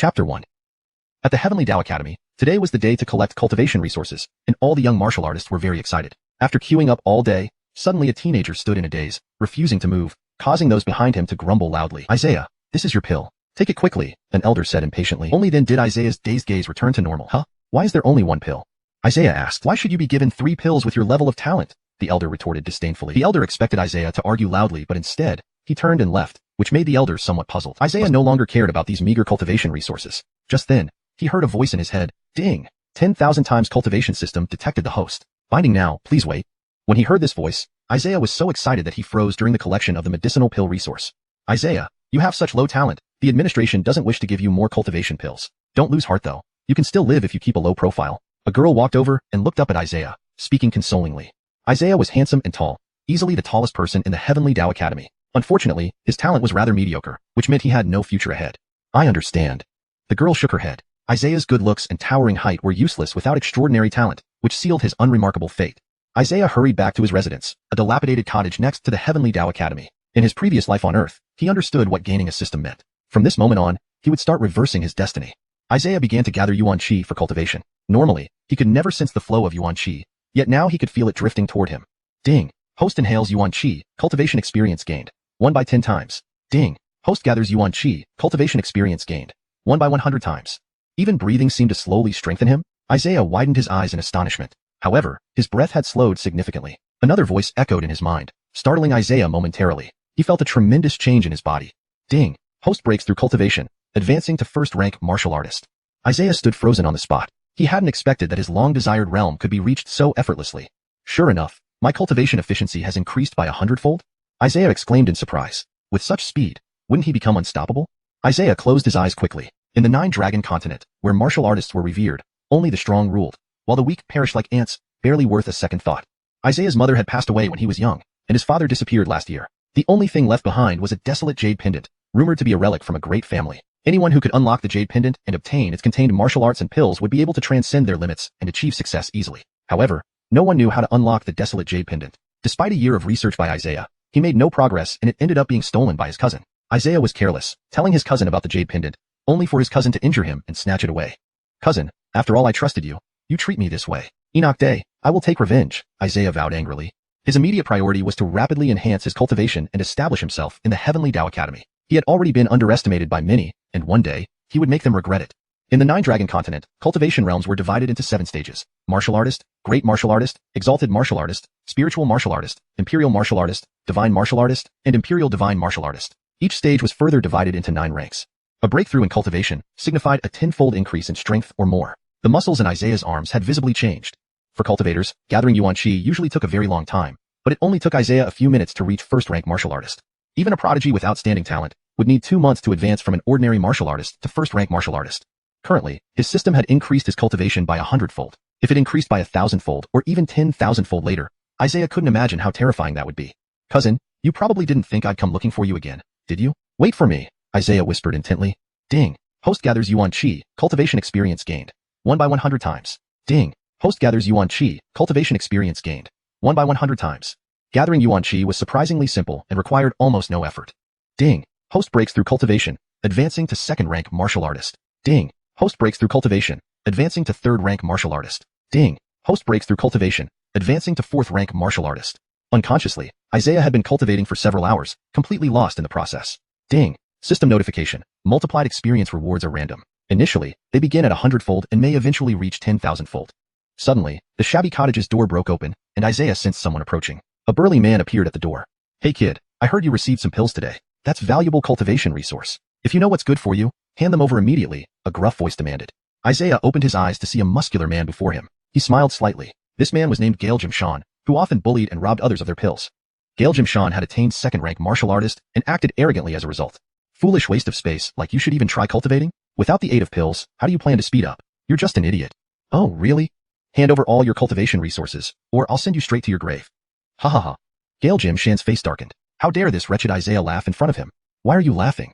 Chapter 1. At the Heavenly Tao Academy, today was the day to collect cultivation resources, and all the young martial artists were very excited. After queuing up all day, suddenly a teenager stood in a daze, refusing to move, causing those behind him to grumble loudly. "Isaiah, this is your pill. Take it quickly," an elder said impatiently. Only then did Isaiah's dazed gaze return to normal. "Huh? Why is there only one pill?" Isaiah asked. "Why should you be given 3 pills with your level of talent?" the elder retorted disdainfully. The elder expected Isaiah to argue loudly, but instead, he turned and left, which made the elder somewhat puzzled. Isaiah no longer cared about these meager cultivation resources. Just then, he heard a voice in his head. "Ding! 10,000 times cultivation system detected the host. Binding now, please wait." When he heard this voice, Isaiah was so excited that he froze during the collection of the medicinal pill resource. "Isaiah, you have such low talent. The administration doesn't wish to give you more cultivation pills. Don't lose heart though. You can still live if you keep a low profile." A girl walked over and looked up at Isaiah, speaking consolingly. Isaiah was handsome and tall, easily the tallest person in the Heavenly Tao Academy. Unfortunately, his talent was rather mediocre, which meant he had no future ahead. "I understand." The girl shook her head. Isaiah's good looks and towering height were useless without extraordinary talent, which sealed his unremarkable fate. Isaiah hurried back to his residence, a dilapidated cottage next to the Heavenly Tao Academy. In his previous life on Earth, he understood what gaining a system meant. From this moment on, he would start reversing his destiny. Isaiah began to gather yuan qi for cultivation. Normally, he could never sense the flow of yuan qi, yet now he could feel it drifting toward him. Ding! Host inhales yuan qi, cultivation experience gained. 1 by 10 times. Ding! Host gathers yuan qi, cultivation experience gained. 1 by 100 times. Even breathing seemed to slowly strengthen him. Isaiah widened his eyes in astonishment. However, his breath had slowed significantly. Another voice echoed in his mind, startling Isaiah momentarily. He felt a tremendous change in his body. Ding! Host breaks through cultivation, advancing to first rank martial artist. Isaiah stood frozen on the spot. He hadn't expected that his long-desired realm could be reached so effortlessly. "Sure enough, my cultivation efficiency has increased by 100-fold? Isaiah exclaimed in surprise. With such speed, wouldn't he become unstoppable? Isaiah closed his eyes quickly. In the 9-Dragon continent, where martial artists were revered, only the strong ruled, while the weak perished like ants, barely worth a second thought. Isaiah's mother had passed away when he was young, and his father disappeared last year. The only thing left behind was a desolate jade pendant, rumored to be a relic from a great family. Anyone who could unlock the jade pendant and obtain its contained martial arts and pills would be able to transcend their limits and achieve success easily. However, no one knew how to unlock the desolate jade pendant. Despite a year of research by Isaiah, he made no progress and it ended up being stolen by his cousin. Isaiah was careless, telling his cousin about the jade pendant, only for his cousin to injure him and snatch it away. "Cousin, after all I trusted you, you treat me this way. Enoch Day, I will take revenge," Isaiah vowed angrily. His immediate priority was to rapidly enhance his cultivation and establish himself in the Heavenly Tao Academy. He had already been underestimated by many, and one day, he would make them regret it. In the 9-Dragon continent, cultivation realms were divided into 7 stages: martial artist, great martial artist, exalted martial artist, spiritual martial artist, imperial martial artist, divine martial artist, and imperial divine martial artist. Each stage was further divided into 9 ranks. A breakthrough in cultivation signified a 10-fold increase in strength or more. The muscles in Isaiah's arms had visibly changed. For cultivators, gathering yuan qi usually took a very long time, but it only took Isaiah a few minutes to reach first-rank martial artist. Even a prodigy with outstanding talent would need 2 months to advance from an ordinary martial artist to first-rank martial artist. Currently, his system had increased his cultivation by 100-fold. If it increased by 1,000-fold or even 10,000-fold later, Isaiah couldn't imagine how terrifying that would be. "Cousin, you probably didn't think I'd come looking for you again, did you? Wait for me," Isaiah whispered intently. Ding! Host gathers yuan qi, cultivation experience gained. 1 by 100 times. Ding! Host gathers yuan qi, cultivation experience gained. 1 by 100 times. Gathering yuan qi was surprisingly simple and required almost no effort. Ding! Host breaks through cultivation, advancing to second-rank martial artist. Ding! Host breaks through cultivation, advancing to third-rank martial artist. Ding! Host breaks through cultivation, advancing to fourth-rank martial artist. Unconsciously, Isaiah had been cultivating for several hours, completely lost in the process. Ding! System notification. Multiplied experience rewards are random. Initially, they begin at 100-fold and may eventually reach 10,000-fold. Suddenly, the shabby cottage's door broke open, and Isaiah sensed someone approaching. A burly man appeared at the door. "Hey kid, I heard you received some pills today. That's valuable cultivation resource. If you know what's good for you, hand them over immediately," a gruff voice demanded. Isaiah opened his eyes to see a muscular man before him. He smiled slightly. This man was named Gale Jimshan, who often bullied and robbed others of their pills. Gale Jimshan had attained second-rank martial artist and acted arrogantly as a result. "Foolish waste of space, like you should even try cultivating? Without the aid of pills, how do you plan to speed up? You're just an idiot." "Oh, really? Hand over all your cultivation resources, or I'll send you straight to your grave." "Ha ha ha." Gale Jimshan's face darkened. How dare this wretched Isaiah laugh in front of him? "Why are you laughing?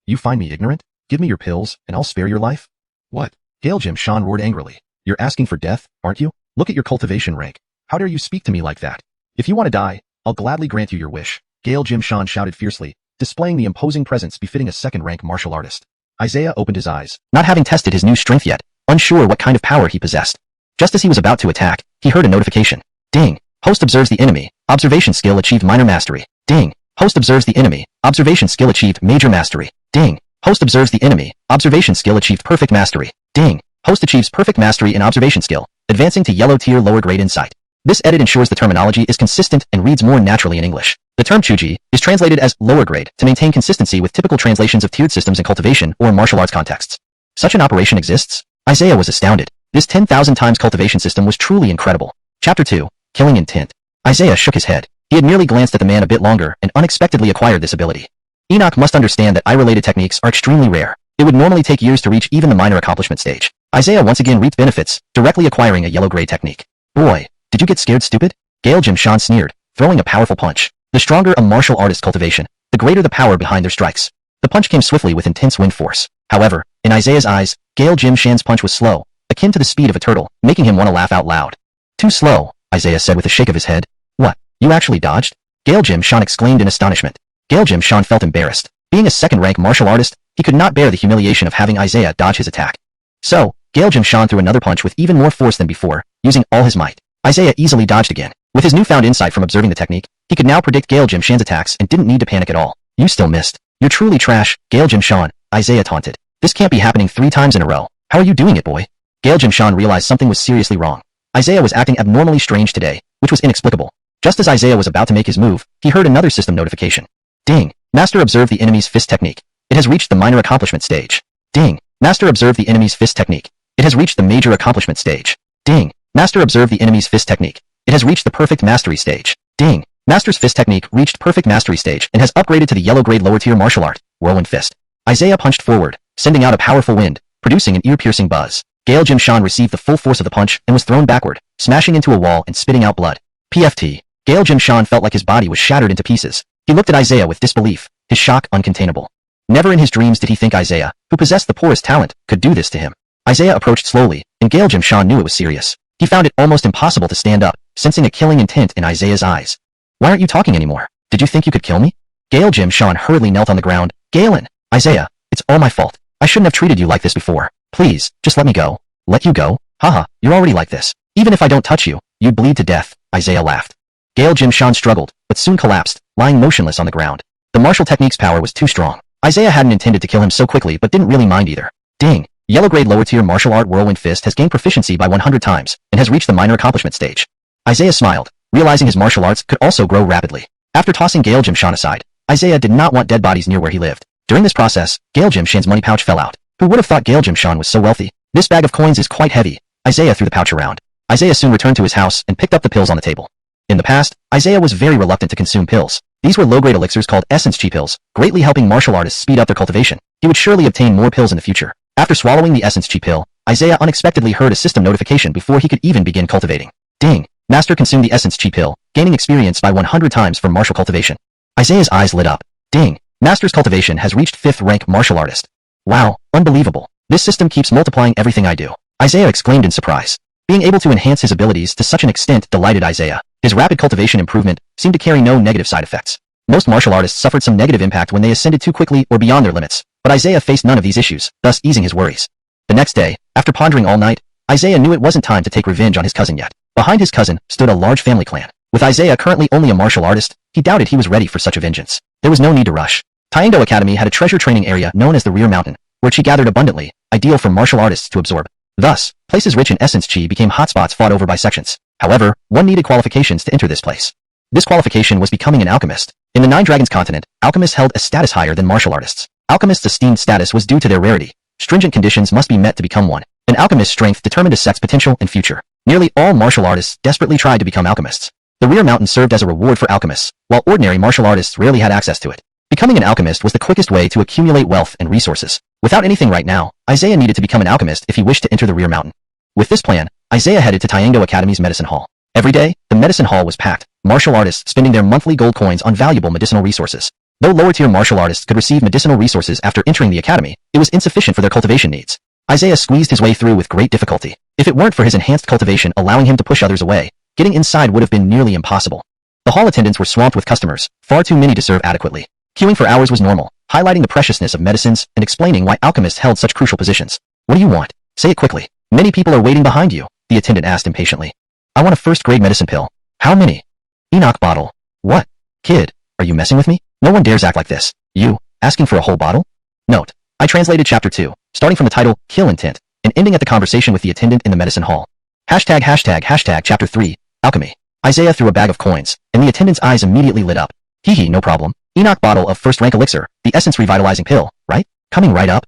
You find me ignorant? Give me your pills, and I'll spare your life." "What?" Gale Jimshan roared angrily. "You're asking for death, aren't you? Look at your cultivation rank. How dare you speak to me like that? If you want to die, I'll gladly grant you your wish," Gale Jimshan shouted fiercely, displaying the imposing presence befitting a second-rank martial artist. Isaiah opened his eyes, not having tested his new strength yet, unsure what kind of power he possessed. Just as he was about to attack, he heard a notification. Ding! Host observes the enemy. Observation skill achieved minor mastery. Ding! Host observes the enemy. Observation skill achieved major mastery. Ding! Host observes the enemy. Observation skill achieved perfect mastery. Ding! Host achieves perfect mastery in observation skill, advancing to yellow tier lower grade insight. This edit ensures the terminology is consistent and reads more naturally in English. The term chuji is translated as lower grade to maintain consistency with typical translations of tiered systems in cultivation or martial arts contexts. Such an operation exists? Isaiah was astounded. This 10,000 times cultivation system was truly incredible. Chapter 2. Killing Intent. Isaiah shook his head. He had merely glanced at the man a bit longer and unexpectedly acquired this ability. Enoch must understand that eye-related techniques are extremely rare. It would normally take years to reach even the minor accomplishment stage. Isaiah once again reaped benefits, directly acquiring a yellow grade technique. Boy, did you get scared, stupid? Gale Jim Shan sneered, throwing a powerful punch. The stronger a martial artist's cultivation, the greater the power behind their strikes. The punch came swiftly with intense wind force. However, in Isaiah's eyes, Gale Jim Shan's punch was slow, akin to the speed of a turtle, making him want to laugh out loud. Too slow, Isaiah said with a shake of his head. What, you actually dodged? Gale Jim Shan exclaimed in astonishment. Gale Jim Shan felt embarrassed. Being a second-rank martial artist, he could not bear the humiliation of having Isaiah dodge his attack. So, Gale Jim Shan threw another punch with even more force than before, using all his might. Isaiah easily dodged again. With his newfound insight from observing the technique, he could now predict Gale Jim Shan's attacks and didn't need to panic at all. You still missed. You're truly trash, Gale Jim Shan, Isaiah taunted. This can't be happening 3 times in a row. How are you doing it, boy? Gale Jim Shan realized something was seriously wrong. Isaiah was acting abnormally strange today, which was inexplicable. Just as Isaiah was about to make his move, he heard another system notification. Ding! Master observed the enemy's fist technique. It has reached the minor accomplishment stage. Ding! Master observed the enemy's fist technique. It has reached the major accomplishment stage. Ding! Master observed the enemy's fist technique. It has reached the perfect mastery stage. Ding! Master's fist technique reached perfect mastery stage and has upgraded to the yellow grade lower tier martial art, whirlwind fist. Isaiah punched forward, sending out a powerful wind, producing an ear-piercing buzz. Gale Jim Shan received the full force of the punch and was thrown backward, smashing into a wall and spitting out blood. PFT. Gale Jim Shan felt like his body was shattered into pieces. He looked at Isaiah with disbelief, his shock uncontainable. Never in his dreams did he think Isaiah, who possessed the poorest talent, could do this to him. Isaiah approached slowly, and Gale Jim Shan knew it was serious. He found it almost impossible to stand up, sensing a killing intent in Isaiah's eyes. Why aren't you talking anymore? Did you think you could kill me? Gale Jim Shan hurriedly knelt on the ground. Galen! Isaiah, it's all my fault. I shouldn't have treated you like this before. Please, just let me go. Let you go? Haha, you're already like this. Even if I don't touch you, you'd bleed to death, Isaiah laughed. Gale Jim Shan struggled, but soon collapsed, lying motionless on the ground. The martial technique's power was too strong. Isaiah hadn't intended to kill him so quickly but didn't really mind either. Ding! Yellow grade lower tier martial art whirlwind fist has gained proficiency by 100 times, and has reached the minor accomplishment stage. Isaiah smiled, realizing his martial arts could also grow rapidly. After tossing Gale Jim Shan aside, Isaiah did not want dead bodies near where he lived. During this process, Gale Jim Shan's money pouch fell out. Who would have thought Gale Jim Shan was so wealthy? This bag of coins is quite heavy. Isaiah threw the pouch around. Isaiah soon returned to his house and picked up the pills on the table. In the past, Isaiah was very reluctant to consume pills. These were low-grade elixirs called essence chi pills, greatly helping martial artists speed up their cultivation. He would surely obtain more pills in the future. After swallowing the essence chi pill, Isaiah unexpectedly heard a system notification before he could even begin cultivating. Ding! Master consumed the essence chi pill, gaining experience by 100 times for martial cultivation. Isaiah's eyes lit up. Ding! Master's cultivation has reached 5th rank martial artist. Wow, unbelievable. This system keeps multiplying everything I do. Isaiah exclaimed in surprise. Being able to enhance his abilities to such an extent delighted Isaiah. His rapid cultivation improvement seemed to carry no negative side effects. Most martial artists suffered some negative impact when they ascended too quickly or beyond their limits, but Isaiah faced none of these issues, thus easing his worries. The next day, after pondering all night, Isaiah knew it wasn't time to take revenge on his cousin yet. Behind his cousin stood a large family clan. With Isaiah currently only a martial artist, he doubted he was ready for such a vengeance. There was no need to rush. Taekwondo Academy had a treasure training area known as the Rear Mountain, where chi gathered abundantly, ideal for martial artists to absorb. Thus, places rich in essence chi became hotspots fought over by sections. However, one needed qualifications to enter this place. This qualification was becoming an alchemist. In the Nine Dragons continent, alchemists held a status higher than martial artists. Alchemists' esteemed status was due to their rarity. Stringent conditions must be met to become one. An alchemist's strength determined a set's potential and future. Nearly all martial artists desperately tried to become alchemists. The Rear Mountain served as a reward for alchemists, while ordinary martial artists rarely had access to it. Becoming an alchemist was the quickest way to accumulate wealth and resources. Without anything right now, Isaiah needed to become an alchemist if he wished to enter the Rear Mountain. With this plan, Isaiah headed to Taekwondo Academy's medicine hall. Every day, the medicine hall was packed, martial artists spending their monthly gold coins on valuable medicinal resources. Though lower-tier martial artists could receive medicinal resources after entering the academy, it was insufficient for their cultivation needs. Isaiah squeezed his way through with great difficulty. If it weren't for his enhanced cultivation allowing him to push others away, getting inside would have been nearly impossible. The hall attendants were swamped with customers, far too many to serve adequately. Queuing for hours was normal, highlighting the preciousness of medicines and explaining why alchemists held such crucial positions. What do you want? Say it quickly. Many people are waiting behind you, the attendant asked impatiently. I want a first-grade medicine pill. How many? Enoch bottle. What? Kid, are you messing with me? No one dares act like this. You, asking for a whole bottle? Note, I translated chapter 2, starting from the title, Kill Intent, and ending at the conversation with the attendant in the medicine hall. ####, chapter 3, Alchemy. Isaiah threw a bag of coins, and the attendant's eyes immediately lit up. Hee, no problem. Enoch bottle of first-rank elixir, the essence revitalizing pill, right? Coming right up.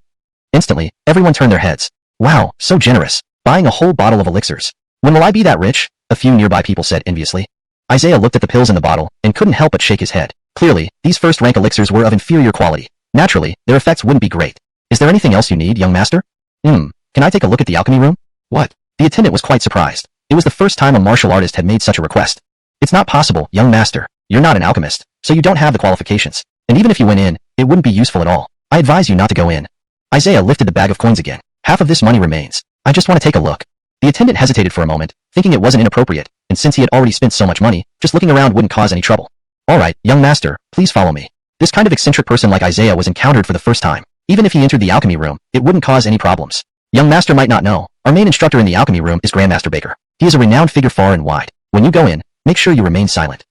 Instantly, everyone turned their heads. Wow, so generous. Buying a whole bottle of elixirs. When will I be that rich? A few nearby people said enviously. Isaiah looked at the pills in the bottle and couldn't help but shake his head. Clearly, these first-rank elixirs were of inferior quality. Naturally, their effects wouldn't be great. Is there anything else you need, young master? Can I take a look at the alchemy room? What? The attendant was quite surprised. It was the first time a martial artist had made such a request. It's not possible, young master. You're not an alchemist, so you don't have the qualifications. And even if you went in, it wouldn't be useful at all. I advise you not to go in. Isaiah lifted the bag of coins again. Half of this money remains. I just want to take a look. The attendant hesitated for a moment, thinking it wasn't inappropriate, and since he had already spent so much money, just looking around wouldn't cause any trouble. All right, young master, please follow me. This kind of eccentric person like Isaiah was encountered for the first time. Even if he entered the alchemy room, it wouldn't cause any problems. Young master might not know, our main instructor in the alchemy room is Grandmaster Baker. He is a renowned figure far and wide. When you go in, make sure you remain silent.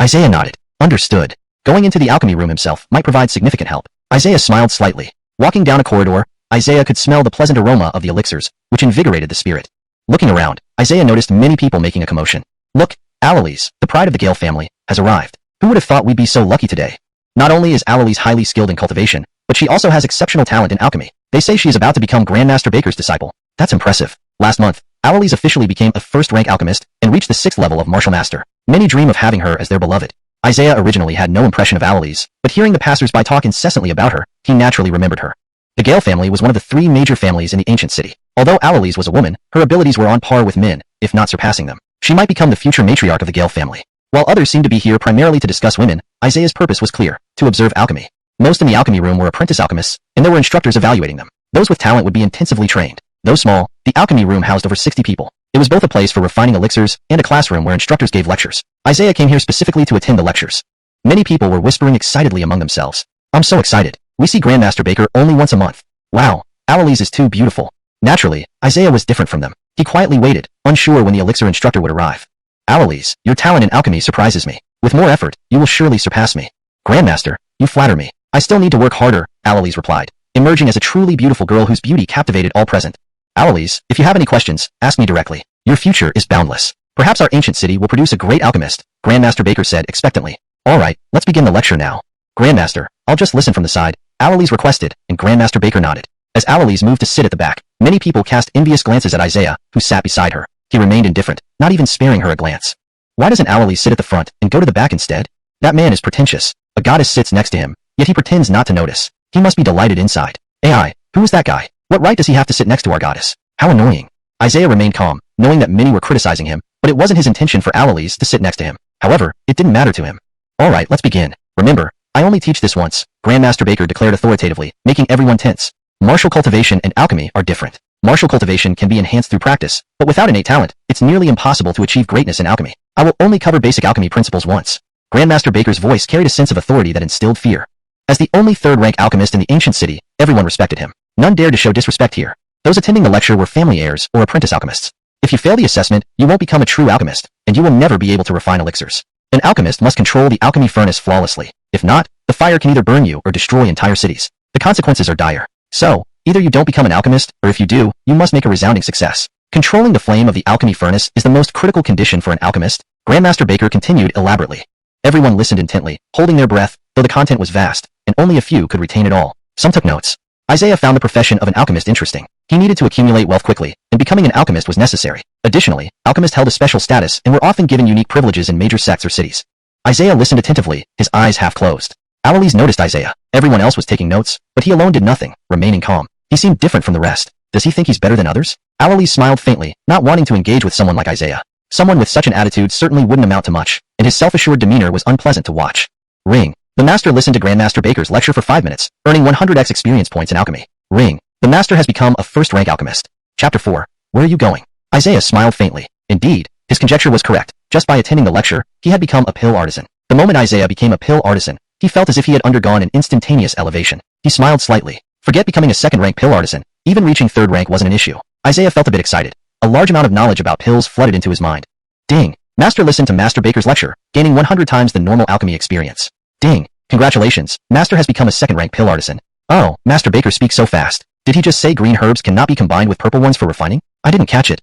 Isaiah nodded. Understood. Going into the alchemy room himself might provide significant help. Isaiah smiled slightly. Walking down a corridor, Isaiah could smell the pleasant aroma of the elixirs, which invigorated the spirit. Looking around, Isaiah noticed many people making a commotion. Look, Allelise, the pride of the Gale family, has arrived. Who would have thought we'd be so lucky today? Not only is Allelise highly skilled in cultivation, but she also has exceptional talent in alchemy. They say she is about to become Grandmaster Baker's disciple. That's impressive. Last month, Allelise officially became a first-rank alchemist and reached the 6th level of martial master. Many dream of having her as their beloved. Isaiah originally had no impression of Allelise, but hearing the passers-by talk incessantly about her, he naturally remembered her. The Gale family was one of the 3 major families in the ancient city. Although Allelise was a woman, her abilities were on par with men, if not surpassing them. She might become the future matriarch of the Gale family. While others seemed to be here primarily to discuss women, Isaiah's purpose was clear, to observe alchemy. Most in the alchemy room were apprentice alchemists, and there were instructors evaluating them. Those with talent would be intensively trained. Though small, the alchemy room housed over 60 people. It was both a place for refining elixirs and a classroom where instructors gave lectures. Isaiah came here specifically to attend the lectures. Many people were whispering excitedly among themselves. I'm so excited. We see Grandmaster Baker only once a month. Wow, Allelise is too beautiful. Naturally, Isaiah was different from them. He quietly waited, unsure when the elixir instructor would arrive. Allelise, your talent in alchemy surprises me. With more effort, you will surely surpass me. Grandmaster, you flatter me. I still need to work harder, Allelise replied, emerging as a truly beautiful girl whose beauty captivated all present. Allelise, if you have any questions, ask me directly. Your future is boundless. Perhaps our ancient city will produce a great alchemist, Grandmaster Baker said expectantly. All right, let's begin the lecture now. Grandmaster, I'll just listen from the side, Allelise requested, and Grandmaster Baker nodded. As Allelise moved to sit at the back, many people cast envious glances at Isaiah, who sat beside her. He remained indifferent, not even sparing her a glance. Why doesn't Allelise sit at the front and go to the back instead? That man is pretentious. A goddess sits next to him, yet he pretends not to notice. He must be delighted inside. AI, who is that guy? What right does he have to sit next to our goddess? How annoying. Isaiah remained calm, knowing that many were criticizing him, but it wasn't his intention for Allelise to sit next to him. However, it didn't matter to him. All right, let's begin. Remember, I only teach this once, Grandmaster Baker declared authoritatively, making everyone tense. Martial cultivation and alchemy are different. Martial cultivation can be enhanced through practice, but without innate talent, it's nearly impossible to achieve greatness in alchemy. I will only cover basic alchemy principles once. Grandmaster Baker's voice carried a sense of authority that instilled fear. As the only third-rank alchemist in the ancient city, everyone respected him. None dared to show disrespect here. Those attending the lecture were family heirs or apprentice alchemists. If you fail the assessment, you won't become a true alchemist, and you will never be able to refine elixirs. An alchemist must control the alchemy furnace flawlessly. If not, the fire can either burn you or destroy entire cities. The consequences are dire. So, either you don't become an alchemist, or if you do, you must make a resounding success. Controlling the flame of the alchemy furnace is the most critical condition for an alchemist, Grandmaster Baker continued elaborately. Everyone listened intently, holding their breath, though the content was vast, and only a few could retain it all. Some took notes. Isaiah found the profession of an alchemist interesting. He needed to accumulate wealth quickly, and becoming an alchemist was necessary. Additionally, alchemists held a special status and were often given unique privileges in major sects or cities. Isaiah listened attentively, his eyes half closed. Allelise noticed Isaiah. Everyone else was taking notes, but he alone did nothing, remaining calm. He seemed different from the rest. Does he think he's better than others? Allelise smiled faintly, not wanting to engage with someone like Isaiah. Someone with such an attitude certainly wouldn't amount to much, and his self-assured demeanor was unpleasant to watch. Ring. The master listened to Grandmaster Baker's lecture for 5 minutes, earning 100x experience points in alchemy. Ring. The master has become a first-rank alchemist. Chapter 4. Where are you going? Isaiah smiled faintly. Indeed, his conjecture was correct. Just by attending the lecture, he had become a pill artisan. The moment Isaiah became a pill artisan, He felt as if he had undergone an instantaneous elevation. He smiled slightly. Forget becoming a second-rank pill artisan. Even reaching third rank wasn't an issue. Isaiah felt a bit excited. A large amount of knowledge about pills flooded into his mind. Ding. Master listened to Master Baker's lecture, gaining 100 times the normal alchemy experience. Ding. Congratulations, Master has become a second-rank pill artisan. Oh, Master Baker speaks so fast. Did he just say green herbs cannot be combined with purple ones for refining? I didn't catch it.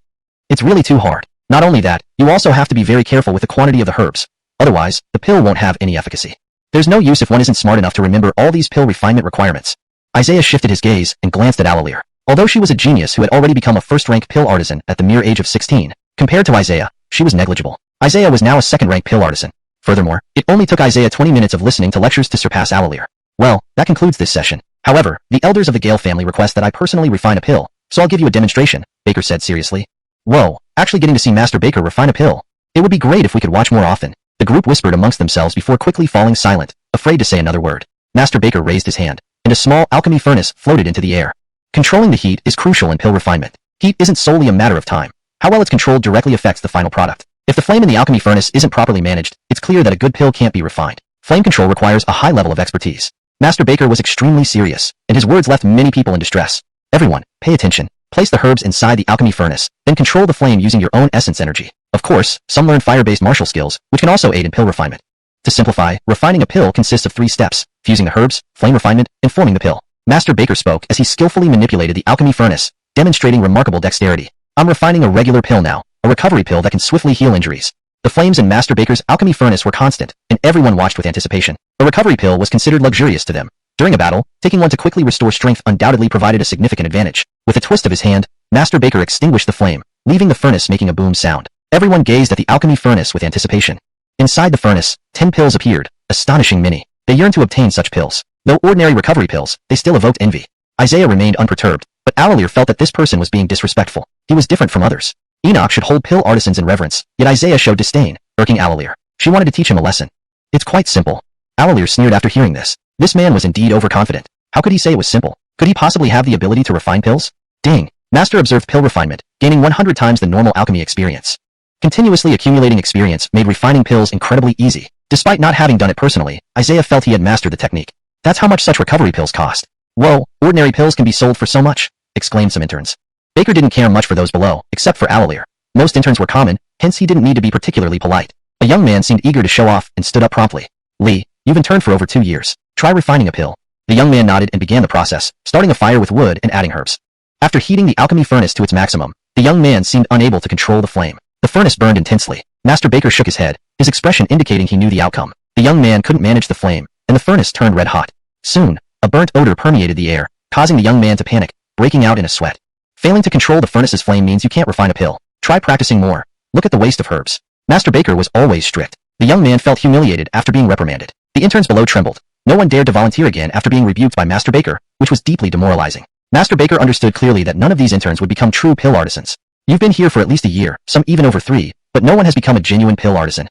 It's really too hard. Not only that, you also have to be very careful with the quantity of the herbs. Otherwise, the pill won't have any efficacy. There's no use if one isn't smart enough to remember all these pill refinement requirements. Isaiah shifted his gaze and glanced at Alalier. Although she was a genius who had already become a first-rank pill artisan at the mere age of 16, compared to Isaiah, she was negligible. Isaiah was now a second-rank pill artisan. Furthermore, it only took Isaiah 20 minutes of listening to lectures to surpass Alalier. Well, that concludes this session. However, the elders of the Gale family request that I personally refine a pill, so I'll give you a demonstration, Baker said seriously. Whoa, actually getting to see Master Baker refine a pill. It would be great if we could watch more often. The group whispered amongst themselves before quickly falling silent, afraid to say another word. Master Baker raised his hand, and a small alchemy furnace floated into the air. Controlling the heat is crucial in pill refinement. Heat isn't solely a matter of time. How well it's controlled directly affects the final product. If the flame in the alchemy furnace isn't properly managed, it's clear that a good pill can't be refined. Flame control requires a high level of expertise. Master Baker was extremely serious, and his words left many people in distress. Everyone, pay attention. Place the herbs inside the alchemy furnace, then control the flame using your own essence energy. Of course, some learn fire-based martial skills, which can also aid in pill refinement. To simplify, refining a pill consists of 3 steps: fusing the herbs, flame refinement, and forming the pill. Master Baker spoke as he skillfully manipulated the alchemy furnace, demonstrating remarkable dexterity. I'm refining a regular pill now, a recovery pill that can swiftly heal injuries. The flames in Master Baker's alchemy furnace were constant, and everyone watched with anticipation. A recovery pill was considered luxurious to them. During a battle, taking one to quickly restore strength undoubtedly provided a significant advantage. With a twist of his hand, Master Baker extinguished the flame, leaving the furnace making a boom sound. Everyone gazed at the alchemy furnace with anticipation. Inside the furnace, 10 pills appeared, astonishing many. They yearned to obtain such pills. Though ordinary recovery pills, they still evoked envy. Isaiah remained unperturbed, but Alalier felt that this person was being disrespectful. He was different from others. Enoch should hold pill artisans in reverence, yet Isaiah showed disdain, irking Alalier. She wanted to teach him a lesson. It's quite simple. Alalier sneered after hearing this. This man was indeed overconfident. How could he say it was simple? Could he possibly have the ability to refine pills? Ding. Master observed pill refinement, gaining 100 times the normal alchemy experience. Continuously accumulating experience made refining pills incredibly easy. Despite not having done it personally, Isaiah felt he had mastered the technique. That's how much such recovery pills cost. Whoa, ordinary pills can be sold for so much, exclaimed some interns. Baker didn't care much for those below, except for Alalier. Most interns were common, hence he didn't need to be particularly polite. A young man seemed eager to show off and stood up promptly. Lee, you've interned for over 2 years. Try refining a pill. The young man nodded and began the process, starting a fire with wood and adding herbs. After heating the alchemy furnace to its maximum, the young man seemed unable to control the flame. The furnace burned intensely. Master Baker shook his head, his expression indicating he knew the outcome. The young man couldn't manage the flame, and the furnace turned red hot. Soon, a burnt odor permeated the air, causing the young man to panic, breaking out in a sweat. Failing to control the furnace's flame means you can't refine a pill. Try practicing more. Look at the waste of herbs. Master Baker was always strict. The young man felt humiliated after being reprimanded. The interns below trembled. No one dared to volunteer again after being rebuked by Master Baker, which was deeply demoralizing. Master Baker understood clearly that none of these interns would become true pill artisans. You've been here for at least a year, some even over 3, but no one has become a genuine pill artisan.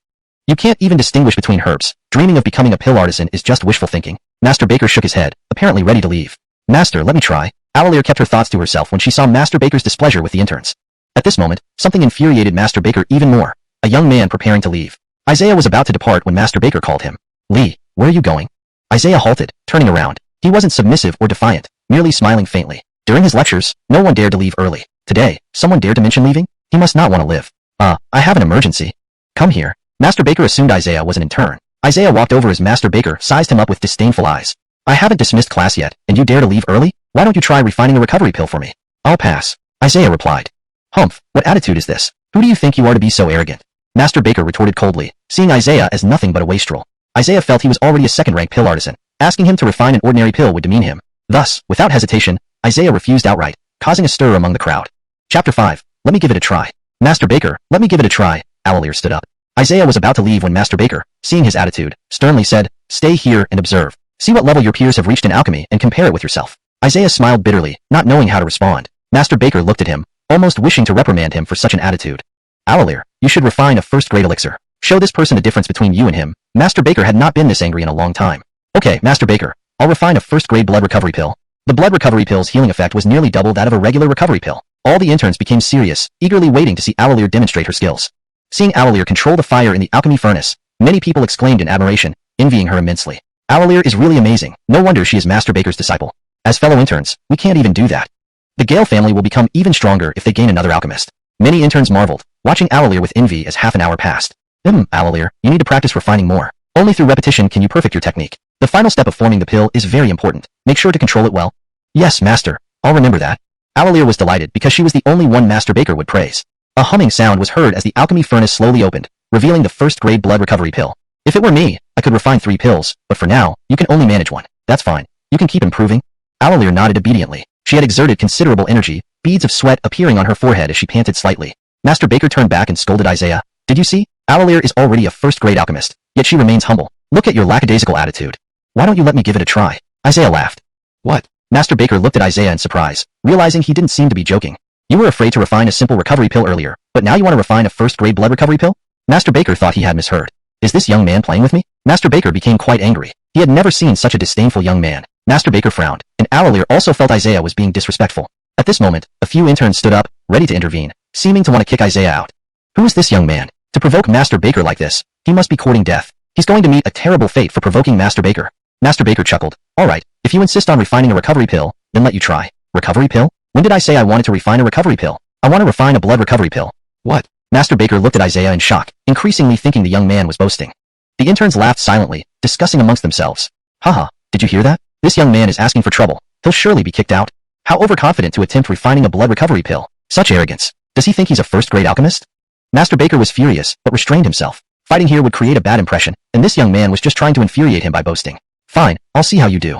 You can't even distinguish between herbs. Dreaming of becoming a pill artisan is just wishful thinking. Master Baker shook his head, apparently ready to leave. Master, let me try. Alalier kept her thoughts to herself when she saw Master Baker's displeasure with the interns. At this moment, something infuriated Master Baker even more. A young man preparing to leave. Isaiah was about to depart when Master Baker called him. Lee, where are you going? Isaiah halted, turning around. He wasn't submissive or defiant, merely smiling faintly. During his lectures, no one dared to leave early. Today, someone dared to mention leaving? He must not want to live. I have an emergency. Come here. Master Baker assumed Isaiah was an intern. Isaiah walked over as Master Baker sized him up with disdainful eyes. I haven't dismissed class yet, and you dare to leave early? Why don't you try refining a recovery pill for me? I'll pass. Isaiah replied. Humph, what attitude is this? Who do you think you are to be so arrogant? Master Baker retorted coldly, seeing Isaiah as nothing but a wastrel. Isaiah felt he was already a second-rank pill artisan. Asking him to refine an ordinary pill would demean him. Thus, without hesitation, Isaiah refused outright, causing a stir among the crowd. Chapter 5. Let me give it a try. Master Baker, let me give it a try. Alalier stood up. Isaiah was about to leave when Master Baker, seeing his attitude, sternly said, Stay here and observe. See what level your peers have reached in alchemy and compare it with yourself. Isaiah smiled bitterly, not knowing how to respond. Master Baker looked at him, almost wishing to reprimand him for such an attitude. Alalier, you should refine a first-grade elixir. Show this person the difference between you and him. Master Baker had not been this angry in a long time. Okay, Master Baker, I'll refine a first-grade blood recovery pill. The blood recovery pill's healing effect was nearly double that of a regular recovery pill. All the interns became serious, eagerly waiting to see Alalier demonstrate her skills. Seeing Alalier control the fire in the alchemy furnace, many people exclaimed in admiration, envying her immensely. Owlier is really amazing. No wonder she is Master Baker's disciple. As fellow interns, we can't even do that. The Gale family will become even stronger if they gain another alchemist. Many interns marveled, watching Owlier with envy as half an hour passed. Owlier, you need to practice refining more. Only through repetition can you perfect your technique. The final step of forming the pill is very important. Make sure to control it well. Yes, Master. I'll remember that. Owlier was delighted because she was the only one Master Baker would praise. A humming sound was heard as the alchemy furnace slowly opened, revealing the first-grade blood recovery pill. If it were me, I could refine 3 pills, but for now, you can only manage 1. That's fine. You can keep improving. Owlier nodded obediently. She had exerted considerable energy, beads of sweat appearing on her forehead as she panted slightly. Master Baker turned back and scolded Isaiah. Did you see? Owlier is already a first-grade alchemist, yet she remains humble. Look at your lackadaisical attitude. Why don't you let me give it a try? Isaiah laughed. What? Master Baker looked at Isaiah in surprise, realizing he didn't seem to be joking. You were afraid to refine a simple recovery pill earlier, but now you want to refine a first-grade blood recovery pill? Master Baker thought he had misheard. Is this young man playing with me? Master Baker became quite angry. He had never seen such a disdainful young man. Master Baker frowned, and Owlier also felt Isaiah was being disrespectful. At this moment, a few interns stood up, ready to intervene, seeming to want to kick Isaiah out. Who is this young man? To provoke Master Baker like this, he must be courting death. He's going to meet a terrible fate for provoking Master Baker. Master Baker chuckled. Alright, if you insist on refining a recovery pill, then let you try. Recovery pill? When did I say I wanted to refine a recovery pill? I want to refine a blood recovery pill. What? Master Baker looked at Isaiah in shock, increasingly thinking the young man was boasting. The interns laughed silently, discussing amongst themselves. Haha, did you hear that? This young man is asking for trouble. He'll surely be kicked out. How overconfident to attempt refining a blood recovery pill. Such arrogance. Does he think he's a first-grade alchemist? Master Baker was furious, but restrained himself. Fighting here would create a bad impression, and this young man was just trying to infuriate him by boasting. Fine, I'll see how you do.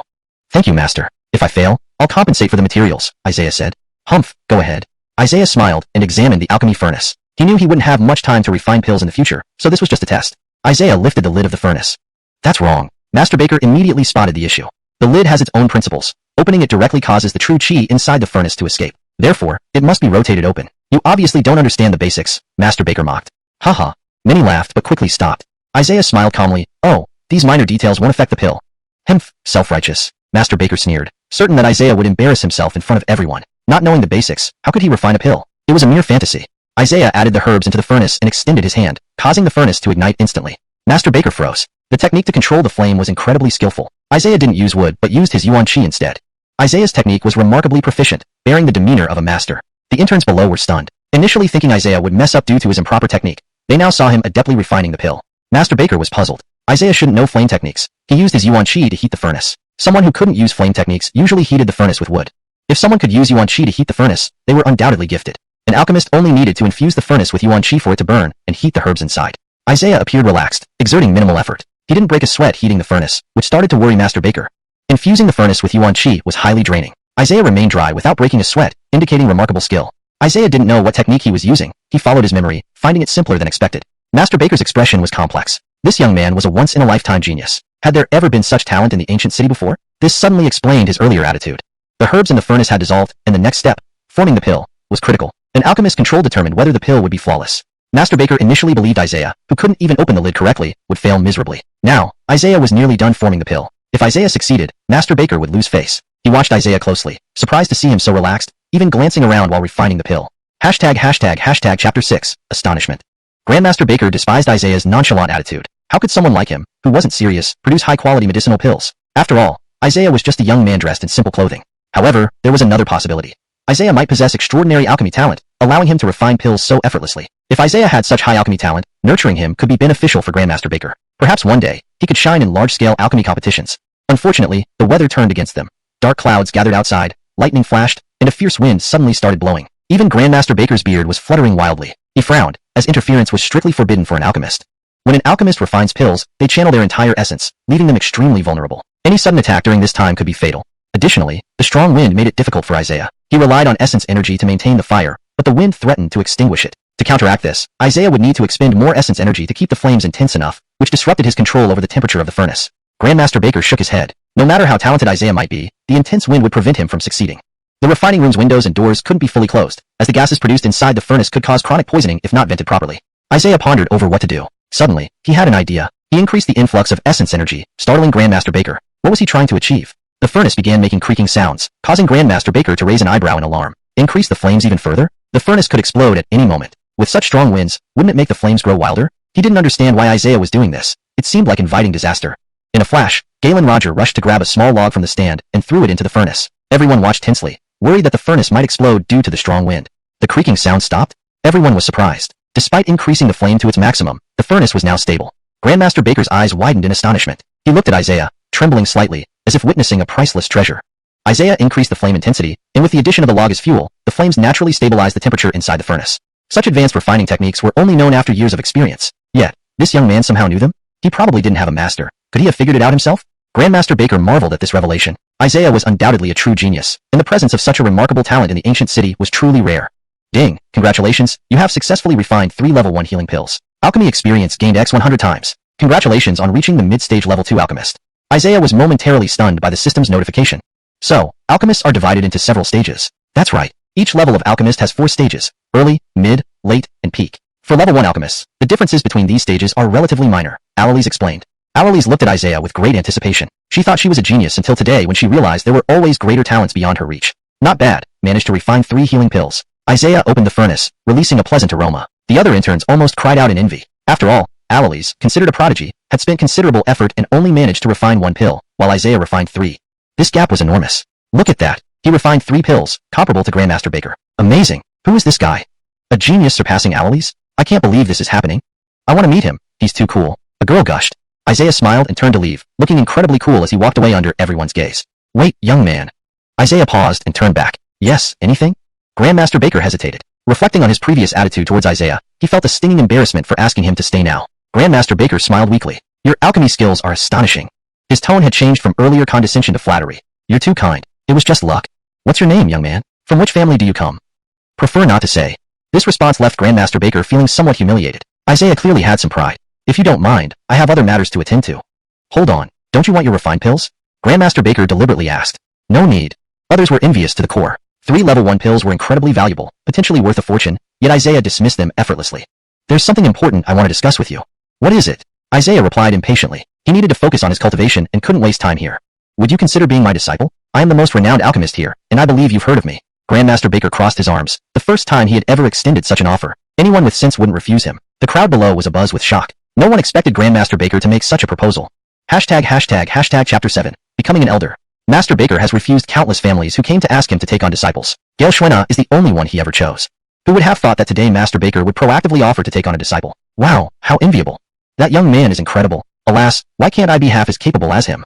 Thank you, Master. If I fail, I'll compensate for the materials, Isaiah said. Humph, go ahead. Isaiah smiled and examined the alchemy furnace. He knew he wouldn't have much time to refine pills in the future, so this was just a test. Isaiah lifted the lid of the furnace. That's wrong. Master Baker immediately spotted the issue. The lid has its own principles. Opening it directly causes the true chi inside the furnace to escape. Therefore, it must be rotated open. You obviously don't understand the basics, Master Baker mocked. Haha. Many laughed but quickly stopped. Isaiah smiled calmly. Oh, these minor details won't affect the pill. Hemph, self-righteous. Master Baker sneered, certain that Isaiah would embarrass himself in front of everyone. Not knowing the basics, how could he refine a pill? It was a mere fantasy. Isaiah added the herbs into the furnace and extended his hand, causing the furnace to ignite instantly. Master Baker froze. The technique to control the flame was incredibly skillful. Isaiah didn't use wood but used his yuan chi instead. Isaiah's technique was remarkably proficient, bearing the demeanor of a master. The interns below were stunned. Initially thinking Isaiah would mess up due to his improper technique, they now saw him adeptly refining the pill. Master Baker was puzzled. Isaiah shouldn't know flame techniques. He used his yuan chi to heat the furnace. Someone who couldn't use flame techniques usually heated the furnace with wood. If someone could use yuan chi to heat the furnace, they were undoubtedly gifted. An alchemist only needed to infuse the furnace with yuan chi for it to burn and heat the herbs inside. Isaiah appeared relaxed, exerting minimal effort. He didn't break a sweat heating the furnace, which started to worry Master Baker. Infusing the furnace with yuan chi was highly draining. Isaiah remained dry without breaking a sweat, indicating remarkable skill. Isaiah didn't know what technique he was using. He followed his memory, finding it simpler than expected. Master Baker's expression was complex. This young man was a once-in-a-lifetime genius. Had there ever been such talent in the ancient city before? This suddenly explained his earlier attitude. The herbs in the furnace had dissolved, and the next step, forming the pill, was critical. An alchemist's control determined whether the pill would be flawless. Master Baker initially believed Isaiah, who couldn't even open the lid correctly, would fail miserably. Now, Isaiah was nearly done forming the pill. If Isaiah succeeded, Master Baker would lose face. He watched Isaiah closely, surprised to see him so relaxed, even glancing around while refining the pill. ####Chapter 6, Astonishment. Grandmaster Baker despised Isaiah's nonchalant attitude. How could someone like him, who wasn't serious, produce high-quality medicinal pills? After all, Isaiah was just a young man dressed in simple clothing. However, there was another possibility. Isaiah might possess extraordinary alchemy talent, allowing him to refine pills so effortlessly. If Isaiah had such high alchemy talent, nurturing him could be beneficial for Grandmaster Baker. Perhaps one day, he could shine in large-scale alchemy competitions. Unfortunately, the weather turned against them. Dark clouds gathered outside, lightning flashed, and a fierce wind suddenly started blowing. Even Grandmaster Baker's beard was fluttering wildly. He frowned, as interference was strictly forbidden for an alchemist. When an alchemist refines pills, they channel their entire essence, leaving them extremely vulnerable. Any sudden attack during this time could be fatal. Additionally, the strong wind made it difficult for Isaiah. He relied on essence energy to maintain the fire, but the wind threatened to extinguish it. To counteract this, Isaiah would need to expend more essence energy to keep the flames intense enough, which disrupted his control over the temperature of the furnace. Grandmaster Baker shook his head. No matter how talented Isaiah might be, the intense wind would prevent him from succeeding. The refining room's windows and doors couldn't be fully closed, as the gases produced inside the furnace could cause chronic poisoning if not vented properly. Isaiah pondered over what to do. Suddenly, he had an idea. He increased the influx of essence energy, startling Grandmaster Baker. What was he trying to achieve? The furnace began making creaking sounds, causing Grandmaster Baker to raise an eyebrow in alarm. Increase the flames even further? The furnace could explode at any moment. With such strong winds, wouldn't it make the flames grow wilder? He didn't understand why Isaiah was doing this. It seemed like inviting disaster. In a flash, Galen Roger rushed to grab a small log from the stand and threw it into the furnace. Everyone watched tensely, worried that the furnace might explode due to the strong wind. The creaking sound stopped. Everyone was surprised. Despite increasing the flame to its maximum, the furnace was now stable. Grandmaster Baker's eyes widened in astonishment. He looked at Isaiah, trembling slightly, as if witnessing a priceless treasure. Isaiah increased the flame intensity, and with the addition of the log as fuel, the flames naturally stabilized the temperature inside the furnace. Such advanced refining techniques were only known after years of experience. Yet, this young man somehow knew them? He probably didn't have a master. Could he have figured it out himself? Grandmaster Baker marveled at this revelation. Isaiah was undoubtedly a true genius, and the presence of such a remarkable talent in the ancient city was truly rare. Ding, congratulations, you have successfully refined 3 level 1 healing pills. Alchemy experience gained X 100 times. Congratulations on reaching the mid-stage level 2 alchemist. Isaiah was momentarily stunned by the system's notification. So, alchemists are divided into several stages. That's right. Each level of alchemist has 4 stages: early, mid, late, and peak. For level 1 alchemists, the differences between these stages are relatively minor, Alois explained. Alois looked at Isaiah with great anticipation. She thought she was a genius until today when she realized there were always greater talents beyond her reach. Not bad, managed to refine 3 healing pills. Isaiah opened the furnace, releasing a pleasant aroma. The other interns almost cried out in envy. After all, Alois, considered a prodigy, had spent considerable effort and only managed to refine 1 pill, while Isaiah refined 3. This gap was enormous. Look at that. He refined 3 pills, comparable to Grandmaster Baker. Amazing. Who is this guy? A genius surpassing Alois? I can't believe this is happening. I want to meet him. He's too cool. A girl gushed. Isaiah smiled and turned to leave, looking incredibly cool as he walked away under everyone's gaze. Wait, young man. Isaiah paused and turned back. Yes, anything? Grandmaster Baker hesitated. Reflecting on his previous attitude towards Isaiah, he felt a stinging embarrassment for asking him to stay now. Grandmaster Baker smiled weakly. Your alchemy skills are astonishing. His tone had changed from earlier condescension to flattery. You're too kind. It was just luck. What's your name, young man? From which family do you come? Prefer not to say. This response left Grandmaster Baker feeling somewhat humiliated. Isaiah clearly had some pride. If you don't mind, I have other matters to attend to. Hold on, don't you want your refined pills? Grandmaster Baker deliberately asked. No need. Others were envious to the core. 3 level 1 pills were incredibly valuable, potentially worth a fortune, yet Isaiah dismissed them effortlessly. There's something important I want to discuss with you. What is it? Isaiah replied impatiently. He needed to focus on his cultivation and couldn't waste time here. Would you consider being my disciple? I am the most renowned alchemist here, and I believe you've heard of me. Grandmaster Baker crossed his arms, the first time he had ever extended such an offer. Anyone with sense wouldn't refuse him. The crowd below was abuzz with shock. No one expected Grandmaster Baker to make such a proposal. ##### Chapter 7. Becoming an Elder. Master Baker has refused countless families who came to ask him to take on disciples. Gail Schwenna is the only one he ever chose. Who would have thought that today Master Baker would proactively offer to take on a disciple? Wow, how enviable. That young man is incredible. Alas, why can't I be half as capable as him?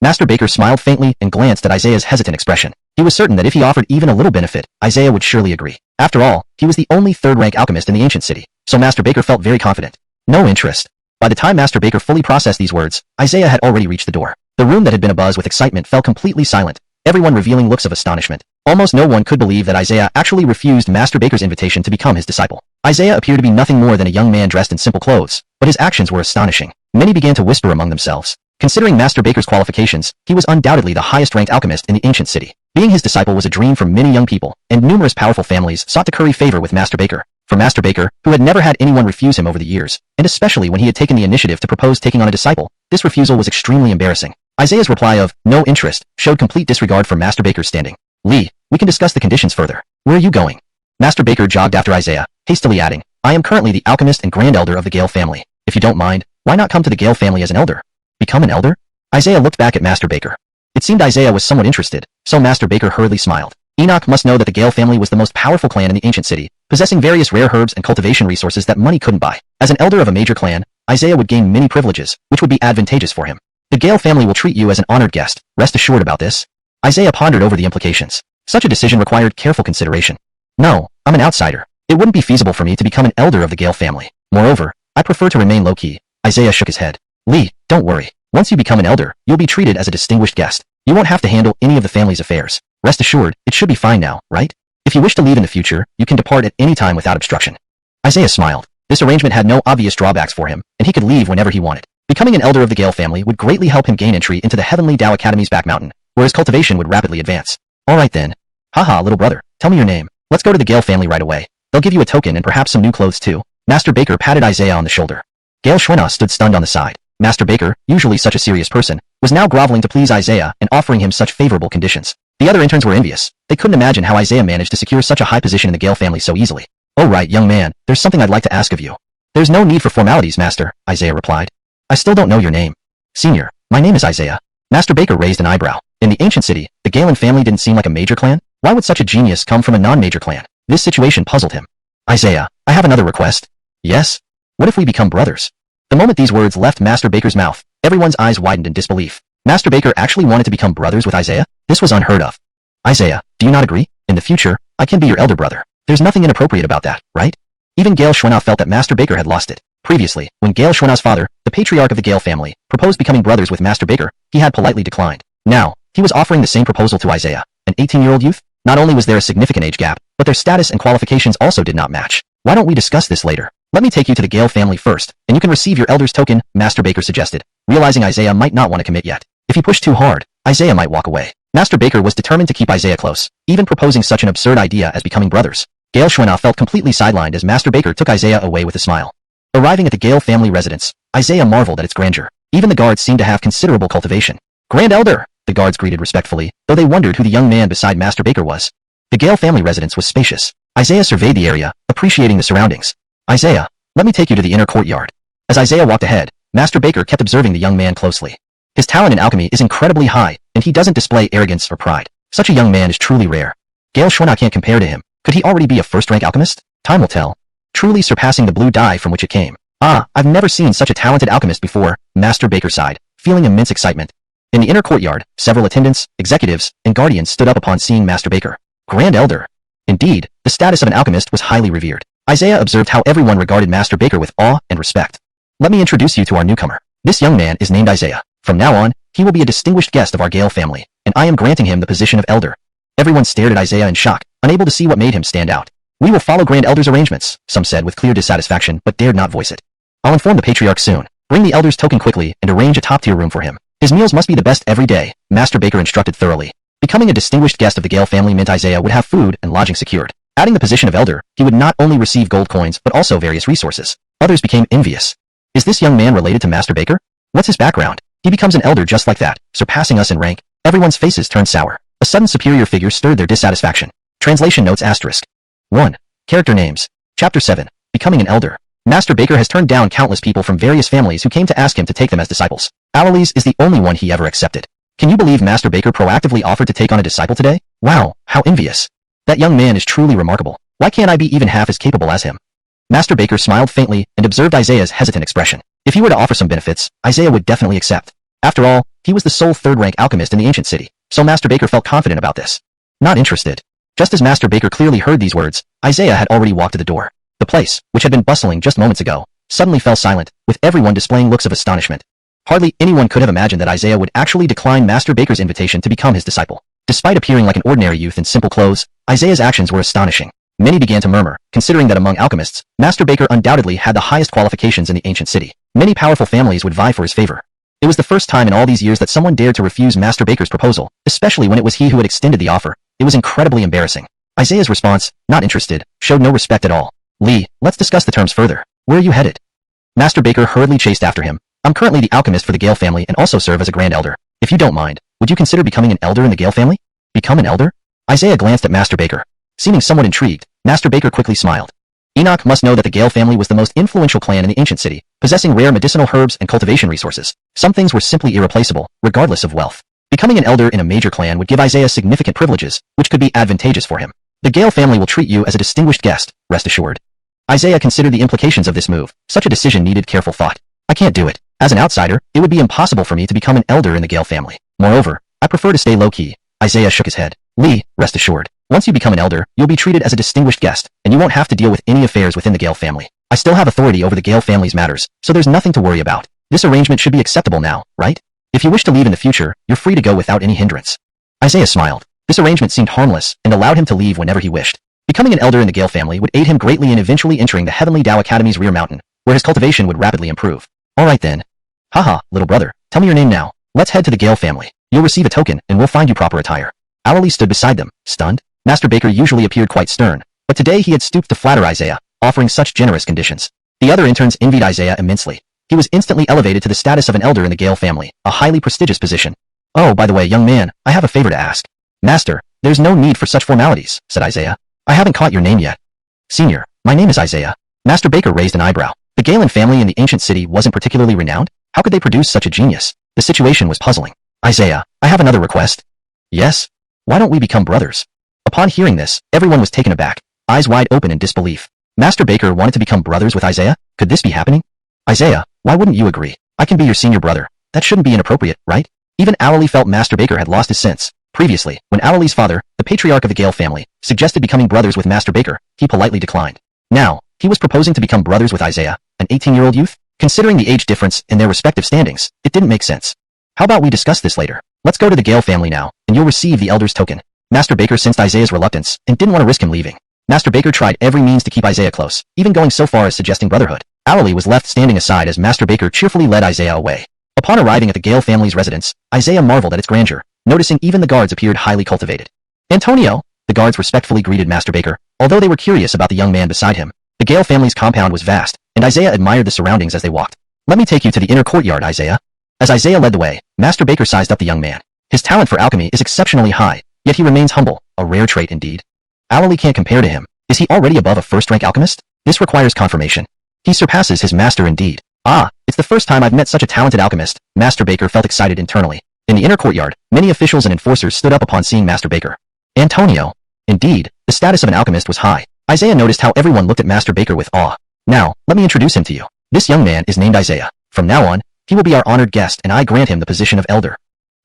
Master Baker smiled faintly and glanced at Isaiah's hesitant expression. He was certain that if he offered even a little benefit, Isaiah would surely agree. After all, he was the only third-rank alchemist in the ancient city, so Master Baker felt very confident. No interest. By the time Master Baker fully processed these words, Isaiah had already reached the door. The room that had been abuzz with excitement fell completely silent, everyone revealing looks of astonishment. Almost no one could believe that Isaiah actually refused Master Baker's invitation to become his disciple. Isaiah appeared to be nothing more than a young man dressed in simple clothes, but his actions were astonishing. Many began to whisper among themselves. Considering Master Baker's qualifications, he was undoubtedly the highest-ranked alchemist in the ancient city. Being his disciple was a dream for many young people, and numerous powerful families sought to curry favor with Master Baker. For Master Baker, who had never had anyone refuse him over the years, and especially when he had taken the initiative to propose taking on a disciple, this refusal was extremely embarrassing. Isaiah's reply of, no interest, showed complete disregard for Master Baker's standing. Lee, we can discuss the conditions further. Where are you going? Master Baker jogged after Isaiah, hastily adding, I am currently the alchemist and grand elder of the Gale family. If you don't mind, why not come to the Gale family as an elder? Become an elder? Isaiah looked back at Master Baker. It seemed Isaiah was somewhat interested, so Master Baker hurriedly smiled. Enoch must know that the Gale family was the most powerful clan in the ancient city, possessing various rare herbs and cultivation resources that money couldn't buy. As an elder of a major clan, Isaiah would gain many privileges, which would be advantageous for him. The Gale family will treat you as an honored guest, rest assured about this. Isaiah pondered over the implications. Such a decision required careful consideration. No, I'm an outsider. It wouldn't be feasible for me to become an elder of the Gale family. Moreover, I prefer to remain low-key. Isaiah shook his head. Lee, don't worry. Once you become an elder, you'll be treated as a distinguished guest. You won't have to handle any of the family's affairs. Rest assured, it should be fine now, right? If you wish to leave in the future, you can depart at any time without obstruction. Isaiah smiled. This arrangement had no obvious drawbacks for him, and he could leave whenever he wanted. Becoming an elder of the Gale family would greatly help him gain entry into the Heavenly Tao Academy's back mountain, where his cultivation would rapidly advance. Alright then. Haha, little brother, tell me your name. Let's go to the Gale family right away. They'll give you a token and perhaps some new clothes too. Master Baker patted Isaiah on the shoulder. Gail Schwenna stood stunned on the side. Master Baker, usually such a serious person, was now groveling to please Isaiah and offering him such favorable conditions. The other interns were envious. They couldn't imagine how Isaiah managed to secure such a high position in the Gale family so easily. Oh right, young man, there's something I'd like to ask of you. There's no need for formalities, Master, Isaiah replied. I still don't know your name. Senior, My name is Isaiah. Master Baker raised an eyebrow. In the ancient city, the Galen family didn't seem like a major clan? Why would such a genius come from a non-major clan? This situation puzzled him. Isaiah, I have another request. Yes? What if we become brothers? The moment these words left Master Baker's mouth, everyone's eyes widened in disbelief. Master Baker actually wanted to become brothers with Isaiah? This was unheard of. Isaiah, do you not agree? In the future, I can be your elder brother. There's nothing inappropriate about that, right? Even Gale Schwenau felt that Master Baker had lost it. Previously, when Gale Schwenau's father, the patriarch of the Gale family, proposed becoming brothers with Master Baker, he had politely declined. Now, he was offering the same proposal to Isaiah, an 18-year-old youth. Not only was there a significant age gap, but their status and qualifications also did not match. Why don't we discuss this later? Let me take you to the Gale family first, and you can receive your elder's token, Master Baker suggested, realizing Isaiah might not want to commit yet. If he pushed too hard, Isaiah might walk away. Master Baker was determined to keep Isaiah close, even proposing such an absurd idea as becoming brothers. Gale Schwenau felt completely sidelined as Master Baker took Isaiah away with a smile. Arriving at the Gale family residence, Isaiah marveled at its grandeur. Even the guards seemed to have considerable cultivation. Grand Elder, the guards greeted respectfully, though they wondered who the young man beside Master Baker was. The Gale family residence was spacious. Isaiah surveyed the area, appreciating the surroundings. Isaiah, let me take you to the inner courtyard. As Isaiah walked ahead, Master Baker kept observing the young man closely. His talent in alchemy is incredibly high, and he doesn't display arrogance or pride. Such a young man is truly rare. Gale Schwenau can't compare to him. Could he already be a first-rank alchemist? Time will tell. Truly surpassing the blue dye from which it came. Ah, I've never seen such a talented alchemist before, Master Baker sighed, feeling immense excitement. In the inner courtyard, several attendants, executives, and guardians stood up upon seeing Master Baker. Grand Elder. Indeed, the status of an alchemist was highly revered. Isaiah observed how everyone regarded Master Baker with awe and respect. Let me introduce you to our newcomer. This young man is named Isaiah. From now on, he will be a distinguished guest of our Gale family, and I am granting him the position of elder. Everyone stared at Isaiah in shock, unable to see what made him stand out. We will follow Grand Elder's arrangements, some said with clear dissatisfaction but dared not voice it. I'll inform the patriarch soon. Bring the elder's token quickly and arrange a top-tier room for him. His meals must be the best every day, Master Baker instructed thoroughly. Becoming a distinguished guest of the Gale family meant Isaiah would have food and lodging secured. Adding the position of elder, he would not only receive gold coins but also various resources. Others became envious. Is this young man related to Master Baker? What's his background? He becomes an elder just like that, surpassing us in rank. Everyone's faces turned sour. A sudden superior figure stirred their dissatisfaction. Translation notes asterisk. 1. Character names. Chapter 7. Becoming an elder. Master Baker has turned down countless people from various families who came to ask him to take them as disciples. Aloys is the only one he ever accepted. Can you believe Master Baker proactively offered to take on a disciple today? Wow, how envious. That young man is truly remarkable. Why can't I be even half as capable as him? Master Baker smiled faintly and observed Isaiah's hesitant expression. If he were to offer some benefits, Isaiah would definitely accept. After all, he was the sole third-rank alchemist in the ancient city, so Master Baker felt confident about this. Not interested. Just as Master Baker clearly heard these words, Isaiah had already walked to the door. The place, which had been bustling just moments ago, suddenly fell silent, with everyone displaying looks of astonishment. Hardly anyone could have imagined that Isaiah would actually decline Master Baker's invitation to become his disciple. Despite appearing like an ordinary youth in simple clothes, Isaiah's actions were astonishing. Many began to murmur, considering that among alchemists, Master Baker undoubtedly had the highest qualifications in the ancient city. Many powerful families would vie for his favor. It was the first time in all these years that someone dared to refuse Master Baker's proposal, especially when it was he who had extended the offer. It was incredibly embarrassing. Isaiah's response, not interested, showed no respect at all. Lee, let's discuss the terms further. Where are you headed? Master Baker hurriedly chased after him. I'm currently the alchemist for the Gale family and also serve as a Grand Elder. If you don't mind, would you consider becoming an elder in the Gale family? Become an elder? Isaiah glanced at Master Baker. Seeming somewhat intrigued, Master Baker quickly smiled. Enoch must know that the Gale family was the most influential clan in the ancient city, possessing rare medicinal herbs and cultivation resources. Some things were simply irreplaceable, regardless of wealth. Becoming an elder in a major clan would give Isaiah significant privileges, which could be advantageous for him. The Gale family will treat you as a distinguished guest, rest assured. Isaiah considered the implications of this move. Such a decision needed careful thought. I can't do it. As an outsider, it would be impossible for me to become an elder in the Gale family. Moreover, I prefer to stay low-key. Isaiah shook his head. Lee, rest assured. Once you become an elder, you'll be treated as a distinguished guest, and you won't have to deal with any affairs within the Gale family. I still have authority over the Gale family's matters, so there's nothing to worry about. This arrangement should be acceptable now, right? If you wish to leave in the future, you're free to go without any hindrance. Isaiah smiled. This arrangement seemed harmless and allowed him to leave whenever he wished. Becoming an elder in the Gale family would aid him greatly in eventually entering the Heavenly Dao Academy's rear mountain, where his cultivation would rapidly improve. Alright then. Haha, little brother, tell me your name now. Let's head to the Gale family. You'll receive a token and we'll find you proper attire. Owlie stood beside them, stunned. Master Baker usually appeared quite stern, but today he had stooped to flatter Isaiah, offering such generous conditions. The other interns envied Isaiah immensely. He was instantly elevated to the status of an elder in the Gale family, a highly prestigious position. Oh, by the way, young man, I have a favor to ask. Master, there's no need for such formalities, said Isaiah. I haven't caught your name yet. Senior, my name is Isaiah. Master Baker raised an eyebrow. The Galen family in the ancient city wasn't particularly renowned? How could they produce such a genius? The situation was puzzling. Isaiah, I have another request. Yes? Why don't we become brothers? Upon hearing this, everyone was taken aback, eyes wide open in disbelief. Master Baker wanted to become brothers with Isaiah? Could this be happening? Isaiah, why wouldn't you agree? I can be your senior brother. That shouldn't be inappropriate, right? Even Owley felt Master Baker had lost his sense. Previously, when Owley's father, the patriarch of the Gale family, suggested becoming brothers with Master Baker, he politely declined. Now, he was proposing to become brothers with Isaiah, an 18-year-old youth? Considering the age difference in their respective standings, it didn't make sense. How about we discuss this later? Let's go to the Gale family now, and you'll receive the Elder's token. Master Baker sensed Isaiah's reluctance and didn't want to risk him leaving. Master Baker tried every means to keep Isaiah close, even going so far as suggesting brotherhood. Owley was left standing aside as Master Baker cheerfully led Isaiah away. Upon arriving at the Gale family's residence, Isaiah marveled at its grandeur, noticing even the guards appeared highly cultivated. Antonio, the guards respectfully greeted Master Baker, although they were curious about the young man beside him. The Gale family's compound was vast, and Isaiah admired the surroundings as they walked. Let me take you to the inner courtyard, Isaiah. As Isaiah led the way, Master Baker sized up the young man. His talent for alchemy is exceptionally high, yet he remains humble, a rare trait indeed. Owley can't compare to him. Is he already above a first-rank alchemist? This requires confirmation. He surpasses his master indeed. Ah, it's the first time I've met such a talented alchemist. Master Baker felt excited internally. In the inner courtyard, many officials and enforcers stood up upon seeing Master Baker. Antonio. Indeed, the status of an alchemist was high. Isaiah noticed how everyone looked at Master Baker with awe. Now, let me introduce him to you. This young man is named Isaiah. From now on, he will be our honored guest and I grant him the position of elder.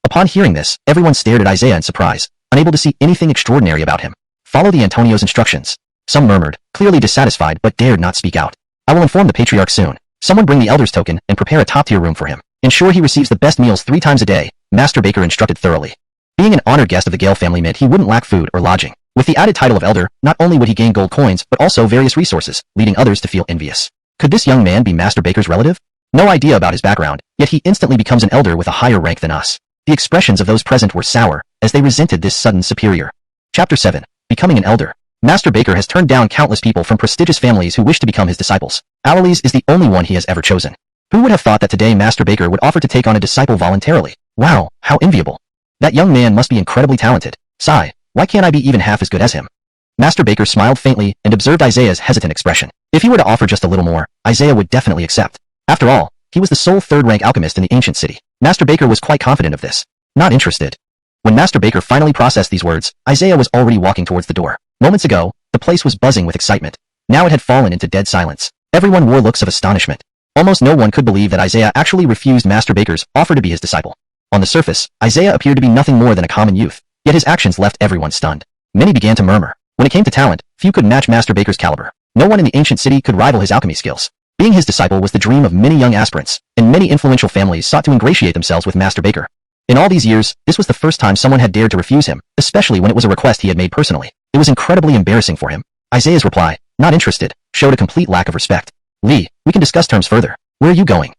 Upon hearing this, everyone stared at Isaiah in surprise, unable to see anything extraordinary about him. Follow the Antonio's instructions. Some murmured, clearly dissatisfied but dared not speak out. I will inform the patriarch soon. Someone bring the elder's token and prepare a top-tier room for him. Ensure he receives the best meals 3 times a day, Master Baker instructed thoroughly. Being an honored guest of the Gale family meant he wouldn't lack food or lodging. With the added title of elder, not only would he gain gold coins, but also various resources, leading others to feel envious. Could this young man be Master Baker's relative? No idea about his background, yet he instantly becomes an elder with a higher rank than us. The expressions of those present were sour, as they resented this sudden superior. Chapter 7. Becoming an elder. Master Baker has turned down countless people from prestigious families who wish to become his disciples. Owley's is the only one he has ever chosen. Who would have thought that today Master Baker would offer to take on a disciple voluntarily? Wow, how enviable. That young man must be incredibly talented. Sigh, why can't I be even half as good as him? Master Baker smiled faintly and observed Isaiah's hesitant expression. If he were to offer just a little more, Isaiah would definitely accept. After all, he was the sole third-rank alchemist in the ancient city. Master Baker was quite confident of this. Not interested. When Master Baker finally processed these words, Isaiah was already walking towards the door. Moments ago, the place was buzzing with excitement. Now it had fallen into dead silence. Everyone wore looks of astonishment. Almost no one could believe that Isaiah actually refused Master Baker's offer to be his disciple. On the surface, Isaiah appeared to be nothing more than a common youth, yet his actions left everyone stunned. Many began to murmur. When it came to talent, few could match Master Baker's caliber. No one in the ancient city could rival his alchemy skills. Being his disciple was the dream of many young aspirants, and many influential families sought to ingratiate themselves with Master Baker. In all these years, this was the first time someone had dared to refuse him, especially when it was a request he had made personally. It was incredibly embarrassing for him. Isaiah's reply, not interested, showed a complete lack of respect. Lee, we can discuss terms further. Where are you going?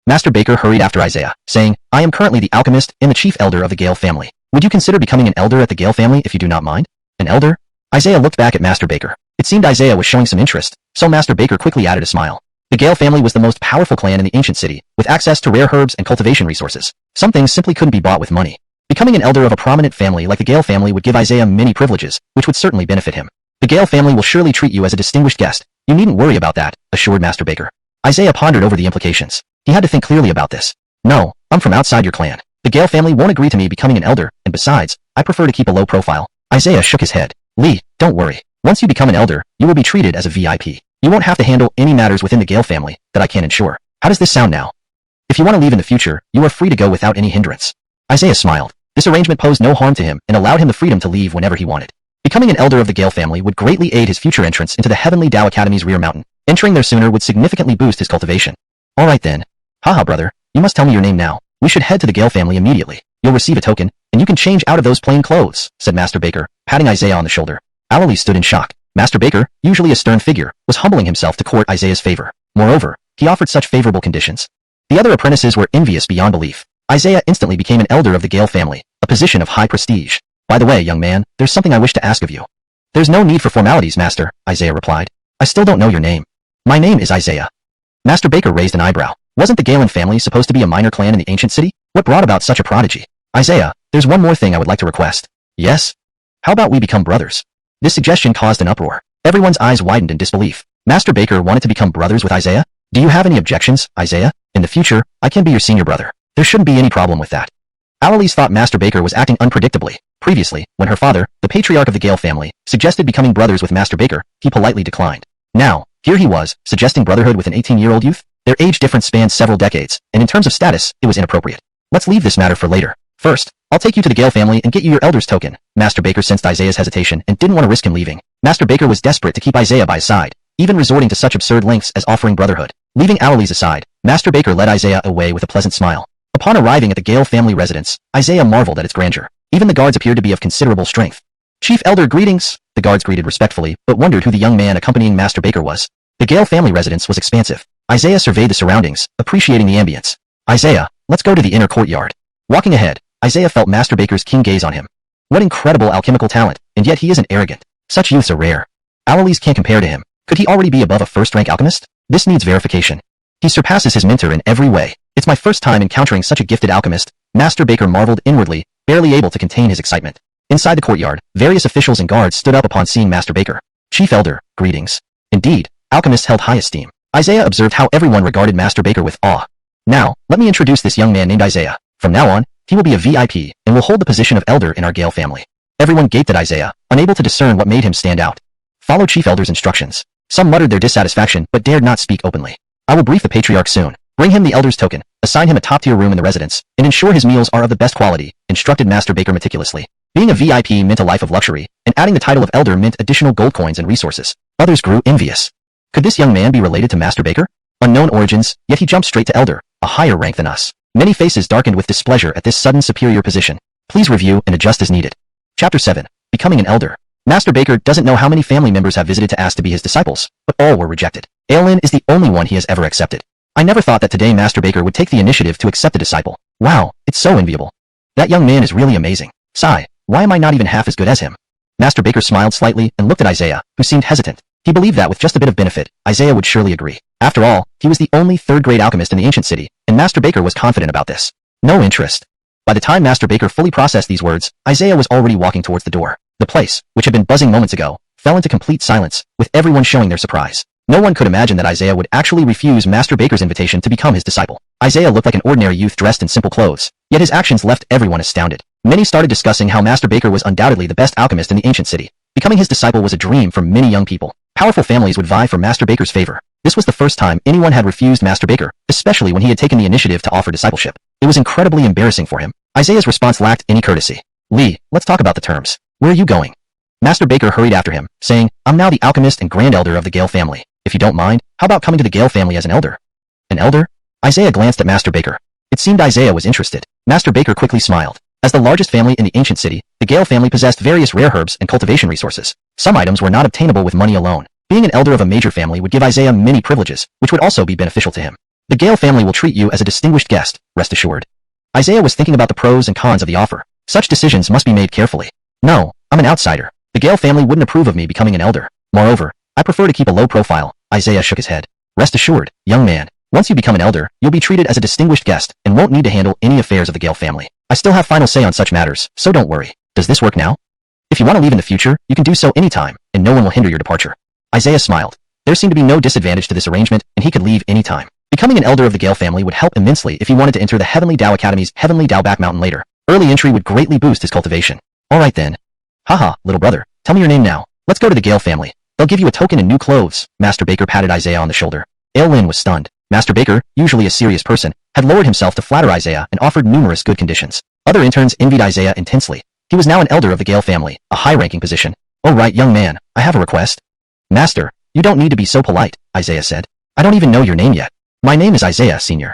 Master Baker hurried after Isaiah, saying, I am currently the alchemist and the chief elder of the Gale family. Would you consider becoming an elder at the Gale family if you do not mind? An elder? Isaiah looked back at Master Baker. It seemed Isaiah was showing some interest, so Master Baker quickly added a smile. The Gale family was the most powerful clan in the ancient city, with access to rare herbs and cultivation resources. Some things simply couldn't be bought with money. Becoming an elder of a prominent family like the Gale family would give Isaiah many privileges, which would certainly benefit him. The Gale family will surely treat you as a distinguished guest. You needn't worry about that, assured Master Baker. Isaiah pondered over the implications. He had to think clearly about this. No, I'm from outside your clan. The Gale family won't agree to me becoming an elder, and besides, I prefer to keep a low profile. Isaiah shook his head. Lee, don't worry. Once you become an elder, you will be treated as a VIP. You won't have to handle any matters within the Gale family that I can't ensure. How does this sound now? If you want to leave in the future, you are free to go without any hindrance. Isaiah smiled. This arrangement posed no harm to him and allowed him the freedom to leave whenever he wanted. Becoming an elder of the Gale family would greatly aid his future entrance into the Heavenly Dao Academy's rear mountain. Entering there sooner would significantly boost his cultivation. Alright then. Haha brother, you must tell me your name now. We should head to the Gale family immediately. You'll receive a token, and you can change out of those plain clothes, said Master Baker, patting Isaiah on the shoulder. Owley stood in shock. Master Baker, usually a stern figure, was humbling himself to court Isaiah's favor. Moreover, he offered such favorable conditions. The other apprentices were envious beyond belief. Isaiah instantly became an elder of the Gale family, a position of high prestige. By the way, young man, there's something I wish to ask of you. There's no need for formalities, Master, Isaiah replied. I still don't know your name. My name is Isaiah. Master Baker raised an eyebrow. Wasn't the Galen family supposed to be a minor clan in the ancient city? What brought about such a prodigy? Isaiah, there's one more thing I would like to request. Yes? How about we become brothers? This suggestion caused an uproar. Everyone's eyes widened in disbelief. Master Baker wanted to become brothers with Isaiah? Do you have any objections, Isaiah? In the future, I can be your senior brother. There shouldn't be any problem with that. Aloise thought Master Baker was acting unpredictably. Previously, when her father, the patriarch of the Gale family, suggested becoming brothers with Master Baker, he politely declined. Now, here he was, suggesting brotherhood with an 18-year-old youth? Their age difference spanned several decades, and in terms of status, it was inappropriate. Let's leave this matter for later. First, I'll take you to the Gale family and get you your elder's token. Master Baker sensed Isaiah's hesitation and didn't want to risk him leaving. Master Baker was desperate to keep Isaiah by his side, even resorting to such absurd lengths as offering brotherhood. Leaving Aloise aside, Master Baker led Isaiah away with a pleasant smile. Upon arriving at the Gale family residence, Isaiah marveled at its grandeur. Even the guards appeared to be of considerable strength. Chief Elder, greetings. The guards greeted respectfully, but wondered who the young man accompanying Master Baker was. The Gale family residence was expansive. Isaiah surveyed the surroundings, appreciating the ambience. Isaiah, let's go to the inner courtyard. Walking ahead, Isaiah felt Master Baker's keen gaze on him. What incredible alchemical talent, and yet he isn't arrogant. Such youths are rare. Aloise can't compare to him. Could he already be above a first-rank alchemist? This needs verification. He surpasses his mentor in every way. It's my first time encountering such a gifted alchemist. Master Baker marveled inwardly, barely able to contain his excitement. Inside the courtyard, various officials and guards stood up upon seeing Master Baker. Chief Elder, greetings. Indeed, alchemists held high esteem. Isaiah observed how everyone regarded Master Baker with awe. Now, let me introduce this young man named Isaiah. From now on, he will be a VIP and will hold the position of elder in our Gale family. Everyone gaped at Isaiah, unable to discern what made him stand out. Follow Chief Elder's instructions. Some muttered their dissatisfaction but dared not speak openly. I will brief the patriarch soon. Bring him the elder's token, assign him a top-tier room in the residence, and ensure his meals are of the best quality, instructed Master Baker meticulously. Being a VIP meant a life of luxury, and adding the title of elder meant additional gold coins and resources. Others grew envious. Could this young man be related to Master Baker? Unknown origins, yet he jumped straight to elder, a higher rank than us. Many faces darkened with displeasure at this sudden superior position. Please review and adjust as needed. Chapter 7. Becoming an elder. Master Baker doesn't know how many family members have visited to ask to be his disciples, but all were rejected. Aelin is the only one he has ever accepted. I never thought that today Master Baker would take the initiative to accept a disciple. Wow, it's so enviable. That young man is really amazing. Sigh, why am I not even half as good as him? Master Baker smiled slightly and looked at Isaiah, who seemed hesitant. He believed that with just a bit of benefit, Isaiah would surely agree. After all, he was the only third-grade alchemist in the ancient city, and Master Baker was confident about this. No interest. By the time Master Baker fully processed these words, Isaiah was already walking towards the door. The place, which had been buzzing moments ago, fell into complete silence, with everyone showing their surprise. No one could imagine that Isaiah would actually refuse Master Baker's invitation to become his disciple. Isaiah looked like an ordinary youth dressed in simple clothes, yet his actions left everyone astounded. Many started discussing how Master Baker was undoubtedly the best alchemist in the ancient city. Becoming his disciple was a dream for many young people. Powerful families would vie for Master Baker's favor. This was the first time anyone had refused Master Baker, especially when he had taken the initiative to offer discipleship. It was incredibly embarrassing for him. Isaiah's response lacked any courtesy. Lee, let's talk about the terms. Where are you going? Master Baker hurried after him, saying, I'm now the alchemist and grand elder of the Gale family. If you don't mind, how about coming to the Gale family as an elder? An elder? Isaiah glanced at Master Baker. It seemed Isaiah was interested. Master Baker quickly smiled. As the largest family in the ancient city, the Gale family possessed various rare herbs and cultivation resources. Some items were not obtainable with money alone. Being an elder of a major family would give Isaiah many privileges, which would also be beneficial to him. The Gale family will treat you as a distinguished guest, rest assured. Isaiah was thinking about the pros and cons of the offer. Such decisions must be made carefully. No, I'm an outsider. The Gale family wouldn't approve of me becoming an elder. Moreover, I prefer to keep a low profile. Isaiah shook his head. Rest assured, young man, once you become an elder, you'll be treated as a distinguished guest and won't need to handle any affairs of the Gale family. I still have final say on such matters, so don't worry. Does this work now? If you want to leave in the future, you can do so anytime, and no one will hinder your departure. Isaiah smiled. There seemed to be no disadvantage to this arrangement, and he could leave anytime. Becoming an elder of the Gale family would help immensely if he wanted to enter the Heavenly Dao Academy's Heavenly Dao Back Mountain later. Early entry would greatly boost his cultivation. Alright then. Haha, little brother, tell me your name now. Let's go to the Gale family. They'll give you a token and new clothes. Master Baker patted Isaiah on the shoulder. Aelin was stunned. Master Baker, usually a serious person, had lowered himself to flatter Isaiah and offered numerous good conditions. Other interns envied Isaiah intensely. He was now an elder of the Gale family, a high-ranking position. Oh right, young man, I have a request. Master, you don't need to be so polite, Isaiah said. I don't even know your name yet. My name is Isaiah, Sr.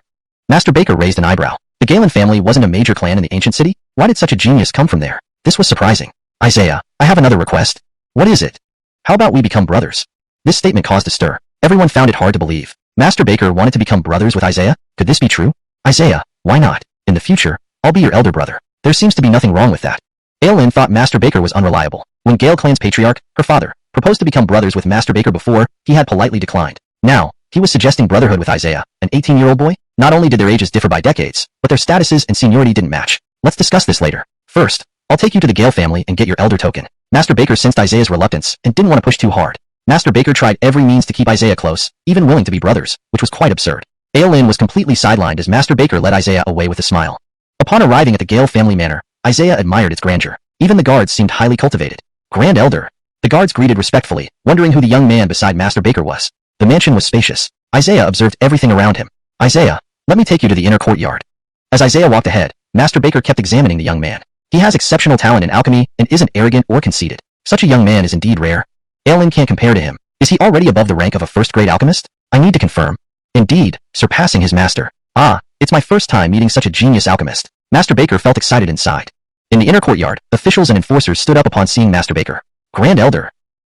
Master Baker raised an eyebrow. The Galen family wasn't a major clan in the ancient city? Why did such a genius come from there? This was surprising. Isaiah, I have another request. What is it? How about we become brothers? This statement caused a stir. Everyone found it hard to believe. Master Baker wanted to become brothers with Isaiah? Could this be true? Isaiah, why not? In the future, I'll be your elder brother. There seems to be nothing wrong with that. Aelin thought Master Baker was unreliable. When Gale clan's patriarch, her father, proposed to become brothers with Master Baker before, he had politely declined. Now, he was suggesting brotherhood with Isaiah, an 18-year-old boy? Not only did their ages differ by decades, but their statuses and seniority didn't match. Let's discuss this later. First, I'll take you to the Gale family and get your elder token. Master Baker sensed Isaiah's reluctance and didn't want to push too hard. Master Baker tried every means to keep Isaiah close, even willing to be brothers, which was quite absurd. Aelin was completely sidelined as Master Baker led Isaiah away with a smile. Upon arriving at the Gale family manor, Isaiah admired its grandeur. Even the guards seemed highly cultivated. Grand Elder. The guards greeted respectfully, wondering who the young man beside Master Baker was. The mansion was spacious. Isaiah observed everything around him. Isaiah, let me take you to the inner courtyard. As Isaiah walked ahead, Master Baker kept examining the young man. He has exceptional talent in alchemy and isn't arrogant or conceited. Such a young man is indeed rare. Aelin can't compare to him. Is he already above the rank of a first-grade alchemist? I need to confirm. Indeed, surpassing his master. Ah, it's my first time meeting such a genius alchemist. Master Baker felt excited inside. In the inner courtyard, officials and enforcers stood up upon seeing Master Baker. Grand Elder.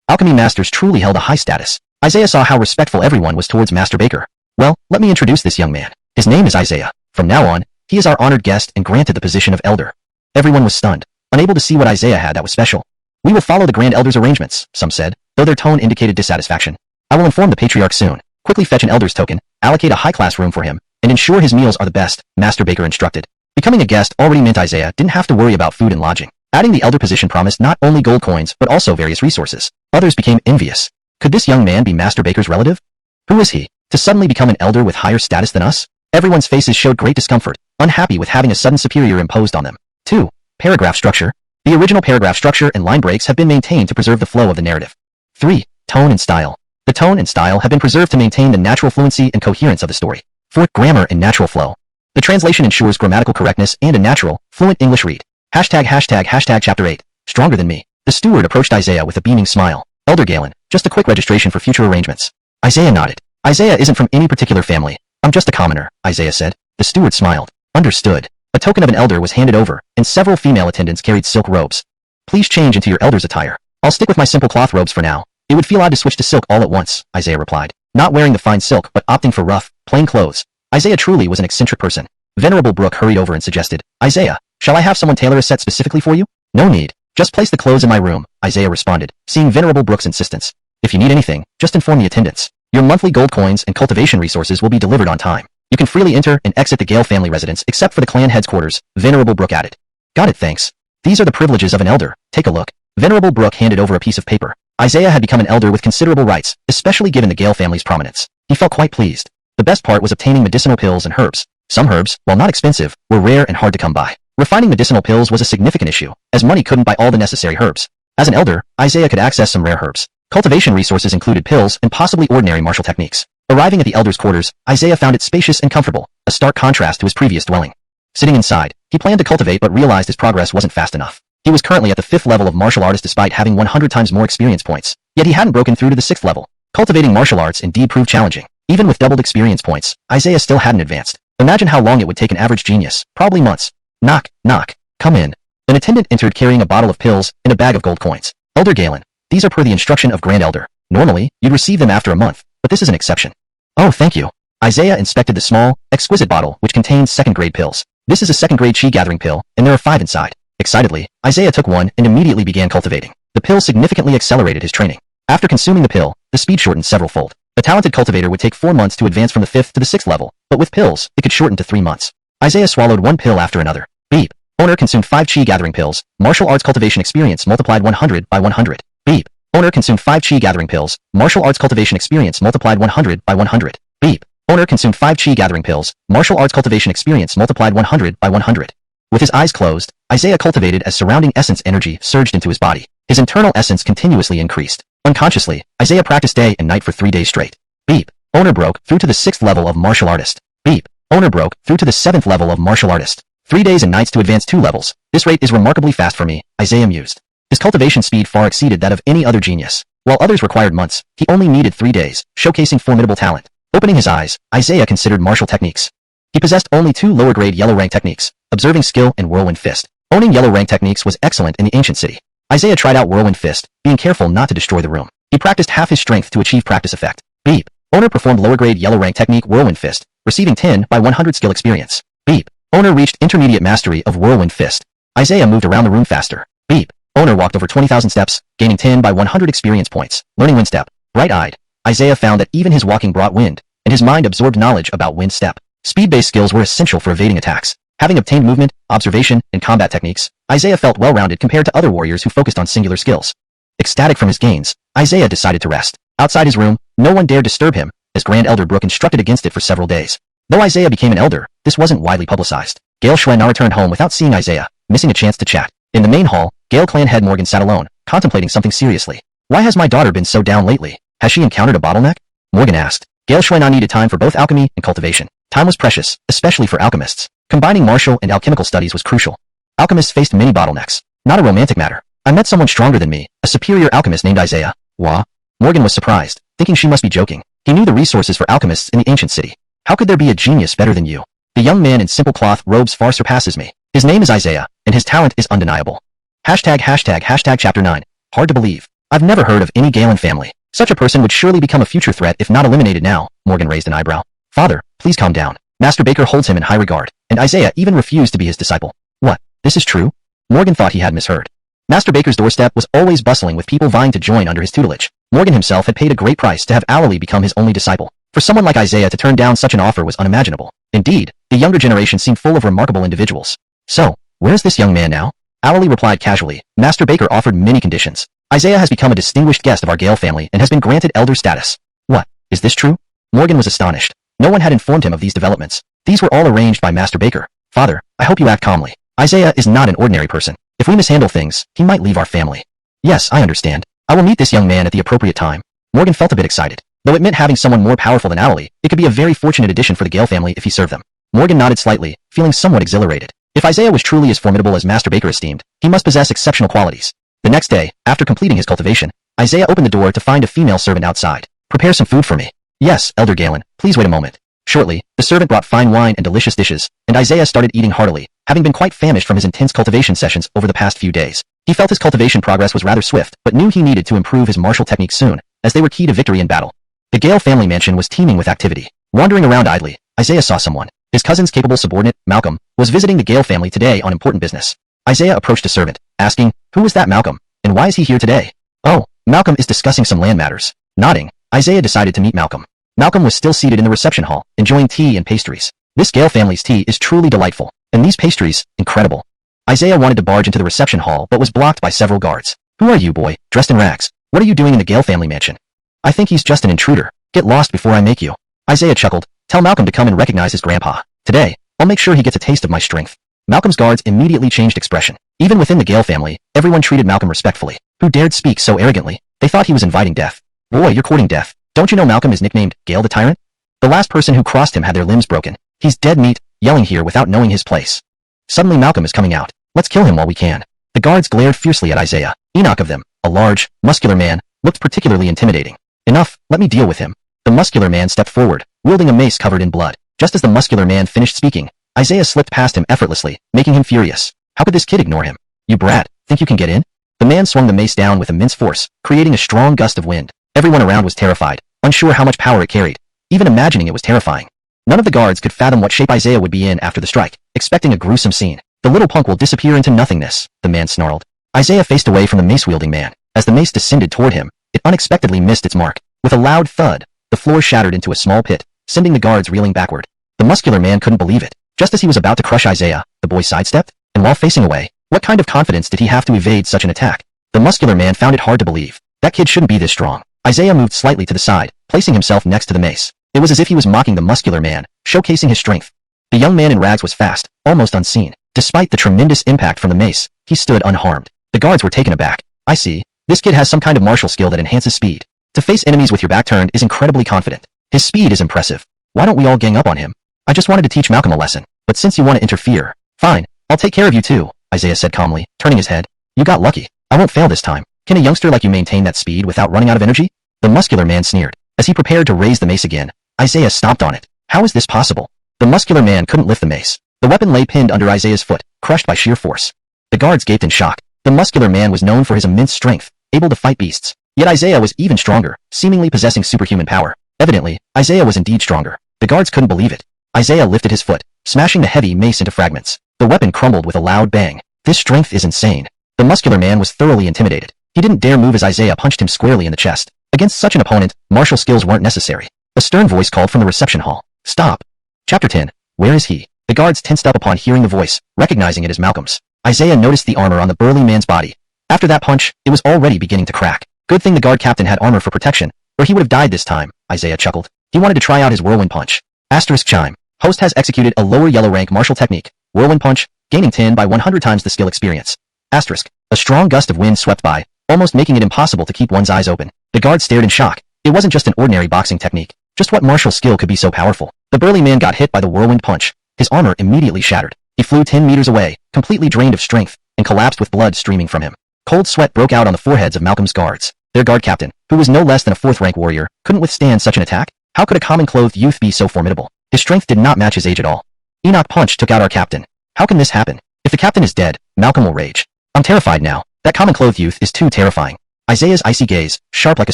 Alchemy masters truly held a high status. Isaiah saw how respectful everyone was towards Master Baker. Well, let me introduce this young man. His name is Isaiah. From now on, he is our honored guest and granted the position of Elder. Everyone was stunned, unable to see what Isaiah had that was special. We will follow the Grand Elder's arrangements, some said, though their tone indicated dissatisfaction. I will inform the Patriarch soon. Quickly fetch an Elder's token, allocate a high-class room for him, and ensure his meals are the best, Master Baker instructed. Becoming a guest already meant Isaiah didn't have to worry about food and lodging. Adding the Elder position promised not only gold coins but also various resources. Others became envious. Could this young man be Master Baker's relative? Who is he, to suddenly become an Elder with higher status than us? Everyone's faces showed great discomfort, unhappy with having a sudden superior imposed on them. 2. Paragraph structure. The original paragraph structure and line breaks have been maintained to preserve the flow of the narrative. 3. Tone and style. The tone and style have been preserved to maintain the natural fluency and coherence of the story. 4. Grammar and natural flow. The translation ensures grammatical correctness and a natural, fluent English read. ##### Chapter 8. Stronger than me. The steward approached Isaiah with a beaming smile. Elder Galen, just a quick registration for future arrangements. Isaiah nodded. Isaiah isn't from any particular family. I'm just a commoner, Isaiah said. The steward smiled. Understood. A token of an elder was handed over, and several female attendants carried silk robes. Please change into your elder's attire. I'll stick with my simple cloth robes for now. It would feel odd to switch to silk all at once, Isaiah replied. Not wearing the fine silk but opting for rough, plain clothes. Isaiah truly was an eccentric person. Venerable Brooke hurried over and suggested, Isaiah, shall I have someone tailor a set specifically for you? No need. Just place the clothes in my room, Isaiah responded, seeing Venerable Brooke's insistence. If you need anything, just inform the attendants. Your monthly gold coins and cultivation resources will be delivered on time. You can freely enter and exit the Gale family residence except for the clan headquarters, Venerable Brooke added. Got it, thanks. These are the privileges of an elder. Take a look. Venerable Brooke handed over a piece of paper. Isaiah had become an elder with considerable rights, especially given the Gale family's prominence. He felt quite pleased. The best part was obtaining medicinal pills and herbs. Some herbs, while not expensive, were rare and hard to come by. Refining medicinal pills was a significant issue, as money couldn't buy all the necessary herbs. As an elder, Isaiah could access some rare herbs. Cultivation resources included pills and possibly ordinary martial techniques. Arriving at the elder's quarters, Isaiah found it spacious and comfortable, a stark contrast to his previous dwelling. Sitting inside, he planned to cultivate but realized his progress wasn't fast enough. He was currently at the 5th level of martial artist despite having 100 times more experience points, yet he hadn't broken through to the 6th level. Cultivating martial arts indeed proved challenging. Even with doubled experience points, Isaiah still hadn't advanced. Imagine how long it would take an average genius, probably months. Knock, knock, come in. An attendant entered carrying a bottle of pills and a bag of gold coins. Elder Galen, these are per the instruction of Grand Elder. Normally, you'd receive them after a month, but this is an exception. Oh, thank you. Isaiah inspected the small, exquisite bottle which contains second-grade pills. This is a second-grade chi-gathering pill, and there are 5 inside. Excitedly, Isaiah took one and immediately began cultivating. The pill significantly accelerated his training. After consuming the pill, the speed shortened several-fold. A talented cultivator would take 4 months to advance from the 5th to the 6th level, but with pills, it could shorten to 3 months. Isaiah swallowed one pill after another. Beep. Owner consumed 5 chi-gathering pills. Martial arts cultivation experience multiplied 100 by 100. Beep. Owner consumed 5 chi-gathering pills. Martial arts cultivation experience multiplied 100 by 100. Beep. Owner consumed 5 chi-gathering pills. Martial arts cultivation experience multiplied 100 by 100. With his eyes closed, Isaiah cultivated as surrounding essence energy surged into his body. His internal essence continuously increased. Unconsciously, Isaiah practiced day and night for 3 days straight. Beep. Owner broke through to the 6th level of martial artist. Beep. Owner broke through to the 7th level of martial artist. 3 days and nights to advance 2 levels. This rate is remarkably fast for me, Isaiah mused. His cultivation speed far exceeded that of any other genius. While others required months, he only needed 3 days, showcasing formidable talent. Opening his eyes, Isaiah considered martial techniques. He possessed only 2 lower-grade yellow rank techniques, Observing Skill and Whirlwind Fist. Owning yellow rank techniques was excellent in the ancient city. Isaiah tried out Whirlwind Fist, being careful not to destroy the room. He practiced half his strength to achieve practice effect. Beep. Owner performed lower-grade yellow rank technique Whirlwind Fist, receiving 10 by 100 skill experience. Beep. Owner reached intermediate mastery of Whirlwind Fist. Isaiah moved around the room faster. Beep. Owner walked over 20,000 steps, gaining 10 by 100 experience points. Learning Wind Step. Bright-eyed, Isaiah found that even his walking brought wind, and his mind absorbed knowledge about Wind Step. Speed-based skills were essential for evading attacks. Having obtained movement, observation, and combat techniques, Isaiah felt well-rounded compared to other warriors who focused on singular skills. Ecstatic from his gains, Isaiah decided to rest. Outside his room, no one dared disturb him, as Grand Elder Brooke instructed against it for several days. Though Isaiah became an elder, this wasn't widely publicized. Gale Schwen returned home without seeing Isaiah, missing a chance to chat. In the main hall, Gale clan head Morgan sat alone, contemplating something seriously. Why has my daughter been so down lately? Has she encountered a bottleneck? Morgan asked. Gale Schwen needed time for both alchemy and cultivation. Time was precious, especially for alchemists. Combining martial and alchemical studies was crucial. Alchemists faced many bottlenecks. Not a romantic matter. I met someone stronger than me, a superior alchemist named Isaiah. Wah? Morgan was surprised, thinking she must be joking. He knew the resources for alchemists in the ancient city. How could there be a genius better than you? The young man in simple cloth robes far surpasses me. His name is Isaiah, and his talent is undeniable. Hashtag chapter 9. Hard to believe. I've never heard of any Galen family. Such a person would surely become a future threat if not eliminated now. Morgan raised an eyebrow. Father, please calm down. Master Baker holds him in high regard, and Isaiah even refused to be his disciple. What? This is true? Morgan thought he had misheard. Master Baker's doorstep was always bustling with people vying to join under his tutelage. Morgan himself had paid a great price to have Alali become his only disciple. For someone like Isaiah to turn down such an offer was unimaginable. Indeed, the younger generation seemed full of remarkable individuals. So, where's this young man now? Alali replied casually. Master Baker offered many conditions. Isaiah has become a distinguished guest of our Gale family and has been granted elder status. What? Is this true? Morgan was astonished. No one had informed him of these developments. These were all arranged by Master Baker. Father, I hope you act calmly. Isaiah is not an ordinary person. If we mishandle things, he might leave our family. Yes, I understand. I will meet this young man at the appropriate time. Morgan felt a bit excited. Though it meant having someone more powerful than Alali, it could be a very fortunate addition for the Gale family if he served them. Morgan nodded slightly, feeling somewhat exhilarated. If Isaiah was truly as formidable as Master Baker esteemed, he must possess exceptional qualities. The next day, after completing his cultivation, Isaiah opened the door to find a female servant outside. Prepare some food for me. Yes, Elder Galen, please wait a moment. Shortly, the servant brought fine wine and delicious dishes, and Isaiah started eating heartily, having been quite famished from his intense cultivation sessions over the past few days. He felt his cultivation progress was rather swift, but knew he needed to improve his martial techniques soon, as they were key to victory in battle. The Gale family mansion was teeming with activity. Wandering around idly, Isaiah saw someone. His cousin's capable subordinate, Malcolm, was visiting the Gale family today on important business. Isaiah approached a servant, asking, "Who is that Malcolm, and why is he here today?" "Oh, Malcolm is discussing some land matters." Nodding, Isaiah decided to meet Malcolm. Malcolm was still seated in the reception hall, enjoying tea and pastries. This Gale family's tea is truly delightful, and these pastries, incredible. Isaiah wanted to barge into the reception hall but was blocked by several guards. "Who are you, boy, dressed in rags? What are you doing in the Gale family mansion?" "I think he's just an intruder. Get lost before I make you." Isaiah chuckled. "Tell Malcolm to come and recognize his grandpa. Today, I'll make sure he gets a taste of my strength." Malcolm's guards immediately changed expression. Even within the Gale family, everyone treated Malcolm respectfully. Who dared speak so arrogantly? They thought he was inviting death. "Boy, you're courting death. Don't you know Malcolm is nicknamed Gale the Tyrant? The last person who crossed him had their limbs broken. He's dead meat, yelling here without knowing his place." Suddenly Malcolm is coming out. "Let's kill him while we can." The guards glared fiercely at Isaiah. Enoch of them, a large, muscular man, looked particularly intimidating. "Enough, let me deal with him." The muscular man stepped forward, wielding a mace covered in blood. Just as the muscular man finished speaking, Isaiah slipped past him effortlessly, making him furious. How could this kid ignore him? "You brat, think you can get in?" The man swung the mace down with immense force, creating a strong gust of wind. Everyone around was terrified, unsure how much power it carried. Even imagining it was terrifying. None of the guards could fathom what shape Isaiah would be in after the strike, expecting a gruesome scene. "The little punk will disappear into nothingness," the man snarled. Isaiah faced away from the mace-wielding man. As the mace descended toward him, it unexpectedly missed its mark. With a loud thud, the floor shattered into a small pit, sending the guards reeling backward. The muscular man couldn't believe it. Just as he was about to crush Isaiah, the boy sidestepped, and while facing away, what kind of confidence did he have to evade such an attack? The muscular man found it hard to believe. That kid shouldn't be this strong. Isaiah moved slightly to the side, placing himself next to the mace. It was as if he was mocking the muscular man, showcasing his strength. The young man in rags was fast, almost unseen. Despite the tremendous impact from the mace, he stood unharmed. The guards were taken aback. "I see. This kid has some kind of martial skill that enhances speed. To face enemies with your back turned is incredibly confident. His speed is impressive. Why don't we all gang up on him? I just wanted to teach Malcolm a lesson, but since you want to interfere, fine, I'll take care of you too," Isaiah said calmly, turning his head. "You got lucky. I won't fail this time. Can a youngster like you maintain that speed without running out of energy?" The muscular man sneered. As he prepared to raise the mace again, Isaiah stomped on it. How is this possible? The muscular man couldn't lift the mace. The weapon lay pinned under Isaiah's foot, crushed by sheer force. The guards gaped in shock. The muscular man was known for his immense strength, able to fight beasts. Yet Isaiah was even stronger, seemingly possessing superhuman power. Evidently, Isaiah was indeed stronger. The guards couldn't believe it. Isaiah lifted his foot, smashing the heavy mace into fragments. The weapon crumbled with a loud bang. This strength is insane. The muscular man was thoroughly intimidated. He didn't dare move as Isaiah punched him squarely in the chest. Against such an opponent, martial skills weren't necessary. A stern voice called from the reception hall. "Stop." Chapter 10. Where is he? The guards tensed up upon hearing the voice, recognizing it as Malcolm's. Isaiah noticed the armor on the burly man's body. After that punch, it was already beginning to crack. Good thing the guard captain had armor for protection, or he would have died this time, Isaiah chuckled. He wanted to try out his whirlwind punch. Asterisk chime. Host has executed a lower yellow rank martial technique, whirlwind punch, gaining 10 by 100 times the skill experience. Asterisk. A strong gust of wind swept by, almost making it impossible to keep one's eyes open. The guard stared in shock. It wasn't just an ordinary boxing technique. Just what martial skill could be so powerful? The burly man got hit by the whirlwind punch. His armor immediately shattered. He flew 10 meters away, completely drained of strength, and collapsed with blood streaming from him. Cold sweat broke out on the foreheads of Malcolm's guards. Their guard captain, who was no less than a 4th-rank warrior, couldn't withstand such an attack? How could a common-clothed youth be so formidable? His strength did not match his age at all. Enoch punch took out our captain. How can this happen? If the captain is dead, Malcolm will rage. I'm terrified now. That common-clothed youth is too terrifying. Isaiah's icy gaze, sharp like a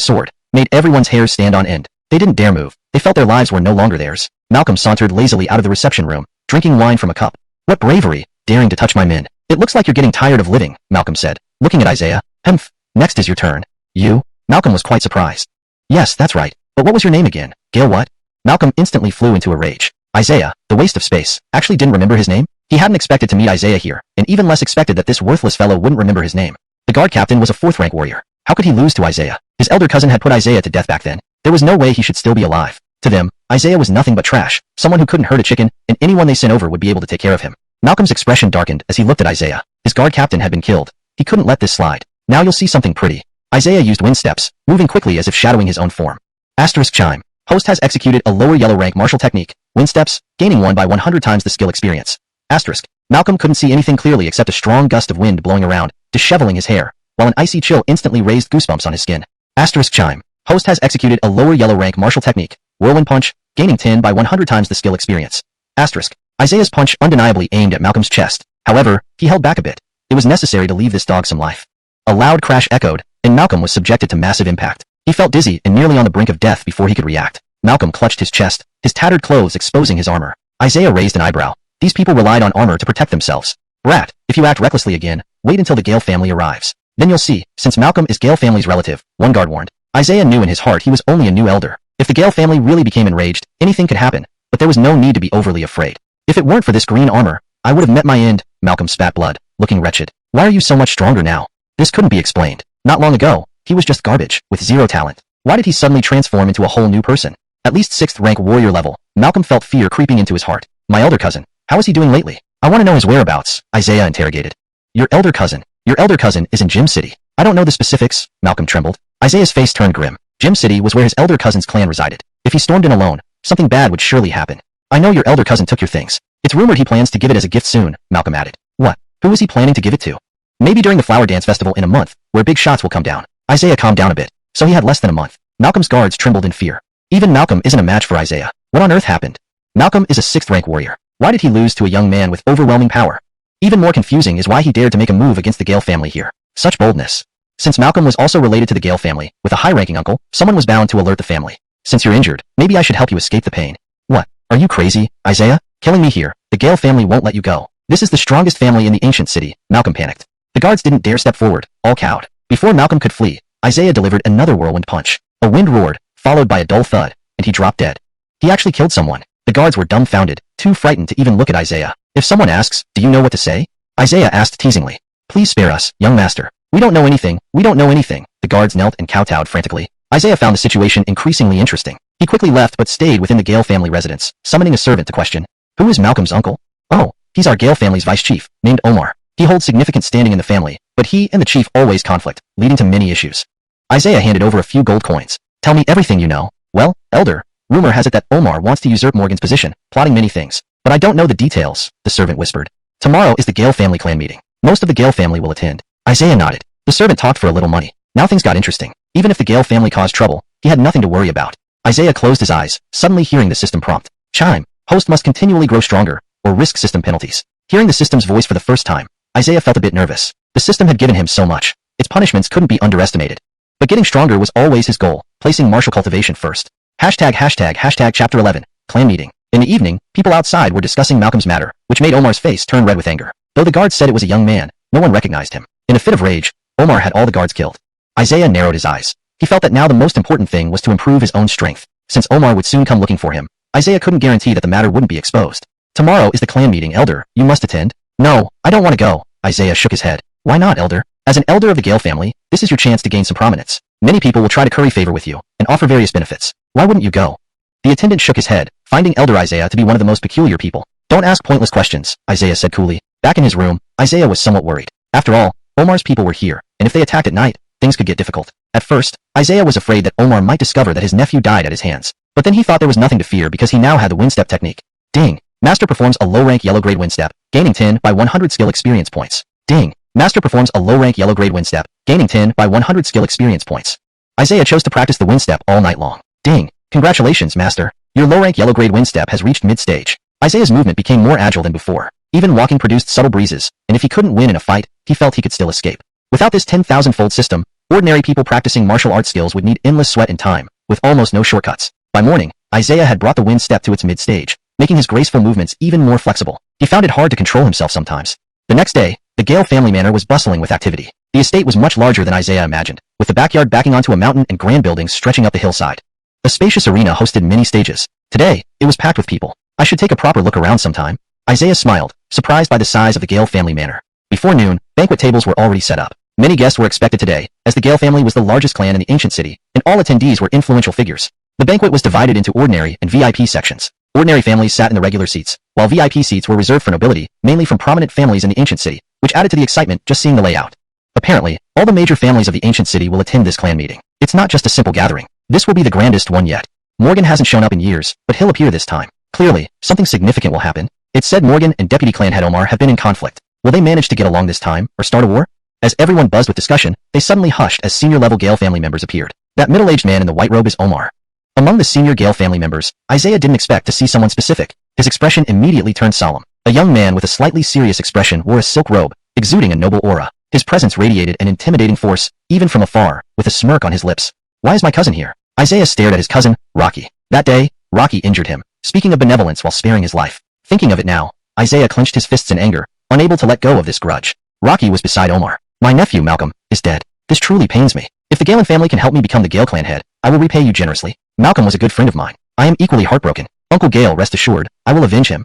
sword, made everyone's hairs stand on end. They didn't dare move. They felt their lives were no longer theirs. Malcolm sauntered lazily out of the reception room, drinking wine from a cup. What bravery, daring to touch my men. It looks like you're getting tired of living, Malcolm said, looking at Isaiah. Hemph, next is your turn. You? Malcolm was quite surprised. Yes, that's right. But what was your name again? Gale what? Malcolm instantly flew into a rage. Isaiah, the waste of space, actually didn't remember his name? He hadn't expected to meet Isaiah here, and even less expected that this worthless fellow wouldn't remember his name. The guard captain was a 4th-rank warrior. How could he lose to Isaiah? His elder cousin had put Isaiah to death back then. There was no way he should still be alive. To them, Isaiah was nothing but trash, someone who couldn't hurt a chicken, and anyone they sent over would be able to take care of him. Malcolm's expression darkened as he looked at Isaiah. His guard captain had been killed. He couldn't let this slide. Now you'll see something pretty. Isaiah used wind steps, moving quickly as if shadowing his own form. Asterisk chime. Host has executed a lower yellow rank martial technique, wind steps, gaining 1 by 100 times the skill experience. Asterisk. Malcolm couldn't see anything clearly except a strong gust of wind blowing around, disheveling his hair, while an icy chill instantly raised goosebumps on his skin. Asterisk chime. Host has executed a lower yellow rank martial technique, whirlwind punch, gaining 10 by 100 times the skill experience. Asterisk. Isaiah's punch undeniably aimed at Malcolm's chest. However, he held back a bit. It was necessary to leave this dog some life. A loud crash echoed, and Malcolm was subjected to massive impact. He felt dizzy and nearly on the brink of death before he could react. Malcolm clutched his chest, his tattered clothes exposing his armor. Isaiah raised an eyebrow. These people relied on armor to protect themselves. Brat, if you act recklessly again, wait until the Gale family arrives. Then you'll see, since Malcolm is Gale family's relative, one guard warned. Isaiah knew in his heart he was only a new elder. If the Gale family really became enraged, anything could happen, but there was no need to be overly afraid. If it weren't for this green armor, I would have met my end. Malcolm spat blood, looking wretched. Why are you so much stronger now? This couldn't be explained. Not long ago, he was just garbage, with zero talent. Why did he suddenly transform into a whole new person? At least 6th rank warrior level, Malcolm felt fear creeping into his heart. My elder cousin, how is he doing lately? I want to know his whereabouts, Isaiah interrogated. Your elder cousin is in Gym City. I don't know the specifics, Malcolm trembled. Isaiah's face turned grim. Gym City was where his elder cousin's clan resided. If he stormed in alone, something bad would surely happen. I know your elder cousin took your things. It's rumored he plans to give it as a gift soon, Malcolm added. What? Who is he planning to give it to? Maybe during the flower dance festival in a month, where big shots will come down. Isaiah calmed down a bit. So he had less than a month. Malcolm's guards trembled in fear. Even Malcolm isn't a match for Isaiah. What on earth happened? Malcolm is a 6th rank warrior. Why did he lose to a young man with overwhelming power? Even more confusing is why he dared to make a move against the Gale family here. Such boldness. Since Malcolm was also related to the Gale family, with a high-ranking uncle, someone was bound to alert the family. Since you're injured, maybe I should help you escape the pain. What? Are you crazy, Isaiah? Killing me here. The Gale family won't let you go. This is the strongest family in the ancient city. Malcolm panicked. The guards didn't dare step forward, all cowed. Before Malcolm could flee, Isaiah delivered another whirlwind punch. A wind roared, followed by a dull thud, and he dropped dead. He actually killed someone. The guards were dumbfounded, too frightened to even look at Isaiah. If someone asks, do you know what to say? Isaiah asked teasingly. Please spare us, young master. We don't know anything. We don't know anything. The guards knelt and kowtowed frantically. Isaiah found the situation increasingly interesting. He quickly left but stayed within the Gale family residence, summoning a servant to question. Who is Malcolm's uncle? Oh, he's our Gale family's vice chief, named Omar. He holds significant standing in the family, but he and the chief always conflict, leading to many issues. Isaiah handed over a few gold coins. Tell me everything you know. Well, elder, rumor has it that Omar wants to usurp Morgan's position, plotting many things. But I don't know the details, the servant whispered. Tomorrow is the Gale family clan meeting. Most of the Gale family will attend. Isaiah nodded. The servant talked for a little money. Now things got interesting. Even if the Gale family caused trouble, he had nothing to worry about. Isaiah closed his eyes, suddenly hearing the system prompt. Chime. Host must continually grow stronger, or risk system penalties. Hearing the system's voice for the first time, Isaiah felt a bit nervous. The system had given him so much. Its punishments couldn't be underestimated. But getting stronger was always his goal, placing martial cultivation first. Hashtag chapter 11, clan meeting. In the evening, people outside were discussing Malcolm's matter, which made Omar's face turn red with anger. Though the guards said it was a young man, no one recognized him. In a fit of rage, Omar had all the guards killed. Isaiah narrowed his eyes. He felt that now the most important thing was to improve his own strength. Since Omar would soon come looking for him, Isaiah couldn't guarantee that the matter wouldn't be exposed. Tomorrow is the clan meeting, elder. You must attend. No, I don't want to go. Isaiah shook his head. Why not, elder? As an elder of the Gale family, this is your chance to gain some prominence. Many people will try to curry favor with you and offer various benefits. Why wouldn't you go? The attendant shook his head, finding Elder Isaiah to be one of the most peculiar people. Don't ask pointless questions, Isaiah said coolly. Back in his room, Isaiah was somewhat worried. After all, Omar's people were here, and if they attacked at night, things could get difficult. At first, Isaiah was afraid that Omar might discover that his nephew died at his hands. But then he thought there was nothing to fear because he now had the wind step technique. Ding! Master performs a low-rank yellow-grade wind step, gaining 10 by 100 skill experience points. Ding! Master performs a low-rank yellow-grade wind step, gaining 10 by 100 skill experience points. Isaiah chose to practice the wind step all night long. Ding! Congratulations, Master! Your low-rank yellow-grade wind step has reached mid-stage. Isaiah's movement became more agile than before. Even walking produced subtle breezes, and if he couldn't win in a fight, he felt he could still escape. Without this 10,000-fold system, ordinary people practicing martial arts skills would need endless sweat and time, with almost no shortcuts. By morning, Isaiah had brought the wind step to its mid-stage, making his graceful movements even more flexible. He found it hard to control himself sometimes. The next day, the Gale family manor was bustling with activity. The estate was much larger than Isaiah imagined, with the backyard backing onto a mountain and grand buildings stretching up the hillside. A spacious arena hosted many stages. Today, it was packed with people. I should take a proper look around sometime. Isaiah smiled, surprised by the size of the Gale family manor. Before noon, banquet tables were already set up. Many guests were expected today, as the Gale family was the largest clan in the ancient city, and all attendees were influential figures. The banquet was divided into ordinary and VIP sections. Ordinary families sat in the regular seats, while VIP seats were reserved for nobility, mainly from prominent families in the ancient city, which added to the excitement just seeing the layout. Apparently, all the major families of the ancient city will attend this clan meeting. It's not just a simple gathering. This will be the grandest one yet. Morgan hasn't shown up in years, but he'll appear this time. Clearly, something significant will happen. It's said Morgan and Deputy Clan Head Omar have been in conflict. Will they manage to get along this time, or start a war? As everyone buzzed with discussion, they suddenly hushed as senior-level Gale family members appeared. That middle-aged man in the white robe is Omar. Among the senior Gale family members, Isaiah didn't expect to see someone specific. His expression immediately turned solemn. A young man with a slightly serious expression wore a silk robe, exuding a noble aura. His presence radiated an intimidating force, even from afar, with a smirk on his lips. Why is my cousin here? Isaiah stared at his cousin, Rocky. That day, Rocky injured him, speaking of benevolence while sparing his life. Thinking of it now, Isaiah clenched his fists in anger, unable to let go of this grudge. Rocky was beside Omar. My nephew, Malcolm, is dead. This truly pains me. If the Galen family can help me become the Gale clan head, I will repay you generously. Malcolm was a good friend of mine. I am equally heartbroken. Uncle Gale, rest assured, I will avenge him.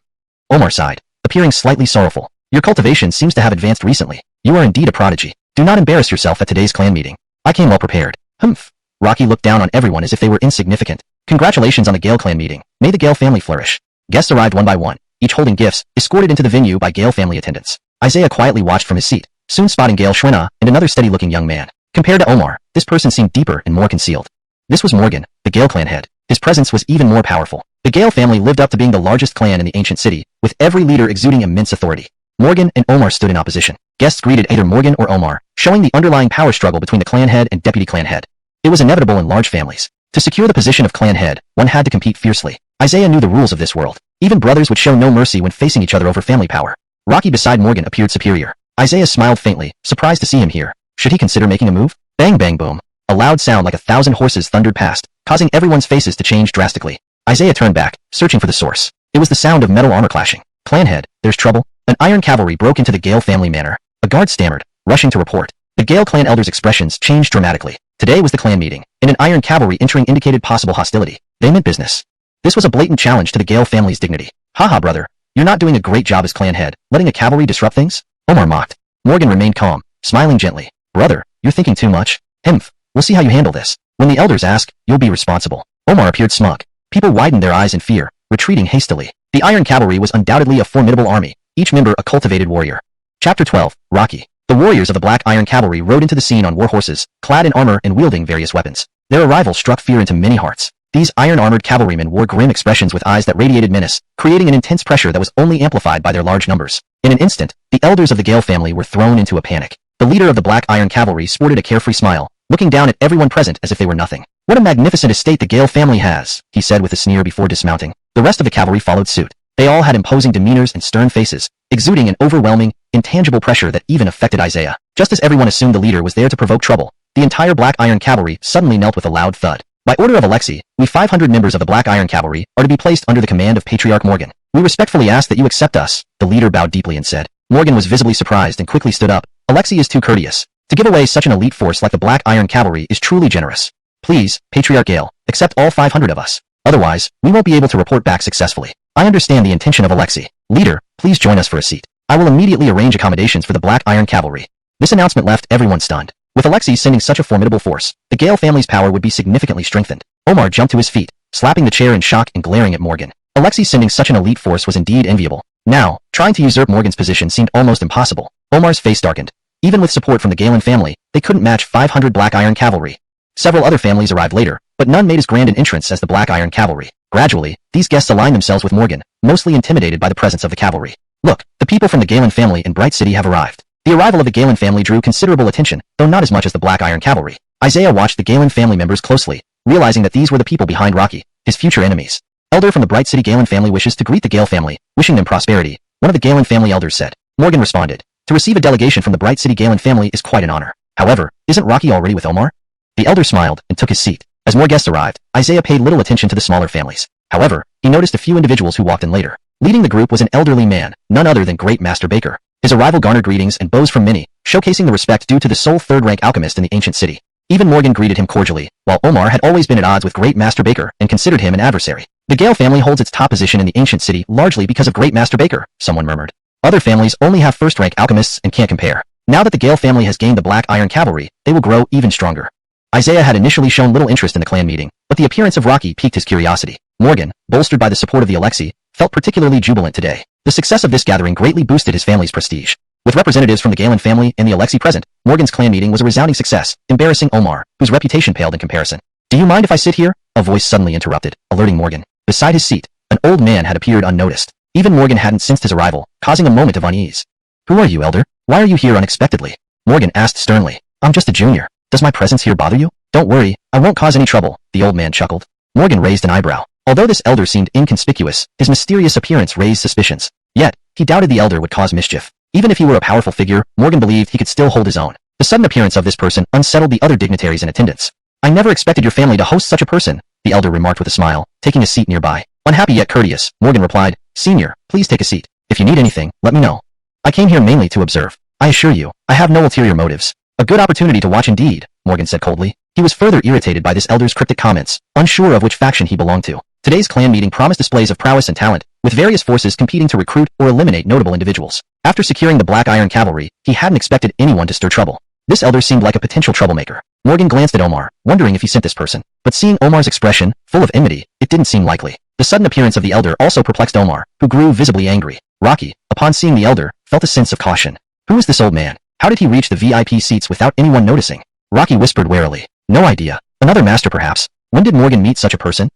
Omar sighed, appearing slightly sorrowful. Your cultivation seems to have advanced recently. You are indeed a prodigy. Do not embarrass yourself at today's clan meeting. I came well prepared. Humph. Rocky looked down on everyone as if they were insignificant. Congratulations on the Gale clan meeting. May the Gale family flourish. Guests arrived one by one, each holding gifts, escorted into the venue by Gale family attendants. Isaiah quietly watched from his seat, soon spotting Gale Shwena and another steady-looking young man. Compared to Omar, this person seemed deeper and more concealed. This was Morgan, the Gale clan head. His presence was even more powerful. The Gale family lived up to being the largest clan in the ancient city, with every leader exuding immense authority. Morgan and Omar stood in opposition. Guests greeted either Morgan or Omar, showing the underlying power struggle between the clan head and deputy clan head. It was inevitable in large families. To secure the position of clan head, one had to compete fiercely. Isaiah knew the rules of this world. Even brothers would show no mercy when facing each other over family power. Rocky beside Morgan appeared superior. Isaiah smiled faintly, surprised to see him here. Should he consider making a move? Bang bang boom. A loud sound like 1,000 horses thundered past, causing everyone's faces to change drastically. Isaiah turned back, searching for the source. It was the sound of metal armor clashing. Clan head, there's trouble. An iron cavalry broke into the Gale family manor. A guard stammered, rushing to report. The Gale clan elders' expressions changed dramatically. Today was the clan meeting, and an iron cavalry entering indicated possible hostility. They meant business. This was a blatant challenge to the Gale family's dignity. Haha, brother. You're not doing a great job as clan head, letting a cavalry disrupt things? Omar mocked. Morgan remained calm, smiling gently. Brother, you're thinking too much. Himph. We'll see how you handle this. When the elders ask, you'll be responsible. Omar appeared smug. People widened their eyes in fear, retreating hastily. The iron cavalry was undoubtedly a formidable army, each member a cultivated warrior. Chapter 12, Rocky. The warriors of the Black Iron Cavalry rode into the scene on war horses, clad in armor and wielding various weapons. Their arrival struck fear into many hearts. These iron-armored cavalrymen wore grim expressions with eyes that radiated menace, creating an intense pressure that was only amplified by their large numbers. In an instant, the elders of the Gale family were thrown into a panic. The leader of the Black Iron Cavalry sported a carefree smile, looking down at everyone present as if they were nothing. What a magnificent estate the Gale family has, he said with a sneer before dismounting. The rest of the cavalry followed suit. They all had imposing demeanors and stern faces, exuding an overwhelming, intangible pressure that even affected Isaiah. Just as everyone assumed the leader was there to provoke trouble, the entire Black Iron Cavalry suddenly knelt with a loud thud. By order of Alexei, we 500 members of the Black Iron Cavalry are to be placed under the command of Patriarch Morgan. We respectfully ask that you accept us. The leader bowed deeply and said. Morgan was visibly surprised and quickly stood up. Alexei is too courteous. To give away such an elite force like the Black Iron Cavalry is truly generous. Please, Patriarch Gale, accept all 500 of us. Otherwise, we won't be able to report back successfully. I understand the intention of Alexei. Leader, please join us for a seat. I will immediately arrange accommodations for the Black Iron Cavalry. This announcement left everyone stunned. With Alexei sending such a formidable force, the Gale family's power would be significantly strengthened. Omar jumped to his feet, slapping the chair in shock and glaring at Morgan. Alexei sending such an elite force was indeed enviable. Now, trying to usurp Morgan's position seemed almost impossible. Omar's face darkened. Even with support from the Galen family, they couldn't match 500 Black Iron Cavalry. Several other families arrived later, but none made as grand an entrance as the Black Iron Cavalry. Gradually, these guests aligned themselves with Morgan, mostly intimidated by the presence of the cavalry. Look, the people from the Galen family in Bright City have arrived. The arrival of the Galen family drew considerable attention, though not as much as the Black Iron Cavalry. Isaiah watched the Galen family members closely, realizing that these were the people behind Rocky, his future enemies. Elder from the Bright City Galen family wishes to greet the Gale family, wishing them prosperity, one of the Galen family elders said. Morgan responded, to receive a delegation from the Bright City Galen family is quite an honor. However, isn't Rocky already with Omar? The elder smiled and took his seat. As more guests arrived, Isaiah paid little attention to the smaller families. However, he noticed a few individuals who walked in later. Leading the group was an elderly man, none other than Great Master Baker. His arrival garnered greetings and bows from many, showcasing the respect due to the sole third-rank alchemist in the ancient city. Even Morgan greeted him cordially, while Omar had always been at odds with Great Master Baker and considered him an adversary. The Gale family holds its top position in the ancient city largely because of Great Master Baker, someone murmured. Other families only have first-rank alchemists and can't compare. Now that the Gale family has gained the Black Iron Cavalry, they will grow even stronger. Isaiah had initially shown little interest in the clan meeting, but the appearance of Rocky piqued his curiosity. Morgan, bolstered by the support of the Alexei, felt particularly jubilant today. The success of this gathering greatly boosted his family's prestige. With representatives from the Galen family and the Alexei present, Morgan's clan meeting was a resounding success, embarrassing Omar, whose reputation paled in comparison. Do you mind if I sit here? A voice suddenly interrupted, alerting Morgan. Beside his seat, an old man had appeared unnoticed. Even Morgan hadn't sensed his arrival, causing a moment of unease. Who are you, elder? Why are you here unexpectedly? Morgan asked sternly. I'm just a junior. Does my presence here bother you? Don't worry, I won't cause any trouble, the old man chuckled. Morgan raised an eyebrow. Although this elder seemed inconspicuous, his mysterious appearance raised suspicions. Yet, he doubted the elder would cause mischief. Even if he were a powerful figure, Morgan believed he could still hold his own. The sudden appearance of this person unsettled the other dignitaries in attendance. I never expected your family to host such a person, the elder remarked with a smile, taking a seat nearby. Unhappy yet courteous, Morgan replied, Senior, please take a seat. If you need anything, let me know. I came here mainly to observe. I assure you, I have no ulterior motives. A good opportunity to watch indeed, Morgan said coldly. He was further irritated by this elder's cryptic comments, unsure of which faction he belonged to. Today's clan meeting promised displays of prowess and talent, with various forces competing to recruit or eliminate notable individuals. After securing the Black Iron Cavalry, he hadn't expected anyone to stir trouble. This elder seemed like a potential troublemaker. Morgan glanced at Omar, wondering if he sent this person. But seeing Omar's expression, full of enmity, it didn't seem likely. The sudden appearance of the elder also perplexed Omar, who grew visibly angry. Rocky, upon seeing the elder, felt a sense of caution. Who is this old man? How did he reach the VIP seats without anyone noticing? Rocky whispered warily. No idea. Another master perhaps. When did Morgan meet such a person?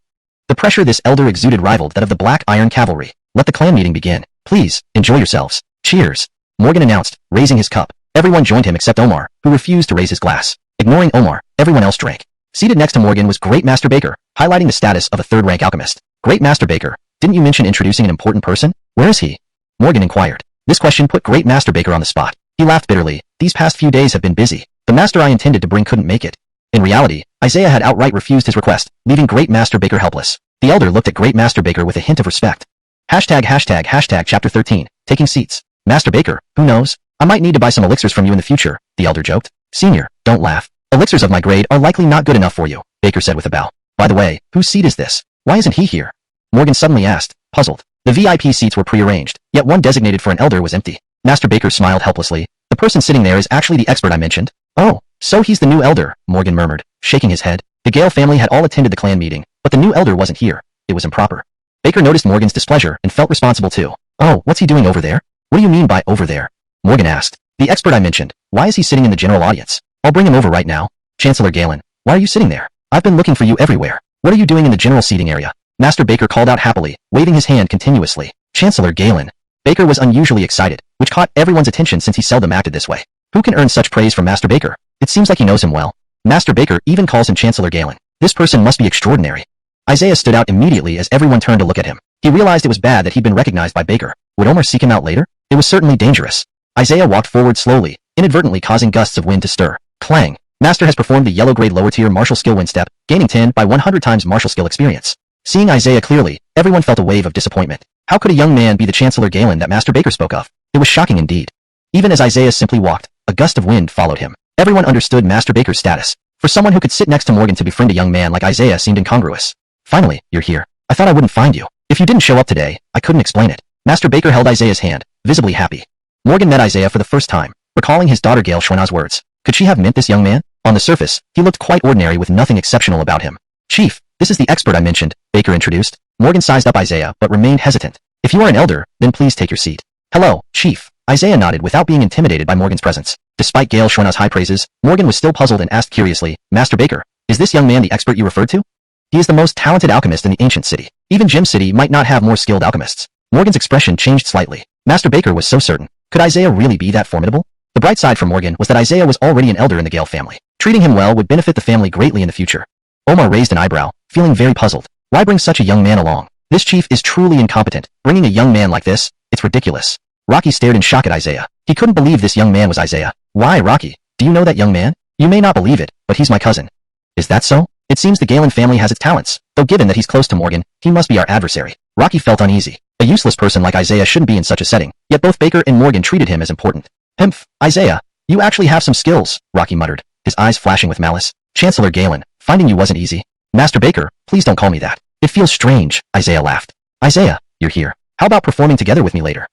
The pressure this elder exuded rivaled that of the Black Iron Cavalry. Let the clan meeting begin. Please, enjoy yourselves. Cheers. Morgan announced, raising his cup. Everyone joined him except Omar, who refused to raise his glass. Ignoring Omar, everyone else drank. Seated next to Morgan was Great Master Baker, highlighting the status of a third-rank alchemist. Great Master Baker, didn't you mention introducing an important person? Where is he? Morgan inquired. This question put Great Master Baker on the spot. He laughed bitterly. These past few days have been busy. The master I intended to bring couldn't make it. In reality, Isaiah had outright refused his request, leaving Great Master Baker helpless. The elder looked at Great Master Baker with a hint of respect. ####Chapter 13, Taking Seats. Master Baker, who knows? I might need to buy some elixirs from you in the future, the elder joked. Senior, don't laugh. Elixirs of my grade are likely not good enough for you, Baker said with a bow. By the way, whose seat is this? Why isn't he here? Morgan suddenly asked, puzzled. The VIP seats were prearranged, yet one designated for an elder was empty. Master Baker smiled helplessly. The person sitting there is actually the expert I mentioned. Oh, so he's the new elder, Morgan murmured, shaking his head. The Gale family had all attended the clan meeting, but the new elder wasn't here. It was improper. Baker noticed Morgan's displeasure and felt responsible too. Oh, what's he doing over there? What do you mean by over there? Morgan asked. The expert I mentioned. Why is he sitting in the general audience? I'll bring him over right now. Chancellor Galen, why are you sitting there? I've been looking for you everywhere. What are you doing in the general seating area? Master Baker called out happily, waving his hand continuously. Chancellor Galen. Baker was unusually excited, which caught everyone's attention since he seldom acted this way. Who can earn such praise from Master Baker? It seems like he knows him well. Master Baker even calls him Chancellor Galen. This person must be extraordinary. Isaiah stood out immediately as everyone turned to look at him. He realized it was bad that he'd been recognized by Baker. Would Omar seek him out later? It was certainly dangerous. Isaiah walked forward slowly, inadvertently causing gusts of wind to stir. Clang. Master has performed the yellow grade lower tier martial skill wind step, gaining 10 by 100 times martial skill experience. Seeing Isaiah clearly, everyone felt a wave of disappointment. How could a young man be the Chancellor Galen that Master Baker spoke of? It was shocking indeed. Even as Isaiah simply walked, a gust of wind followed him. Everyone understood Master Baker's status. For someone who could sit next to Morgan to befriend a young man like Isaiah seemed incongruous. Finally, you're here. I thought I wouldn't find you. If you didn't show up today, I couldn't explain it. Master Baker held Isaiah's hand, visibly happy. Morgan met Isaiah for the first time, recalling his daughter Gail Schwana's words. Could she have meant this young man? On the surface, he looked quite ordinary with nothing exceptional about him. Chief, this is the expert I mentioned, Baker introduced. Morgan sized up Isaiah but remained hesitant. If you are an elder, then please take your seat. Hello, Chief. Isaiah nodded without being intimidated by Morgan's presence. Despite Gale Schwena's high praises, Morgan was still puzzled and asked curiously, Master Baker, is this young man the expert you referred to? He is the most talented alchemist in the ancient city. Even Gem City might not have more skilled alchemists. Morgan's expression changed slightly. Master Baker was so certain. Could Isaiah really be that formidable? The bright side for Morgan was that Isaiah was already an elder in the Gale family. Treating him well would benefit the family greatly in the future. Omar raised an eyebrow, feeling very puzzled. Why bring such a young man along? This chief is truly incompetent. Bringing a young man like this, it's ridiculous. Rocky stared in shock at Isaiah. He couldn't believe this young man was Isaiah. Why, Rocky? Do you know that young man? You may not believe it, but he's my cousin. Is that so? It seems the Galen family has its talents, though given that he's close to Morgan, he must be our adversary. Rocky felt uneasy. A useless person like Isaiah shouldn't be in such a setting, yet both Baker and Morgan treated him as important. Humph, Isaiah, you actually have some skills, Rocky muttered, his eyes flashing with malice. Chancellor Galen, finding you wasn't easy. Master Baker, please don't call me that. It feels strange, Isaiah laughed. Isaiah, you're here. How about performing together with me later?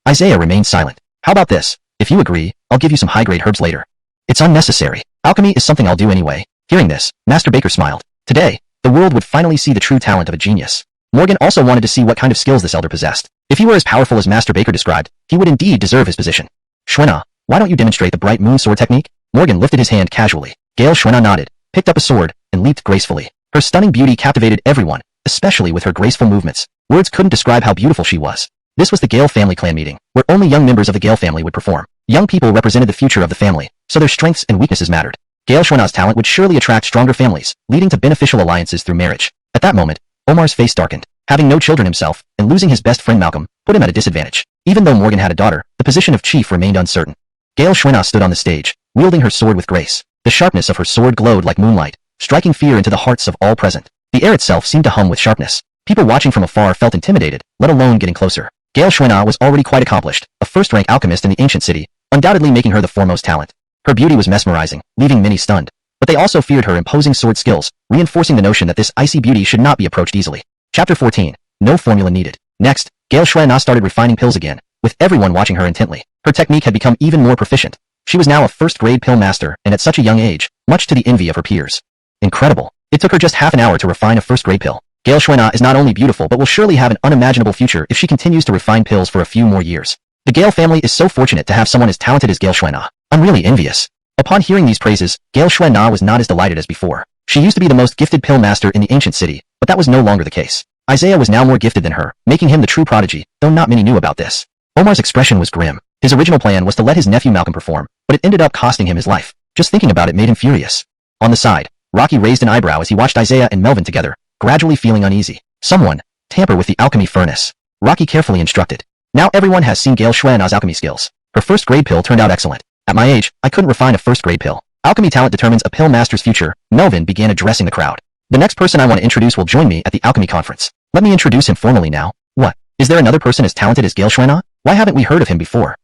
Isaiah remained silent. How about this? If you agree, I'll give you some high-grade herbs later. It's unnecessary. Alchemy is something I'll do anyway. Hearing this, Master Baker smiled. Today, the world would finally see the true talent of a genius. Morgan also wanted to see what kind of skills this elder possessed. If he were as powerful as Master Baker described, he would indeed deserve his position. Schwena, why don't you demonstrate the bright moon sword technique? Morgan lifted his hand casually. Gale Schwena nodded, picked up a sword, and leaped gracefully. Her stunning beauty captivated everyone, especially with her graceful movements. Words couldn't describe how beautiful she was. This was the Gale family clan meeting, where only young members of the Gale family would perform. Young people represented the future of the family, so their strengths and weaknesses mattered. Gale Schwena's talent would surely attract stronger families, leading to beneficial alliances through marriage. At that moment, Omar's face darkened. Having no children himself, and losing his best friend Malcolm, put him at a disadvantage. Even though Morgan had a daughter, the position of chief remained uncertain. Gale Schwena stood on the stage, wielding her sword with grace. The sharpness of her sword glowed like moonlight, striking fear into the hearts of all present. The air itself seemed to hum with sharpness. People watching from afar felt intimidated, let alone getting closer. Gale Schwena was already quite accomplished, a first-rank alchemist in the ancient city, undoubtedly making her the foremost talent. Her beauty was mesmerizing, leaving many stunned. But they also feared her imposing sword skills, reinforcing the notion that this icy beauty should not be approached easily. Chapter 14. No formula needed. Next, Gale Schwena started refining pills again, with everyone watching her intently. Her technique had become even more proficient. She was now a first-grade pill master, and at such a young age, much to the envy of her peers. Incredible. It took her just half an hour to refine a first-grade pill. Gale Schwena is not only beautiful but will surely have an unimaginable future if she continues to refine pills for a few more years. The Gale family is so fortunate to have someone as talented as Gale Schwena. I'm really envious. Upon hearing these praises, Gale Schwena was not as delighted as before. She used to be the most gifted pill master in the ancient city, but that was no longer the case. Isaiah was now more gifted than her, making him the true prodigy, though not many knew about this. Omar's expression was grim. His original plan was to let his nephew Malcolm perform, but it ended up costing him his life. Just thinking about it made him furious. On the side, Rocky raised an eyebrow as he watched Isaiah and Melvin together, gradually feeling uneasy. Someone, tamper with the alchemy furnace. Rocky carefully instructed. Now everyone has seen Gale Schwena's alchemy skills. Her first-grade pill turned out excellent. At my age, I couldn't refine a first-grade pill. Alchemy talent determines a pill master's future. Melvin began addressing the crowd. The next person I want to introduce will join me at the alchemy conference. Let me introduce him formally now. What? Is there another person as talented as Gale Schwena? Why haven't we heard of him before?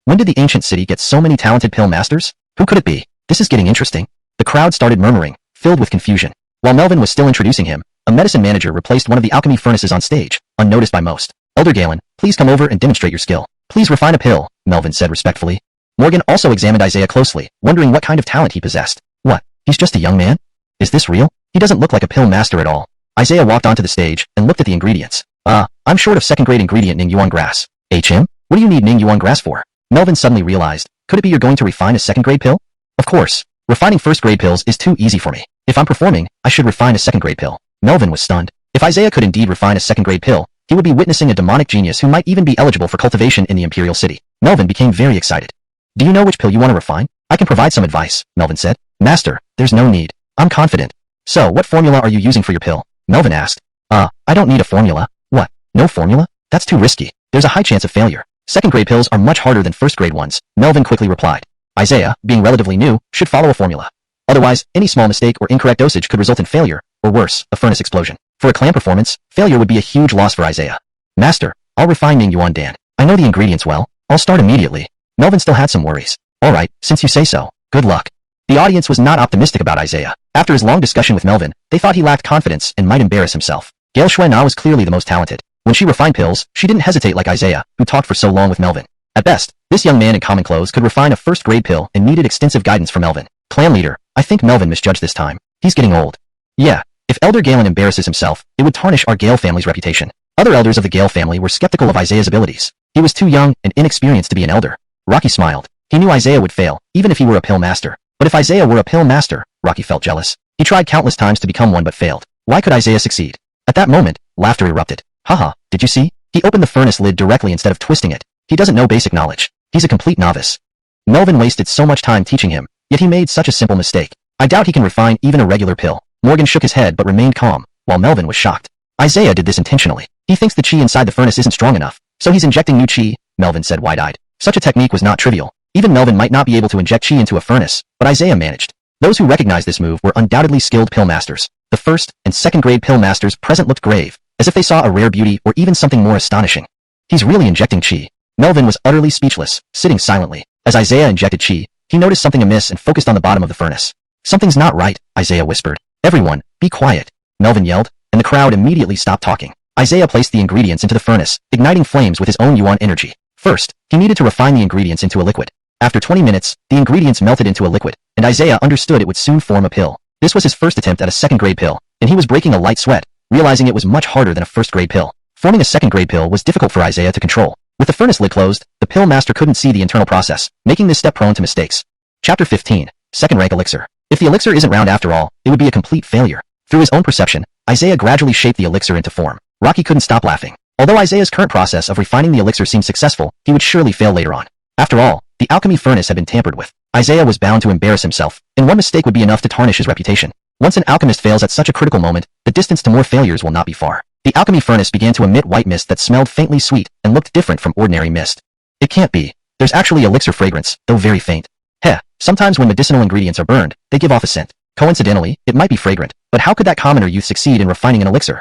When did the ancient city get so many talented pill masters? Who could it be? This is getting interesting. The crowd started murmuring, filled with confusion. While Melvin was still introducing him, a medicine manager replaced one of the alchemy furnaces on stage, unnoticed by most. Elder Galen, please come over and demonstrate your skill. Please refine a pill, Melvin said respectfully. Morgan also examined Isaiah closely, wondering what kind of talent he possessed. What? He's just a young man? Is this real? He doesn't look like a pill master at all. Isaiah walked onto the stage and looked at the ingredients. I'm short of second-grade ingredient Ning Yuan grass. HM? What do you need Ning Yuan grass for? Melvin suddenly realized. Could it be you're going to refine a second-grade pill? Of course. Refining first-grade pills is too easy for me. If I'm performing, I should refine a second-grade pill. Melvin was stunned. If Isaiah could indeed refine a second-grade pill, he would be witnessing a demonic genius who might even be eligible for cultivation in the Imperial City. Melvin became very excited. Do you know which pill you want to refine? I can provide some advice, Melvin said. Master, there's no need. I'm confident. So, what formula are you using for your pill? Melvin asked. I don't need a formula. What? No formula? That's too risky. There's a high chance of failure. Second-grade pills are much harder than first-grade ones, Melvin quickly replied. Isaiah, being relatively new, should follow a formula. Otherwise, any small mistake or incorrect dosage could result in failure, or worse, a furnace explosion. For a clan performance, failure would be a huge loss for Isaiah. Master, I'll refine Ning Yuan Dan. I know the ingredients well. I'll start immediately. Melvin still had some worries. Alright, since you say so, good luck. The audience was not optimistic about Isaiah. After his long discussion with Melvin, they thought he lacked confidence and might embarrass himself. Gale Schwena was clearly the most talented. When she refined pills, she didn't hesitate like Isaiah, who talked for so long with Melvin. At best, this young man in common clothes could refine a first-grade pill and needed extensive guidance from Melvin. Clan leader, I think Melvin misjudged this time. He's getting old. Yeah, If Elder Galen embarrasses himself, it would tarnish our Gale family's reputation. Other elders of the Gale family were skeptical of Isaiah's abilities. He was too young and inexperienced to be an elder. Rocky smiled. He knew Isaiah would fail, even if he were a pill master. But if Isaiah were a pill master, Rocky felt jealous. He tried countless times to become one but failed. Why could Isaiah succeed? At that moment, laughter erupted. Haha, did you see? He opened the furnace lid directly instead of twisting it. He doesn't know basic knowledge. He's a complete novice. Melvin wasted so much time teaching him, yet he made such a simple mistake. I doubt he can refine even a regular pill. Morgan shook his head but remained calm, while Melvin was shocked. Isaiah did this intentionally. He thinks the chi inside the furnace isn't strong enough, so he's injecting new chi, Melvin said wide-eyed. Such a technique was not trivial. Even Melvin might not be able to inject chi into a furnace, but Isaiah managed. Those who recognized this move were undoubtedly skilled pill masters. The first and second grade pill masters present looked grave, as if they saw a rare beauty or even something more astonishing. He's really injecting chi. Melvin was utterly speechless, sitting silently. As Isaiah injected chi, he noticed something amiss and focused on the bottom of the furnace. Something's not right, Isaiah whispered. Everyone, be quiet, Melvin yelled, and the crowd immediately stopped talking. Isaiah placed the ingredients into the furnace, igniting flames with his own yuan energy. First, he needed to refine the ingredients into a liquid. After 20 minutes, the ingredients melted into a liquid, and Isaiah understood it would soon form a pill. This was his first attempt at a second-grade pill, and he was breaking a light sweat, realizing it was much harder than a first-grade pill. Forming a second-grade pill was difficult for Isaiah to control. With the furnace lid closed, the pill master couldn't see the internal process, making this step prone to mistakes. Chapter 15. Second-rank elixir. If the elixir isn't round after all, it would be a complete failure. Through his own perception, Isaiah gradually shaped the elixir into form. Rocky couldn't stop laughing. Although Isaiah's current process of refining the elixir seemed successful, he would surely fail later on. After all, the alchemy furnace had been tampered with. Isaiah was bound to embarrass himself, and one mistake would be enough to tarnish his reputation. Once an alchemist fails at such a critical moment, the distance to more failures will not be far. The alchemy furnace began to emit white mist that smelled faintly sweet and looked different from ordinary mist. It can't be. There's actually elixir fragrance, though very faint. Heh, sometimes when medicinal ingredients are burned, they give off a scent. Coincidentally, it might be fragrant, but how could that commoner youth succeed in refining an elixir?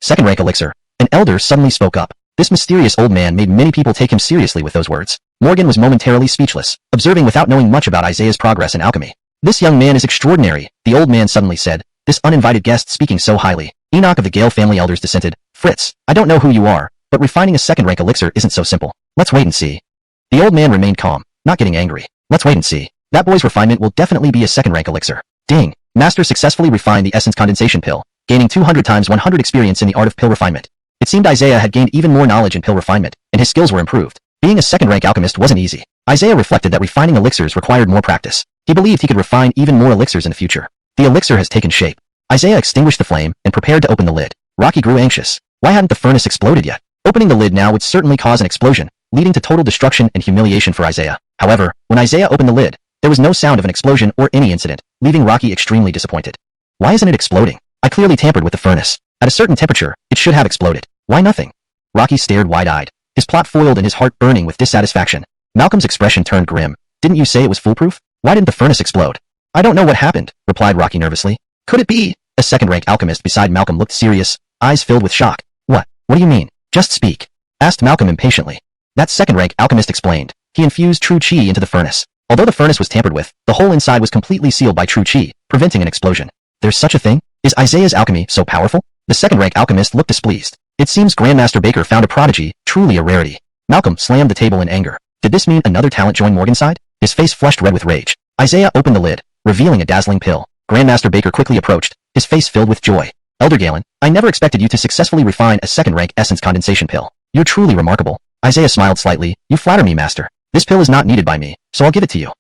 Second-rank elixir. An elder suddenly spoke up. This mysterious old man made many people take him seriously with those words. Morgan was momentarily speechless, observing without knowing much about Isaiah's progress in alchemy. This young man is extraordinary, the old man suddenly said, this uninvited guest speaking so highly. Enoch of the Gale family elders dissented. Fritz, I don't know who you are, but refining a second-rank elixir isn't so simple. Let's wait and see. The old man remained calm, not getting angry. Let's wait and see. That boy's refinement will definitely be a second-rank elixir. Ding! Master successfully refined the essence condensation pill, gaining 200 times 100 experience in the art of pill refinement. It seemed Isaiah had gained even more knowledge in pill refinement, and his skills were improved. Being a second-rank alchemist wasn't easy. Isaiah reflected that refining elixirs required more practice. He believed he could refine even more elixirs in the future. The elixir has taken shape. Isaiah extinguished the flame and prepared to open the lid. Rocky grew anxious. Why hadn't the furnace exploded yet? Opening the lid now would certainly cause an explosion, leading to total destruction and humiliation for Isaiah. However, when Isaiah opened the lid, there was no sound of an explosion or any incident, leaving Rocky extremely disappointed. Why isn't it exploding? I clearly tampered with the furnace. At a certain temperature, it should have exploded. Why nothing? Rocky stared wide-eyed, his plot foiled and his heart burning with dissatisfaction. Malcolm's expression turned grim. Didn't you say it was foolproof? Why didn't the furnace explode? I don't know what happened, replied Rocky nervously. Could it be? A second-rank alchemist beside Malcolm looked serious, eyes filled with shock. What do you mean? Just speak, asked Malcolm impatiently. That second-rank alchemist explained. He infused true chi into the furnace. Although the furnace was tampered with, the whole inside was completely sealed by true chi, preventing an explosion. There's such a thing? Is Isaiah's alchemy so powerful? The second-rank alchemist looked displeased. It seems Grandmaster Baker found a prodigy, truly a rarity. Malcolm slammed the table in anger. Did this mean another talent joined Morgan's side? His face flushed red with rage. Isaiah opened the lid, revealing a dazzling pill. Grandmaster Baker quickly approached, his face filled with joy. Elder Galen, I never expected you to successfully refine a second-rank essence condensation pill. You're truly remarkable. Isaiah smiled slightly. You flatter me, Master. This pill is not needed by me, so I'll give it to you.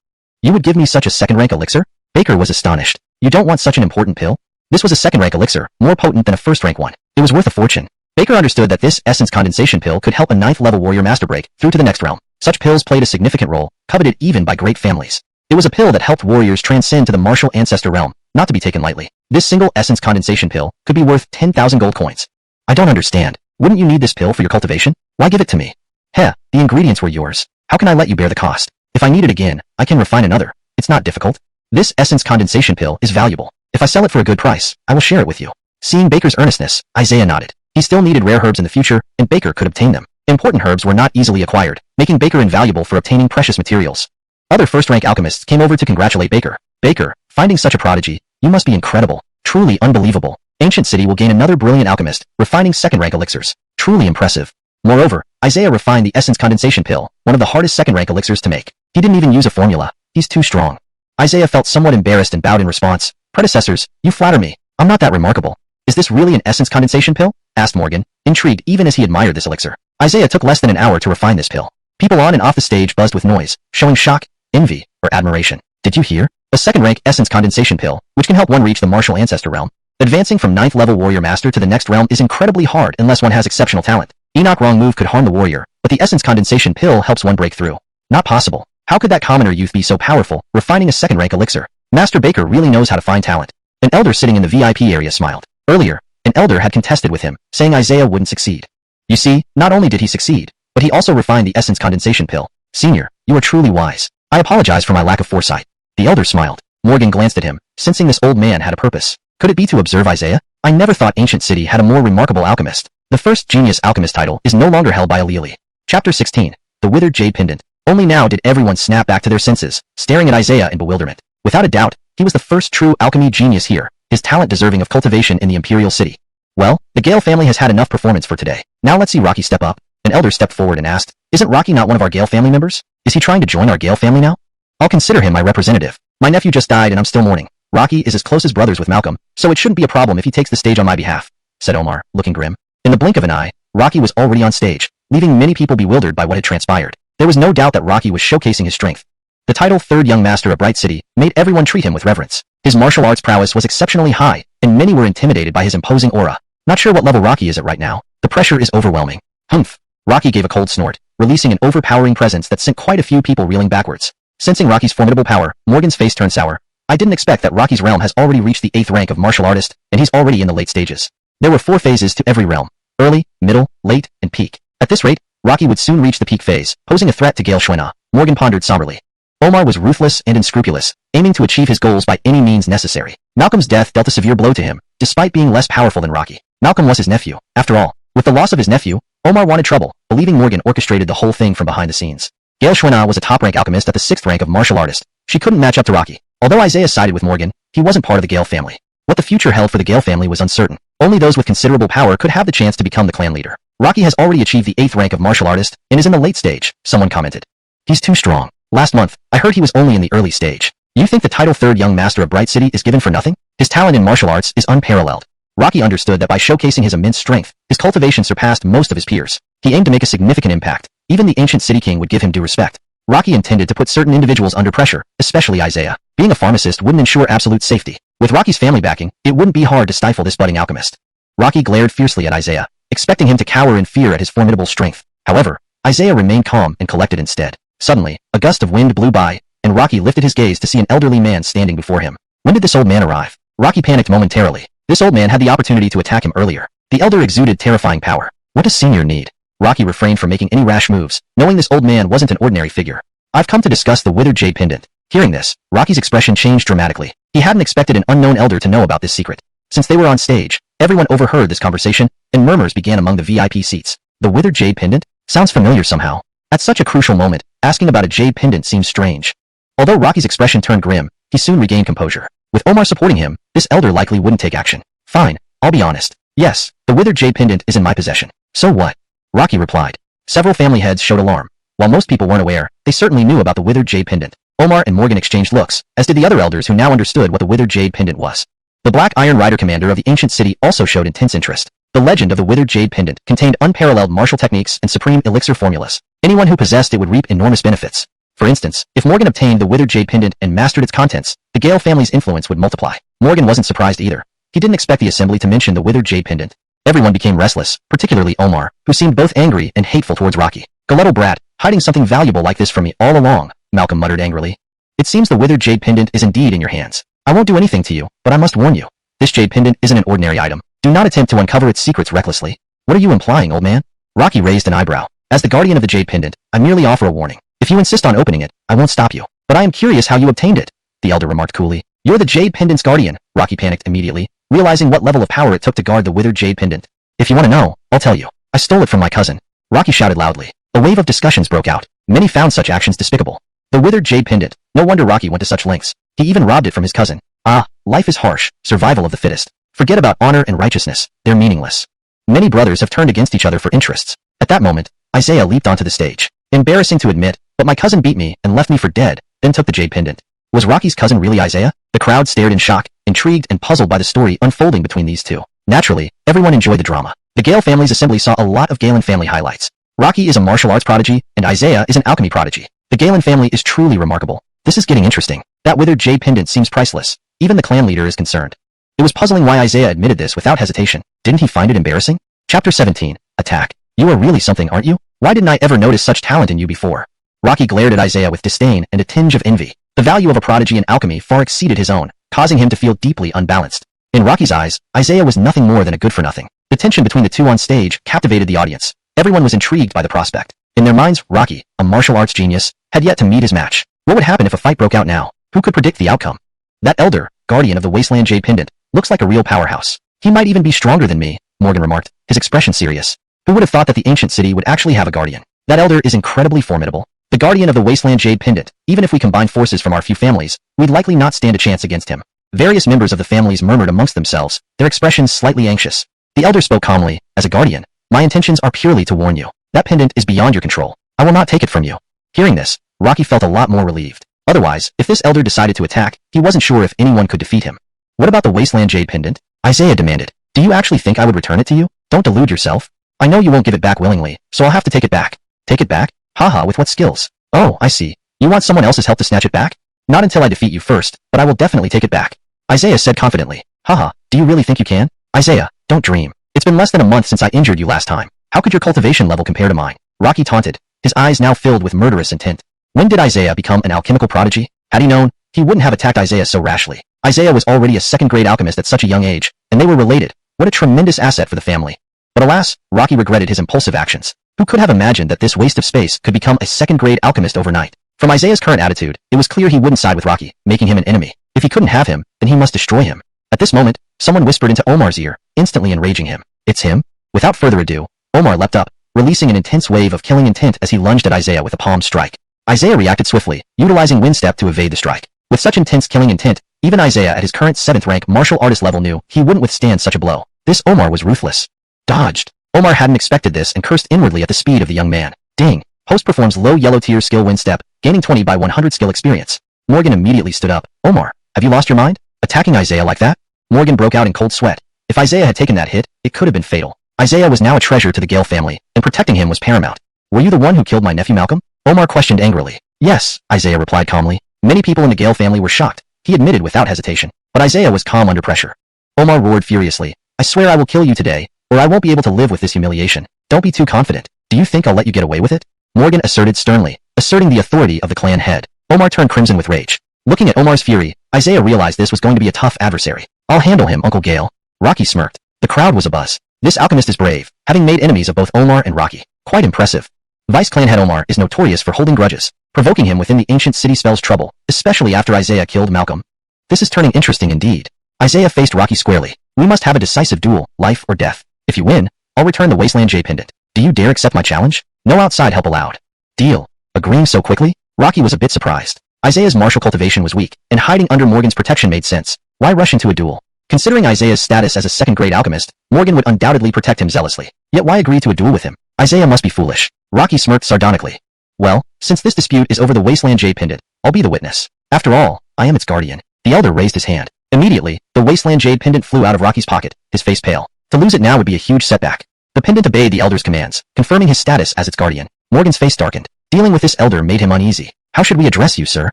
You would give me such a second-rank elixir? Baker was astonished. You don't want such an important pill? This was a second-rank elixir, more potent than a first-rank one. It was worth a fortune. Baker understood that this essence condensation pill could help a 9th-level warrior master break through to the next realm. Such pills played a significant role, coveted even by great families. It was a pill that helped warriors transcend to the martial ancestor realm, not to be taken lightly. This single essence condensation pill could be worth 10,000 gold coins. I don't understand. Wouldn't you need this pill for your cultivation? Why give it to me? Heh, the ingredients were yours. How can I let you bear the cost? If I need it again, I can refine another. It's not difficult. This essence condensation pill is valuable. If I sell it for a good price, I will share it with you. Seeing Baker's earnestness, Isaiah nodded. He still needed rare herbs in the future, and Baker could obtain them. Important herbs were not easily acquired, making Baker invaluable for obtaining precious materials. Other first-rank alchemists came over to congratulate Baker. Baker, finding such a prodigy, you must be incredible. Truly unbelievable. Ancient City will gain another brilliant alchemist, refining second-rank elixirs. Truly impressive. Moreover, Isaiah refined the essence condensation pill, one of the hardest second-rank elixirs to make. He didn't even use a formula. He's too strong. Isaiah felt somewhat embarrassed and bowed in response. Predecessors, you flatter me. I'm not that remarkable. Is this really an essence condensation pill? Asked Morgan, intrigued even as he admired this elixir. Isaiah took less than an hour to refine this pill. People on and off the stage buzzed with noise, showing shock, envy, or admiration. Did you hear? A second-rank essence condensation pill, which can help one reach the martial ancestor realm. Advancing from 9th level warrior master to the next realm is incredibly hard unless one has exceptional talent. Enoch wrong move could harm the warrior, but the essence condensation pill helps one break through. Not possible. How could that commoner youth be so powerful, refining a second-rank elixir? Master Baker really knows how to find talent. An elder sitting in the VIP area smiled. Earlier, an elder had contested with him, saying Isaiah wouldn't succeed. You see, not only did he succeed, but he also refined the essence condensation pill. Senior, you are truly wise. I apologize for my lack of foresight. The elder smiled. Morgan glanced at him, sensing this old man had a purpose. Could it be to observe Isaiah? I never thought Ancient City had a more remarkable alchemist. The first genius alchemist title is no longer held by Alili. Chapter 16. The Withered Jade Pendant. Only now did everyone snap back to their senses, staring at Isaiah in bewilderment. Without a doubt, he was the first true alchemy genius here, his talent deserving of cultivation in the Imperial City. Well, the Gale family has had enough performance for today. Now let's see Rocky step up. An elder stepped forward and asked, Isn't Rocky not one of our Gale family members? Is he trying to join our Gale family now? I'll consider him my representative. My nephew just died and I'm still mourning. Rocky is as close as brothers with Malcolm, so it shouldn't be a problem if he takes the stage on my behalf, said Omar, looking grim. In the blink of an eye, Rocky was already on stage, leaving many people bewildered by what had transpired. There was no doubt that Rocky was showcasing his strength. The title Third Young Master of Bright City made everyone treat him with reverence. His martial arts prowess was exceptionally high, and many were intimidated by his imposing aura. Not sure what level Rocky is at right now. The pressure is overwhelming. Humph. Rocky gave a cold snort, releasing an overpowering presence that sent quite a few people reeling backwards. Sensing Rocky's formidable power, Morgan's face turned sour. I didn't expect that Rocky's realm has already reached the 8th rank of martial artist, and he's already in the late stages. There were 4 phases to every realm. Early, middle, late, and peak. At this rate, Rocky would soon reach the peak phase, posing a threat to Gale Shuina. Morgan pondered somberly. Omar was ruthless and unscrupulous, aiming to achieve his goals by any means necessary. Malcolm's death dealt a severe blow to him, despite being less powerful than Rocky. Malcolm was his nephew, after all. With the loss of his nephew, Omar wanted trouble, believing Morgan orchestrated the whole thing from behind the scenes. Gale Shuina was a top-rank alchemist at the 6th rank of martial artist. She couldn't match up to Rocky. Although Isaiah sided with Morgan, he wasn't part of the Gale family. What the future held for the Gale family was uncertain. Only those with considerable power could have the chance to become the clan leader. Rocky has already achieved the 8th rank of martial artist and is in the late stage, someone commented. He's too strong. Last month, I heard he was only in the early stage. You think the title Third Young Master of Bright City is given for nothing? His talent in martial arts is unparalleled. Rocky understood that by showcasing his immense strength, his cultivation surpassed most of his peers. He aimed to make a significant impact. Even the ancient city king would give him due respect. Rocky intended to put certain individuals under pressure, especially Isaiah. Being a pharmacist wouldn't ensure absolute safety. With Rocky's family backing, it wouldn't be hard to stifle this budding alchemist. Rocky glared fiercely at Isaiah, expecting him to cower in fear at his formidable strength. However, Isaiah remained calm and collected instead. Suddenly, a gust of wind blew by, and Rocky lifted his gaze to see an elderly man standing before him. When did this old man arrive? Rocky panicked momentarily. This old man had the opportunity to attack him earlier. The elder exuded terrifying power. What does Senior need? Rocky refrained from making any rash moves, knowing this old man wasn't an ordinary figure. I've come to discuss the Withered Jade Pendant. Hearing this, Rocky's expression changed dramatically. He hadn't expected an unknown elder to know about this secret. Since they were on stage, everyone overheard this conversation, and murmurs began among the VIP seats. The Withered Jade Pendant? Sounds familiar somehow. At such a crucial moment, asking about a jade pendant seems strange. Although Rocky's expression turned grim, he soon regained composure. With Omar supporting him, this elder likely wouldn't take action. Fine, I'll be honest. Yes, the Withered Jade Pendant is in my possession. So what? Rocky replied. Several family heads showed alarm. While most people weren't aware, they certainly knew about the Withered Jade Pendant. Omar and Morgan exchanged looks, as did the other elders who now understood what the Withered Jade Pendant was. The Black Iron Rider commander of the ancient city also showed intense interest. The legend of the Withered Jade Pendant contained unparalleled martial techniques and supreme elixir formulas. Anyone who possessed it would reap enormous benefits. For instance, if Morgan obtained the Withered Jade Pendant and mastered its contents, the Gale family's influence would multiply. Morgan wasn't surprised either. He didn't expect the assembly to mention the Withered Jade Pendant. Everyone became restless, particularly Omar, who seemed both angry and hateful towards Rocky. Gulletto brat, hiding something valuable like this from me all along, Malcolm muttered angrily. It seems the Withered Jade Pendant is indeed in your hands. I won't do anything to you, but I must warn you. This Jade Pendant isn't an ordinary item. Do not attempt to uncover its secrets recklessly. What are you implying, old man? Rocky raised an eyebrow. As the guardian of the Jade Pendant, I merely offer a warning. If you insist on opening it, I won't stop you. But I am curious how you obtained it, the elder remarked coolly. You're the Jade Pendant's guardian. Rocky panicked immediately, realizing what level of power it took to guard the Withered Jade Pendant. If you want to know, I'll tell you. I stole it from my cousin. Rocky shouted loudly. A wave of discussions broke out. Many found such actions despicable. The Withered Jade Pendant. No wonder Rocky went to such lengths. He even robbed it from his cousin. Ah, life is harsh. Survival of the fittest. Forget about honor and righteousness. They're meaningless. Many brothers have turned against each other for interests. At that moment, Isaiah leaped onto the stage. Embarrassing to admit, but my cousin beat me and left me for dead, then took the Jade Pendant. Was Rocky's cousin really Isaiah? The crowd stared in shock, intrigued and puzzled by the story unfolding between these two. Naturally, everyone enjoyed the drama. The Gale family's assembly saw a lot of Galen family highlights. Rocky is a martial arts prodigy, and Isaiah is an alchemy prodigy. The Galen family is truly remarkable. This is getting interesting. That withered jade pendant seems priceless. Even the clan leader is concerned. It was puzzling why Isaiah admitted this without hesitation. Didn't he find it embarrassing? Chapter 17. Attack. You are really something, aren't you? Why didn't I ever notice such talent in you before? Rocky glared at Isaiah with disdain and a tinge of envy. The value of a prodigy in alchemy far exceeded his own, causing him to feel deeply unbalanced. In Rocky's eyes, Isaiah was nothing more than a good-for-nothing. The tension between the two on stage captivated the audience. Everyone was intrigued by the prospect. In their minds, Rocky, a martial arts genius, had yet to meet his match. What would happen if a fight broke out now? Who could predict the outcome? That elder, guardian of the wasteland jade pendant, looks like a real powerhouse. He might even be stronger than me, Morgan remarked, his expression serious. Who would have thought that the ancient city would actually have a guardian? That elder is incredibly formidable. The guardian of the wasteland jade pendant, even if we combine forces from our few families, we'd likely not stand a chance against him. Various members of the families murmured amongst themselves, their expressions slightly anxious. The elder spoke calmly, as a guardian, my intentions are purely to warn you. That pendant is beyond your control. I will not take it from you. Hearing this, Rocky felt a lot more relieved. Otherwise, if this elder decided to attack, he wasn't sure if anyone could defeat him. What about the wasteland jade pendant? Isaiah demanded. Do you actually think I would return it to you? Don't delude yourself. I know you won't give it back willingly, so I'll have to take it back. Take it back? Haha, with what skills? Oh, I see. You want someone else's help to snatch it back? Not until I defeat you first, but I will definitely take it back. Isaiah said confidently. Haha, do you really think you can? Isaiah, don't dream. It's been less than a month since I injured you last time. How could your cultivation level compare to mine? Rocky taunted, his eyes now filled with murderous intent. When did Isaiah become an alchemical prodigy? Had he known, he wouldn't have attacked Isaiah so rashly. Isaiah was already a second-grade alchemist at such a young age, and they were related. What a tremendous asset for the family. But alas, Rocky regretted his impulsive actions. Who could have imagined that this waste of space could become a second-grade alchemist overnight? From Isaiah's current attitude, it was clear he wouldn't side with Rocky, making him an enemy. If he couldn't have him, then he must destroy him. At this moment, someone whispered into Omar's ear, instantly enraging him. It's him? Without further ado, Omar leapt up, releasing an intense wave of killing intent as he lunged at Isaiah with a palm strike. Isaiah reacted swiftly, utilizing wind step to evade the strike. With such intense killing intent, even Isaiah at his current 7th rank martial artist level knew he wouldn't withstand such a blow. This Omar was ruthless. Dodged. Omar hadn't expected this and cursed inwardly at the speed of the young man. Ding. Host performs low yellow tier skill wind step, gaining 20 by 100 skill experience. Morgan immediately stood up. Omar, have you lost your mind? Attacking Isaiah like that? Morgan broke out in cold sweat. If Isaiah had taken that hit, it could have been fatal. Isaiah was now a treasure to the Gale family, and protecting him was paramount. Were you the one who killed my nephew Malcolm? Omar questioned angrily. Yes, Isaiah replied calmly. Many people in the Gale family were shocked. He admitted without hesitation. But Isaiah was calm under pressure. Omar roared furiously. I swear I will kill you today, or I won't be able to live with this humiliation. Don't be too confident. Do you think I'll let you get away with it? Morgan asserted sternly, asserting the authority of the clan head. Omar turned crimson with rage. Looking at Omar's fury, Isaiah realized this was going to be a tough adversary. I'll handle him, Uncle Gale. Rocky smirked. The crowd was abuzz. This alchemist is brave, having made enemies of both Omar and Rocky. Quite impressive. Vice clan head Omar is notorious for holding grudges. Provoking him within the ancient city spells trouble, especially after Isaiah killed Malcolm. This is turning interesting indeed. Isaiah faced Rocky squarely. We must have a decisive duel, life or death. If you win, I'll return the wasteland jade pendant. Do you dare accept my challenge? No outside help allowed. Deal. Agreeing so quickly? Rocky was a bit surprised. Isaiah's martial cultivation was weak, and hiding under Morgan's protection made sense. Why rush into a duel? Considering Isaiah's status as a second-grade alchemist, Morgan would undoubtedly protect him zealously. Yet why agree to a duel with him? Isaiah must be foolish. Rocky smirked sardonically. Well, since this dispute is over the wasteland jade pendant, I'll be the witness. After all, I am its guardian. The elder raised his hand. Immediately, the wasteland jade pendant flew out of Rocky's pocket, his face pale. To lose it now would be a huge setback. The pendant obeyed the elder's commands, confirming his status as its guardian. Morgan's face darkened. Dealing with this elder made him uneasy. How should we address you, sir?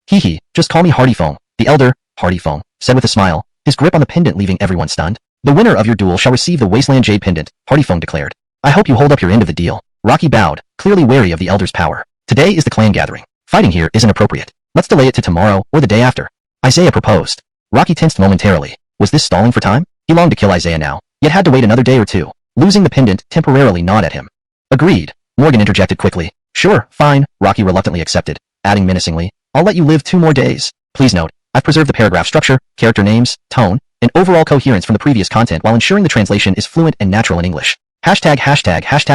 Hee, just call me Hardyphone. The elder, Hardyphone, said with a smile, his grip on the pendant leaving everyone stunned. The winner of your duel shall receive the wasteland jade pendant, Hardyphone declared. I hope you hold up your end of the deal. Rocky bowed, clearly wary of the elder's power. Today is the clan gathering. Fighting here isn't appropriate. Let's delay it to tomorrow or the day after. Isaiah proposed. Rocky tensed momentarily. Was this stalling for time? He longed to kill Isaiah now, yet had to wait another day or two. Losing the pendant temporarily gnawed at him. Agreed. Morgan interjected quickly. Sure, fine, Rocky reluctantly accepted, adding menacingly, I'll let you live 2 more days. Please note, I've preserved the paragraph structure, character names, tone, and overall coherence from the previous content while ensuring the translation is fluent and natural in English. Hashtag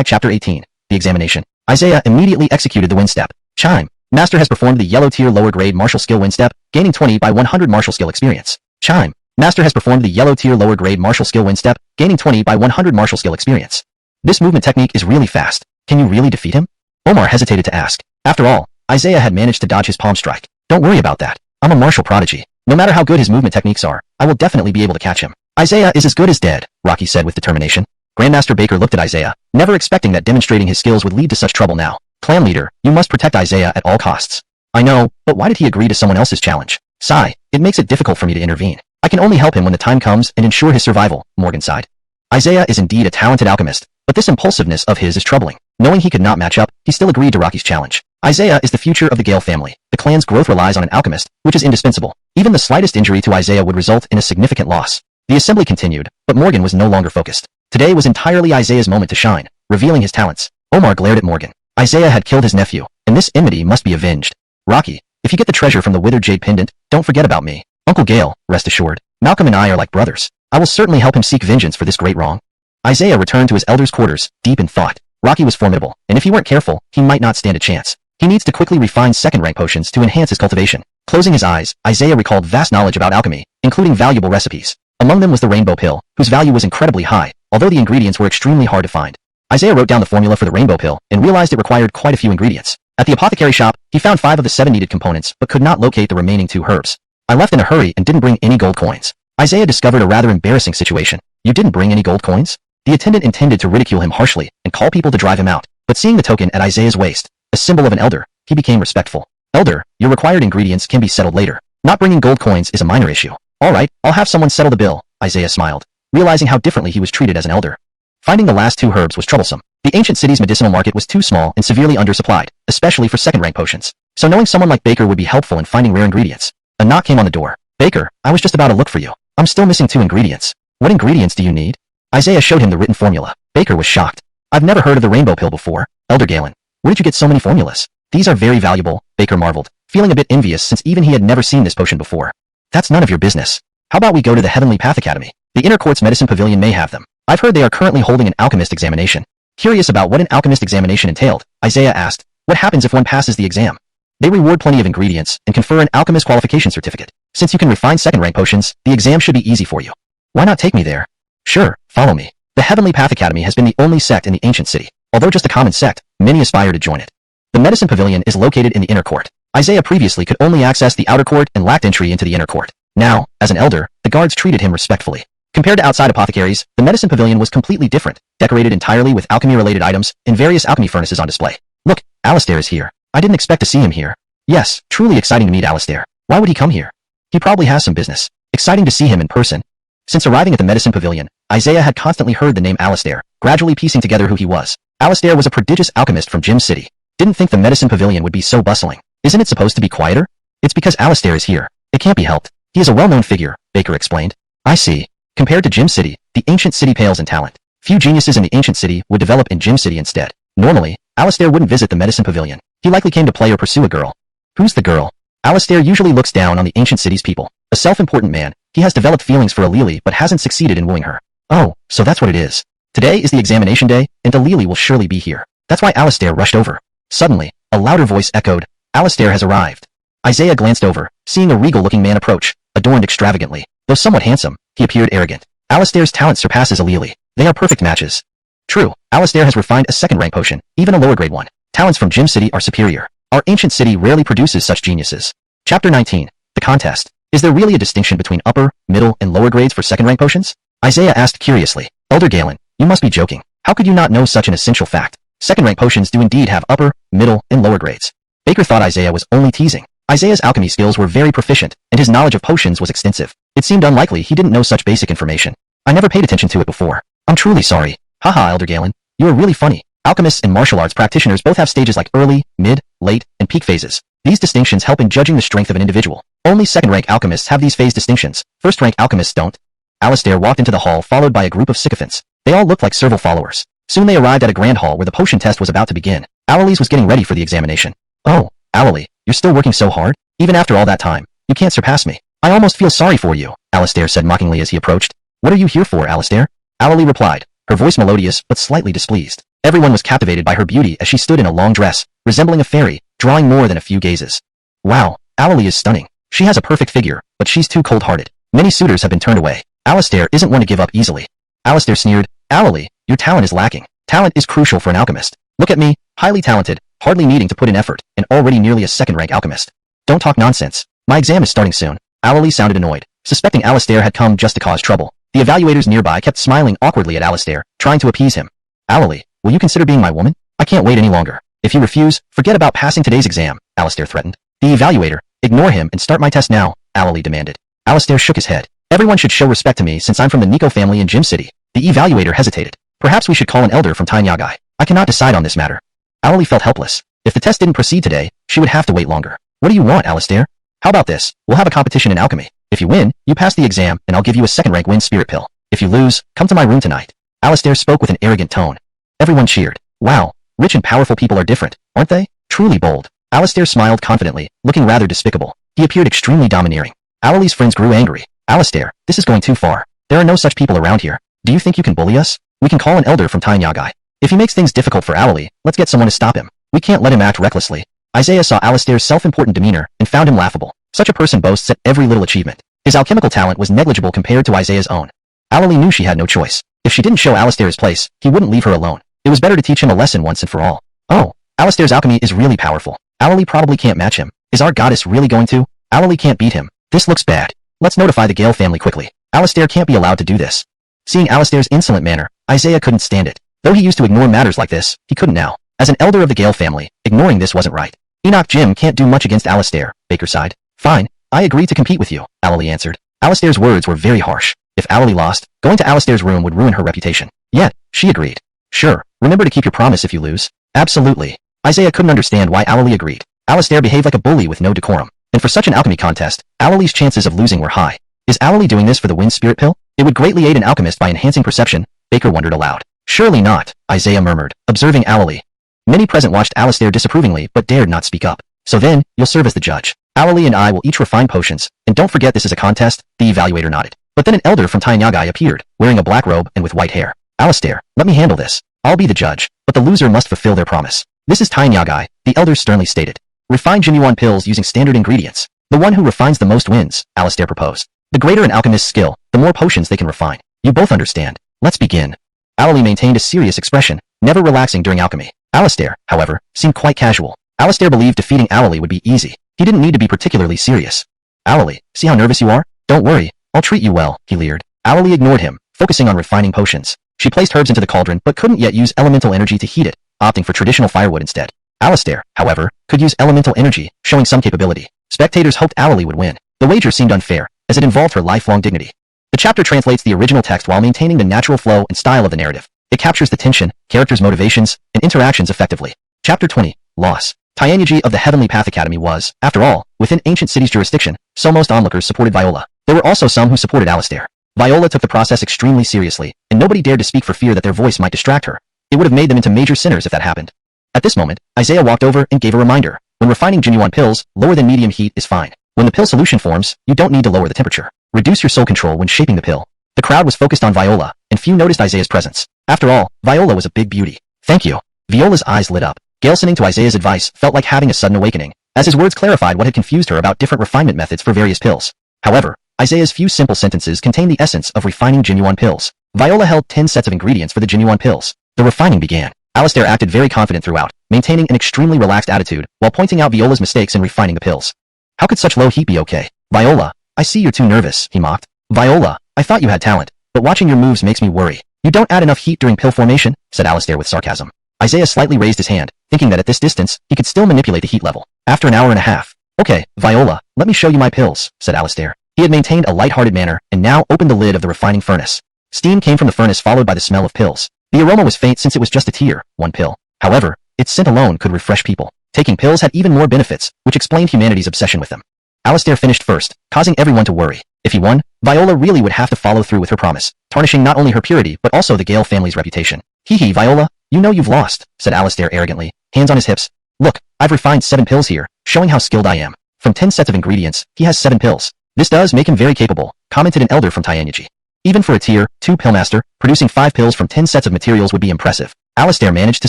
chapter 18. The examination. Isaiah immediately executed the wind step. Chime. Master has performed the yellow tier lower grade martial skill wind step, gaining 20 by 100 martial skill experience. Chime. Master has performed the yellow tier lower grade martial skill wind step, gaining 20 by 100 martial skill experience. This movement technique is really fast. Can you really defeat him? Omar hesitated to ask. After all, Isaiah had managed to dodge his palm strike. Don't worry about that. I'm a martial prodigy. No matter how good his movement techniques are, I will definitely be able to catch him. Isaiah is as good as dead, Rocky said with determination. Grandmaster Baker looked at Isaiah, never expecting that demonstrating his skills would lead to such trouble now. Clan leader, you must protect Isaiah at all costs. I know, but why did he agree to someone else's challenge? Sigh, it makes it difficult for me to intervene. I can only help him when the time comes and ensure his survival, Morgan sighed. Isaiah is indeed a talented alchemist, but this impulsiveness of his is troubling. Knowing he could not match up, he still agreed to Rocky's challenge. Isaiah is the future of the Gale family. The clan's growth relies on an alchemist, which is indispensable. Even the slightest injury to Isaiah would result in a significant loss. The assembly continued, but Morgan was no longer focused. Today was entirely Isaiah's moment to shine, revealing his talents. Omar glared at Morgan. Isaiah had killed his nephew, and this enmity must be avenged. Rocky, if you get the treasure from the withered jade pendant, don't forget about me. Uncle Gale, rest assured, Malcolm and I are like brothers. I will certainly help him seek vengeance for this great wrong. Isaiah returned to his elders' quarters, deep in thought. Rocky was formidable, and if he weren't careful, he might not stand a chance. He needs to quickly refine second-rank potions to enhance his cultivation. Closing his eyes, Isaiah recalled vast knowledge about alchemy, including valuable recipes. Among them was the rainbow pill, whose value was incredibly high, although the ingredients were extremely hard to find. Isaiah wrote down the formula for the rainbow pill and realized it required quite a few ingredients. At the apothecary shop, he found 5 of the 7 needed components but could not locate the remaining 2 herbs. I left in a hurry and didn't bring any gold coins. Isaiah discovered a rather embarrassing situation. You didn't bring any gold coins? The attendant intended to ridicule him harshly and call people to drive him out, but seeing the token at Isaiah's waist, a symbol of an elder, he became respectful. Elder, your required ingredients can be settled later. Not bringing gold coins is a minor issue. All right, I'll have someone settle the bill, Isaiah smiled, realizing how differently he was treated as an elder. Finding the last 2 herbs was troublesome. The ancient city's medicinal market was too small and severely undersupplied, especially for second-rank potions. So knowing someone like Baker would be helpful in finding rare ingredients. A knock came on the door. Baker, I was just about to look for you. I'm still missing 2 ingredients. What ingredients do you need? Isaiah showed him the written formula. Baker was shocked. I've never heard of the rainbow pill before, Elder Galen. Where did you get so many formulas? These are very valuable, Baker marveled, feeling a bit envious since even he had never seen this potion before. That's none of your business. How about we go to the Heavenly Path Academy? The Inner Court's Medicine Pavilion may have them. I've heard they are currently holding an alchemist examination. Curious about what an alchemist examination entailed, Isaiah asked. What happens if one passes the exam? They reward plenty of ingredients and confer an alchemist qualification certificate. Since you can refine second-rank potions, the exam should be easy for you. Why not take me there? Sure, follow me. The Heavenly Path Academy has been the only sect in the ancient city. Although just a common sect, many aspire to join it. The Medicine Pavilion is located in the Inner Court. Isaiah previously could only access the Outer Court and lacked entry into the Inner Court. Now, as an elder, the guards treated him respectfully. Compared to outside apothecaries, the Medicine Pavilion was completely different, decorated entirely with alchemy-related items and various alchemy furnaces on display. Look, Alistair is here. I didn't expect to see him here. Yes, truly exciting to meet Alistair. Why would he come here? He probably has some business. Exciting to see him in person. Since arriving at the Medicine Pavilion, Isaiah had constantly heard the name Alistair, gradually piecing together who he was. Alistair was a prodigious alchemist from Gem City. Didn't think the Medicine Pavilion would be so bustling. Isn't it supposed to be quieter? It's because Alistair is here. It can't be helped. He is a well-known figure, Baker explained. I see. Compared to Gem City, the ancient city pales in talent. Few geniuses in the ancient city would develop in Gem City instead. Normally, Alistair wouldn't visit the Medicine Pavilion. He likely came to play or pursue a girl. Who's the girl? Alistair usually looks down on the ancient city's people. A self-important man, he has developed feelings for Alili but hasn't succeeded in wooing her. Oh, so that's what it is. Today is the examination day, and Alili will surely be here. That's why Alistair rushed over. Suddenly, a louder voice echoed, Alistair has arrived. Isaiah glanced over, seeing a regal-looking man approach, adorned extravagantly. Though somewhat handsome, he appeared arrogant. Alistair's talent surpasses Alili. They are perfect matches. True, Alistair has refined a second-rank potion, even a lower-grade one. Talents from Gem City are superior. Our ancient city rarely produces such geniuses. Chapter 19. The Contest. Is there really a distinction between upper, middle, and lower grades for second-rank potions? Isaiah asked curiously. Elder Galen, you must be joking. How could you not know such an essential fact? Second-rank potions do indeed have upper, middle, and lower grades. Baker thought Isaiah was only teasing. Isaiah's alchemy skills were very proficient, and his knowledge of potions was extensive. It seemed unlikely he didn't know such basic information. I never paid attention to it before. I'm truly sorry. Haha, Elder Galen. You are really funny. Alchemists and martial arts practitioners both have stages like early, mid, late, and peak phases. These distinctions help in judging the strength of an individual. Only second-rank alchemists have these phase distinctions. First-rank alchemists don't. Alistair walked into the hall followed by a group of sycophants. They all looked like servile followers. Soon they arrived at a grand hall where the potion test was about to begin. Alilis was getting ready for the examination. Oh, Alili, you're still working so hard? Even after all that time, you can't surpass me. I almost feel sorry for you, Alistair said mockingly as he approached. What are you here for, Alistair? Alili replied, her voice melodious but slightly displeased. Everyone was captivated by her beauty as she stood in a long dress, resembling a fairy, drawing more than a few gazes. Wow, Alili is stunning. She has a perfect figure, but she's too cold-hearted. Many suitors have been turned away. Alistair isn't one to give up easily. Alistair sneered, Alili, your talent is lacking. Talent is crucial for an alchemist. Look at me, highly talented, hardly needing to put in effort, and already nearly a second-rank alchemist. Don't talk nonsense. My exam is starting soon. Alili sounded annoyed, suspecting Alistair had come just to cause trouble. The evaluators nearby kept smiling awkwardly at Alistair, trying to appease him. Alalie, will you consider being my woman? I can't wait any longer. If you refuse, forget about passing today's exam, Alistair threatened. The evaluator, ignore him and start my test now, Alalie demanded. Alistair shook his head. Everyone should show respect to me since I'm from the Nico family in Gym City. The evaluator hesitated. Perhaps we should call an elder from Tainyagai. I cannot decide on this matter. Alalie felt helpless. If the test didn't proceed today, she would have to wait longer. What do you want, Alistair? How about this? We'll have a competition in alchemy. If you win, you pass the exam, and I'll give you a second-rank win spirit pill. If you lose, come to my room tonight. Alistair spoke with an arrogant tone. Everyone cheered. Wow, rich and powerful people are different, aren't they? Truly bold. Alistair smiled confidently, looking rather despicable. He appeared extremely domineering. Alalie's friends grew angry. Alistair, this is going too far. There are no such people around here. Do you think you can bully us? We can call an elder from Tainyagai. If he makes things difficult for Alalie, let's get someone to stop him. We can't let him act recklessly. Isaiah saw Alistair's self-important demeanor and found him laughable. Such a person boasts at every little achievement. His alchemical talent was negligible compared to Isaiah's own. Alalie knew she had no choice. If she didn't show Alistair his place, he wouldn't leave her alone. It was better to teach him a lesson once and for all. Oh, Alistair's alchemy is really powerful. Alalie probably can't match him. Is our goddess really going to? Alalie can't beat him. This looks bad. Let's notify the Gale family quickly. Alistair can't be allowed to do this. Seeing Alistair's insolent manner, Isaiah couldn't stand it. Though he used to ignore matters like this, he couldn't now. As an elder of the Gale family, ignoring this wasn't right. Enoch Jim can't do much against Alistair, Baker sighed. Fine, I agree to compete with you, Alalie answered. Alistair's words were very harsh. If Alalie lost, going to Alistair's room would ruin her reputation. Yet, she agreed. Sure, remember to keep your promise if you lose. Absolutely. Isaiah couldn't understand why Alalie agreed. Alistair behaved like a bully with no decorum. And for such an alchemy contest, Alalie's chances of losing were high. Is Alalie doing this for the wind spirit pill? It would greatly aid an alchemist by enhancing perception, Baker wondered aloud. Surely not, Isaiah murmured, observing Alalie. Many present watched Alistair disapprovingly but dared not speak up. So then, you'll serve as the judge. Alalie and I will each refine potions, and don't forget this is a contest, the evaluator nodded. But then an elder from Tainyagai appeared, wearing a black robe and with white hair. Alistair, let me handle this. I'll be the judge, but the loser must fulfill their promise. This is Tainyagai, the elder sternly stated. Refine genuine pills using standard ingredients. The one who refines the most wins, Alistair proposed. The greater an alchemist's skill, the more potions they can refine. You both understand. Let's begin. Alalie maintained a serious expression, never relaxing during alchemy. Alistair, however, seemed quite casual. Alistair believed defeating Alalie would be easy. He didn't need to be particularly serious. Alalie, see how nervous you are? Don't worry, I'll treat you well, he leered. Alalie ignored him, focusing on refining potions. She placed herbs into the cauldron but couldn't yet use elemental energy to heat it, opting for traditional firewood instead. Alistair, however, could use elemental energy, showing some capability. Spectators hoped Alalie would win. The wager seemed unfair, as it involved her lifelong dignity. The chapter translates the original text while maintaining the natural flow and style of the narrative. It captures the tension, characters' motivations, and interactions effectively. Chapter 20, Loss. Tainyagai of the Heavenly Path Academy was, after all, within ancient city's jurisdiction, so most onlookers supported Viola. There were also some who supported Alistair. Viola took the process extremely seriously, and nobody dared to speak for fear that their voice might distract her. It would have made them into major sinners if that happened. At this moment, Isaiah walked over and gave a reminder. When refining genuine pills, lower than medium heat is fine. When the pill solution forms, you don't need to lower the temperature. Reduce your soul control when shaping the pill. The crowd was focused on Viola, and few noticed Isaiah's presence. After all, Viola was a big beauty. Thank you. Viola's eyes lit up. Listening to Isaiah's advice felt like having a sudden awakening, as his words clarified what had confused her about different refinement methods for various pills. However, Isaiah's few simple sentences contained the essence of refining genuine pills. Viola held 10 sets of ingredients for the genuine pills. The refining began. Alistair acted very confident throughout, maintaining an extremely relaxed attitude while pointing out Viola's mistakes in refining the pills. How could such low heat be okay? Viola, I see you're too nervous, he mocked. Viola, I thought you had talent, but watching your moves makes me worry. You don't add enough heat during pill formation, said Alistair with sarcasm. Isaiah slightly raised his hand, thinking that at this distance, he could still manipulate the heat level. After an hour and a half. Okay, Viola, let me show you my pills, said Alistair. He had maintained a light-hearted manner and now opened the lid of the refining furnace. Steam came from the furnace followed by the smell of pills. The aroma was faint since it was just a tier, 1 pill. However, its scent alone could refresh people. Taking pills had even more benefits, which explained humanity's obsession with them. Alistair finished first, causing everyone to worry. If he won, Viola really would have to follow through with her promise, tarnishing not only her purity but also the Gale family's reputation. Hee Viola, you know you've lost, said Alistair arrogantly, hands on his hips. Look, I've refined 7 pills here, showing how skilled I am. From 10 sets of ingredients, he has 7 pills. This does make him very capable, commented an elder from Tainyagai. Even for a tier 2 pillmaster, producing 5 pills from 10 sets of materials would be impressive. Alistair managed to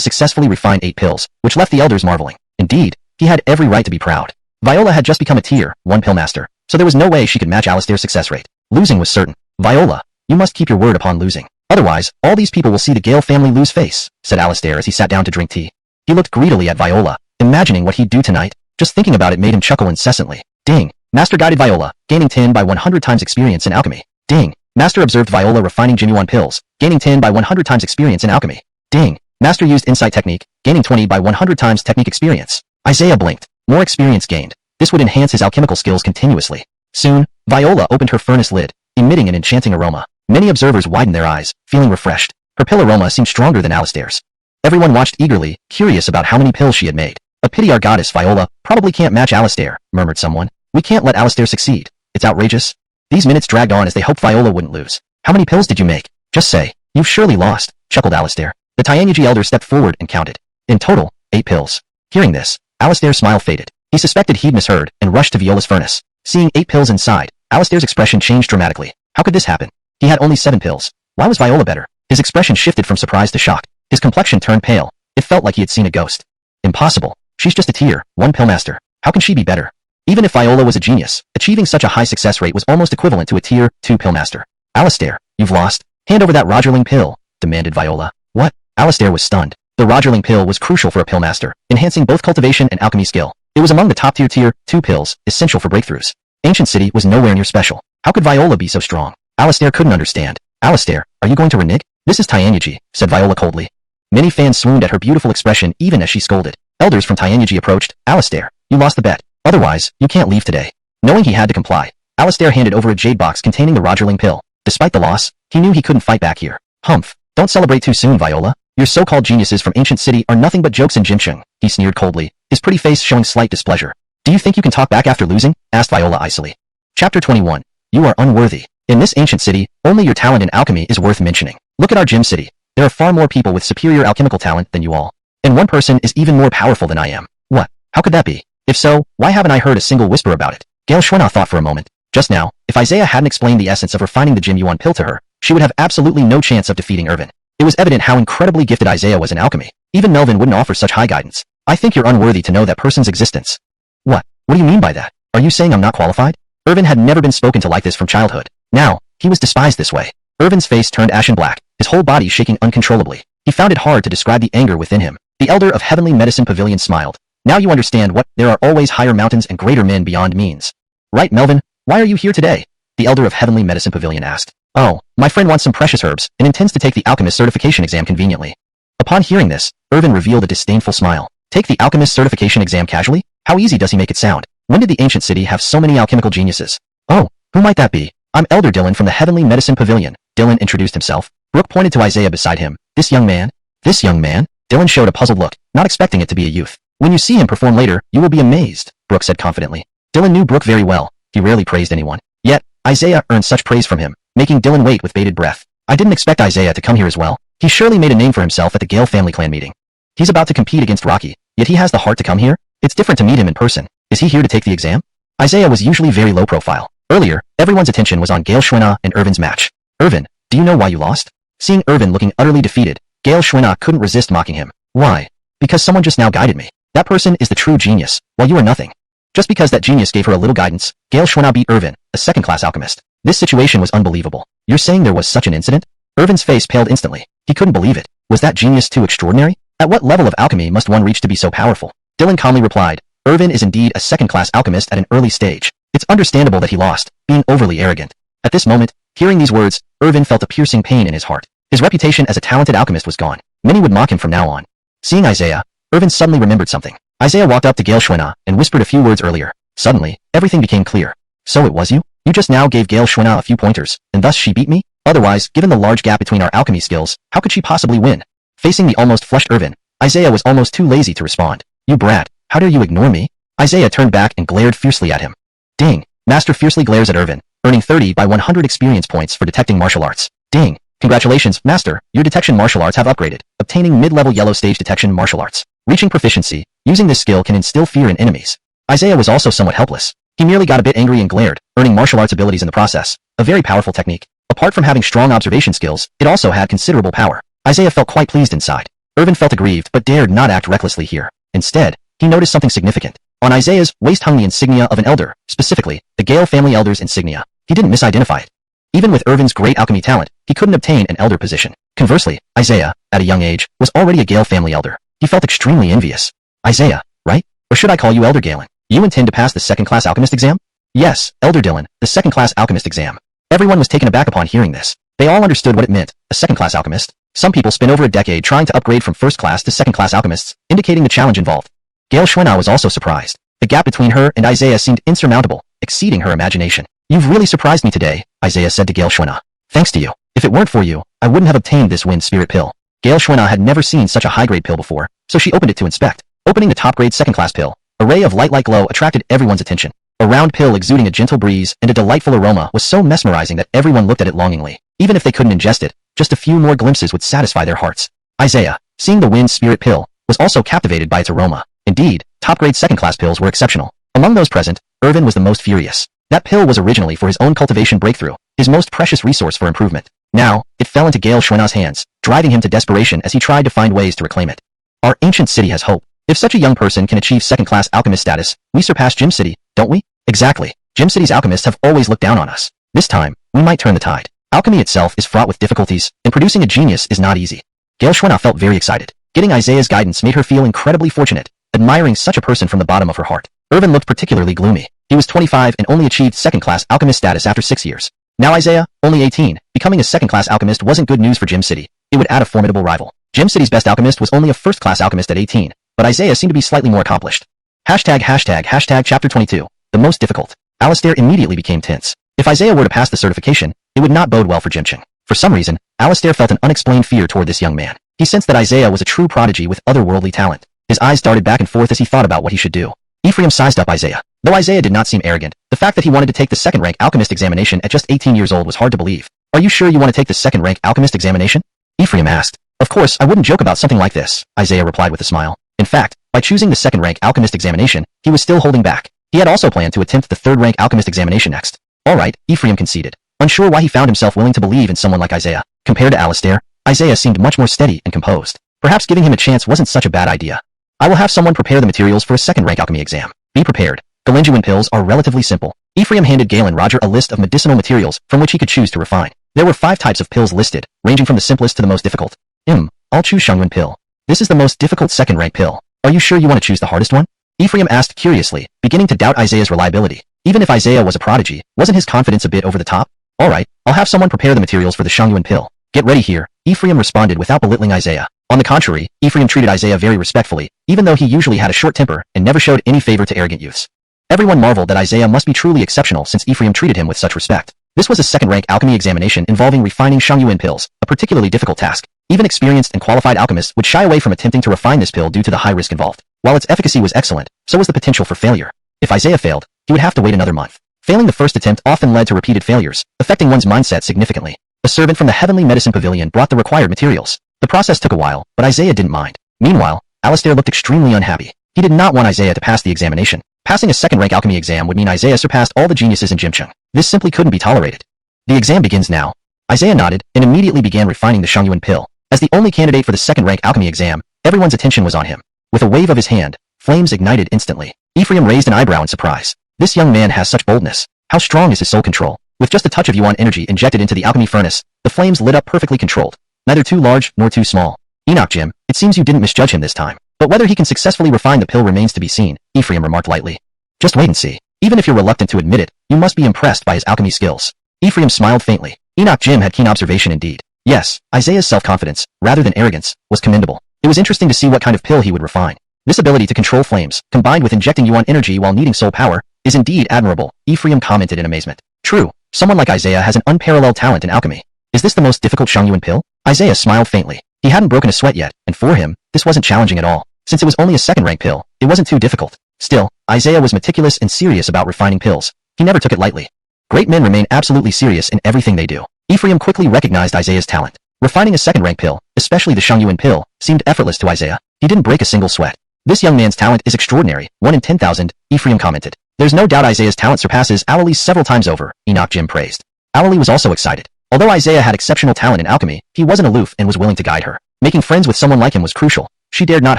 successfully refine 8 pills, which left the elders marveling. Indeed, he had every right to be proud. Viola had just become a tier 1 pillmaster, so there was no way she could match Alistair's success rate. Losing was certain. Viola, you must keep your word upon losing. Otherwise, all these people will see the Gale family lose face, said Alistair as he sat down to drink tea. He looked greedily at Viola, imagining what he'd do tonight. Just thinking about it made him chuckle incessantly. Ding. Master guided Viola, gaining 10 by 100 times experience in alchemy. Ding. Master observed Viola refining genuine pills, gaining 10 by 100 times experience in alchemy. Ding. Master used insight technique, gaining 20 by 100 times technique experience. Isaiah blinked. More experience gained. This would enhance his alchemical skills continuously. Soon, Viola opened her furnace lid, emitting an enchanting aroma. Many observers widened their eyes, feeling refreshed. Her pill aroma seemed stronger than Alistair's. Everyone watched eagerly, curious about how many pills she had made. A pity our goddess Viola probably can't match Alistair, murmured someone. We can't let Alistair succeed. It's outrageous. These minutes dragged on as they hoped Viola wouldn't lose. How many pills did you make? Just say. You've surely lost, chuckled Alistair. The Tyanyaji elder stepped forward and counted. In total, 8 pills. Hearing this, Alistair's smile faded. He suspected he'd misheard and rushed to Viola's furnace. Seeing 8 pills inside, Alistair's expression changed dramatically. How could this happen? He had only 7 pills. Why was Viola better? His expression shifted from surprise to shock. His complexion turned pale. It felt like he had seen a ghost. Impossible. She's just a tier 1 pill master. How can she be better? Even if Viola was a genius, achieving such a high success rate was almost equivalent to a tier 2 pill master. Alistair, you've lost. Hand over that Rogerling pill, demanded Viola. What? Alistair was stunned. The Rogerling pill was crucial for a pill master, enhancing both cultivation and alchemy skill. It was among the top tier 2 pills, essential for breakthroughs. Ancient City was nowhere near special. How could Viola be so strong? Alistair couldn't understand. Alistair, are you going to renege? This is Tyanyaji, said Viola coldly. Many fans swooned at her beautiful expression even as she scolded. Elders from Tyanyaji approached. Alistair, you lost the bet. Otherwise, you can't leave today. Knowing he had to comply, Alistair handed over a jade box containing the Rogerling pill. Despite the loss, he knew he couldn't fight back here. Humph. Don't celebrate too soon, Viola. Your so-called geniuses from Ancient City are nothing but jokes and jimchung, he sneered coldly, his pretty face showing slight displeasure. Do you think you can talk back after losing? Asked Viola icily. Chapter 21. You are unworthy. In this ancient city, only your talent in alchemy is worth mentioning. Look at our gem city. There are far more people with superior alchemical talent than you all. And one person is even more powerful than I am. What? How could that be? If so, why haven't I heard a single whisper about it? Gale Schwenna thought for a moment. Just now, if Isaiah hadn't explained the essence of refining the genuine pill to her, she would have absolutely no chance of defeating Irvin. It was evident how incredibly gifted Isaiah was in alchemy. Even Melvin wouldn't offer such high guidance. I think you're unworthy to know that person's existence. What? What do you mean by that? Are you saying I'm not qualified? Irvin had never been spoken to like this from childhood. Now, he was despised this way. Irvin's face turned ashen black, his whole body shaking uncontrollably. He found it hard to describe the anger within him. The elder of Heavenly Medicine Pavilion smiled. Now you understand what there are always higher mountains and greater men beyond means. Right, Melvin? Why are you here today? The elder of Heavenly Medicine Pavilion asked. Oh, my friend wants some precious herbs and intends to take the alchemist certification exam conveniently. Upon hearing this, Irvin revealed a disdainful smile. Take the alchemist certification exam casually? How easy does he make it sound? When did the ancient city have so many alchemical geniuses? Oh, who might that be? I'm Elder Dylan from the Heavenly Medicine Pavilion. Dylan introduced himself. Brooke pointed to Isaiah beside him. This young man? This young man? Dylan showed a puzzled look, not expecting it to be a youth. When you see him perform later, you will be amazed, Brooke said confidently. Dylan knew Brooke very well. He rarely praised anyone. Yet, Isaiah earned such praise from him, making Dylan wait with bated breath. I didn't expect Isaiah to come here as well. He surely made a name for himself at the Gale family clan meeting. He's about to compete against Rocky, yet he has the heart to come here? It's different to meet him in person. Is he here to take the exam? Isaiah was usually very low profile. Earlier, everyone's attention was on Gale Schwenna and Irvin's match. Irvin, do you know why you lost? Seeing Irvin looking utterly defeated, Gale Schwenna couldn't resist mocking him. Why? Because someone just now guided me. That person is the true genius, while you are nothing. Just because that genius gave her a little guidance, Gale Schwenna beat Irvin, a second-class alchemist. This situation was unbelievable. You're saying there was such an incident? Irvin's face paled instantly. He couldn't believe it. Was that genius too extraordinary? At what level of alchemy must one reach to be so powerful? Dylan calmly replied, Irvin is indeed a second-class alchemist at an early stage. It's understandable that he lost, being overly arrogant. At this moment, hearing these words, Irvin felt a piercing pain in his heart. His reputation as a talented alchemist was gone. Many would mock him from now on. Seeing Isaiah, Irvin suddenly remembered something. Isaiah walked up to Gale Schwenna and whispered a few words earlier. Suddenly, everything became clear. So it was you? You just now gave Gale Schwenna a few pointers, and thus she beat me? Otherwise, given the large gap between our alchemy skills, how could she possibly win? Facing the almost flushed Irvin, Isaiah was almost too lazy to respond. You brat, how dare you ignore me? Isaiah turned back and glared fiercely at him. Ding! Master fiercely glares at Irvin, earning 30 by 100 experience points for detecting martial arts. Ding! Congratulations, Master, your detection martial arts have upgraded, obtaining mid-level yellow stage detection martial arts. Reaching proficiency, using this skill can instill fear in enemies. Isaiah was also somewhat helpless. He merely got a bit angry and glared, earning martial arts abilities in the process. A very powerful technique. Apart from having strong observation skills, it also had considerable power. Isaiah felt quite pleased inside. Irvin felt aggrieved but dared not act recklessly here. Instead, he noticed something significant. On Isaiah's waist hung the insignia of an elder, specifically, the Gale family elder's insignia. He didn't misidentify it. Even with Irvin's great alchemy talent, he couldn't obtain an elder position. Conversely, Isaiah, at a young age, was already a Gale family elder. He felt extremely envious. Isaiah, right? Or should I call you Elder Galen? You intend to pass the second-class alchemist exam? Yes, Elder Dylan, the second-class alchemist exam. Everyone was taken aback upon hearing this. They all understood what it meant, a second-class alchemist. Some people spent over a decade trying to upgrade from first-class to second-class alchemists, indicating the challenge involved. Gale Xuanna was also surprised. The gap between her and Isaiah seemed insurmountable, exceeding her imagination. You've really surprised me today, Isaiah said to Gale Xuanna. Thanks to you. If it weren't for you, I wouldn't have obtained this wind spirit pill. Gale Xuanna had never seen such a high-grade pill before, so she opened it to inspect. Opening the top-grade second-class pill, a ray of light-like glow attracted everyone's attention. A round pill exuding a gentle breeze and a delightful aroma was so mesmerizing that everyone looked at it longingly. Even if they couldn't ingest it, just a few more glimpses would satisfy their hearts. Isaiah, seeing the wind spirit pill, was also captivated by its aroma. Indeed, top-grade second-class pills were exceptional. Among those present, Irvin was the most furious. That pill was originally for his own cultivation breakthrough, his most precious resource for improvement. Now, it fell into Gale Xuanna's hands, driving him to desperation as he tried to find ways to reclaim it. Our ancient city has hope. If such a young person can achieve second-class alchemist status, we surpass Gem City, don't we? Exactly. Gem City's alchemists have always looked down on us. This time, we might turn the tide. Alchemy itself is fraught with difficulties, and producing a genius is not easy. Gale Xuanna felt very excited. Getting Isaiah's guidance made her feel incredibly fortunate, admiring such a person from the bottom of her heart. Irvin looked particularly gloomy. He was 25 and only achieved second-class alchemist status after 6 years. Now Isaiah, only 18, becoming a second-class alchemist wasn't good news for Gem City. It would add a formidable rival. Gem City's best alchemist was only a first-class alchemist at 18, but Isaiah seemed to be slightly more accomplished. Hashtag chapter 22. The most difficult. Alistair immediately became tense. If Isaiah were to pass the certification, it would not bode well for Jimcheng. For some reason, Alistair felt an unexplained fear toward this young man. He sensed that Isaiah was a true prodigy with otherworldly talent. His eyes darted back and forth as he thought about what he should do. Ephraim sized up Isaiah. Though Isaiah did not seem arrogant, the fact that he wanted to take the second-rank alchemist examination at just 18 years old was hard to believe. Are you sure you want to take the second-rank alchemist examination? Ephraim asked. Of course, I wouldn't joke about something like this, Isaiah replied with a smile. In fact, by choosing the second-rank alchemist examination, he was still holding back. He had also planned to attempt the third-rank alchemist examination next. All right, Ephraim conceded, unsure why he found himself willing to believe in someone like Isaiah. Compared to Alistair, Isaiah seemed much more steady and composed. Perhaps giving him a chance wasn't such a bad idea. I will have someone prepare the materials for a second-rank alchemy exam. Be prepared. Galenduin pills are relatively simple. Ephraim handed Galen Roger a list of medicinal materials from which he could choose to refine. There were 5 types of pills listed, ranging from the simplest to the most difficult. I'll choose Shangyuan pill. This is the most difficult second-rank pill. Are you sure you want to choose the hardest one? Ephraim asked curiously, beginning to doubt Isaiah's reliability. Even if Isaiah was a prodigy, wasn't his confidence a bit over the top? All right, I'll have someone prepare the materials for the Shangyuan pill. Get ready here, Ephraim responded without belittling Isaiah. On the contrary, Ephraim treated Isaiah very respectfully, even though he usually had a short temper and never showed any favor to arrogant youths. Everyone marveled that Isaiah must be truly exceptional since Ephraim treated him with such respect. This was a second-rank alchemy examination involving refining Shangyuan pills, a particularly difficult task. Even experienced and qualified alchemists would shy away from attempting to refine this pill due to the high risk involved. While its efficacy was excellent, so was the potential for failure. If Isaiah failed, he would have to wait another month. Failing the first attempt often led to repeated failures, affecting one's mindset significantly. A servant from the Heavenly Medicine Pavilion brought the required materials. The process took a while, but Isaiah didn't mind. Meanwhile, Alistair looked extremely unhappy. He did not want Isaiah to pass the examination. Passing a second-rank alchemy exam would mean Isaiah surpassed all the geniuses in Jimcheng. This simply couldn't be tolerated. The exam begins now. Isaiah nodded and immediately began refining the Shangyuan pill. As the only candidate for the second-rank alchemy exam, everyone's attention was on him. With a wave of his hand, flames ignited instantly. Ephraim raised an eyebrow in surprise. This young man has such boldness. How strong is his soul control? With just a touch of yuan energy injected into the alchemy furnace, the flames lit up perfectly controlled. Neither too large nor too small. Enoch Jim, it seems you didn't misjudge him this time. But whether he can successfully refine the pill remains to be seen, Ephraim remarked lightly. Just wait and see. Even if you're reluctant to admit it, you must be impressed by his alchemy skills. Ephraim smiled faintly. Enoch Jim had keen observation indeed. Yes, Isaiah's self-confidence, rather than arrogance, was commendable. It was interesting to see what kind of pill he would refine. This ability to control flames, combined with injecting yuan energy while needing soul power, is indeed admirable, Ephraim commented in amazement. True, someone like Isaiah has an unparalleled talent in alchemy. Is this the most difficult Shangyuan pill? Isaiah smiled faintly. He hadn't broken a sweat yet, and for him, this wasn't challenging at all. Since it was only a second-rank pill, it wasn't too difficult. Still, Isaiah was meticulous and serious about refining pills. He never took it lightly. Great men remain absolutely serious in everything they do. Ephraim quickly recognized Isaiah's talent. Refining a second-rank pill, especially the Shangyuan pill, seemed effortless to Isaiah. He didn't break a single sweat. This young man's talent is extraordinary, 1 in 10,000, Ephraim commented. There's no doubt Isaiah's talent surpasses Ali's several times over, Enoch Jim praised. Ali was also excited. Although Isaiah had exceptional talent in alchemy, he wasn't aloof and was willing to guide her. Making friends with someone like him was crucial. She dared not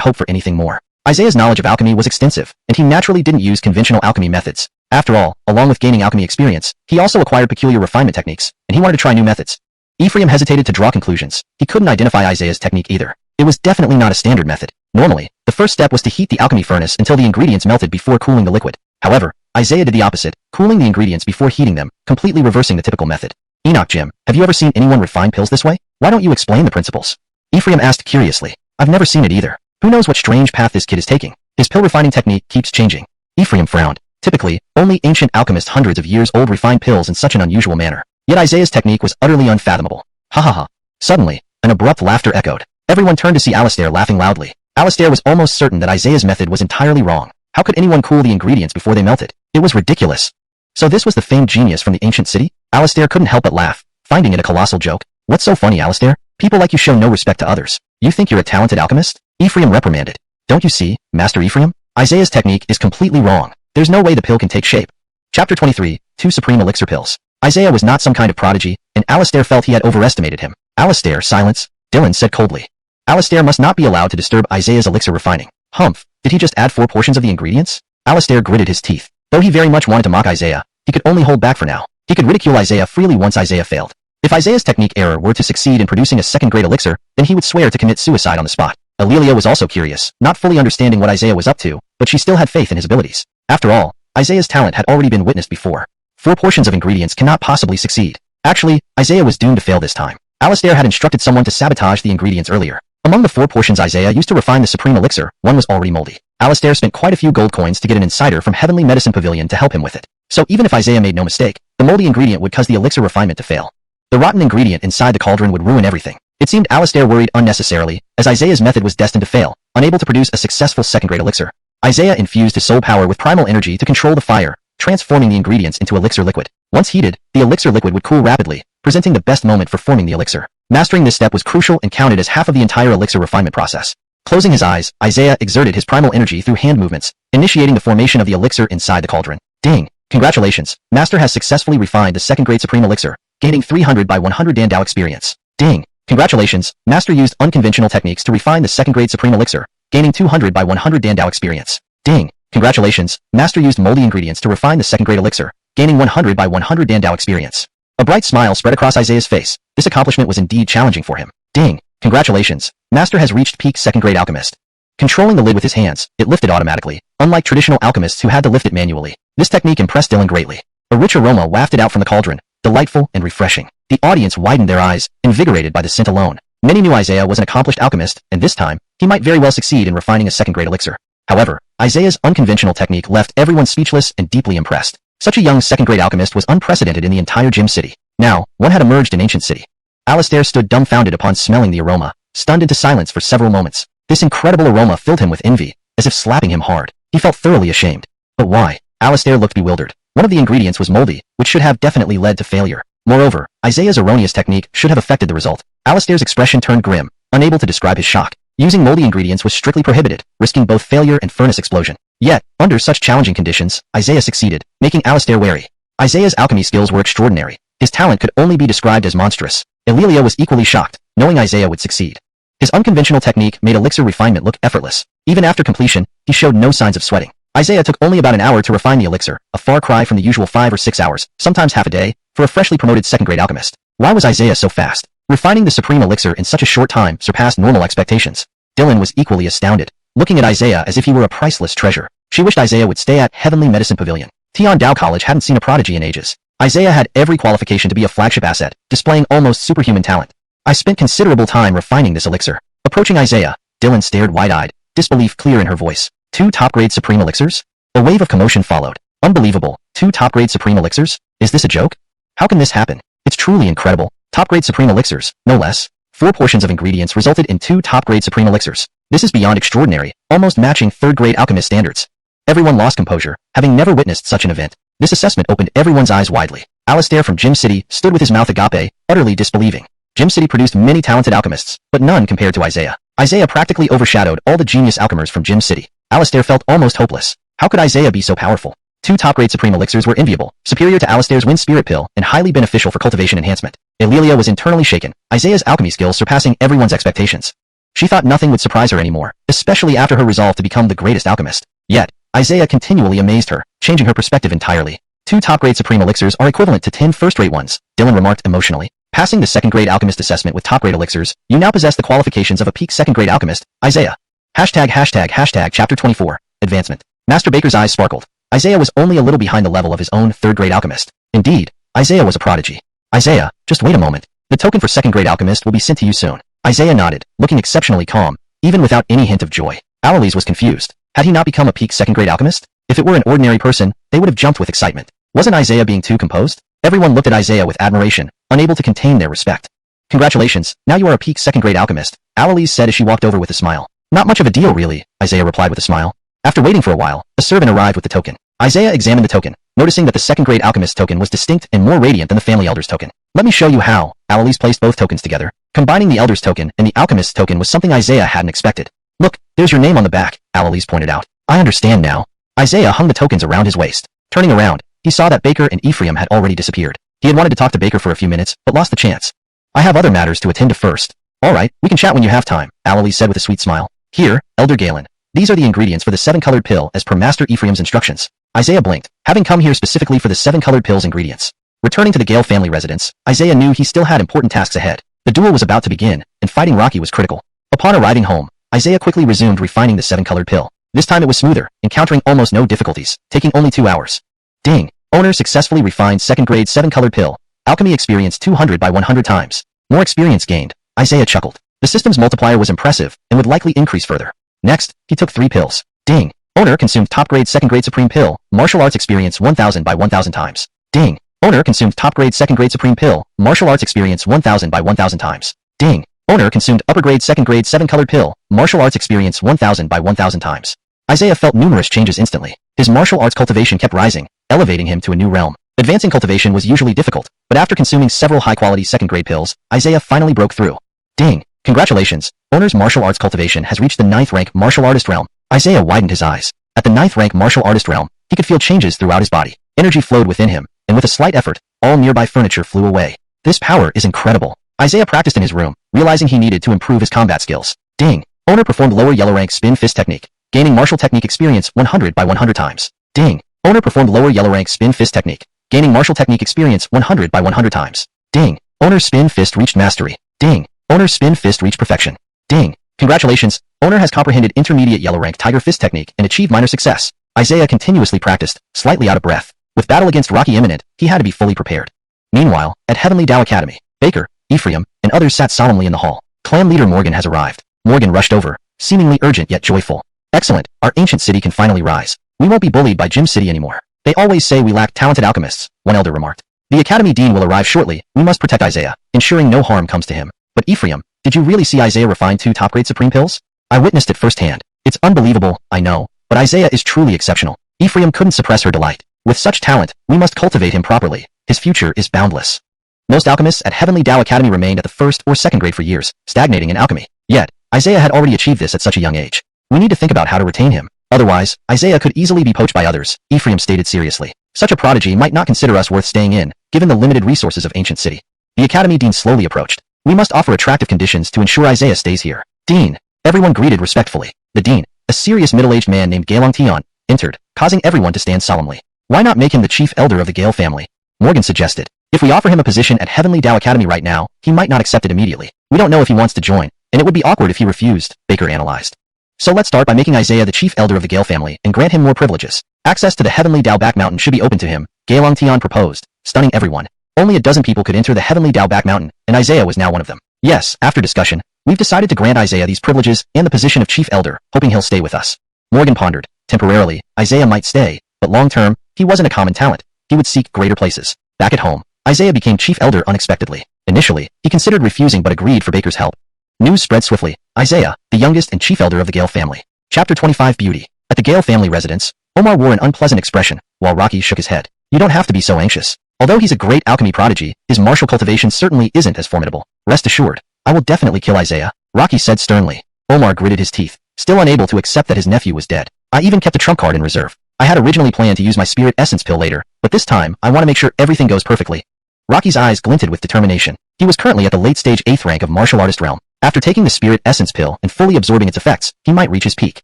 hope for anything more. Isaiah's knowledge of alchemy was extensive, and he naturally didn't use conventional alchemy methods. After all, along with gaining alchemy experience, he also acquired peculiar refinement techniques, and he wanted to try new methods. Ephraim hesitated to draw conclusions. He couldn't identify Isaiah's technique either. It was definitely not a standard method. Normally, the first step was to heat the alchemy furnace until the ingredients melted before cooling the liquid. However, Isaiah did the opposite, cooling the ingredients before heating them, completely reversing the typical method. Enoch Jim, have you ever seen anyone refine pills this way? Why don't you explain the principles? Ephraim asked curiously. I've never seen it either. Who knows what strange path this kid is taking? His pill refining technique keeps changing. Ephraim frowned. Typically, only ancient alchemists hundreds of years old refine pills in such an unusual manner. Yet Isaiah's technique was utterly unfathomable. Ha ha ha. Suddenly, an abrupt laughter echoed. Everyone turned to see Alistair laughing loudly. Alistair was almost certain that Isaiah's method was entirely wrong. How could anyone cool the ingredients before they melted? It was ridiculous. So this was the famed genius from the ancient city? Alistair couldn't help but laugh, finding it a colossal joke. What's so funny, Alistair? People like you show no respect to others. You think you're a talented alchemist? Ephraim reprimanded. Don't you see, Master Ephraim? Isaiah's technique is completely wrong. There's no way the pill can take shape. Chapter 23, 2 Supreme Elixir Pills. Isaiah was not some kind of prodigy, and Alistair felt he had overestimated him. Alistair, silence, Dylan said coldly. Alistair must not be allowed to disturb Isaiah's elixir refining. Humph, did he just add 4 portions of the ingredients? Alistair gritted his teeth. Though he very much wanted to mock Isaiah, he could only hold back for now. He could ridicule Isaiah freely once Isaiah failed. If Isaiah's technique error were to succeed in producing a second-grade elixir, then he would swear to commit suicide on the spot. Alelia was also curious, not fully understanding what Isaiah was up to, but she still had faith in his abilities. After all, Isaiah's talent had already been witnessed before. 4 portions of ingredients cannot possibly succeed. Actually, Isaiah was doomed to fail this time. Alistair had instructed someone to sabotage the ingredients earlier. Among the 4 portions Isaiah used to refine the supreme elixir, one was already moldy. Alistair spent quite a few gold coins to get an insider from Heavenly Medicine Pavilion to help him with it. So even if Isaiah made no mistake, the moldy ingredient would cause the elixir refinement to fail. The rotten ingredient inside the cauldron would ruin everything. It seemed Alistair worried unnecessarily, as Isaiah's method was destined to fail, unable to produce a successful second-grade elixir. Isaiah infused his soul power with primal energy to control the fire, transforming the ingredients into elixir liquid. Once heated, the elixir liquid would cool rapidly, presenting the best moment for forming the elixir. Mastering this step was crucial and counted as half of the entire elixir refinement process. Closing his eyes, Isaiah exerted his primal energy through hand movements, initiating the formation of the elixir inside the cauldron. Ding! Congratulations, Master has successfully refined the second-grade supreme elixir, gaining 300 by 100 Dandao experience. Ding! Congratulations, Master used unconventional techniques to refine the second-grade supreme elixir, gaining 200 by 100 Dandao experience. Ding! Congratulations, Master used moldy ingredients to refine the second-grade elixir, gaining 100 by 100 Dandao experience. A bright smile spread across Isaiah's face. This accomplishment was indeed challenging for him. Ding! Congratulations, Master has reached peak second-grade alchemist. Controlling the lid with his hands, it lifted automatically, unlike traditional alchemists who had to lift it manually. This technique impressed Dylan greatly. A rich aroma wafted out from the cauldron, delightful and refreshing. The audience widened their eyes, invigorated by the scent alone. Many knew Isaiah was an accomplished alchemist, and this time, he might very well succeed in refining a second-grade elixir. However, Isaiah's unconventional technique left everyone speechless and deeply impressed. Such a young second-grade alchemist was unprecedented in the entire Gem City. Now, one had emerged in Ancient City. Alistair stood dumbfounded upon smelling the aroma, stunned into silence for several moments. This incredible aroma filled him with envy, as if slapping him hard. He felt thoroughly ashamed. But why? Alistair looked bewildered. One of the ingredients was moldy, which should have definitely led to failure. Moreover, Isaiah's erroneous technique should have affected the result. Alistair's expression turned grim, unable to describe his shock. Using moldy ingredients was strictly prohibited, risking both failure and furnace explosion. Yet, under such challenging conditions, Isaiah succeeded, making Alistair wary. Isaiah's alchemy skills were extraordinary. His talent could only be described as monstrous. Alelia was equally shocked, knowing Isaiah would succeed. His unconventional technique made elixir refinement look effortless. Even after completion, he showed no signs of sweating. Isaiah took only about an hour to refine the elixir, a far cry from the usual 5 or 6 hours, sometimes half a day, for a freshly promoted second-grade alchemist. Why was Isaiah so fast? Refining the supreme elixir in such a short time surpassed normal expectations. Dylan was equally astounded, looking at Isaiah as if he were a priceless treasure. She wished Isaiah would stay at Heavenly Medicine Pavilion. Tian Dao College hadn't seen a prodigy in ages. Isaiah had every qualification to be a flagship asset, displaying almost superhuman talent. I spent considerable time refining this elixir. Approaching Isaiah, Dylan stared wide-eyed, disbelief clear in her voice. 2 top-grade supreme elixirs? A wave of commotion followed. Unbelievable. 2 top-grade supreme elixirs? Is this a joke? How can this happen? It's truly incredible. Top-grade supreme elixirs, no less. 4 portions of ingredients resulted in 2 top-grade supreme elixirs. This is beyond extraordinary, almost matching third-grade alchemist standards. Everyone lost composure, having never witnessed such an event. This assessment opened everyone's eyes widely. Alistair from Gem City stood with his mouth agape, utterly disbelieving. Gem City produced many talented alchemists, but none compared to Isaiah. Isaiah practically overshadowed all the genius alchemers from Gem City. Alistair felt almost hopeless. How could Isaiah be so powerful? 2 top-grade supreme elixirs were enviable, superior to Alistair's wind spirit pill, and highly beneficial for cultivation enhancement. Alelia was internally shaken, Isaiah's alchemy skills surpassing everyone's expectations. She thought nothing would surprise her anymore, especially after her resolve to become the greatest alchemist. Yet, Isaiah continually amazed her, changing her perspective entirely. 2 top-grade supreme elixirs are equivalent to 10 first-rate ones, Dylan remarked emotionally. Passing the second-grade alchemist assessment with top-grade elixirs, you now possess the qualifications of a peak second-grade alchemist, Isaiah. ##### Chapter 24, Advancement. Master Baker's eyes sparkled. Isaiah was only a little behind the level of his own third-grade alchemist. Indeed, Isaiah was a prodigy. Isaiah, just wait a moment. The token for second grade alchemist will be sent to you soon. Isaiah nodded, looking exceptionally calm, even without any hint of joy. Alois was confused. Had he not become a peak second grade alchemist? If it were an ordinary person, they would have jumped with excitement. Wasn't Isaiah being too composed? Everyone looked at Isaiah with admiration, unable to contain their respect. Congratulations, now you are a peak second grade alchemist, Alois said as she walked over with a smile. Not much of a deal really, Isaiah replied with a smile. After waiting for a while, a servant arrived with the token. Isaiah examined the token, noticing that the second grade alchemist token was distinct and more radiant than the family elder's token. Let me show you how. Alois placed both tokens together. Combining the elder's token and the alchemist's token was something Isaiah hadn't expected. Look, there's your name on the back, Alois pointed out. I understand now. Isaiah hung the tokens around his waist. Turning around, he saw that Baker and Ephraim had already disappeared. He had wanted to talk to Baker for a few minutes, but lost the chance. I have other matters to attend to first. Alright, we can chat when you have time, Alois said with a sweet smile. Here, Elder Galen. These are the ingredients for the 7-colored pill as per Master Ephraim's instructions. Isaiah blinked, having come here specifically for the 7-colored pill's ingredients. Returning to the Gale family residence, Isaiah knew he still had important tasks ahead. The duel was about to begin, and fighting Rocky was critical. Upon arriving home, Isaiah quickly resumed refining the 7-colored pill. This time it was smoother, encountering almost no difficulties, taking only 2 hours. Ding! Owner successfully refined second grade 7-colored pill. Alchemy experience 200 by 100 times. More experience gained. Isaiah chuckled. The system's multiplier was impressive, and would likely increase further. Next, he took 3 pills. Ding! Owner consumed top grade second grade supreme pill. Martial arts experience 1000 by 1000 times. Ding! Owner consumed top grade second grade supreme pill. Martial arts experience 1000 by 1000 times. Ding! Owner consumed upper grade second grade 7-colored pill. Martial arts experience 1000 by 1000 times. Isaiah felt numerous changes instantly. His martial arts cultivation kept rising, elevating him to a new realm. Advancing cultivation was usually difficult, but after consuming several high-quality second-grade pills, Isaiah finally broke through. Ding! Congratulations! Owner's martial arts cultivation has reached the 9th rank martial artist realm. Isaiah widened his eyes. At the 9th rank martial artist realm, he could feel changes throughout his body. Energy flowed within him, and with a slight effort, all nearby furniture flew away. This power is incredible. Isaiah practiced in his room, realizing he needed to improve his combat skills. Ding! Owner performed lower yellow rank spin fist technique, gaining martial technique experience 100 by 100 times. Ding! Owner performed lower yellow rank spin fist technique, gaining martial technique experience 100 by 100 times. Ding! Owner's spin fist reached mastery. Ding! Owner's spin fist reached perfection. Ding! Congratulations! Owner has comprehended intermediate yellow rank tiger fist technique and achieved minor success. Isaiah continuously practiced, slightly out of breath. With battle against Rocky imminent, he had to be fully prepared. Meanwhile, at Heavenly Tao Academy, Baker, Ephraim, and others sat solemnly in the hall. Clan leader Morgan has arrived. Morgan rushed over, seemingly urgent yet joyful. Excellent, our ancient city can finally rise. We won't be bullied by Gym City anymore. They always say we lack talented alchemists, one elder remarked. The Academy Dean will arrive shortly. We must protect Isaiah, ensuring no harm comes to him. But Ephraim, did you really see Isaiah refine 2 top-grade supreme pills? I witnessed it firsthand. It's unbelievable, I know, but Isaiah is truly exceptional. Ephraim couldn't suppress her delight. With such talent, we must cultivate him properly. His future is boundless. Most alchemists at Heavenly Tao Academy remained at the 1st or 2nd grade for years, stagnating in alchemy. Yet, Isaiah had already achieved this at such a young age. We need to think about how to retain him. Otherwise, Isaiah could easily be poached by others, Ephraim stated seriously. Such a prodigy might not consider us worth staying in, given the limited resources of Ancient City. The Academy Dean slowly approached. We must offer attractive conditions to ensure Isaiah stays here. Dean! Everyone greeted respectfully. The Dean, a serious middle-aged man named Gaelong Tion, entered, causing everyone to stand solemnly. Why not make him the chief elder of the Gale family? Morgan suggested. If we offer him a position at Heavenly Tao Academy right now, he might not accept it immediately. We don't know if he wants to join, and it would be awkward if he refused, Baker analyzed. So let's start by making Isaiah the chief elder of the Gale family and grant him more privileges. Access to the Heavenly Tao Back Mountain should be open to him, Gaelong Tion proposed, stunning everyone. Only a dozen people could enter the Heavenly Tao Back Mountain, and Isaiah was now one of them. Yes, after discussion, we've decided to grant Isaiah these privileges and the position of chief elder, hoping he'll stay with us. Morgan pondered. Temporarily, Isaiah might stay, but long-term, he wasn't a common talent. He would seek greater places. Back at home, Isaiah became chief elder unexpectedly. Initially, he considered refusing but agreed for Baker's help. News spread swiftly. Isaiah, the youngest and chief elder of the Gale family. Chapter 25 Beauty. At the Gale family residence, Omar wore an unpleasant expression, while Rocky shook his head. You don't have to be so anxious. Although he's a great alchemy prodigy, his martial cultivation certainly isn't as formidable. Rest assured, I will definitely kill Isaiah, Rocky said sternly. Omar gritted his teeth, still unable to accept that his nephew was dead. I even kept a trump card in reserve. I had originally planned to use my spirit essence pill later, but this time, I want to make sure everything goes perfectly. Rocky's eyes glinted with determination. He was currently at the late stage 8th rank of martial artist realm. After taking the spirit essence pill and fully absorbing its effects, he might reach his peak.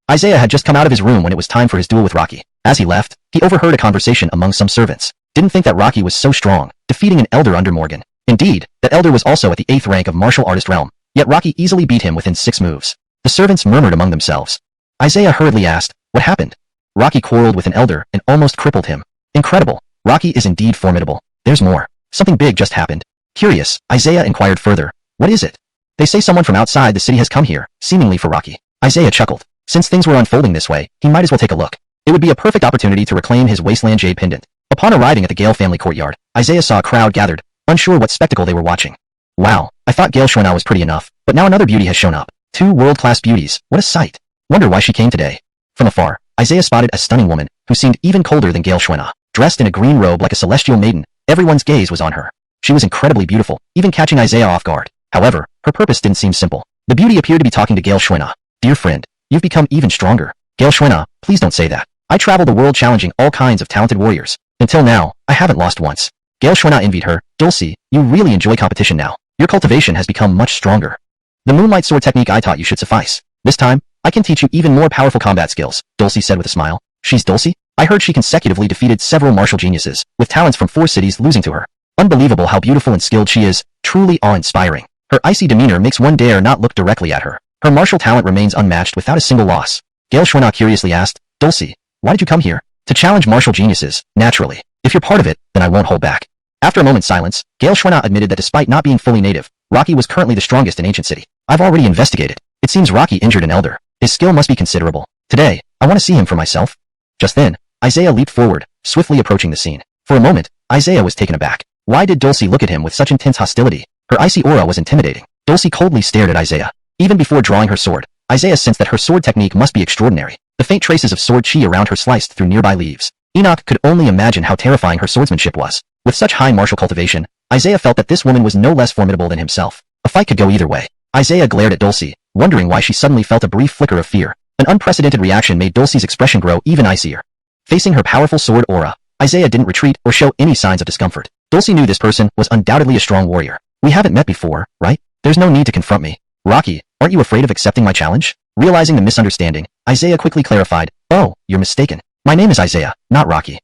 Isaiah had just come out of his room when it was time for his duel with Rocky. As he left, he overheard a conversation among some servants. Didn't think that Rocky was so strong, defeating an elder under Morgan. Indeed, that elder was also at the 8th rank of martial artist realm, yet Rocky easily beat him within 6 moves. The servants murmured among themselves. Isaiah hurriedly asked, what happened? Rocky quarreled with an elder and almost crippled him. Incredible. Rocky is indeed formidable. There's more. Something big just happened. Curious, Isaiah inquired further. What is it? They say someone from outside the city has come here, seemingly for Rocky. Isaiah chuckled. Since things were unfolding this way, he might as well take a look. It would be a perfect opportunity to reclaim his wasteland jade pendant. Upon arriving at the Gale family courtyard, Isaiah saw a crowd gathered, unsure what spectacle they were watching. Wow, I thought Gale Schwenna was pretty enough, but now another beauty has shown up. 2 world-class beauties, what a sight. Wonder why she came today. From afar, Isaiah spotted a stunning woman, who seemed even colder than Gale Schwenna. Dressed in a green robe like a celestial maiden, everyone's gaze was on her. She was incredibly beautiful, even catching Isaiah off guard. However, her purpose didn't seem simple. The beauty appeared to be talking to Gale Schwenna. Dear friend, you've become even stronger. Gale Schwenna, please don't say that. I travel the world challenging all kinds of talented warriors. Until now, I haven't lost once. Gale Schwenna envied her. Dulcie, you really enjoy competition now. Your cultivation has become much stronger. The moonlight sword technique I taught you should suffice. This time, I can teach you even more powerful combat skills, Dulcie said with a smile. She's Dulcie? I heard she consecutively defeated several martial geniuses, with talents from 4 cities losing to her. Unbelievable how beautiful and skilled she is, truly awe-inspiring. Her icy demeanor makes one dare not look directly at her. Her martial talent remains unmatched without a single loss. Gale Schwenna curiously asked, Dulcie, why did you come here? To challenge martial geniuses, naturally. If you're part of it, then I won't hold back. After a moment's silence, Gale Schwenna admitted that despite not being fully native, Rocky was currently the strongest in Ancient City. I've already investigated. It seems Rocky injured an elder. His skill must be considerable. Today, I want to see him for myself. Just then, Isaiah leaped forward, swiftly approaching the scene. For a moment, Isaiah was taken aback. Why did Dulcie look at him with such intense hostility? Her icy aura was intimidating. Dulcie coldly stared at Isaiah. Even before drawing her sword, Isaiah sensed that her sword technique must be extraordinary. The faint traces of sword chi around her sliced through nearby leaves. Enoch could only imagine how terrifying her swordsmanship was. With such high martial cultivation, Isaiah felt that this woman was no less formidable than himself. A fight could go either way. Isaiah glared at Dulcie, wondering why she suddenly felt a brief flicker of fear. An unprecedented reaction made Dulcie's expression grow even icier. Facing her powerful sword aura, Isaiah didn't retreat or show any signs of discomfort. Dulcie knew this person was undoubtedly a strong warrior. We haven't met before, right? There's no need to confront me. Rocky, aren't you afraid of accepting my challenge? Realizing the misunderstanding, Isaiah quickly clarified, Oh, you're mistaken. My name is Isaiah, not Rocky.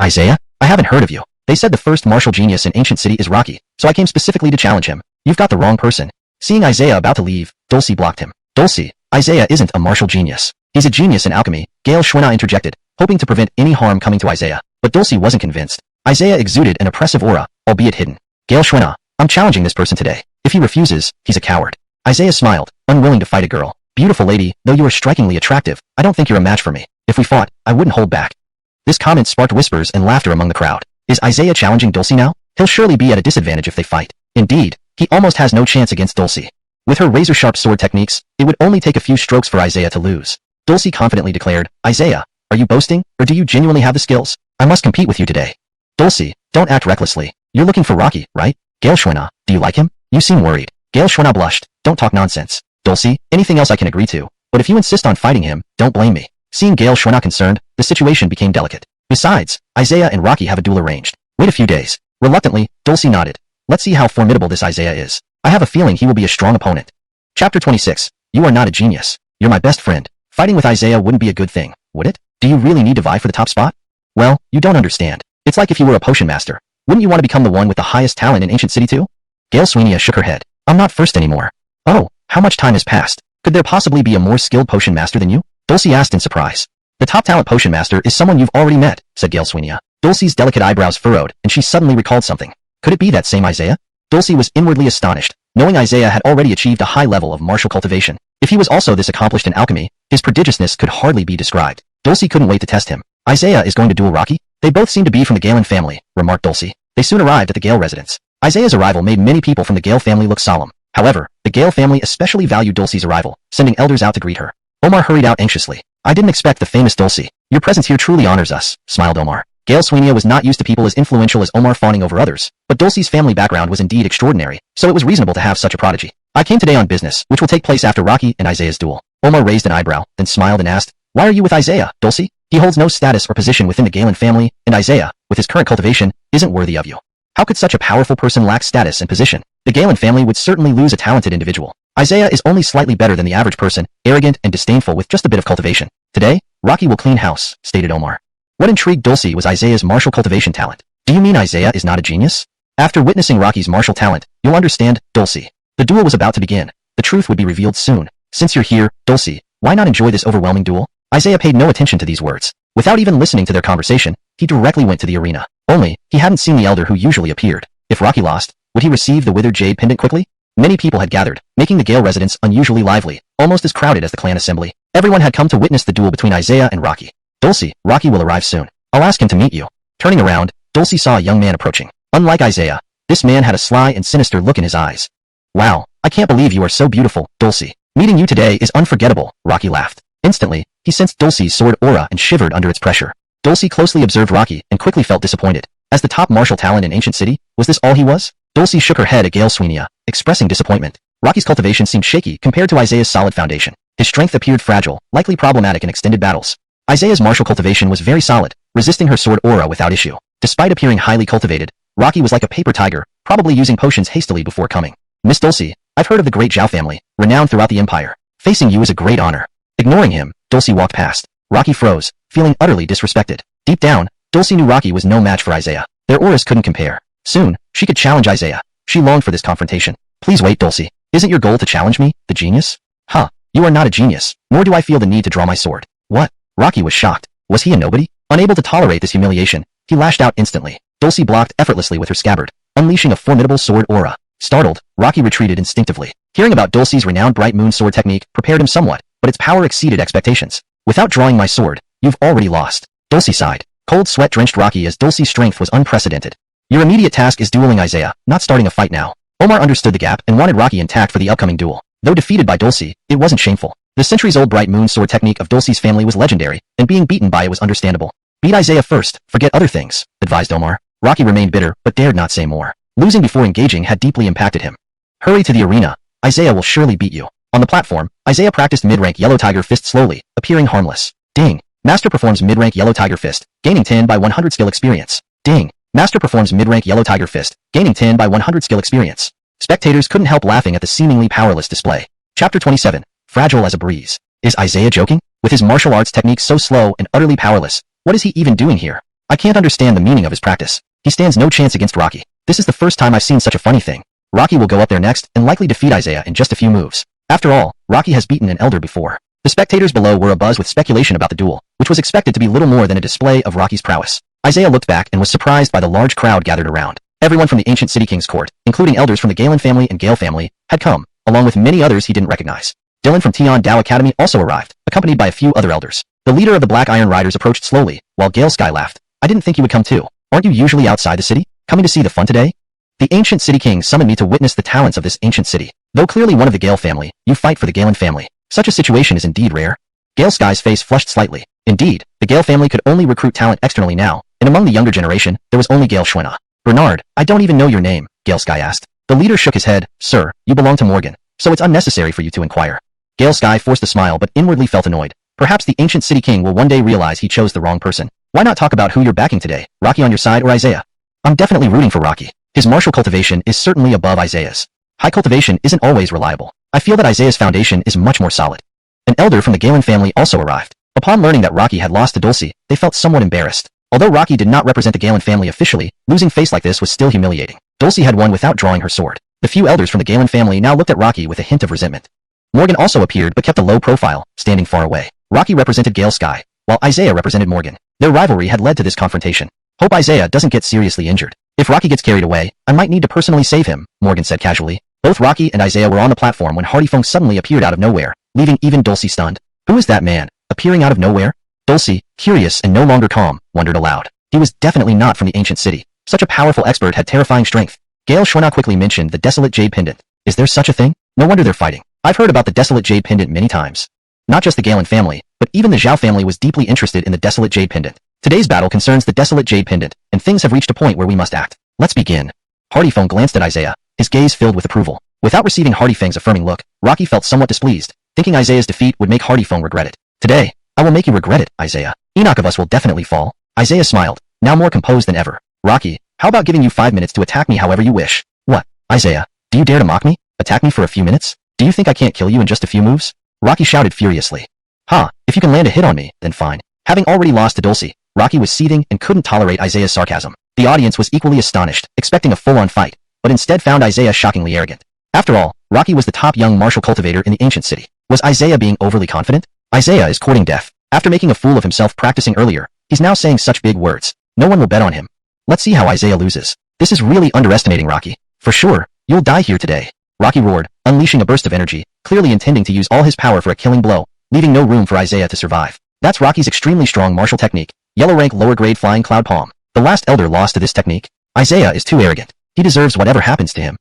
Isaiah? I haven't heard of you. They said the first martial genius in Ancient City is Rocky, so I came specifically to challenge him. You've got the wrong person. Seeing Isaiah about to leave, Dulcie blocked him. Dulcie, Isaiah isn't a martial genius. He's a genius in alchemy, Gale Schwenna interjected, hoping to prevent any harm coming to Isaiah. But Dulcie wasn't convinced. Isaiah exuded an oppressive aura, albeit hidden. Gale Schwenna, I'm challenging this person today. If he refuses, he's a coward. Isaiah smiled, unwilling to fight a girl. Beautiful lady, though you are strikingly attractive, I don't think you're a match for me. If we fought, I wouldn't hold back. This comment sparked whispers and laughter among the crowd. Is Isaiah challenging Dulcie now? He'll surely be at a disadvantage if they fight. Indeed, he almost has no chance against Dulcie. With her razor-sharp sword techniques, it would only take a few strokes for Isaiah to lose. Dulcie confidently declared, Isaiah, are you boasting, or do you genuinely have the skills? I must compete with you today. Dulcie, don't act recklessly. You're looking for Rocky, right? Gale Schwenna, do you like him? You seem worried. Gale Schwenna blushed. Don't talk nonsense. Dulcie, anything else I can agree to. But if you insist on fighting him, don't blame me. Seeing Gale Schwenna concerned, the situation became delicate. Besides, Isaiah and Rocky have a duel arranged. Wait a few days. Reluctantly, Dulcie nodded. Let's see how formidable this Isaiah is. I have a feeling he will be a strong opponent. Chapter 26. You are not a genius. You're my best friend. Fighting with Isaiah wouldn't be a good thing, would it? Do you really need to vie for the top spot? Well, you don't understand. It's like if you were a potion master. Wouldn't you want to become the one with the highest talent in Ancient City too? Gale Schwenna shook her head. I'm not first anymore. Oh, how much time has passed? Could there possibly be a more skilled potion master than you? Dulcie asked in surprise. The top talent potion master is someone you've already met, said Gale Schwenna. Dulcie's delicate eyebrows furrowed, and she suddenly recalled something. Could it be that same Isaiah? Dulcie was inwardly astonished, knowing Isaiah had already achieved a high level of martial cultivation. If he was also this accomplished in alchemy, his prodigiousness could hardly be described. Dulcie couldn't wait to test him. Isaiah is going to duel Rocky? They both seem to be from the Galen family, remarked Dulcie. They soon arrived at the Gale residence. Isaiah's arrival made many people from the Gale family look solemn. However, the Gale family especially valued Dulcie's arrival, sending elders out to greet her. Omar hurried out anxiously. I didn't expect the famous Dulcie. Your presence here truly honors us, smiled Omar. Gale Schwenna was not used to people as influential as Omar fawning over others, but Dulcie's family background was indeed extraordinary, so it was reasonable to have such a prodigy. I came today on business, which will take place after Rocky and Isaiah's duel. Omar raised an eyebrow, then smiled and asked, Why are you with Isaiah, Dulcie? He holds no status or position within the Galen family, and Isaiah, with his current cultivation, isn't worthy of you. How could such a powerful person lack status and position? The Galen family would certainly lose a talented individual. Isaiah is only slightly better than the average person, arrogant and disdainful with just a bit of cultivation. Today, Rocky will clean house, stated Omar. What intrigued Dulcie was Isaiah's martial cultivation talent. Do you mean Isaiah is not a genius? After witnessing Rocky's martial talent, you'll understand, Dulcie. The duel was about to begin. The truth would be revealed soon. Since you're here, Dulcie, why not enjoy this overwhelming duel? Isaiah paid no attention to these words. Without even listening to their conversation, he directly went to the arena. Only, he hadn't seen the elder who usually appeared. If Rocky lost, would he receive the withered jade pendant quickly? Many people had gathered, making the Gale residence unusually lively, almost as crowded as the clan assembly. Everyone had come to witness the duel between Isaiah and Rocky. Dulcie, Rocky will arrive soon. I'll ask him to meet you. Turning around, Dulcie saw a young man approaching. Unlike Isaiah, this man had a sly and sinister look in his eyes. Wow, I can't believe you are so beautiful, Dulcie. Meeting you today is unforgettable, Rocky laughed. Instantly, he sensed Dulcie's sword aura and shivered under its pressure. Dulcie closely observed Rocky and quickly felt disappointed. As the top martial talent in Ancient City, was this all he was? Dulcie shook her head at Gale Sweeney, expressing disappointment. Rocky's cultivation seemed shaky compared to Isaiah's solid foundation. His strength appeared fragile, likely problematic in extended battles. Isaiah's martial cultivation was very solid, resisting her sword aura without issue. Despite appearing highly cultivated, Rocky was like a paper tiger, probably using potions hastily before coming. Miss Dulcie, I've heard of the great Zhao family, renowned throughout the empire. Facing you is a great honor. Ignoring him, Dulcie walked past. Rocky froze, feeling utterly disrespected. Deep down, Dulcie knew Rocky was no match for Isaiah. Their auras couldn't compare. Soon, she could challenge Isaiah. She longed for this confrontation. Please wait, Dulcie. Isn't your goal to challenge me, the genius? Huh, you are not a genius, nor do I feel the need to draw my sword. What? Rocky was shocked. Was he a nobody? Unable to tolerate this humiliation, he lashed out instantly. Dulcie blocked effortlessly with her scabbard, unleashing a formidable sword aura. Startled, Rocky retreated instinctively. Hearing about Dulcie's renowned bright moon sword technique prepared him somewhat, but its power exceeded expectations. Without drawing my sword, you've already lost. Dulcie sighed. Cold sweat drenched Rocky as Dulcie's strength was unprecedented. Your immediate task is dueling Isaiah, not starting a fight now. Omar understood the gap and wanted Rocky intact for the upcoming duel. Though defeated by Dulcie, it wasn't shameful. The centuries-old bright moon sword technique of Dulcie's family was legendary, and being beaten by it was understandable. Beat Isaiah first, forget other things, advised Omar. Rocky remained bitter, but dared not say more. Losing before engaging had deeply impacted him. Hurry to the arena. Isaiah will surely beat you. On the platform, Isaiah practiced mid-rank Yellow Tiger Fist slowly, appearing harmless. Ding. Master performs mid-rank Yellow Tiger Fist, gaining 10 by 100 skill experience. Ding. Master performs mid-rank Yellow Tiger Fist, gaining 10 by 100 skill experience. Spectators couldn't help laughing at the seemingly powerless display. Chapter 27. Fragile as a breeze. Is Isaiah joking? With his martial arts techniques so slow and utterly powerless, what is he even doing here? I can't understand the meaning of his practice. He stands no chance against Rocky. This is the first time I've seen such a funny thing. Rocky will go up there next and likely defeat Isaiah in just a few moves. After all, Rocky has beaten an elder before. The spectators below were abuzz with speculation about the duel, which was expected to be little more than a display of Rocky's prowess. Isaiah looked back and was surprised by the large crowd gathered around. Everyone from the ancient City King's court, including elders from the Galen family and Gale family, had come, along with many others he didn't recognize. Dylan from Tian Dao Academy also arrived, accompanied by a few other elders. The leader of the Black Iron Riders approached slowly, while Gale Sky laughed. I didn't think you would come too. Aren't you usually outside the city? Coming to see the fun today? The ancient City King summoned me to witness the talents of this ancient city. Though clearly one of the Gale family, you fight for the Galen family. Such a situation is indeed rare. Gale Sky's face flushed slightly. Indeed, the Gale family could only recruit talent externally now, and among the younger generation, there was only Gale Schwena. Bernard, I don't even know your name, Gale Sky asked. The leader shook his head. Sir, you belong to Morgan, so it's unnecessary for you to inquire. Gale Sky forced a smile but inwardly felt annoyed. Perhaps the ancient City King will one day realize he chose the wrong person. Why not talk about who you're backing today, Rocky on your side or Isaiah? I'm definitely rooting for Rocky. His martial cultivation is certainly above Isaiah's. High cultivation isn't always reliable. I feel that Isaiah's foundation is much more solid. An elder from the Galen family also arrived. Upon learning that Rocky had lost to Dulcie, they felt somewhat embarrassed. Although Rocky did not represent the Galen family officially, losing face like this was still humiliating. Dulcie had won without drawing her sword. The few elders from the Galen family now looked at Rocky with a hint of resentment. Morgan also appeared but kept a low profile, standing far away. Rocky represented Gale Sky, while Isaiah represented Morgan. Their rivalry had led to this confrontation. Hope Isaiah doesn't get seriously injured. If Rocky gets carried away, I might need to personally save him, Morgan said casually. Both Rocky and Isaiah were on the platform when Hardy Feng suddenly appeared out of nowhere, leaving even Dulcie stunned. Who is that man, appearing out of nowhere? Dulcie, curious and no longer calm, wondered aloud. He was definitely not from the ancient city. Such a powerful expert had terrifying strength. Gale Schwena quickly mentioned the desolate jade pendant. Is there such a thing? No wonder they're fighting. I've heard about the desolate jade pendant many times. Not just the Galen family, but even the Zhao family was deeply interested in the desolate jade pendant. Today's battle concerns the desolate jade pendant, and things have reached a point where we must act. Let's begin. Hardy Feng glanced at Isaiah, his gaze filled with approval. Without receiving Hardy Feng's affirming look, Rocky felt somewhat displeased, thinking Isaiah's defeat would make Hardy Feng regret it. Today, I will make you regret it, Isaiah. Enoch of us will definitely fall. Isaiah smiled, now more composed than ever. Rocky, how about giving you 5 minutes to attack me however you wish? What, Isaiah, do you dare to mock me? Attack me for a few minutes? Do you think I can't kill you in just a few moves? Rocky shouted furiously. Ha, if you can land a hit on me, then fine. Having already lost to Dulcie, Rocky was seething and couldn't tolerate Isaiah's sarcasm. The audience was equally astonished, expecting a full-on fight, but instead found Isaiah shockingly arrogant. After all, Rocky was the top young martial cultivator in the ancient city. Was Isaiah being overly confident? Isaiah is courting death. After making a fool of himself practicing earlier, he's now saying such big words. No one will bet on him. Let's see how Isaiah loses. This is really underestimating Rocky. For sure, you'll die here today. Rocky roared, unleashing a burst of energy, clearly intending to use all his power for a killing blow, leaving no room for Isaiah to survive. That's Rocky's extremely strong martial technique, yellow rank lower grade flying cloud palm. The last elder lost to this technique. Isaiah is too arrogant. He deserves whatever happens to him.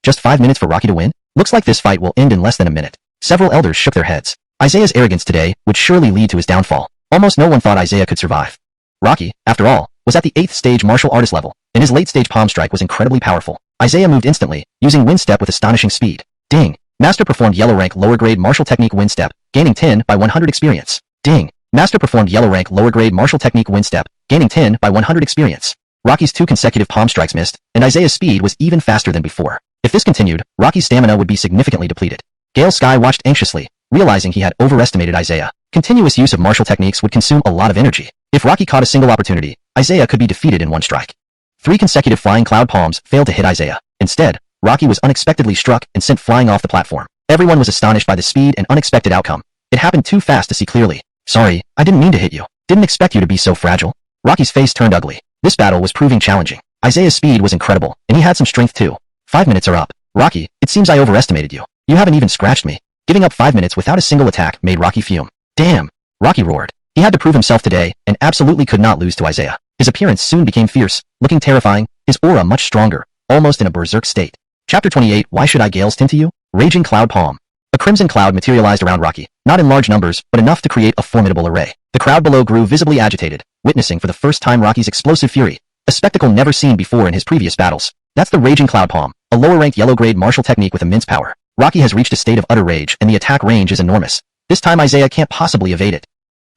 Just 5 minutes for Rocky to win? Looks like this fight will end in less than a minute. Several elders shook their heads. Isaiah's arrogance today would surely lead to his downfall. Almost no one thought Isaiah could survive. Rocky, after all, was at the 8th stage martial artist level, and his late stage palm strike was incredibly powerful. Isaiah moved instantly, using wind step with astonishing speed. Ding! Master performed yellow rank lower grade martial technique wind step, gaining 10 by 100 experience. Ding! Master performed yellow rank lower grade martial technique wind step, gaining 10 by 100 experience. Rocky's 2 consecutive palm strikes missed, and Isaiah's speed was even faster than before. If this continued, Rocky's stamina would be significantly depleted. Gale Sky watched anxiously, realizing he had overestimated Isaiah. Continuous use of martial techniques would consume a lot of energy. If Rocky caught a single opportunity, Isaiah could be defeated in one strike. 3 consecutive flying cloud palms failed to hit Isaiah. Instead, Rocky was unexpectedly struck and sent flying off the platform. Everyone was astonished by the speed and unexpected outcome. It happened too fast to see clearly. Sorry, I didn't mean to hit you. Didn't expect you to be so fragile. Rocky's face turned ugly. This battle was proving challenging. Isaiah's speed was incredible, and he had some strength too. 5 minutes are up. Rocky, it seems I overestimated you. You haven't even scratched me. Giving up 5 minutes without a single attack made Rocky fume. Damn! Rocky roared. He had to prove himself today, and absolutely could not lose to Isaiah. His appearance soon became fierce, looking terrifying, his aura much stronger, almost in a berserk state. Chapter 28 Why should I Gale's Tint to you? Raging Cloud Palm. A crimson cloud materialized around Rocky, not in large numbers, but enough to create a formidable array. The crowd below grew visibly agitated, witnessing for the first time Rocky's explosive fury, a spectacle never seen before in his previous battles. That's the Raging Cloud Palm, a lower-ranked yellow-grade martial technique with immense power. Rocky has reached a state of utter rage, and the attack range is enormous. This time Isaiah can't possibly evade it.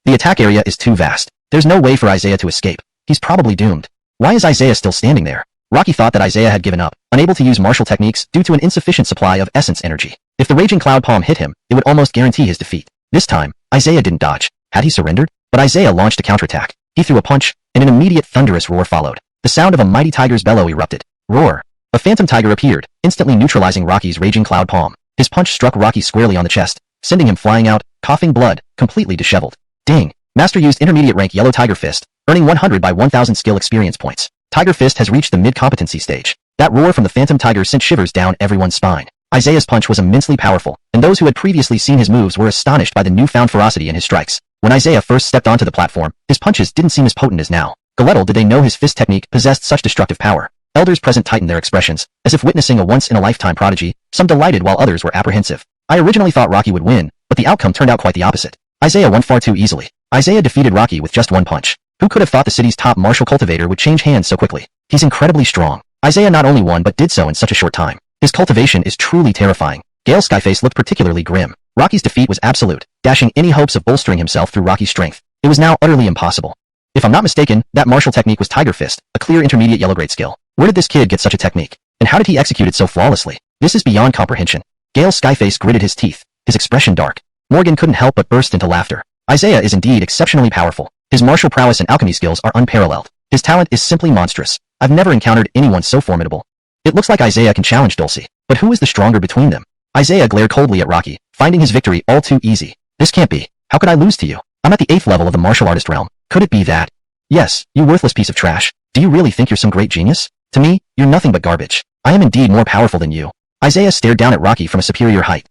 The attack area is too vast. There's no way for Isaiah to escape. He's probably doomed. Why is Isaiah still standing there? Rocky thought that Isaiah had given up, unable to use martial techniques due to an insufficient supply of essence energy. If the Raging Cloud Palm hit him, it would almost guarantee his defeat. This time, Isaiah didn't dodge. Had he surrendered? But Isaiah launched a counterattack. He threw a punch, and an immediate thunderous roar followed. The sound of a mighty tiger's bellow erupted. Roar! A phantom tiger appeared, instantly neutralizing Rocky's Raging Cloud Palm. His punch struck Rocky squarely on the chest, sending him flying out, coughing blood, completely disheveled. Ding! Master used intermediate rank Yellow Tiger Fist, earning 100 by 1000 skill experience points. Tiger Fist has reached the mid-competency stage. That roar from the Phantom Tiger sent shivers down everyone's spine. Isaiah's punch was immensely powerful, and those who had previously seen his moves were astonished by the newfound ferocity in his strikes. When Isaiah first stepped onto the platform, his punches didn't seem as potent as now. Little did they know his fist technique possessed such destructive power. Elders present tightened their expressions, as if witnessing a once-in-a-lifetime prodigy, some delighted while others were apprehensive. I originally thought Rocky would win, but the outcome turned out quite the opposite. Isaiah won far too easily. Isaiah defeated Rocky with just one punch. Who could have thought the city's top martial cultivator would change hands so quickly? He's incredibly strong. Isaiah not only won but did so in such a short time. His cultivation is truly terrifying. Gale Skyface looked particularly grim. Rocky's defeat was absolute, dashing any hopes of bolstering himself through Rocky's strength. It was now utterly impossible. If I'm not mistaken, that martial technique was Tiger Fist, a clear intermediate yellow grade skill. Where did this kid get such a technique? And how did he execute it so flawlessly? This is beyond comprehension. Gale Skyface gritted his teeth, his expression dark. Morgan couldn't help but burst into laughter. Isaiah is indeed exceptionally powerful. His martial prowess and alchemy skills are unparalleled. His talent is simply monstrous. I've never encountered anyone so formidable. It looks like Isaiah can challenge Dulcie, but who is the stronger between them? Isaiah glared coldly at Rocky, finding his victory all too easy. This can't be. How could I lose to you? I'm at the 8th level of the martial artist realm. Could it be that? Yes, you worthless piece of trash. Do you really think you're some great genius? To me, you're nothing but garbage. I am indeed more powerful than you. Isaiah stared down at Rocky from a superior height.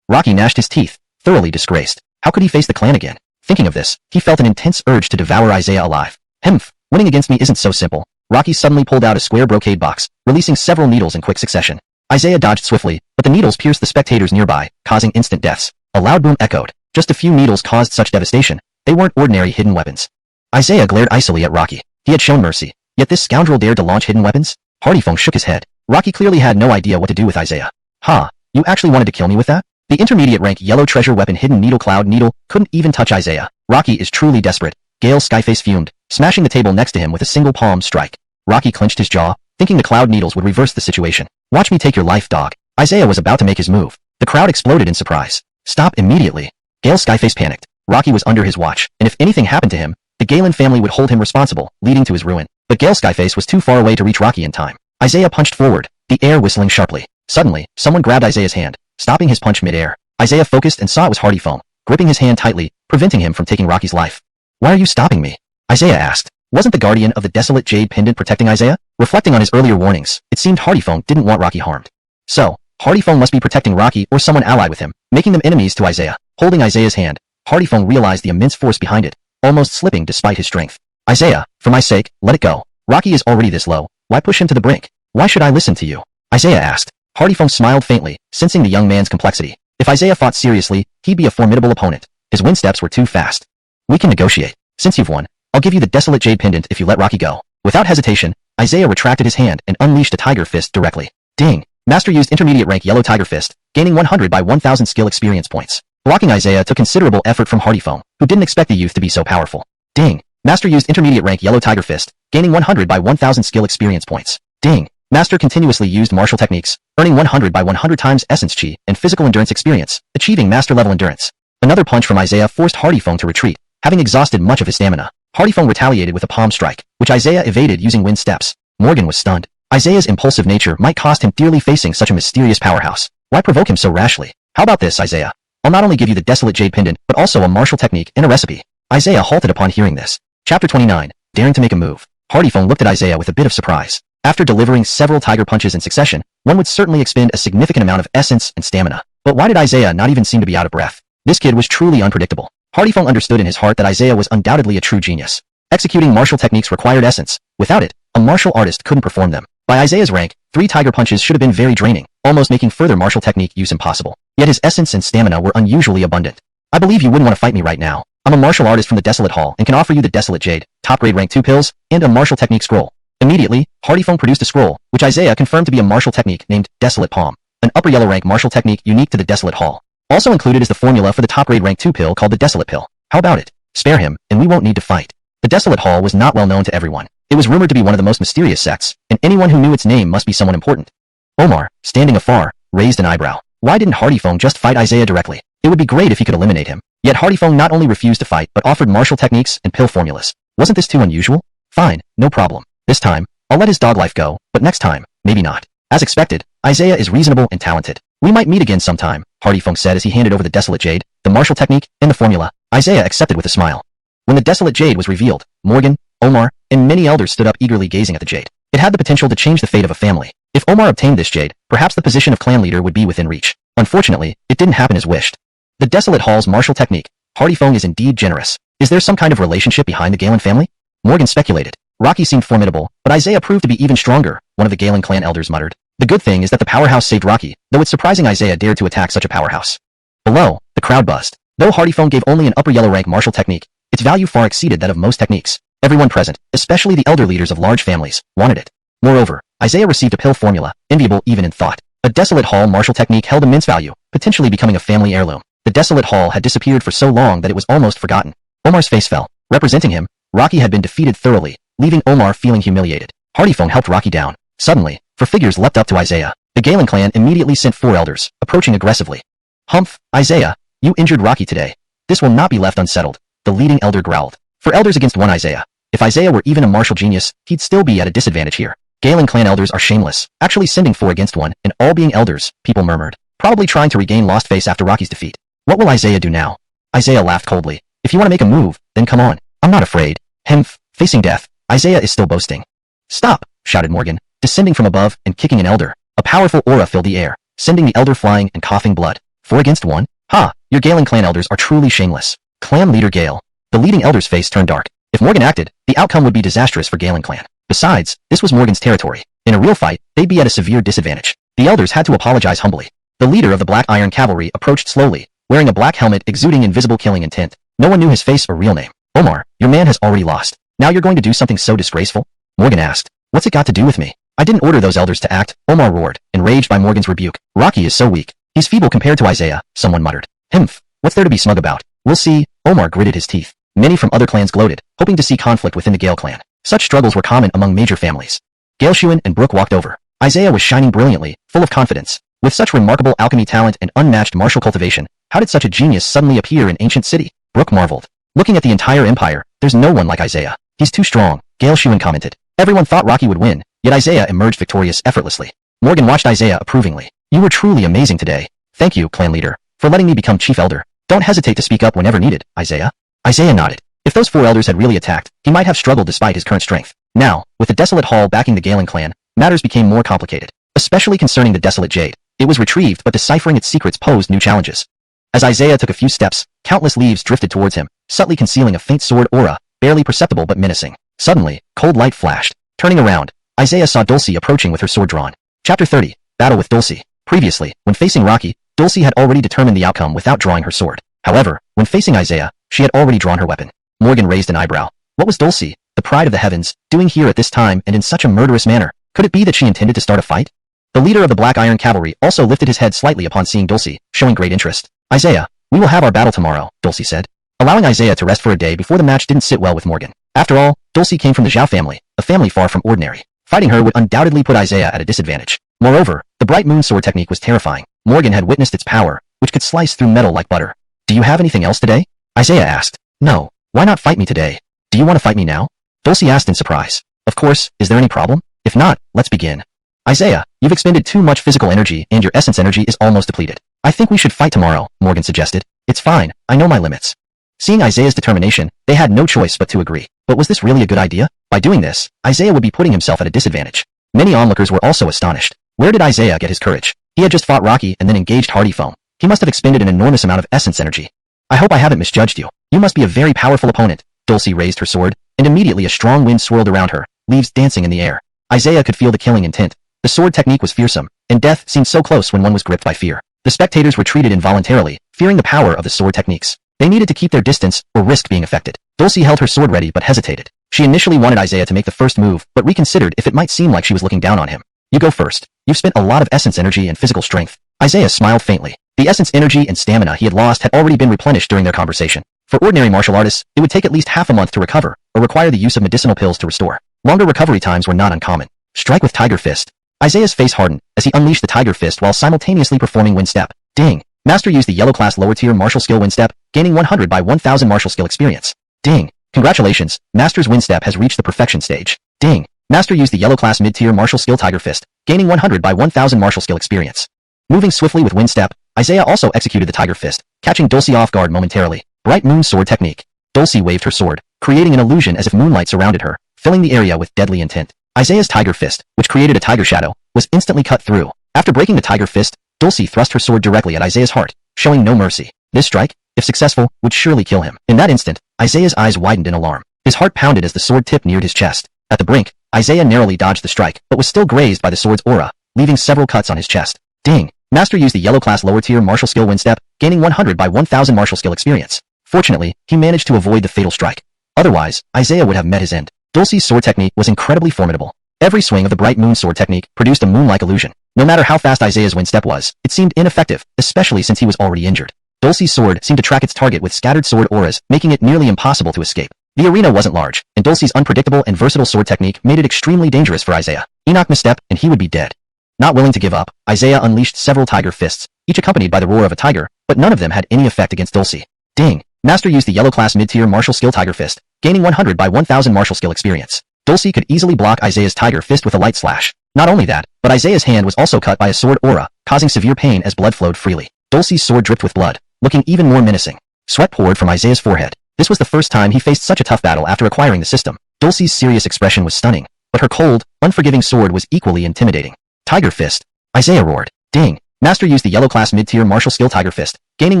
Rocky gnashed his teeth, thoroughly disgraced. How could he face the clan again? Thinking of this, he felt an intense urge to devour Isaiah alive. Hmph, winning against me isn't so simple. Rocky suddenly pulled out a square brocade box, releasing several needles in quick succession. Isaiah dodged swiftly, but the needles pierced the spectators nearby, causing instant deaths. A loud boom echoed. Just a few needles caused such devastation. They weren't ordinary hidden weapons. Isaiah glared icily at Rocky. He had shown mercy, yet this scoundrel dared to launch hidden weapons? Hardyfong shook his head. Rocky clearly had no idea what to do with Isaiah. Ha, you actually wanted to kill me with that? The intermediate rank yellow treasure weapon hidden needle cloud needle couldn't even touch Isaiah. Rocky is truly desperate. Gale Skyface fumed, smashing the table next to him with a single palm strike. Rocky clenched his jaw, thinking the cloud needles would reverse the situation. Watch me take your life, dog. Isaiah was about to make his move. The crowd exploded in surprise. Stop immediately. Gale Skyface panicked. Rocky was under his watch, and if anything happened to him, the Galen family would hold him responsible, leading to his ruin. But Gale Skyface was too far away to reach Rocky in time. Isaiah punched forward, the air whistling sharply. Suddenly, someone grabbed Isaiah's hand, stopping his punch mid-air. Isaiah focused and saw it was Hardyfong, gripping his hand tightly, preventing him from taking Rocky's life. Why are you stopping me? Isaiah asked. Wasn't the guardian of the desolate jade pendant protecting Isaiah? Reflecting on his earlier warnings, it seemed Hardyphone didn't want Rocky harmed. So, Hardyphone must be protecting Rocky or someone allied with him, making them enemies to Isaiah. Holding Isaiah's hand, Hardyphone realized the immense force behind it, almost slipping despite his strength. Isaiah, for my sake, let it go. Rocky is already this low. Why push him to the brink? Why should I listen to you? Isaiah asked. Hardyphone smiled faintly, sensing the young man's complexity. If Isaiah fought seriously, he'd be a formidable opponent. His win steps were too fast. We can negotiate. Since you've won, I'll give you the desolate jade pendant if you let Rocky go. Without hesitation, Isaiah retracted his hand and unleashed a tiger fist directly. Ding! Master used intermediate rank yellow tiger fist, gaining 100 by 1000 skill experience points. Blocking Isaiah took considerable effort from Hardyphone, who didn't expect the youth to be so powerful. Ding! Master used intermediate rank yellow tiger fist, gaining 100 by 1000 skill experience points. Ding! Master continuously used martial techniques, earning 100 by 100 times essence chi and physical endurance experience, achieving master level endurance. Another punch from Isaiah forced Hardyphone to retreat, having exhausted much of his stamina. Hardyphone retaliated with a palm strike, which Isaiah evaded using wind steps. Morgan was stunned. Isaiah's impulsive nature might cost him dearly facing such a mysterious powerhouse. Why provoke him so rashly? How about this, Isaiah? I'll not only give you the desolate jade pendant, but also a martial technique and a recipe. Isaiah halted upon hearing this. Chapter 29, Daring to Make a Move. Hardyphone looked at Isaiah with a bit of surprise. After delivering several tiger punches in succession, one would certainly expend a significant amount of essence and stamina. But why did Isaiah not even seem to be out of breath? This kid was truly unpredictable. Hardyphone understood in his heart that Isaiah was undoubtedly a true genius. Executing martial techniques required essence. Without it, a martial artist couldn't perform them. By Isaiah's rank, 3 tiger punches should have been very draining, almost making further martial technique use impossible. Yet his essence and stamina were unusually abundant. I believe you wouldn't want to fight me right now. I'm a martial artist from the Desolate Hall and can offer you the Desolate Jade, top grade rank 2 pills, and a martial technique scroll. Immediately, Hardyphone produced a scroll, which Isaiah confirmed to be a martial technique named Desolate Palm, an upper yellow rank martial technique unique to the Desolate Hall. Also included is the formula for the top grade rank 2 pill called the Desolate Pill. How about it? Spare him, and we won't need to fight. The Desolate Hall was not well known to everyone. It was rumored to be one of the most mysterious sects, and anyone who knew its name must be someone important. Omar, standing afar, raised an eyebrow. Why didn't Hardyphone just fight Isaiah directly? It would be great if he could eliminate him. Yet Hardyphone not only refused to fight but offered martial techniques and pill formulas. Wasn't this too unusual? Fine, no problem. This time, I'll let his dog life go, but next time, maybe not. As expected, Isaiah is reasonable and talented. We might meet again sometime, Hardyphone said as he handed over the Desolate Jade, the martial technique, and the formula. Isaiah accepted with a smile. When the Desolate Jade was revealed, Morgan, Omar, and many elders stood up eagerly gazing at the jade. It had the potential to change the fate of a family. If Omar obtained this jade, perhaps the position of clan leader would be within reach. Unfortunately, it didn't happen as wished. The Desolate Hall's martial technique. Hardyphone is indeed generous. Is there some kind of relationship behind the Galen family? Morgan speculated. Rocky seemed formidable, but Isaiah proved to be even stronger, one of the Galen clan elders muttered. The good thing is that the powerhouse saved Rocky, though it's surprising Isaiah dared to attack such a powerhouse. Below, the crowd buzzed. Though Hardyphone gave only an upper yellow rank martial technique, its value far exceeded that of most techniques. Everyone present, especially the elder leaders of large families, wanted it. Moreover, Isaiah received a pill formula, enviable even in thought. A Desolate Hall martial technique held immense value, potentially becoming a family heirloom. The Desolate Hall had disappeared for so long that it was almost forgotten. Omar's face fell. Representing him, Rocky had been defeated thoroughly, leaving Omar feeling humiliated. Hardyphone helped Rocky down. Suddenly, 4 figures leapt up to Isaiah. The Galen clan immediately sent 4 elders, approaching aggressively. Humph, Isaiah, you injured Rocky today. This will not be left unsettled, the leading elder growled. 4 elders against 1 Isaiah. If Isaiah were even a martial genius, he'd still be at a disadvantage here. Galen clan elders are shameless, actually sending 4 against 1, and all being elders, people murmured. Probably trying to regain lost face after Rocky's defeat. What will Isaiah do now? Isaiah laughed coldly. If you want to make a move, then come on. I'm not afraid. Hemph, facing death, Isaiah is still boasting. Stop, shouted Morgan, descending from above and kicking an elder. A powerful aura filled the air, sending the elder flying and coughing blood. 4 against 1? Ha, your Galen clan elders are truly shameless. Clan leader Gale. The leading elder's face turned dark. If Morgan acted, the outcome would be disastrous for Galen clan. Besides, this was Morgan's territory. In a real fight, they'd be at a severe disadvantage. The elders had to apologize humbly. The leader of the Black Iron Cavalry approached slowly, wearing a black helmet exuding invisible killing intent. No one knew his face or real name. Omar, your man has already lost. Now you're going to do something so disgraceful? Morgan asked. What's it got to do with me? I didn't order those elders to act, Omar roared, enraged by Morgan's rebuke. Rocky is so weak. He's feeble compared to Isaiah, someone muttered. Hmph, what's there to be smug about? We'll see, Omar gritted his teeth. Many from other clans gloated, hoping to see conflict within the Gale clan. Such struggles were common among major families. Galeshuan and Brooke walked over. Isaiah was shining brilliantly, full of confidence. With such remarkable alchemy talent and unmatched martial cultivation, how did such a genius suddenly appear in ancient city? Brooke marveled. Looking at the entire empire, there's no one like Isaiah. He's too strong, Galeshuan commented. Everyone thought Rocky would win, yet Isaiah emerged victorious effortlessly. Morgan watched Isaiah approvingly. You were truly amazing today. Thank you, clan leader, for letting me become chief elder. Don't hesitate to speak up whenever needed, Isaiah. Isaiah nodded. If those 4 elders had really attacked, he might have struggled despite his current strength. Now, with the desolate hall backing the Galen clan, matters became more complicated, especially concerning the desolate jade. It was retrieved, but deciphering its secrets posed new challenges. As Isaiah took a few steps, countless leaves drifted towards him, subtly concealing a faint sword aura, barely perceptible but menacing. Suddenly, cold light flashed. Turning around, Isaiah saw Dulcie approaching with her sword drawn. Chapter 30. Battle with Dulcie. Previously, when facing Rocky, Dulcie had already determined the outcome without drawing her sword. However, when facing Isaiah, she had already drawn her weapon. Morgan raised an eyebrow. What was Dulcie, the pride of the heavens, doing here at this time and in such a murderous manner? Could it be that she intended to start a fight? The leader of the Black Iron Cavalry also lifted his head slightly upon seeing Dulcie, showing great interest. Isaiah, we will have our battle tomorrow, Dulcie said. Allowing Isaiah to rest for a day before the match didn't sit well with Morgan. After all, Dulcie came from the Zhao family, a family far from ordinary. Fighting her would undoubtedly put Isaiah at a disadvantage. Moreover, the bright moon sword technique was terrifying. Morgan had witnessed its power, which could slice through metal like butter. Do you have anything else today? Isaiah asked. No. Why not fight me today? Do you want to fight me now? Dulcie asked in surprise. Of course, is there any problem? If not, let's begin. Isaiah, you've expended too much physical energy and your essence energy is almost depleted. I think we should fight tomorrow, Morgan suggested. It's fine, I know my limits. Seeing Isaiah's determination, they had no choice but to agree. But was this really a good idea? By doing this, Isaiah would be putting himself at a disadvantage. Many onlookers were also astonished. Where did Isaiah get his courage? He had just fought Rocky and then engaged Hardy Foam. He must have expended an enormous amount of essence energy. I hope I haven't misjudged you. You must be a very powerful opponent. Dulcie raised her sword, and immediately a strong wind swirled around her, leaves dancing in the air. Isaiah could feel the killing intent. The sword technique was fearsome, and death seemed so close when one was gripped by fear. The spectators retreated involuntarily, fearing the power of the sword techniques. They needed to keep their distance or risk being affected. Dulcie held her sword ready but hesitated. She initially wanted Isaiah to make the first move, but reconsidered if it might seem like she was looking down on him. You go first. You've spent a lot of essence energy and physical strength. Isaiah smiled faintly. The essence energy and stamina he had lost had already been replenished during their conversation. For ordinary martial artists, it would take at least half a month to recover, or require the use of medicinal pills to restore. Longer recovery times were not uncommon. Strike with Tiger Fist. Isaiah's face hardened as he unleashed the Tiger Fist while simultaneously performing Wind Step. Ding. Master used the yellow class lower tier martial skill Wind Step, gaining 100 by 1000 martial skill experience. Ding. Congratulations, Master's Wind Step has reached the perfection stage. Ding. Master used the yellow class mid tier martial skill Tiger Fist, gaining 100 by 1000 martial skill experience. Moving swiftly with Wind Step, Isaiah also executed the Tiger Fist, catching Dulcie off guard momentarily. Bright Moon Sword Technique. Dulcie waved her sword, creating an illusion as if moonlight surrounded her, filling the area with deadly intent. Isaiah's Tiger Fist, which created a tiger shadow, was instantly cut through. After breaking the Tiger Fist, Dulcie thrust her sword directly at Isaiah's heart, showing no mercy. This strike, if successful, would surely kill him. In that instant, Isaiah's eyes widened in alarm. His heart pounded as the sword tip neared his chest. At the brink, Isaiah narrowly dodged the strike, but was still grazed by the sword's aura, leaving several cuts on his chest. Ding. Master used the yellow class lower tier martial skill Wind Step, gaining 100 by 1000 martial skill experience. Fortunately, he managed to avoid the fatal strike. Otherwise, Isaiah would have met his end. Dulcie's sword technique was incredibly formidable. Every swing of the Bright Moon Sword technique produced a moon-like illusion. No matter how fast Isaiah's Wind Step was, it seemed ineffective, especially since he was already injured. Dulcie's sword seemed to track its target with scattered sword auras, making it nearly impossible to escape. The arena wasn't large, and Dulcie's unpredictable and versatile sword technique made it extremely dangerous for Isaiah. Enoch misstep, and he would be dead. Not willing to give up, Isaiah unleashed several Tiger Fists, each accompanied by the roar of a tiger, but none of them had any effect against Dulcie. Ding. Master used the yellow class mid-tier martial skill Tiger Fist, gaining 100 by 1000 martial skill experience. Dulcie could easily block Isaiah's Tiger Fist with a light slash. Not only that, but Isaiah's hand was also cut by a sword aura, causing severe pain as blood flowed freely. Dulcie's sword dripped with blood, looking even more menacing. Sweat poured from Isaiah's forehead. This was the first time he faced such a tough battle after acquiring the system. Dulcie's serious expression was stunning, but her cold, unforgiving sword was equally intimidating. Tiger Fist. Isaiah roared. Ding. Master used the yellow class mid-tier martial skill Tiger Fist, gaining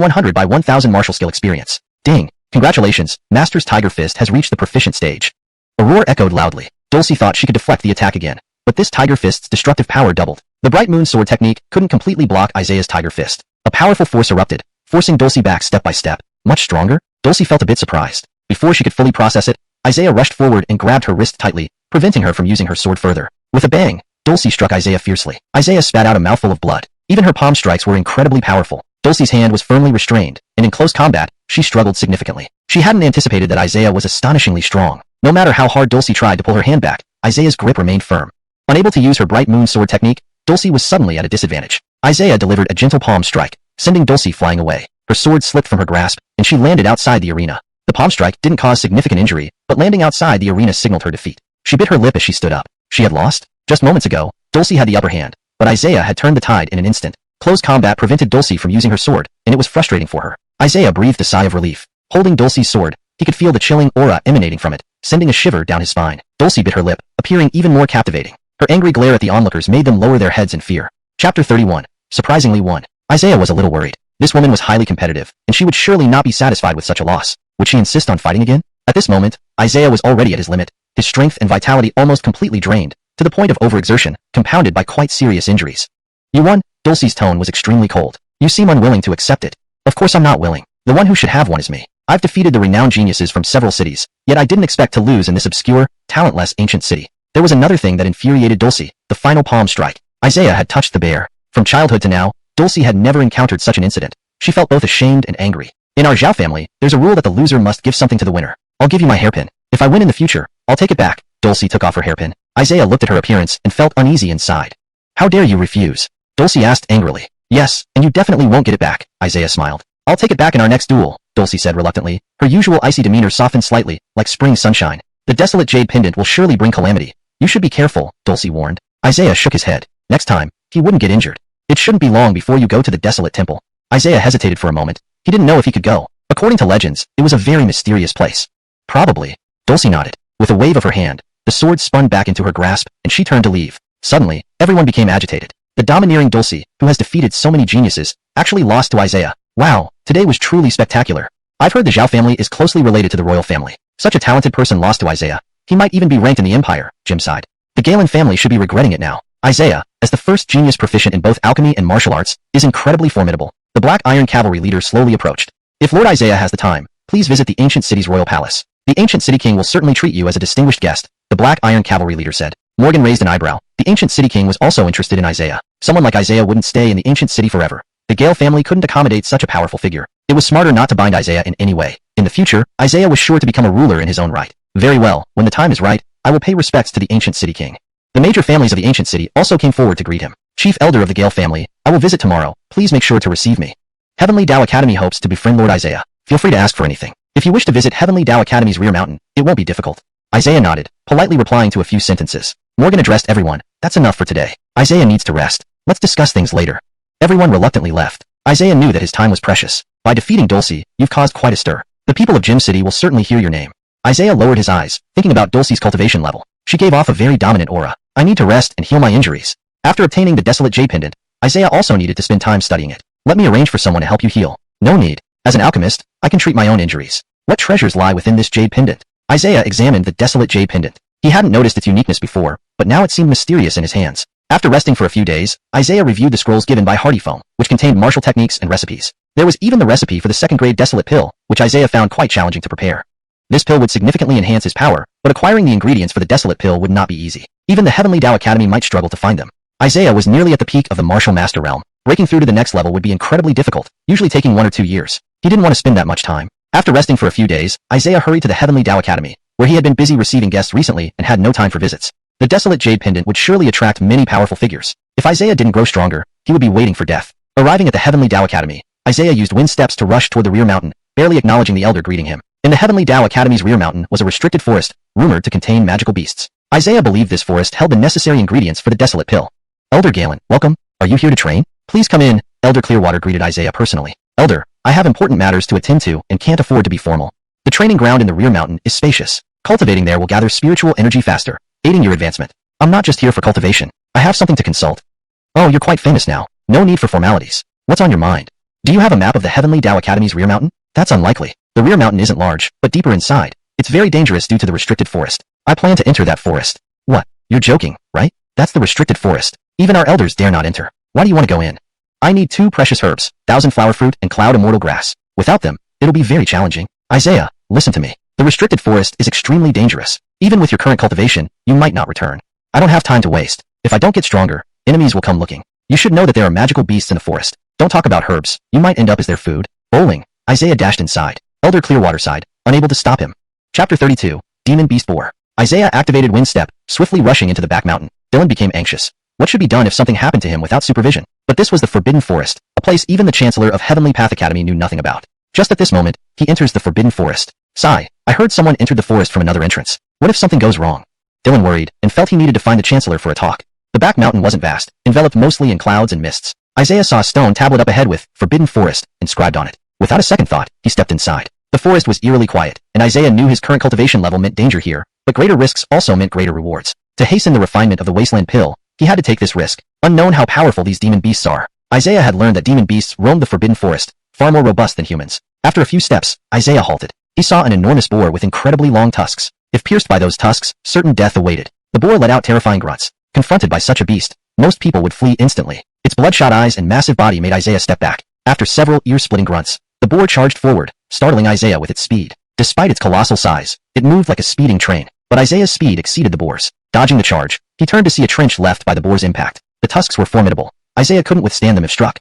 100 by 1000 martial skill experience. Ding. Congratulations, Master's Tiger Fist has reached the proficient stage. A roar echoed loudly. Dulcie thought she could deflect the attack again, but this Tiger Fist's destructive power doubled. The Bright Moon Sword technique couldn't completely block Isaiah's Tiger Fist. A powerful force erupted, forcing Dulcie back step by step. Much stronger? Dulcie felt a bit surprised. Before she could fully process it, Isaiah rushed forward and grabbed her wrist tightly, preventing her from using her sword further. With a bang, Dulcie struck Isaiah fiercely. Isaiah spat out a mouthful of blood. Even her palm strikes were incredibly powerful. Dulcie's hand was firmly restrained, and in close combat, she struggled significantly. She hadn't anticipated that Isaiah was astonishingly strong. No matter how hard Dulcie tried to pull her hand back, Isaiah's grip remained firm. Unable to use her Bright Moon Sword technique, Dulcie was suddenly at a disadvantage. Isaiah delivered a gentle palm strike, sending Dulcie flying away. Her sword slipped from her grasp, and she landed outside the arena. The palm strike didn't cause significant injury, but landing outside the arena signaled her defeat. She bit her lip as she stood up. She had lost? Just moments ago, Dulcie had the upper hand, but Isaiah had turned the tide in an instant. Close combat prevented Dulcie from using her sword, and it was frustrating for her. Isaiah breathed a sigh of relief. Holding Dulcie's sword, he could feel the chilling aura emanating from it, sending a shiver down his spine. Dulcie bit her lip, appearing even more captivating. Her angry glare at the onlookers made them lower their heads in fear. Chapter 31. Surprisingly won. Isaiah was a little worried. This woman was highly competitive, and she would surely not be satisfied with such a loss. Would she insist on fighting again? At this moment, Isaiah was already at his limit, his strength and vitality almost completely drained, to the point of overexertion, compounded by quite serious injuries. You won? Dulcie's tone was extremely cold. You seem unwilling to accept it. Of course I'm not willing. The one who should have won is me. I've defeated the renowned geniuses from several cities, yet I didn't expect to lose in this obscure, talentless ancient city. There was another thing that infuriated Dulcie, the final palm strike. Isaiah had touched the bear. From childhood to now, Dulcie had never encountered such an incident. She felt both ashamed and angry. In our Zhao family, there's a rule that the loser must give something to the winner. I'll give you my hairpin. If I win in the future, I'll take it back. Dulcie took off her hairpin. Isaiah looked at her appearance and felt uneasy inside. How dare you refuse? Dulcie asked angrily. Yes, and you definitely won't get it back, Isaiah smiled. I'll take it back in our next duel, Dulcie said reluctantly. Her usual icy demeanor softened slightly, like spring sunshine. The desolate jade pendant will surely bring calamity. You should be careful, Dulcie warned. Isaiah shook his head. Next time, he wouldn't get injured. It shouldn't be long before you go to the desolate temple. Isaiah hesitated for a moment. He didn't know if he could go. According to legends, it was a very mysterious place. Probably. Dulcie nodded. With a wave of her hand, the sword spun back into her grasp, and she turned to leave. Suddenly, everyone became agitated. The domineering Dulcie, who has defeated so many geniuses, actually lost to Isaiah. Wow, today was truly spectacular. I've heard the Zhao family is closely related to the royal family. Such a talented person lost to Isaiah. He might even be ranked in the empire, Jim sighed. The Galen family should be regretting it now. Isaiah, as the first genius proficient in both alchemy and martial arts, is incredibly formidable. The Black Iron Cavalry leader slowly approached. If Lord Isaiah has the time, please visit the ancient city's royal palace. The ancient city king will certainly treat you as a distinguished guest, the Black Iron Cavalry leader said. Morgan raised an eyebrow. The ancient city king was also interested in Isaiah. Someone like Isaiah wouldn't stay in the ancient city forever. The Gale family couldn't accommodate such a powerful figure. It was smarter not to bind Isaiah in any way. In the future, Isaiah was sure to become a ruler in his own right. Very well, when the time is right, I will pay respects to the ancient city king. The major families of the ancient city also came forward to greet him. Chief elder of the Gale family, I will visit tomorrow. Please make sure to receive me. Heavenly Dao Academy hopes to befriend Lord Isaiah. Feel free to ask for anything. If you wish to visit Heavenly Dao Academy's rear mountain, it won't be difficult. Isaiah nodded, politely replying to a few sentences. Morgan addressed everyone. That's enough for today. Isaiah needs to rest. Let's discuss things later. Everyone reluctantly left. Isaiah knew that his time was precious. By defeating Dulcie, you've caused quite a stir. The people of Gym City will certainly hear your name. Isaiah lowered his eyes, thinking about Dulcie's cultivation level. She gave off a very dominant aura. I need to rest and heal my injuries. After obtaining the desolate jade pendant, Isaiah also needed to spend time studying it. Let me arrange for someone to help you heal. No need. As an alchemist, I can treat my own injuries. What treasures lie within this jade pendant? Isaiah examined the desolate jade pendant. He hadn't noticed its uniqueness before, but now it seemed mysterious in his hands. After resting for a few days, Isaiah reviewed the scrolls given by Hardy Foam, which contained martial techniques and recipes. There was even the recipe for the second-grade desolate pill, which Isaiah found quite challenging to prepare. This pill would significantly enhance his power, but acquiring the ingredients for the desolate pill would not be easy. Even the Heavenly Dao Academy might struggle to find them. Isaiah was nearly at the peak of the martial master realm. Breaking through to the next level would be incredibly difficult, usually taking 1 or 2 years. He didn't want to spend that much time. After resting for a few days, Isaiah hurried to the Heavenly Dao Academy, where he had been busy receiving guests recently and had no time for visits. The desolate jade pendant would surely attract many powerful figures. If Isaiah didn't grow stronger, he would be waiting for death. Arriving at the Heavenly Dao Academy, Isaiah used wind steps to rush toward the rear mountain, barely acknowledging the elder greeting him. In the Heavenly Dao Academy's rear mountain was a restricted forest, rumored to contain magical beasts. Isaiah believed this forest held the necessary ingredients for the desolate pill. Elder Galen, welcome. Are you here to train? Please come in. Elder Clearwater greeted Isaiah personally. Elder, I have important matters to attend to and can't afford to be formal. The training ground in the rear mountain is spacious. Cultivating there will gather spiritual energy faster, aiding your advancement. I'm not just here for cultivation. I have something to consult. Oh, you're quite famous now. No need for formalities. What's on your mind? Do you have a map of the Heavenly Dao Academy's rear mountain? That's unlikely. The rear mountain isn't large, but deeper inside. It's very dangerous due to the restricted forest. I plan to enter that forest. What? You're joking, right? That's the restricted forest. Even our elders dare not enter. Why do you want to go in? I need 2 precious herbs, 1,000 flower fruit and cloud immortal grass. Without them, it'll be very challenging. Isaiah, listen to me. The restricted forest is extremely dangerous. Even with your current cultivation, you might not return. I don't have time to waste. If I don't get stronger, enemies will come looking. You should know that there are magical beasts in the forest. Don't talk about herbs. You might end up as their food. Bowling. Isaiah dashed inside. Elder Clearwater sighed, unable to stop him. Chapter 32. Demon Beast Boar. Isaiah activated Wind Step, swiftly rushing into the back mountain. Dylan became anxious. What should be done if something happened to him without supervision? But this was the Forbidden Forest, a place even the Chancellor of Heavenly Path Academy knew nothing about. Just at this moment, he enters the Forbidden Forest. Sigh, I heard someone entered the forest from another entrance. What if something goes wrong? Dylan worried, and felt he needed to find the Chancellor for a talk. The back mountain wasn't vast, enveloped mostly in clouds and mists. Isaiah saw a stone tablet up ahead with Forbidden Forest inscribed on it. Without a second thought, he stepped inside. The forest was eerily quiet, and Isaiah knew his current cultivation level meant danger here, but greater risks also meant greater rewards. To hasten the refinement of the wasteland pill, he had to take this risk. Unknown how powerful these demon beasts are, Isaiah had learned that demon beasts roamed the forbidden forest, far more robust than humans. After a few steps, Isaiah halted. He saw an enormous boar with incredibly long tusks. If pierced by those tusks, certain death awaited. The boar let out terrifying grunts. Confronted by such a beast, most people would flee instantly. Its bloodshot eyes and massive body made Isaiah step back. After several ear-splitting grunts, the boar charged forward, startling Isaiah with its speed. Despite its colossal size, it moved like a speeding train, but Isaiah's speed exceeded the boar's. Dodging the charge, he turned to see a trench left by the boar's impact. The tusks were formidable. Isaiah couldn't withstand them if struck.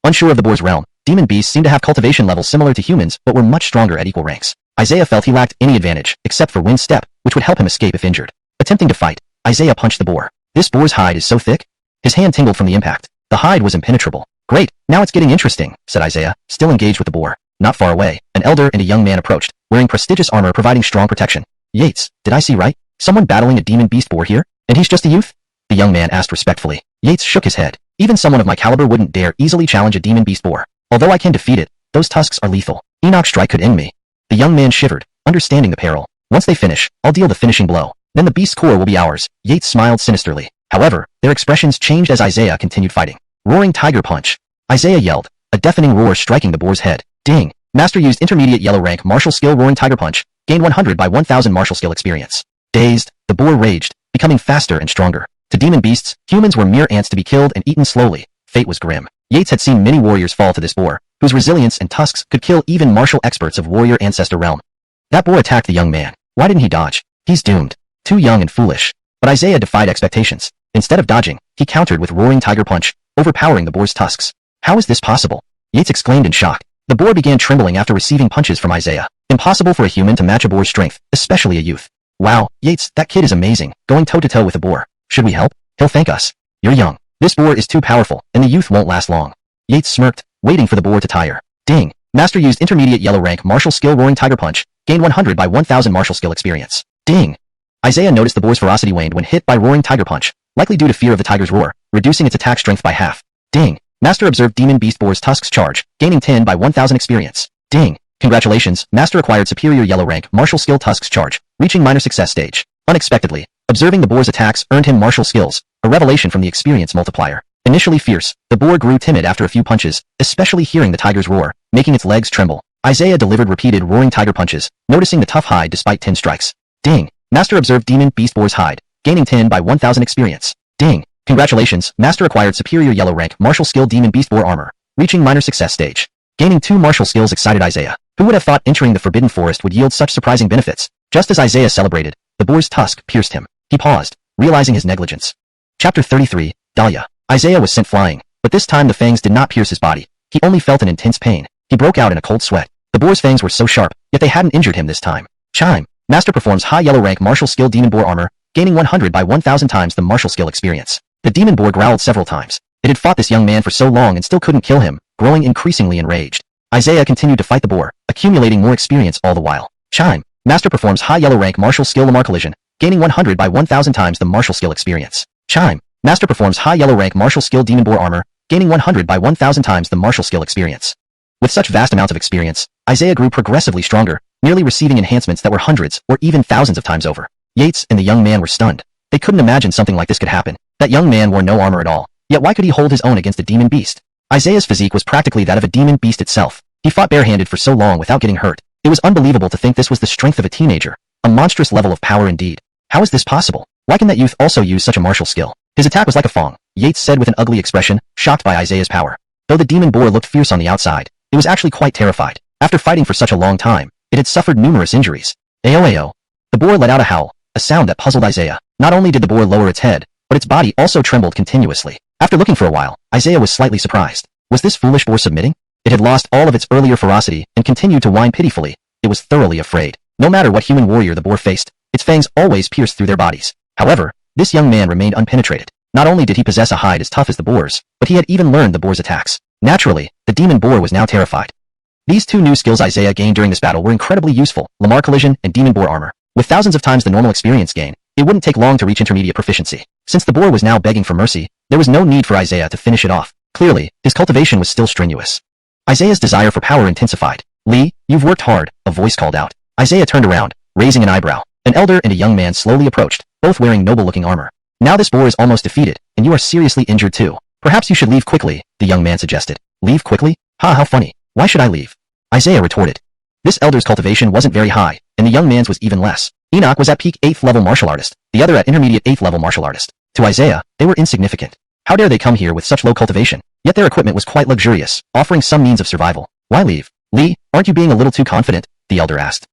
Unsure of the boar's realm, demon beasts seemed to have cultivation levels similar to humans but were much stronger at equal ranks. Isaiah felt he lacked any advantage, except for wind step, which would help him escape if injured. Attempting to fight, Isaiah punched the boar. This boar's hide is so thick. His hand tingled from the impact. The hide was impenetrable. Great, now it's getting interesting, said Isaiah, still engaged with the boar. Not far away, an elder and a young man approached, wearing prestigious armor providing strong protection. Yates, did I see right? Someone battling a demon beast boar here? And he's just a youth? The young man asked respectfully. Yates shook his head. Even someone of my caliber wouldn't dare easily challenge a demon beast boar. Although I can defeat it, those tusks are lethal. Enoch's strike could end me. The young man shivered, understanding the peril. Once they finish, I'll deal the finishing blow. Then the beast's core will be ours. Yates smiled sinisterly. However, their expressions changed as Isaiah continued fighting. Roaring tiger punch. Isaiah yelled, a deafening roar striking the boar's head. Ding. Master used intermediate yellow rank martial skill roaring tiger punch. Gained 100 by 1000 martial skill experience. Dazed, the boar raged, becoming faster and stronger. To demon beasts, humans were mere ants to be killed and eaten slowly. Fate was grim. Yates had seen many warriors fall to this boar, whose resilience and tusks could kill even martial experts of warrior ancestor realm. That boar attacked the young man. Why didn't he dodge? He's doomed. Too young and foolish. But Isaiah defied expectations. Instead of dodging, he countered with roaring tiger punch, overpowering the boar's tusks. How is this possible? Yates exclaimed in shock. The boar began trembling after receiving punches from Isaiah. Impossible for a human to match a boar's strength, especially a youth. Wow, Yates, that kid is amazing, going toe-to-toe with a boar. Should we help? He'll thank us. You're young. This boar is too powerful, and the youth won't last long. Yates smirked, waiting for the boar to tire. Ding. Master used intermediate yellow rank martial skill roaring tiger punch. Gained 100 by 1000 martial skill experience. Ding. Isaiah noticed the boar's ferocity waned when hit by roaring tiger punch, likely due to fear of the tiger's roar, reducing its attack strength by half. Ding. Master observed demon beast boar's tusks charge, gaining 10 by 1000 experience. Ding. Congratulations, Master acquired superior yellow rank martial skill tusks charge, reaching minor success stage. Unexpectedly, observing the boar's attacks earned him martial skills, a revelation from the experience multiplier. Initially fierce, the boar grew timid after a few punches, especially hearing the tiger's roar, making its legs tremble. Isaiah delivered repeated roaring tiger punches, noticing the tough hide despite 10 strikes. Ding. Master observed demon beast boar's hide, gaining 10 by 1000 experience. Ding. Congratulations, Master acquired superior yellow rank martial skill demon beast boar armor, reaching minor success stage. Gaining 2 martial skills excited Isaiah. Who would have thought entering the forbidden forest would yield such surprising benefits? Just as Isaiah celebrated, the boar's tusk pierced him. He paused, realizing his negligence. Chapter 33, Dahlia. Isaiah was sent flying, but this time the fangs did not pierce his body. He only felt an intense pain. He broke out in a cold sweat. The boar's fangs were so sharp, yet they hadn't injured him this time. Chime. Master performs high yellow rank martial skill demon boar armor, gaining 100 by 1000 times the martial skill experience. The demon boar growled several times. It had fought this young man for so long and still couldn't kill him, growing increasingly enraged. Isaiah continued to fight the boar, accumulating more experience all the while. Chime. Master performs high yellow rank martial skill Lamar collision, gaining 100 by 1000 times the martial skill experience. Chime. Master performs high yellow rank martial skill demon boar armor, gaining 100 by 1000 times the martial skill experience. With such vast amounts of experience, Isaiah grew progressively stronger, nearly receiving enhancements that were hundreds or even thousands of times over. Yates and the young man were stunned. They couldn't imagine something like this could happen. That young man wore no armor at all, yet why could he hold his own against a demon beast? Isaiah's physique was practically that of a demon beast itself. He fought barehanded for so long without getting hurt. It was unbelievable to think this was the strength of a teenager. A monstrous level of power indeed. How is this possible? Why can that youth also use such a martial skill? His attack was like a fong, Yates said with an ugly expression, shocked by Isaiah's power. Though the demon boar looked fierce on the outside, it was actually quite terrified. After fighting for such a long time, it had suffered numerous injuries. Ayo. The boar let out a howl, a sound that puzzled Isaiah. Not only did the boar lower its head, but its body also trembled continuously. After looking for a while, Isaiah was slightly surprised. Was this foolish boar submitting? It had lost all of its earlier ferocity and continued to whine pitifully. It was thoroughly afraid. No matter what human warrior the boar faced, its fangs always pierced through their bodies. However, this young man remained unpenetrated. Not only did he possess a hide as tough as the boar's, but he had even learned the boar's attacks. Naturally, the demon boar was now terrified. These 2 new skills Isaiah gained during this battle were incredibly useful, Lamar collision and demon boar armor. With thousands of times the normal experience gain, it wouldn't take long to reach intermediate proficiency. Since the boar was now begging for mercy, there was no need for Isaiah to finish it off. Clearly, his cultivation was still strenuous. Isaiah's desire for power intensified. Lee, you've worked hard, a voice called out. Isaiah turned around, raising an eyebrow. An elder and a young man slowly approached, both wearing noble-looking armor. Now this boar is almost defeated, and you are seriously injured too. Perhaps you should leave quickly, the young man suggested. Leave quickly? Ha, how funny. Why should I leave? Isaiah retorted. This elder's cultivation wasn't very high, and the young man's was even less. Enoch was at peak 8th level martial artist, the other at intermediate 8th level martial artist. To Isaiah, they were insignificant. How dare they come here with such low cultivation? Yet their equipment was quite luxurious, offering some means of survival. Why leave? Lee, aren't you being a little too confident? The elder asked.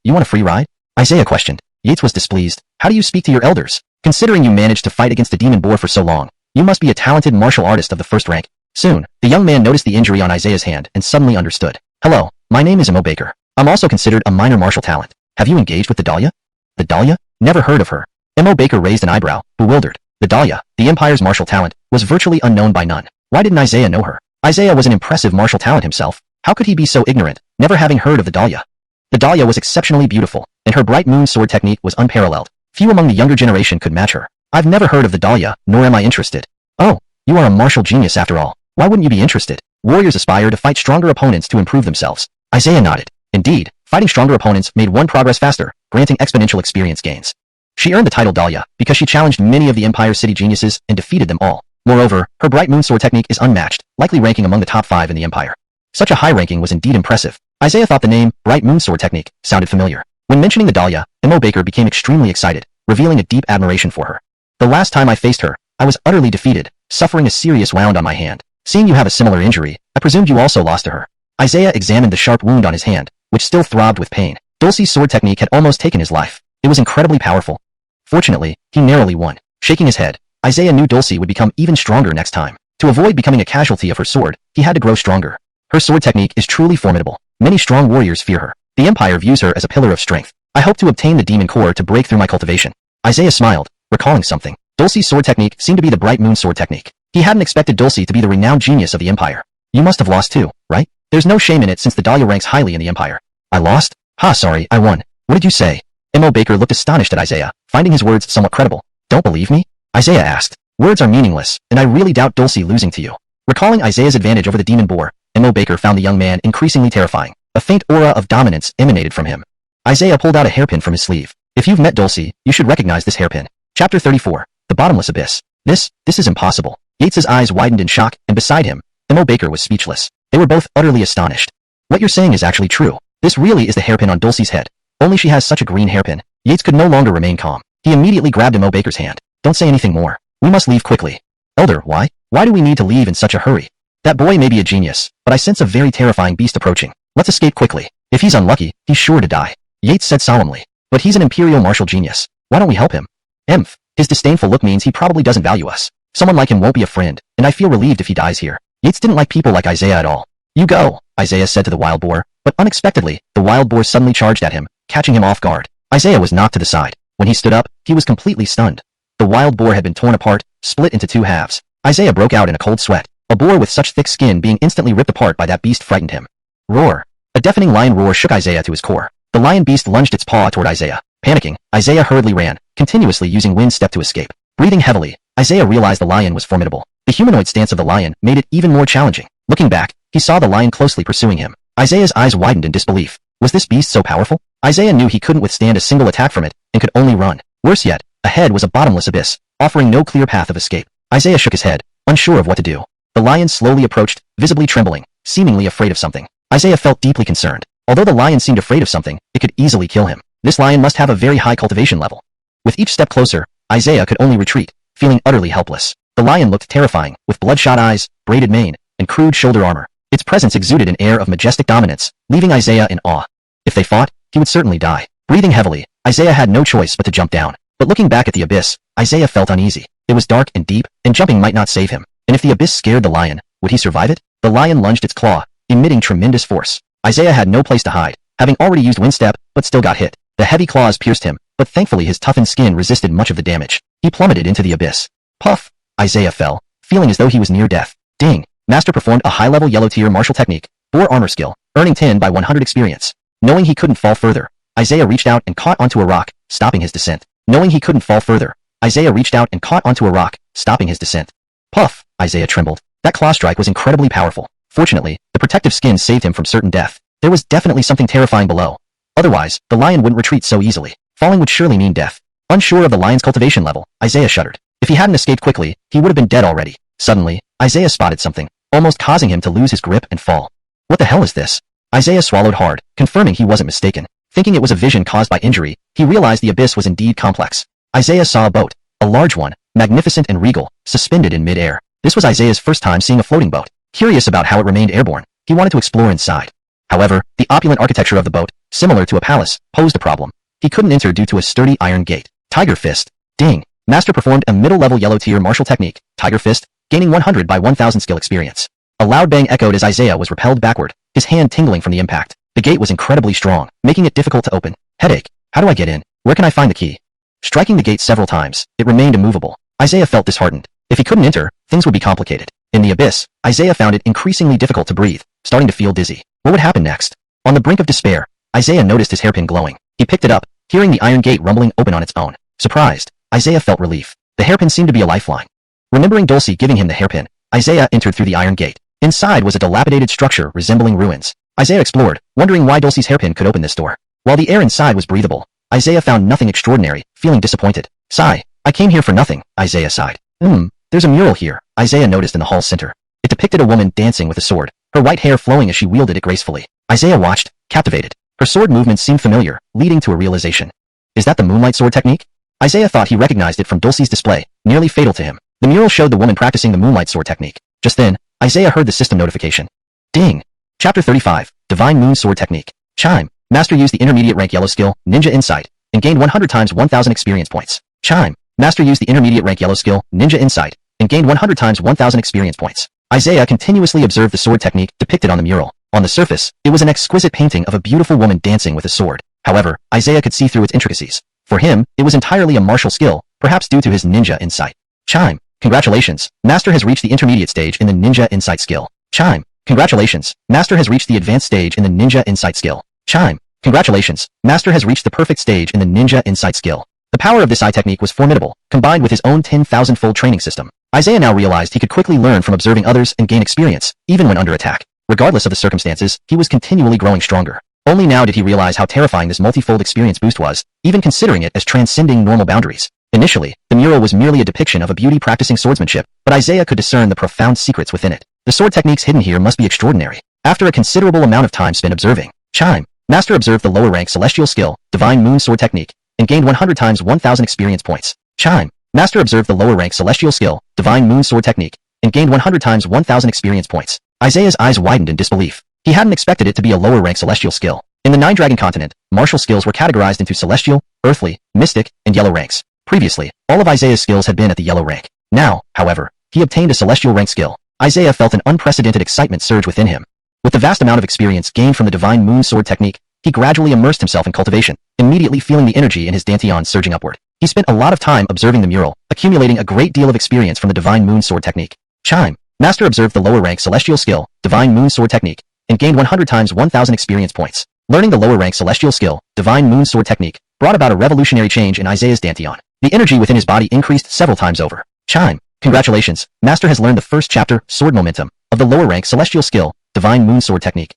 You want a free ride? Isaiah questioned. Yates was displeased. How do you speak to your elders? Considering you managed to fight against a demon boar for so long, you must be a talented martial artist of the first rank. Soon, the young man noticed the injury on Isaiah's hand and suddenly understood. Hello, my name is Imo Baker. I'm also considered a minor martial talent. Have you engaged with the Dahlia? The Dahlia? Never heard of her. Imo Baker raised an eyebrow, bewildered. The Dahlia, the Empire's martial talent, was virtually unknown by none. Why didn't Isaiah know her? Isaiah was an impressive martial talent himself. How could he be so ignorant, never having heard of the Dahlia? The Dahlia was exceptionally beautiful, and her bright moon sword technique was unparalleled. Few among the younger generation could match her. I've never heard of the Dahlia, nor am I interested. Oh, you are a martial genius after all. Why wouldn't you be interested? Warriors aspire to fight stronger opponents to improve themselves. Isaiah nodded. Indeed, fighting stronger opponents made one progress faster, granting exponential experience gains. She earned the title Dahlia because she challenged many of the Empire City geniuses and defeated them all. Moreover, her bright moon sword technique is unmatched, likely ranking among the top 5 in the Empire. Such a high ranking was indeed impressive. Isaiah thought the name, Bright Moon Sword Technique, sounded familiar. When mentioning the Dahlia, Imo Baker became extremely excited, revealing a deep admiration for her. The last time I faced her, I was utterly defeated, suffering a serious wound on my hand. Seeing you have a similar injury, I presumed you also lost to her. Isaiah examined the sharp wound on his hand, which still throbbed with pain. Dulcie's sword technique had almost taken his life. It was incredibly powerful. Fortunately, he narrowly won. Shaking his head, Isaiah knew Dulcie would become even stronger next time. To avoid becoming a casualty of her sword, he had to grow stronger. Her sword technique is truly formidable. Many strong warriors fear her. The Empire views her as a pillar of strength. I hope to obtain the demon core to break through my cultivation. Isaiah smiled, recalling something. Dulcie's sword technique seemed to be the bright moon sword technique. He hadn't expected Dulcie to be the renowned genius of the Empire. You must have lost too, right? There's no shame in it since the Dahlia ranks highly in the Empire. I lost? Sorry, I won. What did you say? Imo Baker looked astonished at Isaiah, finding his words somewhat credible. Don't believe me? Isaiah asked. Words are meaningless, and I really doubt Dulcie losing to you. Recalling Isaiah's advantage over the demon boar, Imo Baker found the young man increasingly terrifying. A faint aura of dominance emanated from him. Isaiah pulled out a hairpin from his sleeve. If you've met Dulcie, you should recognize this hairpin. Chapter 34. The Bottomless Abyss. This is impossible. Yates's eyes widened in shock, and beside him, Imo Baker was speechless. They were both utterly astonished. What you're saying is actually true. This really is the hairpin on Dulcie's head. Only she has such a green hairpin. Yates could no longer remain calm. He immediately grabbed Imo Baker's hand. Don't say anything more. We must leave quickly. Elder, why? Why do we need to leave in such a hurry? That boy may be a genius, but I sense a very terrifying beast approaching. Let's escape quickly. If he's unlucky, he's sure to die. Yates said solemnly. But he's an imperial martial genius. Why don't we help him? Emph. His disdainful look means he probably doesn't value us. Someone like him won't be a friend, and I feel relieved if he dies here. Yates didn't like people like Isaiah at all. You go, Isaiah said to the wild boar, but unexpectedly, the wild boar suddenly charged at him, catching him off guard. Isaiah was knocked to the side. When he stood up, he was completely stunned. The wild boar had been torn apart, split into 2 halves. Isaiah broke out in a cold sweat. A boar with such thick skin being instantly ripped apart by that beast frightened him. Roar. A deafening lion roar shook Isaiah to his core. The lion beast lunged its paw toward Isaiah. Panicking, Isaiah hurriedly ran, continuously using wind step to escape. Breathing heavily, Isaiah realized the lion was formidable. The humanoid stance of the lion made it even more challenging. Looking back, he saw the lion closely pursuing him. Isaiah's eyes widened in disbelief. Was this beast so powerful? Isaiah knew he couldn't withstand a single attack from it, and could only run. Worse yet, ahead was a bottomless abyss, offering no clear path of escape. Isaiah shook his head, unsure of what to do. The lion slowly approached, visibly trembling, seemingly afraid of something. Isaiah felt deeply concerned. Although the lion seemed afraid of something, it could easily kill him. This lion must have a very high cultivation level. With each step closer, Isaiah could only retreat, feeling utterly helpless. The lion looked terrifying, with bloodshot eyes, braided mane, and crude shoulder armor. Its presence exuded an air of majestic dominance, leaving Isaiah in awe. If they fought, he would certainly die. Breathing heavily, Isaiah had no choice but to jump down. But looking back at the abyss, Isaiah felt uneasy. It was dark and deep, and jumping might not save him. And if the abyss scared the lion, would he survive it? The lion lunged its claw, emitting tremendous force. Isaiah had no place to hide, having already used wind step, but still got hit. The heavy claws pierced him, but thankfully his toughened skin resisted much of the damage. He plummeted into the abyss. Puff! Isaiah fell, feeling as though he was near death. Ding! Master performed a high-level yellow-tier martial technique, boar armor skill, earning 10 by 100 experience. Knowing he couldn't fall further, Isaiah reached out and caught onto a rock, stopping his descent. Knowing he couldn't fall further, Isaiah reached out and caught onto a rock, stopping his descent. Puff! Isaiah trembled. That claw strike was incredibly powerful. Fortunately, the protective skin saved him from certain death. There was definitely something terrifying below. Otherwise, the lion wouldn't retreat so easily. Falling would surely mean death. Unsure of the lion's cultivation level, Isaiah shuddered. If he hadn't escaped quickly, he would have been dead already. Suddenly, Isaiah spotted something, almost causing him to lose his grip and fall. What the hell is this? Isaiah swallowed hard, confirming he wasn't mistaken. Thinking it was a vision caused by injury, he realized the abyss was indeed complex. Isaiah saw a boat, a large one, magnificent and regal, suspended in mid-air. This was Isaiah's first time seeing a floating boat. Curious about how it remained airborne, he wanted to explore inside. However, the opulent architecture of the boat, similar to a palace, posed a problem. He couldn't enter due to a sturdy iron gate. Tiger Fist. Ding. Master performed a middle-level yellow-tier martial technique, Tiger Fist, gaining 100 by 1000 skill experience. A loud bang echoed as Isaiah was repelled backward, his hand tingling from the impact. The gate was incredibly strong, making it difficult to open. Headache. How do I get in? Where can I find the key? Striking the gate several times, it remained immovable. Isaiah felt disheartened. If he couldn't enter, things would be complicated. In the abyss, Isaiah found it increasingly difficult to breathe, starting to feel dizzy. What would happen next? On the brink of despair, Isaiah noticed his hairpin glowing. He picked it up, hearing the iron gate rumbling open on its own. Surprised, Isaiah felt relief. The hairpin seemed to be a lifeline. Remembering Dulcie giving him the hairpin, Isaiah entered through the iron gate. Inside was a dilapidated structure resembling ruins. Isaiah explored, wondering why Dulcie's hairpin could open this door. While the air inside was breathable, Isaiah found nothing extraordinary, feeling disappointed. Sigh. I came here for nothing, Isaiah sighed. There's a mural here, Isaiah noticed in the hall's center. It depicted a woman dancing with a sword, her white hair flowing as she wielded it gracefully. Isaiah watched, captivated. Her sword movements seemed familiar, leading to a realization. Is that the moonlight sword technique? Isaiah thought he recognized it from Dulcie's display, nearly fatal to him. The mural showed the woman practicing the moonlight sword technique. Just then, Isaiah heard the system notification. Ding! Chapter 35, Divine Moon Sword Technique. Chime. Master used the intermediate rank yellow skill, Ninja Insight, and gained 100 times 1000 experience points. Chime. Master used the intermediate rank yellow skill, Ninja Insight, and gained 100 times 1000 experience points. Isaiah continuously observed the sword technique depicted on the mural. On the surface, it was an exquisite painting of a beautiful woman dancing with a sword. However, Isaiah could see through its intricacies. For him, it was entirely a martial skill, perhaps due to his Ninja Insight. Chime. Congratulations, Master has reached the intermediate stage in the Ninja Insight skill. Chime. Congratulations, Master has reached the advanced stage in the Ninja Insight skill. Chime. Congratulations, Master has reached the perfect stage in the Ninja Insight skill. The power of this eye technique was formidable, combined with his own 10,000-fold training system. Isaiah now realized he could quickly learn from observing others and gain experience, even when under attack. Regardless of the circumstances, he was continually growing stronger. Only now did he realize how terrifying this multi-fold experience boost was, even considering it as transcending normal boundaries. Initially, the mural was merely a depiction of a beauty practicing swordsmanship, but Isaiah could discern the profound secrets within it. The sword techniques hidden here must be extraordinary. After a considerable amount of time spent observing, Chime. Master observed the lower rank celestial skill, Divine Moon Sword Technique, and gained 100 times 1000 experience points. Chime. Master observed the lower rank celestial skill, Divine Moon Sword Technique, and gained 100 times 1000 experience points. Isaiah's eyes widened in disbelief. He hadn't expected it to be a lower rank celestial skill. In the Nine Dragon Continent, martial skills were categorized into celestial, earthly, mystic, and yellow ranks. Previously, all of Isaiah's skills had been at the yellow rank. Now, however, he obtained a celestial rank skill. Isaiah felt an unprecedented excitement surge within him. With the vast amount of experience gained from the Divine Moon Sword Technique, he gradually immersed himself in cultivation, immediately feeling the energy in his dantian surging upward. He spent a lot of time observing the mural, accumulating a great deal of experience from the Divine Moon Sword Technique. Chime. Master observed the lower rank celestial skill, Divine Moon Sword Technique, and gained 100 times 1000 experience points. Learning the lower rank celestial skill, Divine Moon Sword Technique, brought about a revolutionary change in Isaiah's dantian. The energy within his body increased several times over. Chime. Congratulations, Master has learned the first chapter, Sword Momentum, of the lower rank celestial skill, Divine Moon Sword Technique.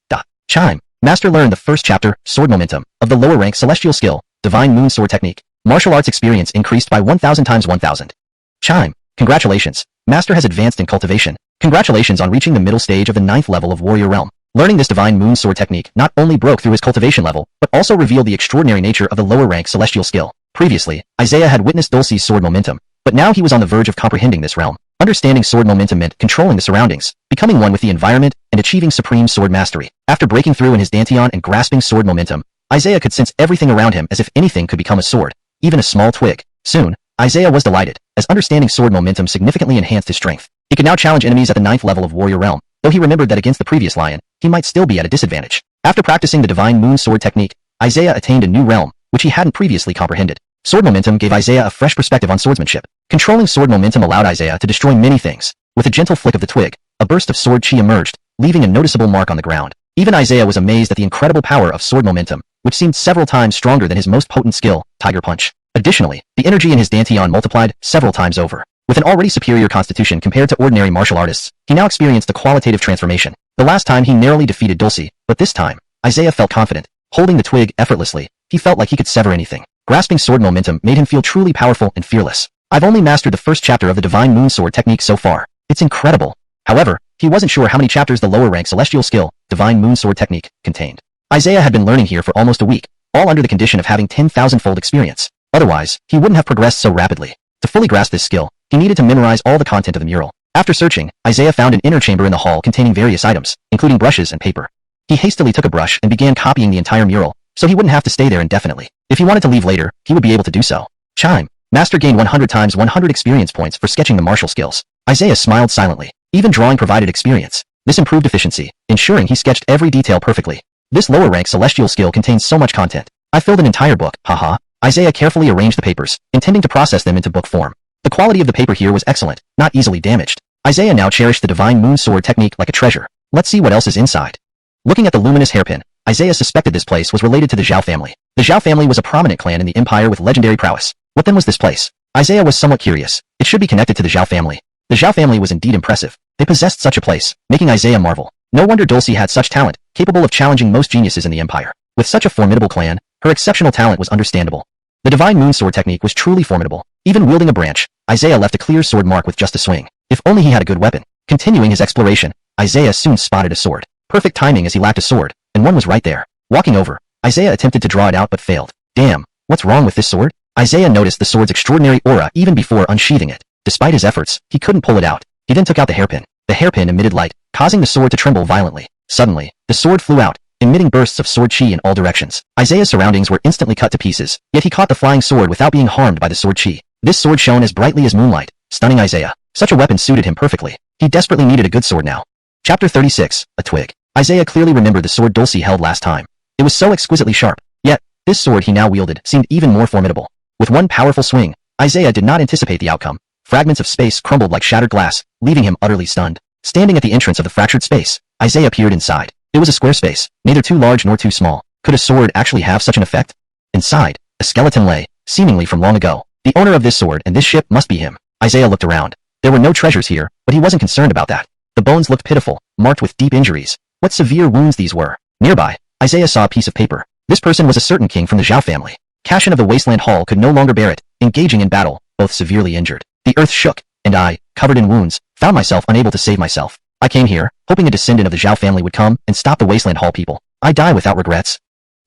Chime. Master learned the first chapter, Sword Momentum, of the lower rank celestial skill, Divine Moon Sword Technique. Martial arts experience increased by 1000 times 1000. Chime. Congratulations, Master has advanced in cultivation. Congratulations on reaching the middle stage of the 9th level of Warrior Realm. Learning this Divine Moon Sword Technique not only broke through his cultivation level, but also revealed the extraordinary nature of the lower rank celestial skill. Previously, Isaiah had witnessed Dulcie's sword momentum, but now he was on the verge of comprehending this realm. Understanding sword momentum meant controlling the surroundings, becoming one with the environment, and achieving supreme sword mastery. After breaking through in his dantian and grasping sword momentum, Isaiah could sense everything around him as if anything could become a sword, even a small twig. Soon, Isaiah was delighted, as understanding sword momentum significantly enhanced his strength. He could now challenge enemies at the 9th level of Warrior Realm, though he remembered that against the previous lion, he might still be at a disadvantage. After practicing the Divine Moon Sword Technique, Isaiah attained a new realm, which he hadn't previously comprehended. Sword momentum gave Isaiah a fresh perspective on swordsmanship. Controlling sword momentum allowed Isaiah to destroy many things. With a gentle flick of the twig, a burst of sword chi emerged, leaving a noticeable mark on the ground. Even Isaiah was amazed at the incredible power of sword momentum, which seemed several times stronger than his most potent skill, Tiger Punch. Additionally, the energy in his dantian multiplied several times over. With an already superior constitution compared to ordinary martial artists, he now experienced a qualitative transformation. The last time he narrowly defeated Dulcie, but this time, Isaiah felt confident. holding the twig effortlessly. He felt like he could sever anything. Grasping sword momentum made him feel truly powerful and fearless. I've only mastered the first chapter of the Divine Moon Sword technique so far. It's incredible. However, he wasn't sure how many chapters the lower rank celestial skill, Divine Moon Sword technique, contained. Isaiah had been learning here for almost a week, all under the condition of having 10,000-fold experience. Otherwise, he wouldn't have progressed so rapidly. To fully grasp this skill, he needed to memorize all the content of the mural. After searching, Isaiah found an inner chamber in the hall containing various items, including brushes and paper. He hastily took a brush and began copying the entire mural, so he wouldn't have to stay there indefinitely. If he wanted to leave later, he would be able to do so. Chime. Master gained 100 times 100 experience points for sketching the martial skills. Isaiah smiled silently. Even drawing provided experience. This improved efficiency, ensuring he sketched every detail perfectly. This lower rank celestial skill contains so much content. I filled an entire book, haha. Isaiah carefully arranged the papers, intending to process them into book form. The quality of the paper here was excellent, not easily damaged. Isaiah now cherished the Divine Moon Sword technique like a treasure. Let's see what else is inside. Looking at the luminous hairpin, Isaiah suspected this place was related to the Zhao family. The Zhao family was a prominent clan in the empire with legendary prowess. What then was this place? Isaiah was somewhat curious. It should be connected to the Zhao family. The Zhao family was indeed impressive. They possessed such a place, making Isaiah marvel. No wonder Dulcie had such talent, capable of challenging most geniuses in the empire. With such a formidable clan, her exceptional talent was understandable. The Divine Moon Sword technique was truly formidable. Even wielding a branch, Isaiah left a clear sword mark with just a swing. If only he had a good weapon. Continuing his exploration, Isaiah soon spotted a sword. Perfect timing as he lacked a sword, and one was right there. Walking over, Isaiah attempted to draw it out but failed. Damn, what's wrong with this sword? Isaiah noticed the sword's extraordinary aura even before unsheathing it. Despite his efforts, he couldn't pull it out. He then took out the hairpin. The hairpin emitted light, causing the sword to tremble violently. Suddenly, the sword flew out, emitting bursts of sword chi in all directions. Isaiah's surroundings were instantly cut to pieces, yet he caught the flying sword without being harmed by the sword chi. This sword shone as brightly as moonlight, stunning Isaiah. Such a weapon suited him perfectly. He desperately needed a good sword now. Chapter 36, A Twig. Isaiah clearly remembered the sword Dulcie held last time. It was so exquisitely sharp, yet, this sword he now wielded seemed even more formidable. With one powerful swing, Isaiah did not anticipate the outcome. Fragments of space crumbled like shattered glass, leaving him utterly stunned. Standing at the entrance of the fractured space, Isaiah peered inside. It was a square space, neither too large nor too small. Could a sword actually have such an effect? Inside, a skeleton lay, seemingly from long ago. The owner of this sword and this ship must be him. Isaiah looked around. There were no treasures here, but he wasn't concerned about that. The bones looked pitiful, marked with deep injuries. What severe wounds these were. Nearby, Isaiah saw a piece of paper. This person was a certain king from the Zhao family. Cashin of the Wasteland Hall could no longer bear it, engaging in battle, both severely injured. The earth shook, and I, covered in wounds, found myself unable to save myself. I came here, hoping a descendant of the Zhao family would come and stop the Wasteland Hall people. I die without regrets.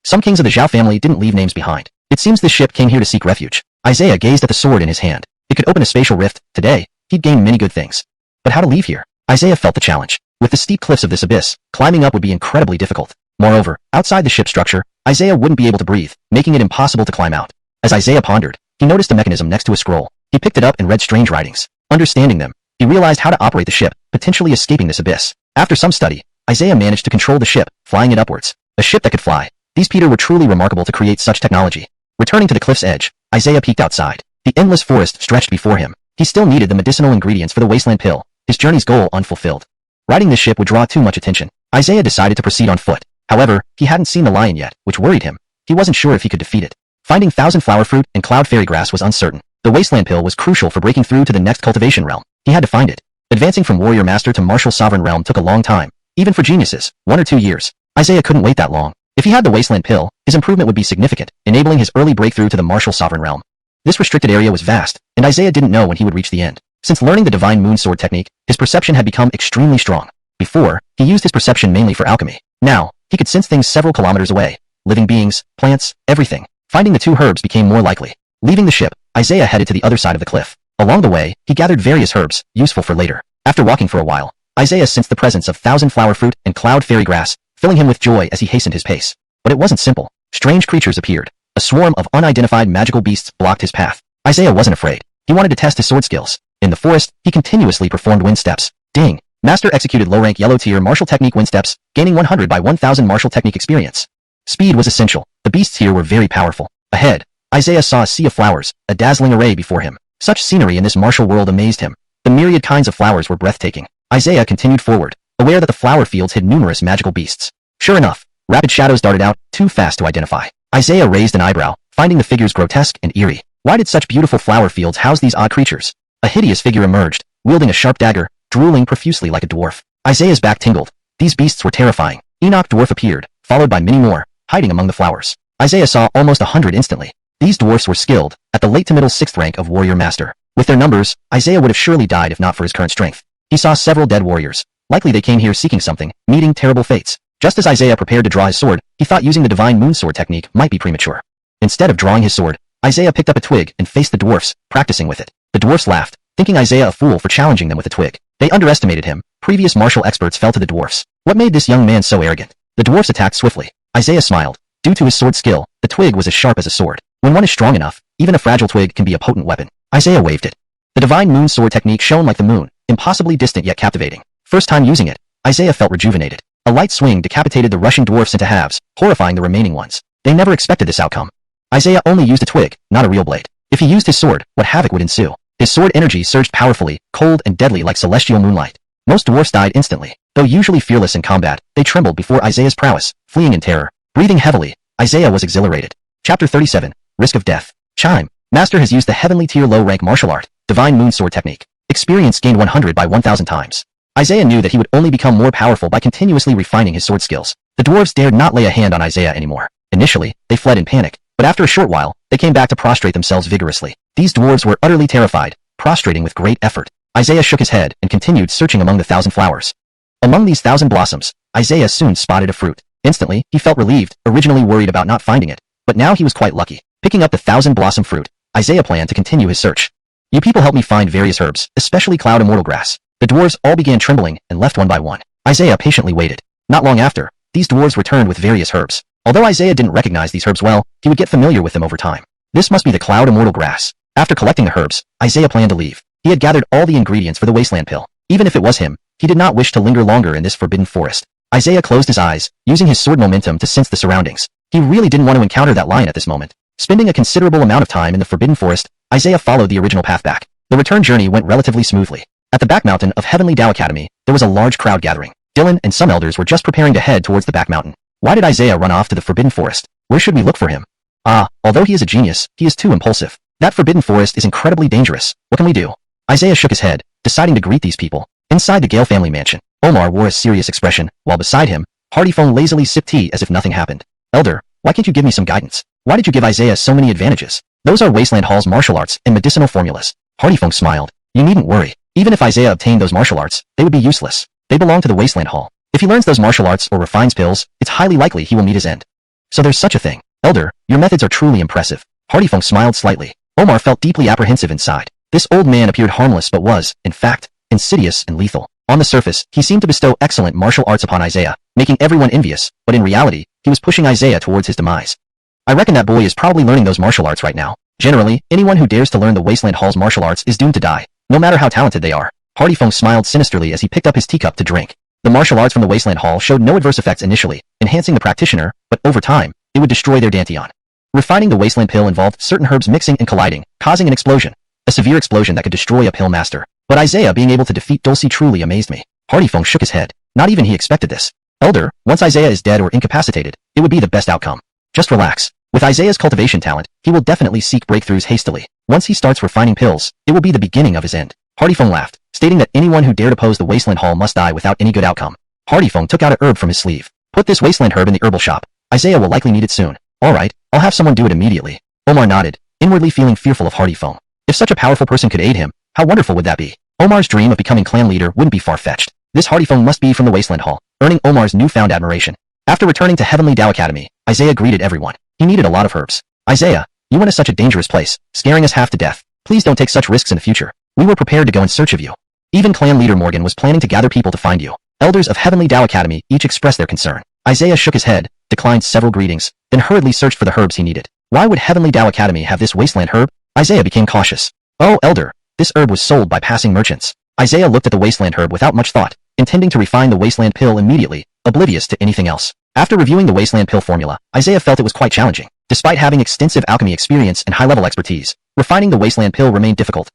Some kings of the Zhao family didn't leave names behind. It seems this ship came here to seek refuge. Isaiah gazed at the sword in his hand. It could open a spatial rift. Today, he'd gain many good things. But how to leave here? Isaiah felt the challenge. With the steep cliffs of this abyss, climbing up would be incredibly difficult. Moreover, outside the ship's structure, Isaiah wouldn't be able to breathe, making it impossible to climb out. As Isaiah pondered, he noticed a mechanism next to a scroll. He picked it up and read strange writings. Understanding them, he realized how to operate the ship, potentially escaping this abyss. After some study, Isaiah managed to control the ship, flying it upwards. A ship that could fly. These Peter were truly remarkable to create such technology. Returning to the cliff's edge, Isaiah peeked outside. The endless forest stretched before him. He still needed the medicinal ingredients for the wasteland pill, his journey's goal unfulfilled. Riding this ship would draw too much attention. Isaiah decided to proceed on foot. However, he hadn't seen the lion yet, which worried him. He wasn't sure if he could defeat it. Finding Thousand Flower Fruit and Cloud Fairy Grass was uncertain. The wasteland pill was crucial for breaking through to the next cultivation realm. He had to find it. Advancing from warrior master to martial sovereign realm took a long time. Even for geniuses, 1 or 2 years. Isaiah couldn't wait that long. If he had the wasteland pill, his improvement would be significant, enabling his early breakthrough to the martial sovereign realm. This restricted area was vast, and Isaiah didn't know when he would reach the end. Since learning the Divine Moon Sword technique, his perception had become extremely strong. Before, he used his perception mainly for alchemy. Now, he could sense things several kilometers away. Living beings, plants, everything. Finding the 2 herbs became more likely. Leaving the ship, Isaiah headed to the other side of the cliff. Along the way, he gathered various herbs, useful for later. After walking for a while, Isaiah sensed the presence of Thousand Flower Fruit and Cloud Fairy Grass, filling him with joy as he hastened his pace. But it wasn't simple. Strange creatures appeared. A swarm of unidentified magical beasts blocked his path. Isaiah wasn't afraid. He wanted to test his sword skills. In the forest, he continuously performed wind steps. Ding! Master executed low-rank yellow-tier martial technique wind steps, gaining 100 by 1000 martial technique experience. Speed was essential. The beasts here were very powerful. Ahead, Isaiah saw a sea of flowers, a dazzling array before him. Such scenery in this martial world amazed him. The myriad kinds of flowers were breathtaking. Isaiah continued forward, aware that the flower fields hid numerous magical beasts. Sure enough, rapid shadows darted out, too fast to identify. Isaiah raised an eyebrow, finding the figures grotesque and eerie. Why did such beautiful flower fields house these odd creatures? A hideous figure emerged, wielding a sharp dagger, drooling profusely like a dwarf. Isaiah's back tingled. These beasts were terrifying. Enoch Dwarf appeared, followed by many more. hiding among the flowers. Isaiah saw almost 100 instantly. These dwarfs were skilled, at the late to middle 6th rank of warrior master. With their numbers, Isaiah would have surely died if not for his current strength. He saw several dead warriors. Likely they came here seeking something, meeting terrible fates. Just as Isaiah prepared to draw his sword, he thought using the divine moon sword technique might be premature. Instead of drawing his sword, Isaiah picked up a twig and faced the dwarfs, practicing with it. The dwarfs laughed, thinking Isaiah a fool for challenging them with a twig. They underestimated him. Previous martial experts fell to the dwarfs. What made this young man so arrogant? The dwarfs attacked swiftly. Isaiah smiled. Due to his sword skill, the twig was as sharp as a sword. When one is strong enough, even a fragile twig can be a potent weapon. Isaiah waved it. The divine moon sword technique shone like the moon, impossibly distant yet captivating. First time using it, Isaiah felt rejuvenated. A light swing decapitated the rushing dwarfs into halves, horrifying the remaining ones. They never expected this outcome. Isaiah only used a twig, not a real blade. If he used his sword, what havoc would ensue? His sword energy surged powerfully, cold and deadly like celestial moonlight. Most dwarfs died instantly. Though usually fearless in combat, they trembled before Isaiah's prowess, fleeing in terror. Breathing heavily, Isaiah was exhilarated. Chapter 37. Risk of Death. Chime. Master has used the heavenly tier low-rank martial art, divine moon sword technique. Experience gained 100 by 1,000 times. Isaiah knew that he would only become more powerful by continuously refining his sword skills. The dwarves dared not lay a hand on Isaiah anymore. Initially, they fled in panic, but after a short while, they came back to prostrate themselves vigorously. These dwarves were utterly terrified, prostrating with great effort. Isaiah shook his head and continued searching among the 1,000 flowers. Among these 1,000 blossoms, Isaiah soon spotted a fruit. Instantly, he felt relieved, originally worried about not finding it, but now he was quite lucky. Picking up the 1,000 blossom fruit, Isaiah planned to continue his search. You people help me find various herbs, especially cloud immortal grass. The dwarves all began trembling and left one by one. Isaiah patiently waited. Not long after, these dwarves returned with various herbs. Although Isaiah didn't recognize these herbs well, he would get familiar with them over time. This must be the cloud immortal grass. After collecting the herbs, Isaiah planned to leave. He had gathered all the ingredients for the wasteland pill. Even if it was him, he did not wish to linger longer in this forbidden forest. Isaiah closed his eyes, using his sword momentum to sense the surroundings. He really didn't want to encounter that lion at this moment. Spending a considerable amount of time in the forbidden forest, Isaiah followed the original path back. The return journey went relatively smoothly. At the back mountain of Heavenly Tao Academy, there was a large crowd gathering. Dylan and some elders were just preparing to head towards the back mountain. Why did Isaiah run off to the forbidden forest? Where should we look for him? Although he is a genius, he is too impulsive. That forbidden forest is incredibly dangerous. What can we do? Isaiah shook his head, deciding to greet these people. Inside the Gale family mansion, Omar wore a serious expression, while beside him, Hardyphone lazily sipped tea as if nothing happened. Elder, why can't you give me some guidance? Why did you give Isaiah so many advantages? Those are Wasteland Hall's martial arts and medicinal formulas. Hardyphone smiled. You needn't worry. Even if Isaiah obtained those martial arts, they would be useless. They belong to the Wasteland Hall. If he learns those martial arts or refines pills, it's highly likely he will meet his end. So there's such a thing. Elder, your methods are truly impressive. Hardyphone smiled slightly. Omar felt deeply apprehensive inside. This old man appeared harmless but was, in fact, insidious and lethal. On the surface, he seemed to bestow excellent martial arts upon Isaiah, making everyone envious, but in reality, he was pushing Isaiah towards his demise. I reckon that boy is probably learning those martial arts right now. Generally, anyone who dares to learn the Wasteland Hall's martial arts is doomed to die, no matter how talented they are. Hardyphone smiled sinisterly as he picked up his teacup to drink. The martial arts from the Wasteland Hall showed no adverse effects initially, enhancing the practitioner, but over time, it would destroy their dantian. Refining the Wasteland pill involved certain herbs mixing and colliding, causing an explosion. A severe explosion that could destroy a pill master. But Isaiah being able to defeat Dulcie truly amazed me. Hardyphone shook his head. Not even he expected this. Elder, once Isaiah is dead or incapacitated, it would be the best outcome. Just relax. With Isaiah's cultivation talent, he will definitely seek breakthroughs hastily. Once he starts refining pills, it will be the beginning of his end. Hardyphone laughed, stating that anyone who dared oppose the Wasteland Hall must die without any good outcome. Hardyphone took out a herb from his sleeve. Put this Wasteland herb in the herbal shop. Isaiah will likely need it soon. Alright, I'll have someone do it immediately. Omar nodded, inwardly feeling fearful of Hardyphone. If such a powerful person could aid him, how wonderful would that be? Omar's dream of becoming clan leader wouldn't be far-fetched. This Hardyphone must be from the Wasteland Hall, earning Omar's newfound admiration. After returning to Heavenly Tao Academy, Isaiah greeted everyone. He needed a lot of herbs. Isaiah, you went to such a dangerous place, scaring us half to death. Please don't take such risks in the future. We were prepared to go in search of you. Even clan leader Morgan was planning to gather people to find you. Elders of Heavenly Tao Academy each expressed their concern. Isaiah shook his head, declined several greetings, then hurriedly searched for the herbs he needed. Why would Heavenly Tao Academy have this wasteland herb? Isaiah became cautious. Oh, Elder, this herb was sold by passing merchants. Isaiah looked at the wasteland herb without much thought, intending to refine the wasteland pill immediately, oblivious to anything else. After reviewing the wasteland pill formula, Isaiah felt it was quite challenging. Despite having extensive alchemy experience and high-level expertise, refining the wasteland pill remained difficult.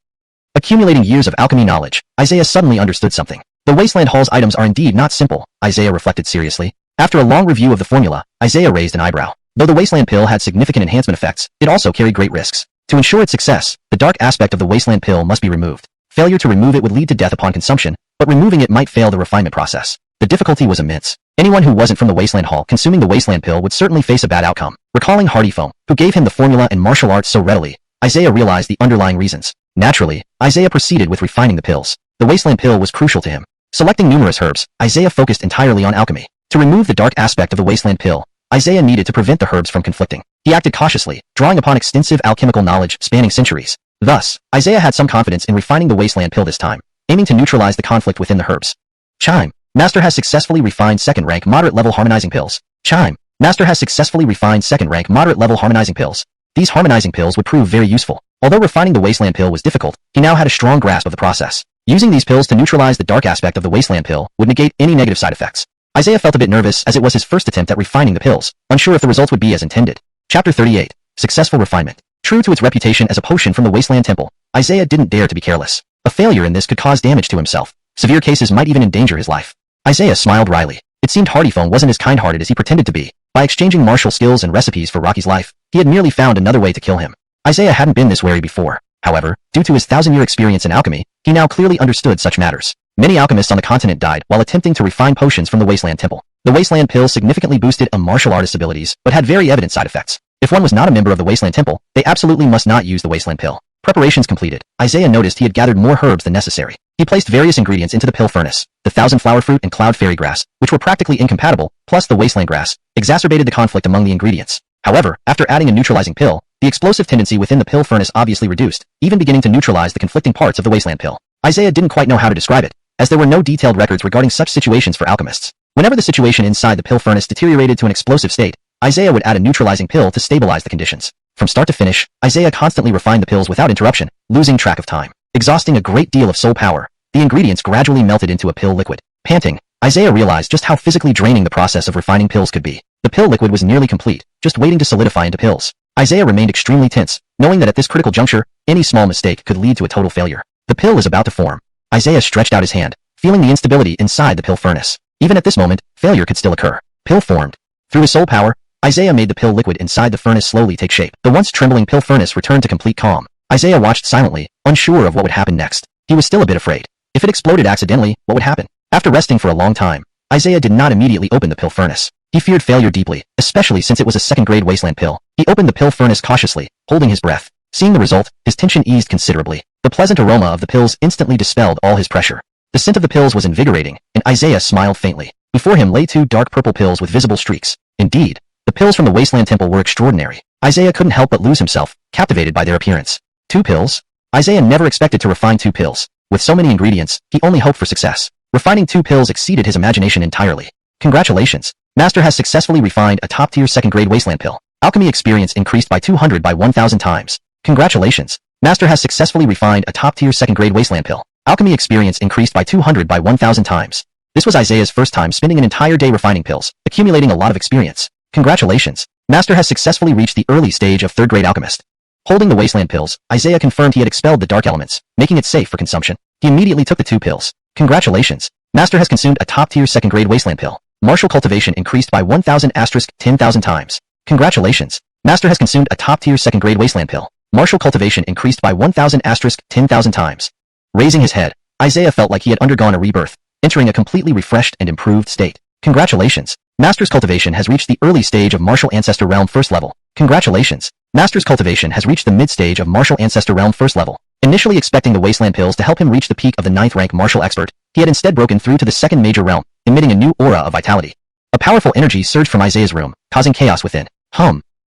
Accumulating years of alchemy knowledge, Isaiah suddenly understood something. The Wasteland Hall's items are indeed not simple, Isaiah reflected seriously. After a long review of the formula, Isaiah raised an eyebrow. Though the Wasteland Pill had significant enhancement effects, it also carried great risks. To ensure its success, the dark aspect of the Wasteland Pill must be removed. Failure to remove it would lead to death upon consumption, but removing it might fail the refinement process. The difficulty was immense. Anyone who wasn't from the Wasteland Hall consuming the Wasteland Pill would certainly face a bad outcome. Recalling Hardy Foam, who gave him the formula in martial arts so readily, Isaiah realized the underlying reasons. Naturally, Isaiah proceeded with refining the pills. The Wasteland Pill was crucial to him. Selecting numerous herbs, Isaiah focused entirely on alchemy. To remove the dark aspect of the Wasteland Pill, Isaiah needed to prevent the herbs from conflicting. He acted cautiously, drawing upon extensive alchemical knowledge spanning centuries. Thus, Isaiah had some confidence in refining the Wasteland Pill this time, aiming to neutralize the conflict within the herbs. Chime. Master has successfully refined second-rank moderate-level harmonizing pills. Chime. Master has successfully refined second-rank moderate-level harmonizing pills. These harmonizing pills would prove very useful. Although refining the Wasteland Pill was difficult, he now had a strong grasp of the process. Using these pills to neutralize the dark aspect of the Wasteland Pill would negate any negative side effects. Isaiah felt a bit nervous as it was his first attempt at refining the pills, unsure if the results would be as intended. Chapter 38. Successful Refinement. True to its reputation as a potion from the Wasteland Temple, Isaiah didn't dare to be careless. A failure in this could cause damage to himself. Severe cases might even endanger his life. Isaiah smiled wryly. It seemed Hardy Foam wasn't as kind-hearted as he pretended to be. By exchanging martial skills and recipes for Rocky's life, he had merely found another way to kill him. Isaiah hadn't been this wary before. However, due to his 1,000-year experience in alchemy, he now clearly understood such matters. Many alchemists on the continent died while attempting to refine potions from the Wasteland Temple. The Wasteland Pill significantly boosted a martial artist's abilities, but had very evident side effects. If one was not a member of the Wasteland Temple, they absolutely must not use the Wasteland Pill. Preparations completed, Isaiah noticed he had gathered more herbs than necessary. He placed various ingredients into the pill furnace. The 1,000-flower fruit and cloud fairy grass, which were practically incompatible, plus the Wasteland grass, exacerbated the conflict among the ingredients. However, after adding a neutralizing pill, the explosive tendency within the pill furnace obviously reduced, even beginning to neutralize the conflicting parts of the Wasteland Pill. Isaiah didn't quite know how to describe it, as there were no detailed records regarding such situations for alchemists. Whenever the situation inside the pill furnace deteriorated to an explosive state, Isaiah would add a neutralizing pill to stabilize the conditions. From start to finish, Isaiah constantly refined the pills without interruption, losing track of time. Exhausting a great deal of soul power, the ingredients gradually melted into a pill liquid. Panting, Isaiah realized just how physically draining the process of refining pills could be. The pill liquid was nearly complete, just waiting to solidify into pills. Isaiah remained extremely tense, knowing that at this critical juncture, any small mistake could lead to a total failure. The pill is about to form. Isaiah stretched out his hand, feeling the instability inside the pill furnace. Even at this moment, failure could still occur. Pill formed. Through his soul power, Isaiah made the pill liquid inside the furnace slowly take shape. The once trembling pill furnace returned to complete calm. Isaiah watched silently, unsure of what would happen next. He was still a bit afraid. If it exploded accidentally, what would happen? After resting for a long time, Isaiah did not immediately open the pill furnace. He feared failure deeply, especially since it was a second-grade Wasteland Pill. He opened the pill furnace cautiously, holding his breath. Seeing the result, his tension eased considerably. The pleasant aroma of the pills instantly dispelled all his pressure. The scent of the pills was invigorating, and Isaiah smiled faintly. Before him lay 2 dark purple pills with visible streaks. Indeed, the pills from the Wasteland Temple were extraordinary. Isaiah couldn't help but lose himself, captivated by their appearance. 2 pills? Isaiah never expected to refine 2 pills. With so many ingredients, he only hoped for success. Refining 2 pills exceeded his imagination entirely. Congratulations! Master has successfully refined a top-tier second-grade Wasteland Pill. Alchemy experience increased by 200 by 1,000 times. Congratulations! Master has successfully refined a top-tier second-grade Wasteland Pill. Alchemy experience increased by 200 by 1,000 times. This was Isaiah's first time spending an entire day refining pills, accumulating a lot of experience. Congratulations! Master has successfully reached the early stage of third-grade alchemist. Holding the Wasteland Pills, Isaiah confirmed he had expelled the dark elements, making it safe for consumption. He immediately took the 2 pills. Congratulations! Master has consumed a top-tier second-grade Wasteland Pill. Martial cultivation increased by 10,000 times. Congratulations! Master has consumed a top-tier second-grade Wasteland Pill. Martial cultivation increased by 10,000 times. Raising his head, Isaiah felt like he had undergone a rebirth, entering a completely refreshed and improved state. Congratulations! Master's cultivation has reached the early stage of Martial Ancestor Realm First Level. Congratulations! Master's cultivation has reached the mid-stage of Martial Ancestor Realm First Level. Initially expecting the Wasteland Pills to help him reach the peak of the 9th rank Martial Expert, he had instead broken through to the second major realm, emitting a new aura of vitality. A powerful energy surged from Isaiah's room, causing chaos within.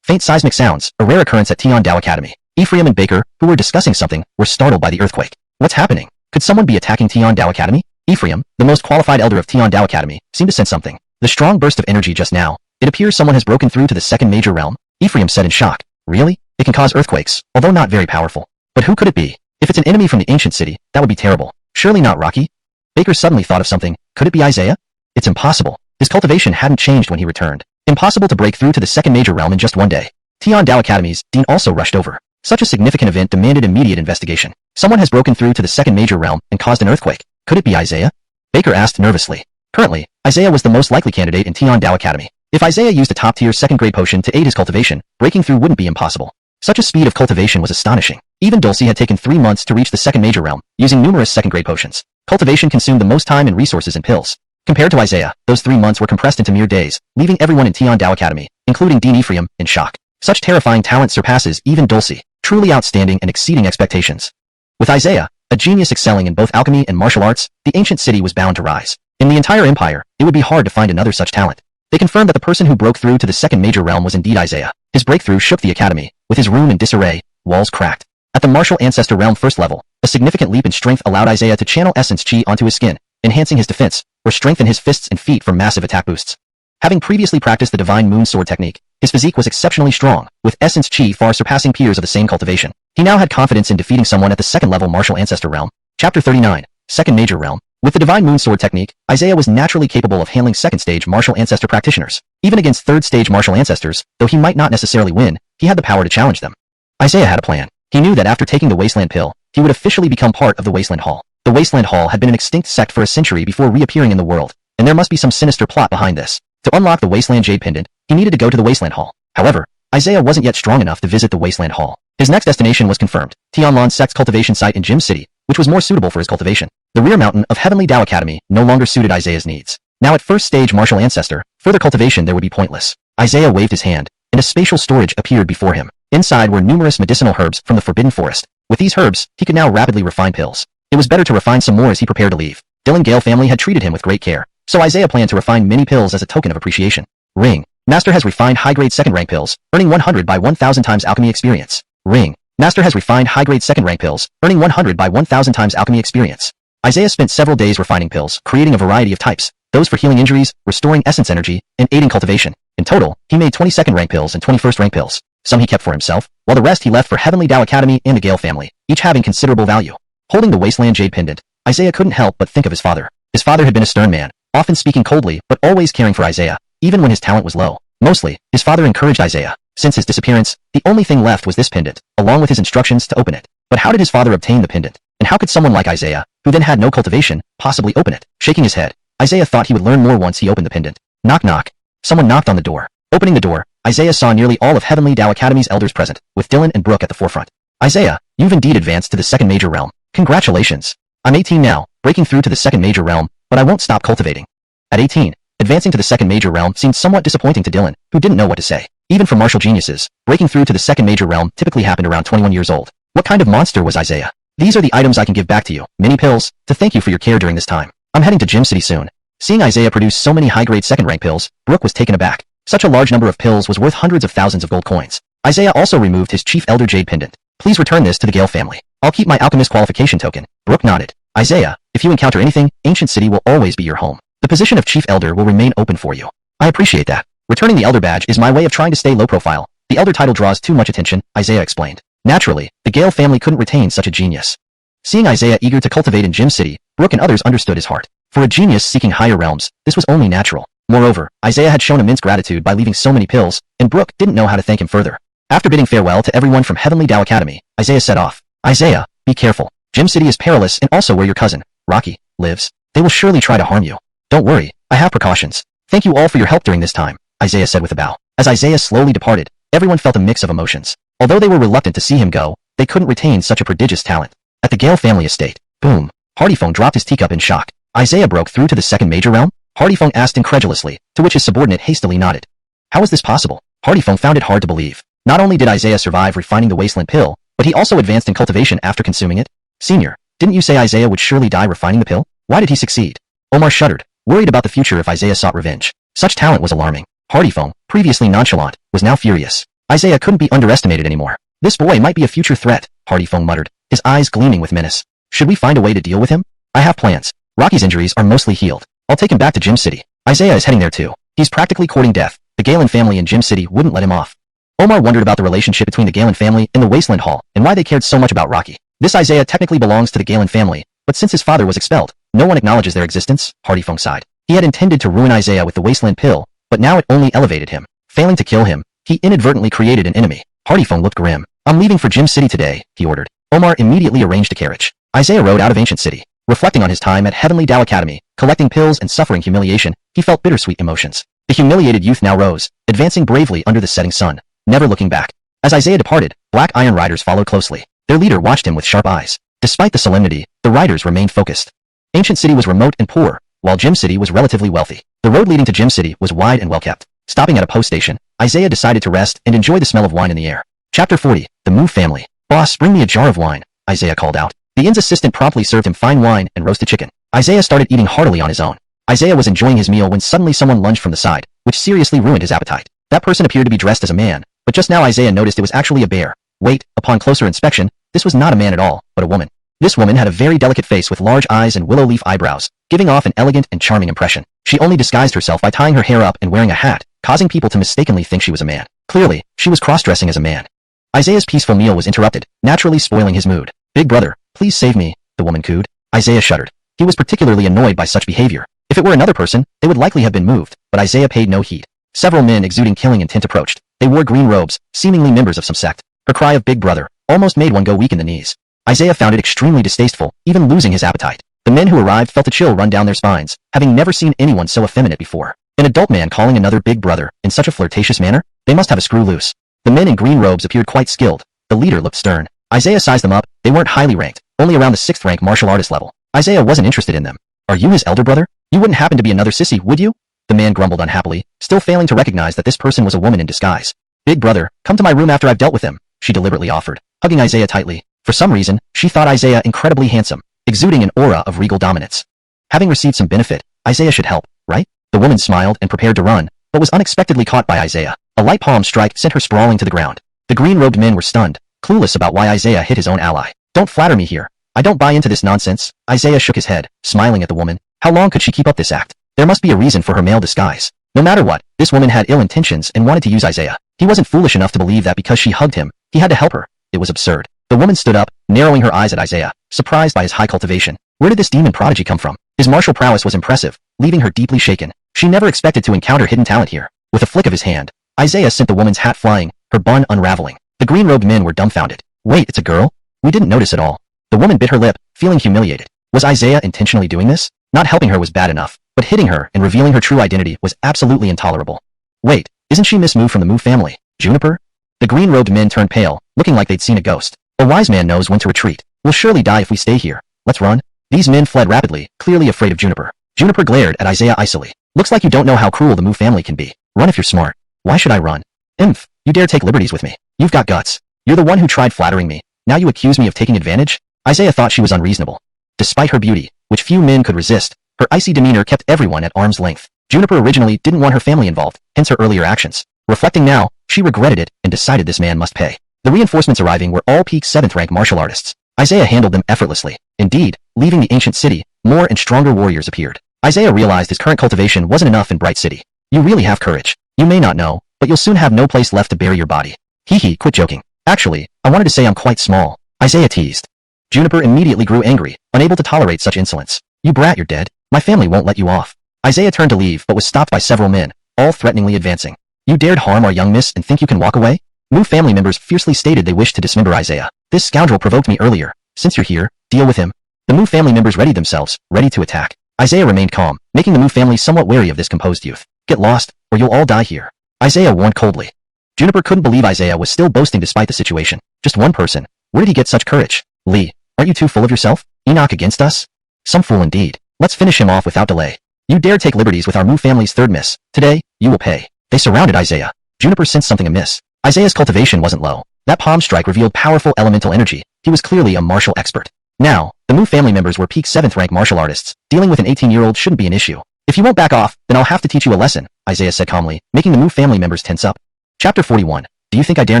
Faint seismic sounds, a rare occurrence at Tiandao Academy. Ephraim and Baker, who were discussing something, were startled by the earthquake. What's happening? Could someone be attacking Tiandao Academy? Ephraim, the most qualified elder of Tiandao Academy, seemed to sense something. The strong burst of energy just now. It appears someone has broken through to the second major realm. Ephraim said in shock. Really? It can cause earthquakes, although not very powerful. But who could it be? If it's an enemy from the ancient city, that would be terrible. Surely not Rocky? Baker suddenly thought of something. Could it be Isaiah? It's impossible. His cultivation hadn't changed when he returned. Impossible to break through to the second major realm in just one day. Tiandao Academy's dean also rushed over. Such a significant event demanded immediate investigation. Someone has broken through to the second major realm and caused an earthquake. Could it be Isaiah? Baker asked nervously. Currently, Isaiah was the most likely candidate in Tiandao Academy. If Isaiah used a top-tier second-grade potion to aid his cultivation, breaking through wouldn't be impossible. Such a speed of cultivation was astonishing. Even Dulcie had taken 3 months to reach the second major realm, using numerous second-grade potions. Cultivation consumed the most time and resources in pills. Compared to Isaiah, those 3 months were compressed into mere days, leaving everyone in Tian Dao Academy, including Dean Ephraim, in shock. Such terrifying talent surpasses even Dulcie, truly outstanding and exceeding expectations. With Isaiah, a genius excelling in both alchemy and martial arts, the ancient city was bound to rise. In the entire empire, it would be hard to find another such talent. They confirmed that the person who broke through to the second major realm was indeed Isaiah. His breakthrough shook the academy, with his room in disarray, walls cracked. At the martial ancestor realm first level, a significant leap in strength allowed Isaiah to channel essence chi onto his skin, enhancing his defense, or strengthen his fists and feet for massive attack boosts. Having previously practiced the divine moon sword technique, his physique was exceptionally strong, with essence chi far surpassing peers of the same cultivation. He now had confidence in defeating someone at the second level martial ancestor realm. Chapter 39, Second Major Realm. With the divine moon sword technique, Isaiah was naturally capable of handling second stage martial ancestor practitioners. Even against third stage martial ancestors, though he might not necessarily win, he had the power to challenge them. Isaiah had a plan. He knew that after taking the Wasteland Pill, he would officially become part of the Wasteland Hall. The Wasteland Hall had been an extinct sect for a century before reappearing in the world, and there must be some sinister plot behind this. To unlock the Wasteland Jade Pendant, he needed to go to the Wasteland Hall. However, Isaiah wasn't yet strong enough to visit the Wasteland Hall. His next destination was confirmed, Tianlan's sect's cultivation site in Jim City, which was more suitable for his cultivation. The rear mountain of Heavenly Dao Academy no longer suited Isaiah's needs. Now at first stage martial ancestor, further cultivation there would be pointless. Isaiah waved his hand, and a spatial storage appeared before him. Inside were numerous medicinal herbs from the Forbidden Forest. With these herbs, he could now rapidly refine pills. It was better to refine some more as he prepared to leave. Dylan Gale family had treated him with great care, so Isaiah planned to refine many pills as a token of appreciation. Ring. Master has refined high-grade second-rank pills, earning 100 by 1000 times alchemy experience. Ring. Master has refined high-grade second-rank pills, earning 100 by 1000 times alchemy experience. Isaiah spent several days refining pills, creating a variety of types, those for healing injuries, restoring essence energy, and aiding cultivation. In total, he made 20 second-rank pills and 20 first-rank pills. Some he kept for himself, while the rest he left for Heavenly Dao Academy and the Gale family, each having considerable value. Holding the Wasteland Jade Pendant, Isaiah couldn't help but think of his father. His father had been a stern man, often speaking coldly, but always caring for Isaiah, even when his talent was low. Mostly, his father encouraged Isaiah. Since his disappearance, the only thing left was this pendant, along with his instructions to open it. But how did his father obtain the pendant? And how could someone like Isaiah, who then had no cultivation, possibly open it? Shaking his head, Isaiah thought he would learn more once he opened the pendant. Knock knock. Someone knocked on the door. Opening the door, Isaiah saw nearly all of Heavenly Dao Academy's elders present, with Dylan and Brooke at the forefront. Isaiah, you've indeed advanced to the second major realm. Congratulations. I'm 18 now, breaking through to the second major realm, but I won't stop cultivating. At 18, advancing to the second major realm seemed somewhat disappointing to Dylan, who didn't know what to say. Even for martial geniuses, breaking through to the second major realm typically happened around 21 years old. What kind of monster was Isaiah? These are the items I can give back to you, mini pills, to thank you for your care during this time. I'm heading to Gym City soon. Seeing Isaiah produce so many high-grade second-rank pills, Brooke was taken aback. Such a large number of pills was worth hundreds of thousands of gold coins. Isaiah also removed his chief elder jade pendant. Please return this to the Gale family. I'll keep my alchemist qualification token. Brooke nodded. Isaiah, if you encounter anything, Ancient City will always be your home. The position of chief elder will remain open for you. I appreciate that. Returning the elder badge is my way of trying to stay low profile. The elder title draws too much attention, Isaiah explained. Naturally, the Gale family couldn't retain such a genius. Seeing Isaiah eager to cultivate in Gym City, Brooke and others understood his heart. For a genius seeking higher realms, this was only natural. Moreover, Isaiah had shown immense gratitude by leaving so many pills, and Brooke didn't know how to thank him further. After bidding farewell to everyone from Heavenly Dao Academy, Isaiah set off. Isaiah, be careful. Gym City is perilous and also where your cousin, Rocky, lives. They will surely try to harm you. Don't worry, I have precautions. Thank you all for your help during this time, Isaiah said with a bow. As Isaiah slowly departed, everyone felt a mix of emotions. Although they were reluctant to see him go, they couldn't retain such a prodigious talent. At the Gale family estate, boom, Hardyfong dropped his teacup in shock. Isaiah broke through to the second major realm? Hardyfong asked incredulously, to which his subordinate hastily nodded. How was this possible? Hardyfong found it hard to believe. Not only did Isaiah survive refining the Wasteland Pill, but he also advanced in cultivation after consuming it. Senior, didn't you say Isaiah would surely die refining the pill? Why did he succeed? Omar shuddered, worried about the future if Isaiah sought revenge. Such talent was alarming. Hardyfong, previously nonchalant, was now furious. Isaiah couldn't be underestimated anymore. This boy might be a future threat, Hardyfong muttered, his eyes gleaming with menace. Should we find a way to deal with him? I have plans. Rocky's injuries are mostly healed. I'll take him back to Gym City. Isaiah is heading there too. He's practically courting death. The Galen family in Gym City wouldn't let him off. Omar wondered about the relationship between the Galen family and the Wasteland Hall, and why they cared so much about Rocky. This Isaiah technically belongs to the Galen family, but since his father was expelled, no one acknowledges their existence, Hardyfong sighed. He had intended to ruin Isaiah with the Wasteland Pill, but now it only elevated him. Failing to kill him, he inadvertently created an enemy. Hardyfong looked grim. I'm leaving for Gym City today, he ordered. Omar immediately arranged a carriage. Isaiah rode out of Ancient City. Reflecting on his time at Heavenly Dao Academy, collecting pills and suffering humiliation, he felt bittersweet emotions. The humiliated youth now rose, advancing bravely under the setting sun, never looking back. As Isaiah departed, Black Iron Riders followed closely. Their leader watched him with sharp eyes. Despite the solemnity, the riders remained focused. Ancient City was remote and poor, while Gym City was relatively wealthy. The road leading to Gym City was wide and well-kept. Stopping at a post station, Isaiah decided to rest and enjoy the smell of wine in the air. Chapter 40. The Move Family. "Boss, bring me a jar of wine," Isaiah called out. The inn's assistant promptly served him fine wine and roasted chicken. Isaiah started eating heartily on his own. Isaiah was enjoying his meal when suddenly someone lunged from the side, which seriously ruined his appetite. That person appeared to be dressed as a man, but just now Isaiah noticed it was actually a bear. Wait, upon closer inspection, this was not a man at all, but a woman. This woman had a very delicate face with large eyes and willow leaf eyebrows, giving off an elegant and charming impression. She only disguised herself by tying her hair up and wearing a hat, causing people to mistakenly think she was a man. Clearly, she was cross-dressing as a man. Isaiah's peaceful meal was interrupted, naturally spoiling his mood. "Big brother, please save me," the woman cooed. Isaiah shuddered. He was particularly annoyed by such behavior. If it were another person, they would likely have been moved, but Isaiah paid no heed. Several men exuding killing intent approached. They wore green robes, seemingly members of some sect. Her cry of "Big brother" almost made one go weak in the knees. Isaiah found it extremely distasteful, even losing his appetite. The men who arrived felt a chill run down their spines, having never seen anyone so effeminate before. An adult man calling another "big brother" in such a flirtatious manner? They must have a screw loose. The men in green robes appeared quite skilled. The leader looked stern. Isaiah sized them up. They weren't highly ranked, only around the 6th rank martial artist level. Isaiah wasn't interested in them. "Are you his elder brother? You wouldn't happen to be another sissy, would you?" The man grumbled unhappily, still failing to recognize that this person was a woman in disguise. "Big brother, come to my room after I've dealt with him," she deliberately offered, hugging Isaiah tightly. For some reason, she thought Isaiah incredibly handsome, exuding an aura of regal dominance. Having received some benefit, Isaiah should help, right? The woman smiled and prepared to run, but was unexpectedly caught by Isaiah. A light palm strike sent her sprawling to the ground. The green-robed men were stunned, clueless about why Isaiah hit his own ally. "Don't flatter me here. I don't buy into this nonsense." Isaiah shook his head, smiling at the woman. How long could she keep up this act? There must be a reason for her male disguise. No matter what, this woman had ill intentions and wanted to use Isaiah. He wasn't foolish enough to believe that because she hugged him, he had to help her. It was absurd. The woman stood up, narrowing her eyes at Isaiah, surprised by his high cultivation. Where did this demon prodigy come from? His martial prowess was impressive, leaving her deeply shaken. She never expected to encounter hidden talent here. With a flick of his hand, Isaiah sent the woman's hat flying, her bun unraveling. The green-robed men were dumbfounded. "Wait, it's a girl? We didn't notice at all." The woman bit her lip, feeling humiliated. Was Isaiah intentionally doing this? Not helping her was bad enough, but hitting her and revealing her true identity was absolutely intolerable. "Wait, isn't she Miss Moo from the Moo family? Juniper?" The green-robed men turned pale, looking like they'd seen a ghost. "A wise man knows when to retreat. We'll surely die if we stay here. Let's run." These men fled rapidly, clearly afraid of Juniper. Juniper glared at Isaiah icily. "Looks like you don't know how cruel the Moo family can be. Run if you're smart." "Why should I run?" "Imph, you dare take liberties with me. You've got guts. You're the one who tried flattering me. Now you accuse me of taking advantage?" Isaiah thought she was unreasonable. Despite her beauty, which few men could resist, her icy demeanor kept everyone at arm's length. Juniper originally didn't want her family involved, hence her earlier actions. Reflecting now, she regretted it and decided this man must pay. The reinforcements arriving were all peak 7th rank martial artists. Isaiah handled them effortlessly. Indeed, leaving the ancient city, more and stronger warriors appeared. Isaiah realized his current cultivation wasn't enough in Bright City. "You really have courage. You may not know, but you'll soon have no place left to bury your body." "Hee hee, quit joking. Actually, I wanted to say I'm quite small," Isaiah teased. Juniper immediately grew angry, unable to tolerate such insolence. "You brat, you're dead. My family won't let you off." Isaiah turned to leave but was stopped by several men, all threateningly advancing. "You dared harm our young miss and think you can walk away?" Moo family members fiercely stated they wished to dismember Isaiah. "This scoundrel provoked me earlier. Since you're here, deal with him." The Moo family members readied themselves, ready to attack. Isaiah remained calm, making the Moo family somewhat wary of this composed youth. "Get lost, or you'll all die here," Isaiah warned coldly. Juniper couldn't believe Isaiah was still boasting despite the situation. Just one person. Where did he get such courage? "Lee, aren't you too full of yourself? Enoch against us? Some fool indeed. Let's finish him off without delay. You dare take liberties with our Moo family's third miss. Today, you will pay." They surrounded Isaiah. Juniper sensed something amiss. Isaiah's cultivation wasn't low. That palm strike revealed powerful elemental energy. He was clearly a martial expert. Now, the Moo family members were peak 7th rank martial artists. Dealing with an 18-year-old shouldn't be an issue. "If you won't back off, then I'll have to teach you a lesson," Isaiah said calmly, making the Moo family members tense up. Chapter 41. Do you think I dare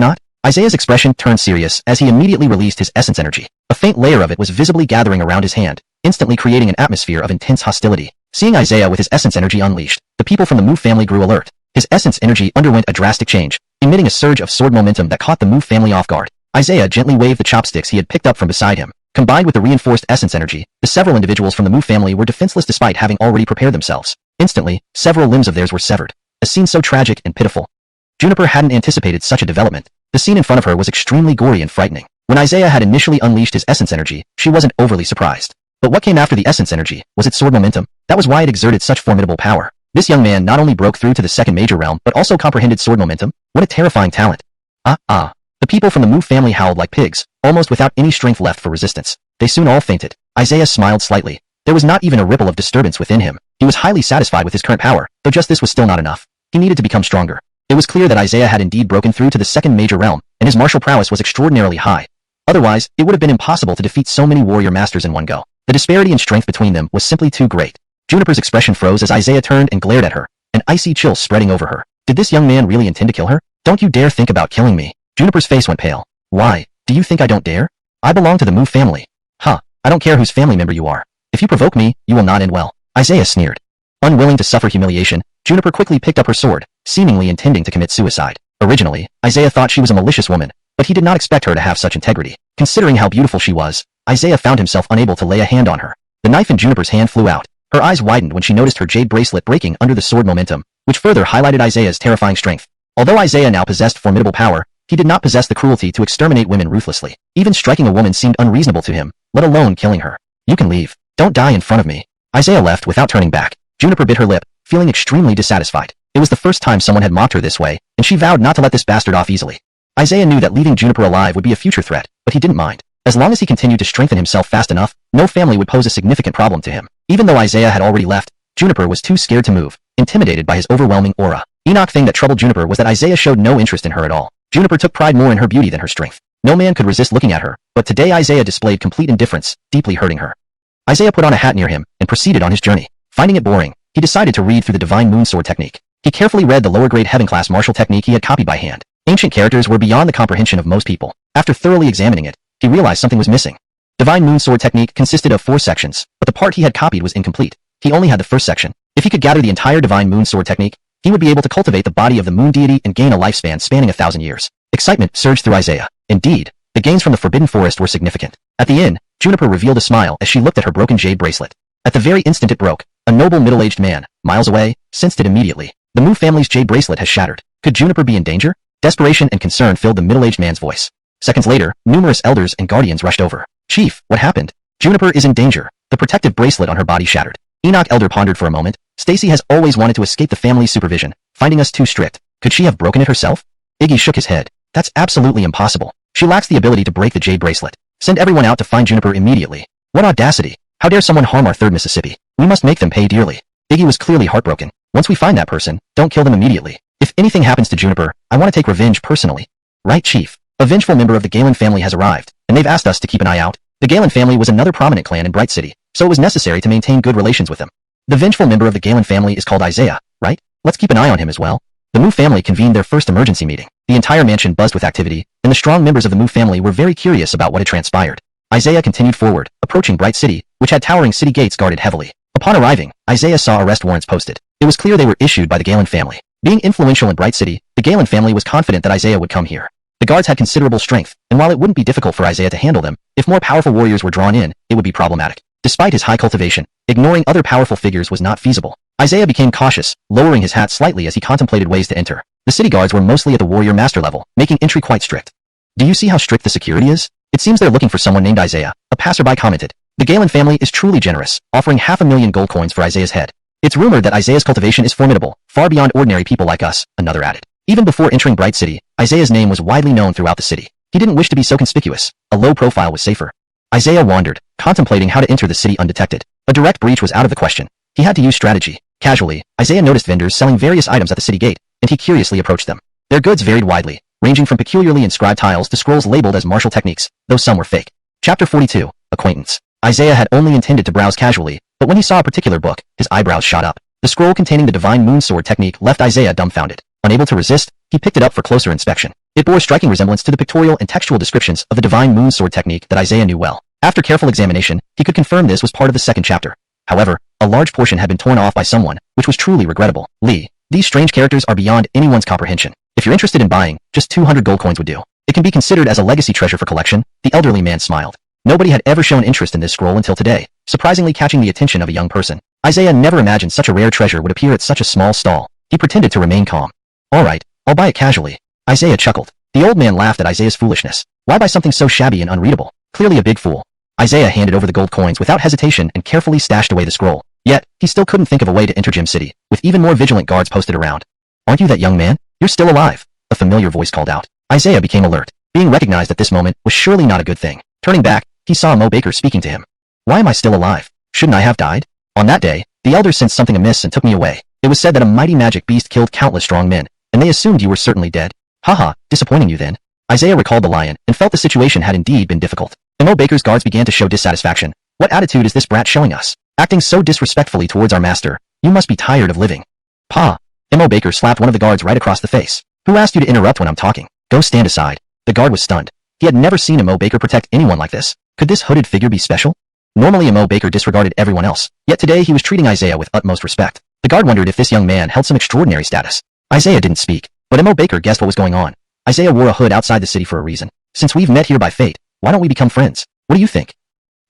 not? Isaiah's expression turned serious as he immediately released his essence energy. A faint layer of it was visibly gathering around his hand, instantly creating an atmosphere of intense hostility. Seeing Isaiah with his essence energy unleashed, the people from the Moo family grew alert. His essence energy underwent a drastic change, emitting a surge of sword momentum that caught the Moo family off guard. Isaiah gently waved the chopsticks he had picked up from beside him. Combined with the reinforced essence energy, the several individuals from the Moo family were defenseless despite having already prepared themselves. Instantly, several limbs of theirs were severed. A scene so tragic and pitiful. Juniper hadn't anticipated such a development. The scene in front of her was extremely gory and frightening. When Isaiah had initially unleashed his essence energy, she wasn't overly surprised. But what came after the essence energy? Was it sword momentum? That was why it exerted such formidable power. This young man not only broke through to the second major realm, but also comprehended sword momentum. What a terrifying talent. The people from the Moo family howled like pigs, almost without any strength left for resistance. They soon all fainted. Isaiah smiled slightly. There was not even a ripple of disturbance within him. He was highly satisfied with his current power, though just this was still not enough. He needed to become stronger. It was clear that Isaiah had indeed broken through to the second major realm, and his martial prowess was extraordinarily high. Otherwise, it would have been impossible to defeat so many warrior masters in one go. The disparity in strength between them was simply too great. Juniper's expression froze as Isaiah turned and glared at her, an icy chill spreading over her. Did this young man really intend to kill her? Don't you dare think about killing me. Juniper's face went pale. Why? Do you think I don't dare? I belong to the Mu family. Huh, I don't care whose family member you are. If you provoke me, you will not end well. Isaiah sneered. Unwilling to suffer humiliation, Juniper quickly picked up her sword, seemingly intending to commit suicide. Originally, Isaiah thought she was a malicious woman, but he did not expect her to have such integrity. Considering how beautiful she was, Isaiah found himself unable to lay a hand on her. The knife in Juniper's hand flew out. Her eyes widened when she noticed her jade bracelet breaking under the sword momentum, which further highlighted Isaiah's terrifying strength. Although Isaiah now possessed formidable power, he did not possess the cruelty to exterminate women ruthlessly. Even striking a woman seemed unreasonable to him, let alone killing her. You can leave. Don't die in front of me. Isaiah left without turning back. Juniper bit her lip, feeling extremely dissatisfied. It was the first time someone had mocked her this way, and she vowed not to let this bastard off easily. Isaiah knew that leaving Juniper alive would be a future threat, but he didn't mind. As long as he continued to strengthen himself fast enough, no family would pose a significant problem to him. Even though Isaiah had already left, Juniper was too scared to move, intimidated by his overwhelming aura. The thing that troubled Juniper was that Isaiah showed no interest in her at all. Juniper took pride more in her beauty than her strength. No man could resist looking at her, but today Isaiah displayed complete indifference, deeply hurting her. Isaiah put on a hat near him and proceeded on his journey. Finding it boring, he decided to read through the Divine Moon Sword technique. He carefully read the lower-grade heaven-class martial technique he had copied by hand. Ancient characters were beyond the comprehension of most people. After thoroughly examining it, he realized something was missing. Divine Moon Sword technique consisted of 4 sections, but the part he had copied was incomplete. He only had the first section. If he could gather the entire Divine Moon Sword technique, he would be able to cultivate the body of the moon deity and gain a lifespan spanning 1,000 years. Excitement surged through Isaiah. Indeed, the gains from the Forbidden Forest were significant. At the inn, Juniper revealed a smile as she looked at her broken jade bracelet. At the very instant it broke, a noble middle-aged man, miles away, sensed it immediately. The Mu family's jade bracelet has shattered. Could Juniper be in danger? Desperation and concern filled the middle-aged man's voice. Seconds later, numerous elders and guardians rushed over. Chief, what happened? Juniper is in danger. The protective bracelet on her body shattered. Enoch Elder pondered for a moment. Stacy has always wanted to escape the family's supervision, finding us too strict. Could she have broken it herself? Iggy shook his head. That's absolutely impossible. She lacks the ability to break the jade bracelet. Send everyone out to find Juniper immediately. What audacity! How dare someone harm our 3rd Mississippi? We must make them pay dearly. Iggy was clearly heartbroken. Once we find that person, don't kill them immediately. If anything happens to Juniper, I want to take revenge personally. Right, Chief? A vengeful member of the Galen family has arrived, and they've asked us to keep an eye out. The Galen family was another prominent clan in Bright City, so it was necessary to maintain good relations with them. The vengeful member of the Galen family is called Isaiah, right? Let's keep an eye on him as well. The Mu family convened their first emergency meeting. The entire mansion buzzed with activity, and the strong members of the Mu family were very curious about what had transpired. Isaiah continued forward, approaching Bright City, which had towering city gates guarded heavily. Upon arriving, Isaiah saw arrest warrants posted. It was clear they were issued by the Galen family. Being influential in Bright City, the Galen family was confident that Isaiah would come here. The guards had considerable strength, and while it wouldn't be difficult for Isaiah to handle them, if more powerful warriors were drawn in, it would be problematic. Despite his high cultivation, ignoring other powerful figures was not feasible. Isaiah became cautious, lowering his hat slightly as he contemplated ways to enter. The city guards were mostly at the warrior master level, making entry quite strict. Do you see how strict the security is? It seems they're looking for someone named Isaiah, a passerby commented. The Galen family is truly generous, offering 500,000 gold coins for Isaiah's head. It's rumored that Isaiah's cultivation is formidable, far beyond ordinary people like us, another added. Even before entering Bright City, Isaiah's name was widely known throughout the city. He didn't wish to be so conspicuous. A low profile was safer. Isaiah wandered, contemplating how to enter the city undetected. A direct breach was out of the question. He had to use strategy. Casually, Isaiah noticed vendors selling various items at the city gate, and he curiously approached them. Their goods varied widely, ranging from peculiarly inscribed tiles to scrolls labeled as martial techniques, though some were fake. Chapter 42, Acquaintance. Isaiah had only intended to browse casually, but when he saw a particular book, his eyebrows shot up. The scroll containing the Divine Moon Sword technique left Isaiah dumbfounded. Unable to resist, he picked it up for closer inspection. It bore striking resemblance to the pictorial and textual descriptions of the Divine Moon Sword technique that Isaiah knew well. After careful examination, he could confirm this was part of the 2nd chapter. However, a large portion had been torn off by someone, which was truly regrettable. Lee, these strange characters are beyond anyone's comprehension. If you're interested in buying, just 200 gold coins would do. It can be considered as a legacy treasure for collection. The elderly man smiled. Nobody had ever shown interest in this scroll until today, surprisingly catching the attention of a young person. Isaiah never imagined such a rare treasure would appear at such a small stall. He pretended to remain calm. All right, I'll buy it casually. Isaiah chuckled. The old man laughed at Isaiah's foolishness. Why buy something so shabby and unreadable? Clearly a big fool. Isaiah handed over the gold coins without hesitation and carefully stashed away the scroll. Yet, he still couldn't think of a way to enter Gem City, with even more vigilant guards posted around. Aren't you that young man? You're still alive. A familiar voice called out. Isaiah became alert. Being recognized at this moment was surely not a good thing. Turning back, he saw Mo Baker speaking to him. Why am I still alive? Shouldn't I have died? On that day, The elders sensed something amiss and took me away. It was said that a mighty magic beast killed countless strong men, and they assumed you were certainly dead. Haha, disappointing you then. Isaiah recalled the lion and felt the situation had indeed been difficult. M.O. Baker's guards began to show dissatisfaction. What attitude is this brat showing us? Acting so disrespectfully towards our master. You must be tired of living. Pa. M.O. Baker slapped one of the guards right across the face. Who asked you to interrupt when I'm talking? Go stand aside. The guard was stunned. He had never seen M.O. Baker protect anyone like this. Could this hooded figure be special? Normally M.O. Baker disregarded everyone else, yet today he was treating Isaiah with utmost respect. The guard wondered if this young man held some extraordinary status. Isaiah didn't speak, but M.O. Baker guessed what was going on. Isaiah wore a hood outside the city for a reason. Since we've met here by fate, why don't we become friends? What do you think?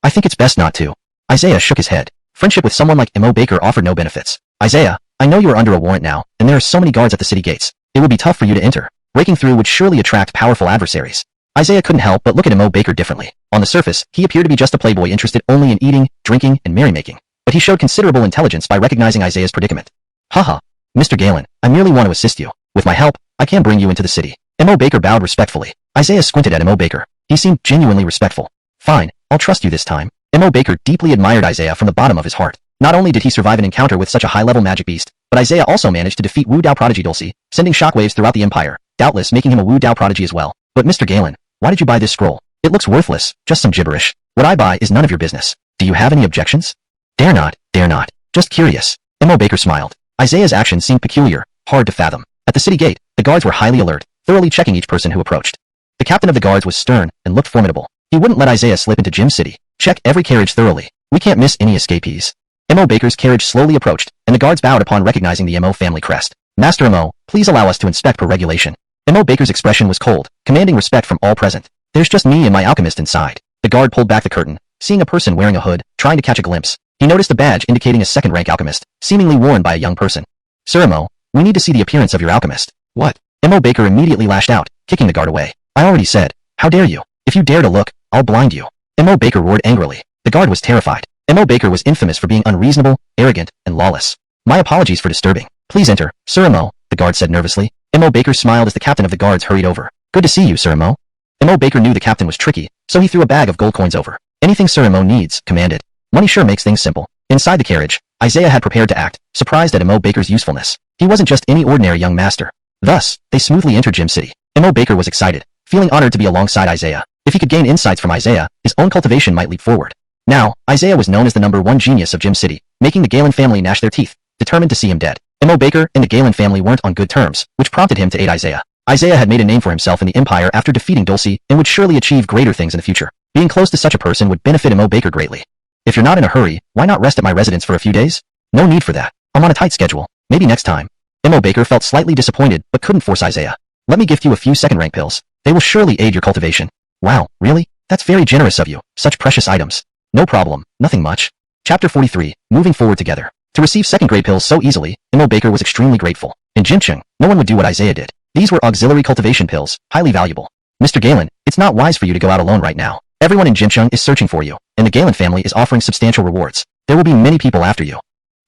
I think it's best not to. Isaiah shook his head. Friendship with someone like M.O. Baker offered no benefits. Isaiah, I know you are under a warrant now, and there are so many guards at the city gates. It would be tough for you to enter. Breaking through would surely attract powerful adversaries. Isaiah couldn't help but look at M.O. Baker differently. On the surface, he appeared to be just a playboy interested only in eating, drinking, and merrymaking. But he showed considerable intelligence by recognizing Isaiah's predicament. Haha. Mr. Galen, I merely want to assist you. With my help, I can bring you into the city. M.O. Baker bowed respectfully. Isaiah squinted at M.O. Baker. He seemed genuinely respectful. Fine, I'll trust you this time. M.O. Baker deeply admired Isaiah from the bottom of his heart. Not only did he survive an encounter with such a high-level magic beast, but Isaiah also managed to defeat Wu Dao prodigy Dulcie, sending shockwaves throughout the empire, doubtless making him a Wu Dao prodigy as well. But Mr. Galen, why did you buy this scroll? It looks worthless, just some gibberish. What I buy is none of your business. Do you have any objections? Dare not, dare not. Just curious. M.O. Baker smiled. Isaiah's actions seemed peculiar, hard to fathom. At the city gate, the guards were highly alert, thoroughly checking each person who approached. The captain of the guards was stern and looked formidable. He wouldn't let Isaiah slip into Gym City. Check every carriage thoroughly. We can't miss any escapees. M.O. Baker's carriage slowly approached, and the guards bowed upon recognizing the M.O. family crest. Master M.O., please allow us to inspect per regulation. M.O. Baker's expression was cold, commanding respect from all present. There's just me and my alchemist inside. The guard pulled back the curtain, seeing a person wearing a hood, trying to catch a glimpse. He noticed a badge indicating a second-rank alchemist, seemingly worn by a young person. Sir M.O., we need to see the appearance of your alchemist. What? M.O. Baker immediately lashed out, kicking the guard away. I already said. How dare you? If you dare to look, I'll blind you. M.O. Baker roared angrily. The guard was terrified. M.O. Baker was infamous for being unreasonable, arrogant, and lawless. My apologies for disturbing. Please enter, Sir M.O., the guard said nervously. M.O. Baker smiled as the captain of the guards hurried over. Good to see you, Sir M.O. M.O. Baker knew the captain was tricky, so he threw a bag of gold coins over. Anything Sir M.O. needs, commanded. Money sure makes things simple. Inside the carriage, Isaiah had prepared to act, surprised at M.O. Baker's usefulness. He wasn't just any ordinary young master. Thus, they smoothly entered Gym City. M.O. Baker was excited, feeling honored to be alongside Isaiah. If he could gain insights from Isaiah, his own cultivation might leap forward. Now, Isaiah was known as the #1 genius of Gym City, making the Galen family gnash their teeth, determined to see him dead. M.O. Baker and the Galen family weren't on good terms, which prompted him to aid Isaiah. Isaiah had made a name for himself in the empire after defeating Dulcie and would surely achieve greater things in the future. Being close to such a person would benefit M.O. Baker greatly. If you're not in a hurry, why not rest at my residence for a few days? No need for that. I'm on a tight schedule. Maybe next time. M.O. Baker felt slightly disappointed but couldn't force Isaiah. Let me gift you a few second-rank pills. They will surely aid your cultivation. Wow, really? That's very generous of you. Such precious items. No problem, nothing much. Chapter 43, Moving Forward Together. To receive second-grade pills so easily, M.O. Baker was extremely grateful. In Jincheng, no one would do what Isaiah did. These were auxiliary cultivation pills, highly valuable. Mr. Galen, it's not wise for you to go out alone right now. Everyone in Jincheng is searching for you, and the Galen family is offering substantial rewards. There will be many people after you.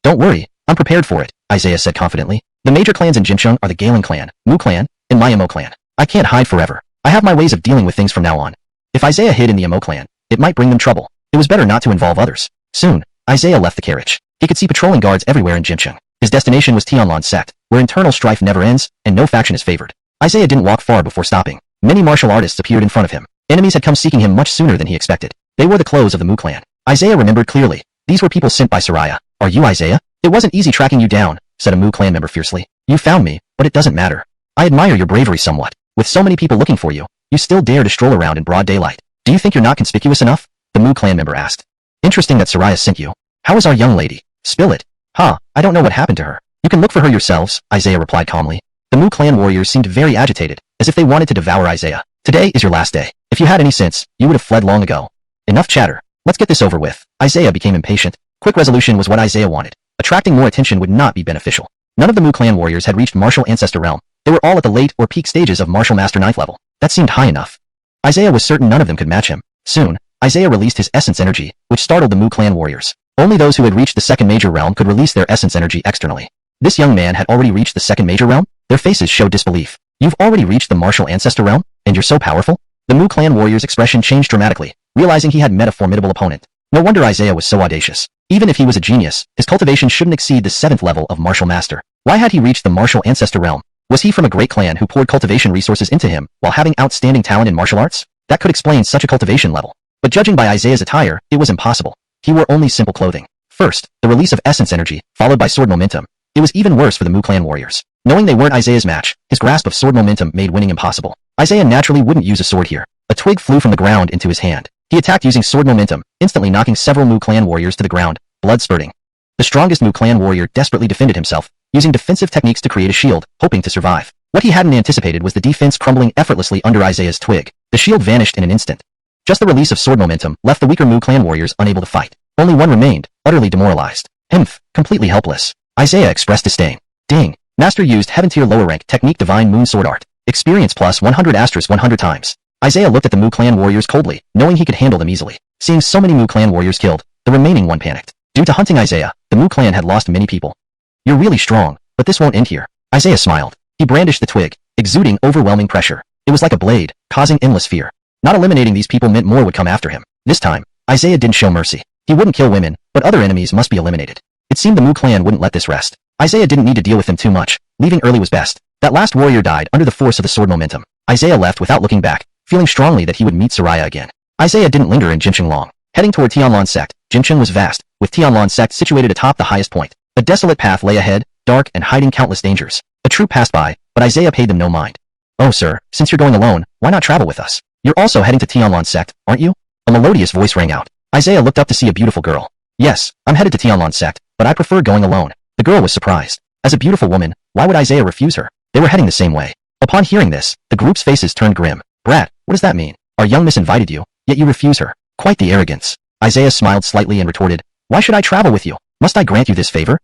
Don't worry, I'm prepared for it, Isaiah said confidently. The major clans in Jincheng are the Galen clan, Mu clan, and my M.O. clan. I can't hide forever. I have my ways of dealing with things from now on. If Isaiah hid in the M.O. clan, it might bring them trouble. It was better not to involve others. Soon, Isaiah left the carriage. He could see patrolling guards everywhere in Jincheng. His destination was Tianlan sect, where internal strife never ends, and no faction is favored. Isaiah didn't walk far before stopping. Many martial artists appeared in front of him. Enemies had come seeking him much sooner than he expected. They wore the clothes of the Mu clan. Isaiah remembered clearly. These were people sent by Soraya. Are you Isaiah? It wasn't easy tracking you down, said a Mu clan member fiercely. You found me, but it doesn't matter. I admire your bravery somewhat. With so many people looking for you, you still dare to stroll around in broad daylight. Do you think you're not conspicuous enough? The Mu clan member asked. Interesting that Soraya sent you. How is our young lady? Spill it. I don't know what happened to her. You can look for her yourselves, Isaiah replied calmly. The Mu clan warriors seemed very agitated, as if they wanted to devour Isaiah. Today is your last day. If you had any sense, you would have fled long ago. Enough chatter. Let's get this over with. Isaiah became impatient. Quick resolution was what Isaiah wanted. Attracting more attention would not be beneficial. None of the Mu clan warriors had reached martial ancestor realm. They were all at the late or peak stages of martial master 9th level. That seemed high enough. Isaiah was certain none of them could match him. Soon, Isaiah released his essence energy, which startled the Mu clan warriors. Only those who had reached the second major realm could release their essence energy externally. This young man had already reached the second major realm? Their faces showed disbelief. You've already reached the martial ancestor realm? And you're so powerful? The Mu clan warrior's expression changed dramatically, realizing he had met a formidable opponent. No wonder Isaiah was so audacious. Even if he was a genius, his cultivation shouldn't exceed the 7th level of martial master. Why had he reached the martial ancestor realm? Was he from a great clan who poured cultivation resources into him while having outstanding talent in martial arts? That could explain such a cultivation level. But judging by Isaiah's attire, it was impossible. He wore only simple clothing. First, the release of essence energy, followed by sword momentum. It was even worse for the Mu clan warriors. Knowing they weren't Isaiah's match, his grasp of sword momentum made winning impossible. Isaiah naturally wouldn't use a sword here. A twig flew from the ground into his hand. He attacked using sword momentum, instantly knocking several Mu clan warriors to the ground, blood spurting. The strongest Mu clan warrior desperately defended himself, using defensive techniques to create a shield, hoping to survive. What he hadn't anticipated was the defense crumbling effortlessly under Isaiah's twig. The shield vanished in an instant. Just the release of sword momentum left the weaker Mu clan warriors unable to fight. Only one remained, utterly demoralized. Completely helpless. Isaiah expressed disdain. Ding. Master used heaven tier lower rank technique divine moon sword art. Experience plus 100 * 100 times. Isaiah looked at the Mu clan warriors coldly, knowing he could handle them easily. Seeing so many Mu clan warriors killed, the remaining one panicked. Due to hunting Isaiah, the Mu clan had lost many people. You're really strong, but this won't end here. Isaiah smiled. He brandished the twig, exuding overwhelming pressure. It was like a blade, causing endless fear. Not eliminating these people meant more would come after him. This time, Isaiah didn't show mercy. He wouldn't kill women, but other enemies must be eliminated. It seemed the Mu clan wouldn't let this rest. Isaiah didn't need to deal with them too much. Leaving early was best. That last warrior died under the force of the sword momentum. Isaiah left without looking back, feeling strongly that he would meet Soraya again. Isaiah didn't linger in Jincheng long. Heading toward Tianlan sect, Jincheng was vast, with Tianlan sect situated atop the highest point. A desolate path lay ahead, dark and hiding countless dangers. A troop passed by, but Isaiah paid them no mind. Oh sir, since you're going alone, why not travel with us? You're also heading to Tianlan sect, aren't you? A melodious voice rang out. Isaiah looked up to see a beautiful girl. Yes, I'm headed to Tianlan sect, but I prefer going alone. The girl was surprised. As a beautiful woman, why would Isaiah refuse her? They were heading the same way. Upon hearing this, the group's faces turned grim. Brat, what does that mean? Our young miss invited you, yet you refuse her. Quite the arrogance. Isaiah smiled slightly and retorted, why should I travel with you? Must I grant you this favor?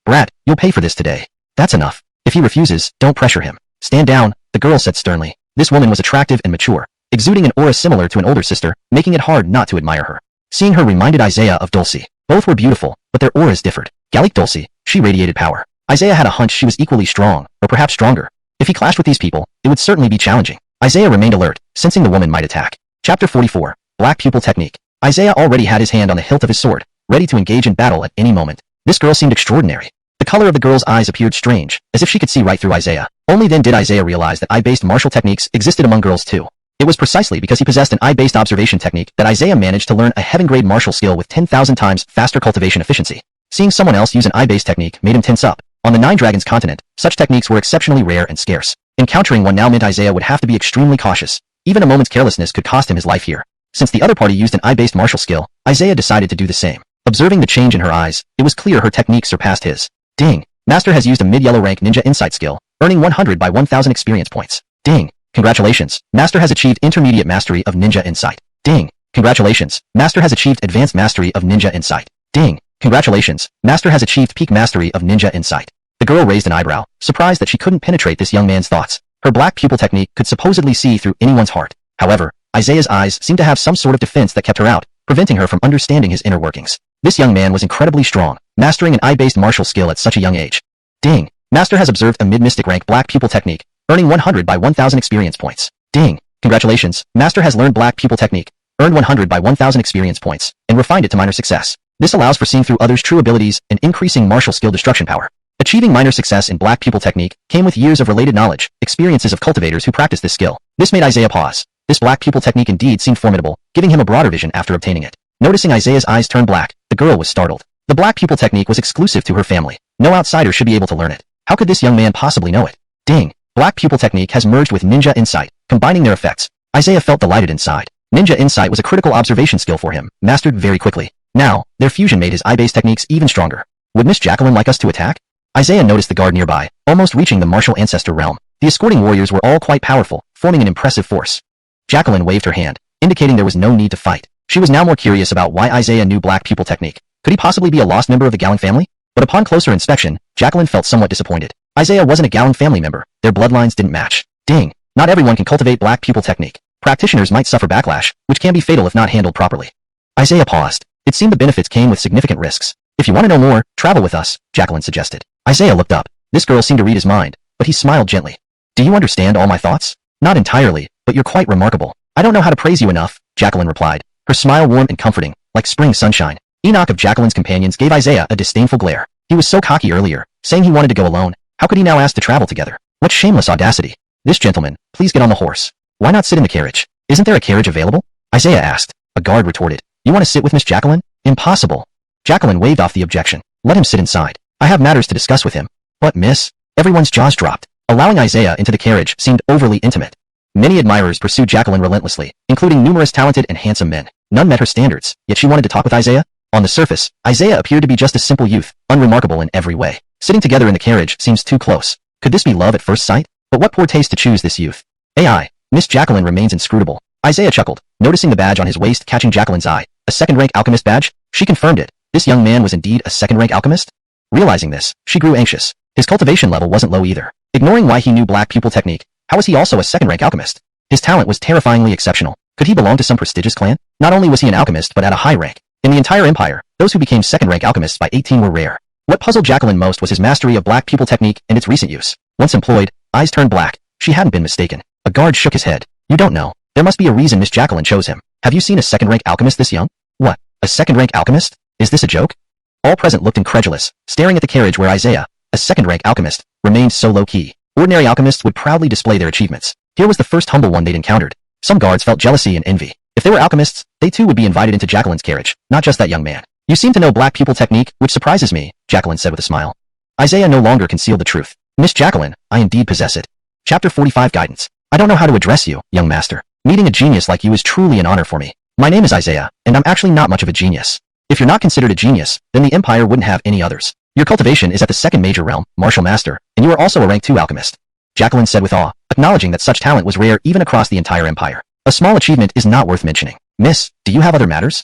Brat, you'll pay for this today. That's enough. If he refuses, don't pressure him. Stand down, the girl said sternly. This woman was attractive and mature, exuding an aura similar to an older sister, making it hard not to admire her. Seeing her reminded Isaiah of Dulcie. Both were beautiful, but their auras differed. Gallic Dulcie, she radiated power. Isaiah had a hunch she was equally strong, or perhaps stronger. If he clashed with these people, it would certainly be challenging. Isaiah remained alert, sensing the woman might attack. Chapter 44, Black Pupil Technique. Isaiah already had his hand on the hilt of his sword, ready to engage in battle at any moment. This girl seemed extraordinary. The color of the girl's eyes appeared strange, as if she could see right through Isaiah. Only then did Isaiah realize that eye-based martial techniques existed among girls too. It was precisely because he possessed an eye-based observation technique that Isaiah managed to learn a heaven-grade martial skill with 10,000 times faster cultivation efficiency. Seeing someone else use an eye-based technique made him tense up. On the Nine Dragons continent, such techniques were exceptionally rare and scarce. Encountering one now meant Isaiah would have to be extremely cautious. Even a moment's carelessness could cost him his life here. Since the other party used an eye-based martial skill, Isaiah decided to do the same. Observing the change in her eyes, it was clear her technique surpassed his. Ding! Master has used a mid-yellow rank ninja insight skill, earning 100 by 1,000 experience points. Ding! Congratulations! Master has achieved intermediate mastery of ninja insight. Ding! Congratulations! Master has achieved advanced mastery of ninja insight. Ding! Congratulations! Master has achieved peak mastery of ninja insight. The girl raised an eyebrow, surprised that she couldn't penetrate this young man's thoughts. Her black pupil technique could supposedly see through anyone's heart. However, Isaiah's eyes seemed to have some sort of defense that kept her out, preventing her from understanding his inner workings. This young man was incredibly strong, mastering an eye-based martial skill at such a young age. Ding! Master has observed a mid-mystic rank black pupil technique, earning 100 by 1,000 experience points. Ding! Congratulations! Master has learned black pupil technique, earned 100 by 1,000 experience points, and refined it to minor success. This allows for seeing through others' true abilities and increasing martial skill destruction power. Achieving minor success in black pupil technique came with years of related knowledge, experiences of cultivators who practiced this skill. This made Isaiah pause. This black pupil technique indeed seemed formidable, giving him a broader vision after obtaining it. Noticing Isaiah's eyes turn black, the girl was startled. The black pupil technique was exclusive to her family. No outsider should be able to learn it. How could this young man possibly know it? Ding! Black pupil technique has merged with ninja insight, combining their effects. Isaiah felt delighted inside. Ninja insight was a critical observation skill for him, mastered very quickly. Now, their fusion made his eye-based techniques even stronger. Would Miss Jacqueline like us to attack? Isaiah noticed the guard nearby, almost reaching the martial ancestor realm. The escorting warriors were all quite powerful, forming an impressive force. Jacqueline waved her hand, indicating there was no need to fight. She was now more curious about why Isaiah knew black pupil technique. Could he possibly be a lost member of the Gowing family? But upon closer inspection, Jacqueline felt somewhat disappointed. Isaiah wasn't a Gowing family member. Their bloodlines didn't match. Ding! Not everyone can cultivate black pupil technique. Practitioners might suffer backlash, which can be fatal if not handled properly. Isaiah paused. It seemed the benefits came with significant risks. If you want to know more, travel with us, Jacqueline suggested. Isaiah looked up. This girl seemed to read his mind, but he smiled gently. Do you understand all my thoughts? Not entirely, but you're quite remarkable. I don't know how to praise you enough, Jacqueline replied, her smile warm and comforting, like spring sunshine. Enoch of Jacqueline's companions gave Isaiah a disdainful glare. He was so cocky earlier, saying he wanted to go alone. How could he now ask to travel together? What shameless audacity. This gentleman, please get on the horse. Why not sit in the carriage? Isn't there a carriage available? Isaiah asked. A guard retorted. You want to sit with Miss Jacqueline? Impossible. Jacqueline waved off the objection. Let him sit inside. I have matters to discuss with him. But miss? Everyone's jaws dropped. Allowing Isaiah into the carriage seemed overly intimate. Many admirers pursued Jacqueline relentlessly, including numerous talented and handsome men. None met her standards, yet she wanted to talk with Isaiah? On the surface, Isaiah appeared to be just a simple youth, unremarkable in every way. Sitting together in the carriage seems too close. Could this be love at first sight? But what poor taste to choose this youth. AI. Miss Jacqueline remains inscrutable. Isaiah chuckled, noticing the badge on his waist catching Jacqueline's eye. A second-rank alchemist badge? She confirmed it. This young man was indeed a second-rank alchemist? Realizing this, she grew anxious. His cultivation level wasn't low either. Ignoring why he knew black pupil technique, how was he also a second-rank alchemist? His talent was terrifyingly exceptional. Could he belong to some prestigious clan? Not only was he an alchemist but at a high rank. In the entire empire, those who became second-rank alchemists by 18 were rare. What puzzled Jacqueline most was his mastery of black pupil technique and its recent use. Once employed, eyes turned black. She hadn't been mistaken. A guard shook his head. You don't know. There must be a reason Miss Jacqueline chose him. Have you seen a second-rank alchemist this young? What? A second-rank alchemist? Is this a joke? All present looked incredulous, staring at the carriage where Isaiah, a second-rank alchemist, remained so low-key. Ordinary alchemists would proudly display their achievements. Here was the first humble one they'd encountered. Some guards felt jealousy and envy. If they were alchemists, they too would be invited into Jacqueline's carriage, not just that young man. You seem to know black pupil technique, which surprises me, Jacqueline said with a smile. Isaiah no longer concealed the truth. Miss Jacqueline, I indeed possess it. Chapter 45 Guidance. I don't know how to address you, young master. Meeting a genius like you is truly an honor for me. My name is Isaiah, and I'm actually not much of a genius. If you're not considered a genius, then the empire wouldn't have any others. Your cultivation is at the second major realm, martial master, and you are also a rank 2 alchemist. Jacqueline said with awe, acknowledging that such talent was rare even across the entire empire. A small achievement is not worth mentioning. Miss, do you have other matters?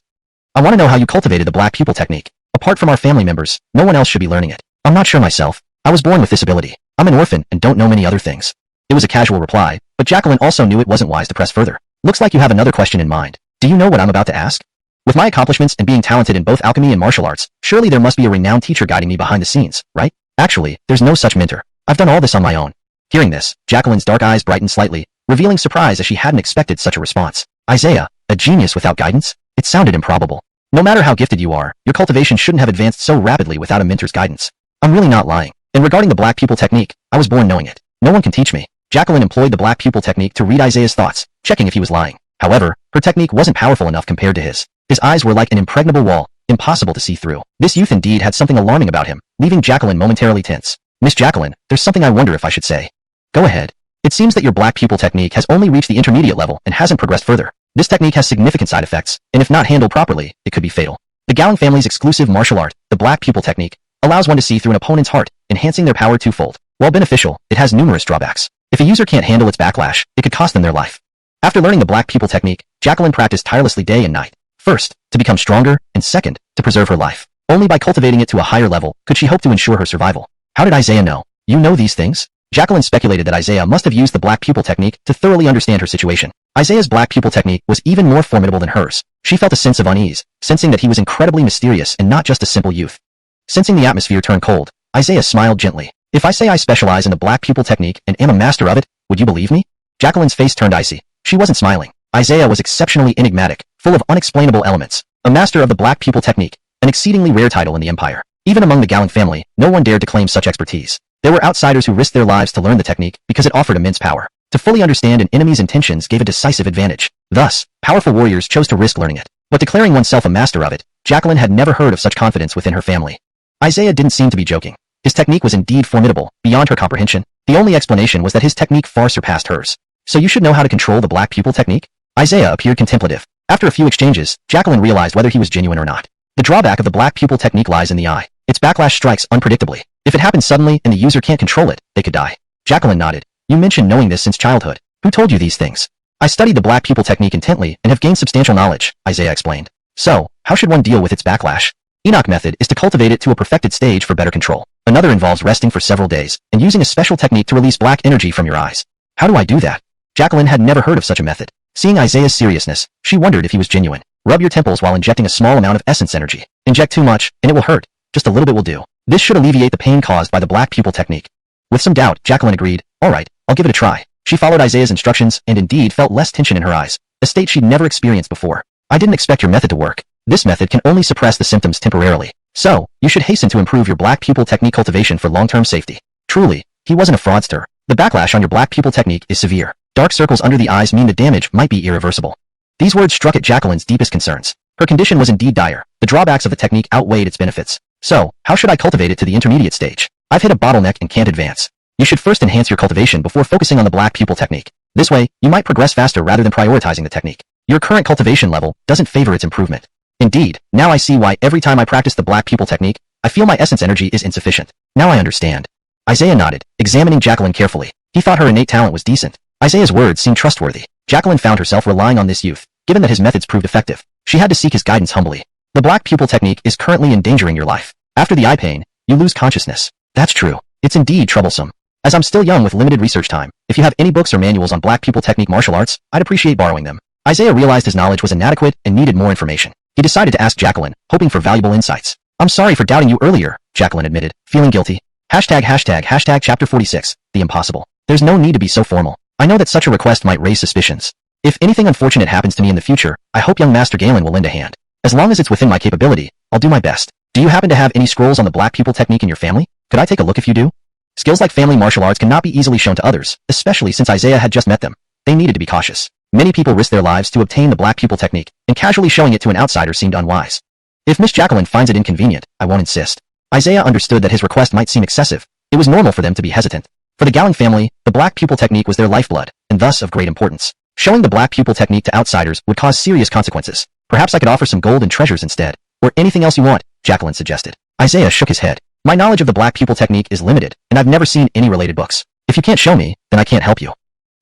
I want to know how you cultivated the black pupil technique. Apart from our family members, no one else should be learning it. I'm not sure myself. I was born with this ability. I'm an orphan and don't know many other things. It was a casual reply, but Jacqueline also knew it wasn't wise to press further. Looks like you have another question in mind. Do you know what I'm about to ask? With my accomplishments and being talented in both alchemy and martial arts, surely there must be a renowned teacher guiding me behind the scenes, right? Actually, there's no such mentor. I've done all this on my own. Hearing this, Jacqueline's dark eyes brightened slightly, revealing surprise as she hadn't expected such a response. Isaiah, a genius without guidance? It sounded improbable. No matter how gifted you are, your cultivation shouldn't have advanced so rapidly without a mentor's guidance. I'm really not lying. And regarding the black pupil technique, I was born knowing it. No one can teach me. Jacqueline employed the black pupil technique to read Isaiah's thoughts, checking if he was lying. However, her technique wasn't powerful enough compared to his. His eyes were like an impregnable wall, impossible to see through. This youth indeed had something alarming about him, leaving Jacqueline momentarily tense. Miss Jacqueline, there's something I wonder if I should say. Go ahead. It seems that your black pupil technique has only reached the intermediate level and hasn't progressed further. This technique has significant side effects, and if not handled properly, it could be fatal. The Gowing family's exclusive martial art, the black pupil technique, allows one to see through an opponent's heart, enhancing their power twofold. While beneficial, it has numerous drawbacks. If a user can't handle its backlash, it could cost them their life. After learning the black pupil technique, Jacqueline practiced tirelessly day and night. First, to become stronger, and second, to preserve her life. Only by cultivating it to a higher level could she hope to ensure her survival. How did Isaiah know? You know these things? Jacqueline speculated that Isaiah must have used the black pupil technique to thoroughly understand her situation. Isaiah's black pupil technique was even more formidable than hers. She felt a sense of unease, sensing that he was incredibly mysterious and not just a simple youth. Sensing the atmosphere turn cold, Isaiah smiled gently. If I say I specialize in the black pupil technique and am a master of it, would you believe me? Jacqueline's face turned icy. She wasn't smiling. Isaiah was exceptionally enigmatic, full of unexplainable elements. A master of the black pupil technique, an exceedingly rare title in the empire. Even among the Gowing family, no one dared to claim such expertise. There were outsiders who risked their lives to learn the technique because it offered immense power. To fully understand an enemy's intentions gave a decisive advantage. Thus, powerful warriors chose to risk learning it. But declaring oneself a master of it, Jacqueline had never heard of such confidence within her family. Isaiah didn't seem to be joking. His technique was indeed formidable, beyond her comprehension. The only explanation was that his technique far surpassed hers. So you should know how to control the black pupil technique? Isaiah appeared contemplative. After a few exchanges, Jacqueline realized whether he was genuine or not. The drawback of the black pupil technique lies in the eye. Its backlash strikes unpredictably. If it happens suddenly and the user can't control it, they could die. Jacqueline nodded. You mentioned knowing this since childhood. Who told you these things? I studied the black pupil technique intently and have gained substantial knowledge, Isaiah explained. So, how should one deal with its backlash? Enoch method is to cultivate it to a perfected stage for better control. Another involves resting for several days and using a special technique to release black energy from your eyes. How do I do that? Jacqueline had never heard of such a method. Seeing Isaiah's seriousness, she wondered if he was genuine. Rub your temples while injecting a small amount of essence energy. Inject too much, and it will hurt. Just a little bit will do. This should alleviate the pain caused by the black pupil technique. With some doubt, Jacqueline agreed. Alright, I'll give it a try. She followed Isaiah's instructions and indeed felt less tension in her eyes, a state she'd never experienced before. I didn't expect your method to work. This method can only suppress the symptoms temporarily. So, you should hasten to improve your black pupil technique cultivation for long-term safety. Truly, he wasn't a fraudster. The backlash on your black pupil technique is severe. Dark circles under the eyes mean the damage might be irreversible. These words struck at Jacqueline's deepest concerns. Her condition was indeed dire. The drawbacks of the technique outweighed its benefits. So, how should I cultivate it to the intermediate stage? I've hit a bottleneck and can't advance. You should first enhance your cultivation before focusing on the black pupil technique. This way, you might progress faster rather than prioritizing the technique. Your current cultivation level doesn't favor its improvement. Indeed, now I see why every time I practice the black pupil technique, I feel my essence energy is insufficient. Now I understand. Isaiah nodded, examining Jacqueline carefully. He thought her innate talent was decent. Isaiah's words seemed trustworthy. Jacqueline found herself relying on this youth, given that his methods proved effective. She had to seek his guidance humbly. The black pupil technique is currently endangering your life. After the eye pain, you lose consciousness. That's true. It's indeed troublesome. As I'm still young with limited research time, if you have any books or manuals on black pupil technique martial arts, I'd appreciate borrowing them. Isaiah realized his knowledge was inadequate and needed more information. He decided to ask Jacqueline, hoping for valuable insights. I'm sorry for doubting you earlier, Jacqueline admitted, feeling guilty. ####Chapter 46, The Impossible. There's no need to be so formal. I know that such a request might raise suspicions. If anything unfortunate happens to me in the future, I hope young Master Galen will lend a hand. As long as it's within my capability, I'll do my best. Do you happen to have any scrolls on the black pupil technique in your family? Could I take a look if you do? Skills like family martial arts cannot be easily shown to others, especially since Isaiah had just met them. They needed to be cautious. Many people risk their lives to obtain the black pupil technique, and casually showing it to an outsider seemed unwise. If Miss Jacqueline finds it inconvenient, I won't insist. Isaiah understood that his request might seem excessive. It was normal for them to be hesitant. For the Galen family, the black pupil technique was their lifeblood, and thus of great importance. Showing the black pupil technique to outsiders would cause serious consequences. Perhaps I could offer some gold and treasures instead. Or anything else you want, Jacqueline suggested. Isaiah shook his head. My knowledge of the black pupil technique is limited, and I've never seen any related books. If you can't show me, then I can't help you.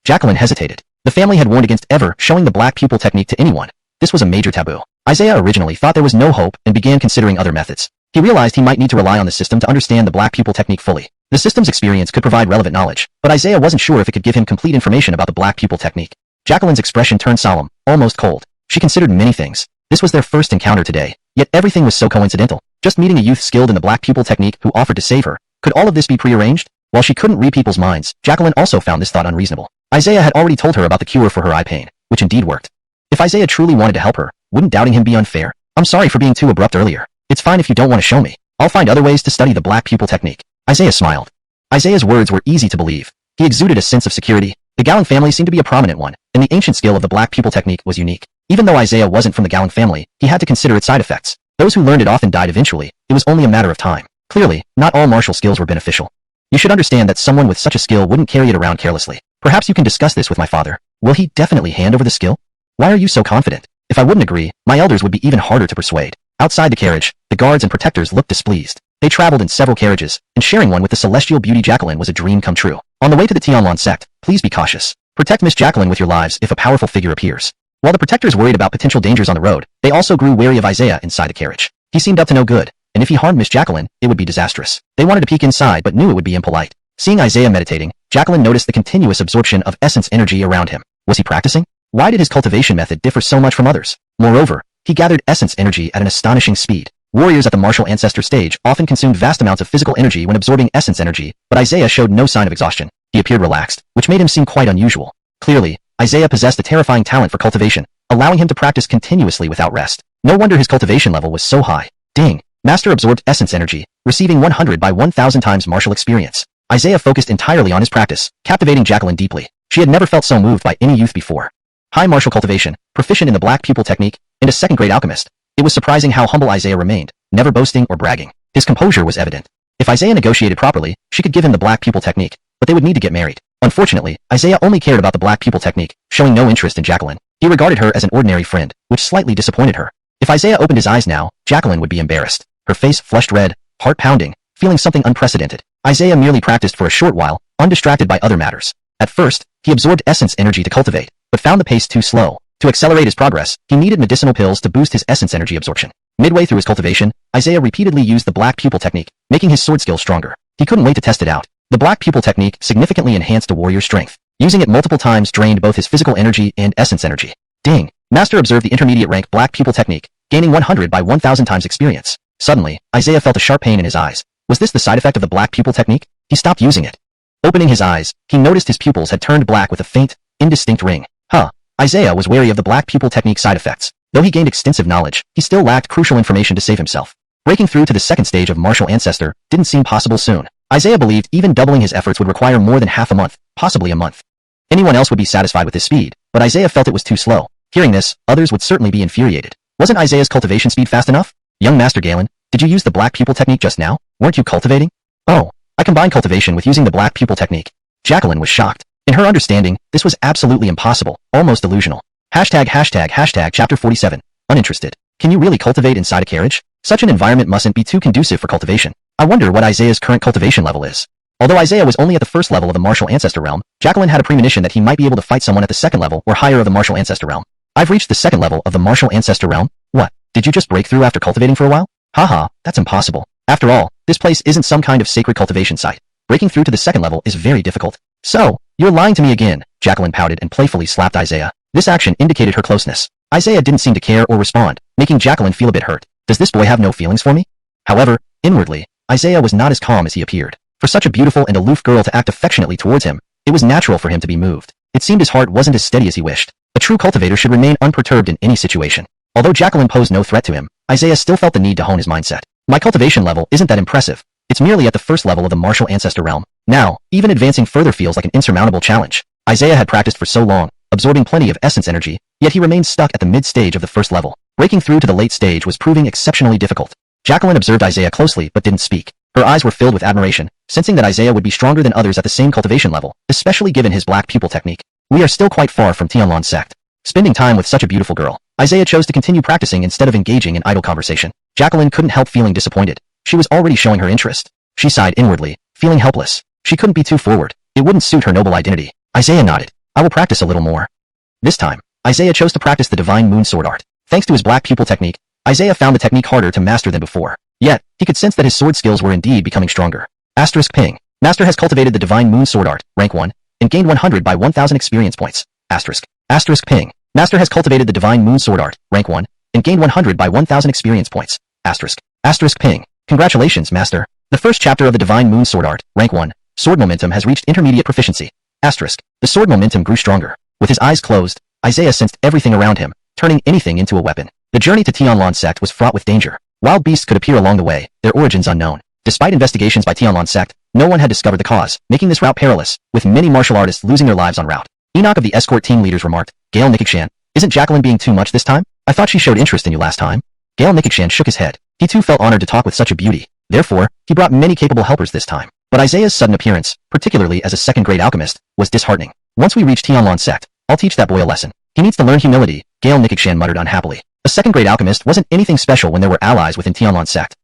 Jacqueline hesitated. The family had warned against ever showing the black pupil technique to anyone. This was a major taboo. Isaiah originally thought there was no hope and began considering other methods. He realized he might need to rely on the system to understand the black pupil technique fully. The system's experience could provide relevant knowledge, but Isaiah wasn't sure if it could give him complete information about the black pupil technique. Jacqueline's expression turned solemn, almost cold. She considered many things. This was their first encounter today, yet everything was so coincidental. Just meeting a youth skilled in the black pupil technique who offered to save her. Could all of this be prearranged? While she couldn't read people's minds, Jacqueline also found this thought unreasonable. Isaiah had already told her about the cure for her eye pain, which indeed worked. If Isaiah truly wanted to help her, wouldn't doubting him be unfair? I'm sorry for being too abrupt earlier. It's fine if you don't want to show me. I'll find other ways to study the black pupil technique. Isaiah smiled. Isaiah's words were easy to believe. He exuded a sense of security. The Galen family seemed to be a prominent one, and the ancient skill of the black pupil technique was unique. Even though Isaiah wasn't from the Galen family, he had to consider its side effects. Those who learned it often died eventually. It was only a matter of time. Clearly, not all martial skills were beneficial. You should understand that someone with such a skill wouldn't carry it around carelessly. Perhaps you can discuss this with my father. Will he definitely hand over the skill? Why are you so confident? If I wouldn't agree, my elders would be even harder to persuade. Outside the carriage, the guards and protectors looked displeased. They traveled in several carriages, and sharing one with the celestial beauty Jacqueline was a dream come true. On the way to the Tianlon sect, please be cautious. Protect Miss Jacqueline with your lives if a powerful figure appears. While the protectors worried about potential dangers on the road, they also grew wary of Isaiah inside the carriage. He seemed up to no good, and if he harmed Miss Jacqueline, it would be disastrous. They wanted to peek inside but knew it would be impolite. Seeing Isaiah meditating, Jacqueline noticed the continuous absorption of essence energy around him. Was he practicing? Why did his cultivation method differ so much from others? Moreover, he gathered essence energy at an astonishing speed. Warriors at the martial ancestor stage often consumed vast amounts of physical energy when absorbing essence energy, but Isaiah showed no sign of exhaustion. He appeared relaxed, which made him seem quite unusual. Clearly, Isaiah possessed a terrifying talent for cultivation, allowing him to practice continuously without rest. No wonder his cultivation level was so high. Ding! Master absorbed essence energy, receiving 100 by 1,000 times martial experience. Isaiah focused entirely on his practice, captivating Jacqueline deeply. She had never felt so moved by any youth before. High martial cultivation, proficient in the black pupil technique, and a second-grade alchemist. It was surprising how humble Isaiah remained, never boasting or bragging. His composure was evident. If Isaiah negotiated properly, she could give him the black pupil technique, but they would need to get married. Unfortunately, Isaiah only cared about the black pupil technique, showing no interest in Jacqueline. He regarded her as an ordinary friend, which slightly disappointed her. If Isaiah opened his eyes now, Jacqueline would be embarrassed. Her face flushed red, heart pounding, feeling something unprecedented. Isaiah merely practiced for a short while, undistracted by other matters. At first, he absorbed essence energy to cultivate, but found the pace too slow. To accelerate his progress, he needed medicinal pills to boost his essence energy absorption. Midway through his cultivation, Isaiah repeatedly used the black pupil technique, making his sword skill stronger. He couldn't wait to test it out. The black pupil technique significantly enhanced a warrior's strength. Using it multiple times drained both his physical energy and essence energy. Ding! Master observed the intermediate rank black pupil technique, gaining 100 by 1,000 times experience. Suddenly, Isaiah felt a sharp pain in his eyes. Was this the side effect of the black pupil technique? He stopped using it. Opening his eyes, he noticed his pupils had turned black with a faint, indistinct ring. Isaiah was wary of the black pupil technique side effects. Though he gained extensive knowledge, he still lacked crucial information to save himself. Breaking through to the second stage of martial ancestor didn't seem possible soon. Isaiah believed even doubling his efforts would require more than half a month, possibly a month. Anyone else would be satisfied with his speed, but Isaiah felt it was too slow. Hearing this, others would certainly be infuriated. Wasn't Isaiah's cultivation speed fast enough? Young Master Galen, did you use the black pupil technique just now? Weren't you cultivating? Oh, I combined cultivation with using the black pupil technique. Jacqueline was shocked. In her understanding, this was absolutely impossible, almost delusional. Chapter 47. Uninterested. Can you really cultivate inside a carriage? Such an environment mustn't be too conducive for cultivation. I wonder what Isaiah's current cultivation level is. Although Isaiah was only at the first level of the martial ancestor realm, Jacqueline had a premonition that he might be able to fight someone at the second level or higher of the martial ancestor realm. I've reached the second level of the martial ancestor realm? What? Did you just break through after cultivating for a while? Haha, that's impossible. After all, this place isn't some kind of sacred cultivation site. Breaking through to the second level is very difficult. So, you're lying to me again, Jacqueline pouted and playfully slapped Isaiah. This action indicated her closeness. Isaiah didn't seem to care or respond, making Jacqueline feel a bit hurt. Does this boy have no feelings for me? However, inwardly, Isaiah was not as calm as he appeared. For such a beautiful and aloof girl to act affectionately towards him, it was natural for him to be moved. It seemed his heart wasn't as steady as he wished. A true cultivator should remain unperturbed in any situation. Although Jacqueline posed no threat to him, Isaiah still felt the need to hone his mindset. My cultivation level isn't that impressive. It's merely at the first level of the martial ancestor realm. Now, even advancing further feels like an insurmountable challenge. Isaiah had practiced for so long, absorbing plenty of essence energy, yet he remained stuck at the mid-stage of the first level. Breaking through to the late stage was proving exceptionally difficult. Jacqueline observed Isaiah closely but didn't speak. Her eyes were filled with admiration, sensing that Isaiah would be stronger than others at the same cultivation level, especially given his black pupil technique. We are still quite far from Tianlan's sect. Spending time with such a beautiful girl, Isaiah chose to continue practicing instead of engaging in idle conversation. Jacqueline couldn't help feeling disappointed. She was already showing her interest. She sighed inwardly, feeling helpless. She couldn't be too forward. It wouldn't suit her noble identity. Isaiah nodded. I will practice a little more. This time, Isaiah chose to practice the divine moon sword art. Thanks to his black pupil technique, Isaiah found the technique harder to master than before. Yet, he could sense that his sword skills were indeed becoming stronger. Ping. Master has cultivated the divine moon sword art, rank 1, and gained 100 by 1000 experience points. Ping. Master has cultivated the divine moon sword art, rank 1, and gained 100 by 1000 experience points. Ping. Congratulations, Master. The first chapter of the divine moon sword art, rank 1, sword momentum has reached intermediate proficiency. The sword momentum grew stronger. With his eyes closed, Isaiah sensed everything around him, turning anything into a weapon. The journey to Tianlan's sect was fraught with danger. Wild beasts could appear along the way, their origins unknown. Despite investigations by Tianlan's sect, no one had discovered the cause, making this route perilous, with many martial artists losing their lives en route. Enoch of the escort team leaders remarked, Gale Nikikshan, isn't Jacqueline being too much this time? I thought she showed interest in you last time. Gale Nikikshan shook his head. He too felt honored to talk with such a beauty. Therefore, he brought many capable helpers this time. But Isaiah's sudden appearance, particularly as a second-grade alchemist, was disheartening. Once we reach Tianlan's sect, I'll teach that boy a lesson. He needs to learn humility, Gale Nikikshan muttered unhappily. A second-grade alchemist wasn't anything special when there were allies within Tianlan's sect.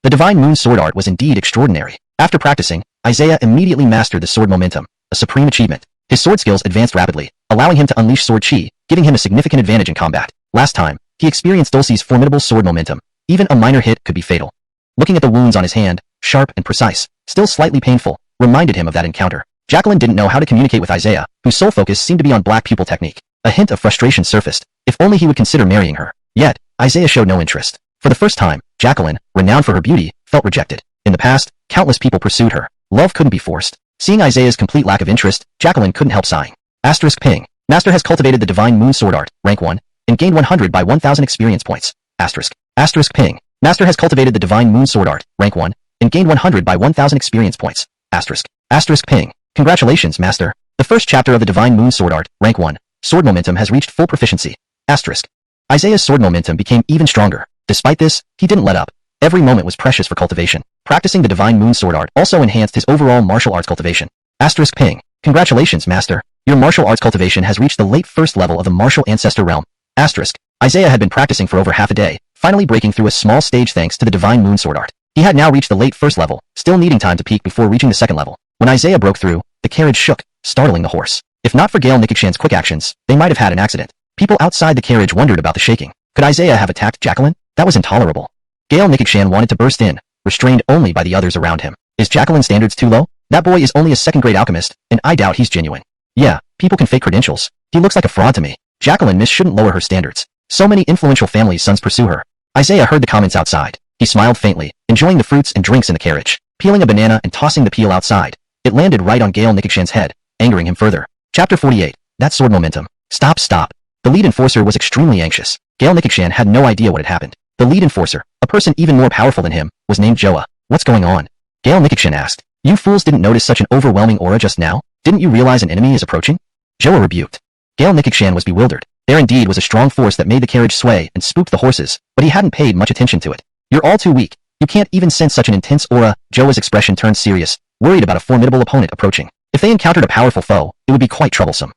The divine moon sword art was indeed extraordinary. After practicing, Isaiah immediately mastered the sword momentum, a supreme achievement. His sword skills advanced rapidly, allowing him to unleash sword chi, giving him a significant advantage in combat. Last time, he experienced Dulcie's formidable sword momentum. Even a minor hit could be fatal. Looking at the wounds on his hand, sharp and precise, still slightly painful, reminded him of that encounter. Jacqueline didn't know how to communicate with Isaiah, whose sole focus seemed to be on black pupil technique. A hint of frustration surfaced. If only he would consider marrying her. Yet, Isaiah showed no interest. For the first time, Jacqueline, renowned for her beauty, felt rejected. In the past, countless people pursued her. Love couldn't be forced. Seeing Isaiah's complete lack of interest, Jacqueline couldn't help sighing. Ping. Master has cultivated the divine moon sword art, rank 1, and gained 100 by 1000 experience points. Ping. Master has cultivated the divine moon sword art, rank 1, and gained 100 by 1000 experience points. Ping. Congratulations, Master. The first chapter of the divine moon sword art, rank 1, sword momentum has reached full proficiency. Isaiah's sword momentum became even stronger. Despite this, he didn't let up. Every moment was precious for cultivation. Practicing the divine moon sword art also enhanced his overall martial arts cultivation. Ping. Congratulations, Master. Your martial arts cultivation has reached the late first level of the martial ancestor realm. Isaiah had been practicing for over half a day, finally breaking through a small stage thanks to the divine moon sword art. He had now reached the late first level, still needing time to peak before reaching the second level. When Isaiah broke through, the carriage shook, startling the horse. If not for Gale Nikikshan's quick actions, they might have had an accident. People outside the carriage wondered about the shaking. Could Isaiah have attacked Jacqueline? That was intolerable. Gale Nikikshan wanted to burst in, restrained only by the others around him. Is Jacqueline's standards too low? That boy is only a second-grade alchemist, and I doubt he's genuine. Yeah, people can fake credentials. He looks like a fraud to me. Jacqueline shouldn't lower her standards. So many influential families' sons pursue her. Isaiah heard the comments outside. He smiled faintly, enjoying the fruits and drinks in the carriage. Peeling a banana and tossing the peel outside. It landed right on Gale Nikikshan's head, angering him further. Chapter 48. That sword momentum. Stop. The lead enforcer was extremely anxious. Gale Nikikshan had no idea what had happened. The lead enforcer, a person even more powerful than him, was named Joa. What's going on? Gale Nikikshan asked. You fools didn't notice such an overwhelming aura just now? Didn't you realize an enemy is approaching? Joa rebuked. Gale Nikikshan was bewildered. There indeed was a strong force that made the carriage sway and spooked the horses, but he hadn't paid much attention to it. You're all too weak. You can't even sense such an intense aura. Joa's expression turned serious, worried about a formidable opponent approaching. If they encountered a powerful foe, it would be quite troublesome.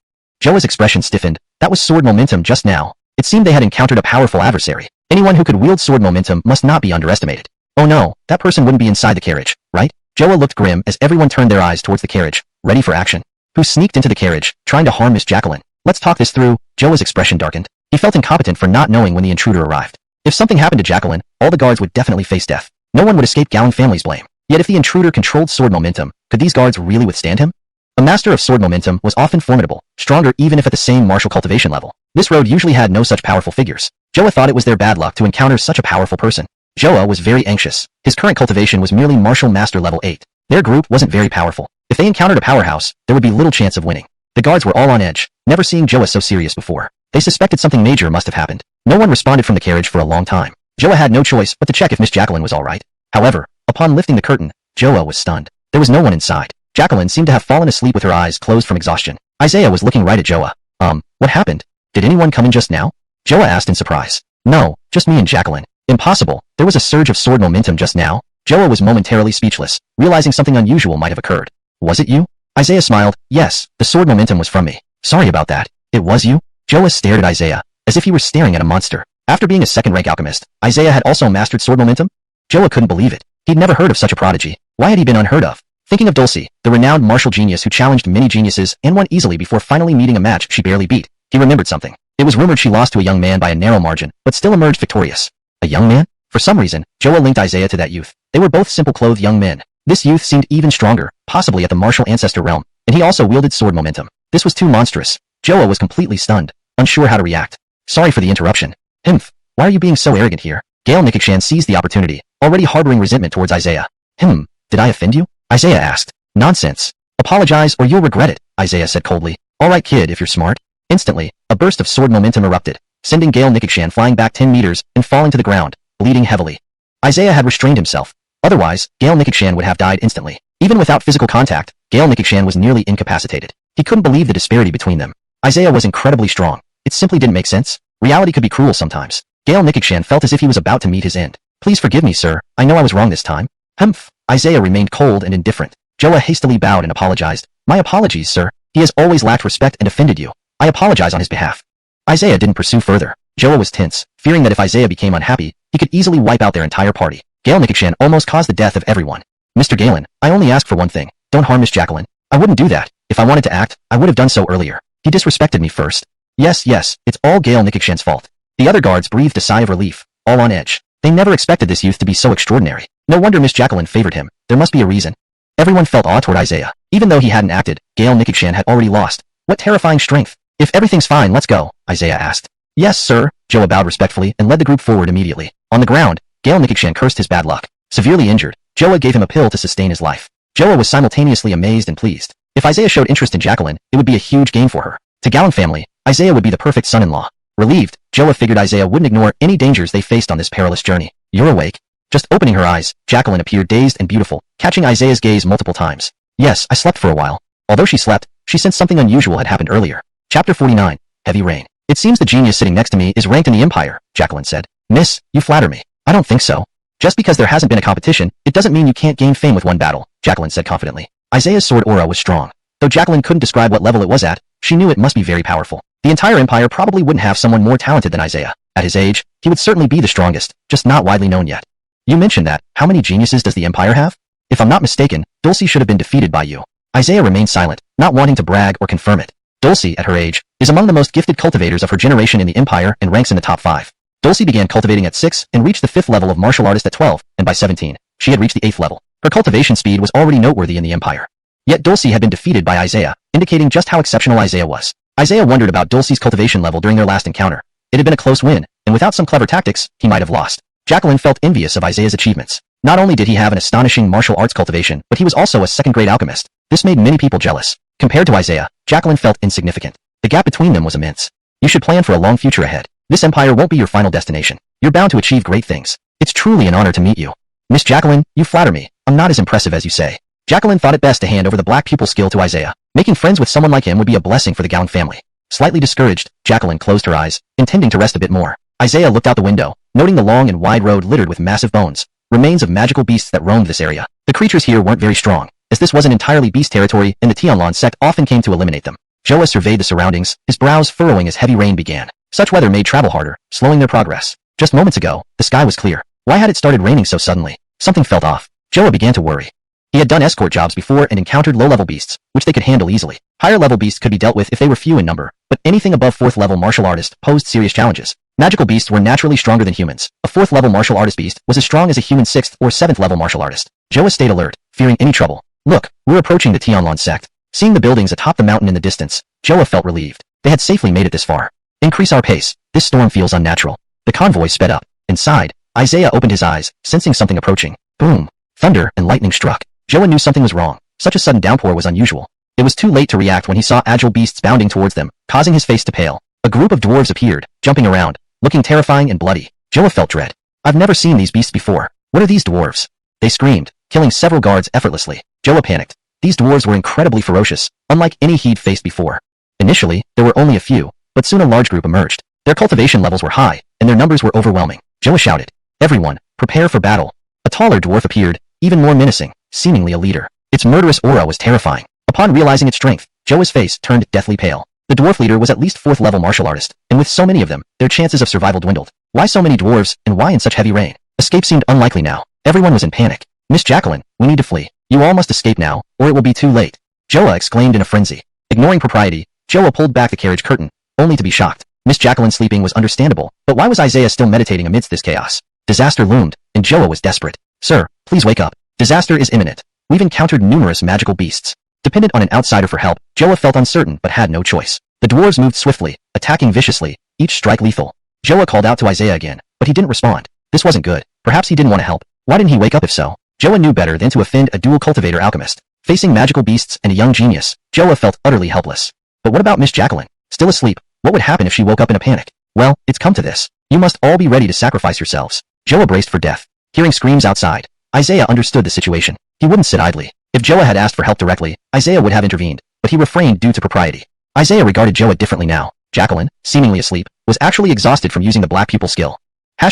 Joa's expression stiffened. That was sword momentum just now. It seemed they had encountered a powerful adversary. Anyone who could wield sword momentum must not be underestimated. Oh no, that person wouldn't be inside the carriage, right? Joa looked grim as everyone turned their eyes towards the carriage, ready for action. Who sneaked into the carriage, trying to harm Miss Jacqueline? Let's talk this through. Joa's expression darkened. He felt incompetent for not knowing when the intruder arrived. If something happened to Jacqueline, all the guards would definitely face death. No one would escape Gowling family's blame. Yet if the intruder controlled sword momentum, could these guards really withstand him? A master of sword momentum was often formidable, stronger even if at the same martial cultivation level. This road usually had no such powerful figures. Joa thought it was their bad luck to encounter such a powerful person. Joa was very anxious. His current cultivation was merely martial master level 8. Their group wasn't very powerful. If they encountered a powerhouse, there would be little chance of winning. The guards were all on edge, never seeing Joa so serious before. They suspected something major must have happened. No one responded from the carriage for a long time. Joa had no choice but to check if Miss Jacqueline was all right. However, upon lifting the curtain, Joa was stunned. There was no one inside. Jacqueline seemed to have fallen asleep with her eyes closed from exhaustion. Isaiah was looking right at Joa. What happened? Did anyone come in just now? Joa asked in surprise. No, just me and Jacqueline. Impossible. There was a surge of sword momentum just now. Joa was momentarily speechless, realizing something unusual might have occurred. Was it you? Isaiah smiled. Yes, the sword momentum was from me. Sorry about that. It was you? Joa stared at Isaiah, as if he were staring at a monster. After being a second-rank alchemist, Isaiah had also mastered sword momentum? Joa couldn't believe it. He'd never heard of such a prodigy. Why had he been unheard of? Thinking of Dulcie, the renowned martial genius who challenged many geniuses and won easily before finally meeting a match she barely beat, he remembered something. It was rumored she lost to a young man by a narrow margin, but still emerged victorious. A young man? For some reason, Joa linked Isaiah to that youth. They were both simple-clothed young men. This youth seemed even stronger, possibly at the martial ancestor realm, and he also wielded sword momentum. This was too monstrous. Joa was completely stunned, unsure how to react. Sorry for the interruption. Himph, why are you being so arrogant here? Gale Nikikshan seized the opportunity, already harboring resentment towards Isaiah. Did I offend you? Isaiah asked. Nonsense. Apologize or you'll regret it, Isaiah said coldly. Alright kid if you're smart. Instantly, a burst of sword momentum erupted, sending Gale Nikikshan flying back 10 meters and falling to the ground, bleeding heavily. Isaiah had restrained himself. Otherwise, Gale Nikikshan would have died instantly. Even without physical contact, Gale Nikikshan was nearly incapacitated. He couldn't believe the disparity between them. Isaiah was incredibly strong. It simply didn't make sense. Reality could be cruel sometimes. Gale Nikikshan felt as if he was about to meet his end. Please forgive me, sir. I know I was wrong this time. Humph. Isaiah remained cold and indifferent. Joa hastily bowed and apologized. My apologies, sir. He has always lacked respect and offended you. I apologize on his behalf. Isaiah didn't pursue further. Joa was tense, fearing that if Isaiah became unhappy, he could easily wipe out their entire party. Gale Nikikshan almost caused the death of everyone. Mr. Galen, I only ask for one thing. Don't harm Miss Jacqueline. I wouldn't do that. If I wanted to act, I would have done so earlier. He disrespected me first. Yes, it's all Gale Nikikshan's fault. The other guards breathed a sigh of relief, all on edge. They never expected this youth to be so extraordinary. No wonder Miss Jacqueline favored him. There must be a reason. Everyone felt awe toward Isaiah. Even though he hadn't acted, Gale Nikikshan had already lost. What terrifying strength. If everything's fine, let's go, Isaiah asked. Yes, sir. Joa bowed respectfully and led the group forward immediately. On the ground, Gale Nikikshan cursed his bad luck. Severely injured, Joa gave him a pill to sustain his life. Joa was simultaneously amazed and pleased. If Isaiah showed interest in Jacqueline, it would be a huge gain for her. To Gowling family, Isaiah would be the perfect son-in-law. Relieved, Joa figured Isaiah wouldn't ignore any dangers they faced on this perilous journey. You're awake. Just opening her eyes, Jacqueline appeared dazed and beautiful, catching Isaiah's gaze multiple times. Yes, I slept for a while. Although she slept, she sensed something unusual had happened earlier. Chapter 49. Heavy Rain. It seems the genius sitting next to me is ranked in the Empire, Jacqueline said. Miss, you flatter me. I don't think so. Just because there hasn't been a competition, it doesn't mean you can't gain fame with one battle, Jacqueline said confidently. Isaiah's sword aura was strong. Though Jacqueline couldn't describe what level it was at, she knew it must be very powerful. The entire Empire probably wouldn't have someone more talented than Isaiah. At his age, he would certainly be the strongest, just not widely known yet. You mentioned that. How many geniuses does the Empire have? If I'm not mistaken, Dulcie should have been defeated by you. Isaiah remained silent, not wanting to brag or confirm it. Dulcie, at her age, is among the most gifted cultivators of her generation in the Empire and ranks in the top 5. Dulcie began cultivating at 6 and reached the 5th level of martial artist at 12, and by 17, she had reached the 8th level. Her cultivation speed was already noteworthy in the Empire. Yet Dulcie had been defeated by Isaiah, indicating just how exceptional Isaiah was. Isaiah wondered about Dulcie's cultivation level during their last encounter. It had been a close win, and without some clever tactics, he might have lost. Jacqueline felt envious of Isaiah's achievements. Not only did he have an astonishing martial arts cultivation, but he was also a second-grade alchemist. This made many people jealous. Compared to Isaiah, Jacqueline felt insignificant. The gap between them was immense. You should plan for a long future ahead. This empire won't be your final destination. You're bound to achieve great things. It's truly an honor to meet you. Miss Jacqueline, you flatter me. I'm not as impressive as you say. Jacqueline thought it best to hand over the black pupil skill to Isaiah. Making friends with someone like him would be a blessing for the Gowing family. Slightly discouraged, Jacqueline closed her eyes, intending to rest a bit more. Isaiah looked out the window, noting the long and wide road littered with massive bones, remains of magical beasts that roamed this area. The creatures here weren't very strong, as this wasn't entirely beast territory and the Tianlan sect often came to eliminate them. Joa surveyed the surroundings, his brows furrowing as heavy rain began. Such weather made travel harder, slowing their progress. Just moments ago, the sky was clear. Why had it started raining so suddenly? Something felt off. Joa began to worry. He had done escort jobs before and encountered low-level beasts, which they could handle easily. Higher-level beasts could be dealt with if they were few in number, but anything above 4th-level martial artist posed serious challenges. Magical beasts were naturally stronger than humans. A 4th-level martial artist beast was as strong as a human 6th or 7th-level martial artist. Joa stayed alert, fearing any trouble. Look, we're approaching the Tianlan sect. Seeing the buildings atop the mountain in the distance, Joa felt relieved. They had safely made it this far. Increase our pace. This storm feels unnatural. The convoy sped up. Inside, Isaiah opened his eyes, sensing something approaching. Boom! Thunder and lightning struck. Joa knew something was wrong. Such a sudden downpour was unusual. It was too late to react when he saw agile beasts bounding towards them, causing his face to pale. A group of dwarves appeared, jumping around, looking terrifying and bloody. Joa felt dread. I've never seen these beasts before. What are these dwarves? They screamed, killing several guards effortlessly. Joa panicked. These dwarves were incredibly ferocious, unlike any he'd faced before. Initially, there were only a few, but soon a large group emerged. Their cultivation levels were high, and their numbers were overwhelming. Joa shouted, "Everyone, prepare for battle." A taller dwarf appeared, even more menacing, seemingly a leader. Its murderous aura was terrifying. Upon realizing its strength, Joa's face turned deathly pale. The dwarf leader was at least 4th-level martial artist, and with so many of them, their chances of survival dwindled. Why so many dwarves, and why in such heavy rain? Escape seemed unlikely now. Everyone was in panic. Miss Jacqueline, we need to flee. You all must escape now, or it will be too late. Joa exclaimed in a frenzy. Ignoring propriety, Joa pulled back the carriage curtain, only to be shocked. Miss Jacqueline sleeping was understandable, but why was Isaiah still meditating amidst this chaos? Disaster loomed, and Joa was desperate. Sir, please wake up. Disaster is imminent. We've encountered numerous magical beasts. Dependent on an outsider for help, Joa felt uncertain but had no choice. The dwarves moved swiftly, attacking viciously, each strike lethal. Joa called out to Isaiah again, but he didn't respond. This wasn't good. Perhaps he didn't want to help. Why didn't he wake up if so? Joa knew better than to offend a dual cultivator alchemist. Facing magical beasts and a young genius, Joa felt utterly helpless. But what about Miss Jacqueline? Still asleep, what would happen if she woke up in a panic? Well, it's come to this. You must all be ready to sacrifice yourselves. Joa braced for death. Hearing screams outside, Isaiah understood the situation. He wouldn't sit idly. If Joa had asked for help directly, Isaiah would have intervened, but he refrained due to propriety. Isaiah regarded Joa differently now. Jacqueline, seemingly asleep, was actually exhausted from using the black pupil skill. #####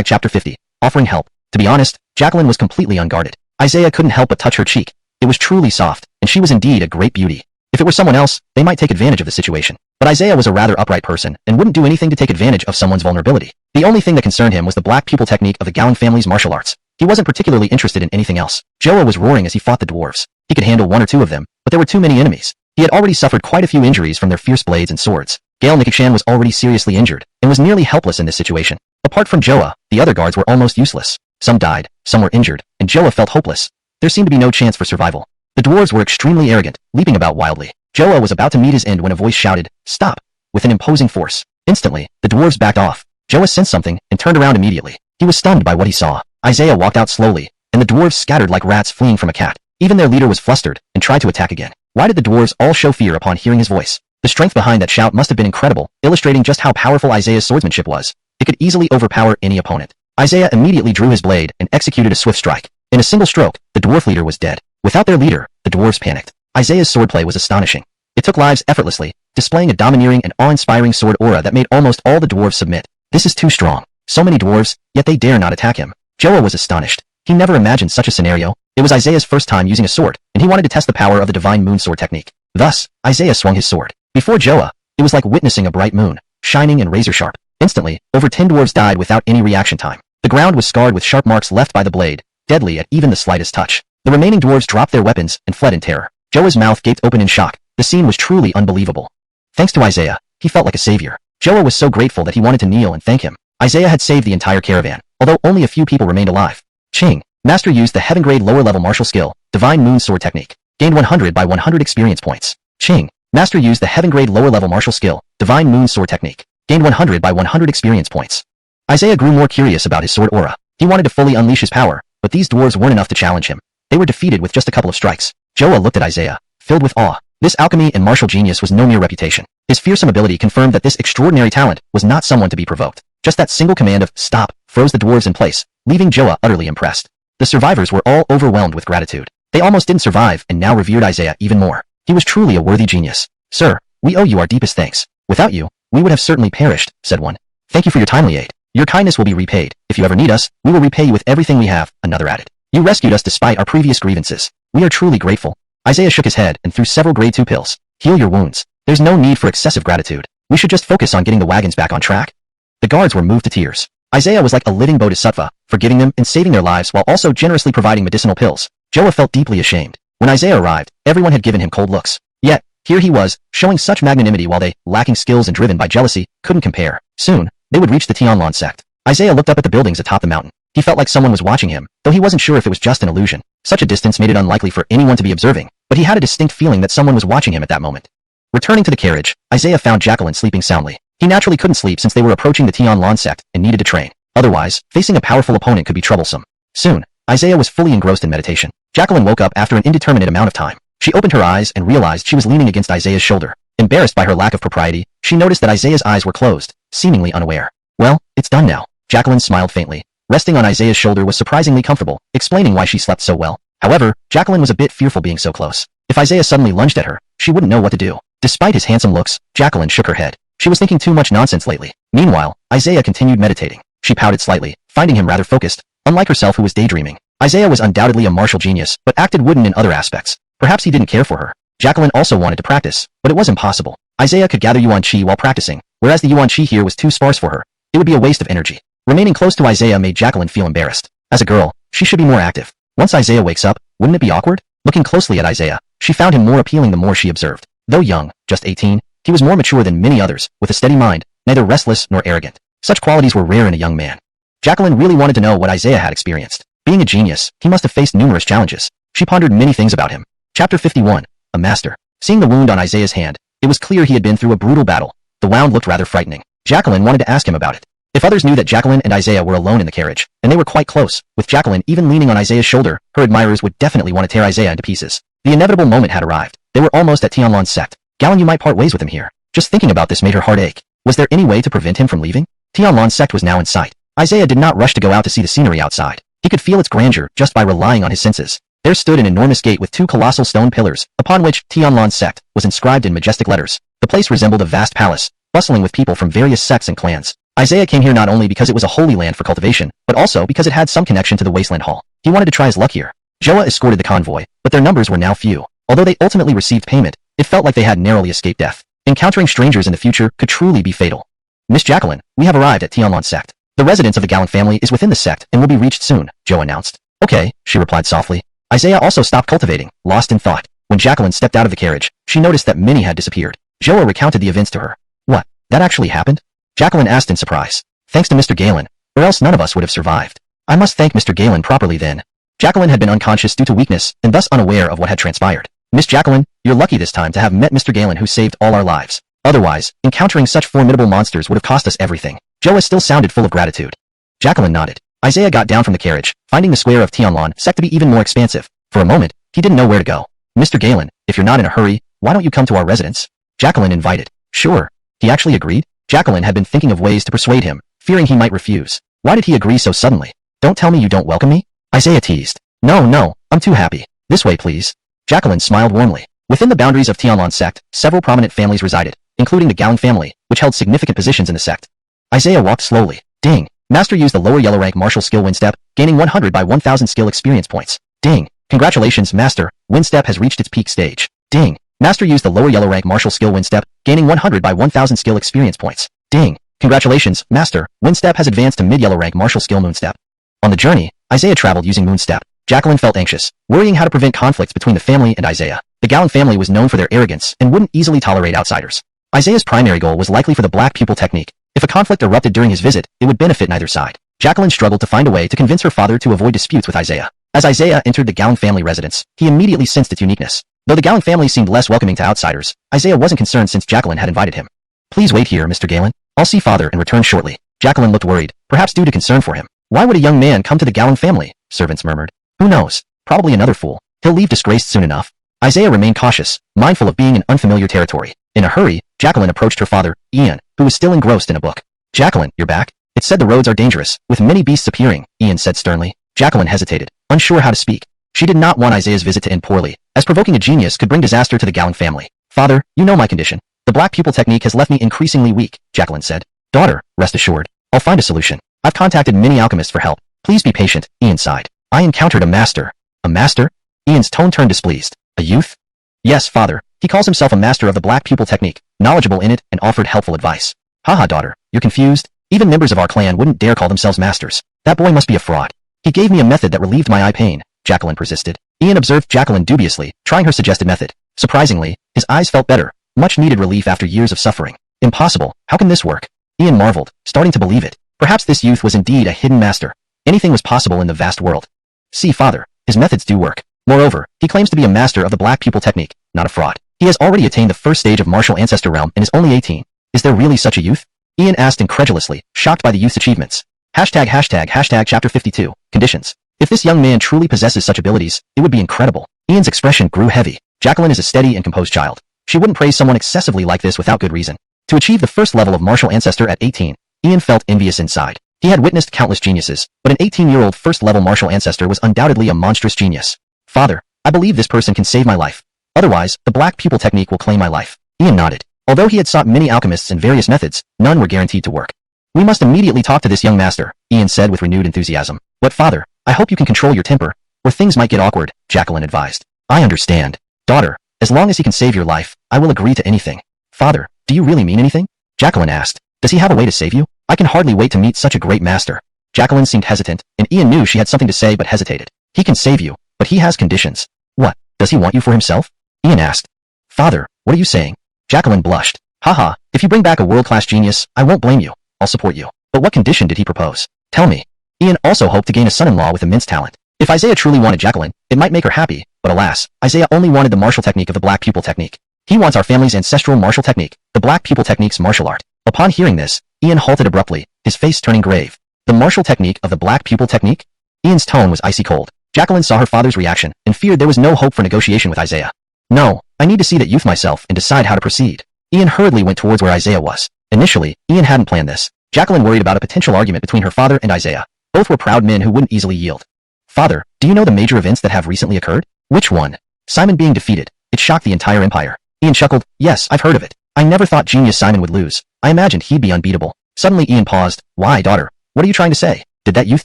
Chapter 50. Offering help. To be honest, Jacqueline was completely unguarded. Isaiah couldn't help but touch her cheek. It was truly soft, and she was indeed a great beauty. If it were someone else, they might take advantage of the situation. But Isaiah was a rather upright person and wouldn't do anything to take advantage of someone's vulnerability. The only thing that concerned him was the black pupil technique of the Gowing family's martial arts. He wasn't particularly interested in anything else. Joa was roaring as he fought the dwarves. He could handle one or two of them, but there were too many enemies. He had already suffered quite a few injuries from their fierce blades and swords. Gale Nikikshan was already seriously injured, and was nearly helpless in this situation. Apart from Joa, the other guards were almost useless. Some died, some were injured, and Joa felt hopeless. There seemed to be no chance for survival. The dwarves were extremely arrogant, leaping about wildly. Joa was about to meet his end when a voice shouted, "Stop!" with an imposing force. Instantly, the dwarves backed off. Joa sensed something and turned around immediately. He was stunned by what he saw. Isaiah walked out slowly, and the dwarves scattered like rats fleeing from a cat. Even their leader was flustered and tried to attack again. Why did the dwarves all show fear upon hearing his voice? The strength behind that shout must have been incredible, illustrating just how powerful Isaiah's swordsmanship was. It could easily overpower any opponent. Isaiah immediately drew his blade and executed a swift strike. In a single stroke, the dwarf leader was dead. Without their leader, the dwarves panicked. Isaiah's swordplay was astonishing. It took lives effortlessly, displaying a domineering and awe-inspiring sword aura that made almost all the dwarves submit. This is too strong. So many dwarves, yet they dare not attack him. Joa was astonished. He never imagined such a scenario. It was Isaiah's first time using a sword, and he wanted to test the power of the divine moon sword technique. Thus, Isaiah swung his sword. Before Joa, it was like witnessing a bright moon, shining and razor-sharp. Instantly, over 10 dwarves died without any reaction time. The ground was scarred with sharp marks left by the blade, deadly at even the slightest touch. The remaining dwarves dropped their weapons and fled in terror. Joa's mouth gaped open in shock. The scene was truly unbelievable. Thanks to Isaiah, he felt like a savior. Joa was so grateful that he wanted to kneel and thank him. Isaiah had saved the entire caravan, although only a few people remained alive. Ching. Master used the heaven-grade lower-level martial skill, Divine Moon Sword Technique. Gained 100 by 100 experience points. Ching. Master used the heaven-grade lower-level martial skill, Divine Moon Sword Technique. Gained 100 by 100 experience points. Isaiah grew more curious about his sword aura. He wanted to fully unleash his power, but these dwarves weren't enough to challenge him. They were defeated with just a couple of strikes. Joa looked at Isaiah, filled with awe. This alchemy and martial genius was no mere reputation. His fearsome ability confirmed that this extraordinary talent was not someone to be provoked. Just that single command of stop froze the dwarves in place, leaving Joa utterly impressed. The survivors were all overwhelmed with gratitude. They almost didn't survive and now revered Isaiah even more. He was truly a worthy genius. Sir, we owe you our deepest thanks. Without you, we would have certainly perished, said one. Thank you for your timely aid. Your kindness will be repaid. If you ever need us, we will repay you with everything we have, another added. You rescued us despite our previous grievances. We are truly grateful. Isaiah shook his head and threw several grade 2 pills. Heal your wounds. There's no need for excessive gratitude. We should just focus on getting the wagons back on track. The guards were moved to tears. Isaiah was like a living bodhisattva, forgiving them and saving their lives while also generously providing medicinal pills. Joa felt deeply ashamed. When Isaiah arrived, everyone had given him cold looks. Yet, here he was, showing such magnanimity while they, lacking skills and driven by jealousy, couldn't compare. Soon, they would reach the Tianlan sect. Isaiah looked up at the buildings atop the mountain. He felt like someone was watching him, though he wasn't sure if it was just an illusion. Such a distance made it unlikely for anyone to be observing, but he had a distinct feeling that someone was watching him at that moment. Returning to the carriage, Isaiah found Jacqueline sleeping soundly. He naturally couldn't sleep since they were approaching the Tianlan sect and needed to train. Otherwise, facing a powerful opponent could be troublesome. Soon, Isaiah was fully engrossed in meditation. Jacqueline woke up after an indeterminate amount of time. She opened her eyes and realized she was leaning against Isaiah's shoulder. Embarrassed by her lack of propriety, she noticed that Isaiah's eyes were closed, seemingly unaware. Well, it's done now. Jacqueline smiled faintly. Resting on Isaiah's shoulder was surprisingly comfortable, explaining why she slept so well. However, Jacqueline was a bit fearful being so close. If Isaiah suddenly lunged at her, she wouldn't know what to do. Despite his handsome looks, Jacqueline shook her head. She was thinking too much nonsense lately. Meanwhile, Isaiah continued meditating. She pouted slightly, finding him rather focused, unlike herself who was daydreaming. Isaiah was undoubtedly a martial genius, but acted wooden in other aspects. Perhaps he didn't care for her. Jacqueline also wanted to practice, but it was impossible. Isaiah could gather yuan qi while practicing, whereas the yuan qi here was too sparse for her. It would be a waste of energy. Remaining close to Isaiah made Jacqueline feel embarrassed. As a girl, she should be more active. Once Isaiah wakes up, wouldn't it be awkward? Looking closely at Isaiah, she found him more appealing the more she observed. Though young, just 18, he was more mature than many others, with a steady mind, neither restless nor arrogant. Such qualities were rare in a young man. Jacqueline really wanted to know what Isaiah had experienced. Being a genius, he must have faced numerous challenges. She pondered many things about him. Chapter 51, A Master. Seeing the wound on Isaiah's hand, it was clear he had been through a brutal battle. The wound looked rather frightening. Jacqueline wanted to ask him about it. If others knew that Jacqueline and Isaiah were alone in the carriage, and they were quite close, with Jacqueline even leaning on Isaiah's shoulder, her admirers would definitely want to tear Isaiah into pieces. The inevitable moment had arrived. They were almost at Tianlan's sect. Galen, you might part ways with him here. Just thinking about this made her heart ache. Was there any way to prevent him from leaving? Tianlan's sect was now in sight. Isaiah did not rush to go out to see the scenery outside. He could feel its grandeur just by relying on his senses. There stood an enormous gate with 2 colossal stone pillars, upon which Tianlan's sect was inscribed in majestic letters. The place resembled a vast palace, bustling with people from various sects and clans. Isaiah came here not only because it was a holy land for cultivation, but also because it had some connection to the Wasteland Hall. He wanted to try his luck here. Joa escorted the convoy, but their numbers were now few. Although they ultimately received payment, it felt like they had narrowly escaped death. Encountering strangers in the future could truly be fatal. Miss Jacqueline, we have arrived at Tianlan's sect. The residence of the Gallant family is within the sect and will be reached soon, Joa announced. Okay, she replied softly. Isaiah also stopped cultivating, lost in thought. When Jacqueline stepped out of the carriage, she noticed that many had disappeared. Joa recounted the events to her. What? That actually happened? Jacqueline asked in surprise. Thanks to Mr. Galen, or else none of us would have survived. I must thank Mr. Galen properly then. Jacqueline had been unconscious due to weakness and thus unaware of what had transpired. Miss Jacqueline, you're lucky this time to have met Mr. Galen who saved all our lives. Otherwise, encountering such formidable monsters would have cost us everything. Joa still sounded full of gratitude. Jacqueline nodded. Isaiah got down from the carriage, finding the square of Tianlan sect to be even more expansive. For a moment, he didn't know where to go. Mr. Galen, if you're not in a hurry, why don't you come to our residence? Jacqueline invited. Sure. He actually agreed? Jacqueline had been thinking of ways to persuade him, fearing he might refuse. Why did he agree so suddenly? Don't tell me you don't welcome me? Isaiah teased. No, I'm too happy. This way please. Jacqueline smiled warmly. Within the boundaries of Tianlan sect, several prominent families resided, including the Galen family, which held significant positions in the sect. Isaiah walked slowly. Ding. Master used the lower yellow rank martial skill wind step, gaining 100 by 1000 skill experience points. Ding. Congratulations, Master. Wind step has reached its peak stage. Ding. Master used the lower yellow rank martial skill wind step, gaining 100 by 1000 skill experience points. Ding. Congratulations, Master. Wind step has advanced to mid-yellow rank martial skill moon step. On the journey, Isaiah traveled using moon step. Jacqueline felt anxious, worrying how to prevent conflicts between the family and Isaiah. The Galen family was known for their arrogance and wouldn't easily tolerate outsiders. Isaiah's primary goal was likely for the black pupil technique. If a conflict erupted during his visit, it would benefit neither side. Jacqueline struggled to find a way to convince her father to avoid disputes with Isaiah. As Isaiah entered the Galen family residence, he immediately sensed its uniqueness. Though the Galen family seemed less welcoming to outsiders, Isaiah wasn't concerned since Jacqueline had invited him. Please wait here, Mr. Galen. I'll see father and return shortly. Jacqueline looked worried, perhaps due to concern for him. Why would a young man come to the Galen family? Servants murmured. Who knows? Probably another fool. He'll leave disgraced soon enough. Isaiah remained cautious, mindful of being in unfamiliar territory. In a hurry, Jacqueline approached her father, Ian, who was still engrossed in a book. Jacqueline, you're back? It said the roads are dangerous, with many beasts appearing, Ian said sternly. Jacqueline hesitated, unsure how to speak. She did not want Isaiah's visit to end poorly, as provoking a genius could bring disaster to the Gowing family. Father, you know my condition. The black pupil technique has left me increasingly weak, Jacqueline said. Daughter, rest assured. I'll find a solution. I've contacted many alchemists for help. Please be patient, Ian sighed. I encountered a master. A master? Ian's tone turned displeased. A youth? Yes, father. He calls himself a master of the black pupil technique, knowledgeable in it and offered helpful advice. Haha, daughter, you're confused? Even members of our clan wouldn't dare call themselves masters. That boy must be a fraud. He gave me a method that relieved my eye pain, Jacqueline persisted. Ian observed Jacqueline dubiously, trying her suggested method. Surprisingly, his eyes felt better. Much needed relief after years of suffering. Impossible. How can this work? Ian marveled, starting to believe it. Perhaps this youth was indeed a hidden master. Anything was possible in the vast world. See, father, his methods do work. Moreover, he claims to be a master of the black pupil technique, not a fraud. He has already attained the first stage of martial ancestor realm and is only 18. Is there really such a youth? Ian asked incredulously, shocked by the youth's achievements. Hashtag chapter 52, conditions. If this young man truly possesses such abilities, it would be incredible. Ian's expression grew heavy. Jacqueline is a steady and composed child. She wouldn't praise someone excessively like this without good reason. To achieve the first level of martial ancestor at 18, Ian felt envious inside. He had witnessed countless geniuses, but an 18-year-old first-level martial ancestor was undoubtedly a monstrous genius. Father, I believe this person can save my life. Otherwise, the black pupil technique will claim my life. Ian nodded. Although he had sought many alchemists and various methods, none were guaranteed to work. We must immediately talk to this young master, Ian said with renewed enthusiasm. But father, I hope you can control your temper, or things might get awkward, Jacqueline advised. I understand. Daughter, as long as he can save your life, I will agree to anything. Father, do you really mean anything? Jacqueline asked. Does he have a way to save you? I can hardly wait to meet such a great master. Jacqueline seemed hesitant, and Ian knew she had something to say but hesitated. He can save you, but he has conditions. What, does he want you for himself? Ian asked. Father, what are you saying? Jacqueline blushed. Haha, if you bring back a world-class genius, I won't blame you. I'll support you. But what condition did he propose? Tell me. Ian also hoped to gain a son-in-law with immense talent. If Isaiah truly wanted Jacqueline, it might make her happy, but alas, Isaiah only wanted the martial technique of the black pupil technique. He wants our family's ancestral martial technique, the black pupil technique's martial art. Upon hearing this, Ian halted abruptly, his face turning grave. The martial technique of the black pupil technique? Ian's tone was icy cold. Jacqueline saw her father's reaction and feared there was no hope for negotiation with Isaiah. No, I need to see that youth myself and decide how to proceed. Ian hurriedly went towards where Isaiah was. Initially, Ian hadn't planned this. Jacqueline worried about a potential argument between her father and Isaiah. Both were proud men who wouldn't easily yield. Father, do you know the major events that have recently occurred? Which one? Simon being defeated. It shocked the entire empire. Ian chuckled. Yes, I've heard of it. I never thought genius Simon would lose. I imagined he'd be unbeatable. Suddenly Ian paused. Why, daughter? What are you trying to say? Did that youth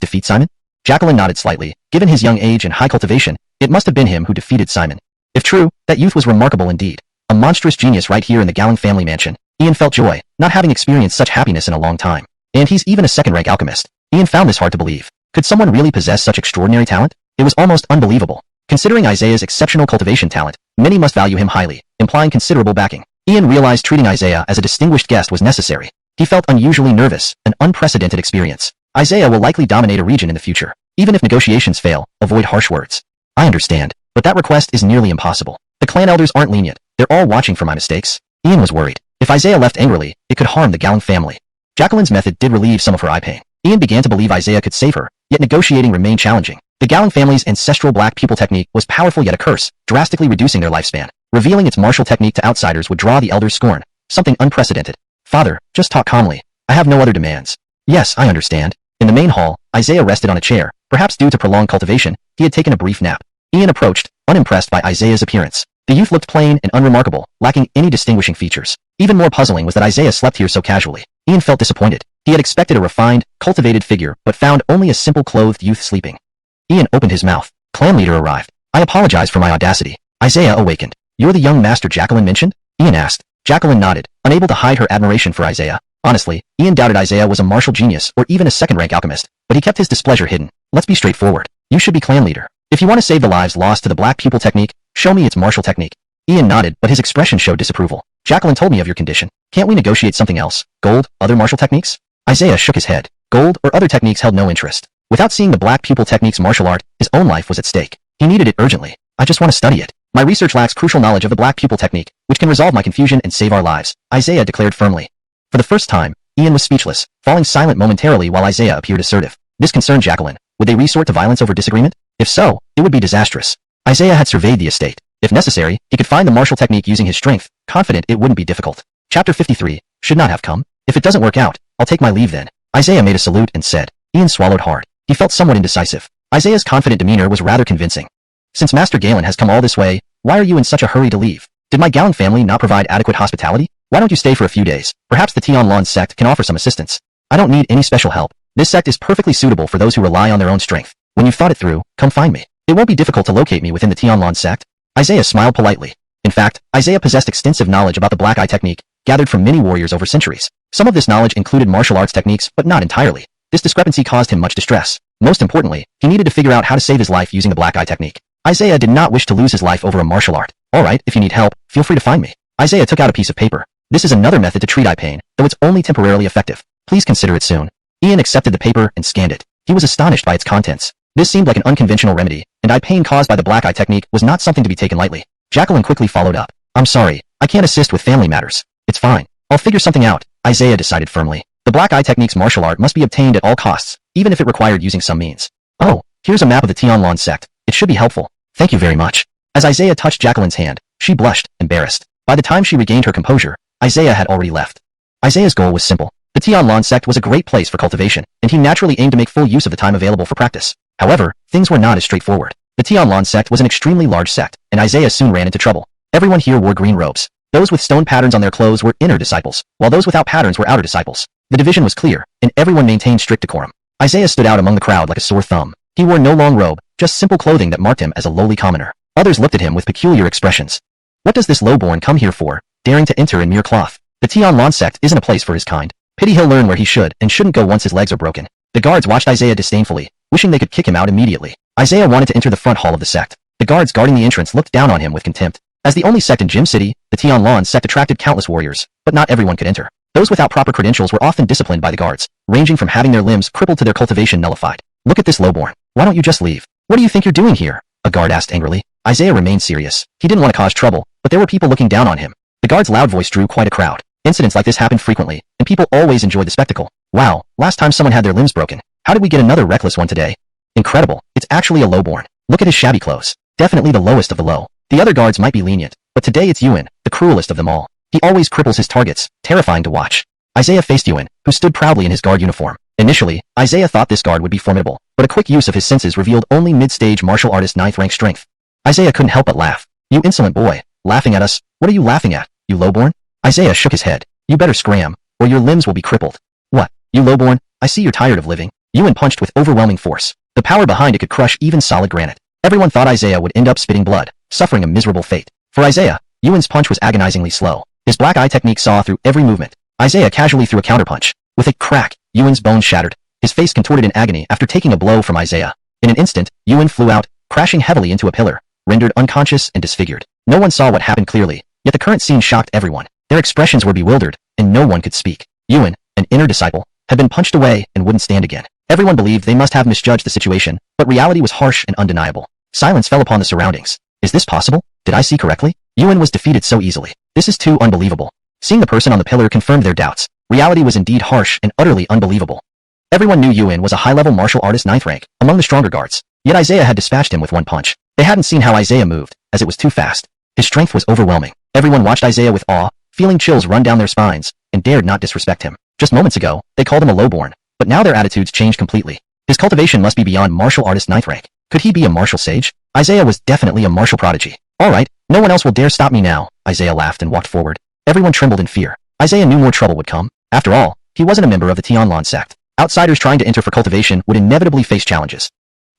defeat Simon? Jacqueline nodded slightly. Given his young age and high cultivation, it must have been him who defeated Simon. If true, that youth was remarkable indeed. A monstrous genius right here in the Gowing family mansion. Ian felt joy, not having experienced such happiness in a long time. And he's even a second-rank alchemist. Ian found this hard to believe. Could someone really possess such extraordinary talent? It was almost unbelievable. Considering Isaiah's exceptional cultivation talent, many must value him highly, implying considerable backing. Ian realized treating Isaiah as a distinguished guest was necessary. He felt unusually nervous, an unprecedented experience. Isaiah will likely dominate a region in the future. Even if negotiations fail, avoid harsh words. I understand, but that request is nearly impossible. The clan elders aren't lenient. They're all watching for my mistakes. Ian was worried. If Isaiah left angrily, it could harm the Gowing family. Jacqueline's method did relieve some of her eye pain. Ian began to believe Isaiah could save her, yet negotiating remained challenging. The Gowing family's ancestral black pupil technique was powerful yet a curse, drastically reducing their lifespan. Revealing its martial technique to outsiders would draw the elders' scorn. Something unprecedented. Father, just talk calmly. I have no other demands. Yes, I understand. In the main hall, Isaiah rested on a chair. Perhaps due to prolonged cultivation, he had taken a brief nap. Ian approached, unimpressed by Isaiah's appearance. The youth looked plain and unremarkable, lacking any distinguishing features. Even more puzzling was that Isaiah slept here so casually. Ian felt disappointed. He had expected a refined, cultivated figure, but found only a simple clothed youth sleeping. Ian opened his mouth. Clan leader arrived. I apologize for my audacity. Isaiah awakened. You're the young master Jacqueline mentioned? Ian asked. Jacqueline nodded, unable to hide her admiration for Isaiah. Honestly, Ian doubted Isaiah was a martial genius or even a second-rank alchemist, but he kept his displeasure hidden. Let's be straightforward. You should be clan leader. If you want to save the lives lost to the black pupil technique, show me its martial technique. Ian nodded, but his expression showed disapproval. Jacqueline told me of your condition. Can't we negotiate something else? Gold? Other martial techniques? Isaiah shook his head. Gold or other techniques held no interest. Without seeing the black pupil technique's martial art, his own life was at stake. He needed it urgently. I just want to study it. My research lacks crucial knowledge of the black pupil technique, which can resolve my confusion and save our lives, Isaiah declared firmly. For the first time, Ian was speechless, falling silent momentarily while Isaiah appeared assertive. This concerned Jacqueline. Would they resort to violence over disagreement? If so, it would be disastrous. Isaiah had surveyed the estate. If necessary, he could find the martial technique using his strength, confident it wouldn't be difficult. Chapter 53. Should not have come. If it doesn't work out, I'll take my leave then. Isaiah made a salute and said. Ian swallowed hard. He felt somewhat indecisive. Isaiah's confident demeanor was rather convincing. Since Master Galen has come all this way, why are you in such a hurry to leave? Did my Galen family not provide adequate hospitality? Why don't you stay for a few days? Perhaps the Tianlan sect can offer some assistance. I don't need any special help. This sect is perfectly suitable for those who rely on their own strength. When you've thought it through, come find me. It won't be difficult to locate me within the Tianlan sect. Isaiah smiled politely. In fact, Isaiah possessed extensive knowledge about the black eye technique, gathered from many warriors over centuries. Some of this knowledge included martial arts techniques, but not entirely. This discrepancy caused him much distress. Most importantly, he needed to figure out how to save his life using the black eye technique. Isaiah did not wish to lose his life over a martial art. Alright, if you need help, feel free to find me. Isaiah took out a piece of paper. This is another method to treat eye pain, though it's only temporarily effective. Please consider it soon. Ian accepted the paper and scanned it. He was astonished by its contents. This seemed like an unconventional remedy, and eye pain caused by the black eye technique was not something to be taken lightly. Jacqueline quickly followed up. I'm sorry, I can't assist with family matters. It's fine. I'll figure something out, Isaiah decided firmly. The black eye technique's martial art must be obtained at all costs, even if it required using some means. Oh, here's a map of the Tianlan sect. It should be helpful. Thank you very much. As Isaiah touched Jacqueline's hand, she blushed, embarrassed. By the time she regained her composure, Isaiah had already left. Isaiah's goal was simple. The Tianlan sect was a great place for cultivation, and he naturally aimed to make full use of the time available for practice. However, things were not as straightforward. The Tianlan sect was an extremely large sect, and Isaiah soon ran into trouble. Everyone here wore green robes. Those with stone patterns on their clothes were inner disciples, while those without patterns were outer disciples. The division was clear, and everyone maintained strict decorum. Isaiah stood out among the crowd like a sore thumb. He wore no long robe, just simple clothing that marked him as a lowly commoner. Others looked at him with peculiar expressions. What does this lowborn come here for, daring to enter in mere cloth? The Tianlan sect isn't a place for his kind. Pity he'll learn where he should and shouldn't go once his legs are broken. The guards watched Isaiah disdainfully, wishing they could kick him out immediately. Isaiah wanted to enter the front hall of the sect. The guards guarding the entrance looked down on him with contempt. As the only sect in Gym City, the Tianlan sect attracted countless warriors, but not everyone could enter. Those without proper credentials were often disciplined by the guards, ranging from having their limbs crippled to their cultivation nullified. Look at this lowborn. Why don't you just leave? What do you think you're doing here? A guard asked angrily. Isaiah remained serious. He didn't want to cause trouble, but there were people looking down on him. The guard's loud voice drew quite a crowd. Incidents like this happened frequently, and people always enjoyed the spectacle. Wow, last time someone had their limbs broken. How did we get another reckless one today? Incredible, it's actually a lowborn. Look at his shabby clothes. Definitely the lowest of the low. The other guards might be lenient, but today it's Yuan, the cruelest of them all. He always cripples his targets, terrifying to watch. Isaiah faced Yuan, who stood proudly in his guard uniform. Initially, Isaiah thought this guard would be formidable, but a quick use of his senses revealed only mid-stage martial artist 9th rank strength. Isaiah couldn't help but laugh. You insolent boy, laughing at us? What are you laughing at, you lowborn? Isaiah shook his head. You better scram, or your limbs will be crippled. What, you lowborn? I see you're tired of living. Yuan punched with overwhelming force. The power behind it could crush even solid granite. Everyone thought Isaiah would end up spitting blood, suffering a miserable fate. For Isaiah, Yuan's punch was agonizingly slow. His black eye technique saw through every movement. Isaiah casually threw a counterpunch. With a crack, Yuan's bones shattered. His face contorted in agony after taking a blow from Isaiah. In an instant, Yuan flew out, crashing heavily into a pillar, rendered unconscious and disfigured. No one saw what happened clearly, yet the current scene shocked everyone. Their expressions were bewildered, and no one could speak. Yuan, an inner disciple, had been punched away and wouldn't stand again. Everyone believed they must have misjudged the situation, but reality was harsh and undeniable. Silence fell upon the surroundings. Is this possible? Did I see correctly? Yuan was defeated so easily. This is too unbelievable. Seeing the person on the pillar confirmed their doubts. Reality was indeed harsh and utterly unbelievable. Everyone knew Yuan was a high-level martial artist 9th rank, among the stronger guards. Yet Isaiah had dispatched him with one punch. They hadn't seen how Isaiah moved, as it was too fast. His strength was overwhelming. Everyone watched Isaiah with awe, feeling chills run down their spines, and dared not disrespect him. Just moments ago, they called him a lowborn, but now their attitudes changed completely. His cultivation must be beyond martial artist 9th rank. Could he be a martial sage? Isaiah was definitely a martial prodigy. Alright, no one else will dare stop me now, Isaiah laughed and walked forward. Everyone trembled in fear. Isaiah knew more trouble would come. After all, he wasn't a member of the Tianlan sect. Outsiders trying to enter for cultivation would inevitably face challenges.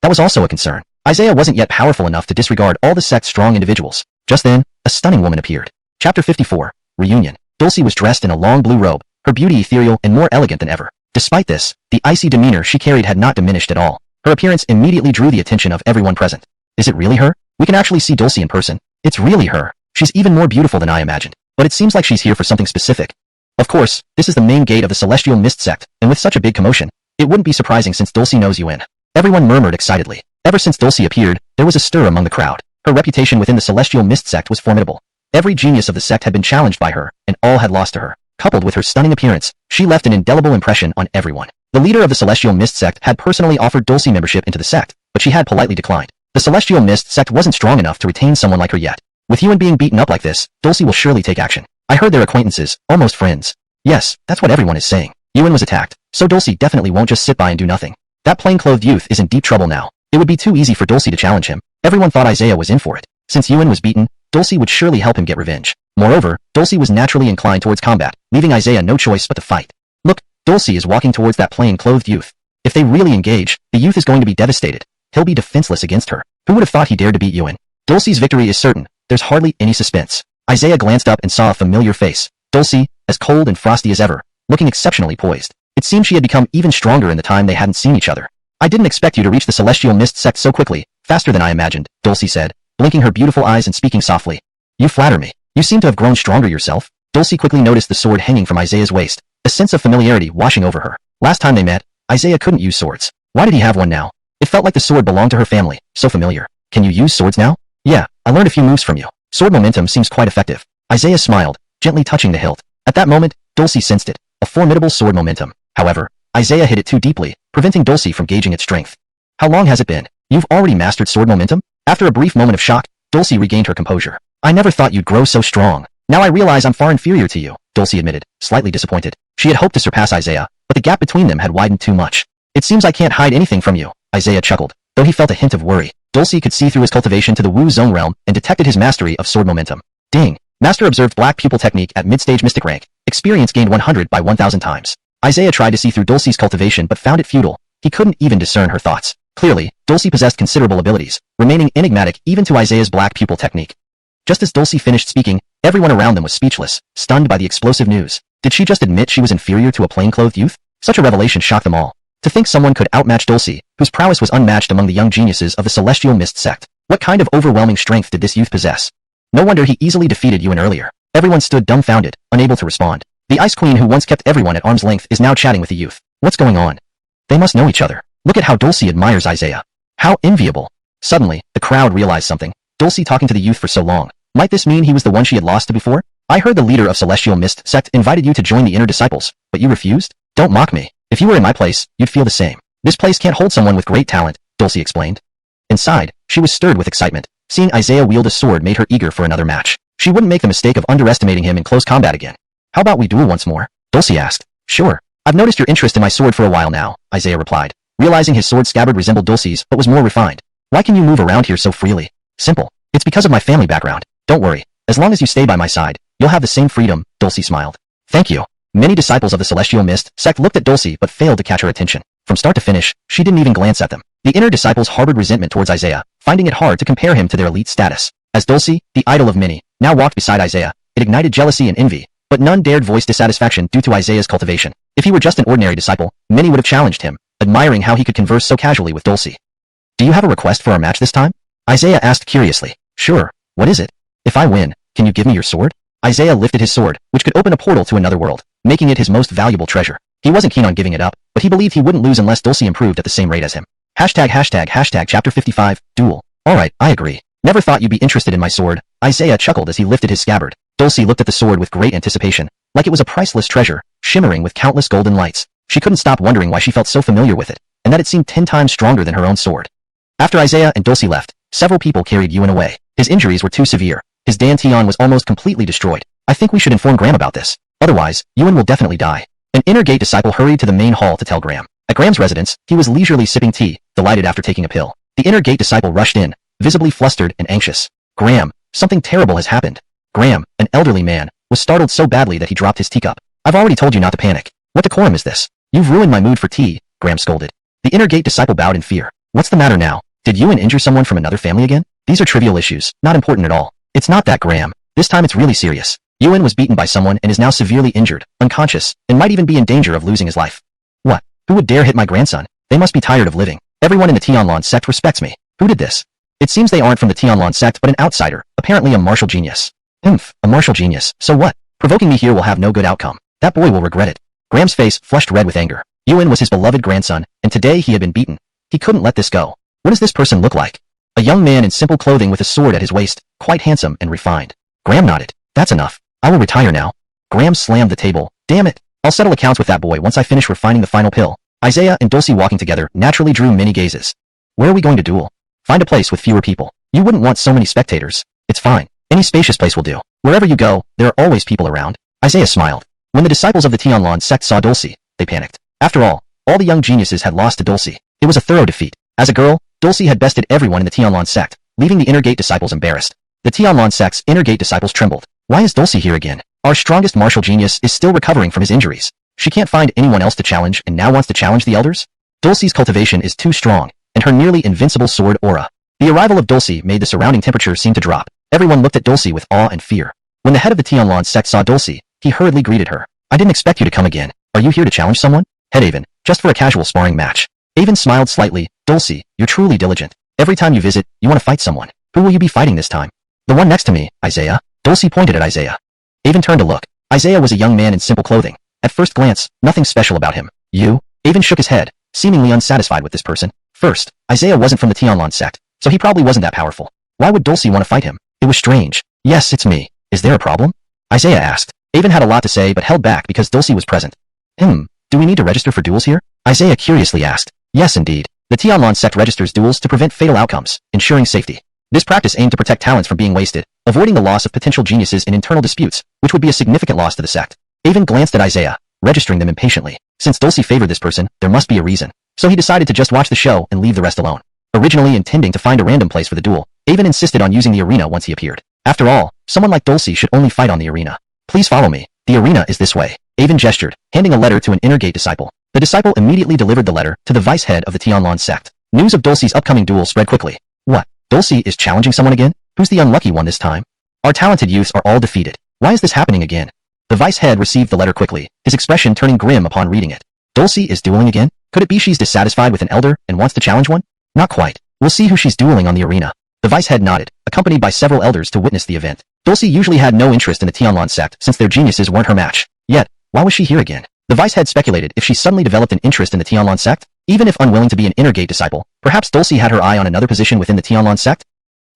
That was also a concern. Isaiah wasn't yet powerful enough to disregard all the sect's strong individuals. Just then, a stunning woman appeared. Chapter 54. Reunion. Dulcie was dressed in a long blue robe, her beauty ethereal and more elegant than ever. Despite this, the icy demeanor she carried had not diminished at all. Her appearance immediately drew the attention of everyone present. Is it really her? We can actually see Dulcie in person. It's really her. She's even more beautiful than I imagined. But it seems like she's here for something specific. Of course, this is the main gate of the Celestial Mist sect, and with such a big commotion, it wouldn't be surprising since Dulcie knows Yuan. Everyone murmured excitedly. Ever since Dulcie appeared, there was a stir among the crowd. Her reputation within the Celestial Mist sect was formidable. Every genius of the sect had been challenged by her, and all had lost to her. Coupled with her stunning appearance, she left an indelible impression on everyone. The leader of the Celestial Mist sect had personally offered Dulcie membership into the sect, but she had politely declined. The Celestial Mist sect wasn't strong enough to retain someone like her yet. With Yuan being beaten up like this, Dulcie will surely take action. I heard they're acquaintances, almost friends. Yes, that's what everyone is saying. Yuan was attacked, so Dulcie definitely won't just sit by and do nothing. That plain-clothed youth is in deep trouble now. It would be too easy for Dulcie to challenge him. Everyone thought Isaiah was in for it. Since Yuan was beaten, Dulcie would surely help him get revenge. Moreover, Dulcie was naturally inclined towards combat, leaving Isaiah no choice but to fight. Look, Dulcie is walking towards that plain-clothed youth. If they really engage, the youth is going to be devastated. He'll be defenseless against her. Who would have thought he dared to beat Yuan? Dulcie's victory is certain. There's hardly any suspense. Isaiah glanced up and saw a familiar face. Dulcie, as cold and frosty as ever, looking exceptionally poised. It seemed she had become even stronger in the time they hadn't seen each other. I didn't expect you to reach the Celestial Mist sect so quickly, faster than I imagined, Dulcie said, blinking her beautiful eyes and speaking softly. You flatter me. You seem to have grown stronger yourself. Dulcie quickly noticed the sword hanging from Isaiah's waist, a sense of familiarity washing over her. Last time they met, Isaiah couldn't use swords. Why did he have one now? It felt like the sword belonged to her family, so familiar. Can you use swords now? Yeah, I learned a few moves from you. Sword momentum seems quite effective. Isaiah smiled, gently touching the hilt. At that moment, Dulcie sensed it, a formidable sword momentum. However, Isaiah hit it too deeply, preventing Dulcie from gauging its strength. How long has it been? You've already mastered sword momentum? After a brief moment of shock, Dulcie regained her composure. I never thought you'd grow so strong. Now I realize I'm far inferior to you, Dulcie admitted, slightly disappointed. She had hoped to surpass Isaiah, but the gap between them had widened too much. It seems I can't hide anything from you, Isaiah chuckled, though he felt a hint of worry. Dulcie could see through his cultivation to the Wu Zone realm and detected his mastery of sword momentum. Ding! Master observed black pupil technique at mid-stage mystic rank. Experience gained 100 by 1,000 times. Isaiah tried to see through Dulcie's cultivation but found it futile. He couldn't even discern her thoughts. Clearly, Dulcie possessed considerable abilities, remaining enigmatic even to Isaiah's black pupil technique. Just as Dulcie finished speaking, everyone around them was speechless, stunned by the explosive news. Did she just admit she was inferior to a plain-clothed youth? Such a revelation shocked them all. To think someone could outmatch Dulcie, whose prowess was unmatched among the young geniuses of the Celestial Mist sect. What kind of overwhelming strength did this youth possess? No wonder he easily defeated Yuan earlier. Everyone stood dumbfounded, unable to respond. The Ice Queen who once kept everyone at arm's length is now chatting with the youth. What's going on? They must know each other. Look at how Dulcie admires Isaiah. How enviable. Suddenly, the crowd realized something. Dulcie talking to the youth for so long. Might this mean he was the one she had lost to before? I heard the leader of Celestial Mist sect invited you to join the inner disciples, but you refused? Don't mock me. If you were in my place, you'd feel the same. This place can't hold someone with great talent, Dulcie explained. Inside, she was stirred with excitement. Seeing Isaiah wield a sword made her eager for another match. She wouldn't make the mistake of underestimating him in close combat again. How about we duel once more? Dulcie asked. Sure. I've noticed your interest in my sword for a while now, Isaiah replied, realizing his sword scabbard resembled Dulcie's but was more refined. Why can you move around here so freely? Simple. It's because of my family background. Don't worry. As long as you stay by my side, you'll have the same freedom, Dulcie smiled. Thank you. Many disciples of the Celestial Mist sect looked at Dulcie but failed to catch her attention. From start to finish, she didn't even glance at them. The inner disciples harbored resentment towards Isaiah, finding it hard to compare him to their elite status. As Dulcie, the idol of many, now walked beside Isaiah, it ignited jealousy and envy, but none dared voice dissatisfaction due to Isaiah's cultivation. If he were just an ordinary disciple, many would have challenged him, admiring how he could converse so casually with Dulcie. Do you have a request for our match this time? Isaiah asked curiously. Sure. What is it? If I win, can you give me your sword? Isaiah lifted his sword, which could open a portal to another world, making it his most valuable treasure. He wasn't keen on giving it up, but he believed he wouldn't lose unless Dulcie improved at the same rate as him. ####Chapter 55, Duel. Alright, I agree. Never thought you'd be interested in my sword. Isaiah chuckled as he lifted his scabbard. Dulcie looked at the sword with great anticipation, like it was a priceless treasure, shimmering with countless golden lights. She couldn't stop wondering why she felt so familiar with it, and that it seemed 10 times stronger than her own sword. After Isaiah and Dulcie left, several people carried Yuan away. His injuries were too severe. His dantian was almost completely destroyed. I think we should inform Graham about this. Otherwise, Yuan will definitely die. An inner gate disciple hurried to the main hall to tell Graham. At Graham's residence, he was leisurely sipping tea, delighted after taking a pill. The inner gate disciple rushed in, visibly flustered and anxious. Graham, something terrible has happened. Graham, an elderly man, was startled so badly that he dropped his teacup. I've already told you not to panic. What decorum is this? You've ruined my mood for tea, Graham scolded. The inner gate disciple bowed in fear. What's the matter now? Did Yuan injure someone from another family again? These are trivial issues, not important at all. It's not that, Graham. This time it's really serious. Yuan was beaten by someone and is now severely injured, unconscious, and might even be in danger of losing his life. What? Who would dare hit my grandson? They must be tired of living. Everyone in the Tianlan sect respects me. Who did this? It seems they aren't from the Tianlan sect but an outsider, apparently a martial genius. A martial genius, so what? Provoking me here will have no good outcome. That boy will regret it. Graham's face flushed red with anger. Yuan was his beloved grandson, and today he had been beaten. He couldn't let this go. What does this person look like? A young man in simple clothing with a sword at his waist, quite handsome and refined. Graham nodded. That's enough. I will retire now. Graham slammed the table. Damn it. I'll settle accounts with that boy once I finish refining the final pill. Isaiah and Dulcie walking together naturally drew many gazes. Where are we going to duel? Find a place with fewer people. You wouldn't want so many spectators. It's fine. Any spacious place will do. Wherever you go, there are always people around. Isaiah smiled. When the disciples of the Tianlan sect saw Dulcie, they panicked. After all the young geniuses had lost to Dulcie. It was a thorough defeat. As a girl, Dulcie had bested everyone in the Tianlan sect, leaving the inner gate disciples embarrassed. The Tianlan sect's inner gate disciples trembled. Why is Dulcie here again? Our strongest martial genius is still recovering from his injuries. She can't find anyone else to challenge and now wants to challenge the elders? Dulcie's cultivation is too strong, and her nearly invincible sword aura. The arrival of Dulcie made the surrounding temperature seem to drop. Everyone looked at Dulcie with awe and fear. When the head of the Tianlan sect saw Dulcie, he hurriedly greeted her. I didn't expect you to come again. Are you here to challenge someone? Head Avon, just for a casual sparring match. Avon smiled slightly. Dulcie, you're truly diligent. Every time you visit, you want to fight someone. Who will you be fighting this time? The one next to me, Isaiah. Dulcie pointed at Isaiah. Avon turned to look. Isaiah was a young man in simple clothing. At first glance, nothing special about him. You? Avon shook his head, seemingly unsatisfied with this person. First, Isaiah wasn't from the Tianlan sect, so he probably wasn't that powerful. Why would Dulcie want to fight him? It was strange. Yes, it's me. Is there a problem? Isaiah asked. Avon had a lot to say but held back because Dulcie was present. Do we need to register for duels here? Isaiah curiously asked. Yes, indeed. The Tianlan sect registers duels to prevent fatal outcomes, ensuring safety. This practice aimed to protect talents from being wasted, avoiding the loss of potential geniuses in internal disputes, which would be a significant loss to the sect. Avon glanced at Isaiah, registering them impatiently. Since Dulcie favored this person, there must be a reason. So he decided to just watch the show and leave the rest alone. Originally intending to find a random place for the duel, Avon insisted on using the arena once he appeared. After all, someone like Dulcie should only fight on the arena. Please follow me. The arena is this way. Avon gestured, handing a letter to an inner gate disciple. The disciple immediately delivered the letter to the vice head of the Tianlan sect. News of Dulcie's upcoming duel spread quickly. What? Dulcie is challenging someone again? Who's the unlucky one this time? Our talented youths are all defeated. Why is this happening again? The vice head received the letter quickly, his expression turning grim upon reading it. Dulcie is dueling again? Could it be she's dissatisfied with an elder and wants to challenge one? Not quite. We'll see who she's dueling on the arena. The vice head nodded, accompanied by several elders to witness the event. Dulcie usually had no interest in the Tianlan sect since their geniuses weren't her match. Yet, why was she here again? The vice head speculated if she suddenly developed an interest in the Tianlan sect. Even if unwilling to be an inner gate disciple, perhaps Dulcie had her eye on another position within the Tianlan sect?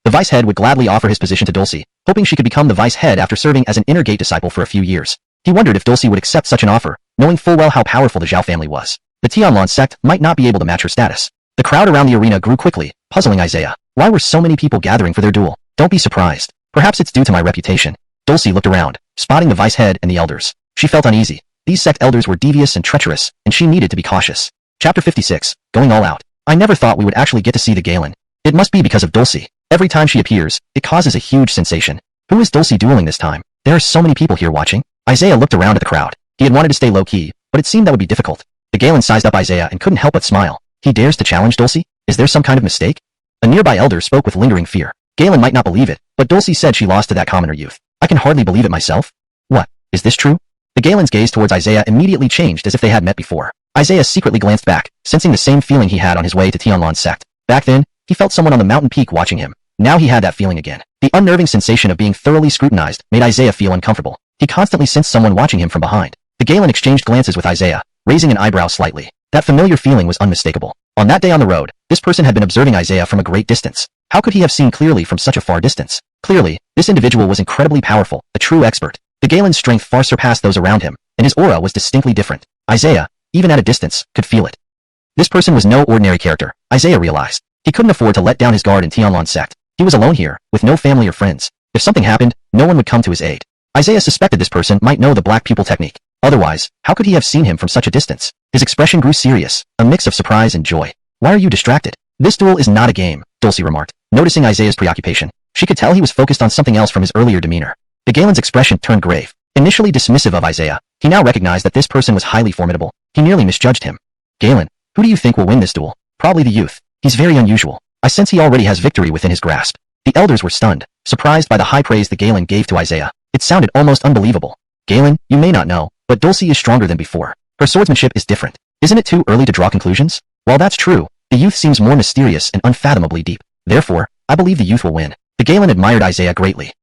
The vice head would gladly offer his position to Dulcie, hoping she could become the vice head after serving as an inner gate disciple for a few years. He wondered if Dulcie would accept such an offer, knowing full well how powerful the Zhao family was. The Tianlan sect might not be able to match her status. The crowd around the arena grew quickly, puzzling Isaiah. Why were so many people gathering for their duel? Don't be surprised. Perhaps it's due to my reputation. Dulcie looked around, spotting the vice head and the elders. She felt uneasy. These sect elders were devious and treacherous, and she needed to be cautious. Chapter 56, Going All Out. I never thought we would actually get to see the Galen. It must be because of Dulcie. Every time she appears, it causes a huge sensation. Who is Dulcie dueling this time? There are so many people here watching. Isaiah looked around at the crowd. He had wanted to stay low-key, but it seemed that would be difficult. The Galen sized up Isaiah and couldn't help but smile. He dares to challenge Dulcie? Is there some kind of mistake? A nearby elder spoke with lingering fear. Galen might not believe it, but Dulcie said she lost to that commoner youth. I can hardly believe it myself. What? Is this true? The Galen's gaze towards Isaiah immediately changed as if they had met before. Isaiah secretly glanced back, sensing the same feeling he had on his way to Tianlan's sect. Back then, he felt someone on the mountain peak watching him. Now he had that feeling again. The unnerving sensation of being thoroughly scrutinized made Isaiah feel uncomfortable. He constantly sensed someone watching him from behind. The Galen exchanged glances with Isaiah, raising an eyebrow slightly. That familiar feeling was unmistakable. On that day on the road, this person had been observing Isaiah from a great distance. How could he have seen clearly from such a far distance? Clearly, this individual was incredibly powerful, a true expert. The Galen's strength far surpassed those around him, and his aura was distinctly different. Isaiah, even at a distance, could feel it. This person was no ordinary character, Isaiah realized. He couldn't afford to let down his guard in Tianlan's sect. He was alone here, with no family or friends. If something happened, no one would come to his aid. Isaiah suspected this person might know the black pupil technique. Otherwise, how could he have seen him from such a distance? His expression grew serious, a mix of surprise and joy. Why are you distracted? This duel is not a game, Dulcie remarked, noticing Isaiah's preoccupation. She could tell he was focused on something else from his earlier demeanor. The Galen's expression turned grave. Initially dismissive of Isaiah, he now recognized that this person was highly formidable. He nearly misjudged him. Galen, who do you think will win this duel? Probably the youth. He's very unusual. I sense he already has victory within his grasp. The elders were stunned, surprised by the high praise the Galen gave to Isaiah. It sounded almost unbelievable. Galen, you may not know, but Dulcie is stronger than before. Her swordsmanship is different. Isn't it too early to draw conclusions? While that's true, the youth seems more mysterious and unfathomably deep. Therefore, I believe the youth will win. The Galen admired Isaiah greatly.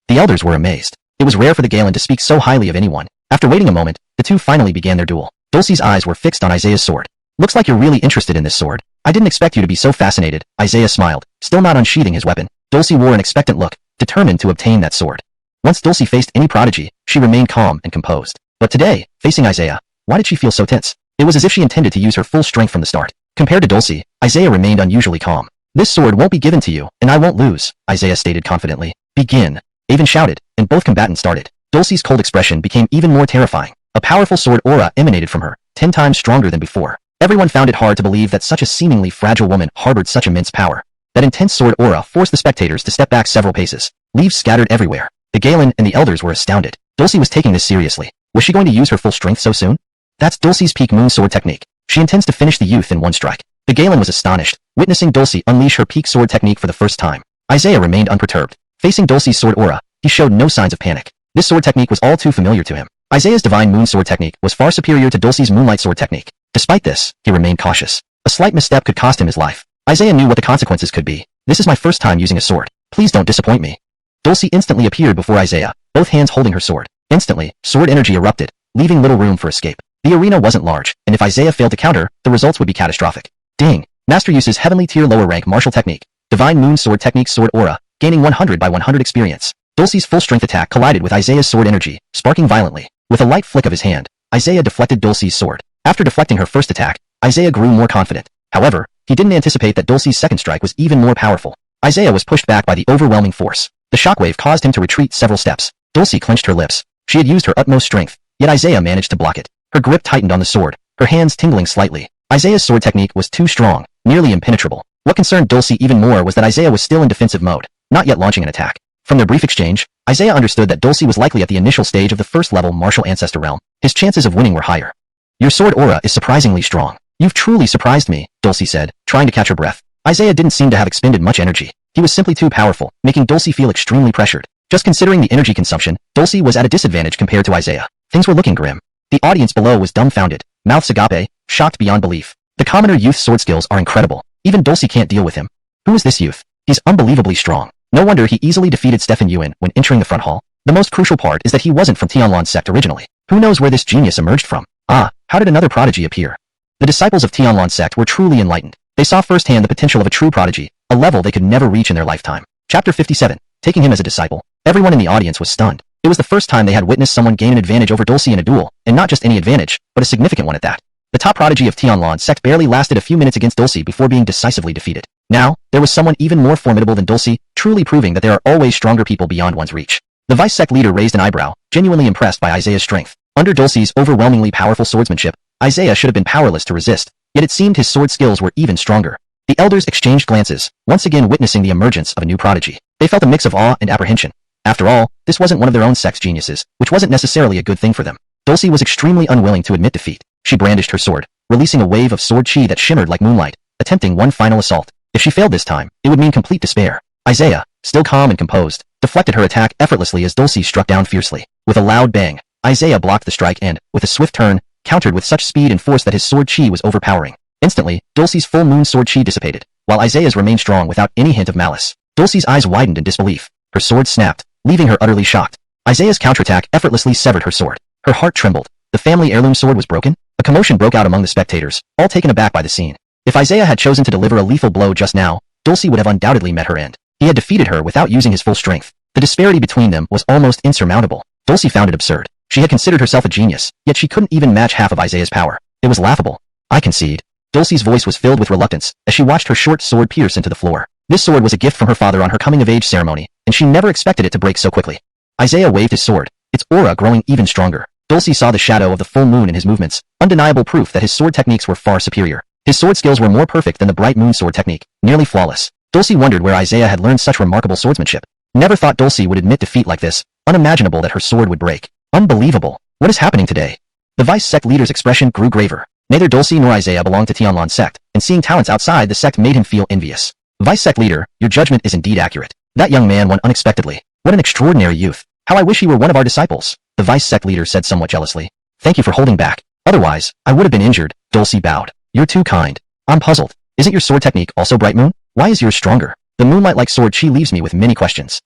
The elders were amazed. It was rare for the Galen to speak so highly of anyone. After waiting a moment, the two finally began their duel. Dulcie's eyes were fixed on Isaiah's sword. Looks like you're really interested in this sword. I didn't expect you to be so fascinated, Isaiah smiled, still not unsheathing his weapon. Dulcie wore an expectant look, determined to obtain that sword. Once Dulcie faced any prodigy, she remained calm and composed. But today, facing Isaiah, why did she feel so tense? It was as if she intended to use her full strength from the start. Compared to Dulcie, Isaiah remained unusually calm. This sword won't be given to you, and I won't lose, Isaiah stated confidently. Begin. They even shouted, and both combatants started. Dulcie's cold expression became even more terrifying. A powerful sword aura emanated from her, 10 times stronger than before. Everyone found it hard to believe that such a seemingly fragile woman harbored such immense power. That intense sword aura forced the spectators to step back several paces. Leaves scattered everywhere. The Galen and the elders were astounded. Dulcie was taking this seriously. Was she going to use her full strength so soon? That's Dulcie's peak moon sword technique. She intends to finish the youth in one strike. The Galen was astonished, witnessing Dulcie unleash her peak sword technique for the first time. Isaiah remained unperturbed. Facing Dulcie's sword aura, he showed no signs of panic. This sword technique was all too familiar to him. Isaiah's divine moon sword technique was far superior to Dulcie's moonlight sword technique. Despite this, he remained cautious. A slight misstep could cost him his life. Isaiah knew what the consequences could be. This is my first time using a sword. Please don't disappoint me. Dulcie instantly appeared before Isaiah, both hands holding her sword. Instantly, sword energy erupted, leaving little room for escape. The arena wasn't large, and if Isaiah failed to counter, the results would be catastrophic. Ding! Master uses heavenly tier lower rank martial technique. Divine moon sword technique sword aura, gaining 100 by 100 experience. Dulcie's full strength attack collided with Isaiah's sword energy, sparking violently. With a light flick of his hand, Isaiah deflected Dulcie's sword. After deflecting her first attack, Isaiah grew more confident. However, he didn't anticipate that Dulcie's second strike was even more powerful. Isaiah was pushed back by the overwhelming force. The shockwave caused him to retreat several steps. Dulcie clenched her lips. She had used her utmost strength, yet Isaiah managed to block it. Her grip tightened on the sword, her hands tingling slightly. Isaiah's sword technique was too strong, nearly impenetrable. What concerned Dulcie even more was that Isaiah was still in defensive mode, not yet launching an attack. From their brief exchange, Isaiah understood that Dulcie was likely at the initial stage of the first-level martial ancestor realm. His chances of winning were higher. Your sword aura is surprisingly strong. You've truly surprised me, Dulcie said, trying to catch her breath. Isaiah didn't seem to have expended much energy. He was simply too powerful, making Dulcie feel extremely pressured. Just considering the energy consumption, Dulcie was at a disadvantage compared to Isaiah. Things were looking grim. The audience below was dumbfounded, mouths agape, shocked beyond belief. The commoner youth's sword skills are incredible. Even Dulcie can't deal with him. Who is this youth? He's unbelievably strong. No wonder he easily defeated Stefan Yuan when entering the front hall. The most crucial part is that he wasn't from Tianlan's sect originally. Who knows where this genius emerged from? Ah, how did another prodigy appear? The disciples of Tianlan's sect were truly enlightened. They saw firsthand the potential of a true prodigy, a level they could never reach in their lifetime. Chapter 57. Taking him as a disciple. Everyone in the audience was stunned. It was the first time they had witnessed someone gain an advantage over Dulcie in a duel, and not just any advantage, but a significant one at that. The top prodigy of Tianlan's sect barely lasted a few minutes against Dulcie before being decisively defeated. Now, there was someone even more formidable than Dulcie, truly proving that there are always stronger people beyond one's reach. The vice sect leader raised an eyebrow, genuinely impressed by Isaiah's strength. Under Dulcie's overwhelmingly powerful swordsmanship, Isaiah should have been powerless to resist, yet it seemed his sword skills were even stronger. The elders exchanged glances, once again witnessing the emergence of a new prodigy. They felt a mix of awe and apprehension. After all, this wasn't one of their own sect's geniuses, which wasn't necessarily a good thing for them. Dulcie was extremely unwilling to admit defeat. She brandished her sword, releasing a wave of sword chi that shimmered like moonlight, attempting one final assault. If she failed this time, it would mean complete despair. Isaiah, still calm and composed, deflected her attack effortlessly as Dulcie struck down fiercely. With a loud bang, Isaiah blocked the strike and, with a swift turn, countered with such speed and force that his sword chi was overpowering. Instantly, Dulcie's full moon sword chi dissipated, while Isaiah's remained strong without any hint of malice. Dulcie's eyes widened in disbelief. Her sword snapped, leaving her utterly shocked. Isaiah's counterattack effortlessly severed her sword. Her heart trembled. The family heirloom sword was broken? A commotion broke out among the spectators, all taken aback by the scene. If Isaiah had chosen to deliver a lethal blow just now, Dulcie would have undoubtedly met her end. He had defeated her without using his full strength. The disparity between them was almost insurmountable. Dulcie found it absurd. She had considered herself a genius, yet she couldn't even match half of Isaiah's power. It was laughable. I concede. Dulcie's voice was filled with reluctance as she watched her short sword pierce into the floor. This sword was a gift from her father on her coming-of-age ceremony, and she never expected it to break so quickly. Isaiah waved his sword, its aura growing even stronger. Dulcie saw the shadow of the full moon in his movements, undeniable proof that his sword techniques were far superior. His sword skills were more perfect than the bright moon sword technique, nearly flawless. Dulcie wondered where Isaiah had learned such remarkable swordsmanship. Never thought Dulcie would admit defeat like this. Unimaginable that her sword would break. Unbelievable. What is happening today? The vice sect leader's expression grew graver. Neither Dulcie nor Isaiah belonged to Tianlan's sect, and seeing talents outside the sect made him feel envious. Vice sect leader, your judgment is indeed accurate. That young man won unexpectedly. What an extraordinary youth. How I wish he were one of our disciples, the vice sect leader said somewhat jealously. Thank you for holding back. Otherwise, I would have been injured. Dulcie bowed. You're too kind. I'm puzzled. Isn't your sword technique also bright moon? Why is yours stronger? The moonlight-like sword chi leaves me with many questions.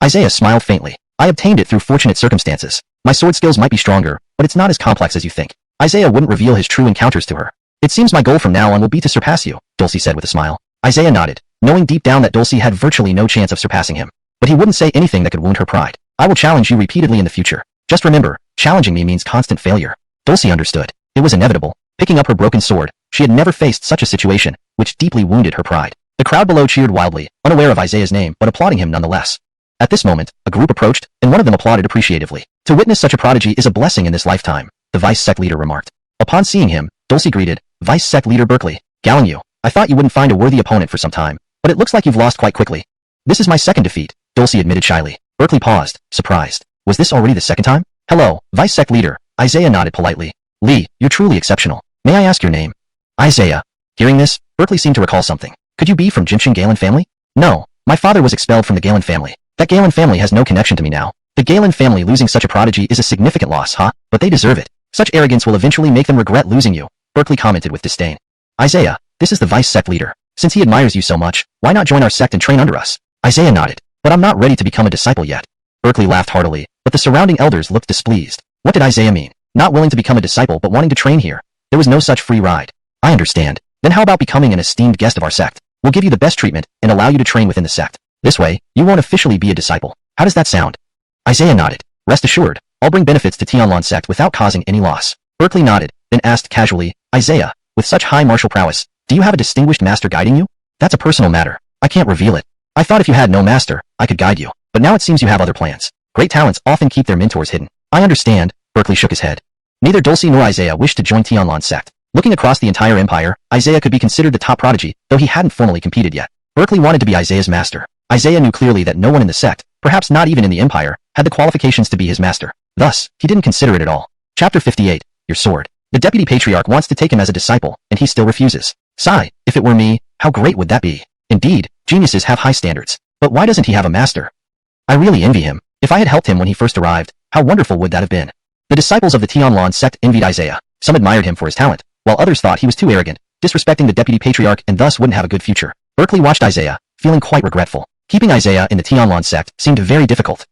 Isaiah smiled faintly. I obtained it through fortunate circumstances. My sword skills might be stronger, but it's not as complex as you think. Isaiah wouldn't reveal his true encounters to her. It seems my goal from now on will be to surpass you, Dulcie said with a smile. Isaiah nodded, knowing deep down that Dulcie had virtually no chance of surpassing him. But he wouldn't say anything that could wound her pride. I will challenge you repeatedly in the future. Just remember, challenging me means constant failure. Dulcie understood. It was inevitable. Picking up her broken sword, she had never faced such a situation, which deeply wounded her pride. The crowd below cheered wildly, unaware of Isaiah's name but applauding him nonetheless. At this moment, a group approached, and one of them applauded appreciatively. To witness such a prodigy is a blessing in this lifetime, the vice sect leader remarked. Upon seeing him, Dulcie greeted, Vice sect leader Berkeley, Gallon you. I thought you wouldn't find a worthy opponent for some time, but it looks like you've lost quite quickly. This is my second defeat, Dulcie admitted shyly. Berkeley paused, surprised. Was this already the second time? Hello, vice sect leader. Isaiah nodded politely. Lee, you're truly exceptional. May I ask your name? Isaiah. Hearing this, Berkeley seemed to recall something. Could you be from Jinshin Galen family? No, my father was expelled from the Galen family. That Galen family has no connection to me now. The Galen family losing such a prodigy is a significant loss, huh? But they deserve it. Such arrogance will eventually make them regret losing you, Berkeley commented with disdain. Isaiah, this is the vice sect leader. Since he admires you so much, why not join our sect and train under us? Isaiah nodded. But I'm not ready to become a disciple yet. Berkeley laughed heartily, but the surrounding elders looked displeased. What did Isaiah mean? Not willing to become a disciple but wanting to train here. There was no such free ride. I understand. Then how about becoming an esteemed guest of our sect? We'll give you the best treatment and allow you to train within the sect. This way, you won't officially be a disciple. How does that sound? Isaiah nodded. Rest assured, I'll bring benefits to Tianlan sect without causing any loss. Berkeley nodded, then asked casually, Isaiah, with such high martial prowess, do you have a distinguished master guiding you? That's a personal matter. I can't reveal it. I thought if you had no master, I could guide you, but now it seems you have other plans. Great talents often keep their mentors hidden. I understand, Berkeley shook his head. Neither Dulcie nor Isaiah wished to join Tianlan sect. Looking across the entire empire, Isaiah could be considered the top prodigy, though he hadn't formally competed yet. Berkeley wanted to be Isaiah's master. Isaiah knew clearly that no one in the sect, perhaps not even in the empire, had the qualifications to be his master. Thus, he didn't consider it at all. Chapter 58, Your Sword. The deputy patriarch wants to take him as a disciple, and he still refuses. Sigh, if it were me, how great would that be? Indeed, geniuses have high standards. But why doesn't he have a master? I really envy him. If I had helped him when he first arrived, how wonderful would that have been? The disciples of the Tianlan sect envied Isaiah. Some admired him for his talent, while others thought he was too arrogant, disrespecting the deputy patriarch and thus wouldn't have a good future. Berkeley watched Isaiah, feeling quite regretful. Keeping Isaiah in the Tianlan sect seemed very difficult.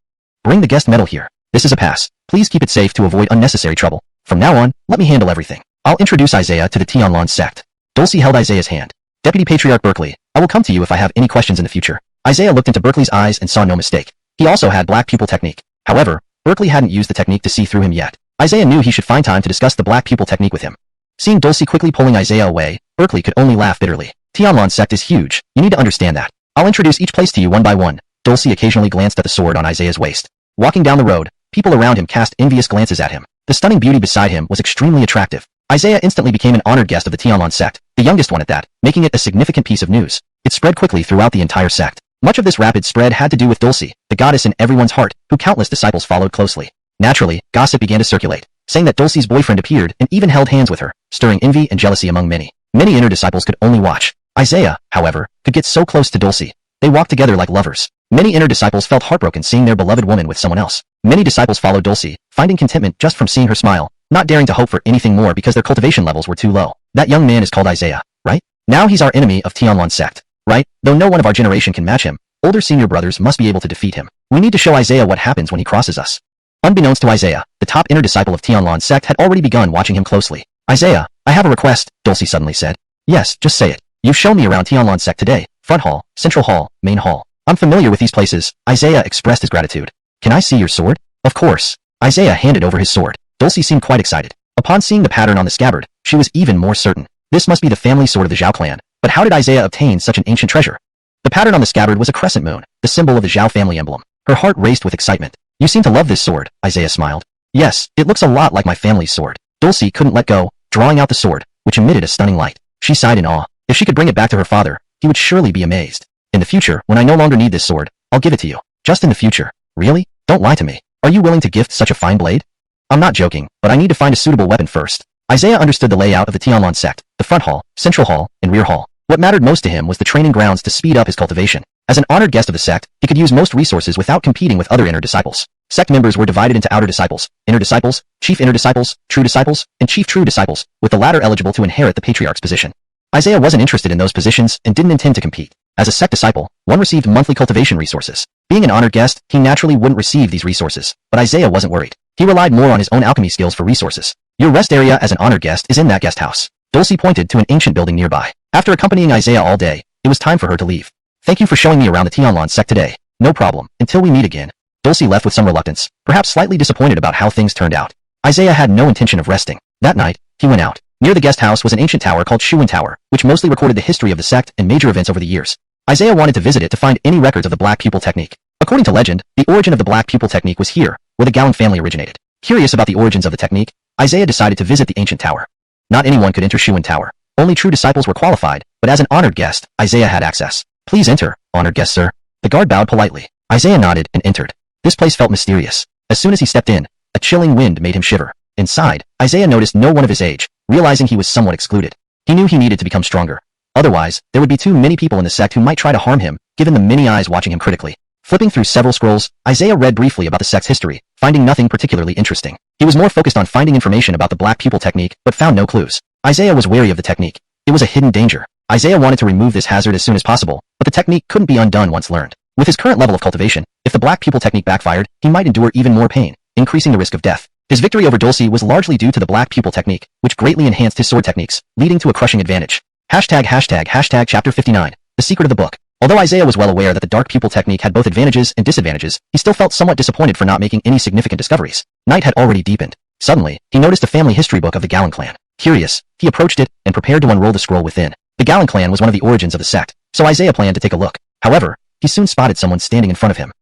Bring the guest medal here. This is a pass. Please keep it safe to avoid unnecessary trouble. From now on, let me handle everything. I'll introduce Isaiah to the Tianlan sect. Dulcie held Isaiah's hand. Deputy Patriarch Berkeley, I will come to you if I have any questions in the future. Isaiah looked into Berkeley's eyes and saw no mistake. He also had black pupil technique. However, Berkeley hadn't used the technique to see through him yet. Isaiah knew he should find time to discuss the black pupil technique with him. Seeing Dulcie quickly pulling Isaiah away, Berkeley could only laugh bitterly. Tianlan sect is huge. You need to understand that. I'll introduce each place to you one by one. Dulcie occasionally glanced at the sword on Isaiah's waist. Walking down the road, people around him cast envious glances at him. The stunning beauty beside him was extremely attractive. Isaiah instantly became an honored guest of the Tianlan sect, the youngest one at that, making it a significant piece of news. It spread quickly throughout the entire sect. Much of this rapid spread had to do with Dulcie, the goddess in everyone's heart, who countless disciples followed closely. Naturally, gossip began to circulate, saying that Dulcie's boyfriend appeared and even held hands with her, stirring envy and jealousy among many. Many inner disciples could only watch. Isaiah, however, could get so close to Dulcie. They walked together like lovers. Many inner disciples felt heartbroken seeing their beloved woman with someone else. Many disciples followed Dulcie, finding contentment just from seeing her smile, not daring to hope for anything more because their cultivation levels were too low. That young man is called Isaiah, right? Now he's our enemy of Tianlan sect, right? Though no one of our generation can match him, older senior brothers must be able to defeat him. We need to show Isaiah what happens when he crosses us. Unbeknownst to Isaiah, the top inner disciple of Tianlan sect had already begun watching him closely. Isaiah, I have a request, Dulcie suddenly said. Yes, just say it. You've shown me around Tianlan sect today, front hall, central hall, main hall. I'm familiar with these places. Isaiah expressed his gratitude. Can I see your sword? Of course. Isaiah handed over his sword. Dulcie seemed quite excited. Upon seeing the pattern on the scabbard, she was even more certain. This must be the family sword of the Zhao clan. But how did Isaiah obtain such an ancient treasure? The pattern on the scabbard was a crescent moon, the symbol of the Zhao family emblem. Her heart raced with excitement. You seem to love this sword, Isaiah smiled. Yes, it looks a lot like my family's sword. Dulcie couldn't let go, drawing out the sword, which emitted a stunning light. She sighed in awe. If she could bring it back to her father, he would surely be amazed. In the future, when I no longer need this sword, I'll give it to you. Just in the future. Really? Don't lie to me. Are you willing to gift such a fine blade? I'm not joking, but I need to find a suitable weapon first. Isaiah understood the layout of the Tianlan sect, the front hall, central hall, and rear hall. What mattered most to him was the training grounds to speed up his cultivation. As an honored guest of the sect, he could use most resources without competing with other inner disciples. Sect members were divided into outer disciples, inner disciples, chief inner disciples, true disciples, and chief true disciples, with the latter eligible to inherit the patriarch's position. Isaiah wasn't interested in those positions and didn't intend to compete. As a sect disciple, one received monthly cultivation resources. Being an honored guest, he naturally wouldn't receive these resources, but Isaiah wasn't worried. He relied more on his own alchemy skills for resources. Your rest area as an honored guest is in that guest house. Dulcie pointed to an ancient building nearby. After accompanying Isaiah all day, it was time for her to leave. Thank you for showing me around the Tianlan sect today. No problem, until we meet again. Dulcie left with some reluctance, perhaps slightly disappointed about how things turned out. Isaiah had no intention of resting. That night, he went out. Near the guest house was an ancient tower called Shuwen Tower, which mostly recorded the history of the sect and major events over the years. Isaiah wanted to visit it to find any records of the black pupil technique. According to legend, the origin of the black pupil technique was here, where the Galang family originated. Curious about the origins of the technique, Isaiah decided to visit the ancient tower. Not anyone could enter Shuan Tower. Only true disciples were qualified, but as an honored guest, Isaiah had access. Please enter, honored guest sir. The guard bowed politely. Isaiah nodded and entered. This place felt mysterious. As soon as he stepped in, a chilling wind made him shiver. Inside, Isaiah noticed no one of his age, realizing he was somewhat excluded. He knew he needed to become stronger. Otherwise, there would be too many people in the sect who might try to harm him, given the many eyes watching him critically. Flipping through several scrolls, Isaiah read briefly about the sect's history, finding nothing particularly interesting. He was more focused on finding information about the black pupil technique, but found no clues. Isaiah was wary of the technique. It was a hidden danger. Isaiah wanted to remove this hazard as soon as possible, but the technique couldn't be undone once learned. With his current level of cultivation, if the black pupil technique backfired, he might endure even more pain, increasing the risk of death. His victory over Dulcie was largely due to the black pupil technique, which greatly enhanced his sword techniques, leading to a crushing advantage. ##### Chapter 59. The Secret of the Book. Although Isaiah was well aware that the dark pupil technique had both advantages and disadvantages, he still felt somewhat disappointed for not making any significant discoveries. Night had already deepened. Suddenly, he noticed a family history book of the Galang clan. Curious, he approached it and prepared to unroll the scroll within. The Galang clan was one of the origins of the sect, so Isaiah planned to take a look. However, he soon spotted someone standing in front of him.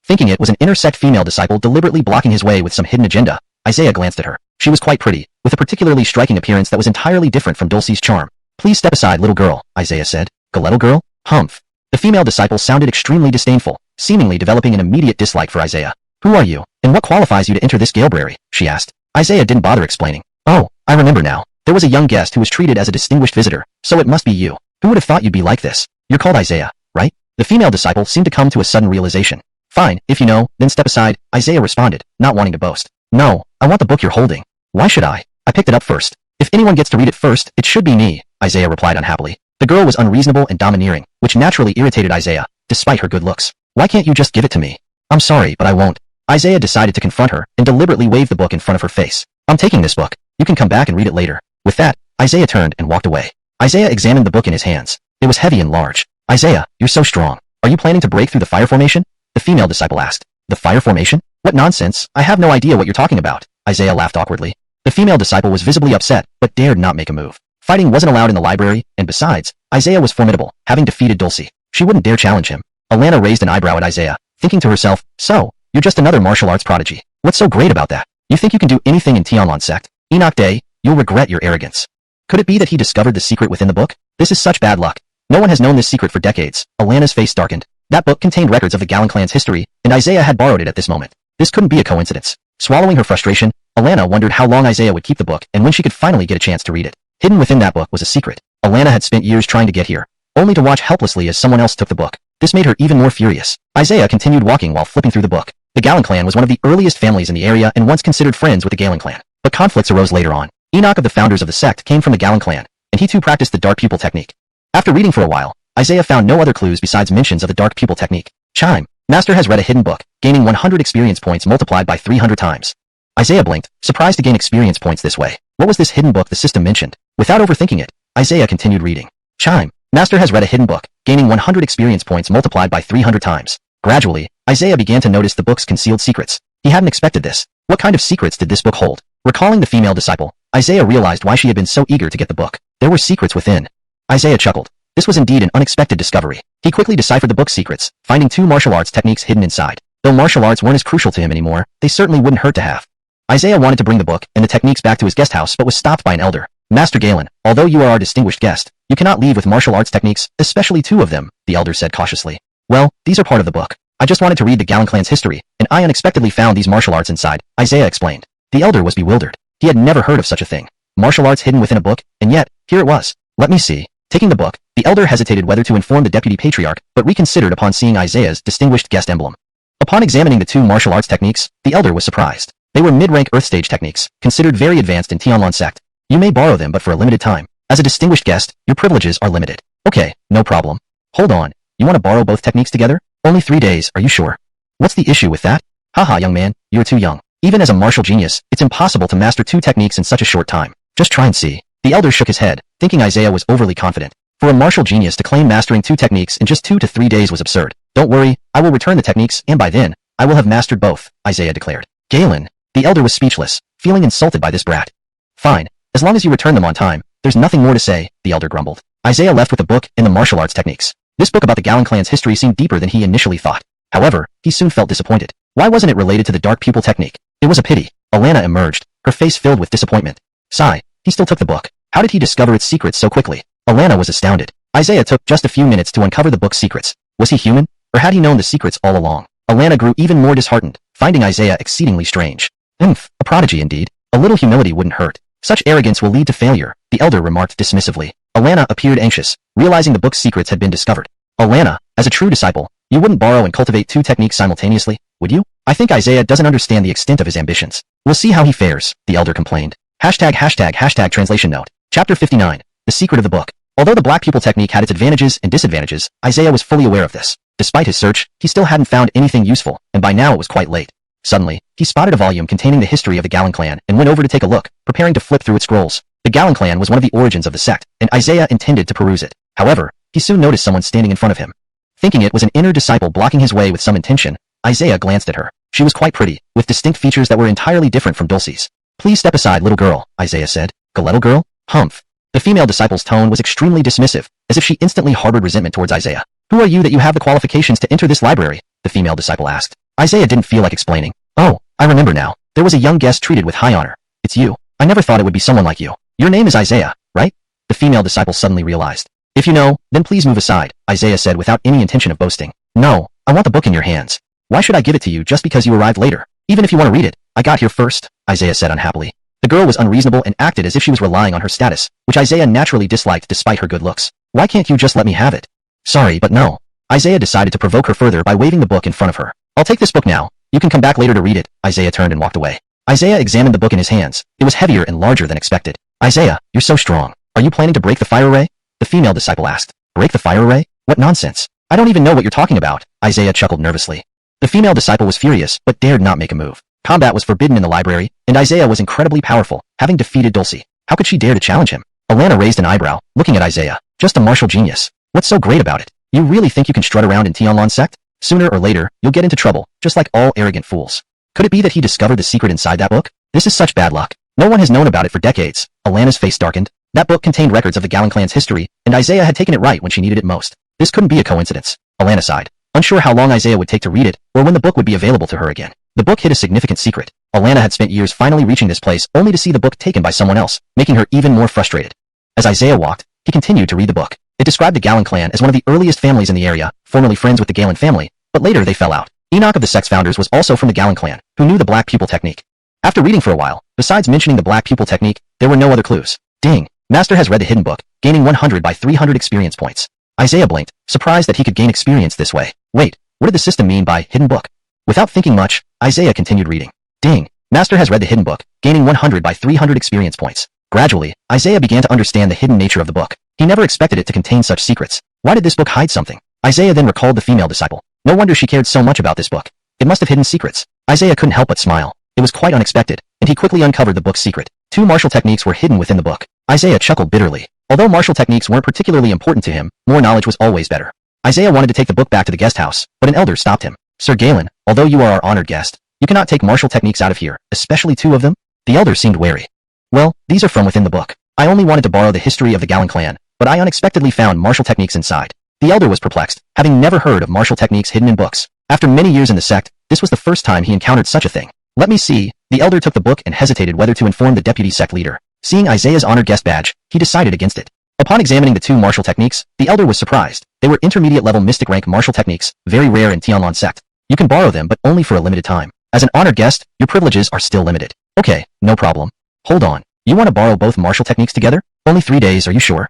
Thinking it was an inner-sect female disciple deliberately blocking his way with some hidden agenda, Isaiah glanced at her. She was quite pretty, with a particularly striking appearance that was entirely different from Dulcie's charm. Please step aside, little girl, Isaiah said. Galetto girl? Humph. The female disciple sounded extremely disdainful, seemingly developing an immediate dislike for Isaiah. Who are you, and what qualifies you to enter this Galebrary? She asked. Isaiah didn't bother explaining. Oh, I remember now. There was a young guest who was treated as a distinguished visitor, so it must be you. Who would have thought you'd be like this? You're called Isaiah, right? The female disciple seemed to come to a sudden realization. Fine, if you know, then step aside, Isaiah responded, not wanting to boast. No, I want the book you're holding. Why should I? I picked it up first. If anyone gets to read it first, it should be me, Isaiah replied unhappily. The girl was unreasonable and domineering, which naturally irritated Isaiah, despite her good looks. Why can't you just give it to me? I'm sorry, but I won't. Isaiah decided to confront her and deliberately waved the book in front of her face. I'm taking this book. You can come back and read it later. With that, Isaiah turned and walked away. Isaiah examined the book in his hands. It was heavy and large. Isaiah, you're so strong. Are you planning to break through the fire formation? The female disciple asked. The fire formation? What nonsense, I have no idea what you're talking about. Isaiah laughed awkwardly. The female disciple was visibly upset, but dared not make a move. Fighting wasn't allowed in the library, and besides, Isaiah was formidable, having defeated Dulcie. She wouldn't dare challenge him. Alana raised an eyebrow at Isaiah, thinking to herself, so, you're just another martial arts prodigy. What's so great about that? You think you can do anything in Tianlan sect? Enoch Day, you'll regret your arrogance. Could it be that he discovered the secret within the book? This is such bad luck. No one has known this secret for decades. Alana's face darkened. That book contained records of the Galang clan's history, and Isaiah had borrowed it at this moment. This couldn't be a coincidence. Swallowing her frustration, Alana wondered how long Isaiah would keep the book and when she could finally get a chance to read it. Hidden within that book was a secret. Alana had spent years trying to get here, only to watch helplessly as someone else took the book. This made her even more furious. Isaiah continued walking while flipping through the book. The Galang clan was one of the earliest families in the area and once considered friends with the Galang clan. But conflicts arose later on. Enoch of the founders of the sect came from the Galang clan, and he too practiced the dark pupil technique. After reading for a while, Isaiah found no other clues besides mentions of the dark pupil technique. Chime. Master has read a hidden book, gaining 100 experience points multiplied by 300 times. Isaiah blinked, surprised to gain experience points this way. What was this hidden book the system mentioned? Without overthinking it, Isaiah continued reading. Chime. Master has read a hidden book, gaining 100 experience points multiplied by 300 times. Gradually, Isaiah began to notice the book's concealed secrets. He hadn't expected this. What kind of secrets did this book hold? Recalling the female disciple, Isaiah realized why she had been so eager to get the book. There were secrets within. Isaiah chuckled. This was indeed an unexpected discovery. He quickly deciphered the book's secrets, finding 2 martial arts techniques hidden inside. Though martial arts weren't as crucial to him anymore, they certainly wouldn't hurt to have. Isaiah wanted to bring the book and the techniques back to his guest house but was stopped by an elder. Master Galen, although you are our distinguished guest, you cannot leave with martial arts techniques, especially 2 of them, the elder said cautiously. Well, these are part of the book. I just wanted to read the Galang clan's history, and I unexpectedly found these martial arts inside, Isaiah explained. The elder was bewildered. He had never heard of such a thing. Martial arts hidden within a book, and yet, here it was. Let me see. Taking the book, the elder hesitated whether to inform the deputy patriarch, but reconsidered upon seeing Isaiah's distinguished guest emblem. Upon examining the 2 martial arts techniques, the elder was surprised. They were mid-rank earth stage techniques, considered very advanced in Tianlan sect. You may borrow them but for a limited time. As a distinguished guest, your privileges are limited. Okay, no problem. Hold on, you want to borrow both techniques together? Only 3 days, are you sure? What's the issue with that? Haha young man, you're too young. Even as a martial genius, it's impossible to master 2 techniques in such a short time. Just try and see. The elder shook his head, thinking Isaiah was overly confident. For a martial genius to claim mastering 2 techniques in just 2 to 3 days was absurd. Don't worry, I will return the techniques and by then, I will have mastered both, Isaiah declared. Galen. The elder was speechless, feeling insulted by this brat. Fine, as long as you return them on time, there's nothing more to say, the elder grumbled. Isaiah left with the book and the martial arts techniques. This book about the Galang clan's history seemed deeper than he initially thought. However, he soon felt disappointed. Why wasn't it related to the dark pupil technique? It was a pity. Alana emerged, her face filled with disappointment. Sigh. He still took the book. How did he discover its secrets so quickly? Alana was astounded. Isaiah took just a few minutes to uncover the book's secrets. Was he human? Or had he known the secrets all along? Alana grew even more disheartened, finding Isaiah exceedingly strange. A prodigy indeed. A little humility wouldn't hurt. Such arrogance will lead to failure, the elder remarked dismissively. Alana appeared anxious, realizing the book's secrets had been discovered. Alana, as a true disciple, you wouldn't borrow and cultivate two techniques simultaneously, would you? I think Isaiah doesn't understand the extent of his ambitions. We'll see how he fares, the elder complained. #### translation note. Chapter 59. The secret of the book. Although the black pupil technique had its advantages and disadvantages, Isaiah was fully aware of this. Despite his search, he still hadn't found anything useful, and by now it was quite late. Suddenly, he spotted a volume containing the history of the Gallon clan and went over to take a look, preparing to flip through its scrolls. The Gallon clan was one of the origins of the sect, and Isaiah intended to peruse it. However, he soon noticed someone standing in front of him. Thinking it was an inner disciple blocking his way with some intention, Isaiah glanced at her. She was quite pretty, with distinct features that were entirely different from Dulcie's. Please step aside, little girl, Isaiah said. Galetto girl? Humph. The female disciple's tone was extremely dismissive, as if she instantly harbored resentment towards Isaiah. Who are you that you have the qualifications to enter this library? The female disciple asked. Isaiah didn't feel like explaining. Oh, I remember now. There was a young guest treated with high honor. It's you. I never thought it would be someone like you. Your name is Isaiah, right? The female disciple suddenly realized. If you know, then please move aside, Isaiah said without any intention of boasting. No, I want the book in your hands. Why should I give it to you just because you arrived later? Even if you want to read it, I got here first, Isaiah said unhappily. The girl was unreasonable and acted as if she was relying on her status, which Isaiah naturally disliked despite her good looks. Why can't you just let me have it? Sorry, but no. Isaiah decided to provoke her further by waving the book in front of her. I'll take this book now. You can come back later to read it. Isaiah turned and walked away. Isaiah examined the book in his hands. It was heavier and larger than expected. Isaiah, you're so strong. Are you planning to break the fire array? The female disciple asked. Break the fire array? What nonsense. I don't even know what you're talking about. Isaiah chuckled nervously. The female disciple was furious, but dared not make a move. Combat was forbidden in the library, and Isaiah was incredibly powerful, having defeated Dulcie. How could she dare to challenge him? Alana raised an eyebrow, looking at Isaiah. Just a martial genius. What's so great about it? You really think you can strut around in Tianlan's sect? Sooner or later, you'll get into trouble, just like all arrogant fools. Could it be that he discovered the secret inside that book? This is such bad luck. No one has known about it for decades. Alana's face darkened. That book contained records of the Gallon clan's history, and Isaiah had taken it right when she needed it most. This couldn't be a coincidence. Alana sighed, unsure how long Isaiah would take to read it, or when the book would be available to her again. The book hid a significant secret. Alana had spent years finally reaching this place only to see the book taken by someone else, making her even more frustrated. As Isaiah walked, he continued to read the book. It described the Gallon clan as one of the earliest families in the area, formerly friends with the Gallon family, but later they fell out. Enoch of the sect's founders was also from the Gallon clan, who knew the black pupil technique. After reading for a while, besides mentioning the black pupil technique, there were no other clues. Ding! Master has read the hidden book, gaining 100 by 300 experience points. Isaiah blinked, surprised that he could gain experience this way. Wait, what did the system mean by hidden book? Without thinking much, Isaiah continued reading. Ding! Master has read the hidden book, gaining 100 by 300 experience points. Gradually, Isaiah began to understand the hidden nature of the book. He never expected it to contain such secrets. Why did this book hide something? Isaiah then recalled the female disciple. No wonder she cared so much about this book. It must have hidden secrets. Isaiah couldn't help but smile. It was quite unexpected, and he quickly uncovered the book's secret. 2 martial techniques were hidden within the book. Isaiah chuckled bitterly. Although martial techniques weren't particularly important to him, more knowledge was always better. Isaiah wanted to take the book back to the guest house, but an elder stopped him. Sir Galen, although you are our honored guest, you cannot take martial techniques out of here, especially 2 of them? The elder seemed wary. Well, these are from within the book. I only wanted to borrow the history of the Gallon clan, but I unexpectedly found martial techniques inside. The elder was perplexed, having never heard of martial techniques hidden in books. After many years in the sect, this was the first time he encountered such a thing. Let me see. The elder took the book and hesitated whether to inform the deputy sect leader. Seeing Isaiah's honored guest badge, he decided against it. Upon examining the 2 martial techniques, the elder was surprised. They were intermediate-level mystic rank martial techniques, very rare in Tianlan sect. You can borrow them but only for a limited time. As an honored guest, your privileges are still limited. Okay, no problem. Hold on. You want to borrow both martial techniques together? Only 3 days, are you sure?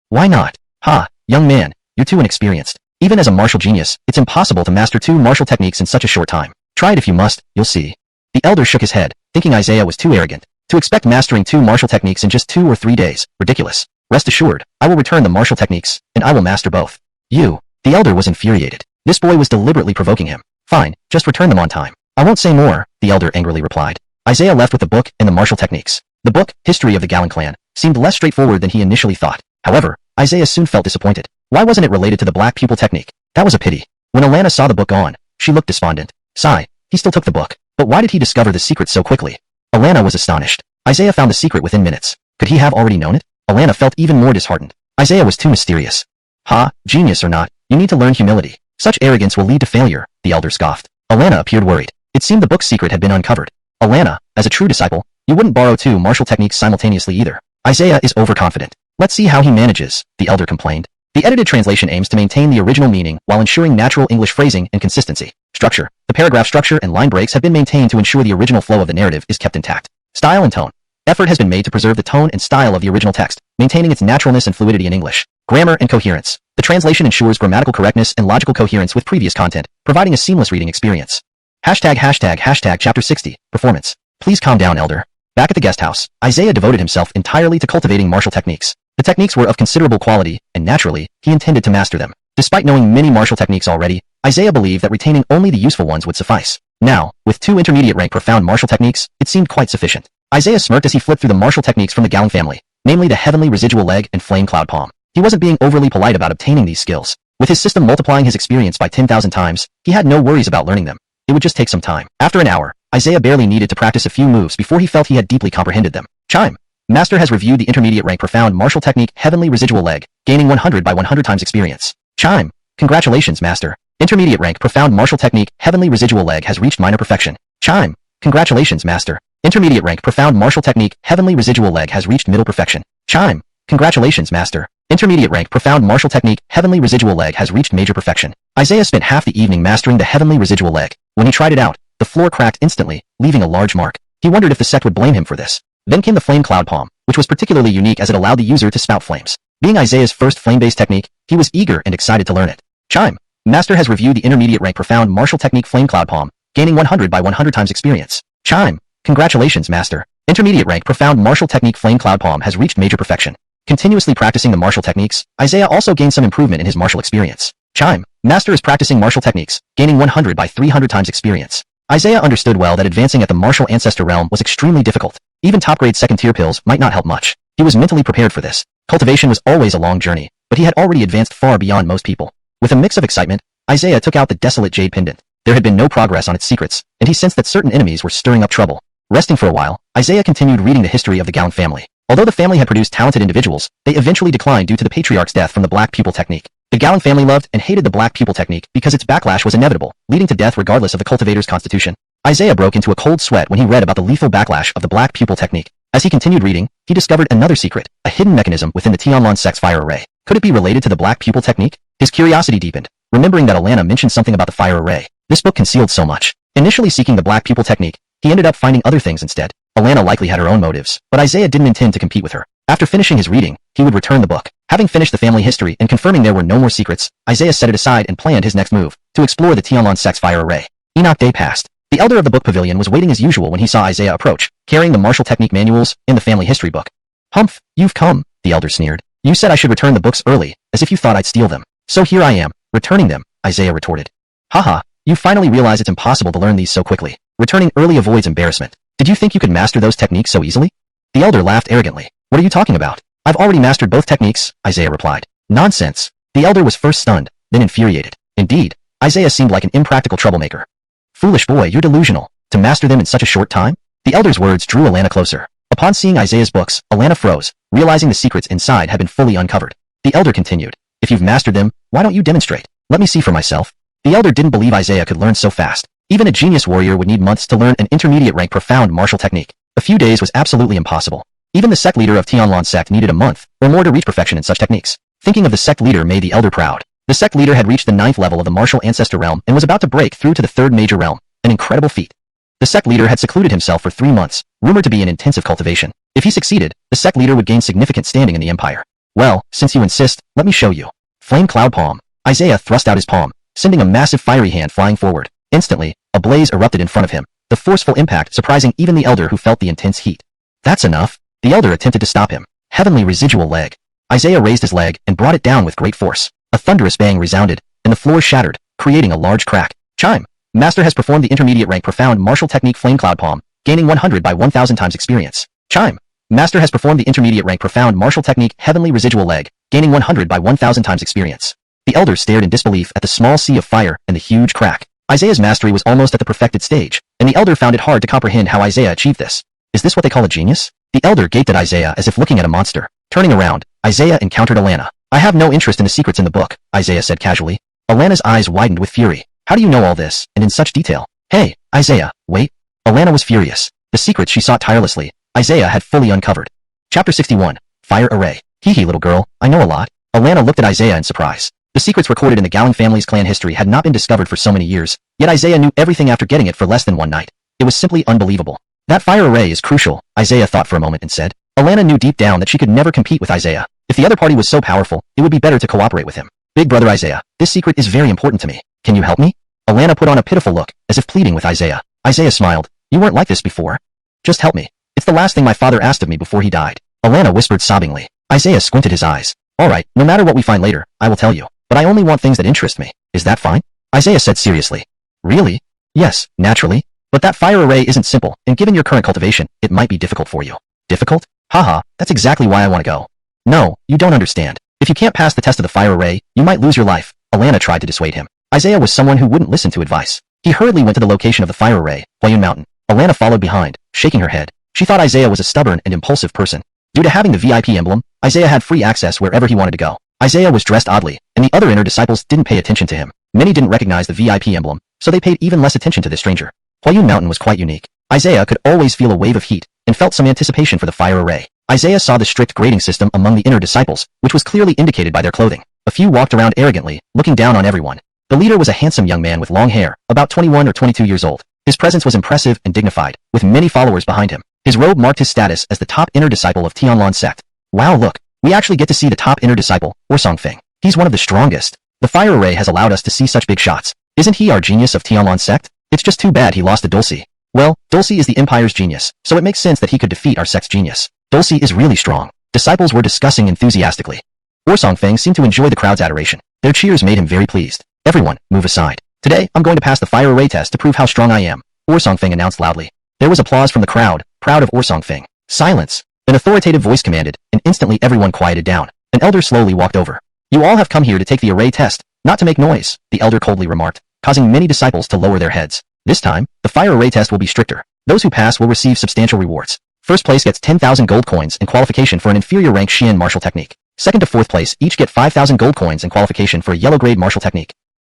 Why not? Ha, young man, you're too inexperienced. Even as a martial genius, it's impossible to master 2 martial techniques in such a short time. Try it if you must, you'll see. The elder shook his head, thinking Isaiah was too arrogant. To expect mastering 2 martial techniques in just 2 or 3 days, ridiculous. Rest assured, I will return the martial techniques, and I will master both. You. The elder was infuriated. This boy was deliberately provoking him. Fine, just return them on time. I won't say more, the elder angrily replied. Isaiah left with the book and the martial techniques. The book, History of the Gallon clan, seemed less straightforward than he initially thought. However, Isaiah soon felt disappointed. Why wasn't it related to the black pupil technique? That was a pity. When Alana saw the book gone, she looked despondent. Sigh, he still took the book. But why did he discover the secret so quickly? Alana was astonished. Isaiah found the secret within minutes. Could he have already known it? Alana felt even more disheartened. Isaiah was too mysterious. Ha, genius or not, you need to learn humility. Such arrogance will lead to failure, the elder scoffed. Alana appeared worried. It seemed the book's secret had been uncovered. Alana, as a true disciple, you wouldn't borrow two martial techniques simultaneously either. Isaiah is overconfident. Let's see how he manages, the elder complained. The edited translation aims to maintain the original meaning while ensuring natural English phrasing and consistency. Structure. The paragraph structure and line breaks have been maintained to ensure the original flow of the narrative is kept intact. Style and tone. Effort has been made to preserve the tone and style of the original text, maintaining its naturalness and fluidity in English. Grammar and coherence. The translation ensures grammatical correctness and logical coherence with previous content, providing a seamless reading experience. ##### Chapter 60. Performance. Please calm down, elder. Back at the guest house, Isaiah devoted himself entirely to cultivating martial techniques. The techniques were of considerable quality, and naturally, he intended to master them. Despite knowing many martial techniques already, Isaiah believed that retaining only the useful ones would suffice. Now, with 2 intermediate-rank profound martial techniques, it seemed quite sufficient. Isaiah smirked as he flipped through the martial techniques from the Gowling family, namely the Heavenly Residual Leg and Flame Cloud Palm. He wasn't being overly polite about obtaining these skills. With his system multiplying his experience by 10,000 times, he had no worries about learning them. It would just take some time. After an hour, Isaiah barely needed to practice a few moves before he felt he had deeply comprehended them. Chime. Master has reviewed the intermediate-rank profound martial technique Heavenly Residual Leg, gaining 100 by 100 times experience. Chime. Congratulations, Master. Intermediate-rank profound martial technique Heavenly Residual Leg has reached minor perfection. Chime. Congratulations, Master. Intermediate-rank profound martial technique Heavenly Residual Leg has reached middle perfection. Chime. Congratulations, Master. Intermediate-rank profound martial technique Heavenly Residual Leg has reached major perfection. Isaiah spent half the evening mastering the Heavenly Residual Leg. When he tried it out, the floor cracked instantly, leaving a large mark. He wondered if the sect would blame him for this. Then came the Flame Cloud Palm, which was particularly unique as it allowed the user to spout flames. Being Isaiah's first flame-based technique, he was eager and excited to learn it. Chime. Master has reviewed the intermediate-rank profound martial technique Flame Cloud Palm, gaining 100 by 100 times experience. Chime. Congratulations, Master. Intermediate-rank profound martial technique Flame Cloud Palm has reached major perfection. Continuously practicing the martial techniques, Isaiah also gained some improvement in his martial experience. Chime. Master is practicing martial techniques, gaining 100 by 300 times experience. Isaiah understood well that advancing at the martial ancestor realm was extremely difficult. Even top-grade second-tier pills might not help much. He was mentally prepared for this. Cultivation was always a long journey, but he had already advanced far beyond most people. With a mix of excitement, Isaiah took out the desolate jade pendant. There had been no progress on its secrets, and he sensed that certain enemies were stirring up trouble. Resting for a while, Isaiah continued reading the history of the Gowling family. Although the family had produced talented individuals, they eventually declined due to the patriarch's death from the Black Pupil technique. The Gowling family loved and hated the Black Pupil technique because its backlash was inevitable, leading to death regardless of the cultivator's constitution. Isaiah broke into a cold sweat when he read about the lethal backlash of the Black Pupil technique. As he continued reading, he discovered another secret, a hidden mechanism within the Tianlan sect's fire array. Could it be related to the Black Pupil technique? His curiosity deepened, remembering that Alana mentioned something about the fire array. This book concealed so much. Initially seeking the Black Pupil technique, he ended up finding other things instead. Alana likely had her own motives, but Isaiah didn't intend to compete with her. After finishing his reading, he would return the book. Having finished the family history and confirming there were no more secrets, Isaiah set it aside and planned his next move, to explore the Tianlan sect's fire array. Enoch Day passed. The elder of the book pavilion was waiting as usual when he saw Isaiah approach, carrying the martial technique manuals in the family history book. Humph, you've come, the elder sneered. You said I should return the books early, as if you thought I'd steal them. So here I am, returning them, Isaiah retorted. Haha, you finally realize it's impossible to learn these so quickly. Returning early avoids embarrassment. Did you think you could master those techniques so easily? The elder laughed arrogantly. What are you talking about? I've already mastered both techniques, Isaiah replied. Nonsense. The elder was first stunned, then infuriated. Indeed, Isaiah seemed like an impractical troublemaker. Foolish boy, you're delusional. To master them in such a short time? The elder's words drew Alana closer. Upon seeing Isaiah's books, Alana froze, realizing the secrets inside had been fully uncovered. The elder continued. If you've mastered them, why don't you demonstrate? Let me see for myself. The elder didn't believe Isaiah could learn so fast. Even a genius warrior would need months to learn an intermediate-rank profound martial technique. A few days was absolutely impossible. Even the sect leader of Tianlan sect needed a month or more to reach perfection in such techniques. Thinking of the sect leader made the elder proud. The sect leader had reached the 9th level of the martial ancestor realm and was about to break through to the 3rd major realm, an incredible feat. The sect leader had secluded himself for 3 months, rumored to be in intensive cultivation. If he succeeded, the sect leader would gain significant standing in the empire. Well, since you insist, let me show you. Flame Cloud Palm. Isaiah thrust out his palm, sending a massive fiery hand flying forward. Instantly, a blaze erupted in front of him, the forceful impact surprising even the elder who felt the intense heat. That's enough. The elder attempted to stop him. Heavenly Residual Leg. Isaiah raised his leg and brought it down with great force. A thunderous bang resounded, and the floor shattered, creating a large crack. Chime. Master has performed the intermediate-rank profound martial technique Flame Cloud Palm, gaining 100 by 1000 times experience. Chime. Master has performed the intermediate-rank profound martial technique Heavenly Residual Leg, gaining 100 by 1000 times experience. The elder stared in disbelief at the small sea of fire and the huge crack. Isaiah's mastery was almost at the perfected stage, and the elder found it hard to comprehend how Isaiah achieved this. Is this what they call a genius? The elder gaped at Isaiah as if looking at a monster. Turning around, Isaiah encountered Alana. I have no interest in the secrets in the book, Isaiah said casually. Alana's eyes widened with fury. How do you know all this, and in such detail? Hey, Isaiah, wait. Alana was furious. The secrets she sought tirelessly, Isaiah had fully uncovered. Chapter 61. Fire Array. Hee hee, little girl, I know a lot. Alana looked at Isaiah in surprise. The secrets recorded in the Gowling family's clan history had not been discovered for so many years, yet Isaiah knew everything after getting it for less than one night. It was simply unbelievable. That fire array is crucial, Isaiah thought for a moment and said. Alana knew deep down that she could never compete with Isaiah. If the other party was so powerful, it would be better to cooperate with him. Big brother Isaiah, this secret is very important to me. Can you help me? Alana put on a pitiful look, as if pleading with Isaiah. Isaiah smiled. You weren't like this before. Just help me. It's the last thing my father asked of me before he died. Alana whispered sobbingly. Isaiah squinted his eyes. Alright, no matter what we find later, I will tell you. But I only want things that interest me. Is that fine? Isaiah said seriously. Really? Yes, naturally. But that fire array isn't simple, and given your current cultivation, it might be difficult for you. Difficult? Haha, that's exactly why I want to go. No, you don't understand. If you can't pass the test of the fire array, you might lose your life. Alana tried to dissuade him. Isaiah was someone who wouldn't listen to advice. He hurriedly went to the location of the fire array, Huayun Mountain. Alana followed behind, shaking her head. She thought Isaiah was a stubborn and impulsive person. Due to having the VIP emblem, Isaiah had free access wherever he wanted to go. Isaiah was dressed oddly, and the other inner disciples didn't pay attention to him. Many didn't recognize the VIP emblem, so they paid even less attention to this stranger. Huayun Mountain was quite unique. Isaiah could always feel a wave of heat, and felt some anticipation for the fire array. Isaiah saw the strict grading system among the inner disciples, which was clearly indicated by their clothing. A few walked around arrogantly, looking down on everyone. The leader was a handsome young man with long hair, about 21 or 22 years old. His presence was impressive and dignified, with many followers behind him. His robe marked his status as the top inner disciple of Tianlan sect. Wow, look, we actually get to see the top inner disciple, Orsongfeng. He's one of the strongest. The fire array has allowed us to see such big shots. Isn't he our genius of Tianlan sect? It's just too bad he lost to Dulcie. Well, Dulcie is the Empire's genius, so it makes sense that he could defeat our sect's genius. Dulcie is really strong. Disciples were discussing enthusiastically. Orsongfeng seemed to enjoy the crowd's adoration. Their cheers made him very pleased. Everyone, move aside. Today, I'm going to pass the fire array test to prove how strong I am, Orsongfeng announced loudly. There was applause from the crowd, proud of Orsongfeng. Silence. An authoritative voice commanded, and instantly everyone quieted down. An elder slowly walked over. You all have come here to take the array test, not to make noise, the elder coldly remarked, causing many disciples to lower their heads. This time, the fire array test will be stricter. Those who pass will receive substantial rewards. First place gets 10,000 gold coins and qualification for an inferior rank Xian martial technique. Second to fourth place each get 5,000 gold coins and qualification for a yellow grade martial technique.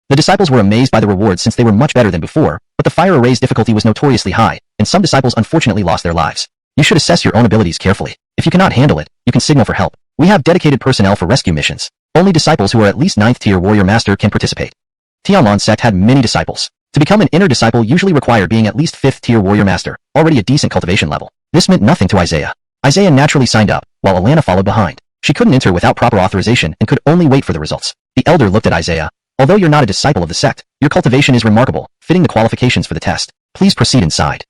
The disciples were amazed by the rewards since they were much better than before, but the fire array's difficulty was notoriously high, and some disciples unfortunately lost their lives. You should assess your own abilities carefully. If you cannot handle it, you can signal for help. We have dedicated personnel for rescue missions. Only disciples who are at least 9th tier warrior master can participate. Tianlan sect had many disciples. To become an inner disciple usually required being at least 5th tier warrior master, already a decent cultivation level. This meant nothing to Isaiah. Isaiah naturally signed up, while Alana followed behind. She couldn't enter without proper authorization and could only wait for the results. The elder looked at Isaiah. Although you're not a disciple of the sect, your cultivation is remarkable, fitting the qualifications for the test. Please proceed inside.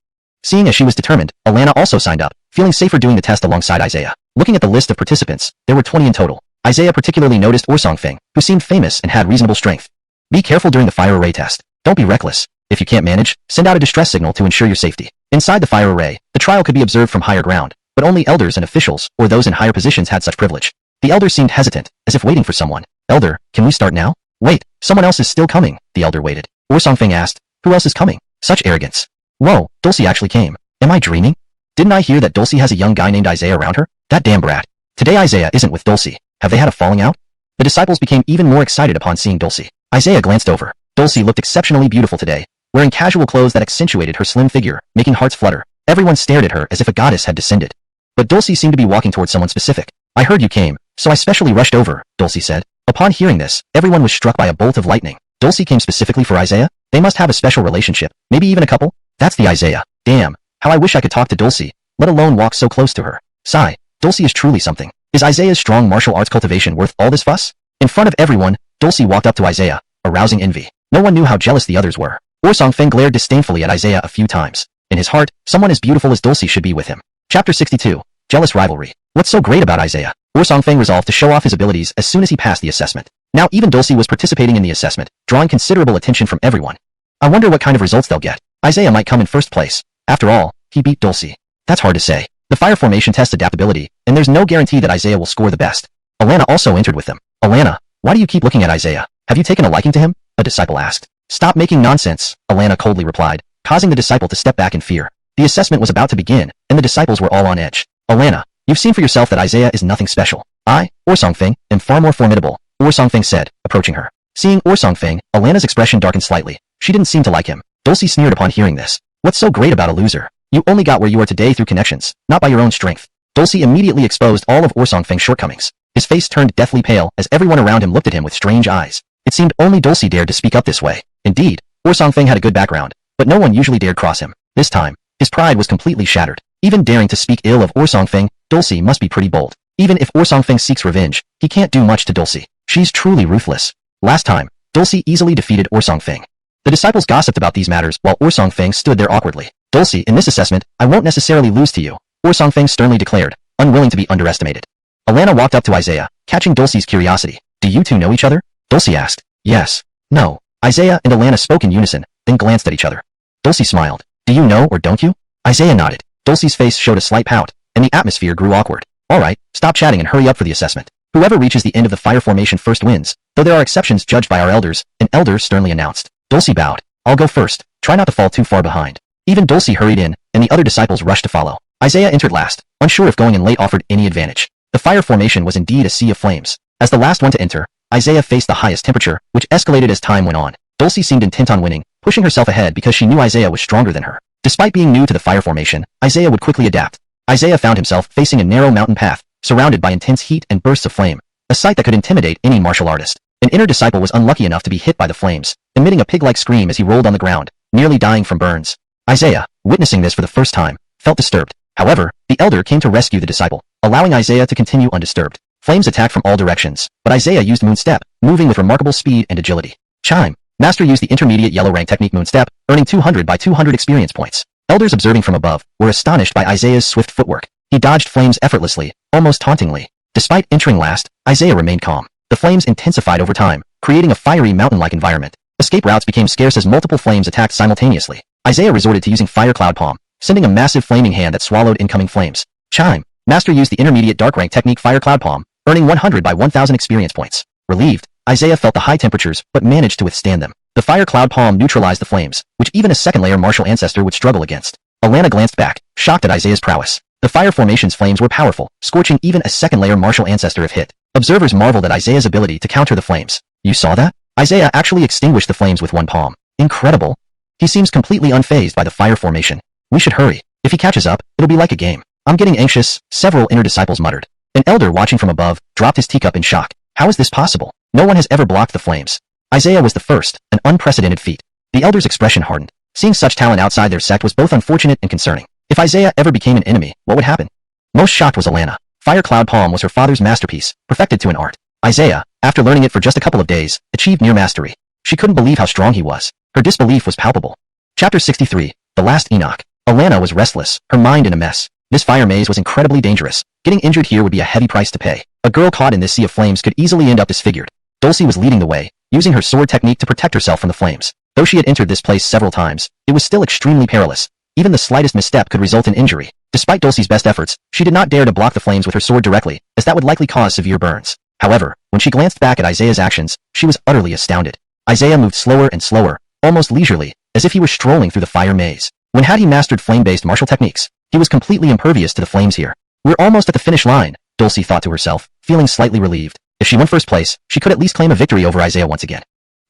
Seeing as she was determined, Alana also signed up, feeling safer doing the test alongside Isaiah. Looking at the list of participants, there were 20 in total. Isaiah particularly noticed Orsongfeng, who seemed famous and had reasonable strength. Be careful during the fire array test. Don't be reckless. If you can't manage, send out a distress signal to ensure your safety. Inside the fire array, the trial could be observed from higher ground, but only elders and officials, or those in higher positions had such privilege. The elder seemed hesitant, as if waiting for someone. Elder, can we start now? Wait, someone else is still coming, the elder waited. Orsongfeng asked, who else is coming? Such arrogance. Whoa, Dulcie actually came. Am I dreaming? Didn't I hear that Dulcie has a young guy named Isaiah around her? That damn brat. Today Isaiah isn't with Dulcie. Have they had a falling out? The disciples became even more excited upon seeing Dulcie. Isaiah glanced over. Dulcie looked exceptionally beautiful today, wearing casual clothes that accentuated her slim figure, making hearts flutter. Everyone stared at her as if a goddess had descended. But Dulcie seemed to be walking towards someone specific. I heard you came, so I specially rushed over, Dulcie said. Upon hearing this, everyone was struck by a bolt of lightning. Dulcie came specifically for Isaiah? They must have a special relationship, maybe even a couple? That's the Isaiah. Damn, how I wish I could talk to Dulcie, let alone walk so close to her. Sigh, Dulcie is truly something. Is Isaiah's strong martial arts cultivation worth all this fuss? In front of everyone, Dulcie walked up to Isaiah, arousing envy. No one knew how jealous the others were. Orsongfeng glared disdainfully at Isaiah a few times. In his heart, someone as beautiful as Dulcie should be with him. Chapter 62. Jealous Rivalry. What's so great about Isaiah? Orsongfeng resolved to show off his abilities as soon as he passed the assessment. Now even Dulcie was participating in the assessment, drawing considerable attention from everyone. I wonder what kind of results they'll get. Isaiah might come in first place. After all, he beat Dulcie. That's hard to say. The fire formation tests adaptability, and there's no guarantee that Isaiah will score the best. Alana also entered with them. Alana, why do you keep looking at Isaiah? Have you taken a liking to him? A disciple asked. Stop making nonsense, Alana coldly replied, causing the disciple to step back in fear. The assessment was about to begin, and the disciples were all on edge. Alana, you've seen for yourself that Isaiah is nothing special. I, Orsongfeng, am far more formidable, Orsongfeng said, approaching her. Seeing Songfeng, Alana's expression darkened slightly. She didn't seem to like him. Dulcie sneered upon hearing this. What's so great about a loser? You only got where you are today through connections, not by your own strength. Dulcie immediately exposed all of Songfeng's shortcomings. His face turned deathly pale as everyone around him looked at him with strange eyes. It seemed only Dulcie dared to speak up this way. Indeed, Songfeng had a good background, but no one usually dared cross him. This time, his pride was completely shattered. Even daring to speak ill of Songfeng, Dulcie must be pretty bold. Even if Songfeng seeks revenge, he can't do much to Dulcie. She's truly ruthless. Last time, Dulcie easily defeated Songfeng. The disciples gossiped about these matters while Songfeng stood there awkwardly. Dulcie, in this assessment, I won't necessarily lose to you, Songfeng sternly declared, unwilling to be underestimated. Alana walked up to Isaiah, catching Dulcie's curiosity. Do you two know each other? Dulcie asked. Yes. No. Isaiah and Alana spoke in unison, then glanced at each other. Dulcie smiled. Do you know or don't you? Isaiah nodded. Dulcie's face showed a slight pout, and the atmosphere grew awkward. Alright, stop chatting and hurry up for the assessment. Whoever reaches the end of the fire formation first wins, though there are exceptions judged by our elders, an elder sternly announced. Dulcie bowed. I'll go first. Try not to fall too far behind. Even Dulcie hurried in, and the other disciples rushed to follow. Isaiah entered last, unsure if going in late offered any advantage. The fire formation was indeed a sea of flames. As the last one to enter, Isaiah faced the highest temperature, which escalated as time went on. Dulcie seemed intent on winning, pushing herself ahead because she knew Isaiah was stronger than her. Despite being new to the fire formation, Isaiah would quickly adapt. Isaiah found himself facing a narrow mountain path, surrounded by intense heat and bursts of flame, a sight that could intimidate any martial artist. An inner disciple was unlucky enough to be hit by the flames, emitting a pig-like scream as he rolled on the ground, nearly dying from burns. Isaiah, witnessing this for the first time, felt disturbed. However, the elder came to rescue the disciple, allowing Isaiah to continue undisturbed. Flames attacked from all directions, but Isaiah used Moon Step, moving with remarkable speed and agility. Chime. Master used the intermediate yellow rank technique Moon Step, earning 200 by 200 experience points. Elders observing from above were astonished by Isaiah's swift footwork. He dodged flames effortlessly, almost tauntingly. Despite entering last, Isaiah remained calm. The flames intensified over time, creating a fiery mountain-like environment. Escape routes became scarce as multiple flames attacked simultaneously. Isaiah resorted to using Fire Cloud Palm, sending a massive flaming hand that swallowed incoming flames. Chime. Master used the intermediate dark rank technique Fire Cloud Palm, earning 100 by 1000 experience points. Relieved, Isaiah felt the high temperatures but managed to withstand them. The Fire Cloud Palm neutralized the flames, which even a second-layer martial ancestor would struggle against. Alana glanced back, shocked at Isaiah's prowess. The fire formation's flames were powerful, scorching even a second-layer martial ancestor if hit. Observers marveled at Isaiah's ability to counter the flames. You saw that? Isaiah actually extinguished the flames with one palm. Incredible. He seems completely unfazed by the fire formation. We should hurry. If he catches up, it'll be like a game. I'm getting anxious, several inner disciples muttered. An elder watching from above dropped his teacup in shock. How is this possible? No one has ever blocked the flames. Isaiah was the first, an unprecedented feat. The elder's expression hardened. Seeing such talent outside their sect was both unfortunate and concerning. If Isaiah ever became an enemy, what would happen? Most shocked was Alana. Fire Cloud Palm was her father's masterpiece, perfected to an art. Isaiah, after learning it for just a couple of days, achieved near mastery. She couldn't believe how strong he was. Her disbelief was palpable. Chapter 63, The Last Enoch. Alana was restless, her mind in a mess. This fire maze was incredibly dangerous. Getting injured here would be a heavy price to pay. A girl caught in this sea of flames could easily end up disfigured. Dulcie was leading the way, using her sword technique to protect herself from the flames. Though she had entered this place several times, it was still extremely perilous. Even the slightest misstep could result in injury. Despite Dulcie's best efforts, she did not dare to block the flames with her sword directly, as that would likely cause severe burns. However, when she glanced back at Isaiah's actions, she was utterly astounded. Isaiah moved slower and slower, almost leisurely, as if he were strolling through the fire maze. When had he mastered flame-based martial techniques? He was completely impervious to the flames here. We're almost at the finish line, Dulcie thought to herself, feeling slightly relieved. If she won first place, she could at least claim a victory over Isaiah once again.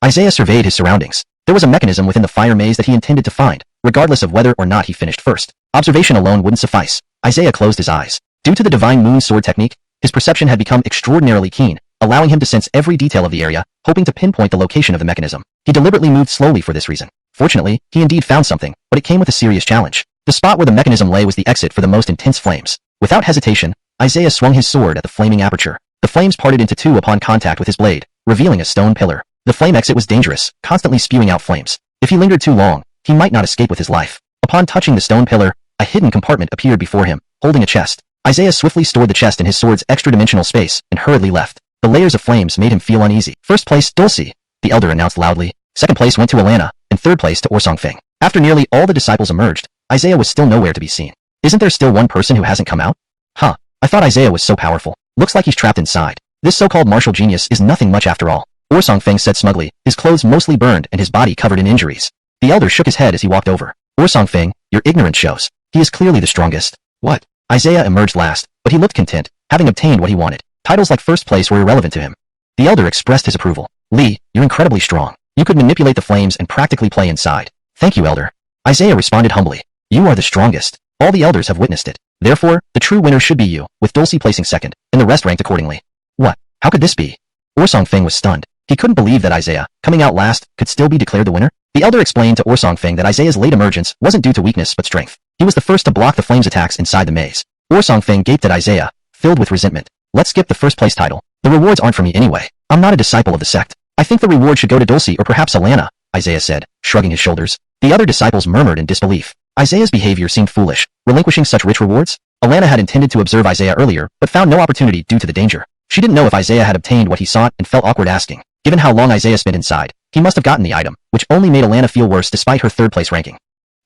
Isaiah surveyed his surroundings. There was a mechanism within the fire maze that he intended to find, regardless of whether or not he finished first. Observation alone wouldn't suffice. Isaiah closed his eyes. Due to the Divine Moon Sword technique, his perception had become extraordinarily keen, allowing him to sense every detail of the area, hoping to pinpoint the location of the mechanism. He deliberately moved slowly for this reason. Fortunately, he indeed found something, but it came with a serious challenge. The spot where the mechanism lay was the exit for the most intense flames. Without hesitation, Isaiah swung his sword at the flaming aperture. The flames parted into two upon contact with his blade, revealing a stone pillar. The flame exit was dangerous, constantly spewing out flames. If he lingered too long, he might not escape with his life. Upon touching the stone pillar, a hidden compartment appeared before him, holding a chest. Isaiah swiftly stored the chest in his sword's extra-dimensional space and hurriedly left. The layers of flames made him feel uneasy. First place, Dulcie, the elder announced loudly. Second place went to Alana, and third place to Songfeng. After nearly all the disciples emerged, Isaiah was still nowhere to be seen. Isn't there still one person who hasn't come out? Huh, I thought Isaiah was so powerful. Looks like he's trapped inside. This so-called martial genius is nothing much after all. Songfeng said smugly, his clothes mostly burned and his body covered in injuries. The elder shook his head as he walked over. Songfeng, your ignorance shows. He is clearly the strongest. What? Isaiah emerged last, but he looked content, having obtained what he wanted. Titles like first place were irrelevant to him. The elder expressed his approval. Lee, you're incredibly strong. You could manipulate the flames and practically play inside. Thank you, elder. Isaiah responded humbly. You are the strongest. All the elders have witnessed it. Therefore, the true winner should be you, with Dulcie placing second, and the rest ranked accordingly. What? How could this be? Orsong Feng was stunned. He couldn't believe that Isaiah, coming out last, could still be declared the winner. The elder explained to Orsong Feng that Isaiah's late emergence wasn't due to weakness but strength. He was the first to block the flames attacks inside the maze. Orsong Feng gaped at Isaiah, filled with resentment. Let's skip the first place title. The rewards aren't for me anyway. I'm not a disciple of the sect. I think the reward should go to Dulcie or perhaps Alana, Isaiah said, shrugging his shoulders. The other disciples murmured in disbelief. Isaiah's behavior seemed foolish, relinquishing such rich rewards. Alana had intended to observe Isaiah earlier, but found no opportunity due to the danger. She didn't know if Isaiah had obtained what he sought and felt awkward asking. Given how long Isaiah spent inside, he must have gotten the item, which only made Alana feel worse despite her third-place ranking.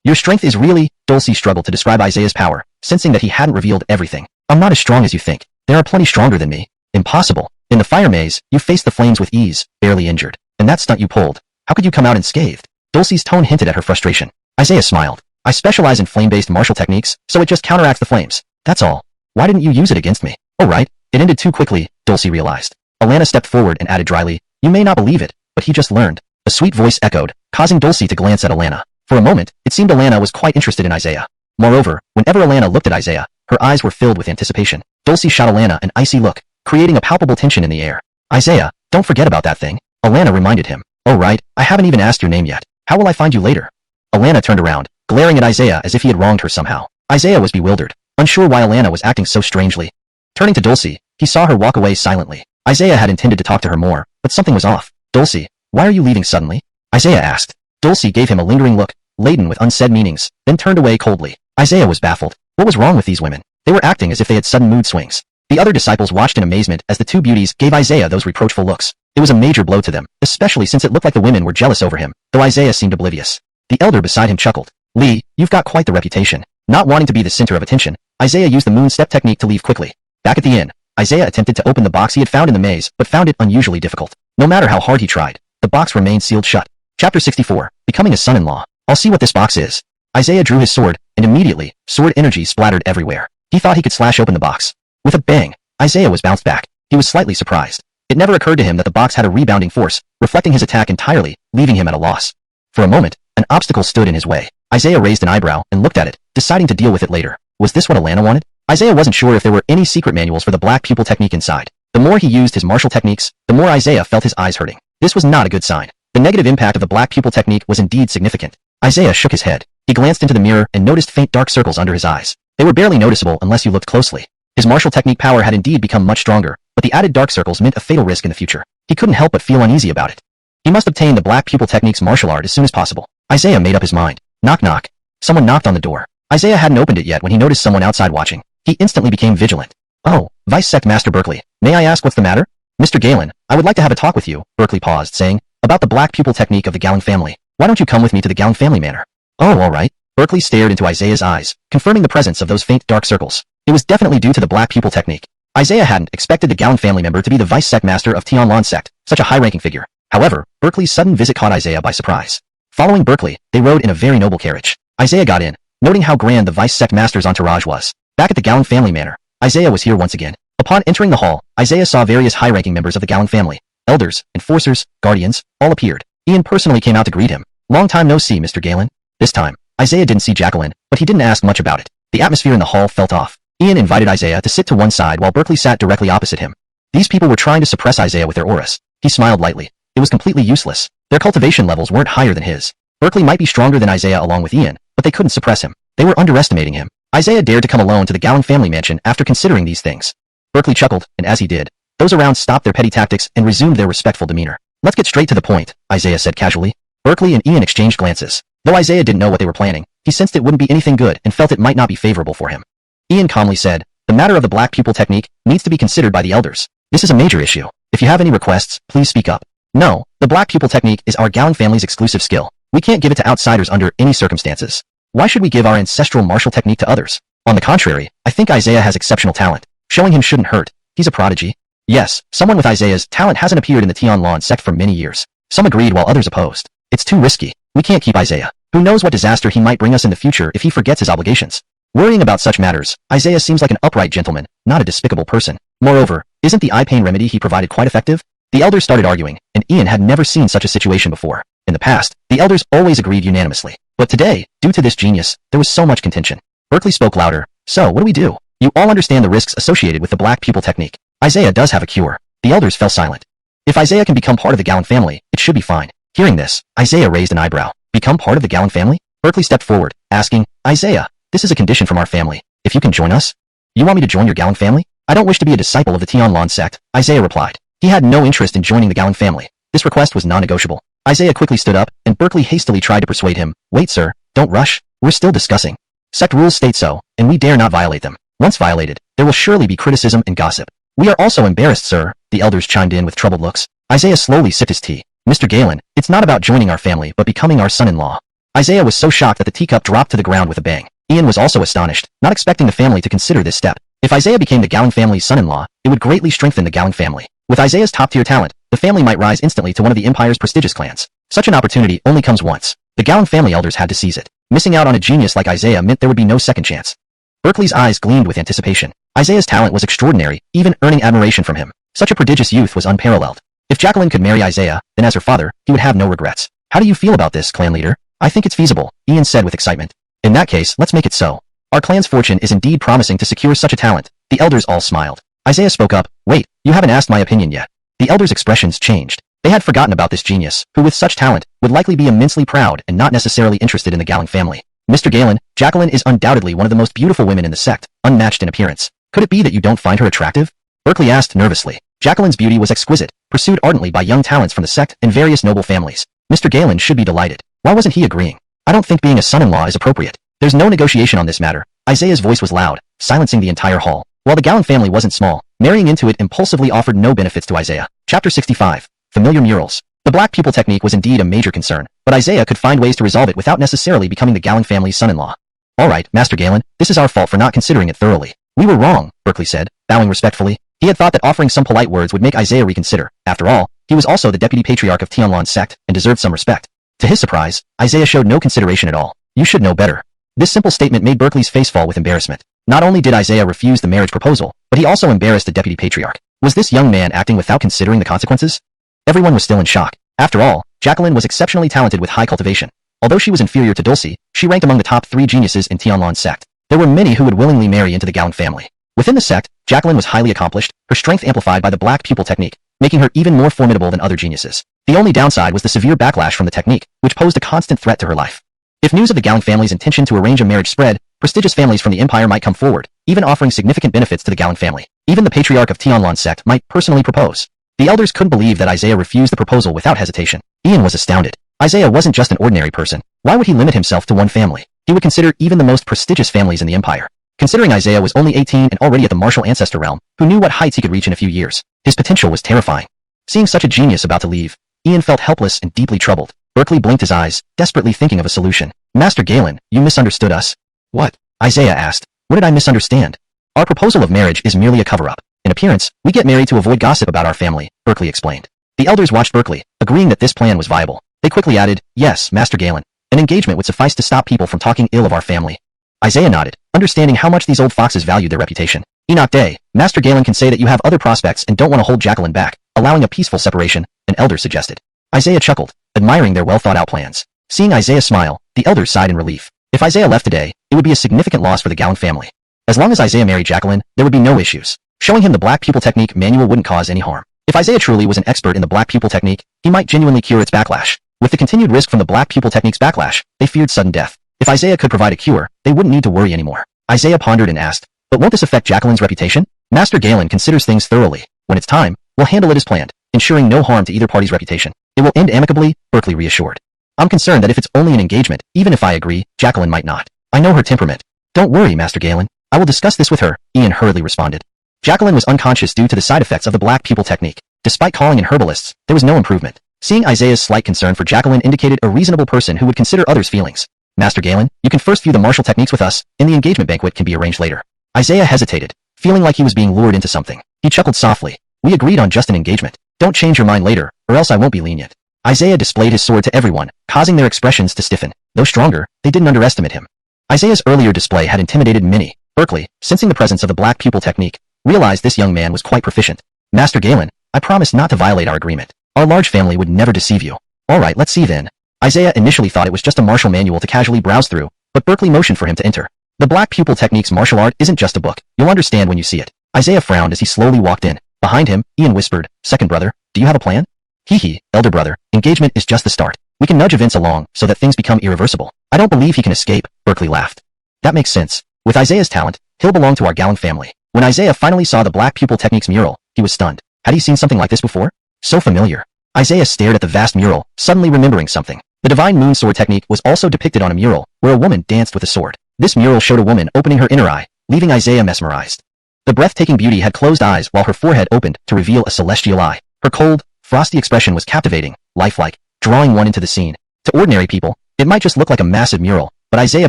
Your strength is really... Dulcie struggled to describe Isaiah's power, sensing that he hadn't revealed everything. I'm not as strong as you think. There are plenty stronger than me. Impossible. In the fire maze, you faced the flames with ease, barely injured. And that stunt you pulled. How could you come out unscathed? Dulcie's tone hinted at her frustration. Isaiah smiled. I specialize in flame-based martial techniques, so it just counteracts the flames. That's all. Why didn't you use it against me? Oh right, it ended too quickly, Dulcie realized. Alana stepped forward and added dryly, you may not believe it, but he just learned. A sweet voice echoed, causing Dulcie to glance at Alana. For a moment, it seemed Alana was quite interested in Isaiah. Moreover, whenever Alana looked at Isaiah, her eyes were filled with anticipation. Dulcie shot Alana an icy look, creating a palpable tension in the air. Isaiah, don't forget about that thing. Alana reminded him. Oh right, I haven't even asked your name yet. How will I find you later? Alana turned around, glaring at Isaiah as if he had wronged her somehow. Isaiah was bewildered, unsure why Alana was acting so strangely. Turning to Dulcie, he saw her walk away silently. Isaiah had intended to talk to her more, but something was off. Dulcie, why are you leaving suddenly? Isaiah asked. Dulcie gave him a lingering look, laden with unsaid meanings, then turned away coldly. Isaiah was baffled. What was wrong with these women? They were acting as if they had sudden mood swings. The other disciples watched in amazement as the two beauties gave Isaiah those reproachful looks. It was a major blow to them, especially since it looked like the women were jealous over him, though Isaiah seemed oblivious. The elder beside him chuckled. Lee, you've got quite the reputation. Not wanting to be the center of attention, Isaiah used the moon step technique to leave quickly. Back at the inn, Isaiah attempted to open the box he had found in the maze, but found it unusually difficult. No matter how hard he tried, the box remained sealed shut. Chapter 64, Becoming a Son-in-Law. I'll see what this box is. Isaiah drew his sword, and immediately, sword energy splattered everywhere. He thought he could slash open the box. With a bang, Isaiah was bounced back. He was slightly surprised. It never occurred to him that the box had a rebounding force, reflecting his attack entirely, leaving him at a loss. For a moment, an obstacle stood in his way. Isaiah raised an eyebrow and looked at it, deciding to deal with it later. Was this what Alana wanted? Isaiah wasn't sure if there were any secret manuals for the black pupil technique inside. The more he used his martial techniques, the more Isaiah felt his eyes hurting. This was not a good sign. The negative impact of the black pupil technique was indeed significant. Isaiah shook his head. He glanced into the mirror and noticed faint dark circles under his eyes. They were barely noticeable unless you looked closely. His martial technique power had indeed become much stronger, but the added dark circles meant a fatal risk in the future. He couldn't help but feel uneasy about it. He must obtain the black pupil technique's martial art as soon as possible. Isaiah made up his mind. Knock knock. Someone knocked on the door. Isaiah hadn't opened it yet when he noticed someone outside watching. He instantly became vigilant. Oh, Vice Sect Master Berkeley. May I ask what's the matter? Mr. Galen, I would like to have a talk with you, Berkeley paused, saying, about the black pupil technique of the Gowling family. Why don't you come with me to the Gowling family manor? Oh, all right. Berkeley stared into Isaiah's eyes, confirming the presence of those faint dark circles. It was definitely due to the black pupil technique. Isaiah hadn't expected the Gowling family member to be the Vice Sect Master of Tianlan sect, such a high-ranking figure. However, Berkeley's sudden visit caught Isaiah by surprise. Following Berkeley, they rode in a very noble carriage. Isaiah got in, noting how grand the Vice Sect Master's entourage was. Back at the Gowling family manor, Isaiah was here once again. Upon entering the hall, Isaiah saw various high-ranking members of the Gowling family. Elders, enforcers, guardians, all appeared. Ian personally came out to greet him. Long time no see, Mr. Galen. This time, Isaiah didn't see Jacqueline, but he didn't ask much about it. The atmosphere in the hall felt off. Ian invited Isaiah to sit to one side while Berkeley sat directly opposite him. These people were trying to suppress Isaiah with their auras. He smiled lightly. It was completely useless. Their cultivation levels weren't higher than his. Berkeley might be stronger than Isaiah along with Ian, but they couldn't suppress him. They were underestimating him. Isaiah dared to come alone to the Gowling family mansion after considering these things. Berkeley chuckled, and as he did, those around stopped their petty tactics and resumed their respectful demeanor. Let's get straight to the point, Isaiah said casually. Berkeley and Ian exchanged glances. Though Isaiah didn't know what they were planning, he sensed it wouldn't be anything good and felt it might not be favorable for him. Ian calmly said, the matter of the black pupil technique needs to be considered by the elders. This is a major issue. If you have any requests, please speak up. No, the black pupil technique is our Gowling family's exclusive skill. We can't give it to outsiders under any circumstances. Why should we give our ancestral martial technique to others? On the contrary, I think Isaiah has exceptional talent. Showing him shouldn't hurt. He's a prodigy. Yes, someone with Isaiah's talent hasn't appeared in the Tianlan sect for many years. Some agreed while others opposed. It's too risky. We can't keep Isaiah. Who knows what disaster he might bring us in the future if he forgets his obligations. Worrying about such matters, Isaiah seems like an upright gentleman, not a despicable person. Moreover, isn't the eye pain remedy he provided quite effective? The elders started arguing, and Ian had never seen such a situation before. In the past, the elders always agreed unanimously. But today, due to this genius, there was so much contention. Berkeley spoke louder. So, what do we do? You all understand the risks associated with the black people technique. Isaiah does have a cure. The elders fell silent. If Isaiah can become part of the Gallon family, it should be fine. Hearing this, Isaiah raised an eyebrow. Become part of the Gallon family? Berkeley stepped forward, asking, Isaiah, this is a condition from our family. If you can join us? You want me to join your Gallon family? I don't wish to be a disciple of the Tianlan sect, Isaiah replied. He had no interest in joining the Gallon family. This request was non-negotiable. Isaiah quickly stood up, and Berkeley hastily tried to persuade him. Wait, sir, don't rush. We're still discussing. Sect rules state so, and we dare not violate them. Once violated, there will surely be criticism and gossip. We are also embarrassed, sir, the elders chimed in with troubled looks. Isaiah slowly sipped his tea. Mr. Galen, it's not about joining our family but becoming our son-in-law. Isaiah was so shocked that the teacup dropped to the ground with a bang. Ian was also astonished, not expecting the family to consider this step. If Isaiah became the Gallon family's son-in-law, it would greatly strengthen the Gallon family. With Isaiah's top-tier talent, the family might rise instantly to one of the Empire's prestigious clans. Such an opportunity only comes once. The Gallon family elders had to seize it. Missing out on a genius like Isaiah meant there would be no second chance. Berkeley's eyes gleamed with anticipation. Isaiah's talent was extraordinary, even earning admiration from him. Such a prodigious youth was unparalleled. If Jacqueline could marry Isaiah, then as her father, he would have no regrets. How do you feel about this, clan leader? I think it's feasible, Ian said with excitement. In that case, let's make it so. Our clan's fortune is indeed promising to secure such a talent. The elders all smiled. Isaiah spoke up. Wait, you haven't asked my opinion yet. The elders' expressions changed. They had forgotten about this genius, who with such talent, would likely be immensely proud and not necessarily interested in the Gallon family. Mr. Galen, Jacqueline is undoubtedly one of the most beautiful women in the sect, unmatched in appearance. Could it be that you don't find her attractive? Berkeley asked nervously. Jacqueline's beauty was exquisite, pursued ardently by young talents from the sect and various noble families. Mr. Galen should be delighted. Why wasn't he agreeing? I don't think being a son-in-law is appropriate. There's no negotiation on this matter. Isaiah's voice was loud, silencing the entire hall. While the Gallon family wasn't small, marrying into it impulsively offered no benefits to Isaiah. Chapter 65. Familiar murals. The black people technique was indeed a major concern, but Isaiah could find ways to resolve it without necessarily becoming the Gallon family's son-in-law. Alright, Master Galen, this is our fault for not considering it thoroughly. We were wrong, Berkeley said, bowing respectfully. He had thought that offering some polite words would make Isaiah reconsider. After all, he was also the deputy patriarch of Tianlan's sect and deserved some respect. To his surprise, Isaiah showed no consideration at all. You should know better. This simple statement made Berkeley's face fall with embarrassment. Not only did Isaiah refuse the marriage proposal, but he also embarrassed the deputy patriarch. Was this young man acting without considering the consequences? Everyone was still in shock. After all, Jacqueline was exceptionally talented with high cultivation. Although she was inferior to Dulcie, she ranked among the top 3 geniuses in Tianlan's sect. There were many who would willingly marry into the Gallon family. Within the sect, Jacqueline was highly accomplished, her strength amplified by the black pupil technique, making her even more formidable than other geniuses. The only downside was the severe backlash from the technique, which posed a constant threat to her life. If news of the Gallon family's intention to arrange a marriage spread, prestigious families from the Empire might come forward, even offering significant benefits to the Gallon family. Even the patriarch of Tianlan's sect might personally propose. The elders couldn't believe that Isaiah refused the proposal without hesitation. Ian was astounded. Isaiah wasn't just an ordinary person. Why would he limit himself to one family? He would consider even the most prestigious families in the Empire. Considering Isaiah was only 18 and already at the martial ancestor realm, who knew what heights he could reach in a few years, his potential was terrifying. Seeing such a genius about to leave, Ian felt helpless and deeply troubled. Berkeley blinked his eyes, desperately thinking of a solution. Master Galen, you misunderstood us. What? Isaiah asked. What did I misunderstand? Our proposal of marriage is merely a cover-up. In appearance, we get married to avoid gossip about our family, Berkeley explained. The elders watched Berkeley, agreeing that this plan was viable. They quickly added, yes, Master Galen. An engagement would suffice to stop people from talking ill of our family. Isaiah nodded, understanding how much these old foxes valued their reputation. Enoch Day, Master Galen can say that you have other prospects and don't want to hold Jacqueline back, allowing a peaceful separation, an elder suggested. Isaiah chuckled, admiring their well-thought-out plans. Seeing Isaiah smile, the elders sighed in relief. If Isaiah left today, it would be a significant loss for the Gallon family. As long as Isaiah married Jacqueline, there would be no issues. Showing him the black pupil technique manual wouldn't cause any harm. If Isaiah truly was an expert in the black pupil technique, he might genuinely cure its backlash. With the continued risk from the black pupil technique's backlash, they feared sudden death. If Isaiah could provide a cure, they wouldn't need to worry anymore. Isaiah pondered and asked, but won't this affect Jacqueline's reputation? Master Galen considers things thoroughly. When it's time, we'll handle it as planned, ensuring no harm to either party's reputation. It will end amicably, Berkeley reassured. I'm concerned that if it's only an engagement, even if I agree, Jacqueline might not. I know her temperament. Don't worry, Master Galen. I will discuss this with her, Ian hurriedly responded. Jacqueline was unconscious due to the side effects of the black pupil technique. Despite calling in herbalists, there was no improvement. Seeing Isaiah's slight concern for Jacqueline indicated a reasonable person who would consider others' feelings. Master Galen, you can first view the martial techniques with us, and the engagement banquet can be arranged later. Isaiah hesitated, feeling like he was being lured into something. He chuckled softly. We agreed on just an engagement. Don't change your mind later, or else I won't be lenient. Isaiah displayed his sword to everyone, causing their expressions to stiffen. Though stronger, they didn't underestimate him. Isaiah's earlier display had intimidated many. Berkeley, sensing the presence of the black pupil technique, realized this young man was quite proficient. Master Galen, I promise not to violate our agreement. Our large family would never deceive you. Alright, let's see then. Isaiah initially thought it was just a martial manual to casually browse through, but Berkeley motioned for him to enter. The Black Pupil Techniques martial art isn't just a book. You'll understand when you see it. Isaiah frowned as he slowly walked in. Behind him, Ian whispered, "Second brother, do you have a plan?" "Hee, elder brother, engagement is just the start. We can nudge events along so that things become irreversible. I don't believe he can escape," Berkeley laughed. That makes sense. With Isaiah's talent, he'll belong to our Gallang family. When Isaiah finally saw the Black Pupil Techniques mural, he was stunned. Had he seen something like this before? So familiar. Isaiah stared at the vast mural, suddenly remembering something. The Divine Moon Sword technique was also depicted on a mural, where a woman danced with a sword. This mural showed a woman opening her inner eye, leaving Isaiah mesmerized. The breathtaking beauty had closed eyes while her forehead opened to reveal a celestial eye. Her cold, frosty expression was captivating, lifelike, drawing one into the scene. To ordinary people, it might just look like a massive mural, but Isaiah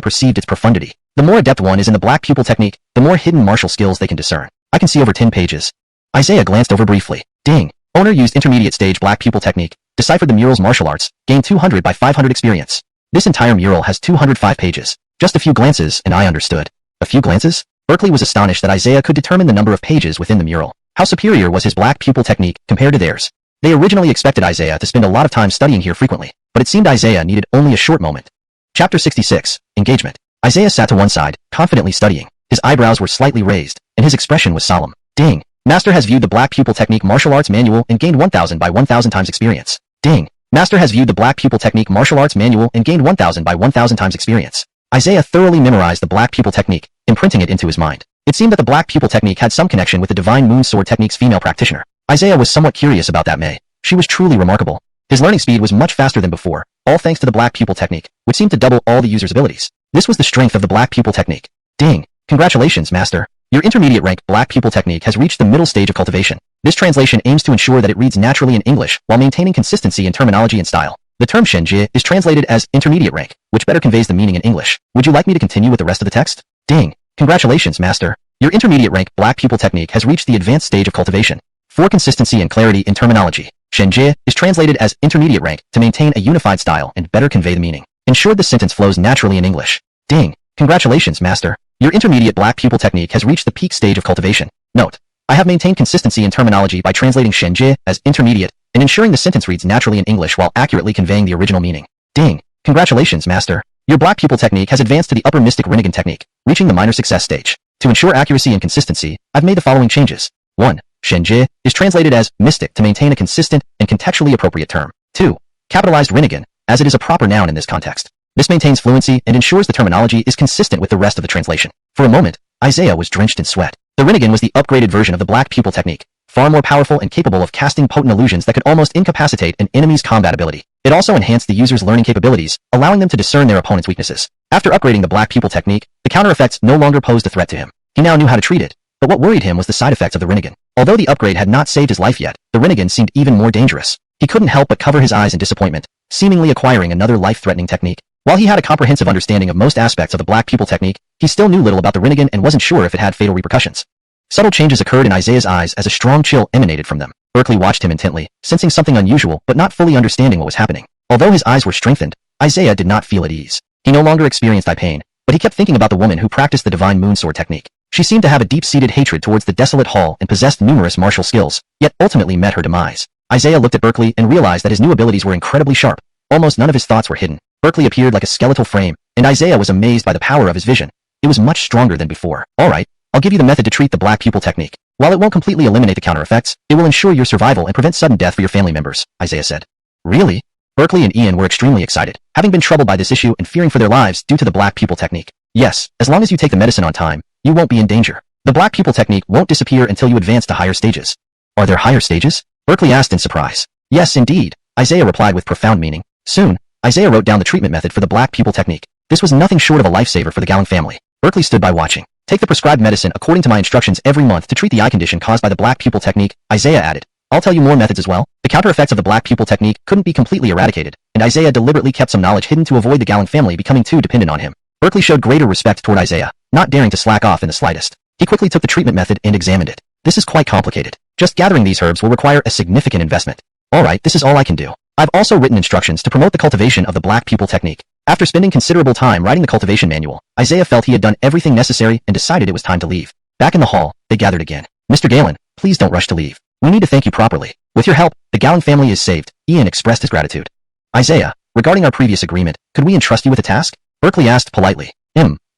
perceived its profundity. The more adept one is in the Black Pupil technique, the more hidden martial skills they can discern. I can see over 10 pages. Isaiah glanced over briefly. Ding. Owner used intermediate stage Black Pupil technique, deciphered the mural's martial arts, gained 200 by 500 experience. This entire mural has 205 pages. Just a few glances, and I understood. A few glances? Berkeley was astonished that Isaiah could determine the number of pages within the mural. How superior was his Black Pupil technique compared to theirs? They originally expected Isaiah to spend a lot of time studying here frequently, but it seemed Isaiah needed only a short moment. Chapter 66, Engagement. Isaiah sat to one side, confidently studying. His eyebrows were slightly raised, and his expression was solemn. Ding. Master has viewed the Black Pupil Technique martial arts manual and gained 1000 by 1000 times experience. Ding. Master has viewed the Black Pupil Technique martial arts manual and gained 1000 by 1000 times experience. Isaiah thoroughly memorized the Black Pupil Technique, imprinting it into his mind. It seemed that the Black Pupil Technique had some connection with the Divine Moon Sword Technique's female practitioner. Isaiah was somewhat curious about that May. She was truly remarkable. His learning speed was much faster than before, all thanks to the Black Pupil Technique, which seemed to double all the user's abilities. This was the strength of the Black Pupil Technique. Ding. Congratulations, Master. Your intermediate rank Black Pupil Technique has reached the middle stage of cultivation. This translation aims to ensure that it reads naturally in English while maintaining consistency in terminology and style. The term Shenjie is translated as intermediate rank, which better conveys the meaning in English. Would you like me to continue with the rest of the text? Ding. Congratulations, Master. Your intermediate rank Black Pupil Technique has reached the advanced stage of cultivation. For consistency and clarity in terminology, Shenjie is translated as intermediate rank to maintain a unified style and better convey the meaning. Ensure the sentence flows naturally in English. Ding. Congratulations, Master. Your intermediate Black Pupil Technique has reached the peak stage of cultivation. Note: I have maintained consistency in terminology by translating Shenjie as intermediate and ensuring the sentence reads naturally in English while accurately conveying the original meaning. Ding. Congratulations, Master. Your Black Pupil Technique has advanced to the Upper Mystic Rinnegan Technique, reaching the minor success stage. To ensure accuracy and consistency, I've made the following changes. 1. Shenjie is translated as mystic to maintain a consistent and contextually appropriate term. 2. Capitalized Rinnegan, as it is a proper noun in this context. This maintains fluency and ensures the terminology is consistent with the rest of the translation. For a moment, Isaiah was drenched in sweat. The Rinnegan was the upgraded version of the Black Pupil Technique, far more powerful and capable of casting potent illusions that could almost incapacitate an enemy's combat ability. It also enhanced the user's learning capabilities, allowing them to discern their opponent's weaknesses. After upgrading the Black Pupil Technique, the counter effects no longer posed a threat to him. He now knew how to treat it, but what worried him was the side effects of the Rinnegan. Although the upgrade had not saved his life yet, the Rinnegan seemed even more dangerous. He couldn't help but cover his eyes in disappointment, seemingly acquiring another life-threatening technique. While he had a comprehensive understanding of most aspects of the Black Pupil Technique, he still knew little about the Rinnegan and wasn't sure if it had fatal repercussions. Subtle changes occurred in Isaiah's eyes as a strong chill emanated from them. Berkeley watched him intently, sensing something unusual but not fully understanding what was happening. Although his eyes were strengthened, Isaiah did not feel at ease. He no longer experienced eye pain, but he kept thinking about the woman who practiced the Divine Moon Sword Technique. She seemed to have a deep-seated hatred towards the desolate hall and possessed numerous martial skills, yet ultimately met her demise. Isaiah looked at Berkeley and realized that his new abilities were incredibly sharp. Almost none of his thoughts were hidden. Berkeley appeared like a skeletal frame, and Isaiah was amazed by the power of his vision. It was much stronger than before. Alright, I'll give you the method to treat the Black Pupil Technique. While it won't completely eliminate the counter effects, it will ensure your survival and prevent sudden death for your family members, Isaiah said. Really? Berkeley and Ian were extremely excited, having been troubled by this issue and fearing for their lives due to the Black Pupil Technique. Yes, as long as you take the medicine on time, you won't be in danger. The Black Pupil Technique won't disappear until you advance to higher stages. Are there higher stages? Berkeley asked in surprise. Yes, indeed, Isaiah replied with profound meaning. Soon, Isaiah wrote down the treatment method for the Black Pupil Technique. This was nothing short of a lifesaver for the Gallang family. Berkeley stood by watching. Take the prescribed medicine according to my instructions every month to treat the eye condition caused by the Black Pupil Technique, Isaiah added. I'll tell you more methods as well. The counter effects of the Black Pupil Technique couldn't be completely eradicated, and Isaiah deliberately kept some knowledge hidden to avoid the Gallang family becoming too dependent on him. Berkeley showed greater respect toward Isaiah, not daring to slack off in the slightest. He quickly took the treatment method and examined it. This is quite complicated. Just gathering these herbs will require a significant investment. Alright, this is all I can do. I've also written instructions to promote the cultivation of the Black Pupil Technique. After spending considerable time writing the cultivation manual, Isaiah felt he had done everything necessary and decided it was time to leave. Back in the hall, they gathered again. Mr. Galen, please don't rush to leave. We need to thank you properly. With your help, the Gowling family is saved. Ian expressed his gratitude. Isaiah, regarding our previous agreement, could we entrust you with a task? Berkeley asked politely.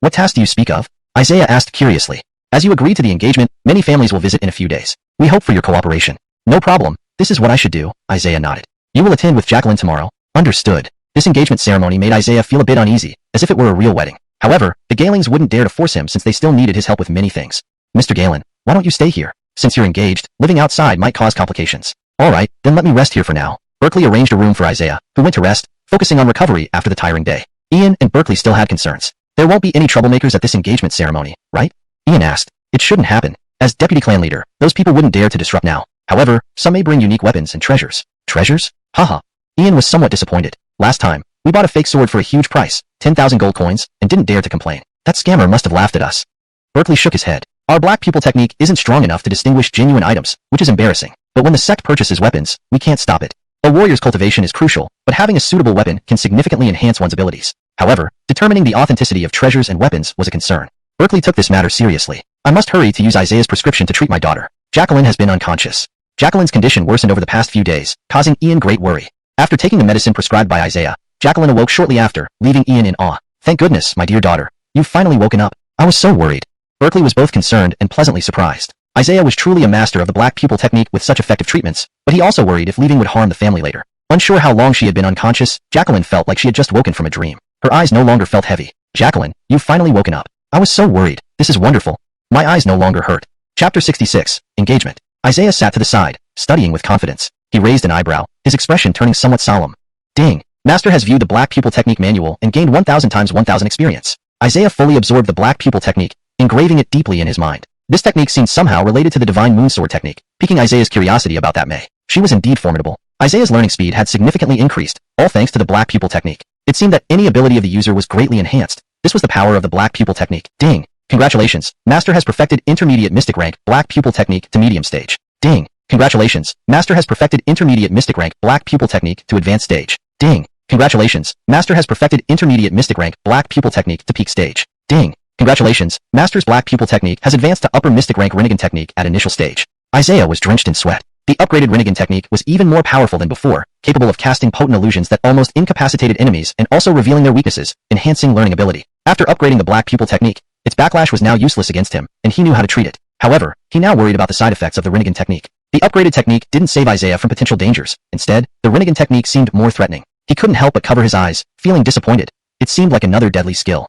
What task do you speak of? Isaiah asked curiously. As you agreed to the engagement, many families will visit in a few days. We hope for your cooperation. No problem. This is what I should do, Isaiah nodded. You will attend with Jacqueline tomorrow. Understood. This engagement ceremony made Isaiah feel a bit uneasy, as if it were a real wedding. However, the Galings wouldn't dare to force him since they still needed his help with many things. Mr. Galen, why don't you stay here? Since you're engaged, living outside might cause complications. Alright, then let me rest here for now. Berkeley arranged a room for Isaiah, who went to rest, focusing on recovery after the tiring day. Ian and Berkeley still had concerns. There won't be any troublemakers at this engagement ceremony, right? Ian asked. It shouldn't happen. As deputy clan leader, those people wouldn't dare to disrupt now. However, some may bring unique weapons and treasures. Treasures? Haha. Ian was somewhat disappointed. Last time, we bought a fake sword for a huge price, 10,000 gold coins, and didn't dare to complain. That scammer must have laughed at us. Berkeley shook his head. Our black pupil technique isn't strong enough to distinguish genuine items, which is embarrassing. But when the sect purchases weapons, we can't stop it. A warrior's cultivation is crucial, but having a suitable weapon can significantly enhance one's abilities. However, determining the authenticity of treasures and weapons was a concern. Berkeley took this matter seriously. I must hurry to use Isaiah's prescription to treat my daughter. Jacqueline has been unconscious. Jacqueline's condition worsened over the past few days, causing Ian great worry. After taking the medicine prescribed by Isaiah, Jacqueline awoke shortly after, leaving Ian in awe. Thank goodness, my dear daughter. You've finally woken up. I was so worried. Berkeley was both concerned and pleasantly surprised. Isaiah was truly a master of the black pupil technique with such effective treatments, but he also worried if leaving would harm the family later. Unsure how long she had been unconscious, Jacqueline felt like she had just woken from a dream. Her eyes no longer felt heavy. Jacqueline, you've finally woken up. I was so worried. This is wonderful. My eyes no longer hurt. Chapter 66, Engagement. Isaiah sat to the side, studying with confidence. He raised an eyebrow, his expression turning somewhat solemn. Ding. Master has viewed the black pupil technique manual and gained 1,000 times 1,000 experience. Isaiah fully absorbed the black pupil technique, engraving it deeply in his mind. This technique seemed somehow related to the divine moon sword technique, piquing Isaiah's curiosity about that May. She was indeed formidable. Isaiah's learning speed had significantly increased, all thanks to the black pupil technique. It seemed that any ability of the user was greatly enhanced. This was the power of the black pupil technique. Ding. Congratulations. Master has perfected intermediate mystic rank black pupil technique to medium stage. Ding. Congratulations. Master has perfected intermediate mystic rank black pupil technique to advanced stage. Ding. Congratulations. Master has perfected intermediate mystic rank black pupil technique to peak stage. Ding. Congratulations. Master's black pupil technique has advanced to upper mystic rank Rinnegan technique at initial stage. Isaiah was drenched in sweat. The upgraded Rinnegan technique was even more powerful than before, capable of casting potent illusions that almost incapacitated enemies and also revealing their weaknesses, enhancing learning ability. After upgrading the black pupil technique, its backlash was now useless against him, and he knew how to treat it. However, he now worried about the side effects of the Rinnegan technique. The upgraded technique didn't save Isaiah from potential dangers. Instead, the Rinnegan technique seemed more threatening. He couldn't help but cover his eyes, feeling disappointed. It seemed like another deadly skill.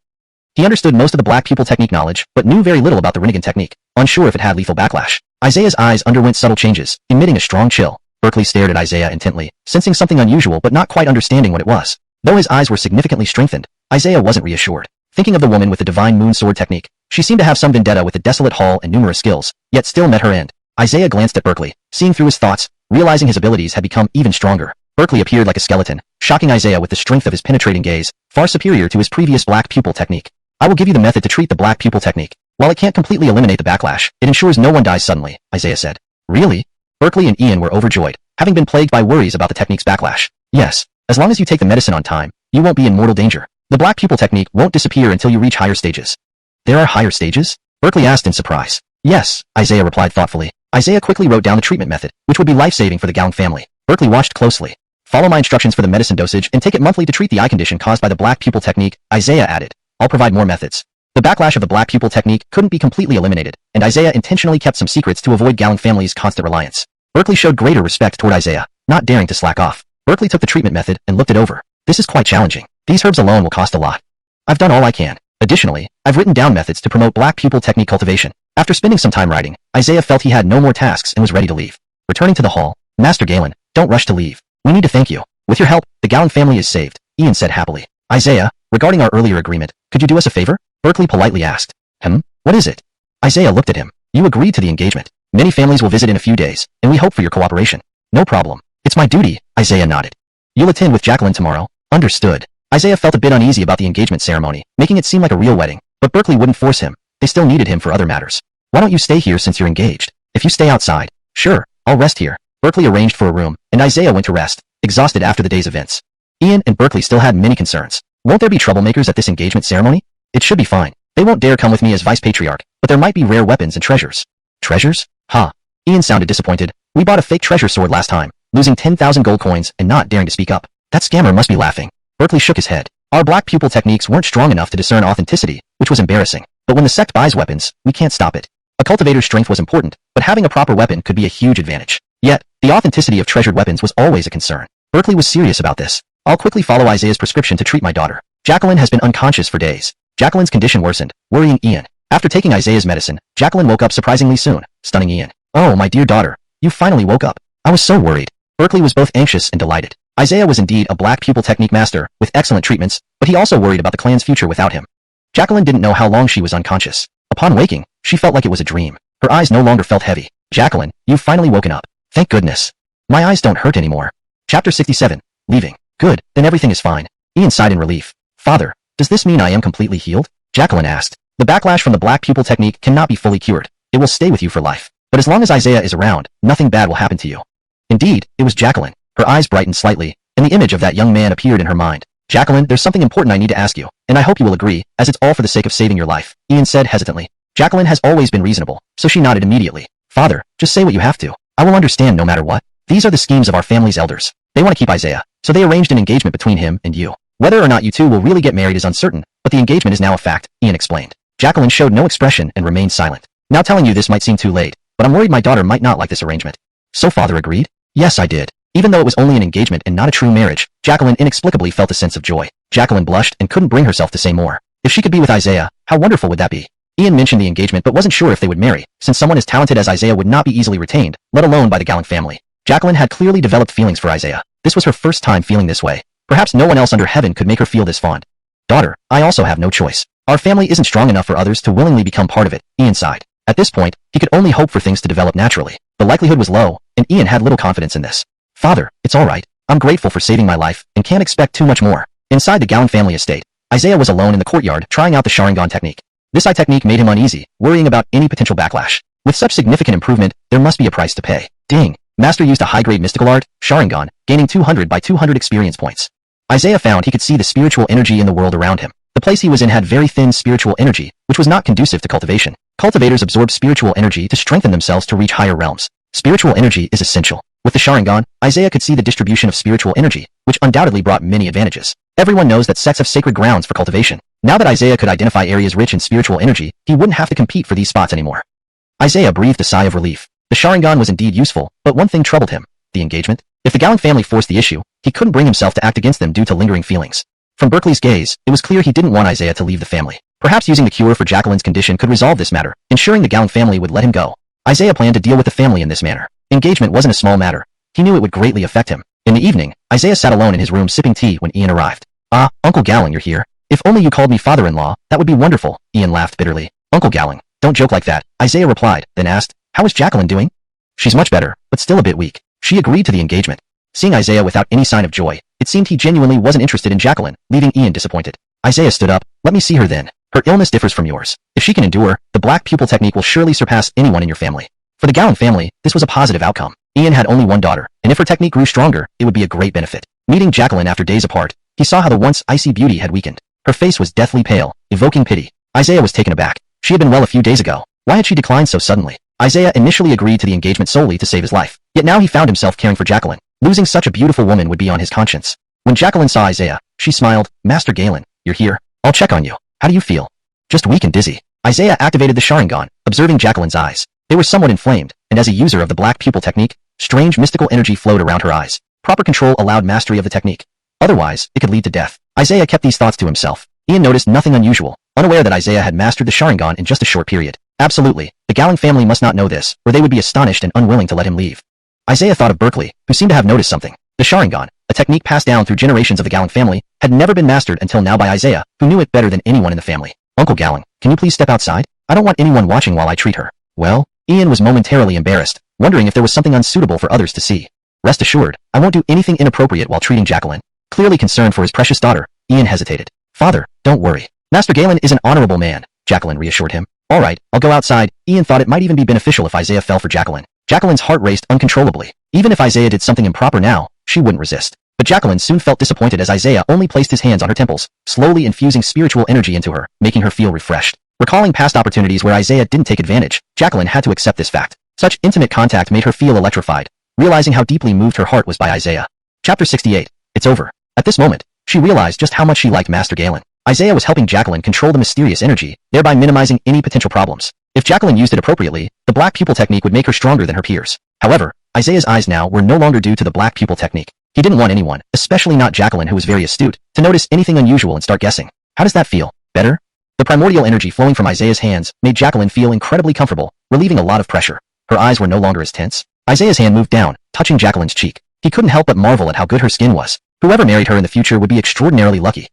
He understood most of the black pupil technique knowledge, but knew very little about the Rinnegan technique, unsure if it had lethal backlash. Isaiah's eyes underwent subtle changes, emitting a strong chill. Berkeley stared at Isaiah intently, sensing something unusual but not quite understanding what it was. Though his eyes were significantly strengthened, Isaiah wasn't reassured. Thinking of the woman with the divine moon sword technique, she seemed to have some vendetta with the desolate hall and numerous skills, yet still met her end. Isaiah glanced at Berkeley, seeing through his thoughts, realizing his abilities had become even stronger. Berkeley appeared like a skeleton, shocking Isaiah with the strength of his penetrating gaze, far superior to his previous black pupil technique. I will give you the method to treat the black pupil technique. While it can't completely eliminate the backlash, it ensures no one dies suddenly, Isaiah said. Really? Berkeley and Ian were overjoyed, having been plagued by worries about the technique's backlash. Yes, as long as you take the medicine on time, you won't be in mortal danger. The black pupil technique won't disappear until you reach higher stages. There are higher stages? Berkeley asked in surprise. Yes, Isaiah replied thoughtfully. Isaiah quickly wrote down the treatment method, which would be life-saving for the Gowling family. Berkeley watched closely. Follow my instructions for the medicine dosage and take it monthly to treat the eye condition caused by the black pupil technique, Isaiah added. I'll provide more methods. The backlash of the black pupil technique couldn't be completely eliminated, and Isaiah intentionally kept some secrets to avoid Gowling family's constant reliance. Berkeley showed greater respect toward Isaiah, not daring to slack off. Berkeley took the treatment method and looked it over. This is quite challenging. These herbs alone will cost a lot. I've done all I can. Additionally, I've written down methods to promote black pupil technique cultivation. After spending some time writing, Isaiah felt he had no more tasks and was ready to leave. Returning to the hall, Master Galen, don't rush to leave. We need to thank you. With your help, the Gowling family is saved, Ian said happily. Isaiah, regarding our earlier agreement, could you do us a favor? Berkeley politely asked. What is it? Isaiah looked at him. You agreed to the engagement. Many families will visit in a few days, and we hope for your cooperation. No problem. It's my duty, Isaiah nodded. You'll attend with Jacqueline tomorrow. Understood. Isaiah felt a bit uneasy about the engagement ceremony, making it seem like a real wedding, but Berkeley wouldn't force him. They still needed him for other matters. Why don't you stay here since you're engaged? If you stay outside, sure, I'll rest here. Berkeley arranged for a room, and Isaiah went to rest, exhausted after the day's events. Ian and Berkeley still had many concerns. Won't there be troublemakers at this engagement ceremony? It should be fine. They won't dare come with me as vice patriarch, but there might be rare weapons and treasures. Treasures? Ian sounded disappointed, We bought a fake treasure sword last time, losing 10,000 gold coins and not daring to speak up. That scammer must be laughing. Berkeley shook his head. Our black pupil techniques weren't strong enough to discern authenticity, which was embarrassing. But when the sect buys weapons, we can't stop it. A cultivator's strength was important, but having a proper weapon could be a huge advantage. Yet, the authenticity of treasured weapons was always a concern. Berkeley was serious about this. I'll quickly follow Isaiah's prescription to treat my daughter. Jacqueline has been unconscious for days. Jacqueline's condition worsened, worrying Ian. After taking Isaiah's medicine, Jacqueline woke up surprisingly soon, stunning Ian. Oh, my dear daughter, you finally woke up. I was so worried. Berkeley was both anxious and delighted. Isaiah was indeed a black pupil technique master, with excellent treatments, but he also worried about the clan's future without him. Jacqueline didn't know how long she was unconscious. Upon waking, she felt like it was a dream. Her eyes no longer felt heavy. Jacqueline, you've finally woken up. Thank goodness. My eyes don't hurt anymore. Chapter 67. Leaving. Good, then everything is fine. Ian sighed in relief. Father, does this mean I am completely healed? Jacqueline asked. The backlash from the black pupil technique cannot be fully cured. It will stay with you for life. But as long as Isaiah is around, nothing bad will happen to you. Indeed, it was Jacqueline. Her eyes brightened slightly, and the image of that young man appeared in her mind. Jacqueline, there's something important I need to ask you, and I hope you will agree, as it's all for the sake of saving your life, Ian said hesitantly. Jacqueline has always been reasonable, so she nodded immediately. Father, just say what you have to. I will understand no matter what. These are the schemes of our family's elders. They want to keep Isaiah, so they arranged an engagement between him and you. Whether or not you two will really get married is uncertain, but the engagement is now a fact, Ian explained. Jacqueline showed no expression and remained silent. Now telling you this might seem too late, but I'm worried my daughter might not like this arrangement. So father agreed? Yes, I did. Even though it was only an engagement and not a true marriage, Jacqueline inexplicably felt a sense of joy. Jacqueline blushed and couldn't bring herself to say more. If she could be with Isaiah, how wonderful would that be? Ian mentioned the engagement but wasn't sure if they would marry, since someone as talented as Isaiah would not be easily retained, let alone by the Gallant family. Jacqueline had clearly developed feelings for Isaiah. This was her first time feeling this way. Perhaps no one else under heaven could make her feel this fond. Daughter, I also have no choice. Our family isn't strong enough for others to willingly become part of it, Ian sighed. At this point, he could only hope for things to develop naturally. The likelihood was low, and Ian had little confidence in this. Father, it's all right. I'm grateful for saving my life, and can't expect too much more. Inside the Gallant family estate, Isaiah was alone in the courtyard trying out the Sharingan technique. This eye technique made him uneasy, worrying about any potential backlash. With such significant improvement, there must be a price to pay. Ding! Master used a high-grade mystical art, Sharingan, gaining 200 by 200 experience points. Isaiah found he could see the spiritual energy in the world around him. The place he was in had very thin spiritual energy, which was not conducive to cultivation. Cultivators absorb spiritual energy to strengthen themselves to reach higher realms. Spiritual energy is essential. With the Sharingan, Isaiah could see the distribution of spiritual energy, which undoubtedly brought many advantages. Everyone knows that sects have sacred grounds for cultivation. Now that Isaiah could identify areas rich in spiritual energy, he wouldn't have to compete for these spots anymore. Isaiah breathed a sigh of relief. The Sharingan was indeed useful, but one thing troubled him. The engagement? If the Gallant family forced the issue, he couldn't bring himself to act against them due to lingering feelings. From Berkeley's gaze, it was clear he didn't want Isaiah to leave the family. Perhaps using the cure for Jacqueline's condition could resolve this matter, ensuring the Gallant family would let him go. Isaiah planned to deal with the family in this manner. Engagement wasn't a small matter. He knew it would greatly affect him. In the evening, Isaiah sat alone in his room sipping tea when Ian arrived. Ah, Uncle Gallang, you're here. If only you called me father-in-law, that would be wonderful, Ian laughed bitterly. Uncle Gallang, don't joke like that, Isaiah replied, then asked, how is Jacqueline doing? She's much better, but still a bit weak. She agreed to the engagement. Seeing Isaiah without any sign of joy, it seemed he genuinely wasn't interested in Jacqueline, leaving Ian disappointed. Isaiah stood up. Let me see her then. Her illness differs from yours. If she can endure, the black pupil technique will surely surpass anyone in your family. For the Gallant family, this was a positive outcome. Ian had only one daughter, and if her technique grew stronger, it would be a great benefit. Meeting Jacqueline after days apart, he saw how the once icy beauty had weakened. Her face was deathly pale, evoking pity. Isaiah was taken aback. She had been well a few days ago. Why had she declined so suddenly? Isaiah initially agreed to the engagement solely to save his life. Yet now he found himself caring for Jacqueline. Losing such a beautiful woman would be on his conscience. When Jacqueline saw Isaiah, she smiled. Master Galen, you're here. I'll check on you. How do you feel? Just weak and dizzy. Isaiah activated the Sharingan, observing Jacqueline's eyes. They were somewhat inflamed, and as a user of the black pupil technique, strange mystical energy flowed around her eyes. Proper control allowed mastery of the technique. Otherwise, it could lead to death. Isaiah kept these thoughts to himself. Ian noticed nothing unusual, unaware that Isaiah had mastered the Sharingan in just a short period. Absolutely, the Gallant family must not know this, or they would be astonished and unwilling to let him leave. Isaiah thought of Berkeley, who seemed to have noticed something. The Sharingan, a technique passed down through generations of the Gallant family, had never been mastered until now by Isaiah, who knew it better than anyone in the family. Uncle Gallang, can you please step outside? I don't want anyone watching while I treat her. Well, Ian was momentarily embarrassed, wondering if there was something unsuitable for others to see. Rest assured, I won't do anything inappropriate while treating Jacqueline. Clearly concerned for his precious daughter, Ian hesitated. Father, don't worry. Master Galen is an honorable man, Jacqueline reassured him. All right, I'll go outside. Ian thought it might even be beneficial if Isaiah fell for Jacqueline. Jacqueline's heart raced uncontrollably. Even if Isaiah did something improper now, she wouldn't resist. But Jacqueline soon felt disappointed as Isaiah only placed his hands on her temples, slowly infusing spiritual energy into her, making her feel refreshed. Recalling past opportunities where Isaiah didn't take advantage, Jacqueline had to accept this fact. Such intimate contact made her feel electrified, realizing how deeply moved her heart was by Isaiah. Chapter 68. It's over. At this moment, she realized just how much she liked Master Galen. Isaiah was helping Jacqueline control the mysterious energy, thereby minimizing any potential problems. If Jacqueline used it appropriately, the black pupil technique would make her stronger than her peers. However, Isaiah's eyes now were no longer due to the black pupil technique. He didn't want anyone, especially not Jacqueline who was very astute, to notice anything unusual and start guessing. How does that feel? Better? The primordial energy flowing from Isaiah's hands made Jacqueline feel incredibly comfortable, relieving a lot of pressure. Her eyes were no longer as tense. Isaiah's hand moved down, touching Jacqueline's cheek. He couldn't help but marvel at how good her skin was. Whoever married her in the future would be extraordinarily lucky.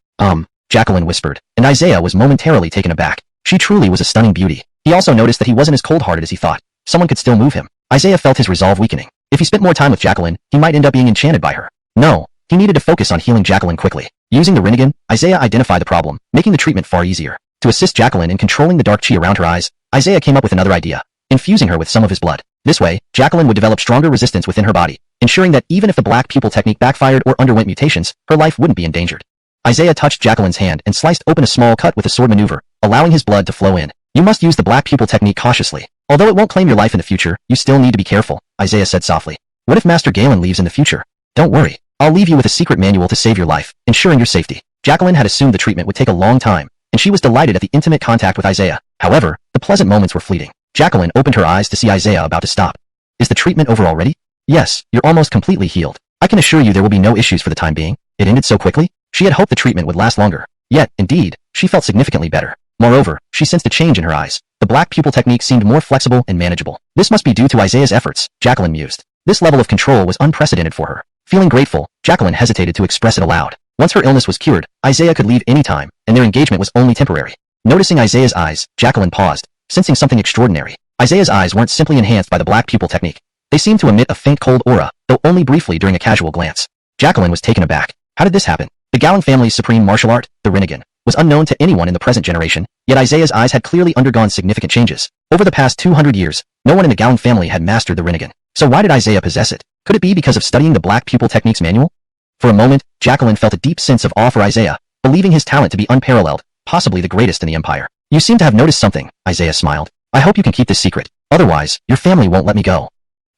Jacqueline whispered, and Isaiah was momentarily taken aback. She truly was a stunning beauty. He also noticed that he wasn't as cold-hearted as he thought. Someone could still move him. Isaiah felt his resolve weakening. If he spent more time with Jacqueline, he might end up being enchanted by her. No, he needed to focus on healing Jacqueline quickly. Using the Rinnegan, Isaiah identified the problem, making the treatment far easier. To assist Jacqueline in controlling the dark chi around her eyes, Isaiah came up with another idea, infusing her with some of his blood. This way, Jacqueline would develop stronger resistance within her body, ensuring that even if the black pupil technique backfired or underwent mutations, her life wouldn't be endangered. Isaiah touched Jacqueline's hand and sliced open a small cut with a sword maneuver, allowing his blood to flow in. You must use the black pupil technique cautiously. Although it won't claim your life in the future, you still need to be careful, Isaiah said softly. What if Master Galen leaves in the future? Don't worry. I'll leave you with a secret manual to save your life, ensuring your safety. Jacqueline had assumed the treatment would take a long time, and she was delighted at the intimate contact with Isaiah. However, the pleasant moments were fleeting. Jacqueline opened her eyes to see Isaiah about to stop. Is the treatment over already? Yes, you're almost completely healed. I can assure you there will be no issues for the time being. It ended so quickly? She had hoped the treatment would last longer. Yet, indeed, she felt significantly better. Moreover, she sensed a change in her eyes. The black pupil technique seemed more flexible and manageable. This must be due to Isaiah's efforts, Jacqueline mused. This level of control was unprecedented for her. Feeling grateful, Jacqueline hesitated to express it aloud. Once her illness was cured, Isaiah could leave any time, and their engagement was only temporary. Noticing Isaiah's eyes, Jacqueline paused, sensing something extraordinary. Isaiah's eyes weren't simply enhanced by the black pupil technique. They seemed to emit a faint cold aura, though only briefly during a casual glance. Jacqueline was taken aback. How did this happen? The Galen family's supreme martial art, the Rinnegan, was unknown to anyone in the present generation, yet Isaiah's eyes had clearly undergone significant changes. Over the past 200 years, no one in the Galen family had mastered the Rinnegan. So why did Isaiah possess it? Could it be because of studying the black pupil technique's manual? For a moment, Jacqueline felt a deep sense of awe for Isaiah, believing his talent to be unparalleled, possibly the greatest in the empire. You seem to have noticed something, Isaiah smiled. I hope you can keep this secret. Otherwise, your family won't let me go.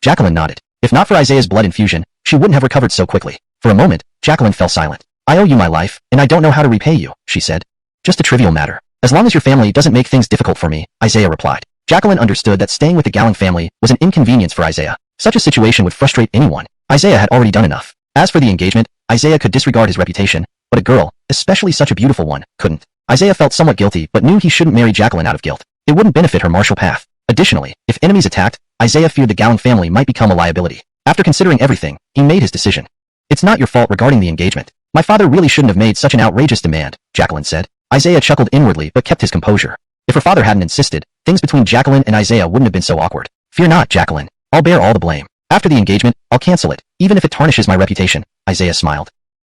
Jacqueline nodded. If not for Isaiah's blood infusion, she wouldn't have recovered so quickly. For a moment, Jacqueline fell silent. I owe you my life, and I don't know how to repay you, she said. Just a trivial matter. As long as your family doesn't make things difficult for me, Isaiah replied. Jacqueline understood that staying with the Galen family was an inconvenience for Isaiah. Such a situation would frustrate anyone. Isaiah had already done enough. As for the engagement, Isaiah could disregard his reputation, but a girl, especially such a beautiful one, couldn't. Isaiah felt somewhat guilty but knew he shouldn't marry Jacqueline out of guilt. It wouldn't benefit her martial path. Additionally, if enemies attacked, Isaiah feared the Galen family might become a liability. After considering everything, he made his decision. It's not your fault regarding the engagement. My father really shouldn't have made such an outrageous demand, Jacqueline said. Isaiah chuckled inwardly but kept his composure. If her father hadn't insisted, things between Jacqueline and Isaiah wouldn't have been so awkward. Fear not, Jacqueline. I'll bear all the blame. After the engagement, I'll cancel it, even if it tarnishes my reputation, Isaiah smiled.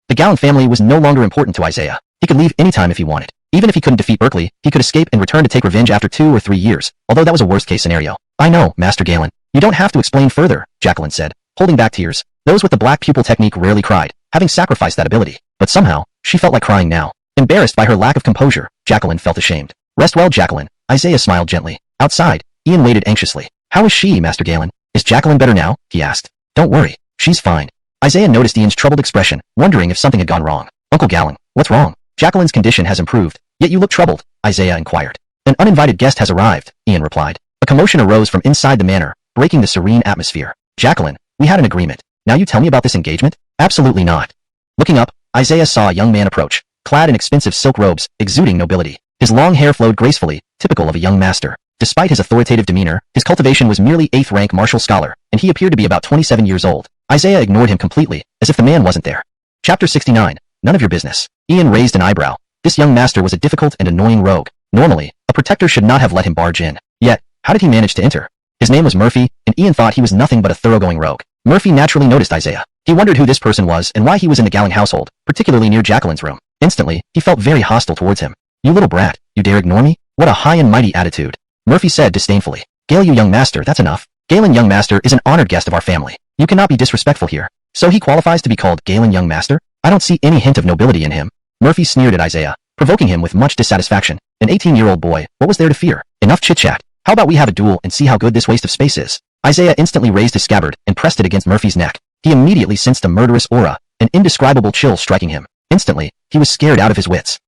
The Galen family was no longer important to Isaiah. He could leave anytime if he wanted. Even if he couldn't defeat Berkeley, he could escape and return to take revenge after 2 or 3 years, although that was a worst-case scenario. I know, Master Galen. You don't have to explain further, Jacqueline said, holding back tears. Those with the black pupil technique rarely cried, having sacrificed that ability. But somehow, she felt like crying now. Embarrassed by her lack of composure, Jacqueline felt ashamed. Rest well, Jacqueline. Isaiah smiled gently. Outside, Ian waited anxiously. How is she, Master Galen? Is Jacqueline better now? He asked. Don't worry. She's fine. Isaiah noticed Ian's troubled expression, wondering if something had gone wrong. Uncle Galen, what's wrong? Jacqueline's condition has improved, yet you look troubled, Isaiah inquired. An uninvited guest has arrived, Ian replied. A commotion arose from inside the manor, breaking the serene atmosphere. Jacqueline, we had an agreement. Now you tell me about this engagement? Absolutely not. Looking up, Isaiah saw a young man approach, clad in expensive silk robes, exuding nobility. His long hair flowed gracefully, typical of a young master. Despite his authoritative demeanor, his cultivation was merely 8th-rank martial scholar, and he appeared to be about 27 years old. Isaiah ignored him completely, as if the man wasn't there. Chapter 69. None of your business. Ian raised an eyebrow. This young master was a difficult and annoying rogue. Normally, a protector should not have let him barge in. Yet, how did he manage to enter? His name was Murphy, and Ian thought he was nothing but a thoroughgoing rogue. Murphy naturally noticed Isaiah. He wondered who this person was and why he was in the Galen household, particularly near Jacqueline's room. Instantly, he felt very hostile towards him. You little brat, you dare ignore me? What a high and mighty attitude. Murphy said disdainfully. Gale, you young master, that's enough. Galen young master is an honored guest of our family. You cannot be disrespectful here. So he qualifies to be called Galen young master? I don't see any hint of nobility in him. Murphy sneered at Isaiah, provoking him with much dissatisfaction. An 18-year-old boy, what was there to fear? Enough chit-chat. How about we have a duel and see how good this waste of space is? Isaiah instantly raised his scabbard and pressed it against Murphy's neck. He immediately sensed a murderous aura, an indescribable chill striking him. Instantly, he was scared out of his wits.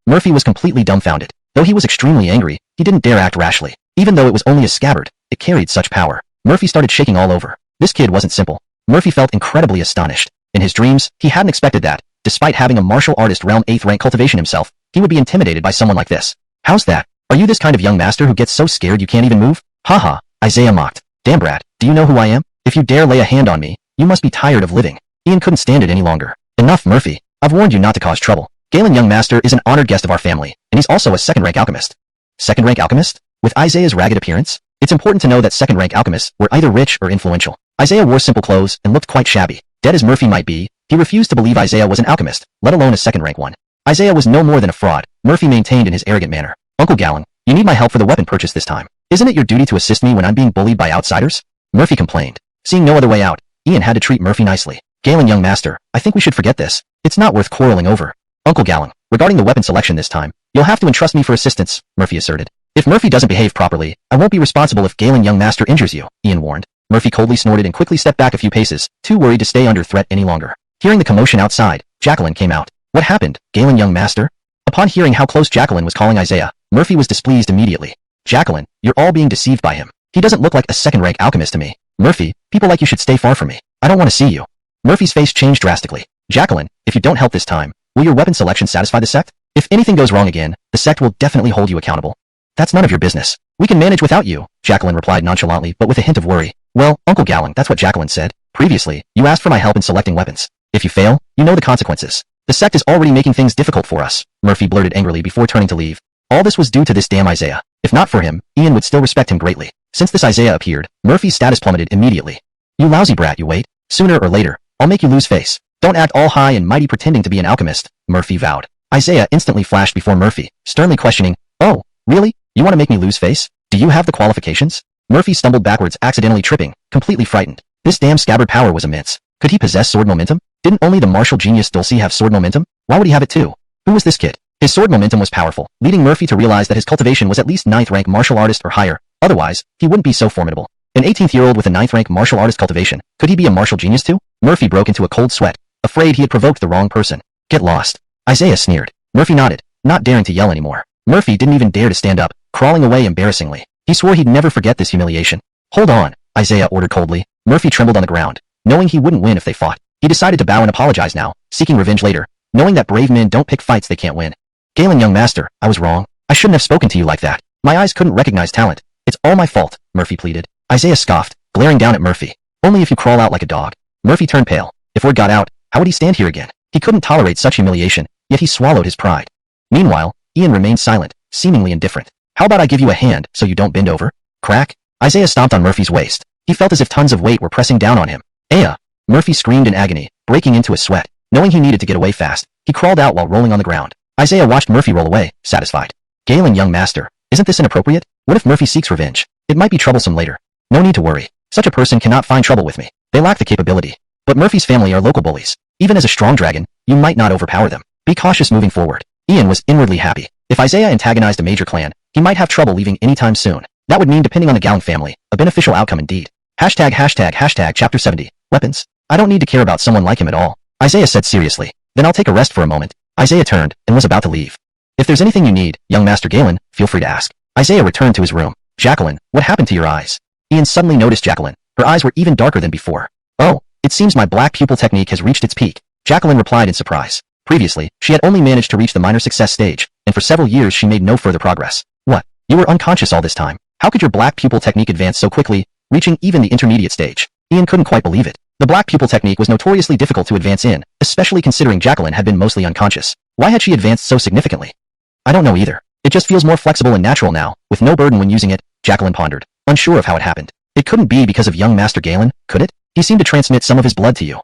Murphy was completely dumbfounded. Though he was extremely angry, he didn't dare act rashly. Even though it was only a scabbard, it carried such power. Murphy started shaking all over. This kid wasn't simple. Murphy felt incredibly astonished. In his dreams, he hadn't expected that, despite having a martial artist realm 8th rank cultivation himself, he would be intimidated by someone like this. How's that? Are you this kind of young master who gets so scared you can't even move? Haha, Isaiah mocked. Damn brat, do you know who I am? If you dare lay a hand on me, you must be tired of living. Ian couldn't stand it any longer. Enough, Murphy. I've warned you not to cause trouble. Galen young master is an honored guest of our family, and he's also a second-rank alchemist. Second-rank alchemist? With Isaiah's ragged appearance? It's important to know that second-rank alchemists were either rich or influential. Isaiah wore simple clothes and looked quite shabby. Dead as Murphy might be, he refused to believe Isaiah was an alchemist, let alone a second-rank one. Isaiah was no more than a fraud, Murphy maintained in his arrogant manner. Uncle Galen, you need my help for the weapon purchase this time. Isn't it your duty to assist me when I'm being bullied by outsiders? Murphy complained. Seeing no other way out, Ian had to treat Murphy nicely. Galen young master, I think we should forget this. It's not worth quarreling over. Uncle Galen, regarding the weapon selection this time, you'll have to entrust me for assistance, Murphy asserted. If Murphy doesn't behave properly, I won't be responsible if Galen young master injures you, Ian warned. Murphy coldly snorted and quickly stepped back a few paces, too worried to stay under threat any longer. Hearing the commotion outside, Jacqueline came out. What happened, Galen young master? Upon hearing how close Jacqueline was calling Isaiah, Murphy was displeased immediately. Jacqueline, you're all being deceived by him. He doesn't look like a second-rank alchemist to me. Murphy, people like you should stay far from me. I don't want to see you. Murphy's face changed drastically. Jacqueline, if you don't help this time, will your weapon selection satisfy the sect? If anything goes wrong again, the sect will definitely hold you accountable. That's none of your business. We can manage without you, Jacqueline replied nonchalantly but with a hint of worry. Well, Uncle Galen, that's what Jacqueline said. Previously, you asked for my help in selecting weapons. If you fail, you know the consequences. The sect is already making things difficult for us, Murphy blurted angrily before turning to leave. All this was due to this damn Isaiah. If not for him, Ian would still respect him greatly. Since this Isaiah appeared, Murphy's status plummeted immediately. You lousy brat, you wait. Sooner or later, I'll make you lose face. Don't act all high and mighty pretending to be an alchemist, Murphy vowed. Isaiah instantly flashed before Murphy, sternly questioning, Oh, really? You want to make me lose face? Do you have the qualifications? Murphy stumbled backwards, accidentally tripping, completely frightened. This damn scabbard power was immense. Could he possess sword momentum? Didn't only the martial genius Dulcie have sword momentum? Why would he have it too? Who was this kid? His sword momentum was powerful, leading Murphy to realize that his cultivation was at least 9th rank martial artist or higher. Otherwise, he wouldn't be so formidable. An 18th-year-old with a 9th rank martial artist cultivation, could he be a martial genius too? Murphy broke into a cold sweat, afraid he had provoked the wrong person. Get lost. Isaiah sneered. Murphy nodded, not daring to yell anymore. Murphy didn't even dare to stand up, crawling away embarrassingly. He swore he'd never forget this humiliation. Hold on, Isaiah ordered coldly. Murphy trembled on the ground, knowing he wouldn't win if they fought. He decided to bow and apologize now, seeking revenge later, knowing that brave men don't pick fights they can't win. Galen young master, I was wrong. I shouldn't have spoken to you like that. My eyes couldn't recognize talent. It's all my fault, Murphy pleaded. Isaiah scoffed, glaring down at Murphy. Only if you crawl out like a dog. Murphy turned pale. If word got out, how would he stand here again? He couldn't tolerate such humiliation, yet he swallowed his pride. Meanwhile, Ian remained silent, seemingly indifferent. How about I give you a hand so you don't bend over? Crack. Isaiah stomped on Murphy's waist. He felt as if tons of weight were pressing down on him. Aya! Murphy screamed in agony, breaking into a sweat. Knowing he needed to get away fast, he crawled out while rolling on the ground. Isaiah watched Murphy roll away, satisfied. Galen young master, isn't this inappropriate? What if Murphy seeks revenge? It might be troublesome later. No need to worry. Such a person cannot find trouble with me. They lack the capability. But Murphy's family are local bullies. Even as a strong dragon, you might not overpower them. Be cautious moving forward. Ian was inwardly happy. If Isaiah antagonized a major clan, he might have trouble leaving anytime soon. That would mean, depending on the Galen family, a beneficial outcome indeed. #### Chapter 70. Weapons? I don't need to care about someone like him at all, Isaiah said seriously. Then I'll take a rest for a moment. Isaiah turned and was about to leave. If there's anything you need, young Master Galen, feel free to ask. Isaiah returned to his room. Jacqueline, what happened to your eyes? Ian suddenly noticed Jacqueline. Her eyes were even darker than before. Oh, it seems my black pupil technique has reached its peak. Jacqueline replied in surprise. Previously, she had only managed to reach the minor success stage, and for several years she made no further progress. What? You were unconscious all this time. How could your black pupil technique advance so quickly, reaching even the intermediate stage? Ian couldn't quite believe it. The black pupil technique was notoriously difficult to advance in, especially considering Jacqueline had been mostly unconscious. Why had she advanced so significantly? I don't know either. It just feels more flexible and natural now, with no burden when using it, Jacqueline pondered, unsure of how it happened. It couldn't be because of young Master Galen, could it? He seemed to transmit some of his blood to you.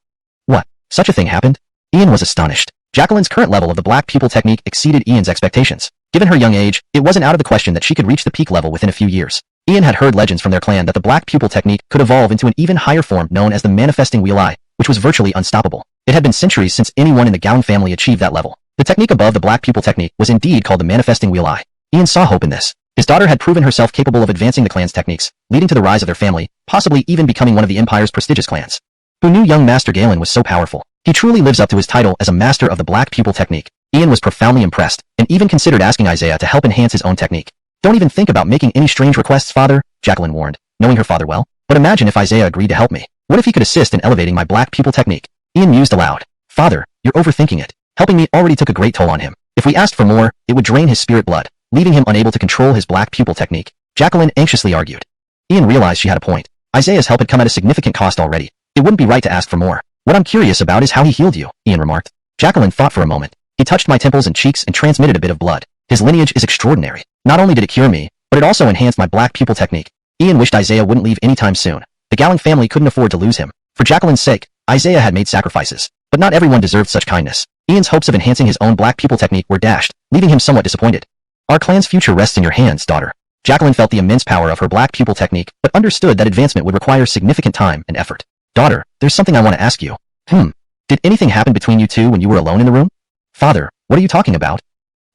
What? Such a thing happened? Ian was astonished. Jacqueline's current level of the black pupil technique exceeded Ian's expectations. Given her young age, it wasn't out of the question that she could reach the peak level within a few years. Ian had heard legends from their clan that the black pupil technique could evolve into an even higher form known as the manifesting wheel eye, which was virtually unstoppable. It had been centuries since anyone in the Galen family achieved that level. The technique above the black pupil technique was indeed called the manifesting wheel eye. Ian saw hope in this. His daughter had proven herself capable of advancing the clan's techniques, leading to the rise of their family, possibly even becoming one of the Empire's prestigious clans. Who knew young Master Galen was so powerful? He truly lives up to his title as a master of the Black Pupil technique. Ian was profoundly impressed, and even considered asking Isaiah to help enhance his own technique. Don't even think about making any strange requests, father, Jacqueline warned, knowing her father well. But imagine if Isaiah agreed to help me. What if he could assist in elevating my Black Pupil technique? Ian mused aloud. Father, you're overthinking it. Helping me already took a great toll on him. If we asked for more, it would drain his spirit blood, leaving him unable to control his Black Pupil technique. Jacqueline anxiously argued. Ian realized she had a point. Isaiah's help had come at a significant cost already. It wouldn't be right to ask for more. What I'm curious about is how he healed you, Ian remarked. Jacqueline thought for a moment. He touched my temples and cheeks and transmitted a bit of blood. His lineage is extraordinary. Not only did it cure me, but it also enhanced my Black Pupil technique. Ian wished Isaiah wouldn't leave anytime soon. The Galen family couldn't afford to lose him. For Jacqueline's sake, Isaiah had made sacrifices. But not everyone deserved such kindness. Ian's hopes of enhancing his own Black Pupil technique were dashed, leaving him somewhat disappointed. Our clan's future rests in your hands, daughter. Jacqueline felt the immense power of her Black Pupil technique, but understood that advancement would require significant time and effort. Daughter, there's something I want to ask you. Did anything happen between you two when you were alone in the room? Father, what are you talking about?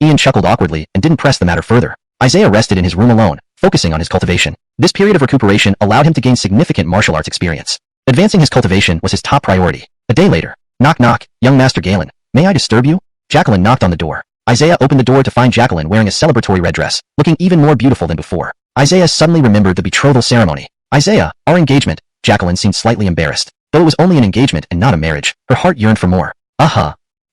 Ian chuckled awkwardly and didn't press the matter further. Isaiah rested in his room alone, focusing on his cultivation. This period of recuperation allowed him to gain significant martial arts experience. Advancing his cultivation was his top priority. A day later. Knock knock, young Master Galen. May I disturb you? Jacqueline knocked on the door. Isaiah opened the door to find Jacqueline wearing a celebratory red dress, looking even more beautiful than before. Isaiah suddenly remembered the betrothal ceremony. Isaiah, our engagement. Jacqueline seemed slightly embarrassed. Though it was only an engagement and not a marriage, her heart yearned for more.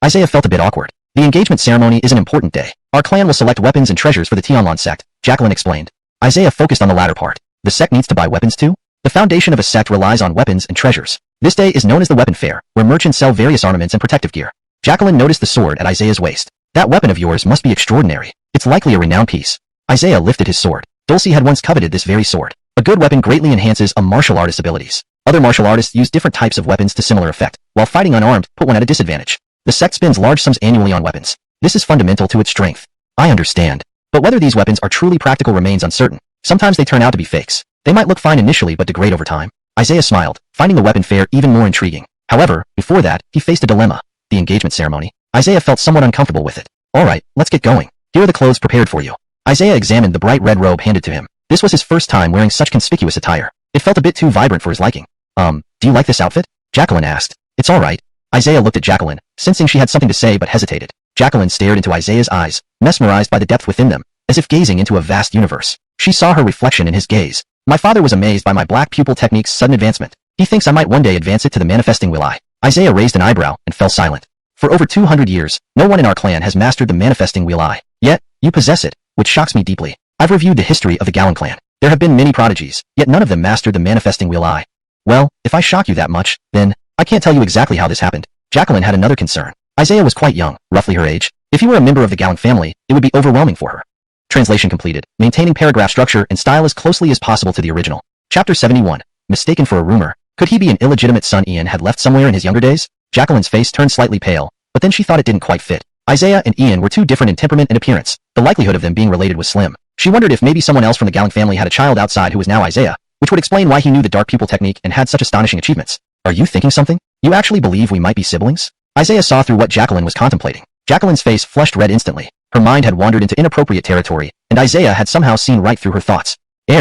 Isaiah felt a bit awkward. The engagement ceremony is an important day. Our clan will select weapons and treasures for the Tianlon sect, Jacqueline explained. Isaiah focused on the latter part. The sect needs to buy weapons too? The foundation of a sect relies on weapons and treasures. This day is known as the weapon fair, where merchants sell various armaments and protective gear. Jacqueline noticed the sword at Isaiah's waist. That weapon of yours must be extraordinary. It's likely a renowned piece. Isaiah lifted his sword. Dulcie had once coveted this very sword. A good weapon greatly enhances a martial artist's abilities. Other martial artists use different types of weapons to similar effect, while fighting unarmed put one at a disadvantage. The sect spends large sums annually on weapons. This is fundamental to its strength. I understand. But whether these weapons are truly practical remains uncertain. Sometimes they turn out to be fakes. They might look fine initially but degrade over time. Isaiah smiled, finding the weapon fair even more intriguing. However, before that, he faced a dilemma. The engagement ceremony. Isaiah felt somewhat uncomfortable with it. Alright, let's get going. Here are the clothes prepared for you. Isaiah examined the bright red robe handed to him. This was his first time wearing such conspicuous attire. It felt a bit too vibrant for his liking. Do you like this outfit? Jacqueline asked. It's alright. Isaiah looked at Jacqueline, sensing she had something to say but hesitated. Jacqueline stared into Isaiah's eyes, mesmerized by the depth within them, as if gazing into a vast universe. She saw her reflection in his gaze. My father was amazed by my Black Pupil technique's sudden advancement. He thinks I might one day advance it to the manifesting will I. Isaiah raised an eyebrow and fell silent. For over 200 years, no one in our clan has mastered the manifesting will I. Yet, you possess it, which shocks me deeply. I've reviewed the history of the Galen clan. There have been many prodigies, yet none of them mastered the manifesting will I. Well, if I shock you that much, then, I can't tell you exactly how this happened. Jacqueline had another concern. Isaiah was quite young, roughly her age. If he were a member of the Galen family, it would be overwhelming for her. Translation completed. Maintaining paragraph structure and style as closely as possible to the original. Chapter 71. Mistaken for a rumor. Could he be an illegitimate son Ian had left somewhere in his younger days? Jacqueline's face turned slightly pale, but then she thought it didn't quite fit. Isaiah and Ian were too different in temperament and appearance. The likelihood of them being related was slim. She wondered if maybe someone else from the Galen family had a child outside who was now Isaiah, which would explain why he knew the dark pupil technique and had such astonishing achievements. Are you thinking something? You actually believe we might be siblings? Isaiah saw through what Jacqueline was contemplating. Jacqueline's face flushed red instantly. Her mind had wandered into inappropriate territory, and Isaiah had somehow seen right through her thoughts.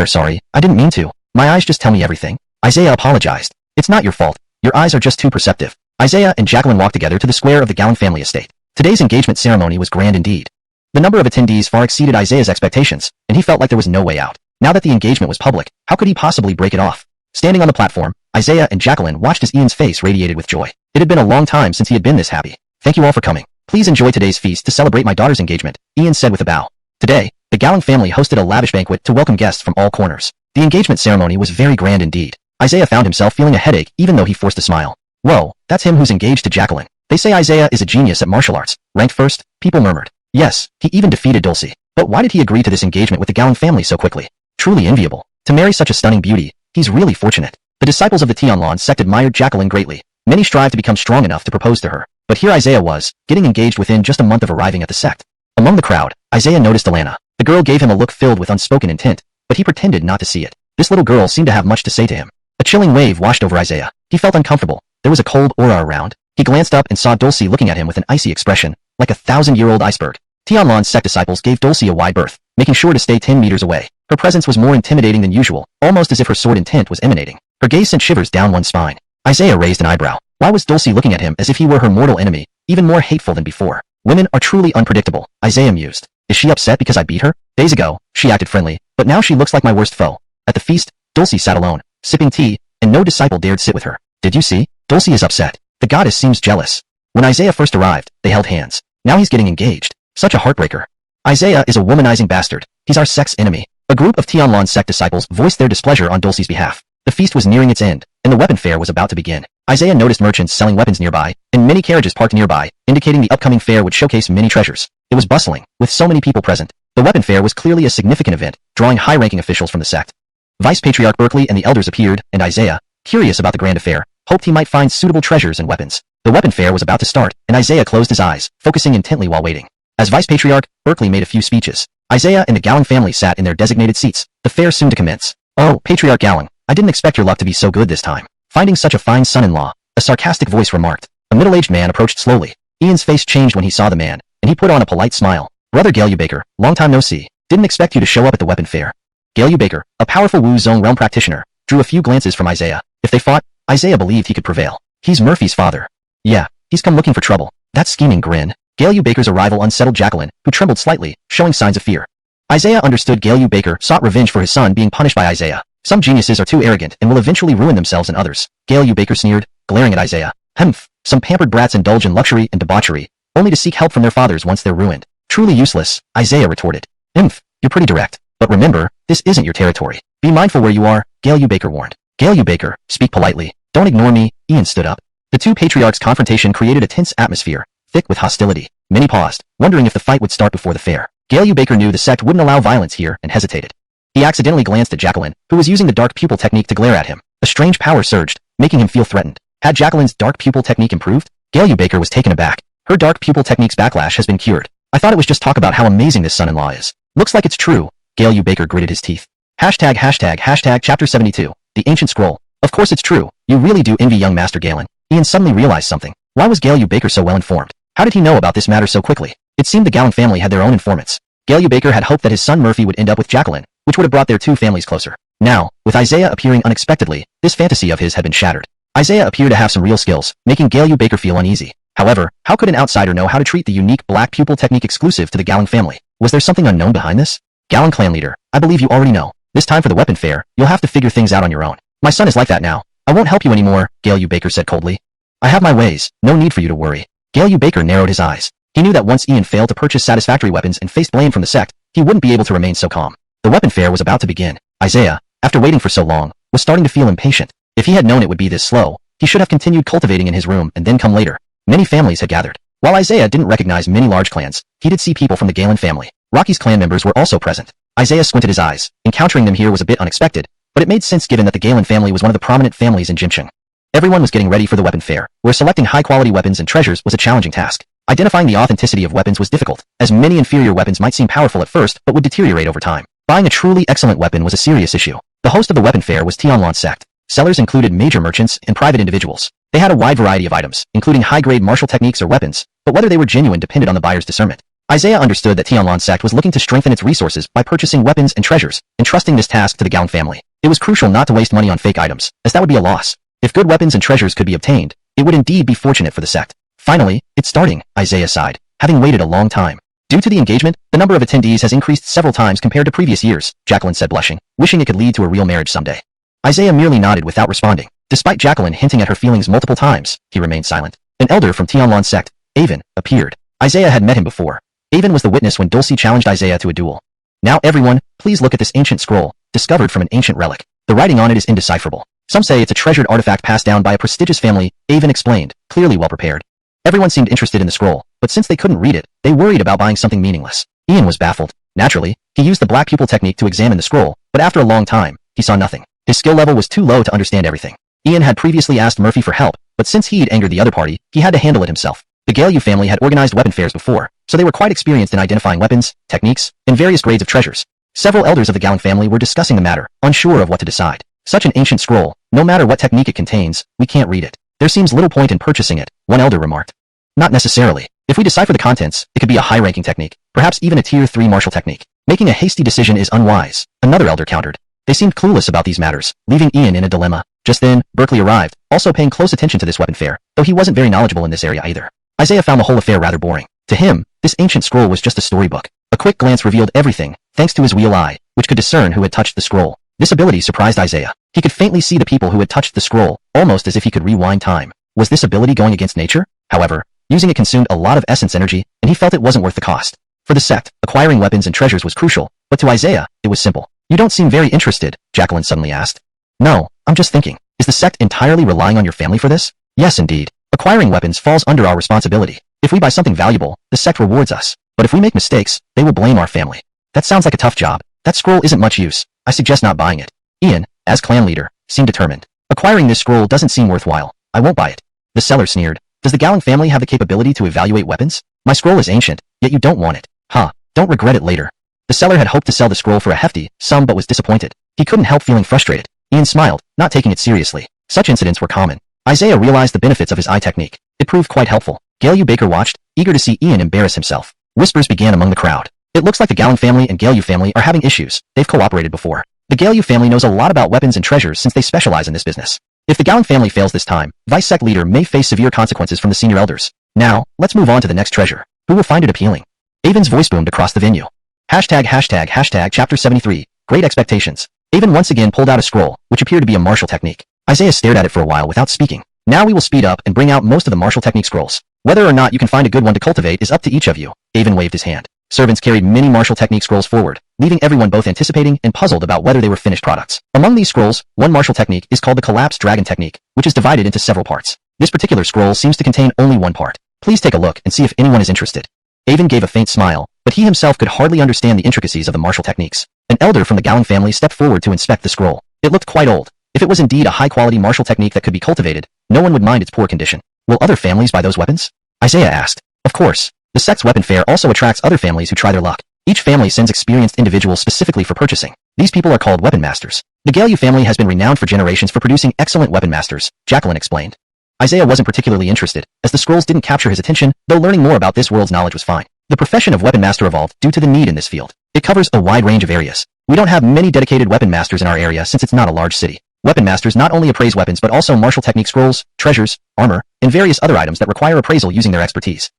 Sorry, I didn't mean to. My eyes just tell me everything. Isaiah apologized. It's not your fault. Your eyes are just too perceptive. Isaiah and Jacqueline walked together to the square of the Galen family estate. Today's engagement ceremony was grand indeed. The number of attendees far exceeded Isaiah's expectations, and he felt like there was no way out. Now that the engagement was public, how could he possibly break it off? Standing on the platform, Isaiah and Jacqueline watched as Ian's face radiated with joy. It had been a long time since he had been this happy. Thank you all for coming. Please enjoy today's feast to celebrate my daughter's engagement, Ian said with a bow. Today, the Galen family hosted a lavish banquet to welcome guests from all corners. The engagement ceremony was very grand indeed. Isaiah found himself feeling a headache even though he forced a smile. Whoa, that's him who's engaged to Jacqueline. They say Isaiah is a genius at martial arts. Ranked first, people murmured. Yes, he even defeated Dulcie. But why did he agree to this engagement with the Galen family so quickly? Truly enviable. To marry such a stunning beauty, he's really fortunate. The disciples of the Tianlon sect admired Jacqueline greatly. Many strived to become strong enough to propose to her. But here Isaiah was, getting engaged within just a month of arriving at the sect. Among the crowd, Isaiah noticed Alana. The girl gave him a look filled with unspoken intent, but he pretended not to see it. This little girl seemed to have much to say to him. A chilling wave washed over Isaiah. He felt uncomfortable. There was a cold aura around. He glanced up and saw Dulcie looking at him with an icy expression, like a 1,000-year-old iceberg. Tianlon's sect disciples gave Dulcie a wide berth, making sure to stay 10 meters away. Her presence was more intimidating than usual, almost as if her sword intent was emanating. Her gaze sent shivers down one's spine. Isaiah raised an eyebrow. Why was Dulcie looking at him as if he were her mortal enemy, even more hateful than before? Women are truly unpredictable, Isaiah mused. Is she upset because I beat her? Days ago, she acted friendly, but now she looks like my worst foe. At the feast, Dulcie sat alone, sipping tea, and no disciple dared sit with her. Did you see? Dulcie is upset. The goddess seems jealous. When Isaiah first arrived, they held hands. Now he's getting engaged. Such a heartbreaker. Isaiah is a womanizing bastard. He's our sex enemy. A group of Tianlan's sect disciples voiced their displeasure on Dulcie's behalf. The feast was nearing its end, and the weapon fair was about to begin. Isaiah noticed merchants selling weapons nearby, and many carriages parked nearby, indicating the upcoming fair would showcase many treasures. It was bustling, with so many people present. The weapon fair was clearly a significant event, drawing high-ranking officials from the sect. Vice Patriarch Berkeley and the elders appeared, and Isaiah, curious about the grand affair, hoped he might find suitable treasures and weapons. The weapon fair was about to start, and Isaiah closed his eyes, focusing intently while waiting. As Vice Patriarch, Berkeley made a few speeches. Isaiah and the Gowling family sat in their designated seats, the fair soon to commence. Oh, Patriarch Gowling, I didn't expect your luck to be so good this time. Finding such a fine son-in-law, a sarcastic voice remarked. A middle-aged man approached slowly. Ian's face changed when he saw the man, and he put on a polite smile. Brother Gale Baker, long time no see. Didn't expect you to show up at the weapon fair. Gale Baker, a powerful Wu Zone realm practitioner, drew a few glances from Isaiah. If they fought, Isaiah believed he could prevail. He's Murphy's father. Yeah, he's come looking for trouble. That scheming grin. Gale Baker's arrival unsettled Jacqueline, who trembled slightly, showing signs of fear. Isaiah understood Gale Baker sought revenge for his son being punished by Isaiah. Some geniuses are too arrogant and will eventually ruin themselves and others. Gale Baker sneered, glaring at Isaiah. Humph, some pampered brats indulge in luxury and debauchery, only to seek help from their fathers once they're ruined. Truly useless, Isaiah retorted. Humph, you're pretty direct. But remember, this isn't your territory. Be mindful where you are, Gale Baker warned. Gale Baker, speak politely. Don't ignore me, Ian stood up. The two patriarchs' confrontation created a tense atmosphere, thick with hostility. Many paused, wondering if the fight would start before the fair. Gale Baker knew the sect wouldn't allow violence here and hesitated. He accidentally glanced at Jacqueline, who was using the dark pupil technique to glare at him. A strange power surged, making him feel threatened. Had Jacqueline's dark pupil technique improved? Gale Baker was taken aback. Her dark pupil technique's backlash has been cured. I thought it was just talk about how amazing this son-in-law is. Looks like it's true. Gale Baker gritted his teeth. Hashtag chapter 72. The ancient scroll. Of course it's true. You really do envy young Master Galen. Ian suddenly realized something. Why was Gale Baker so well informed? How did he know about this matter so quickly? It seemed the Gowling family had their own informants. Gale Baker had hoped that his son Murphy would end up with Jacqueline, which would have brought their two families closer. Now, with Isaiah appearing unexpectedly, this fantasy of his had been shattered. Isaiah appeared to have some real skills, making Gale Baker feel uneasy. However, how could an outsider know how to treat the unique black pupil technique exclusive to the Gowling family? Was there something unknown behind this? Gowling clan leader, I believe you already know. This time for the weapon fair, you'll have to figure things out on your own. My son is like that now. I won't help you anymore, Gale Baker said coldly. I have my ways, no need for you to worry. Gale Baker narrowed his eyes. He knew that once Ian failed to purchase satisfactory weapons and faced blame from the sect, he wouldn't be able to remain so calm. The weapon fair was about to begin. Isaiah, after waiting for so long, was starting to feel impatient. If he had known it would be this slow, he should have continued cultivating in his room and then come later. Many families had gathered. While Isaiah didn't recognize many large clans, he did see people from the Galen family. Rocky's clan members were also present. Isaiah squinted his eyes. Encountering them here was a bit unexpected, but it made sense given that the Galen family was one of the prominent families in Jimcheng. Everyone was getting ready for the weapon fair, where selecting high-quality weapons and treasures was a challenging task. Identifying the authenticity of weapons was difficult, as many inferior weapons might seem powerful at first but would deteriorate over time. Buying a truly excellent weapon was a serious issue. The host of the weapon fair was Tianlan's sect. Sellers included major merchants and private individuals. They had a wide variety of items, including high-grade martial techniques or weapons, but whether they were genuine depended on the buyer's discernment. Isaiah understood that Tianlan's sect was looking to strengthen its resources by purchasing weapons and treasures, entrusting this task to the Gowling family. It was crucial not to waste money on fake items, as that would be a loss. If good weapons and treasures could be obtained, it would indeed be fortunate for the sect. Finally, it's starting, Isaiah sighed, having waited a long time. Due to the engagement, the number of attendees has increased several times compared to previous years, Jacqueline said blushing, wishing it could lead to a real marriage someday. Isaiah merely nodded without responding. Despite Jacqueline hinting at her feelings multiple times, he remained silent. An elder from Tianlan's sect, Avon, appeared. Isaiah had met him before. Avon was the witness when Dulcie challenged Isaiah to a duel. Now everyone, please look at this ancient scroll, discovered from an ancient relic. The writing on it is indecipherable. Some say it's a treasured artifact passed down by a prestigious family, Avon explained, clearly well prepared. Everyone seemed interested in the scroll, but since they couldn't read it, they worried about buying something meaningless. Ian was baffled. Naturally, he used the black pupil technique to examine the scroll, but after a long time, he saw nothing. His skill level was too low to understand everything. Ian had previously asked Murphy for help, but since he'd angered the other party, he had to handle it himself. The Gale family had organized weapon fairs before, so they were quite experienced in identifying weapons, techniques, and various grades of treasures. Several elders of the Gowling family were discussing the matter, unsure of what to decide. Such an ancient scroll, no matter what technique it contains, we can't read it. There seems little point in purchasing it, one elder remarked. Not necessarily. If we decipher the contents, it could be a high-ranking technique, perhaps even a tier 3 martial technique. Making a hasty decision is unwise, another elder countered. They seemed clueless about these matters, leaving Ian in a dilemma. Just then, Berkeley arrived, also paying close attention to this weapon fair, though he wasn't very knowledgeable in this area either. Isaiah found the whole affair rather boring. To him, this ancient scroll was just a storybook. A quick glance revealed everything, thanks to his wheel eye, which could discern who had touched the scroll. This ability surprised Isaiah. He could faintly see the people who had touched the scroll, almost as if he could rewind time. Was this ability going against nature? However, using it consumed a lot of essence energy, and he felt it wasn't worth the cost. For the sect, acquiring weapons and treasures was crucial, but to Isaiah, it was simple. You don't seem very interested, Jacqueline suddenly asked. No, I'm just thinking. Is the sect entirely relying on your family for this? Yes, indeed. Acquiring weapons falls under our responsibility. If we buy something valuable, the sect rewards us. But if we make mistakes, they will blame our family. That sounds like a tough job. That scroll isn't much use. I suggest not buying it. Ian, as clan leader, seemed determined. Acquiring this scroll doesn't seem worthwhile. I won't buy it. The seller sneered. Does the Gowling family have the capability to evaluate weapons? My scroll is ancient, yet you don't want it. Huh, don't regret it later. The seller had hoped to sell the scroll for a hefty sum but was disappointed. He couldn't help feeling frustrated. Ian smiled, not taking it seriously. Such incidents were common. Isaiah realized the benefits of his eye technique. It proved quite helpful. Galeu Baker watched, eager to see Ian embarrass himself. Whispers began among the crowd. It looks like the Gowling family and Galeu family are having issues. They've cooperated before. The Galeu family knows a lot about weapons and treasures since they specialize in this business. If the Gowling family fails this time, Vice Sect leader may face severe consequences from the senior elders. Now, let's move on to the next treasure. Who will find it appealing? Avon's voice boomed across the venue. Hashtag chapter 73, Great Expectations. Avon once again pulled out a scroll, which appeared to be a martial technique. Isaiah stared at it for a while without speaking. Now we will speed up and bring out most of the martial technique scrolls. Whether or not you can find a good one to cultivate is up to each of you. Avon waved his hand. Servants carried many martial technique scrolls forward, leaving everyone both anticipating and puzzled about whether they were finished products. Among these scrolls, one martial technique is called the Collapsed Dragon Technique, which is divided into several parts. This particular scroll seems to contain only one part. Please take a look and see if anyone is interested. Avon gave a faint smile, but he himself could hardly understand the intricacies of the martial techniques. An elder from the Gowling family stepped forward to inspect the scroll. It looked quite old. If it was indeed a high-quality martial technique that could be cultivated, no one would mind its poor condition. Will other families buy those weapons? Isaiah asked. Of course. The sect's weapon fair also attracts other families who try their luck. Each family sends experienced individuals specifically for purchasing. These people are called weapon masters. The Galeu family has been renowned for generations for producing excellent weapon masters, Jacqueline explained. Isaiah wasn't particularly interested, as the scrolls didn't capture his attention, though learning more about this world's knowledge was fine. The profession of weapon master evolved due to the need in this field. It covers a wide range of areas. We don't have many dedicated weapon masters in our area since it's not a large city. Weapon masters not only appraise weapons but also martial technique scrolls, treasures, armor, and various other items that require appraisal using their expertise.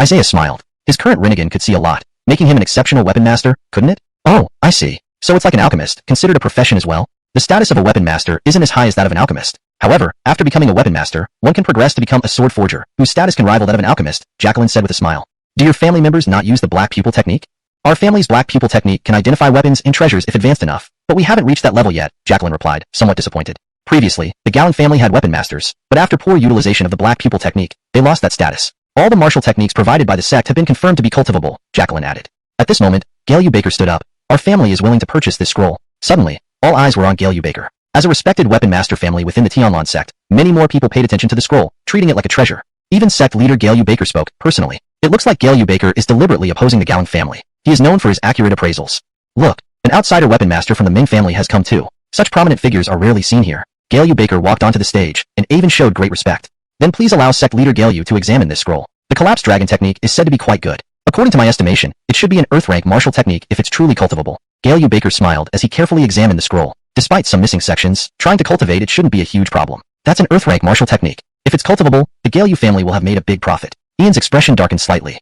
Isaiah smiled. His current Renegade could see a lot, making him an exceptional weapon master, couldn't it? Oh, I see. So it's like an alchemist, considered a profession as well? The status of a weapon master isn't as high as that of an alchemist. However, after becoming a weapon master, one can progress to become a sword forger, whose status can rival that of an alchemist, Jacqueline said with a smile. Do your family members not use the black pupil technique? Our family's black pupil technique can identify weapons and treasures if advanced enough, but we haven't reached that level yet, Jacqueline replied, somewhat disappointed. Previously, the Gowling family had weapon masters, but after poor utilization of the black pupil technique, they lost that status. All the martial techniques provided by the sect have been confirmed to be cultivable, Jacqueline added. At this moment, Galeu Baker stood up. Our family is willing to purchase this scroll. Suddenly, all eyes were on Galeu Baker. As a respected weapon master family within the Tianlan sect, many more people paid attention to the scroll, treating it like a treasure. Even sect leader Galeu Baker spoke, personally. It looks like Galeu Baker is deliberately opposing the Gowling family. He is known for his accurate appraisals. Look, an outsider weapon master from the Ming family has come too. Such prominent figures are rarely seen here. Galeu Baker walked onto the stage, and Avon showed great respect. Then please allow sect leader Galeu to examine this scroll. The Collapsed Dragon Technique is said to be quite good. According to my estimation, it should be an Earth-rank martial technique if it's truly cultivable. Galeu Baker smiled as he carefully examined the scroll. Despite some missing sections, trying to cultivate it shouldn't be a huge problem. That's an Earth-rank martial technique. If it's cultivable, the Galeu family will have made a big profit. Ian's expression darkened slightly.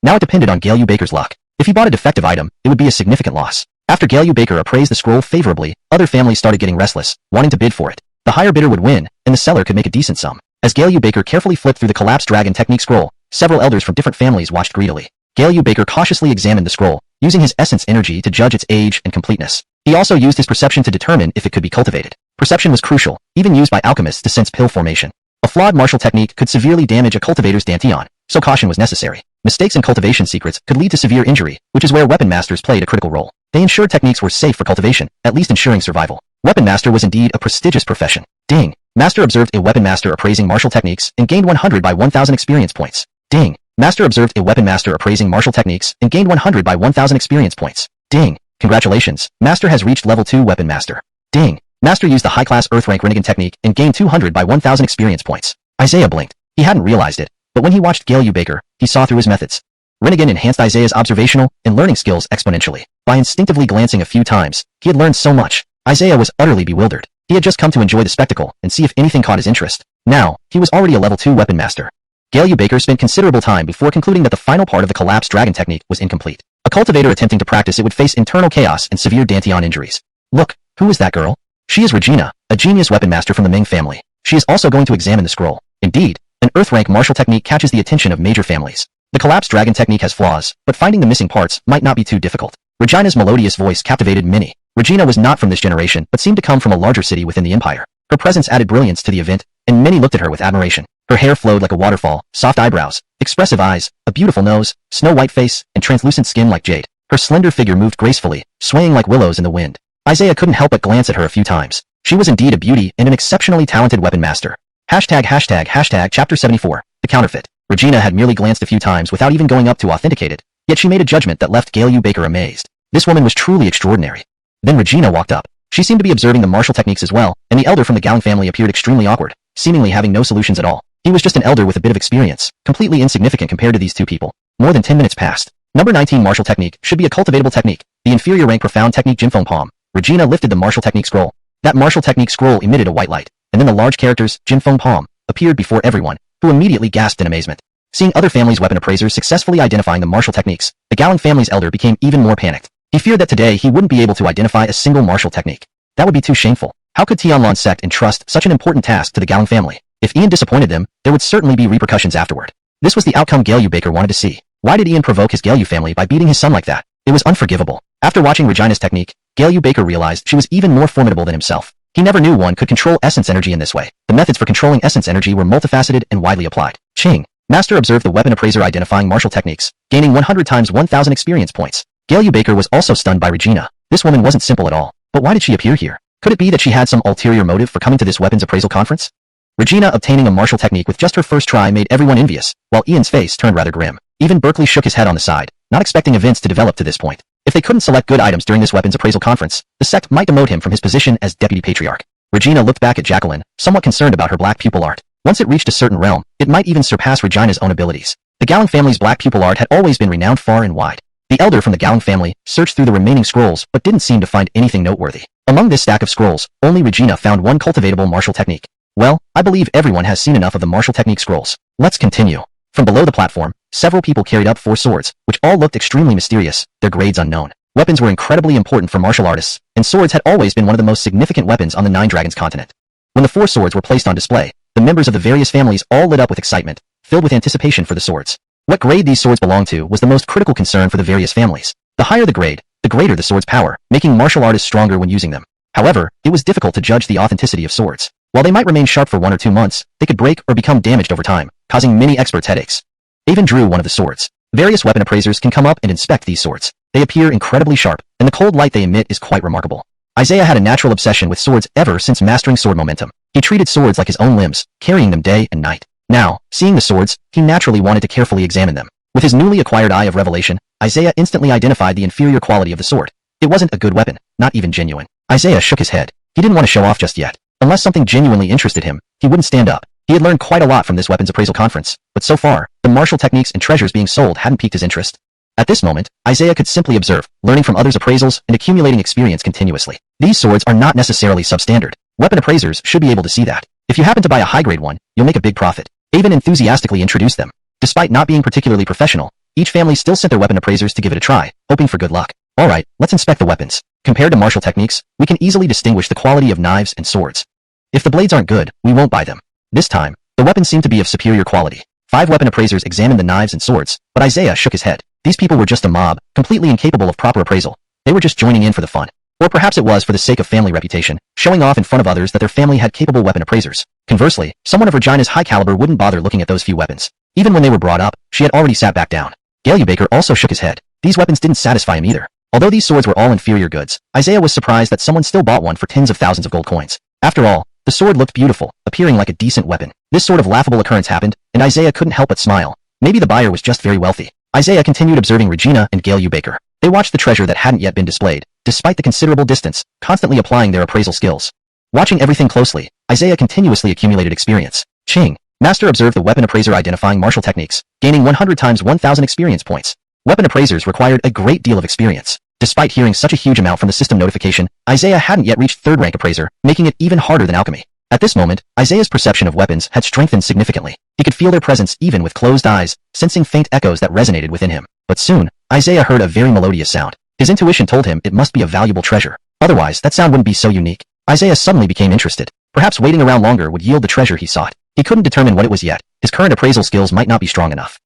Now it depended on Galeu Baker's luck. If he bought a defective item, it would be a significant loss. After Galeu Baker appraised the scroll favorably, other families started getting restless, wanting to bid for it. The higher bidder would win, and the seller could make a decent sum. As Galeu Baker carefully flipped through the Collapsed Dragon Technique scroll, several elders from different families watched greedily. Galeu Baker cautiously examined the scroll, using his essence energy to judge its age and completeness. He also used his perception to determine if it could be cultivated. Perception was crucial, even used by alchemists to sense pill formation. A flawed martial technique could severely damage a cultivator's dantian, so caution was necessary. Mistakes in cultivation secrets could lead to severe injury, which is where weapon masters played a critical role. They ensured techniques were safe for cultivation, at least ensuring survival. Weapon master was indeed a prestigious profession. Ding. Master observed a weapon master appraising martial techniques and gained 100 by 1,000 experience points. Ding. Master observed a weapon master appraising martial techniques and gained 100 by 1,000 experience points. Ding. Congratulations. Master has reached level 2 weapon master. Ding. Master used the high-class Earth-rank Renegade technique and gained 200 by 1,000 experience points. Isaiah blinked. He hadn't realized it, but when he watched Galeu Baker, he saw through his methods. Rinnegan enhanced Isaiah's observational and learning skills exponentially. By instinctively glancing a few times, he had learned so much. Isaiah was utterly bewildered. He had just come to enjoy the spectacle and see if anything caught his interest. Now, he was already a level 2 weapon master. Galeu Baker spent considerable time before concluding that the final part of the collapsed dragon technique was incomplete. A cultivator attempting to practice it would face internal chaos and severe Dantian injuries. Look, who is that girl? She is Regina, a genius weapon master from the Ming family. She is also going to examine the scroll. Indeed, an Earth-rank martial technique catches the attention of major families. The collapsed dragon technique has flaws, but finding the missing parts might not be too difficult. Regina's melodious voice captivated many. Regina was not from this generation, but seemed to come from a larger city within the empire. Her presence added brilliance to the event, and many looked at her with admiration. Her hair flowed like a waterfall, soft eyebrows, expressive eyes, a beautiful nose, snow-white face, and translucent skin like jade. Her slender figure moved gracefully, swaying like willows in the wind. Isaiah couldn't help but glance at her a few times. She was indeed a beauty and an exceptionally talented weapon master. Chapter 74, The Counterfeit. Regina had merely glanced a few times without even going up to authenticate it, yet she made a judgment that left Galeu Baker amazed. This woman was truly extraordinary. Then Regina walked up. She seemed to be observing the martial techniques as well, and the elder from the Gowing family appeared extremely awkward, seemingly having no solutions at all. He was just an elder with a bit of experience, completely insignificant compared to these two people. More than 10 minutes passed. Number 19 martial technique should be a cultivatable technique. The inferior rank profound technique Jinfeng Palm. Regina lifted the martial technique scroll. That martial technique scroll emitted a white light, and then the large characters Jinfeng Palm appeared before everyone, who immediately gasped in amazement. Seeing other families' weapon appraisers successfully identifying the martial techniques, the Gowing family's elder became even more panicked. He feared that today he wouldn't be able to identify a single martial technique. That would be too shameful. How could Tianlan sect entrust such an important task to the Gowing family? If Ian disappointed them, there would certainly be repercussions afterward. This was the outcome Galeu Baker wanted to see. Why did Ian provoke his Galeu family by beating his son like that? It was unforgivable. After watching Regina's technique, Galeu Baker realized she was even more formidable than himself. He never knew one could control essence energy in this way. The methods for controlling essence energy were multifaceted and widely applied. Ching. Master observed the weapon appraiser identifying martial techniques, gaining 100 times 1,000 experience points. Galeu Baker was also stunned by Regina. This woman wasn't simple at all. But why did she appear here? Could it be that she had some ulterior motive for coming to this weapons appraisal conference? Regina obtaining a martial technique with just her first try made everyone envious, while Ian's face turned rather grim. Even Berkeley shook his head on the side, not expecting events to develop to this point. If they couldn't select good items during this weapons appraisal conference, the sect might demote him from his position as deputy patriarch. Regina looked back at Jacqueline, somewhat concerned about her black pupil art. Once it reached a certain realm, it might even surpass Regina's own abilities. The Gowing family's black pupil art had always been renowned far and wide. The elder from the Gowing family searched through the remaining scrolls but didn't seem to find anything noteworthy. Among this stack of scrolls, only Regina found one cultivatable martial technique. Well, I believe everyone has seen enough of the martial technique scrolls. Let's continue. From below the platform, several people carried up 4 swords, which all looked extremely mysterious, their grades unknown. Weapons were incredibly important for martial artists, and swords had always been one of the most significant weapons on the Nine Dragons continent. When the 4 swords were placed on display, the members of the various families all lit up with excitement, filled with anticipation for the swords. What grade these swords belonged to was the most critical concern for the various families. The higher the grade, the greater the sword's power, making martial artists stronger when using them. However, it was difficult to judge the authenticity of swords. While they might remain sharp for 1 or 2 months, they could break or become damaged over time, causing many experts headaches. Avon drew one of the swords. Various weapon appraisers can come up and inspect these swords. They appear incredibly sharp, and the cold light they emit is quite remarkable. Isaiah had a natural obsession with swords ever since mastering sword momentum. He treated swords like his own limbs, carrying them day and night. Now, seeing the swords, he naturally wanted to carefully examine them. With his newly acquired eye of revelation, Isaiah instantly identified the inferior quality of the sword. It wasn't a good weapon, not even genuine. Isaiah shook his head. He didn't want to show off just yet. Unless something genuinely interested him, he wouldn't stand up. He had learned quite a lot from this weapons appraisal conference, but so far, the martial techniques and treasures being sold hadn't piqued his interest. At this moment, Isaiah could simply observe, learning from others' appraisals and accumulating experience continuously. These swords are not necessarily substandard. Weapon appraisers should be able to see that. If you happen to buy a high-grade one, you'll make a big profit. Avon enthusiastically introduced them. Despite not being particularly professional, each family still sent their weapon appraisers to give it a try, hoping for good luck. Alright, let's inspect the weapons. Compared to martial techniques, we can easily distinguish the quality of knives and swords. If the blades aren't good, we won't buy them. This time, the weapons seemed to be of superior quality. 5 weapon appraisers examined the knives and swords, but Isaiah shook his head. These people were just a mob, completely incapable of proper appraisal. They were just joining in for the fun. Or perhaps it was for the sake of family reputation, showing off in front of others that their family had capable weapon appraisers. Conversely, someone of Regina's high caliber wouldn't bother looking at those few weapons. Even when they were brought up, she had already sat back down. Galeu Baker also shook his head. These weapons didn't satisfy him either. Although these swords were all inferior goods, Isaiah was surprised that someone still bought one for tens of thousands of gold coins. After all, the sword looked beautiful, appearing like a decent weapon. This sort of laughable occurrence happened, and Isaiah couldn't help but smile. Maybe the buyer was just very wealthy. Isaiah continued observing Regina and Galeu Baker. They watched the treasure that hadn't yet been displayed, despite the considerable distance, constantly applying their appraisal skills. Watching everything closely, Isaiah continuously accumulated experience. Ching. Master observed the weapon appraiser identifying martial techniques, gaining 100 times 1,000 experience points. Weapon appraisers required a great deal of experience. Despite hearing such a huge amount from the system notification, Isaiah hadn't yet reached 3rd rank appraiser, making it even harder than alchemy. At this moment, Isaiah's perception of weapons had strengthened significantly. He could feel their presence even with closed eyes, sensing faint echoes that resonated within him. But soon, Isaiah heard a very melodious sound. His intuition told him it must be a valuable treasure. Otherwise, that sound wouldn't be so unique. Isaiah suddenly became interested. Perhaps waiting around longer would yield the treasure he sought. He couldn't determine what it was yet. His current appraisal skills might not be strong enough.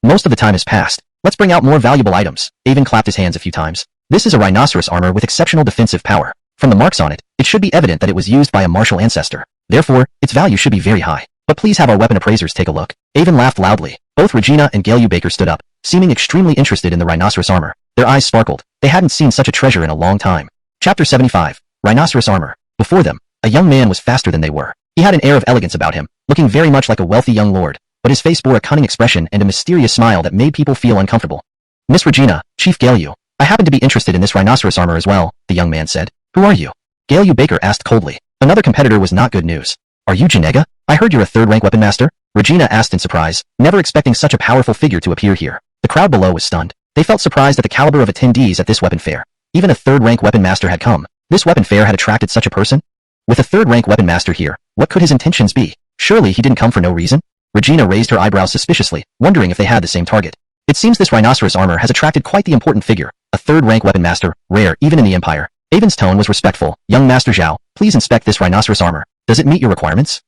Most of the time has passed. Let's bring out more valuable items. Avon clapped his hands a few times. This is a rhinoceros armor with exceptional defensive power. From the marks on it, it should be evident that it was used by a martial ancestor. Therefore, its value should be very high. But please have our weapon appraisers take a look. Avon laughed loudly. Both Regina and Galeu Baker stood up, seeming extremely interested in the rhinoceros armor. Their eyes sparkled. They hadn't seen such a treasure in a long time. Chapter 75. Rhinoceros armor. Before them, a young man was faster than they were. He had an air of elegance about him, looking very much like a wealthy young lord, but his face bore a cunning expression and a mysterious smile that made people feel uncomfortable. Miss Regina, Chief Galeu, I happen to be interested in this rhinoceros armor as well, the young man said. Who are you? Galeu Baker asked coldly. Another competitor was not good news. Are you Janega? I heard you're a 3rd rank weapon master? Regina asked in surprise, never expecting such a powerful figure to appear here. The crowd below was stunned. They felt surprised at the caliber of attendees at this weapon fair. Even a 3rd rank weapon master had come. This weapon fair had attracted such a person? With a 3rd rank weapon master here, what could his intentions be? Surely he didn't come for no reason? Regina raised her eyebrows suspiciously, wondering if they had the same target. It seems this rhinoceros armor has attracted quite the important figure, a 3rd rank weapon master, rare even in the Empire. Avon's tone was respectful. Young Master Zhao, please inspect this rhinoceros armor. Does it meet your requirements?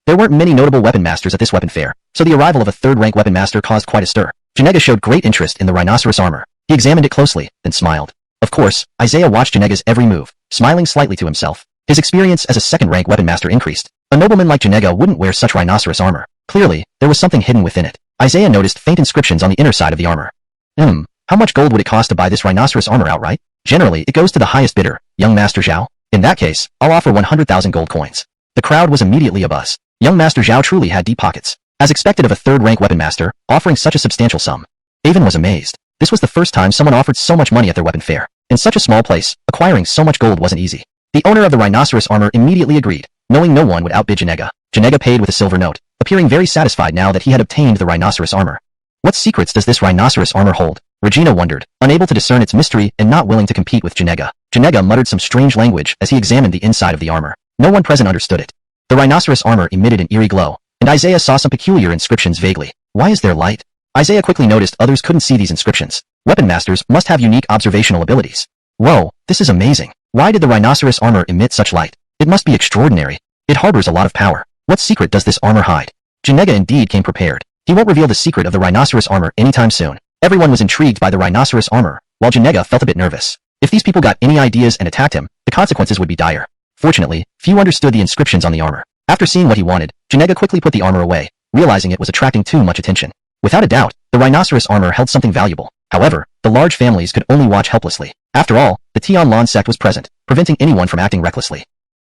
There weren't many notable weapon masters at this weapon fair, so the arrival of a 3rd rank weapon master caused quite a stir. Janega showed great interest in the rhinoceros armor. He examined it closely, then smiled. Of course, Isaiah watched Janega's every move, smiling slightly to himself. His experience as a 2nd rank weapon master increased. A nobleman like Janega wouldn't wear such rhinoceros armor. Clearly, there was something hidden within it. Isaiah noticed faint inscriptions on the inner side of the armor. How much gold would it cost to buy this rhinoceros armor outright? Generally, it goes to the highest bidder, young Master Zhao. In that case, I'll offer 100,000 gold coins. The crowd was immediately abuzz. Young Master Zhao truly had deep pockets. As expected of a 3rd rank weapon master, offering such a substantial sum. Avon was amazed. This was the first time someone offered so much money at their weapon fair. In such a small place, acquiring so much gold wasn't easy. The owner of the rhinoceros armor immediately agreed, knowing no one would outbid Janega. Janega paid with a silver note, appearing very satisfied now that he had obtained the rhinoceros armor. What secrets does this rhinoceros armor hold? Regina wondered, unable to discern its mystery and not willing to compete with Janega. Janega muttered some strange language as he examined the inside of the armor. No one present understood it. The rhinoceros armor emitted an eerie glow, and Isaiah saw some peculiar inscriptions vaguely. Why is there light? Isaiah quickly noticed others couldn't see these inscriptions. Weapon masters must have unique observational abilities. Whoa, this is amazing. Why did the rhinoceros armor emit such light? It must be extraordinary. It harbors a lot of power. What secret does this armor hide? Janega indeed came prepared. He won't reveal the secret of the rhinoceros armor anytime soon. Everyone was intrigued by the rhinoceros armor, while Janega felt a bit nervous. If these people got any ideas and attacked him, the consequences would be dire. Fortunately, few understood the inscriptions on the armor. After seeing what he wanted, Janega quickly put the armor away, realizing it was attracting too much attention. Without a doubt, the rhinoceros armor held something valuable. However, the large families could only watch helplessly. After all, the Tianlan sect was present, preventing anyone from acting recklessly.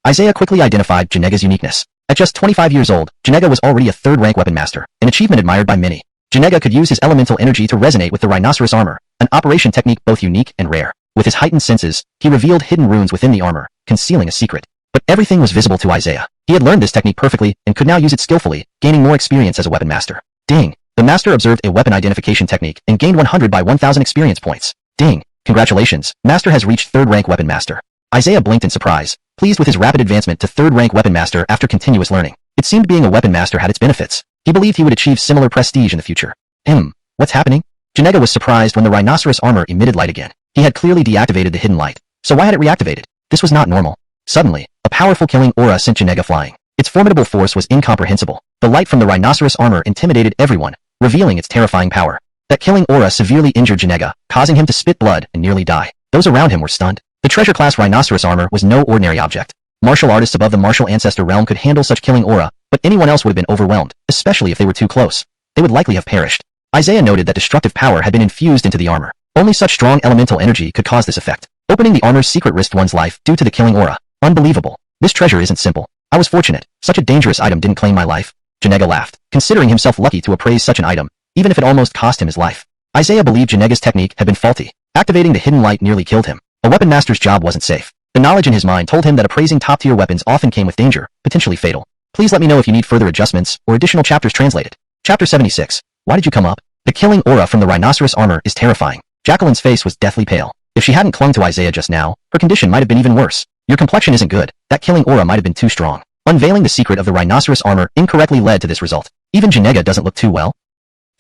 Isaiah quickly identified Janega's uniqueness. At just 25 years old, Janega was already a 3rd rank weapon master, an achievement admired by many. Janega could use his elemental energy to resonate with the rhinoceros armor, an operation technique both unique and rare. With his heightened senses, he revealed hidden runes within the armor, concealing a secret. But everything was visible to Isaiah. He had learned this technique perfectly and could now use it skillfully, gaining more experience as a weapon master. Ding! The master observed a weapon identification technique and gained 100 by 1,000 experience points. Ding! Congratulations, master has reached 3rd rank weapon master. Isaiah blinked in surprise, pleased with his rapid advancement to 3rd rank weapon master after continuous learning. It seemed being a weapon master had its benefits. He believed he would achieve similar prestige in the future. What's happening? Janega was surprised when the rhinoceros armor emitted light again. He had clearly deactivated the hidden light. So why had it reactivated? This was not normal. Suddenly, a powerful killing aura sent Janega flying. Its formidable force was incomprehensible. The light from the rhinoceros armor intimidated everyone, revealing its terrifying power. That killing aura severely injured Janega, causing him to spit blood and nearly die. Those around him were stunned. The treasure-class rhinoceros armor was no ordinary object. Martial artists above the martial ancestor realm could handle such killing aura, but anyone else would have been overwhelmed, especially if they were too close. They would likely have perished. Isaiah noted that destructive power had been infused into the armor. Only such strong elemental energy could cause this effect. Opening the armor's secret risked one's life due to the killing aura. Unbelievable. This treasure isn't simple. I was fortunate. Such a dangerous item didn't claim my life. Janega laughed, considering himself lucky to appraise such an item, even if it almost cost him his life. Isaiah believed Janega's technique had been faulty. Activating the hidden light nearly killed him. A weapon master's job wasn't safe. The knowledge in his mind told him that appraising top-tier weapons often came with danger, potentially fatal. Please let me know if you need further adjustments or additional chapters translated. Chapter 76. Why did you come up? The killing aura from the rhinoceros armor is terrifying. Jacqueline's face was deathly pale. If she hadn't clung to Isaiah just now, her condition might have been even worse. Your complexion isn't good. That killing aura might have been too strong. Unveiling the secret of the rhinoceros armor incorrectly led to this result. Even Janega doesn't look too well.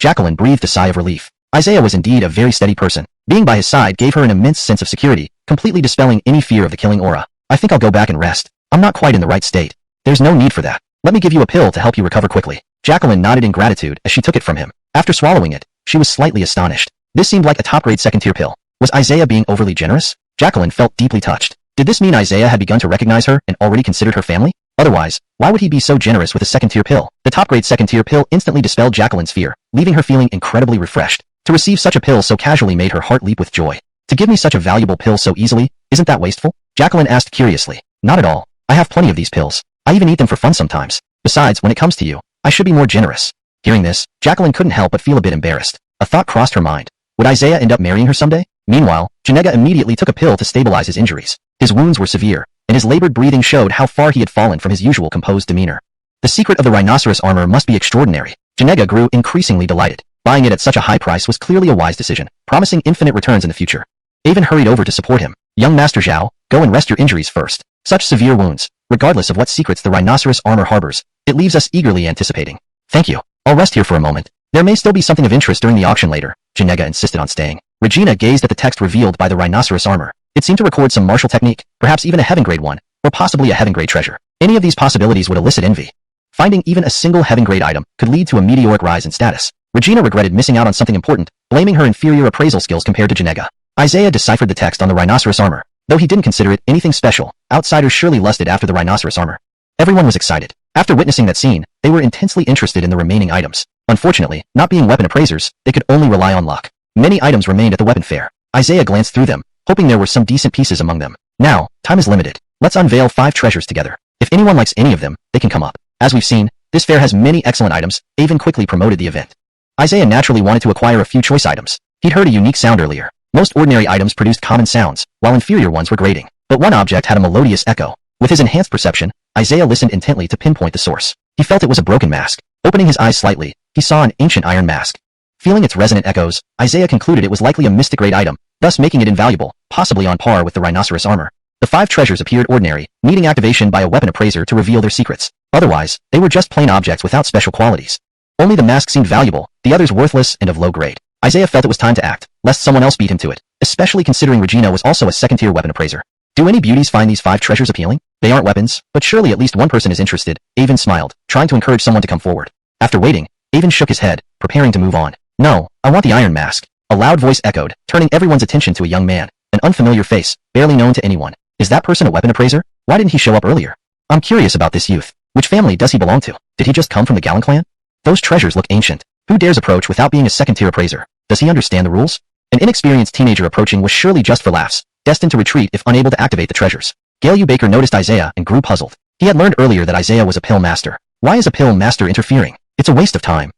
Jacqueline breathed a sigh of relief. Isaiah was indeed a very steady person. Being by his side gave her an immense sense of security, completely dispelling any fear of the killing aura. I think I'll go back and rest. I'm not quite in the right state. There's no need for that. Let me give you a pill to help you recover quickly. Jacqueline nodded in gratitude as she took it from him. After swallowing it, she was slightly astonished. This seemed like a top-grade second-tier pill. Was Isaiah being overly generous? Jacqueline felt deeply touched. Did this mean Isaiah had begun to recognize her and already considered her family? Otherwise, why would he be so generous with a second-tier pill? The top-grade second-tier pill instantly dispelled Jacqueline's fear, leaving her feeling incredibly refreshed. To receive such a pill so casually made her heart leap with joy. To give me such a valuable pill so easily, isn't that wasteful? Jacqueline asked curiously. Not at all. I have plenty of these pills. I even eat them for fun sometimes. Besides, when it comes to you, I should be more generous. Hearing this, Jacqueline couldn't help but feel a bit embarrassed. A thought crossed her mind. Would Isaiah end up marrying her someday? Meanwhile, Janega immediately took a pill to stabilize his injuries. His wounds were severe, and his labored breathing showed how far he had fallen from his usual composed demeanor. The secret of the rhinoceros armor must be extraordinary. Janega grew increasingly delighted. Buying it at such a high price was clearly a wise decision, promising infinite returns in the future. Avon hurried over to support him. Young Master Zhao, go and rest your injuries first. Such severe wounds, regardless of what secrets the rhinoceros armor harbors, it leaves us eagerly anticipating. Thank you. I'll rest here for a moment. There may still be something of interest during the auction later. Janega insisted on staying. Regina gazed at the text revealed by the rhinoceros armor. It seemed to record some martial technique, perhaps even a heaven-grade one, or possibly a heaven-grade treasure. Any of these possibilities would elicit envy. Finding even a single heaven-grade item could lead to a meteoric rise in status. Regina regretted missing out on something important, blaming her inferior appraisal skills compared to Janega. Isaiah deciphered the text on the rhinoceros armor. Though he didn't consider it anything special, outsiders surely lusted after the rhinoceros armor. Everyone was excited. After witnessing that scene, they were intensely interested in the remaining items. Unfortunately, not being weapon appraisers, they could only rely on luck. Many items remained at the weapon fair. Isaiah glanced through them, hoping there were some decent pieces among them. Now, time is limited. Let's unveil 5 treasures together. If anyone likes any of them, they can come up. As we've seen, this fair has many excellent items. Avon quickly promoted the event. Isaiah naturally wanted to acquire a few choice items. He'd heard a unique sound earlier. Most ordinary items produced common sounds, while inferior ones were grating. But one object had a melodious echo. With his enhanced perception, Isaiah listened intently to pinpoint the source. He felt it was a broken mask. Opening his eyes slightly, he saw an ancient iron mask. Feeling its resonant echoes, Isaiah concluded it was likely a mystic-grade item, thus making it invaluable, possibly on par with the rhinoceros armor. The 5 treasures appeared ordinary, needing activation by a weapon appraiser to reveal their secrets. Otherwise, they were just plain objects without special qualities. Only the mask seemed valuable, the others worthless and of low grade. Isaiah felt it was time to act, lest someone else beat him to it, especially considering Regina was also a second-tier weapon appraiser. Do any beauties find these 5 treasures appealing? They aren't weapons, but surely at least one person is interested. Avon smiled, trying to encourage someone to come forward. After waiting, Avon shook his head, preparing to move on. No, I want the iron mask. A loud voice echoed, turning everyone's attention to a young man, an unfamiliar face, barely known to anyone. Is that person a weapon appraiser? Why didn't he show up earlier? I'm curious about this youth. Which family does he belong to? Did he just come from the Gallon clan? Those treasures look ancient. Who dares approach without being a second-tier appraiser? Does he understand the rules? An inexperienced teenager approaching was surely just for laughs, destined to retreat if unable to activate the treasures. Gale Baker noticed Isaiah and grew puzzled. He had learned earlier that Isaiah was a pill master. Why is a pill master interfering? It's a waste of time.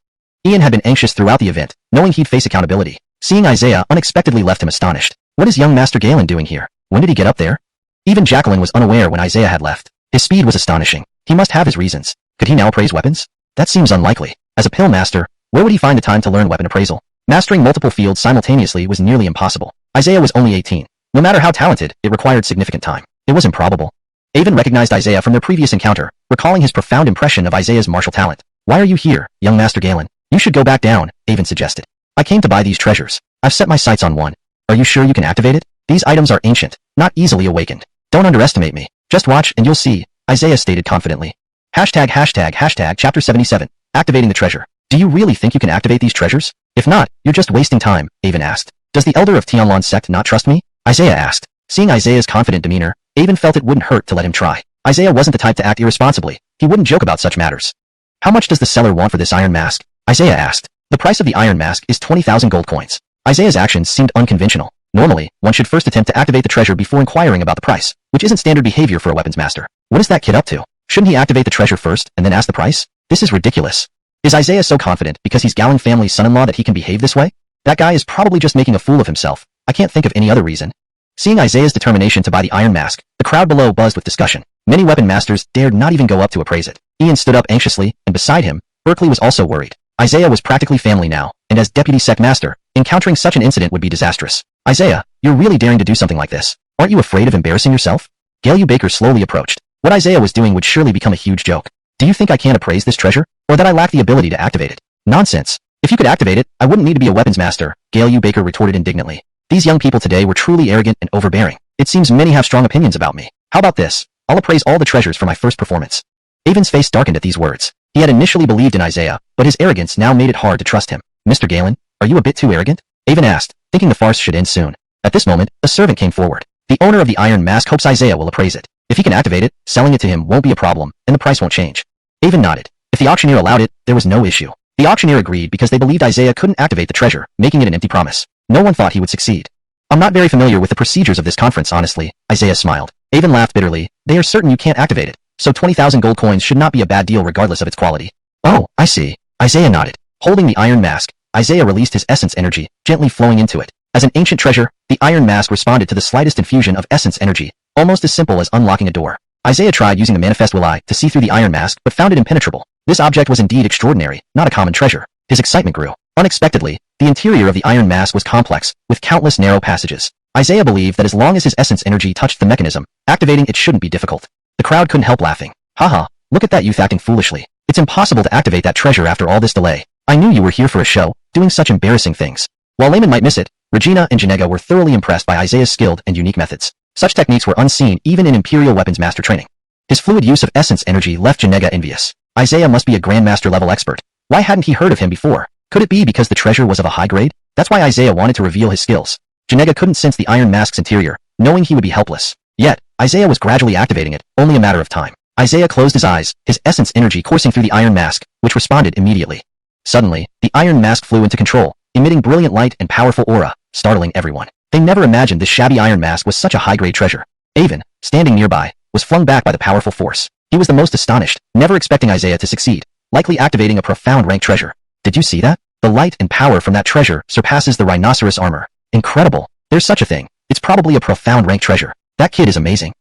Ian had been anxious throughout the event, knowing he'd face accountability. Seeing Isaiah unexpectedly left him astonished. What is young Master Galen doing here? When did he get up there? Even Jacqueline was unaware when Isaiah had left. His speed was astonishing. He must have his reasons. Could he now appraise weapons? That seems unlikely. As a pill master, where would he find the time to learn weapon appraisal? Mastering multiple fields simultaneously was nearly impossible. Isaiah was only 18. No matter how talented, it required significant time. It was improbable. Avon recognized Isaiah from their previous encounter, recalling his profound impression of Isaiah's martial talent. Why are you here, young Master Galen? You should go back down, Avon suggested. I came to buy these treasures. I've set my sights on one. Are you sure you can activate it? These items are ancient, not easily awakened. Don't underestimate me. Just watch and you'll see, Isaiah stated confidently. Chapter 77. Activating the treasure. Do you really think you can activate these treasures? If not, you're just wasting time, Avon asked. Does the elder of Tianlan's sect not trust me? Isaiah asked. Seeing Isaiah's confident demeanor, Avon felt it wouldn't hurt to let him try. Isaiah wasn't the type to act irresponsibly. He wouldn't joke about such matters. How much does the seller want for this iron mask? Isaiah asked. The price of the iron mask is 20,000 gold coins. Isaiah's actions seemed unconventional. Normally, one should first attempt to activate the treasure before inquiring about the price, which isn't standard behavior for a weapons master. What is that kid up to? Shouldn't he activate the treasure first and then ask the price? This is ridiculous. Is Isaiah so confident because he's Gallon family's son-in-law that he can behave this way? That guy is probably just making a fool of himself. I can't think of any other reason. Seeing Isaiah's determination to buy the iron mask, the crowd below buzzed with discussion. Many weapon masters dared not even go up to appraise it. Ian stood up anxiously, and beside him, Berkeley was also worried. Isaiah was practically family now, and as deputy sect master, encountering such an incident would be disastrous. Isaiah, you're really daring to do something like this. Aren't you afraid of embarrassing yourself? Galeu Baker slowly approached. What Isaiah was doing would surely become a huge joke. Do you think I can't appraise this treasure? Or that I lack the ability to activate it? Nonsense. If you could activate it, I wouldn't need to be a weapons master, Galeu Baker retorted indignantly. These young people today were truly arrogant and overbearing. It seems many have strong opinions about me. How about this? I'll appraise all the treasures for my first performance. Avon's face darkened at these words. He had initially believed in Isaiah, but his arrogance now made it hard to trust him. Mr. Galen, are you a bit too arrogant? Avon asked, thinking the farce should end soon. At this moment, a servant came forward. The owner of the iron mask hopes Isaiah will appraise it. If he can activate it, selling it to him won't be a problem, and the price won't change. Avon nodded. If the auctioneer allowed it, there was no issue. The auctioneer agreed because they believed Isaiah couldn't activate the treasure, making it an empty promise. No one thought he would succeed. I'm not very familiar with the procedures of this conference, honestly, Isaiah smiled. Avon laughed bitterly. They are certain you can't activate it, so 20,000 gold coins should not be a bad deal regardless of its quality. Oh, I see. Isaiah nodded. Holding the iron mask, Isaiah released his essence energy, gently flowing into it. As an ancient treasure, the iron mask responded to the slightest infusion of essence energy, almost as simple as unlocking a door. Isaiah tried using the manifest will eye to see through the iron mask but found it impenetrable. This object was indeed extraordinary, not a common treasure. His excitement grew. Unexpectedly, the interior of the iron mask was complex, with countless narrow passages. Isaiah believed that as long as his essence energy touched the mechanism, activating it shouldn't be difficult. The crowd couldn't help laughing. Haha, look at that youth acting foolishly. It's impossible to activate that treasure after all this delay. I knew you were here for a show, doing such embarrassing things. While laymen might miss it, Regina and Janega were thoroughly impressed by Isaiah's skilled and unique methods. Such techniques were unseen even in Imperial Weapons Master training. His fluid use of essence energy left Janega envious. Isaiah must be a Grandmaster level expert. Why hadn't he heard of him before? Could it be because the treasure was of a high grade? That's why Isaiah wanted to reveal his skills. Janega couldn't sense the iron mask's interior, knowing he would be helpless. Yet, Isaiah was gradually activating it, only a matter of time. Isaiah closed his eyes, his essence energy coursing through the iron mask, which responded immediately. Suddenly, the iron mask flew into control, emitting brilliant light and powerful aura, startling everyone. They never imagined this shabby iron mask was such a high-grade treasure. Avon, standing nearby, was flung back by the powerful force. He was the most astonished, never expecting Isaiah to succeed, likely activating a profound rank treasure. Did you see that? The light and power from that treasure surpasses the rhinoceros armor. Incredible. There's such a thing. It's probably a profound rank treasure. That kid is amazing.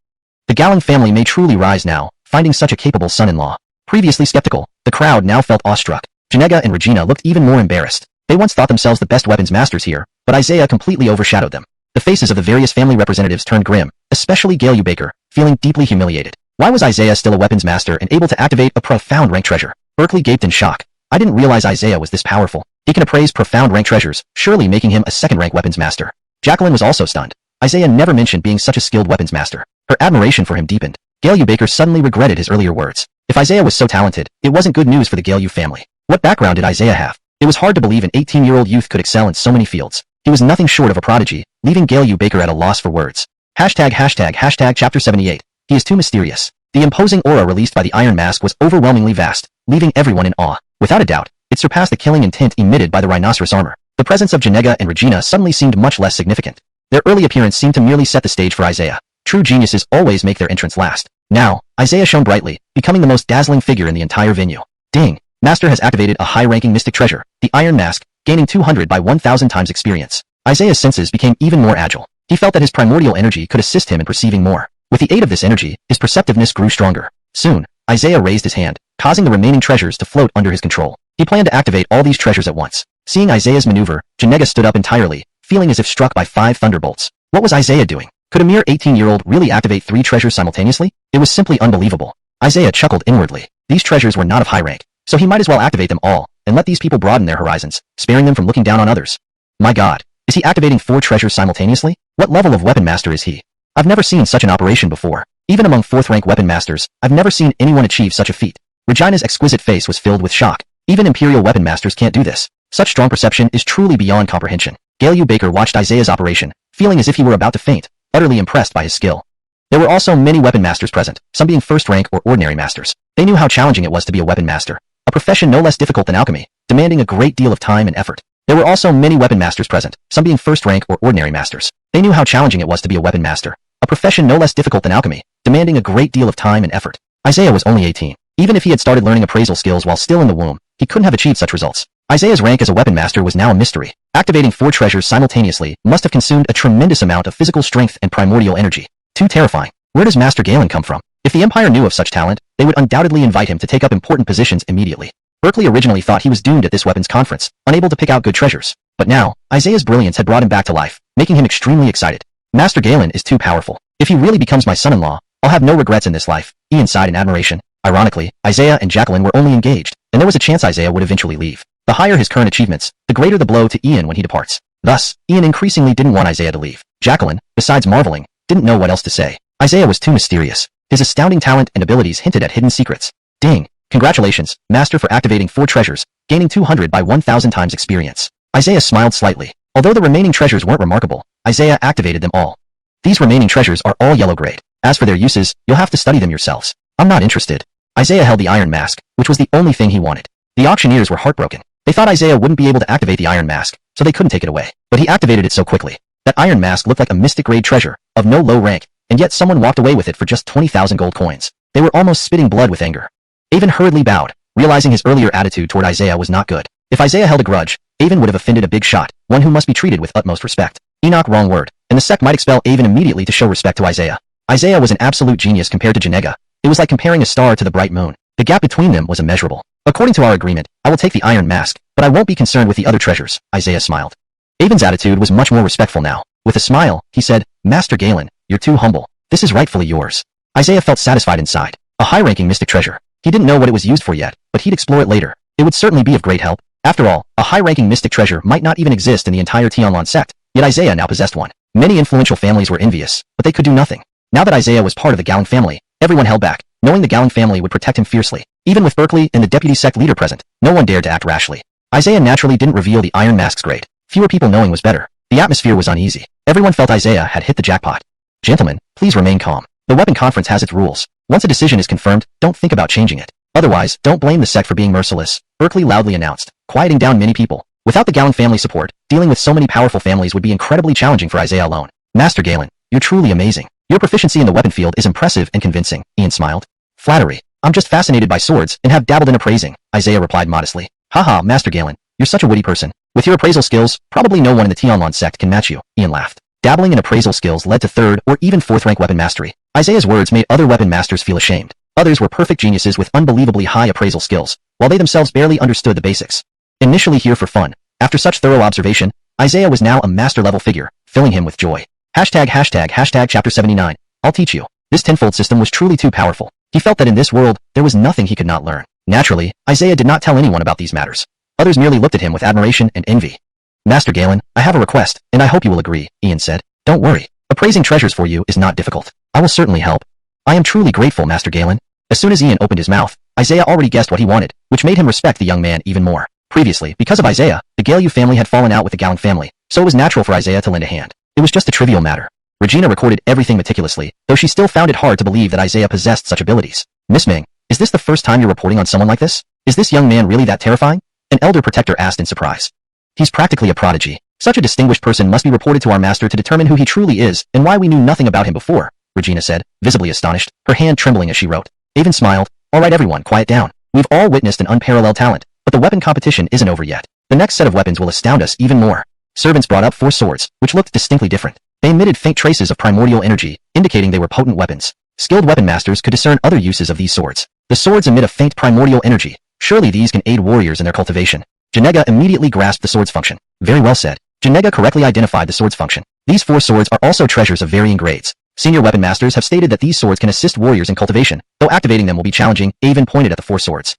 The Galen family may truly rise now, finding such a capable son-in-law. Previously skeptical, the crowd now felt awestruck. Janega and Regina looked even more embarrassed. They once thought themselves the best weapons masters here, but Isaiah completely overshadowed them. The faces of the various family representatives turned grim, especially Galeu Baker, feeling deeply humiliated. Why was Isaiah still a weapons master and able to activate a profound rank treasure? Berkeley gaped in shock. I didn't realize Isaiah was this powerful. He can appraise profound rank treasures, surely making him a second-rank weapons master. Jacqueline was also stunned. Isaiah never mentioned being such a skilled weapons master. Her admiration for him deepened. Galeu Baker suddenly regretted his earlier words. If Isaiah was so talented, it wasn't good news for the Galeu family. What background did Isaiah have? It was hard to believe an 18-year-old youth could excel in so many fields. He was nothing short of a prodigy, leaving Galeu Baker at a loss for words. Hashtag chapter 78. He is too mysterious. The imposing aura released by the iron mask was overwhelmingly vast, leaving everyone in awe. Without a doubt, it surpassed the killing intent emitted by the rhinoceros armor. The presence of Janega and Regina suddenly seemed much less significant. Their early appearance seemed to merely set the stage for Isaiah. True geniuses always make their entrance last. Now, Isaiah shone brightly, becoming the most dazzling figure in the entire venue. Ding! Master has activated a high-ranking mystic treasure, the Iron Mask, gaining 200 by 1,000 times experience. Isaiah's senses became even more agile. He felt that his primordial energy could assist him in perceiving more. With the aid of this energy, his perceptiveness grew stronger. Soon, Isaiah raised his hand, causing the remaining treasures to float under his control. He planned to activate all these treasures at once. Seeing Isaiah's maneuver, Janega stood up entirely, feeling as if struck by 5 thunderbolts. What was Isaiah doing? Could a mere 18-year-old really activate 3 treasures simultaneously? It was simply unbelievable. Isaiah chuckled inwardly. These treasures were not of high rank, so he might as well activate them all, and let these people broaden their horizons, sparing them from looking down on others. My god, is he activating 4 treasures simultaneously? What level of weapon master is he? I've never seen such an operation before. Even among 4th-rank weapon masters, I've never seen anyone achieve such a feat. Regina's exquisite face was filled with shock. Even Imperial weapon masters can't do this. Such strong perception is truly beyond comprehension. Galeu Baker watched Isaiah's operation, feeling as if he were about to faint, utterly impressed by his skill. There were also many weapon masters present, some being 1st rank or ordinary masters. They knew how challenging it was to be a weapon master, a profession no less difficult than alchemy, demanding a great deal of time and effort. There were also many weapon masters present, some being 1st rank or ordinary masters. They knew how challenging it was to be a weapon master, a profession no less difficult than alchemy, demanding a great deal of time and effort. Isaiah was only 18. Even if he had started learning appraisal skills while still in the womb, he couldn't have achieved such results. Isaiah's rank as a weapon master was now a mystery. Activating 4 treasures simultaneously must have consumed a tremendous amount of physical strength and primordial energy. Too terrifying. Where does Master Galen come from? If the Empire knew of such talent, they would undoubtedly invite him to take up important positions immediately. Berkeley originally thought he was doomed at this weapons conference, unable to pick out good treasures. But now, Isaiah's brilliance had brought him back to life, making him extremely excited. Master Galen is too powerful. If he really becomes my son-in-law, I'll have no regrets in this life, Ian sighed in admiration. Ironically, Isaiah and Jacqueline were only engaged, and there was a chance Isaiah would eventually leave. The higher his current achievements, the greater the blow to Ian when he departs. Thus, Ian increasingly didn't want Isaiah to leave. Jacqueline, besides marveling, didn't know what else to say. Isaiah was too mysterious. His astounding talent and abilities hinted at hidden secrets. Ding! Congratulations, Master, for activating 4 treasures, gaining 200 by 1,000 times experience. Isaiah smiled slightly. Although the remaining treasures weren't remarkable, Isaiah activated them all. These remaining treasures are all yellow grade. As for their uses, you'll have to study them yourselves. I'm not interested. Isaiah held the iron mask, which was the only thing he wanted. The auctioneers were heartbroken. They thought Isaiah wouldn't be able to activate the iron mask, so they couldn't take it away. But he activated it so quickly. That iron mask looked like a mystic grade treasure, of no low rank, and yet someone walked away with it for just 20,000 gold coins. They were almost spitting blood with anger. Avon hurriedly bowed, realizing his earlier attitude toward Isaiah was not good. If Isaiah held a grudge, Avon would have offended a big shot, one who must be treated with utmost respect. Enoch, wrong word, and the sect might expel Avon immediately to show respect to Isaiah. Isaiah was an absolute genius compared to Janega. It was like comparing a star to the bright moon. The gap between them was immeasurable. According to our agreement, I will take the iron mask, but I won't be concerned with the other treasures, Isaiah smiled. Avon's attitude was much more respectful now. With a smile, he said, Master Galen, you're too humble. This is rightfully yours. Isaiah felt satisfied inside. A high-ranking mystic treasure. He didn't know what it was used for yet, but he'd explore it later. It would certainly be of great help. After all, a high-ranking mystic treasure might not even exist in the entire Tianlan sect, yet Isaiah now possessed one. Many influential families were envious, but they could do nothing. Now that Isaiah was part of the Galen family, everyone held back, knowing the Galen family would protect him fiercely. Even with Berkeley and the deputy sect leader present, no one dared to act rashly. Isaiah naturally didn't reveal the iron mask's grade. Fewer people knowing was better. The atmosphere was uneasy. Everyone felt Isaiah had hit the jackpot. Gentlemen, please remain calm. The weapon conference has its rules. Once a decision is confirmed, don't think about changing it. Otherwise, don't blame the sect for being merciless, Berkeley loudly announced, quieting down many people. Without the Galen family support, dealing with so many powerful families would be incredibly challenging for Isaiah alone. Master Galen, you're truly amazing. Your proficiency in the weapon field is impressive and convincing, Ian smiled. Flattery. I'm just fascinated by swords and have dabbled in appraising, Isaiah replied modestly. Haha, Master Galen, you're such a witty person. With your appraisal skills, probably no one in the Tianlan sect can match you, Ian laughed. Dabbling in appraisal skills led to 3rd or even 4th rank weapon mastery. Isaiah's words made other weapon masters feel ashamed. Others were perfect geniuses with unbelievably high appraisal skills, while they themselves barely understood the basics. Initially here for fun, after such thorough observation, Isaiah was now a master-level figure, filling him with joy. Hashtag chapter 79. I'll teach you. This tenfold system was truly too powerful. He felt that in this world, there was nothing he could not learn. Naturally, Isaiah did not tell anyone about these matters. Others merely looked at him with admiration and envy. Master Galen, I have a request, and I hope you will agree, Ian said. Don't worry. Appraising treasures for you is not difficult. I will certainly help. I am truly grateful, Master Galen. As soon as Ian opened his mouth, Isaiah already guessed what he wanted, which made him respect the young man even more. Previously, because of Isaiah, the Galeu family had fallen out with the Galen family, so it was natural for Isaiah to lend a hand. It was just a trivial matter. Regina recorded everything meticulously, though she still found it hard to believe that Isaiah possessed such abilities. Miss Ming, is this the first time you're reporting on someone like this? Is this young man really that terrifying? An elder protector asked in surprise. He's practically a prodigy. Such a distinguished person must be reported to our master to determine who he truly is and why we knew nothing about him before, Regina said, visibly astonished, her hand trembling as she wrote. Avon smiled. All right everyone, quiet down. We've all witnessed an unparalleled talent, but the weapon competition isn't over yet. The next set of weapons will astound us even more. Servants brought up 4 swords, which looked distinctly different. They emitted faint traces of primordial energy, indicating they were potent weapons. Skilled weapon masters could discern other uses of these swords. The swords emit a faint primordial energy. Surely these can aid warriors in their cultivation. Janega immediately grasped the sword's function. Very well said. Janega correctly identified the sword's function. These 4 swords are also treasures of varying grades. Senior weapon masters have stated that these swords can assist warriors in cultivation, though activating them will be challenging. Avon pointed at the 4 swords.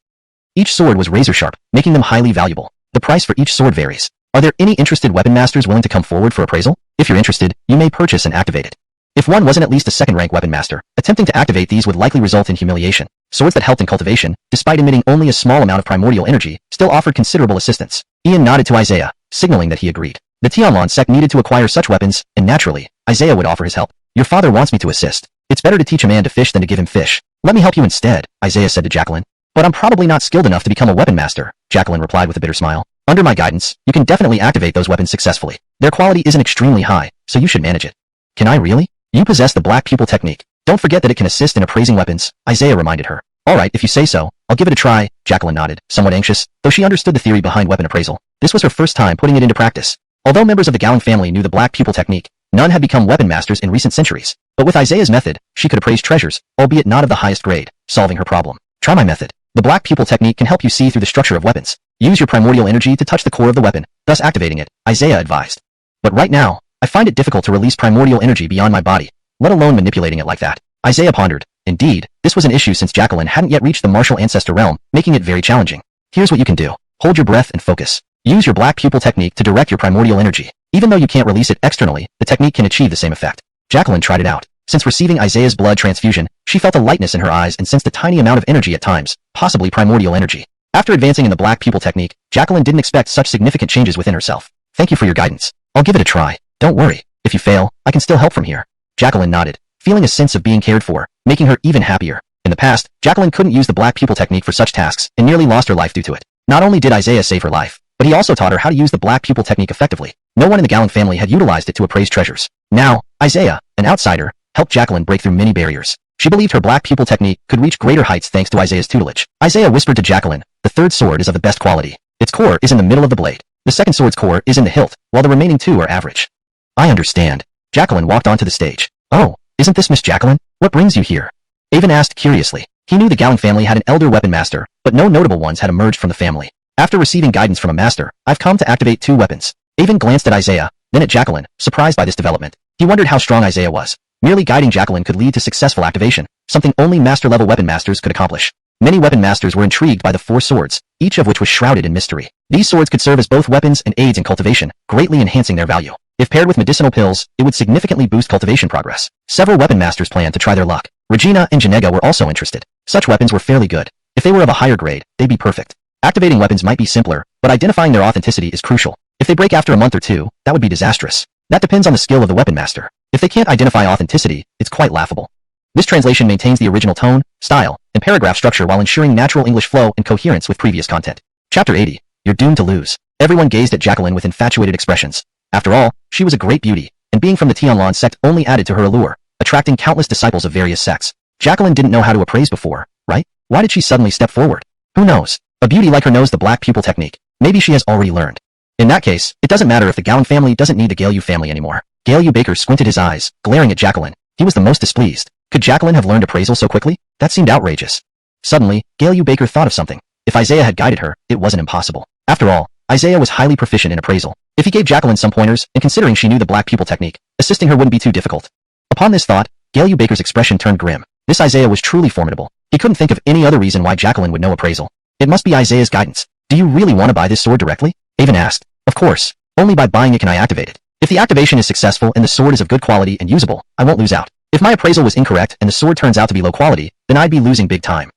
Each sword was razor sharp, making them highly valuable. The price for each sword varies. Are there any interested weapon masters willing to come forward for appraisal? If you're interested, you may purchase and activate it. If one wasn't at least a 2nd rank weapon master, attempting to activate these would likely result in humiliation. Swords that helped in cultivation, despite emitting only a small amount of primordial energy, still offered considerable assistance. Ian nodded to Isaiah, signaling that he agreed. The Tianlan sect needed to acquire such weapons, and naturally, Isaiah would offer his help. Your father wants me to assist. It's better to teach a man to fish than to give him fish. Let me help you instead, Isaiah said to Jacqueline. But I'm probably not skilled enough to become a weapon master, Jacqueline replied with a bitter smile. Under my guidance, you can definitely activate those weapons successfully. Their quality isn't extremely high, so you should manage it. Can I really? You possess the black pupil technique. Don't forget that it can assist in appraising weapons, Isaiah reminded her. Alright, if you say so, I'll give it a try, Jacqueline nodded, somewhat anxious, though she understood the theory behind weapon appraisal. This was her first time putting it into practice. Although members of the Galen family knew the black pupil technique, None had become weapon masters in recent centuries. But with Isaiah's method, she could appraise treasures, albeit not of the highest grade, solving her problem. Try my method. The black pupil technique can help you see through the structure of weapons. Use your primordial energy to touch the core of the weapon, thus activating it, Isaiah advised. But right now, I find it difficult to release primordial energy beyond my body, let alone manipulating it like that. Isaiah pondered. Indeed, this was an issue since Jacqueline hadn't yet reached the martial ancestor realm, making it very challenging. Here's what you can do. Hold your breath and focus. Use your black pupil technique to direct your primordial energy. Even though you can't release it externally, the technique can achieve the same effect. Jacqueline tried it out. Since receiving Isaiah's blood transfusion, she felt a lightness in her eyes and sensed a tiny amount of energy at times, possibly primordial energy. After advancing in the black pupil technique, Jacqueline didn't expect such significant changes within herself. Thank you for your guidance. I'll give it a try. Don't worry. If you fail, I can still help from here. Jacqueline nodded, feeling a sense of being cared for, making her even happier. In the past, Jacqueline couldn't use the black pupil technique for such tasks and nearly lost her life due to it. Not only did Isaiah save her life, but he also taught her how to use the black pupil technique effectively. No one in the Gallant family had utilized it to appraise treasures. Now, Isaiah, an outsider, helped Jacqueline break through many barriers. She believed her black pupil technique could reach greater heights thanks to Isaiah's tutelage. Isaiah whispered to Jacqueline, the third sword is of the best quality. Its core is in the middle of the blade. The second sword's core is in the hilt, while the remaining two are average. I understand. Jacqueline walked onto the stage. Oh, isn't this Miss Jacqueline? What brings you here? Avon asked curiously. He knew the Gallant family had an elder weapon master, but no notable ones had emerged from the family. After receiving guidance from a master, I've come to activate 2 weapons. Avon glanced at Isaiah, then at Jacqueline, surprised by this development. He wondered how strong Isaiah was. Merely guiding Jacqueline could lead to successful activation, something only master-level weapon masters could accomplish. Many weapon masters were intrigued by the 4 swords, each of which was shrouded in mystery. These swords could serve as both weapons and aids in cultivation, greatly enhancing their value. If paired with medicinal pills, it would significantly boost cultivation progress. Several weapon masters planned to try their luck. Regina and Janega were also interested. Such weapons were fairly good. If they were of a higher grade, they'd be perfect. Activating weapons might be simpler, but identifying their authenticity is crucial. If they break after a month or 2, that would be disastrous. That depends on the skill of the weapon master. If they can't identify authenticity, it's quite laughable. This translation maintains the original tone, style, and paragraph structure while ensuring natural English flow and coherence with previous content. Chapter 80. You're doomed to lose. Everyone gazed at Jacqueline with infatuated expressions. After all, she was a great beauty, and being from the Tianlan sect only added to her allure, attracting countless disciples of various sects. Jacqueline didn't know how to appraise before, right? Why did she suddenly step forward? Who knows? A beauty like her knows the black pupil technique. Maybe she has already learned. In that case, it doesn't matter if the Gallant family doesn't need the Galew family anymore. Galew Baker squinted his eyes, glaring at Jacqueline. He was the most displeased. Could Jacqueline have learned appraisal so quickly? That seemed outrageous. Suddenly, Galew Baker thought of something. If Isaiah had guided her, it wasn't impossible. After all, Isaiah was highly proficient in appraisal. If he gave Jacqueline some pointers, and considering she knew the black pupil technique, assisting her wouldn't be too difficult. Upon this thought, Galew Baker's expression turned grim. This Isaiah was truly formidable. He couldn't think of any other reason why Jacqueline would know appraisal. It must be Isaiah's guidance. Do you really want to buy this sword directly? Avon asked. Of course. Only by buying it can I activate it. If the activation is successful and the sword is of good quality and usable, I won't lose out. If my appraisal was incorrect and the sword turns out to be low quality, then I'd be losing big time.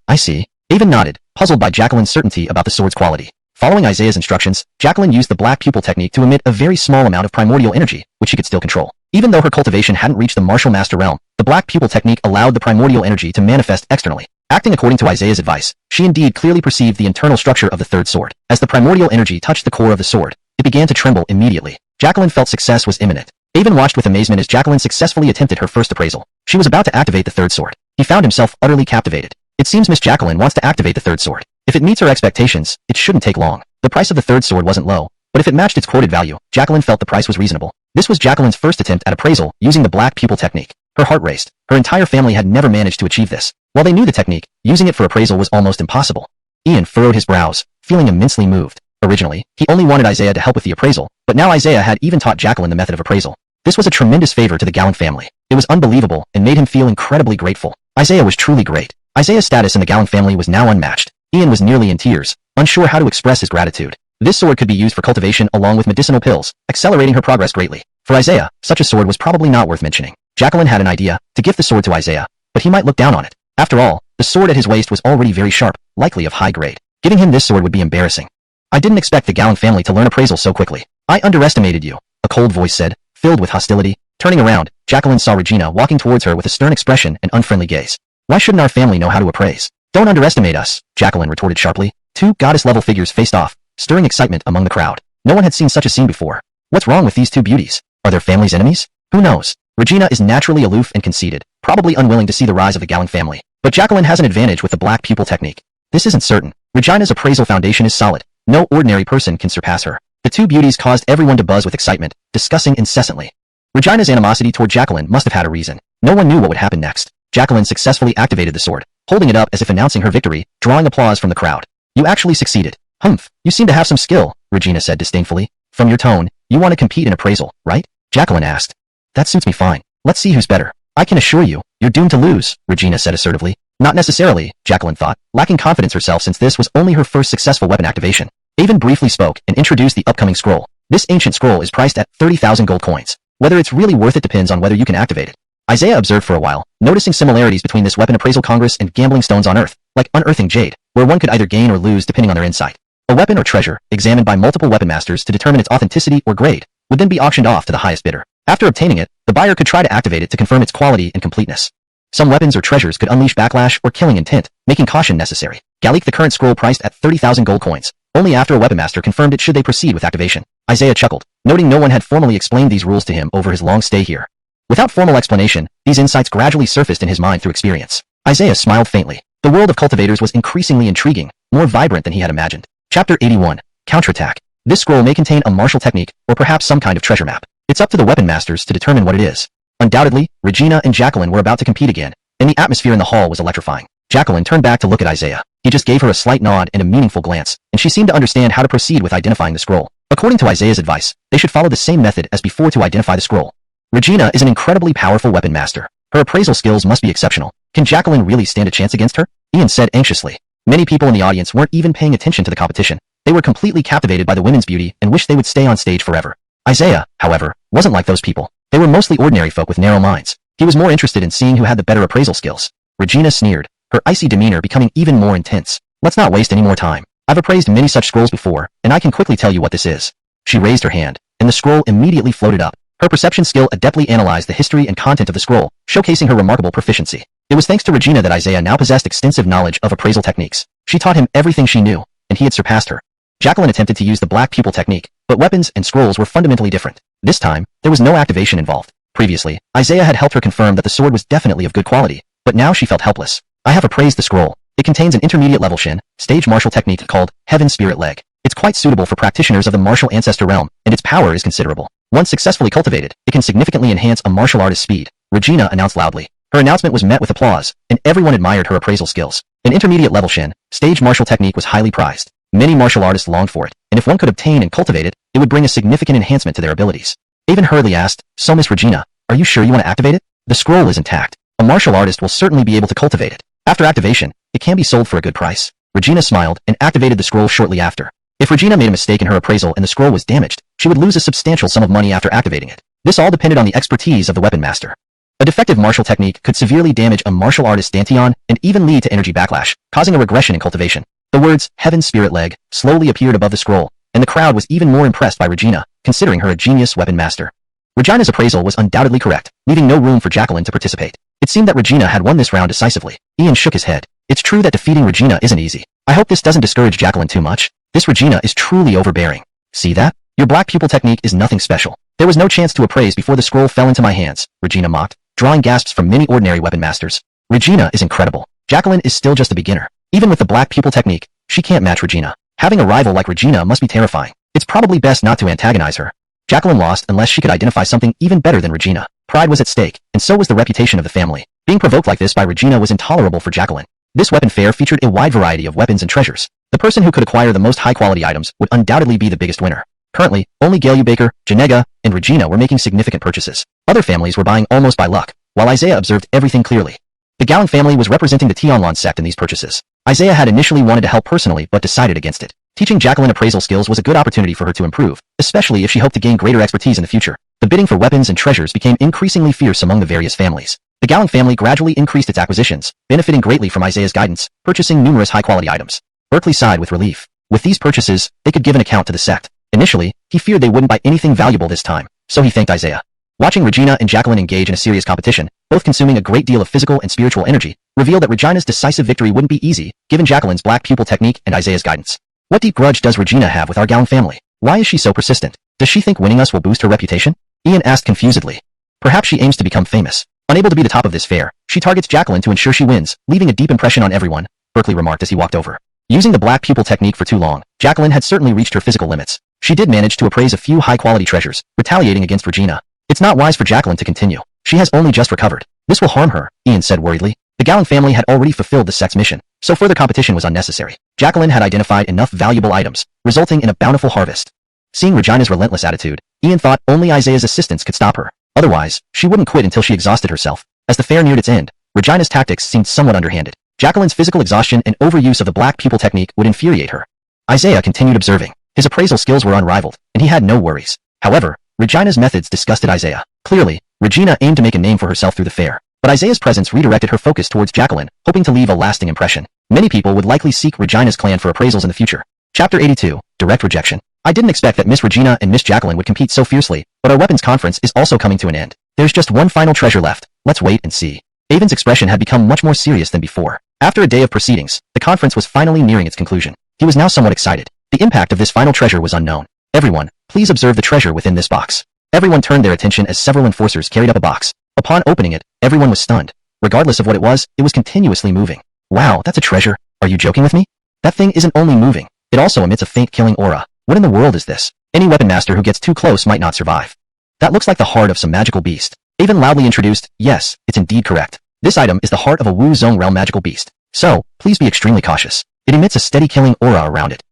I see. Avon nodded, puzzled by Jacqueline's certainty about the sword's quality. Following Isaiah's instructions, Jacqueline used the black pupil technique to emit a very small amount of primordial energy, which she could still control. Even though her cultivation hadn't reached the martial master realm, the black pupil technique allowed the primordial energy to manifest externally. Acting according to Isaiah's advice, she indeed clearly perceived the internal structure of the third sword. As the primordial energy touched the core of the sword, it began to tremble immediately. Jacqueline felt success was imminent. Avon watched with amazement as Jacqueline successfully attempted her first appraisal. She was about to activate the third sword. He found himself utterly captivated. It seems Miss Jacqueline wants to activate the third sword. If it meets her expectations, it shouldn't take long. The price of the third sword wasn't low, but if it matched its quoted value, Jacqueline felt the price was reasonable. This was Jacqueline's first attempt at appraisal using the black pupil technique. Her heart raced. Her entire family had never managed to achieve this. While they knew the technique, using it for appraisal was almost impossible. Ian furrowed his brows, feeling immensely moved. Originally, he only wanted Isaiah to help with the appraisal, but now Isaiah had even taught Jacqueline the method of appraisal. This was a tremendous favor to the Gallant family. It was unbelievable and made him feel incredibly grateful. Isaiah was truly great. Isaiah's status in the Gallant family was now unmatched. Ian was nearly in tears, unsure how to express his gratitude. This sword could be used for cultivation along with medicinal pills, accelerating her progress greatly. For Isaiah, such a sword was probably not worth mentioning. Jacqueline had an idea to gift the sword to Isaiah, but he might look down on it. After all, the sword at his waist was already very sharp, likely of high grade. Giving him this sword would be embarrassing. I didn't expect the Gallant family to learn appraisal so quickly. I underestimated you, a cold voice said, filled with hostility. Turning around, Jacqueline saw Regina walking towards her with a stern expression and unfriendly gaze. Why shouldn't our family know how to appraise? Don't underestimate us, Jacqueline retorted sharply. 2 goddess-level figures faced off, stirring excitement among the crowd. No one had seen such a scene before. What's wrong with these 2 beauties? Are their families enemies? Who knows? Regina is naturally aloof and conceited, probably unwilling to see the rise of the Gallant family. But Jacqueline has an advantage with the black pupil technique. This isn't certain. Regina's appraisal foundation is solid. No ordinary person can surpass her. The 2 beauties caused everyone to buzz with excitement, discussing incessantly. Regina's animosity toward Jacqueline must have had a reason. No one knew what would happen next. Jacqueline successfully activated the sword, holding it up as if announcing her victory, drawing applause from the crowd. You actually succeeded. Humph, you seem to have some skill, Regina said disdainfully. From your tone, you want to compete in appraisal, right? Jacqueline asked. That suits me fine. Let's see who's better. I can assure you, you're doomed to lose, Regina said assertively. Not necessarily, Jacqueline thought, lacking confidence herself since this was only her first successful weapon activation. Avon briefly spoke and introduced the upcoming scroll. This ancient scroll is priced at 30,000 gold coins. Whether it's really worth it depends on whether you can activate it. Isaiah observed for a while, noticing similarities between this weapon appraisal congress and gambling stones on Earth, like unearthing jade, where one could either gain or lose depending on their insight. A weapon or treasure, examined by multiple weapon masters to determine its authenticity or grade, would then be auctioned off to the highest bidder. After obtaining it, the buyer could try to activate it to confirm its quality and completeness. Some weapons or treasures could unleash backlash or killing intent, making caution necessary. Galik the current scroll priced at 30,000 gold coins. Only after a weapon master confirmed it should they proceed with activation. Isaiah chuckled, noting no one had formally explained these rules to him over his long stay here. Without formal explanation, these insights gradually surfaced in his mind through experience. Isaiah smiled faintly. The world of cultivators was increasingly intriguing, more vibrant than he had imagined. Chapter 81. Counterattack. This scroll may contain a martial technique, or perhaps some kind of treasure map. It's up to the weapon masters to determine what it is. Undoubtedly, Regina and Jacqueline were about to compete again, and the atmosphere in the hall was electrifying. Jacqueline turned back to look at Isaiah. He just gave her a slight nod and a meaningful glance, and she seemed to understand how to proceed with identifying the scroll. According to Isaiah's advice, they should follow the same method as before to identify the scroll. Regina is an incredibly powerful weapon master. Her appraisal skills must be exceptional. Can Jacqueline really stand a chance against her? Ian said anxiously. Many people in the audience weren't even paying attention to the competition. They were completely captivated by the women's beauty and wished they would stay on stage forever. Isaiah, however, wasn't like those people. They were mostly ordinary folk with narrow minds. He was more interested in seeing who had the better appraisal skills. Regina sneered, her icy demeanor becoming even more intense. Let's not waste any more time. I've appraised many such scrolls before, and I can quickly tell you what this is. She raised her hand, and the scroll immediately floated up. Her perception skill adeptly analyzed the history and content of the scroll, showcasing her remarkable proficiency. It was thanks to Regina that Isaiah now possessed extensive knowledge of appraisal techniques. She taught him everything she knew, and he had surpassed her. Jacqueline attempted to use the black pupil technique, but weapons and scrolls were fundamentally different. This time, there was no activation involved. Previously, Isaiah had helped her confirm that the sword was definitely of good quality, but now she felt helpless. I have appraised the scroll. It contains an intermediate level Shin, stage martial technique called Heaven Spirit Leg. It's quite suitable for practitioners of the martial ancestor realm, and its power is considerable. Once successfully cultivated, it can significantly enhance a martial artist's speed, Regina announced loudly. Her announcement was met with applause, and everyone admired her appraisal skills. An intermediate level Shin, stage martial technique was highly prized. Many martial artists longed for it, and if one could obtain and cultivate it, it would bring a significant enhancement to their abilities. Avon hurriedly asked, So Miss Regina, are you sure you want to activate it? The scroll is intact. A martial artist will certainly be able to cultivate it. After activation, it can be sold for a good price. Regina smiled and activated the scroll shortly after. If Regina made a mistake in her appraisal and the scroll was damaged, she would lose a substantial sum of money after activating it. This all depended on the expertise of the weapon master. A defective martial technique could severely damage a martial artist's dantian and even lead to energy backlash, causing a regression in cultivation. The words, Heaven Spirit Leg, slowly appeared above the scroll, and the crowd was even more impressed by Regina, considering her a genius weapon master. Regina's appraisal was undoubtedly correct, leaving no room for Jacqueline to participate. It seemed that Regina had won this round decisively. Ian shook his head. It's true that defeating Regina isn't easy. I hope this doesn't discourage Jacqueline too much. This Regina is truly overbearing. See that? Your black pupil technique is nothing special. There was no chance to appraise before the scroll fell into my hands, Regina mocked, drawing gasps from many ordinary weapon masters. Regina is incredible. Jacqueline is still just a beginner. Even with the black pupil technique, she can't match Regina. Having a rival like Regina must be terrifying. It's probably best not to antagonize her. Jacqueline lost unless she could identify something even better than Regina. Pride was at stake, and so was the reputation of the family. Being provoked like this by Regina was intolerable for Jacqueline. This weapon fair featured a wide variety of weapons and treasures. The person who could acquire the most high-quality items would undoubtedly be the biggest winner. Currently, only Gaelu Baker, Janega, and Regina were making significant purchases. Other families were buying almost by luck, while Isaiah observed everything clearly. The Gowing family was representing the Tianlan sect in these purchases. Isaiah had initially wanted to help personally but decided against it. Teaching Jacqueline appraisal skills was a good opportunity for her to improve, especially if she hoped to gain greater expertise in the future. The bidding for weapons and treasures became increasingly fierce among the various families. The Gowing family gradually increased its acquisitions, benefiting greatly from Isaiah's guidance, purchasing numerous high-quality items. Berkeley sighed with relief. With these purchases, they could give an account to the sect. Initially, he feared they wouldn't buy anything valuable this time, so he thanked Isaiah. Watching Regina and Jacqueline engage in a serious competition, both consuming a great deal of physical and spiritual energy, revealed that Regina's decisive victory wouldn't be easy, given Jacqueline's black pupil technique and Isaiah's guidance. What deep grudge does Regina have with our Gowing family? Why is she so persistent? Does she think winning us will boost her reputation? Ian asked confusedly. Perhaps she aims to become famous. Unable to be the top of this fair, she targets Jacqueline to ensure she wins, leaving a deep impression on everyone, Berkeley remarked as he walked over. Using the black pupil technique for too long, Jacqueline had certainly reached her physical limits. She did manage to appraise a few high-quality treasures, retaliating against Regina. It's not wise for Jacqueline to continue. She has only just recovered. This will harm her, Ian said worriedly. The Gallon family had already fulfilled the sect's mission, so further competition was unnecessary. Jacqueline had identified enough valuable items, resulting in a bountiful harvest. Seeing Regina's relentless attitude, Ian thought only Isaiah's assistance could stop her. Otherwise, she wouldn't quit until she exhausted herself. As the fair neared its end, Regina's tactics seemed somewhat underhanded. Jacqueline's physical exhaustion and overuse of the black pupil technique would infuriate her. Isaiah continued observing. His appraisal skills were unrivaled, and he had no worries. However, Regina's methods disgusted Isaiah. Clearly, Regina aimed to make a name for herself through the fair. But Isaiah's presence redirected her focus towards Jacqueline, hoping to leave a lasting impression. Many people would likely seek Regina's clan for appraisals in the future. Chapter 82, Direct Rejection. I didn't expect that Miss Regina and Miss Jacqueline would compete so fiercely, but our weapons conference is also coming to an end. There's just one final treasure left. Let's wait and see. Avon's expression had become much more serious than before. After a day of proceedings, the conference was finally nearing its conclusion. He was now somewhat excited. The impact of this final treasure was unknown. Everyone, please observe the treasure within this box. Everyone turned their attention as several enforcers carried up a box. Upon opening it, everyone was stunned. Regardless of what it was continuously moving. Wow, that's a treasure. Are you joking with me? That thing isn't only moving, it also emits a faint killing aura. What in the world is this? Any weapon master who gets too close might not survive. That looks like the heart of some magical beast. Avon loudly introduced, yes, it's indeed correct. This item is the heart of a Wu Zone realm magical beast. So, please be extremely cautious. It emits a steady killing aura around it.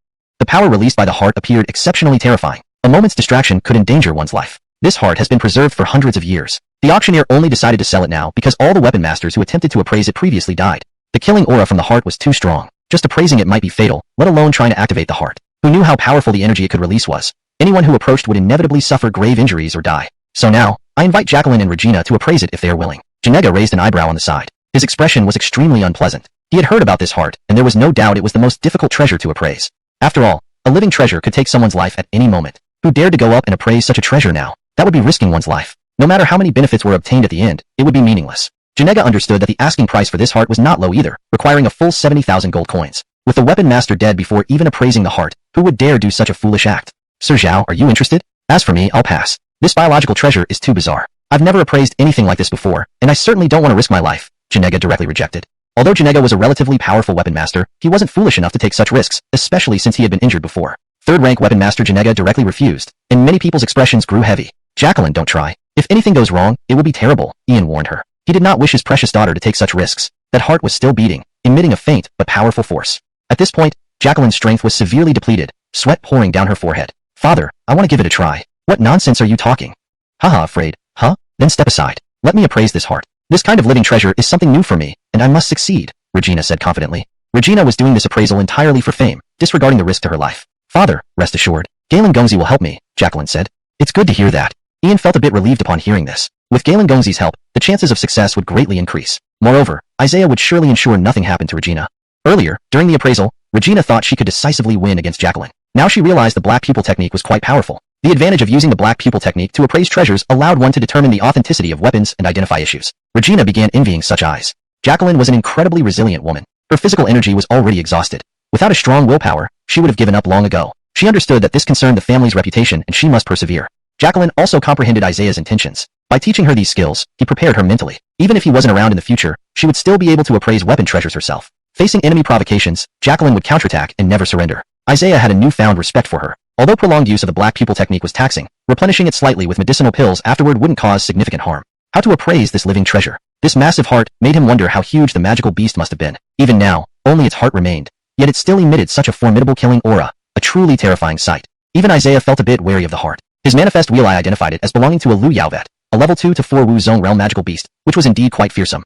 The power released by the heart appeared exceptionally terrifying. A moment's distraction could endanger one's life. This heart has been preserved for hundreds of years. The auctioneer only decided to sell it now because all the weapon masters who attempted to appraise it previously died. The killing aura from the heart was too strong. Just appraising it might be fatal, let alone trying to activate the heart. Who knew how powerful the energy it could release was? Anyone who approached would inevitably suffer grave injuries or die. So now, I invite Jacqueline and Regina to appraise it if they are willing. Janega raised an eyebrow on the side. His expression was extremely unpleasant. He had heard about this heart, and there was no doubt it was the most difficult treasure to appraise. After all, a living treasure could take someone's life at any moment. Who dared to go up and appraise such a treasure now? That would be risking one's life. No matter how many benefits were obtained at the end, it would be meaningless. Janega understood that the asking price for this heart was not low either, requiring a full 70,000 gold coins. With the weapon master dead before even appraising the heart, who would dare do such a foolish act? Sir Zhao, are you interested? As for me, I'll pass. This biological treasure is too bizarre. I've never appraised anything like this before, and I certainly don't want to risk my life, Janega directly rejected. Although Janega was a relatively powerful weapon master, he wasn't foolish enough to take such risks, especially since he had been injured before. Third-rank weapon master Janega directly refused, and many people's expressions grew heavy. Jacqueline, don't try. If anything goes wrong, it will be terrible, Ian warned her. He did not wish his precious daughter to take such risks. That heart was still beating, emitting a faint but powerful force. At this point, Jacqueline's strength was severely depleted, sweat pouring down her forehead. Father, I want to give it a try. What nonsense are you talking? Haha, afraid, huh? Then step aside. Let me appraise this heart. This kind of living treasure is something new for me, and I must succeed, Regina said confidently. Regina was doing this appraisal entirely for fame, disregarding the risk to her life. Father, rest assured, Galen Gongzi will help me, Jacqueline said. It's good to hear that. Ian felt a bit relieved upon hearing this. With Galen Gongzi's help, the chances of success would greatly increase. Moreover, Isaiah would surely ensure nothing happened to Regina. Earlier, during the appraisal, Regina thought she could decisively win against Jacqueline. Now she realized the black pupil technique was quite powerful. The advantage of using the black pupil technique to appraise treasures allowed one to determine the authenticity of weapons and identify issues. Regina began envying such eyes. Jacqueline was an incredibly resilient woman. Her physical energy was already exhausted. Without a strong willpower, she would have given up long ago. She understood that this concerned the family's reputation and she must persevere. Jacqueline also comprehended Isaiah's intentions. By teaching her these skills, he prepared her mentally. Even if he wasn't around in the future, she would still be able to appraise weapon treasures herself. Facing enemy provocations, Jacqueline would counterattack and never surrender. Isaiah had a newfound respect for her. Although prolonged use of the black pupil technique was taxing, replenishing it slightly with medicinal pills afterward wouldn't cause significant harm. How to appraise this living treasure? This massive heart made him wonder how huge the magical beast must have been. Even now, only its heart remained. Yet it still emitted such a formidable killing aura, a truly terrifying sight. Even Isaiah felt a bit wary of the heart. His manifest wheel eye identified it as belonging to a Lu Yaovet, a level 2 to 4 Wu Zone realm magical beast, which was indeed quite fearsome.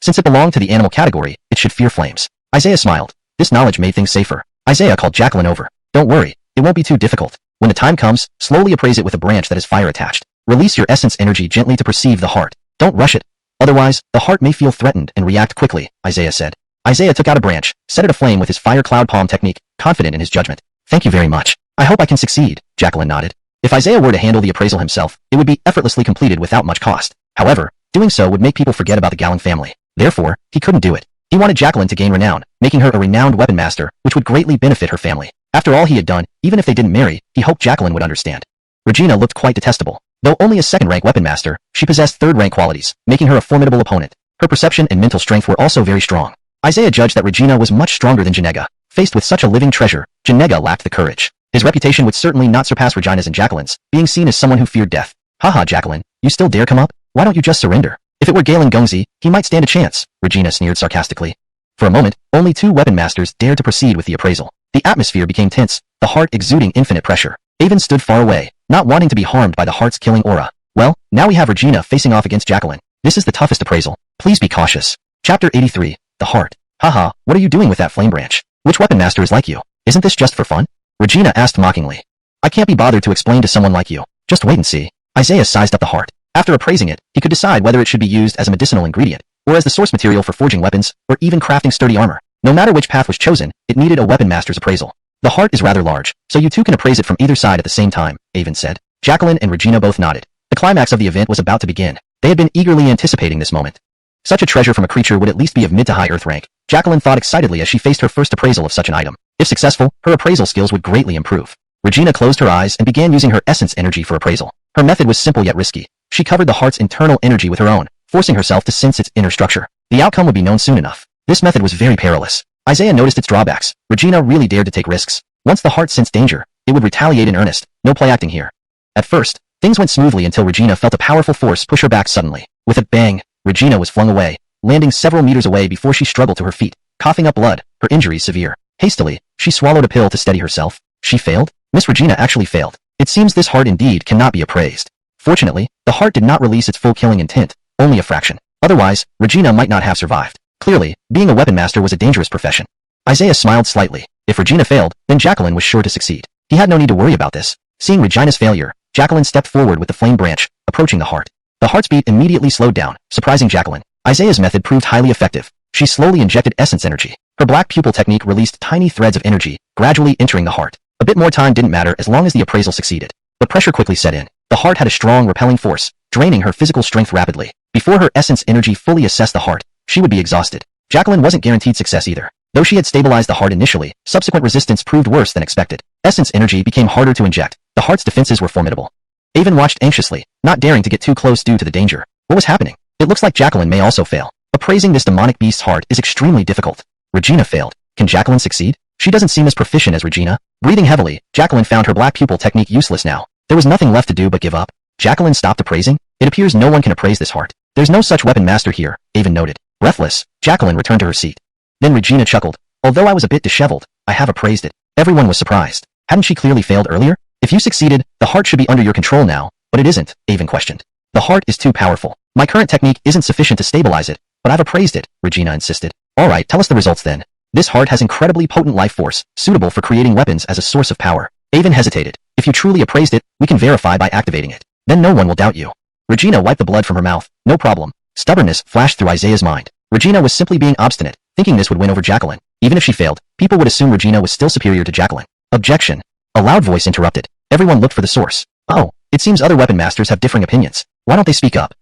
Since it belonged to the animal category, it should fear flames. Isaiah smiled. This knowledge made things safer. Isaiah called Jacqueline over. Don't worry, it won't be too difficult. When the time comes, slowly appraise it with a branch that is fire attached. Release your essence energy gently to perceive the heart. Don't rush it. Otherwise, the heart may feel threatened and react quickly, Isaiah said. Isaiah took out a branch, set it aflame with his fire cloud palm technique, confident in his judgment. Thank you very much. I hope I can succeed, Jacqueline nodded. If Isaiah were to handle the appraisal himself, it would be effortlessly completed without much cost. However, doing so would make people forget about the Gallon family. Therefore, he couldn't do it. He wanted Jacqueline to gain renown, making her a renowned weapon master, which would greatly benefit her family. After all he had done, even if they didn't marry, he hoped Jacqueline would understand. Regina looked quite detestable. Though only a second-rank weapon master, she possessed third-rank qualities, making her a formidable opponent. Her perception and mental strength were also very strong. Isaiah judged that Regina was much stronger than Janega. Faced with such a living treasure, Janega lacked the courage. His reputation would certainly not surpass Regina's and Jacqueline's, being seen as someone who feared death. Haha, Jacqueline, You still dare come up? Why don't you just surrender? If it were Galen Gungzi, he might stand a chance, Regina sneered sarcastically. For a moment, only 2 weapon masters dared to proceed with the appraisal. The atmosphere became tense, the heart exuding infinite pressure. Avon stood far away, not wanting to be harmed by the heart's killing aura. Well, now we have Regina facing off against Jacqueline. This is the toughest appraisal. Please be cautious. Chapter 83. The Heart. Haha, what are you doing with that flame branch? Which weapon master is like you? Isn't this just for fun? Regina asked mockingly. I can't be bothered to explain to someone like you. Just wait and see. Isaiah sized up the heart. After appraising it, he could decide whether it should be used as a medicinal ingredient, or as the source material for forging weapons, or even crafting sturdy armor. No matter which path was chosen, it needed a weapon master's appraisal. The heart is rather large, so you two can appraise it from either side at the same time, Avon said. Jacqueline and Regina both nodded. The climax of the event was about to begin. They had been eagerly anticipating this moment. Such a treasure from a creature would at least be of mid to high earth rank, Jacqueline thought excitedly as she faced her first appraisal of such an item. If successful, her appraisal skills would greatly improve. Regina closed her eyes and began using her essence energy for appraisal. Her method was simple yet risky. She covered the heart's internal energy with her own, forcing herself to sense its inner structure. The outcome would be known soon enough. This method was very perilous. Isaiah noticed its drawbacks. Regina really dared to take risks. Once the heart sensed danger, it would retaliate in earnest. No play acting here. At first, things went smoothly until Regina felt a powerful force push her back suddenly. With a bang, Regina was flung away, landing several meters away before she struggled to her feet, coughing up blood, her injuries severe. Hastily, she swallowed a pill to steady herself. She failed? Miss Regina actually failed. It seems this heart indeed cannot be appraised. Fortunately, the heart did not release its full killing intent, only a fraction. Otherwise, Regina might not have survived. Clearly, being a weapon master was a dangerous profession. Isaiah smiled slightly. If Regina failed, then Jacqueline was sure to succeed. He had no need to worry about this. Seeing Regina's failure, Jacqueline stepped forward with the flame branch, approaching the heart. The heart's beat immediately slowed down, surprising Jacqueline. Isaiah's method proved highly effective. She slowly injected essence energy. Her black pupil technique released tiny threads of energy, gradually entering the heart. A bit more time didn't matter as long as the appraisal succeeded. But pressure quickly set in. The heart had a strong repelling force, draining her physical strength rapidly. Before her essence energy fully assessed the heart, she would be exhausted. Jacqueline wasn't guaranteed success either. Though she had stabilized the heart initially, subsequent resistance proved worse than expected. Essence energy became harder to inject. The heart's defenses were formidable. Avon watched anxiously, not daring to get too close due to the danger. What was happening? It looks like Jacqueline may also fail. Appraising this demonic beast's heart is extremely difficult. Regina failed. Can Jacqueline succeed? She doesn't seem as proficient as Regina. Breathing heavily, Jacqueline found her black pupil technique useless now. There was nothing left to do but give up. Jacqueline stopped appraising. It appears no one can appraise this heart. There's no such weapon master here, Avon noted. Breathless, Jacqueline returned to her seat. Then Regina chuckled. Although I was a bit disheveled, I have appraised it. Everyone was surprised. Hadn't she clearly failed earlier? If you succeeded, the heart should be under your control now, but it isn't, Avon questioned. The heart is too powerful. My current technique isn't sufficient to stabilize it, but I've appraised it, Regina insisted. Alright, tell us the results then. This heart has incredibly potent life force, suitable for creating weapons as a source of power. Avon hesitated. If you truly appraised it, we can verify by activating it. Then no one will doubt you. Regina wiped the blood from her mouth. No problem. Stubbornness flashed through Isaiah's mind. Regina was simply being obstinate, thinking this would win over Jacqueline. Even if she failed, people would assume Regina was still superior to Jacqueline. Objection. A loud voice interrupted. Everyone looked for the source. Oh, it seems other weapon masters have differing opinions. Why don't they speak up?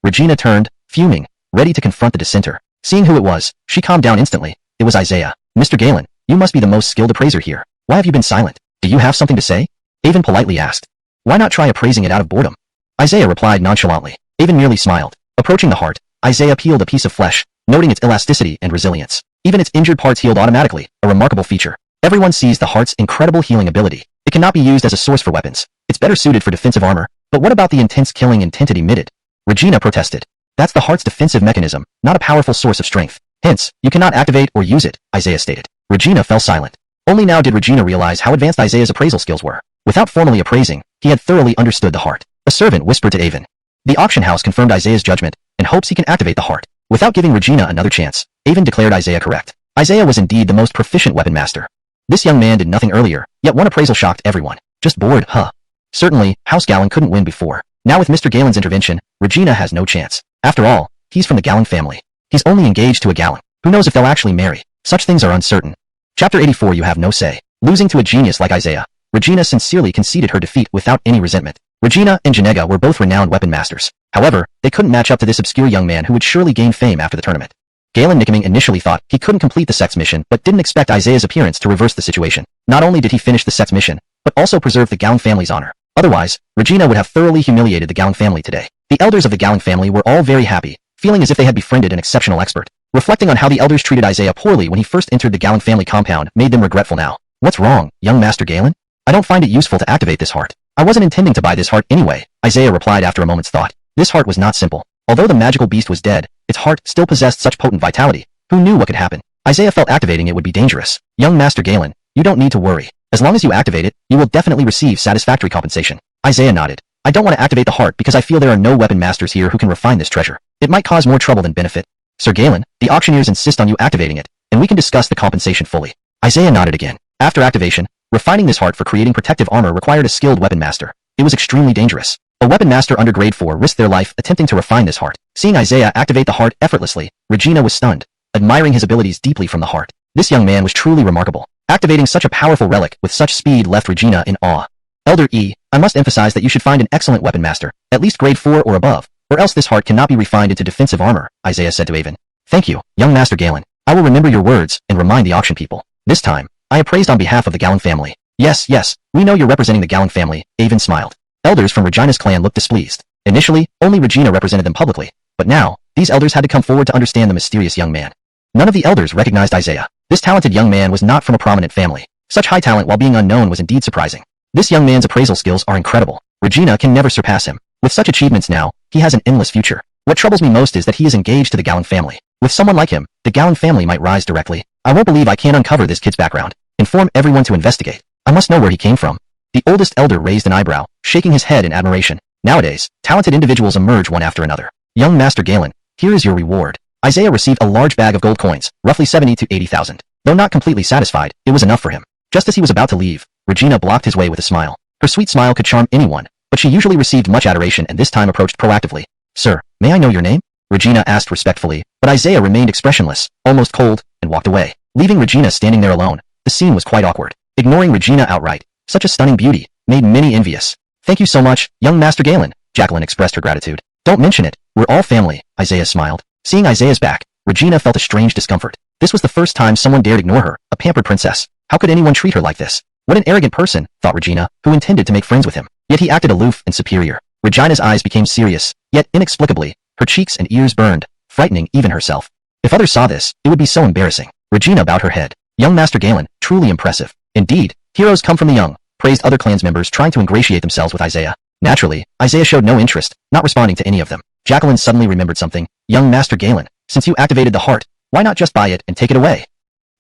Regina turned, fuming, ready to confront the dissenter. Seeing who it was, she calmed down instantly. It was Isaiah. Mr. Galen, you must be the most skilled appraiser here. Why have you been silent? Do you have something to say? Avon politely asked. Why not try appraising it out of boredom? Isaiah replied nonchalantly. Avon merely smiled. Approaching the heart, Isaiah peeled a piece of flesh, noting its elasticity and resilience. Even its injured parts healed automatically, a remarkable feature. Everyone sees the heart's incredible healing ability. It cannot be used as a source for weapons. It's better suited for defensive armor, but what about the intense killing intent it emitted? Regina protested. That's the heart's defensive mechanism, not a powerful source of strength. Hence, you cannot activate or use it, Isaiah stated. Regina fell silent. Only now did Regina realize how advanced Isaiah's appraisal skills were. Without formally appraising, he had thoroughly understood the heart. A servant whispered to Avon. The auction house confirmed Isaiah's judgment, and hopes he can activate the heart. Without giving Regina another chance, Avon declared Isaiah correct. Isaiah was indeed the most proficient weapon master. This young man did nothing earlier, yet one appraisal shocked everyone. Just bored, huh? Certainly, House Galen couldn't win before. Now with Mr. Galen's intervention, Regina has no chance. After all, he's from the Galen family. He's only engaged to a Galen. Who knows if they'll actually marry? Such things are uncertain. Chapter 84. You have no say. Losing to a genius like Isaiah, Regina sincerely conceded her defeat without any resentment. Regina and Janega were both renowned weapon masters. However, they couldn't match up to this obscure young man who would surely gain fame after the tournament. Galen Nickaming initially thought he couldn't complete the sect's mission but didn't expect Isaiah's appearance to reverse the situation. Not only did he finish the sect's mission, but also preserve the Galen family's honor. Otherwise, Regina would have thoroughly humiliated the Galen family today. The elders of the Galen family were all very happy, feeling as if they had befriended an exceptional expert. Reflecting on how the elders treated Isaiah poorly when he first entered the Galen family compound made them regretful now. What's wrong, young Master Galen? I don't find it useful to activate this heart. I wasn't intending to buy this heart anyway, Isaiah replied after a moment's thought. This heart was not simple. Although the magical beast was dead, its heart still possessed such potent vitality. Who knew what could happen? Isaiah felt activating it would be dangerous. Young Master Galen, you don't need to worry. As long as you activate it, you will definitely receive satisfactory compensation. Isaiah nodded. I don't want to activate the heart because I feel there are no weapon masters here who can refine this treasure. It might cause more trouble than benefit. Sir Galen, the auctioneers insist on you activating it, and we can discuss the compensation fully. Isaiah nodded again. After activation, refining this heart for creating protective armor required a skilled weapon master. It was extremely dangerous. A weapon master under grade 4 risked their life attempting to refine this heart. Seeing Isaiah activate the heart effortlessly, Regina was stunned, admiring his abilities deeply from the heart. This young man was truly remarkable. Activating such a powerful relic with such speed left Regina in awe. Elder E, I must emphasize that you should find an excellent weapon master, at least grade 4 or above, or else this heart cannot be refined into defensive armor, Isaiah said to Avon. Thank you, young Master Galen. I will remember your words and remind the auction people. This time, I appraised on behalf of the Galen family. Yes, we know you're representing the Galen family, Avon smiled. Elders from Regina's clan looked displeased. Initially, only Regina represented them publicly, but now, these elders had to come forward to understand the mysterious young man. None of the elders recognized Isaiah. This talented young man was not from a prominent family. Such high talent while being unknown was indeed surprising. This young man's appraisal skills are incredible. Regina can never surpass him. With such achievements now, he has an endless future. What troubles me most is that he is engaged to the Galen family. With someone like him, the Galen family might rise directly. I won't believe I can't uncover this kid's background. Inform everyone to investigate. I must know where he came from. The oldest elder raised an eyebrow, shaking his head in admiration. Nowadays, talented individuals emerge one after another. Young Master Galen, here is your reward. Isaiah received a large bag of gold coins, roughly 70 to 80,000. Though not completely satisfied, it was enough for him. Just as he was about to leave, Regina blocked his way with a smile. Her sweet smile could charm anyone, but she usually received much adoration and this time approached proactively. Sir, may I know your name? Regina asked respectfully, but Isaiah remained expressionless, almost cold, and walked away, leaving Regina standing there alone. The scene was quite awkward. Ignoring Regina outright, such a stunning beauty, made many envious. Thank you so much, young Master Galen, Jacqueline expressed her gratitude. Don't mention it, we're all family, Isaiah smiled. Seeing Isaiah's back, Regina felt a strange discomfort. This was the first time someone dared ignore her, a pampered princess. How could anyone treat her like this? What an arrogant person, thought Regina, who intended to make friends with him. Yet he acted aloof and superior. Regina's eyes became serious, yet inexplicably, her cheeks and ears burned, frightening even herself. If others saw this, it would be so embarrassing. Regina bowed her head. Young Master Galen, truly impressive. Indeed, heroes come from the young, praised other clans members trying to ingratiate themselves with Isaiah. Naturally, Isaiah showed no interest, not responding to any of them. Jacqueline suddenly remembered something. Young Master Galen, since you activated the heart, why not just buy it and take it away?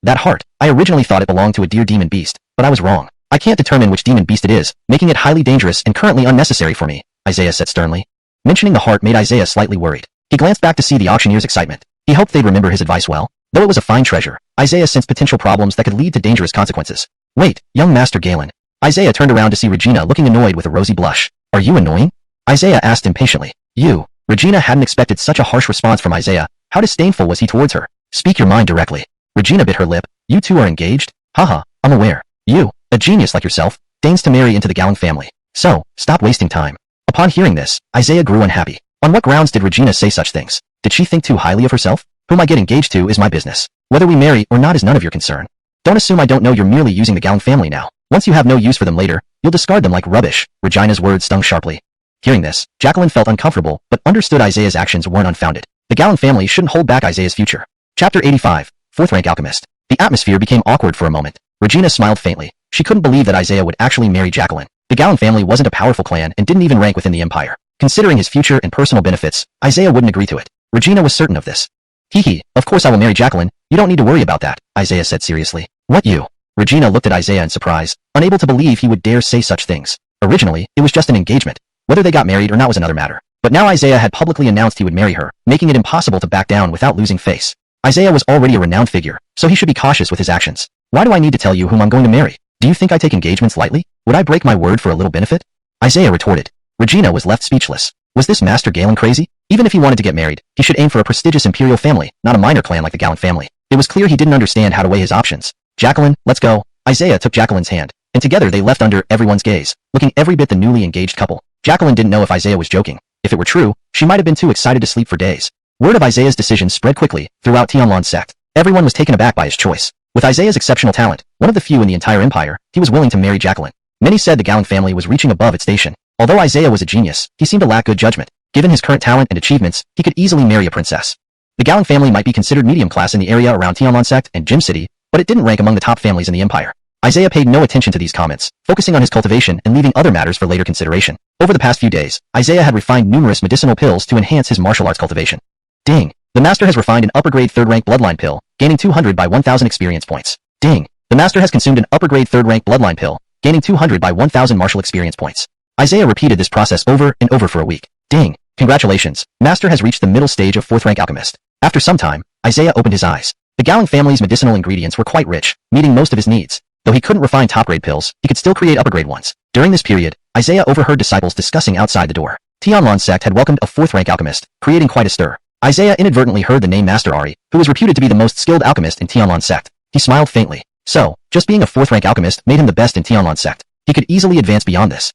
That heart, I originally thought it belonged to a dear demon beast, but I was wrong. I can't determine which demon beast it is, making it highly dangerous and currently unnecessary for me, Isaiah said sternly. Mentioning the heart made Isaiah slightly worried. He glanced back to see the auctioneer's excitement. He hoped they'd remember his advice well. Though it was a fine treasure, Isaiah sensed potential problems that could lead to dangerous consequences. Wait, young Master Galen. Isaiah turned around to see Regina looking annoyed with a rosy blush. Are you annoying? Isaiah asked impatiently. You. Regina hadn't expected such a harsh response from Isaiah. How disdainful was he towards her? Speak your mind directly. Regina bit her lip. You two are engaged? Haha, I'm aware. You, a genius like yourself, deigns to marry into the Galen family. So, stop wasting time. Upon hearing this, Isaiah grew unhappy. On what grounds did Regina say such things? Did she think too highly of herself? Whom I get engaged to is my business. Whether we marry or not is none of your concern. Don't assume I don't know you're merely using the Galen family now. Once you have no use for them later, you'll discard them like rubbish. Regina's words stung sharply. Hearing this, Jacqueline felt uncomfortable, but understood Isaiah's actions weren't unfounded. The Galen family shouldn't hold back Isaiah's future. Chapter 85, 4th Rank Alchemist. The atmosphere became awkward for a moment. Regina smiled faintly. She couldn't believe that Isaiah would actually marry Jacqueline. The Galen family wasn't a powerful clan and didn't even rank within the empire. Considering his future and personal benefits, Isaiah wouldn't agree to it. Regina was certain of this. Hee, of course I will marry Jacqueline. You don't need to worry about that, Isaiah said seriously. What you? Regina looked at Isaiah in surprise, unable to believe he would dare say such things. Originally, it was just an engagement. Whether they got married or not was another matter. But now Isaiah had publicly announced he would marry her, making it impossible to back down without losing face. Isaiah was already a renowned figure, so he should be cautious with his actions. Why do I need to tell you whom I'm going to marry? Do you think I take engagements lightly? Would I break my word for a little benefit? Isaiah retorted. Regina was left speechless. Was this Master Galen crazy? Even if he wanted to get married, he should aim for a prestigious imperial family, not a minor clan like the Galen family. It was clear he didn't understand how to weigh his options. Jacqueline, let's go. Isaiah took Jacqueline's hand, and together they left under everyone's gaze, looking every bit the newly engaged couple. Jacqueline didn't know if Isaiah was joking. If it were true, she might have been too excited to sleep for days. Word of Isaiah's decision spread quickly throughout Tianlan's sect. Everyone was taken aback by his choice. With Isaiah's exceptional talent, one of the few in the entire empire, he was willing to marry Jacqueline. Many said the Galen family was reaching above its station. Although Isaiah was a genius, he seemed to lack good judgment. Given his current talent and achievements, he could easily marry a princess. The Galen family might be considered medium class in the area around Tianlan sect and Gem City, but it didn't rank among the top families in the empire. Isaiah paid no attention to these comments, focusing on his cultivation and leaving other matters for later consideration. Over the past few days, Isaiah had refined numerous medicinal pills to enhance his martial arts cultivation. Ding. The master has refined an upper-grade 3rd-rank bloodline pill, gaining 200 by 1,000 experience points. Ding. The master has consumed an upper-grade 3rd-rank bloodline pill, gaining 200 by 1,000 martial experience points. Isaiah repeated this process over and over for a week. Ding. Congratulations, master has reached the middle stage of 4th-rank alchemist. After some time, Isaiah opened his eyes. The Gowling family's medicinal ingredients were quite rich, meeting most of his needs. Though he couldn't refine top-grade pills, he could still create upper-grade ones. During this period, Isaiah overheard disciples discussing outside the door. Tianlan's sect had welcomed a 4th-rank alchemist, creating quite a stir. Isaiah inadvertently heard the name Master Ari, who was reputed to be the most skilled alchemist in Tianlan's sect. He smiled faintly. So, just being a 4th-rank alchemist made him the best in Tianlan's sect. He could easily advance beyond this.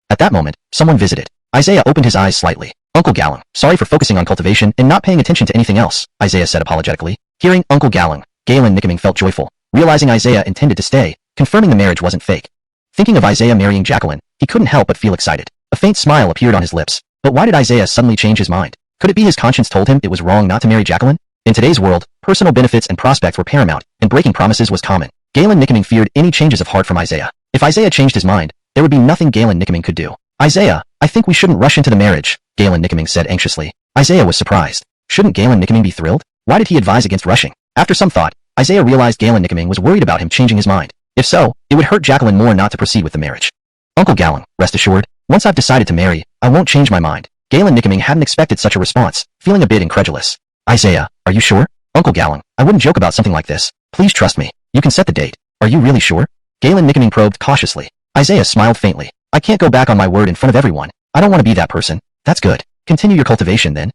At that moment, someone visited. Isaiah opened his eyes slightly. Uncle Gowling, sorry for focusing on cultivation and not paying attention to anything else, Isaiah said apologetically. Hearing Uncle Gowling, Galen Nickaming felt joyful, realizing Isaiah intended to stay, confirming the marriage wasn't fake. Thinking of Isaiah marrying Jacqueline, he couldn't help but feel excited. A faint smile appeared on his lips. But why did Isaiah suddenly change his mind? Could it be his conscience told him it was wrong not to marry Jacqueline? In today's world, personal benefits and prospects were paramount, and breaking promises was common. Galen Nickaming feared any changes of heart from Isaiah. If Isaiah changed his mind, there would be nothing Galen Nickaming could do. Isaiah, I think we shouldn't rush into the marriage, Galen Nickaming said anxiously. Isaiah was surprised. Shouldn't Galen Nickaming be thrilled? Why did he advise against rushing? After some thought, Isaiah realized Galen Nickaming was worried about him changing his mind. If so, it would hurt Jacqueline more not to proceed with the marriage. Uncle Gowling, rest assured, once I've decided to marry, I won't change my mind. Galen Nickaming hadn't expected such a response, feeling a bit incredulous. Isaiah, are you sure? Uncle Gowling, I wouldn't joke about something like this. Please trust me. You can set the date. Are you really sure? Galen Nickaming probed cautiously. Isaiah smiled faintly. I can't go back on my word in front of everyone. I don't want to be that person. That's good. Continue your cultivation then.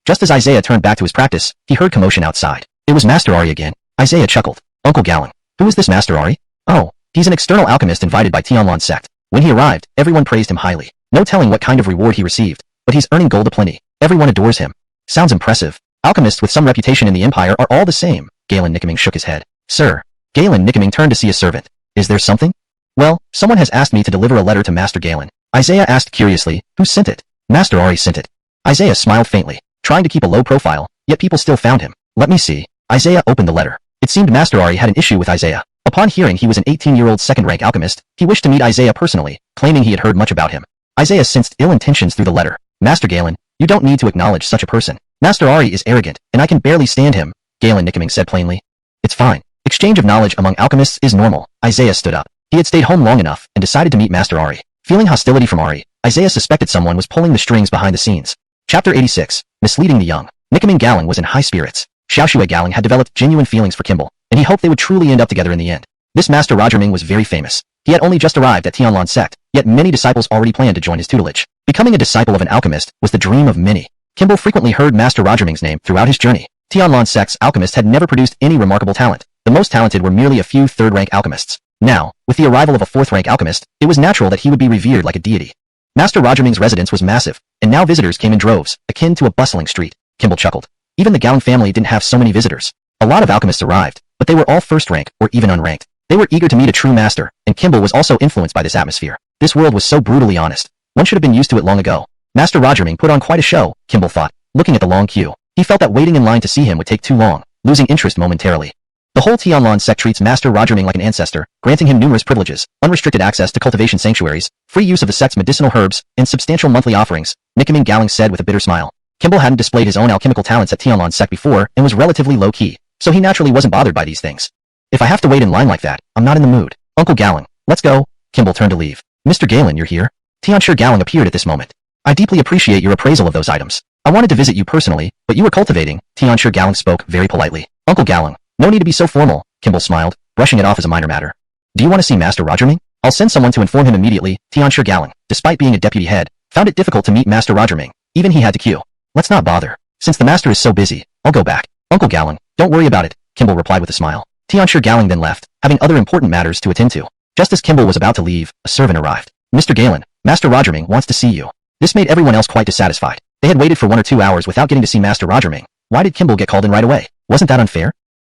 Just as Isaiah turned back to his practice, he heard commotion outside. It was Master Ari again. Isaiah chuckled. Uncle Gowling, who is this Master Ari? Oh, he's an external alchemist invited by Tianlan's sect. When he arrived, everyone praised him highly. No telling what kind of reward he received, but he's earning gold aplenty. Everyone adores him. Sounds impressive. Alchemists with some reputation in the empire are all the same. Galen Nickaming shook his head. Sir. Galen Nickaming turned to see a servant. Is there something? Well, someone has asked me to deliver a letter to Master Galen. Isaiah asked curiously, who sent it? Master Ari sent it. Isaiah smiled faintly, trying to keep a low profile, yet people still found him. Let me see. Isaiah opened the letter. It seemed Master Ari had an issue with Isaiah. Upon hearing he was an 18-year-old 2nd-rank alchemist, he wished to meet Isaiah personally, claiming he had heard much about him. Isaiah sensed ill intentions through the letter. Master Galen, you don't need to acknowledge such a person. Master Ari is arrogant, and I can barely stand him, Galen Nickaming said plainly. It's fine. Exchange of knowledge among alchemists is normal. Isaiah stood up. He had stayed home long enough and decided to meet Master Ari. Feeling hostility from Ari, Isaiah suspected someone was pulling the strings behind the scenes. Chapter 86. Misleading the Young. Nickaming Gowling was in high spirits. Xiaoxue Gowling had developed genuine feelings for Kimball, and he hoped they would truly end up together in the end. This Master Rogerming was very famous. He had only just arrived at Tianlan's sect, yet many disciples already planned to join his tutelage. Becoming a disciple of an alchemist was the dream of many. Kimball frequently heard Master Rogerming's name throughout his journey. Tianlan's sect's alchemists had never produced any remarkable talent. The most talented were merely a few 3rd-rank alchemists. Now, with the arrival of a 4th-rank alchemist, it was natural that he would be revered like a deity. Master Rogerming's residence was massive, and now visitors came in droves, akin to a bustling street. Kimball chuckled. Even the Gowling family didn't have so many visitors. A lot of alchemists arrived, but they were all 1st-rank or even unranked. They were eager to meet a true master, and Kimball was also influenced by this atmosphere. This world was so brutally honest. One should have been used to it long ago. Master Rogerming put on quite a show, Kimball thought, looking at the long queue. He felt that waiting in line to see him would take too long, losing interest momentarily. The whole Tianlan sect treats Master Rogerming like an ancestor, granting him numerous privileges, unrestricted access to cultivation sanctuaries, free use of the sect's medicinal herbs, and substantial monthly offerings, Nickaming Gowling said with a bitter smile. Kimball hadn't displayed his own alchemical talents at Tianlan sect before and was relatively low-key, so he naturally wasn't bothered by these things. If I have to wait in line like that, I'm not in the mood. Uncle Gowling, let's go. Kimball turned to leave. Mr. Galen, you're here? Tianxia Gowling appeared at this moment. I deeply appreciate your appraisal of those items. I wanted to visit you personally, but you were cultivating. Tianxia Gowling spoke very politely. Uncle Gowling, no need to be so formal, Kimball smiled, brushing it off as a minor matter. Do you want to see Master Rogerming? I'll send someone to inform him immediately. Tianxia Gowling, despite being a deputy head, found it difficult to meet Master Rogerming. Even he had to queue. Let's not bother. Since the master is so busy, I'll go back. Uncle Gowling, don't worry about it, Kimball replied with a smile. Tianxia Gowling then left, having other important matters to attend to. Just as Kimball was about to leave, a servant arrived. Mr. Galen, Master Rogerming wants to see you. This made everyone else quite dissatisfied. They had waited for 1 or 2 hours without getting to see Master Rogerming. Why did Kimball get called in right away? Wasn't that unfair?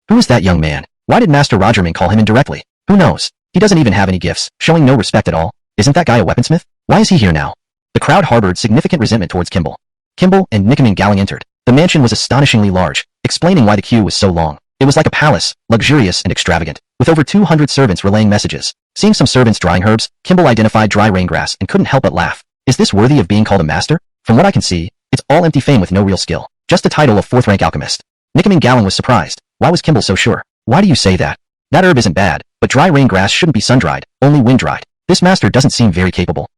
Who is that young man? Why did Master Rogerming call him in directly? Who knows? He doesn't even have any gifts, showing no respect at all. Isn't that guy a weaponsmith? Why is he here now? The crowd harbored significant resentment towards Kimball. Kimball and Nickaming Gowling entered. The mansion was astonishingly large, explaining why the queue was so long. It was like a palace, luxurious and extravagant, with over 200 servants relaying messages. Seeing some servants drying herbs, Kimball identified dry rain grass and couldn't help but laugh. Is this worthy of being called a master? From what I can see, it's all empty fame with no real skill. Just the title of 4th rank alchemist. Nickaman Gallon was surprised. Why was Kimball so sure? Why do you say that? That herb isn't bad, but dry rain grass shouldn't be sun-dried, only wind-dried. This master doesn't seem very capable.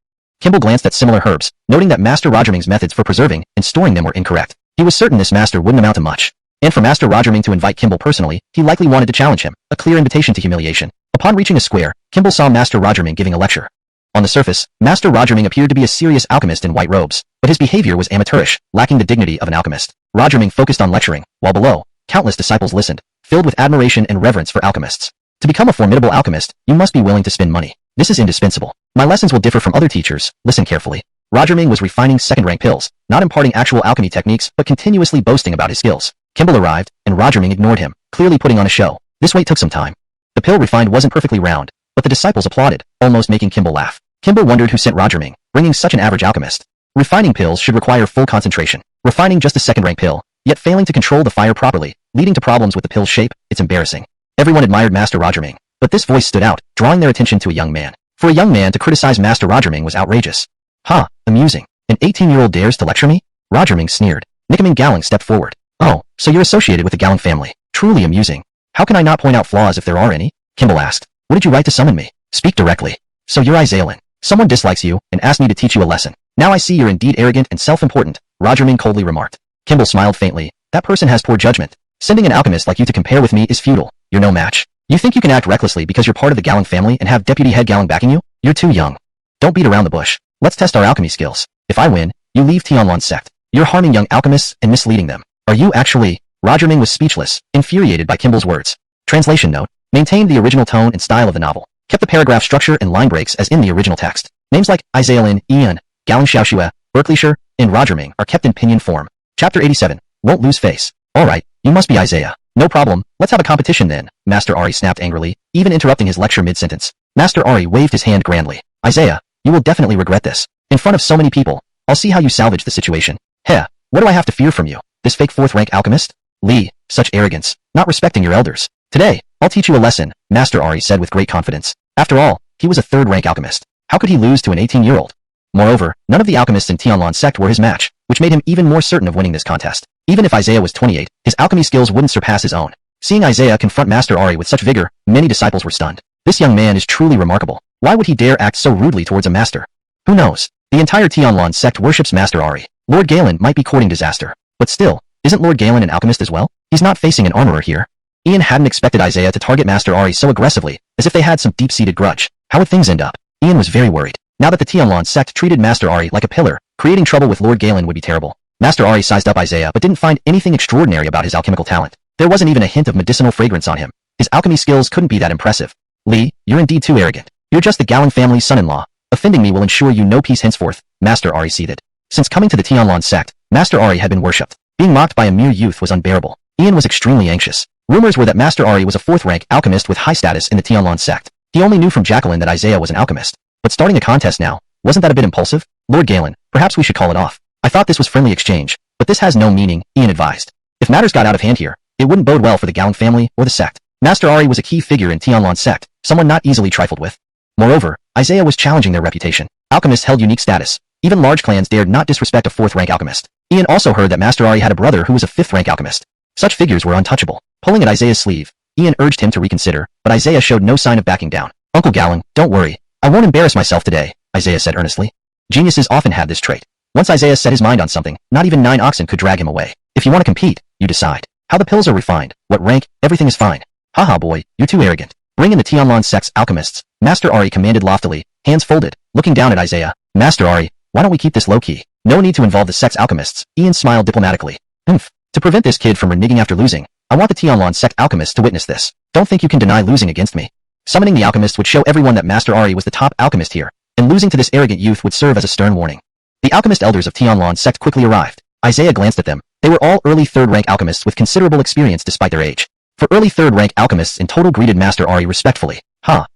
Kimball glanced at similar herbs, noting that Master Rogerming's methods for preserving and storing them were incorrect. He was certain this master wouldn't amount to much. And for Master Rogerming to invite Kimball personally, he likely wanted to challenge him, a clear invitation to humiliation. Upon reaching a square, Kimball saw Master Rogerming giving a lecture. On the surface, Master Rogerming appeared to be a serious alchemist in white robes, but his behavior was amateurish, lacking the dignity of an alchemist. Rogerming focused on lecturing, while below, countless disciples listened, filled with admiration and reverence for alchemists. To become a formidable alchemist, you must be willing to spend money. This is indispensable. My lessons will differ from other teachers, listen carefully. Rogerming was refining second-rank pills, not imparting actual alchemy techniques but continuously boasting about his skills. Kimball arrived, and Rogerming ignored him, clearly putting on a show. This wait took some time. The pill refined wasn't perfectly round, but the disciples applauded, almost making Kimball laugh. Kimball wondered who sent Rogerming, bringing such an average alchemist. Refining pills should require full concentration. Refining just a second-rank pill, yet failing to control the fire properly, leading to problems with the pill's shape, it's embarrassing. Everyone admired Master Rogerming, but this voice stood out, drawing their attention to a young man. For a young man to criticize Master Rogerming was outrageous. Ha, amusing. An 18-year-old dares to lecture me? Rogerming sneered. Nickaman Gallon stepped forward. Oh, so you're associated with the Gallon family. Truly amusing. How can I not point out flaws if there are any? Kimball asked. What did you write to summon me? Speak directly. So you're Isaiah Lin. Someone dislikes you and asked me to teach you a lesson. Now I see you're indeed arrogant and self-important, Rogerming coldly remarked. Kimball smiled faintly. That person has poor judgment. Sending an alchemist like you to compare with me is futile. You're no match. You think you can act recklessly because you're part of the Gallon family and have Deputy Head Gallon backing you? You're too young. Don't beat around the bush. Let's test our alchemy skills. If I win, you leave Tianlan's sect. You're harming young alchemists and misleading them. Are you actually? Rogerming was speechless, infuriated by Kimball's words. Translation note. Maintained the original tone and style of the novel. Kept the paragraph structure and line breaks as in the original text. Names like Isaiah Lin, Ian, Gallon Xiaoxue, Berkeleyshire, and Rogerming are kept in pinyin form. Chapter 87. Won't lose face. Alright, you must be Isaiah. No problem, let's have a competition then, Master Ari snapped angrily, even interrupting his lecture mid-sentence. Master Ari waved his hand grandly. Isaiah, you will definitely regret this. In front of so many people, I'll see how you salvage the situation. Heh, what do I have to fear from you? This fake 4th rank alchemist? Li, such arrogance, not respecting your elders. Today, I'll teach you a lesson, Master Ari said with great confidence. After all, he was a 3rd rank alchemist. How could he lose to an 18-year-old? Moreover, none of the alchemists in Tianlan's sect were his match, which made him even more certain of winning this contest. Even if Isaiah was 28, his alchemy skills wouldn't surpass his own. Seeing Isaiah confront Master Ari with such vigor, many disciples were stunned. This young man is truly remarkable. Why would he dare act so rudely towards a master? Who knows? The entire Tianlan sect worships Master Ari. Lord Galen might be courting disaster. But still, isn't Lord Galen an alchemist as well? He's not facing an armorer here. Ian hadn't expected Isaiah to target Master Ari so aggressively, as if they had some deep-seated grudge. How would things end up? Ian was very worried. Now that the Tianlan sect treated Master Ari like a pillar, creating trouble with Lord Galen would be terrible. Master Ari sized up Isaiah but didn't find anything extraordinary about his alchemical talent. There wasn't even a hint of medicinal fragrance on him. His alchemy skills couldn't be that impressive. Li, you're indeed too arrogant. You're just the Gallon family's son-in-law. Offending me will ensure you no peace henceforth, Master Ari seethed. Since coming to the Tianlan sect, Master Ari had been worshipped. Being mocked by a mere youth was unbearable. Ian was extremely anxious. Rumors were that Master Ari was a 4th rank alchemist with high status in the Tianlan sect. He only knew from Jacqueline that Isaiah was an alchemist. But starting a contest now, wasn't that a bit impulsive? Lord Galen, perhaps we should call it off. I thought this was friendly exchange, but this has no meaning, Ian advised. If matters got out of hand here, it wouldn't bode well for the Gallon family or the sect. Master Ari was a key figure in Tianlan's sect, someone not easily trifled with. Moreover, Isaiah was challenging their reputation. Alchemists held unique status. Even large clans dared not disrespect a 4th rank alchemist. Ian also heard that Master Ari had a brother who was a 5th rank alchemist. Such figures were untouchable. Pulling at Isaiah's sleeve, Ian urged him to reconsider, but Isaiah showed no sign of backing down. Uncle Gallon, don't worry. I won't embarrass myself today, Isaiah said earnestly. Geniuses often have this trait. Once Isaiah set his mind on something, not even 9 oxen could drag him away. If you want to compete, you decide. How the pills are refined, what rank, everything is fine. Haha boy, you're too arrogant. Bring in the Tianlan sect's alchemists, Master Ari commanded loftily, hands folded, looking down at Isaiah. Master Ari, why don't we keep this low-key? No need to involve the sect's alchemists, Ian smiled diplomatically. To prevent this kid from reneging after losing, I want the Tianlan sect alchemists to witness this. Don't think you can deny losing against me. Summoning the alchemist would show everyone that Master Ari was the top alchemist here, and losing to this arrogant youth would serve as a stern warning. The alchemist elders of Tianlan sect quickly arrived. Isaiah glanced at them. They were all early 3rd rank alchemists with considerable experience despite their age. For early 3rd rank alchemists in total greeted Master Ari respectfully.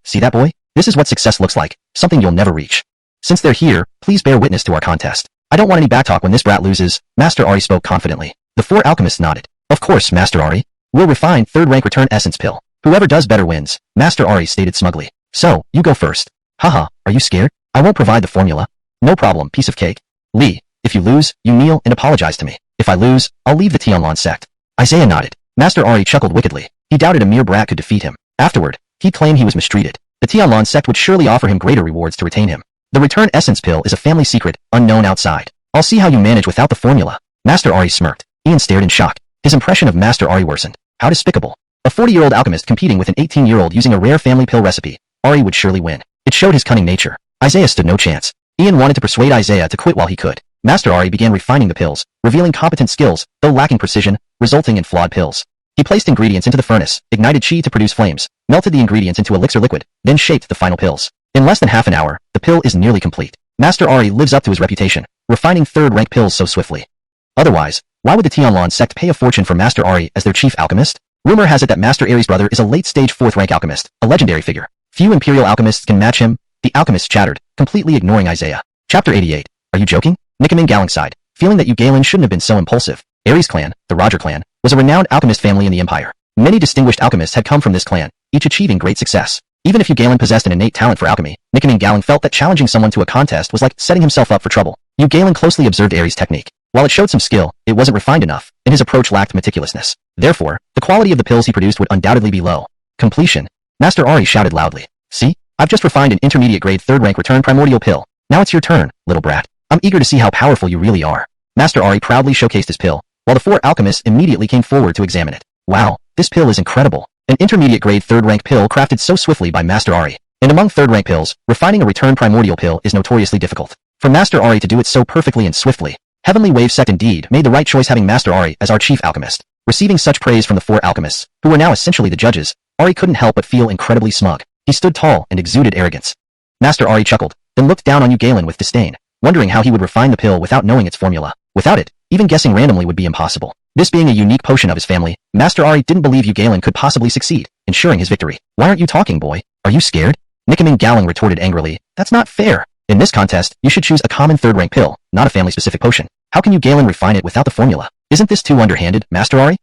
See that boy? This is what success looks like, something you'll never reach. Since they're here, please bear witness to our contest. I don't want any backtalk when this brat loses, Master Ari spoke confidently. The 4 alchemists nodded. Of course, Master Ari. We'll refine 3rd rank return essence pill. Whoever does better wins, Master Ari stated smugly. So, you go first. Haha, are you scared? I won't provide the formula. No problem, piece of cake. Lee, if you lose, you kneel and apologize to me. If I lose, I'll leave the Tianlan sect. Isaiah nodded. Master Ari chuckled wickedly. He doubted a mere brat could defeat him. Afterward, he'd claim he was mistreated. The Tianlan sect would surely offer him greater rewards to retain him. The return essence pill is a family secret, unknown outside. I'll see how you manage without the formula. Master Ari smirked. Ian stared in shock. His impression of Master Ari worsened. How despicable. A 40-year-old alchemist competing with an 18-year-old using a rare family pill recipe. Ari would surely win. It showed his cunning nature. Isaiah stood no chance. Ian wanted to persuade Isaiah to quit while he could. Master Ari began refining the pills, revealing competent skills, though lacking precision, resulting in flawed pills. He placed ingredients into the furnace, ignited chi to produce flames, melted the ingredients into elixir liquid, then shaped the final pills. In less than half an hour, the pill is nearly complete. Master Ari lives up to his reputation, refining third-rank pills so swiftly. Otherwise, why would the Tianlan sect pay a fortune for Master Ari as their chief alchemist? Rumor has it that Master Ari's brother is a late-stage fourth-rank alchemist, a legendary figure. Few imperial alchemists can match him. The alchemist chattered, completely ignoring Isaiah. Chapter 88. Are you joking? Nikamin Galing sighed, feeling that Galen shouldn't have been so impulsive. Ares clan, the Roger clan, was a renowned alchemist family in the empire. Many distinguished alchemists had come from this clan, each achieving great success. Even if Galen possessed an innate talent for alchemy, Nikamin Galing felt that challenging someone to a contest was like setting himself up for trouble. Galen closely observed Ares' technique. While it showed some skill, it wasn't refined enough, and his approach lacked meticulousness. Therefore, the quality of the pills he produced would undoubtedly be low. Completion. Master Ari shouted loudly. See? I've just refined an intermediate grade third-rank return primordial pill. Now it's your turn, little brat. I'm eager to see how powerful you really are. Master Ari proudly showcased his pill, while the four alchemists immediately came forward to examine it. Wow, this pill is incredible. An intermediate grade third-rank pill crafted so swiftly by Master Ari. And among third-rank pills, refining a return primordial pill is notoriously difficult. For Master Ari to do it so perfectly and swiftly, Heavenly Wave Sect indeed made the right choice having Master Ari as our chief alchemist. Receiving such praise from the four alchemists, who were now essentially the judges, Ari couldn't help but feel incredibly smug. He stood tall and exuded arrogance. Master Ari chuckled, then looked down on Galen with disdain, wondering how he would refine the pill without knowing its formula. Without it, even guessing randomly would be impossible. This being a unique potion of his family, Master Ari didn't believe Galen could possibly succeed, ensuring his victory. Why aren't you talking, boy? Are you scared? Nikamin Galing retorted angrily. That's not fair. In this contest, you should choose a common third-rank pill, not a family-specific potion. How can Galen refine it without the formula? Isn't this too underhanded, Master Ari?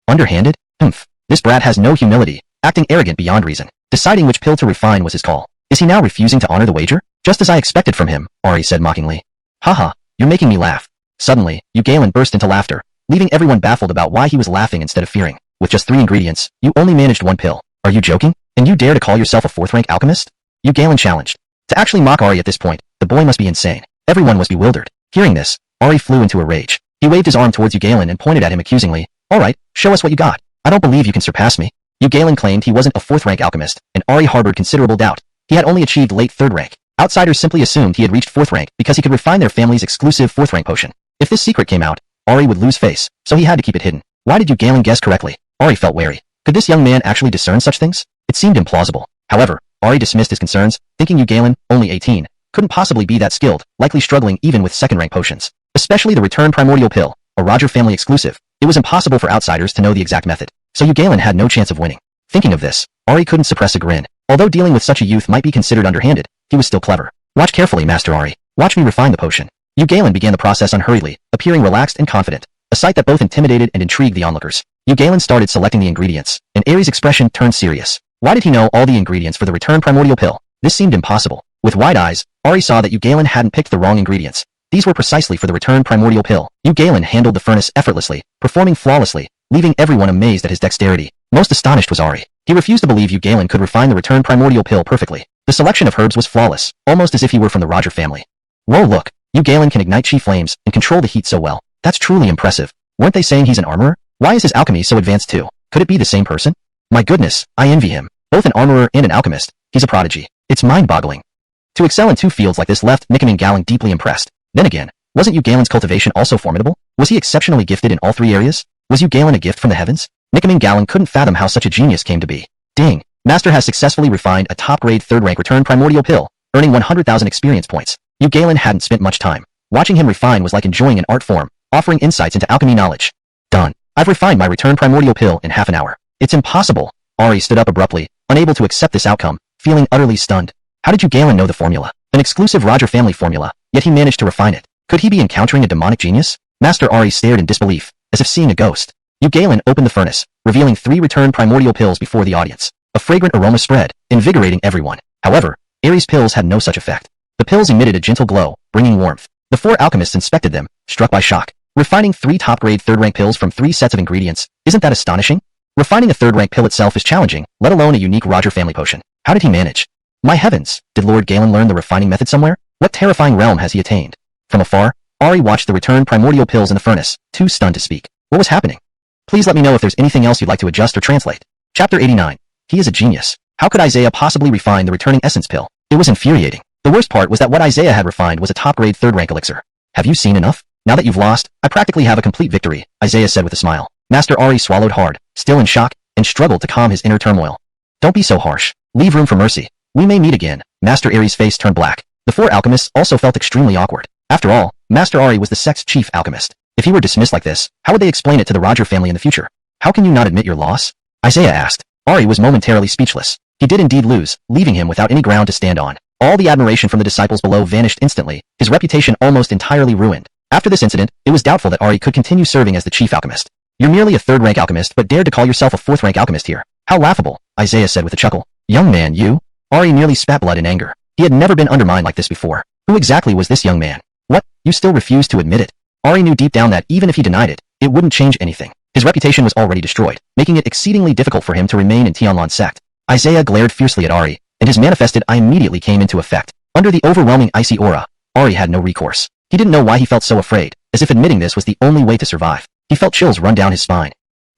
Underhanded? Humph. This brat has no humility, acting arrogant beyond reason. Deciding which pill to refine was his call. Is he now refusing to honor the wager? Just as I expected from him, Ari said mockingly. Haha, you're making me laugh. Suddenly, Galen burst into laughter, leaving everyone baffled about why he was laughing instead of fearing. With just 3 ingredients, you only managed 1 pill. Are you joking? And you dare to call yourself a 4th-rank alchemist? Galen challenged. To actually mock Ari at this point, the boy must be insane. Everyone was bewildered. Hearing this, Ari flew into a rage. He waved his arm towards Galen and pointed at him accusingly. Alright, show us what you got. I don't believe you can surpass me. Galen claimed he wasn't a 4th-rank alchemist, and Ari harbored considerable doubt. He had only achieved late 3rd rank. Outsiders simply assumed he had reached 4th rank because he could refine their family's exclusive 4th-rank potion. If this secret came out, Ari would lose face, so he had to keep it hidden. Why did Galen guess correctly? Ari felt wary. Could this young man actually discern such things? It seemed implausible. However, Ari dismissed his concerns, thinking Galen, only 18, couldn't possibly be that skilled, likely struggling even with 2nd-rank potions. Especially the return primordial pill, a Roger family exclusive. It was impossible for outsiders to know the exact method, so Galen had no chance of winning. Thinking of this, Ari couldn't suppress a grin. Although dealing with such a youth might be considered underhanded, he was still clever. Watch carefully, Master Ari. Watch me refine the potion. Galen began the process unhurriedly, appearing relaxed and confident, a sight that both intimidated and intrigued the onlookers. Galen started selecting the ingredients, and Ares' expression turned serious. Why did he know all the ingredients for the return primordial pill? This seemed impossible. With wide eyes, Ari saw that Galen hadn't picked the wrong ingredients. These were precisely for the return primordial pill. Galen handled the furnace effortlessly, performing flawlessly, leaving everyone amazed at his dexterity. Most astonished was Ari. He refused to believe Galen could refine the return primordial pill perfectly. The selection of herbs was flawless, almost as if he were from the Roger family. Whoa, look! Galen can ignite chi flames and control the heat so well. That's truly impressive. Weren't they saying he's an armorer? Why is his alchemy so advanced too? Could it be the same person? My goodness, I envy him. Both an armorer and an alchemist. He's a prodigy. It's mind-boggling. To excel in 2 fields like this left Nikamin Galing deeply impressed. Then again, wasn't Galen's cultivation also formidable? Was he exceptionally gifted in all 3 areas? Was Galen a gift from the heavens? Nikamin Galing couldn't fathom how such a genius came to be. Ding! Master has successfully refined a top-grade 3rd-rank return primordial pill, earning 100,000 experience points. Galen hadn't spent much time. Watching him refine was like enjoying an art form, offering insights into alchemy knowledge. Done. I've refined my return primordial pill in half an hour. It's impossible. Ari stood up abruptly, unable to accept this outcome, feeling utterly stunned. How did Galen know the formula? An exclusive Roger family formula, yet he managed to refine it. Could he be encountering a demonic genius? Master Ari stared in disbelief, as if seeing a ghost. Galen opened the furnace, revealing 3 return primordial pills before the audience. A fragrant aroma spread, invigorating everyone. However, Ares' pills had no such effect. The pills emitted a gentle glow, bringing warmth. The four alchemists inspected them, struck by shock. Refining 3 top-grade third-rank pills from 3 sets of ingredients, isn't that astonishing? Refining a third-rank pill itself is challenging, let alone a unique Roger family potion. How did he manage? My heavens, did Lord Galen learn the refining method somewhere? What terrifying realm has he attained? From afar, Ari watched the returned primordial pills in the furnace, too stunned to speak. What was happening? Please let me know if there's anything else you'd like to adjust or translate. Chapter 89. He is a genius. How could Isaiah possibly refine the returning essence pill? It was infuriating. The worst part was that what Isaiah had refined was a top-grade third-rank elixir. Have you seen enough? Now that you've lost, I practically have a complete victory, Isaiah said with a smile. Master Ari swallowed hard, still in shock, and struggled to calm his inner turmoil. Don't be so harsh. Leave room for mercy. We may meet again. Master Ari's face turned black. The four alchemists also felt extremely awkward. After all, Master Ari was the sect's chief alchemist. If he were dismissed like this, how would they explain it to the Roger family in the future? How can you not admit your loss? Isaiah asked. Ari was momentarily speechless. He did indeed lose, leaving him without any ground to stand on. All the admiration from the disciples below vanished instantly, his reputation almost entirely ruined. After this incident, it was doubtful that Ari could continue serving as the chief alchemist. You're merely a third-rank alchemist but dared to call yourself a fourth-rank alchemist here. How laughable, Isaiah said with a chuckle. Young man, you? Ari nearly spat blood in anger. He had never been undermined like this before. Who exactly was this young man? What, you still refuse to admit it? Ari knew deep down that even if he denied it, it wouldn't change anything. His reputation was already destroyed, making it exceedingly difficult for him to remain in Tianlan's sect. Isaiah glared fiercely at Ari, and his manifested eye immediately came into effect. Under the overwhelming icy aura, Ari had no recourse. He didn't know why he felt so afraid, as if admitting this was the only way to survive. He felt chills run down his spine.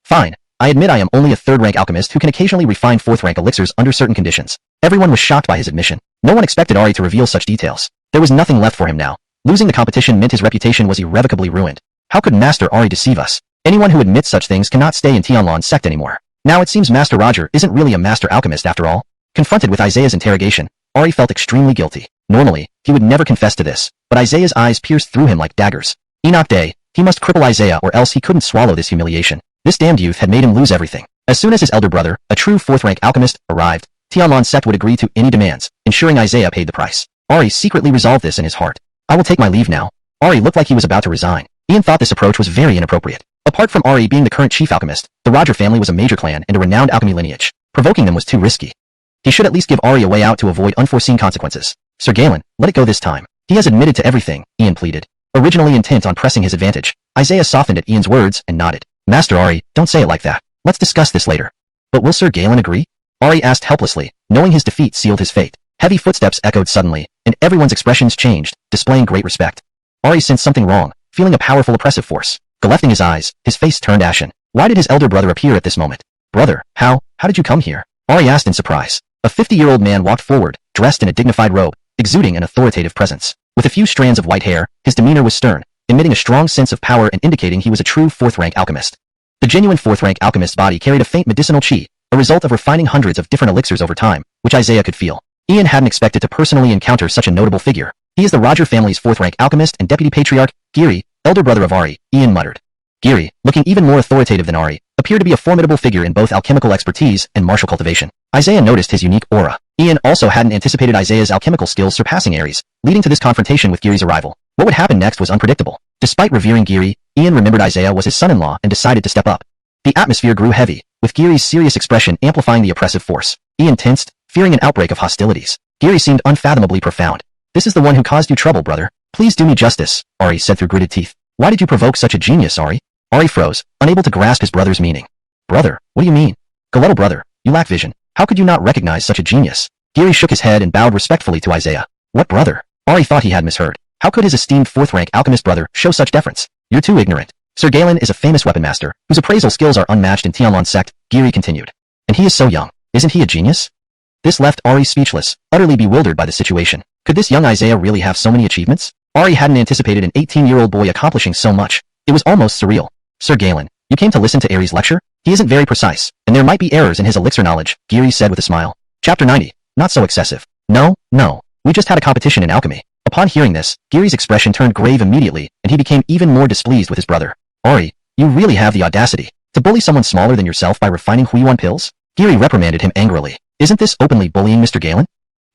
Fine, I admit I am only a third-rank alchemist who can occasionally refine fourth-rank elixirs under certain conditions. Everyone was shocked by his admission. No one expected Ari to reveal such details. There was nothing left for him now. Losing the competition meant his reputation was irrevocably ruined. How could Master Ari deceive us? Anyone who admits such things cannot stay in Tianlan's sect anymore. Now it seems Master Roger isn't really a master alchemist after all. Confronted with Isaiah's interrogation, Ari felt extremely guilty. Normally, he would never confess to this, but Isaiah's eyes pierced through him like daggers. Enoch Day, he must cripple Isaiah or else he couldn't swallow this humiliation. This damned youth had made him lose everything. As soon as his elder brother, a true fourth-rank alchemist, arrived, Tianlan's sect would agree to any demands, ensuring Isaiah paid the price. Ari secretly resolved this in his heart. I will take my leave now. Ari looked like he was about to resign. Ian thought this approach was very inappropriate. Apart from Ari being the current chief alchemist, the Roger family was a major clan and a renowned alchemy lineage. Provoking them was too risky. He should at least give Ari a way out to avoid unforeseen consequences. Sir Galen, let it go this time. He has admitted to everything, Ian pleaded. Originally intent on pressing his advantage, Isaiah softened at Ian's words and nodded. Master Ari, don't say it like that. Let's discuss this later. But will Sir Galen agree? Ari asked helplessly, knowing his defeat sealed his fate. Heavy footsteps echoed suddenly, and everyone's expressions changed, displaying great respect. Ari sensed something wrong, feeling a powerful oppressive force. Lifting his eyes, his face turned ashen. Why did his elder brother appear at this moment? Brother, how did you come here? Ari asked in surprise. A 50-year-old man walked forward, dressed in a dignified robe, exuding an authoritative presence. With a few strands of white hair, his demeanor was stern, emitting a strong sense of power and indicating he was a true fourth-rank alchemist. The genuine fourth-rank alchemist's body carried a faint medicinal chi, a result of refining hundreds of different elixirs over time, which Isaiah could feel. Ian hadn't expected to personally encounter such a notable figure. He is the Roger family's fourth-rank alchemist and deputy patriarch, Giri, elder brother of Ari, Ian muttered. Giri, looking even more authoritative than Ari, appeared to be a formidable figure in both alchemical expertise and martial cultivation. Isaiah noticed his unique aura. Ian also hadn't anticipated Isaiah's alchemical skills surpassing Ari's, leading to this confrontation with Giri's arrival. What would happen next was unpredictable. Despite revering Giri, Ian remembered Isaiah was his son-in-law and decided to step up. The atmosphere grew heavy, with Giri's serious expression amplifying the oppressive force. Ian tensed, fearing an outbreak of hostilities. Giri seemed unfathomably profound. This is the one who caused you trouble, brother. Please do me justice, Ari said through gritted teeth. Why did you provoke such a genius, Ari? Ari froze, unable to grasp his brother's meaning. Brother, what do you mean? Galetal brother, you lack vision. How could you not recognize such a genius? Giri shook his head and bowed respectfully to Isaiah. What brother? Ari thought he had misheard. How could his esteemed fourth-rank alchemist brother show such deference? You're too ignorant. Sir Galen is a famous weapon master, whose appraisal skills are unmatched in Tianlan's sect, Giri continued. And he is so young. Isn't he a genius? This left Ari speechless, utterly bewildered by the situation. Could this young Isaiah really have so many achievements? Ari hadn't anticipated an 18-year-old boy accomplishing so much. It was almost surreal. Sir Galen, you came to listen to Ari's lecture? He isn't very precise, and there might be errors in his elixir knowledge, Giri said with a smile. Chapter 90. Not so excessive. No, we just had a competition in alchemy. Upon hearing this, Giri's expression turned grave immediately, and he became even more displeased with his brother. Ari, you really have the audacity to bully someone smaller than yourself by refining Huiyuan pills? Giri reprimanded him angrily. Isn't this openly bullying Mr. Galen?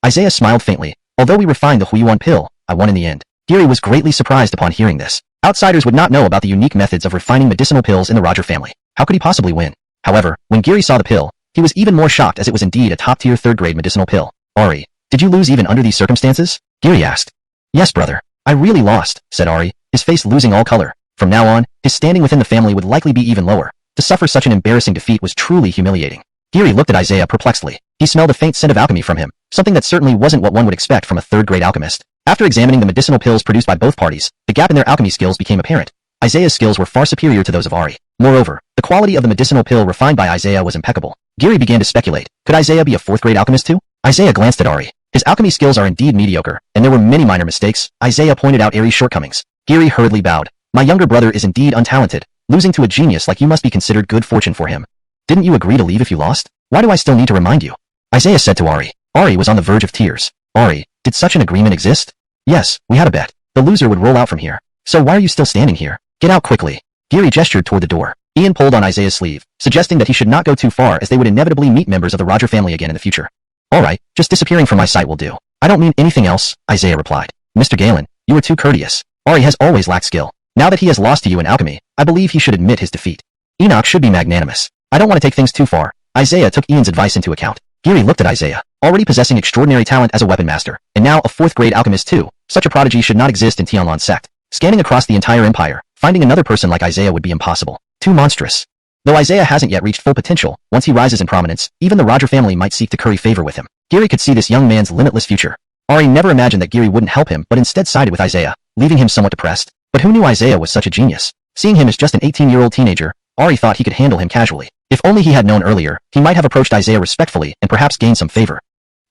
Isaiah smiled faintly. Although we refined the Huiyuan pill, I won in the end. Giri was greatly surprised upon hearing this. Outsiders would not know about the unique methods of refining medicinal pills in the Roger family. How could he possibly win? However, when Giri saw the pill, he was even more shocked as it was indeed a top-tier third-grade medicinal pill. Ari, did you lose even under these circumstances? Giri asked. Yes, brother. I really lost, said Ari, his face losing all color. From now on, his standing within the family would likely be even lower. To suffer such an embarrassing defeat was truly humiliating. Giri looked at Isaiah perplexedly. He smelled a faint scent of alchemy from him, something that certainly wasn't what one would expect from a third-grade alchemist. After examining the medicinal pills produced by both parties, the gap in their alchemy skills became apparent. Isaiah's skills were far superior to those of Ari. Moreover, the quality of the medicinal pill refined by Isaiah was impeccable. Giri began to speculate, could Isaiah be a fourth-grade alchemist too? Isaiah glanced at Ari. His alchemy skills are indeed mediocre, and there were many minor mistakes. Isaiah pointed out Ari's shortcomings. Giri hurriedly bowed. My younger brother is indeed untalented. Losing to a genius like you must be considered good fortune for him. Didn't you agree to leave if you lost? Why do I still need to remind you? Isaiah said to Ari. Ari was on the verge of tears. Ari, did such an agreement exist? Yes, we had a bet. The loser would roll out from here. So why are you still standing here? Get out quickly. Giri gestured toward the door. Ian pulled on Isaiah's sleeve, suggesting that he should not go too far as they would inevitably meet members of the Roger family again in the future. Alright, just disappearing from my sight will do. I don't mean anything else, Isaiah replied. Mr. Galen, you were too courteous. Ari has always lacked skill. Now that he has lost to you in alchemy, I believe he should admit his defeat. Enoch should be magnanimous. I don't want to take things too far. Isaiah took Ian's advice into account. Giri looked at Isaiah, already possessing extraordinary talent as a weapon master, and now a fourth-grade alchemist too. Such a prodigy should not exist in Tianlan's sect. Scanning across the entire empire, finding another person like Isaiah would be impossible. Too monstrous. Though Isaiah hasn't yet reached full potential, once he rises in prominence, even the Roger family might seek to curry favor with him. Giri could see this young man's limitless future. Ari never imagined that Giri wouldn't help him but instead sided with Isaiah, leaving him somewhat depressed. But who knew Isaiah was such a genius? Seeing him as just an 18-year-old teenager, Ari thought he could handle him casually. If only he had known earlier, he might have approached Isaiah respectfully and perhaps gained some favor.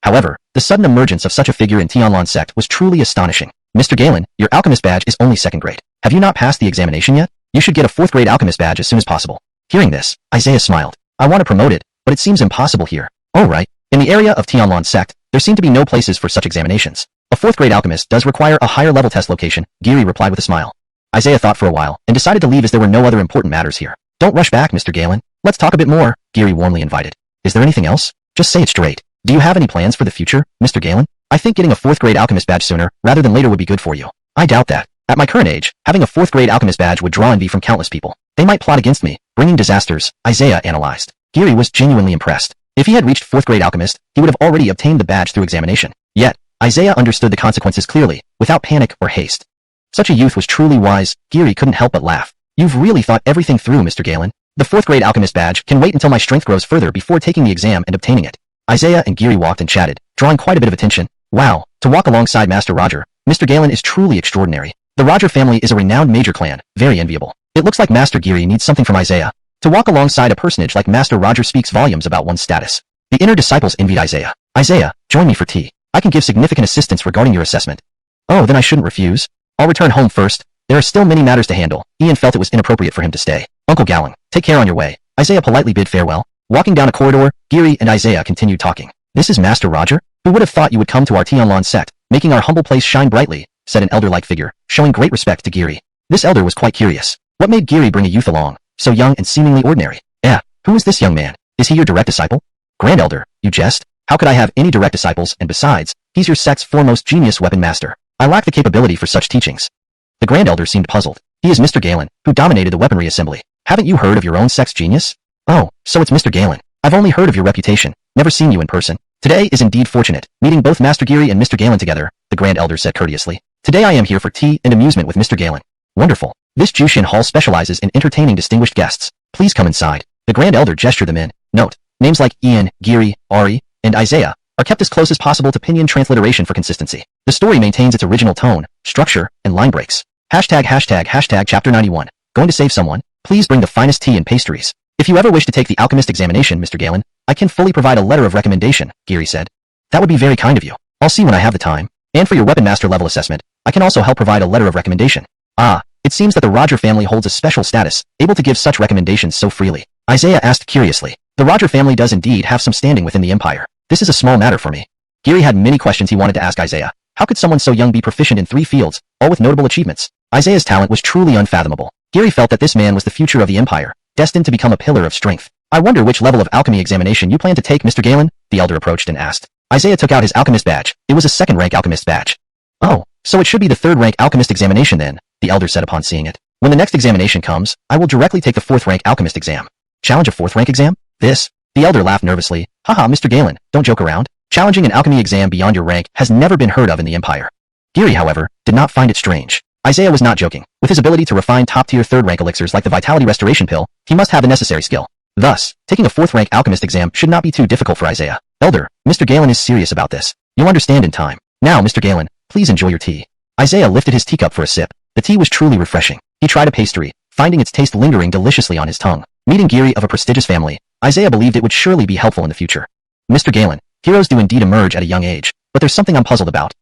However, the sudden emergence of such a figure in Tianlan's sect was truly astonishing. Mr. Galen, your alchemist badge is only second grade. Have you not passed the examination yet? You should get a fourth-grade alchemist badge as soon as possible. Hearing this, Isaiah smiled. I want to promote it, but it seems impossible here. Oh right. In the area of Tianlan's sect, there seem to be no places for such examinations. A fourth-grade alchemist does require a higher-level test location, Giri replied with a smile. Isaiah thought for a while and decided to leave as there were no other important matters here. Don't rush back, Mr. Galen. Let's talk a bit more, Giri warmly invited. Is there anything else? Just say it straight. Do you have any plans for the future, Mr. Galen? I think getting a fourth-grade alchemist badge sooner rather than later would be good for you. I doubt that. At my current age, having a fourth-grade alchemist badge would draw envy from countless people. They might plot against me, bringing disasters, Isaiah analyzed. Giri was genuinely impressed. If he had reached fourth-grade alchemist, he would have already obtained the badge through examination. Yet, Isaiah understood the consequences clearly, without panic or haste. Such a youth was truly wise. Giri couldn't help but laugh. You've really thought everything through, Mr. Galen. The fourth-grade alchemist badge can wait until my strength grows further before taking the exam and obtaining it. Isaiah and Giri walked and chatted, drawing quite a bit of attention. Wow, to walk alongside Master Roger, Mr. Galen is truly extraordinary. The Roger family is a renowned major clan, very enviable. It looks like Master Giri needs something from Isaiah. To walk alongside a personage like Master Roger speaks volumes about one's status. The inner disciples envied Isaiah. Isaiah, join me for tea. I can give significant assistance regarding your assessment. Oh, then I shouldn't refuse. I'll return home first. There are still many matters to handle. Ian felt it was inappropriate for him to stay. Uncle Gowling, take care on your way. Isaiah politely bid farewell. Walking down a corridor, Giri and Isaiah continued talking. This is Master Roger? Who would have thought you would come to our Tianlan sect, making our humble place shine brightly, said an elder-like figure, showing great respect to Giri. This elder was quite curious. What made Giri bring a youth along, so young and seemingly ordinary? Who is this young man? Is he your direct disciple? Grand Elder, you jest? How could I have any direct disciples, and besides, he's your sect's foremost genius weapon master. I lack the capability for such teachings. The Grand Elder seemed puzzled. He is Mr. Galen, who dominated the weaponry assembly. Haven't you heard of your own sect's genius? Oh, so it's Mr. Galen. I've only heard of your reputation, never seen you in person. Today is indeed fortunate, meeting both Master Giri and Mr. Galen together, the Grand Elder said courteously. Today I am here for tea and amusement with Mr. Galen. Wonderful. This Jushin Hall specializes in entertaining distinguished guests. Please come inside. The Grand Elder gestured them in. Note, names like Ian, Giri, Ari, and Isaiah are kept as close as possible to pinyin transliteration for consistency. The story maintains its original tone, structure, and line breaks. ##### Chapter 91. Going to save someone? Please bring the finest tea and pastries. If you ever wish to take the alchemist examination, Mr. Galen, I can fully provide a letter of recommendation, Giri said. That would be very kind of you. I'll see when I have the time. And for your weapon master level assessment, I can also help provide a letter of recommendation. Ah, it seems that the Roger family holds a special status, able to give such recommendations so freely. Isaiah asked curiously. The Roger family does indeed have some standing within the empire. This is a small matter for me. Giri had many questions he wanted to ask Isaiah. How could someone so young be proficient in 3 fields, all with notable achievements? Isaiah's talent was truly unfathomable. Giri felt that this man was the future of the empire, destined to become a pillar of strength. I wonder which level of alchemy examination you plan to take, Mr. Galen? The elder approached and asked. Isaiah took out his alchemist badge. It was a second-rank alchemist badge. Oh, so it should be the third-rank alchemist examination then, the elder said upon seeing it. When the next examination comes, I will directly take the 4th-rank alchemist exam. Challenge a 4th-rank exam? This? The elder laughed nervously. Haha, Mr. Galen, don't joke around. Challenging an alchemy exam beyond your rank has never been heard of in the empire. Geary, however, did not find it strange. Isaiah was not joking. With his ability to refine top-tier third-rank elixirs like the Vitality Restoration Pill, he must have the necessary skill. Thus, taking a fourth-rank alchemist exam should not be too difficult for Isaiah. Elder, Mr. Galen is serious about this. You'll understand in time. Now, Mr. Galen, please enjoy your tea. Isaiah lifted his teacup for a sip. The tea was truly refreshing. He tried a pastry, finding its taste lingering deliciously on his tongue. Meeting Geary of a prestigious family, Isaiah believed it would surely be helpful in the future. Mr. Galen, heroes do indeed emerge at a young age, but there's something I'm puzzled about.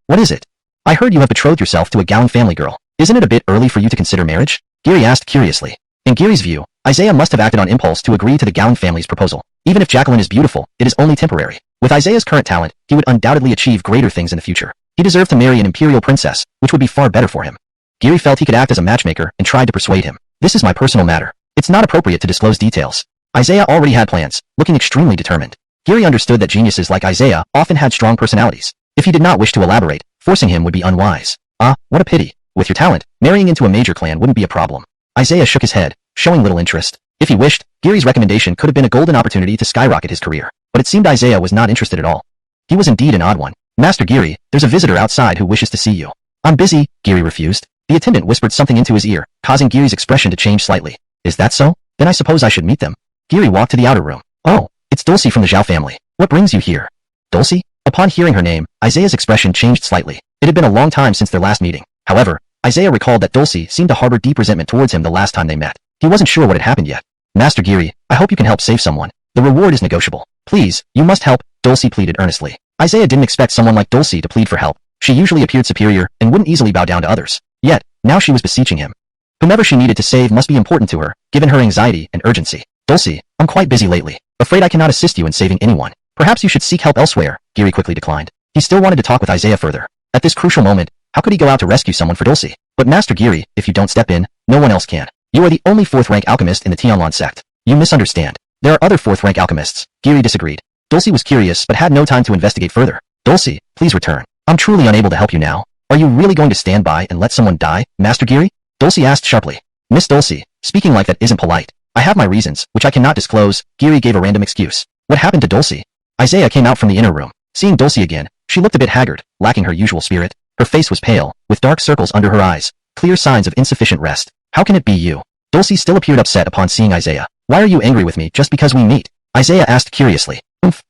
What is it? I heard you have betrothed yourself to a Galen family girl. Isn't it a bit early for you to consider marriage? Geary asked curiously. In Geary's view, Isaiah must have acted on impulse to agree to the Galen family's proposal. Even if Jacqueline is beautiful, it is only temporary. With Isaiah's current talent, he would undoubtedly achieve greater things in the future. He deserved to marry an imperial princess, which would be far better for him. Geary felt he could act as a matchmaker and tried to persuade him. This is my personal matter. It's not appropriate to disclose details. Isaiah already had plans, looking extremely determined. Geary understood that geniuses like Isaiah often had strong personalities. If he did not wish to elaborate, forcing him would be unwise. Ah, what a pity. With your talent, marrying into a major clan wouldn't be a problem. Isaiah shook his head, showing little interest. If he wished, Geary's recommendation could have been a golden opportunity to skyrocket his career. But it seemed Isaiah was not interested at all. He was indeed an odd one. Master Geary, there's a visitor outside who wishes to see you. I'm busy, Geary refused. The attendant whispered something into his ear, causing Geary's expression to change slightly. Is that so? Then I suppose I should meet them. Geary walked to the outer room. Oh, it's Dulcie from the Zhao family. What brings you here? Dulcie? Upon hearing her name, Isaiah's expression changed slightly. It had been a long time since their last meeting. However, Isaiah recalled that Dulcie seemed to harbor deep resentment towards him the last time they met. He wasn't sure what had happened yet. Master Geary, I hope you can help save someone. The reward is negotiable. Please, you must help, Dulcie pleaded earnestly. Isaiah didn't expect someone like Dulcie to plead for help. She usually appeared superior and wouldn't easily bow down to others. Yet, now she was beseeching him. Whomever she needed to save must be important to her, given her anxiety and urgency. Dulcie, I'm quite busy lately. Afraid I cannot assist you in saving anyone. Perhaps you should seek help elsewhere, Geary quickly declined. He still wanted to talk with Isaiah further. At this crucial moment, how could he go out to rescue someone for Dulcie? But Master Geary, if you don't step in, no one else can. You are the only fourth-rank alchemist in the Tianlan sect. You misunderstand. There are other fourth-rank alchemists. Geary disagreed. Dulcie was curious but had no time to investigate further. Dulcie, please return. I'm truly unable to help you now. Are you really going to stand by and let someone die, Master Geary? Dulcie asked sharply. Miss Dulcie, speaking like that isn't polite. I have my reasons, which I cannot disclose. Geary gave a random excuse. What happened to Dulcie? Isaiah came out from the inner room. Seeing Dulcie again, she looked a bit haggard, lacking her usual spirit. Her face was pale, with dark circles under her eyes, clear signs of insufficient rest. How can it be you? Dulcie still appeared upset upon seeing Isaiah. Why are you angry with me just because we meet? Isaiah asked curiously.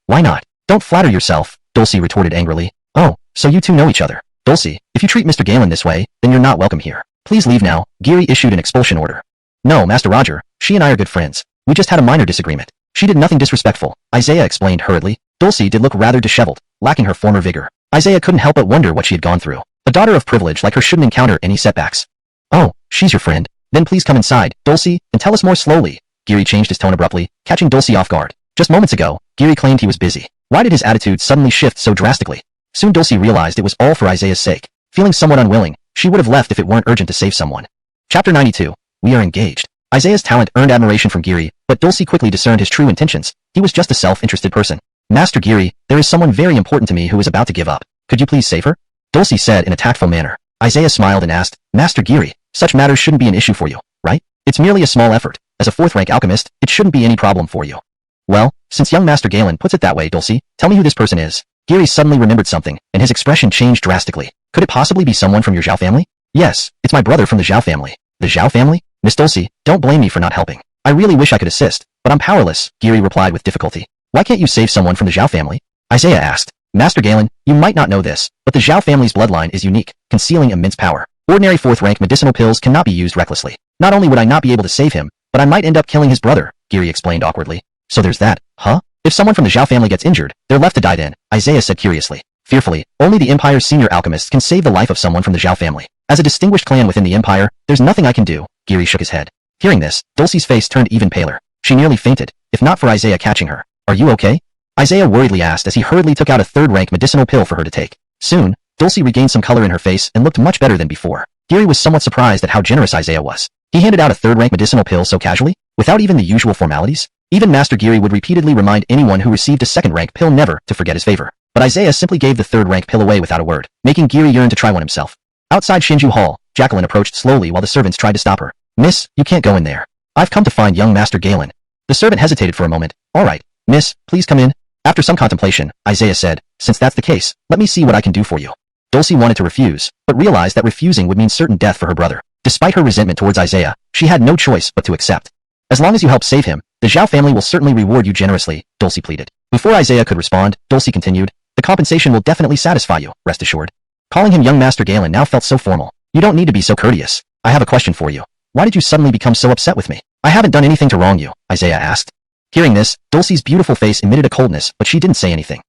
Why not? Don't flatter yourself, Dulcie retorted angrily. Oh, so you two know each other. Dulcie, if you treat Mr. Galen this way, then you're not welcome here. Please leave now. Geary issued an expulsion order. No, Master Roger, she and I are good friends. We just had a minor disagreement. She did nothing disrespectful, Isaiah explained hurriedly. Dulcie did look rather disheveled, lacking her former vigor. Isaiah couldn't help but wonder what she had gone through. A daughter of privilege like her shouldn't encounter any setbacks. Oh, she's your friend. Then please come inside, Dulcie, and tell us more slowly. Geary changed his tone abruptly, catching Dulcie off guard. Just moments ago, Geary claimed he was busy. Why did his attitude suddenly shift so drastically? Soon Dulcie realized it was all for Isaiah's sake. Feeling somewhat unwilling, she would have left if it weren't urgent to save someone. Chapter 92. We are engaged. Isaiah's talent earned admiration from Geary, but Dulcie quickly discerned his true intentions. He was just a self-interested person. Master Geary, there is someone very important to me who is about to give up. Could you please save her? Dulcie said in a tactful manner. Isaiah smiled and asked, Master Geary, such matters shouldn't be an issue for you, right? It's merely a small effort. As a fourth-rank alchemist, it shouldn't be any problem for you. Well, since young Master Galen puts it that way, Dulcie, tell me who this person is. Geary suddenly remembered something, and his expression changed drastically. Could it possibly be someone from your Zhao family? Yes, it's my brother from the Zhao family. The Zhao family? Miss Dulcie, don't blame me for not helping. I really wish I could assist, but I'm powerless, Geary replied with difficulty. Why can't you save someone from the Zhao family? Isaiah asked. Master Galen, you might not know this, but the Zhao family's bloodline is unique, concealing immense power. Ordinary fourth-rank medicinal pills cannot be used recklessly. Not only would I not be able to save him, but I might end up killing his brother, Geary explained awkwardly. So there's that, huh? If someone from the Zhao family gets injured, they're left to die then, Isaiah said curiously. Fearfully, only the Empire's senior alchemists can save the life of someone from the Zhao family. As a distinguished clan within the Empire, there's nothing I can do, Geary shook his head. Hearing this, Dulcie's face turned even paler. She nearly fainted, if not for Isaiah catching her. Are you okay? Isaiah worriedly asked as he hurriedly took out a third-rank medicinal pill for her to take. Soon, Dulcie regained some color in her face and looked much better than before. Geary was somewhat surprised at how generous Isaiah was. He handed out a third-rank medicinal pill so casually, without even the usual formalities. Even Master Geary would repeatedly remind anyone who received a second-rank pill never to forget his favor. But Isaiah simply gave the third-rank pill away without a word, making Geary yearn to try one himself. Outside Shinju Hall, Jacqueline approached slowly while the servants tried to stop her. Miss, you can't go in there. I've come to find young Master Galen. The servant hesitated for a moment. All right, miss, please come in. After some contemplation, Isaiah said, since that's the case, let me see what I can do for you. Dulcie wanted to refuse, but realized that refusing would mean certain death for her brother. Despite her resentment towards Isaiah, she had no choice but to accept. As long as you help save him, the Zhao family will certainly reward you generously, Dulcie pleaded. Before Isaiah could respond, Dulcie continued, the compensation will definitely satisfy you, rest assured. Calling him young Master Galen now felt so formal. You don't need to be so courteous. I have a question for you. Why did you suddenly become so upset with me? I haven't done anything to wrong you, Isaiah asked. Hearing this, Dulcie's beautiful face emitted a coldness, but she didn't say anything.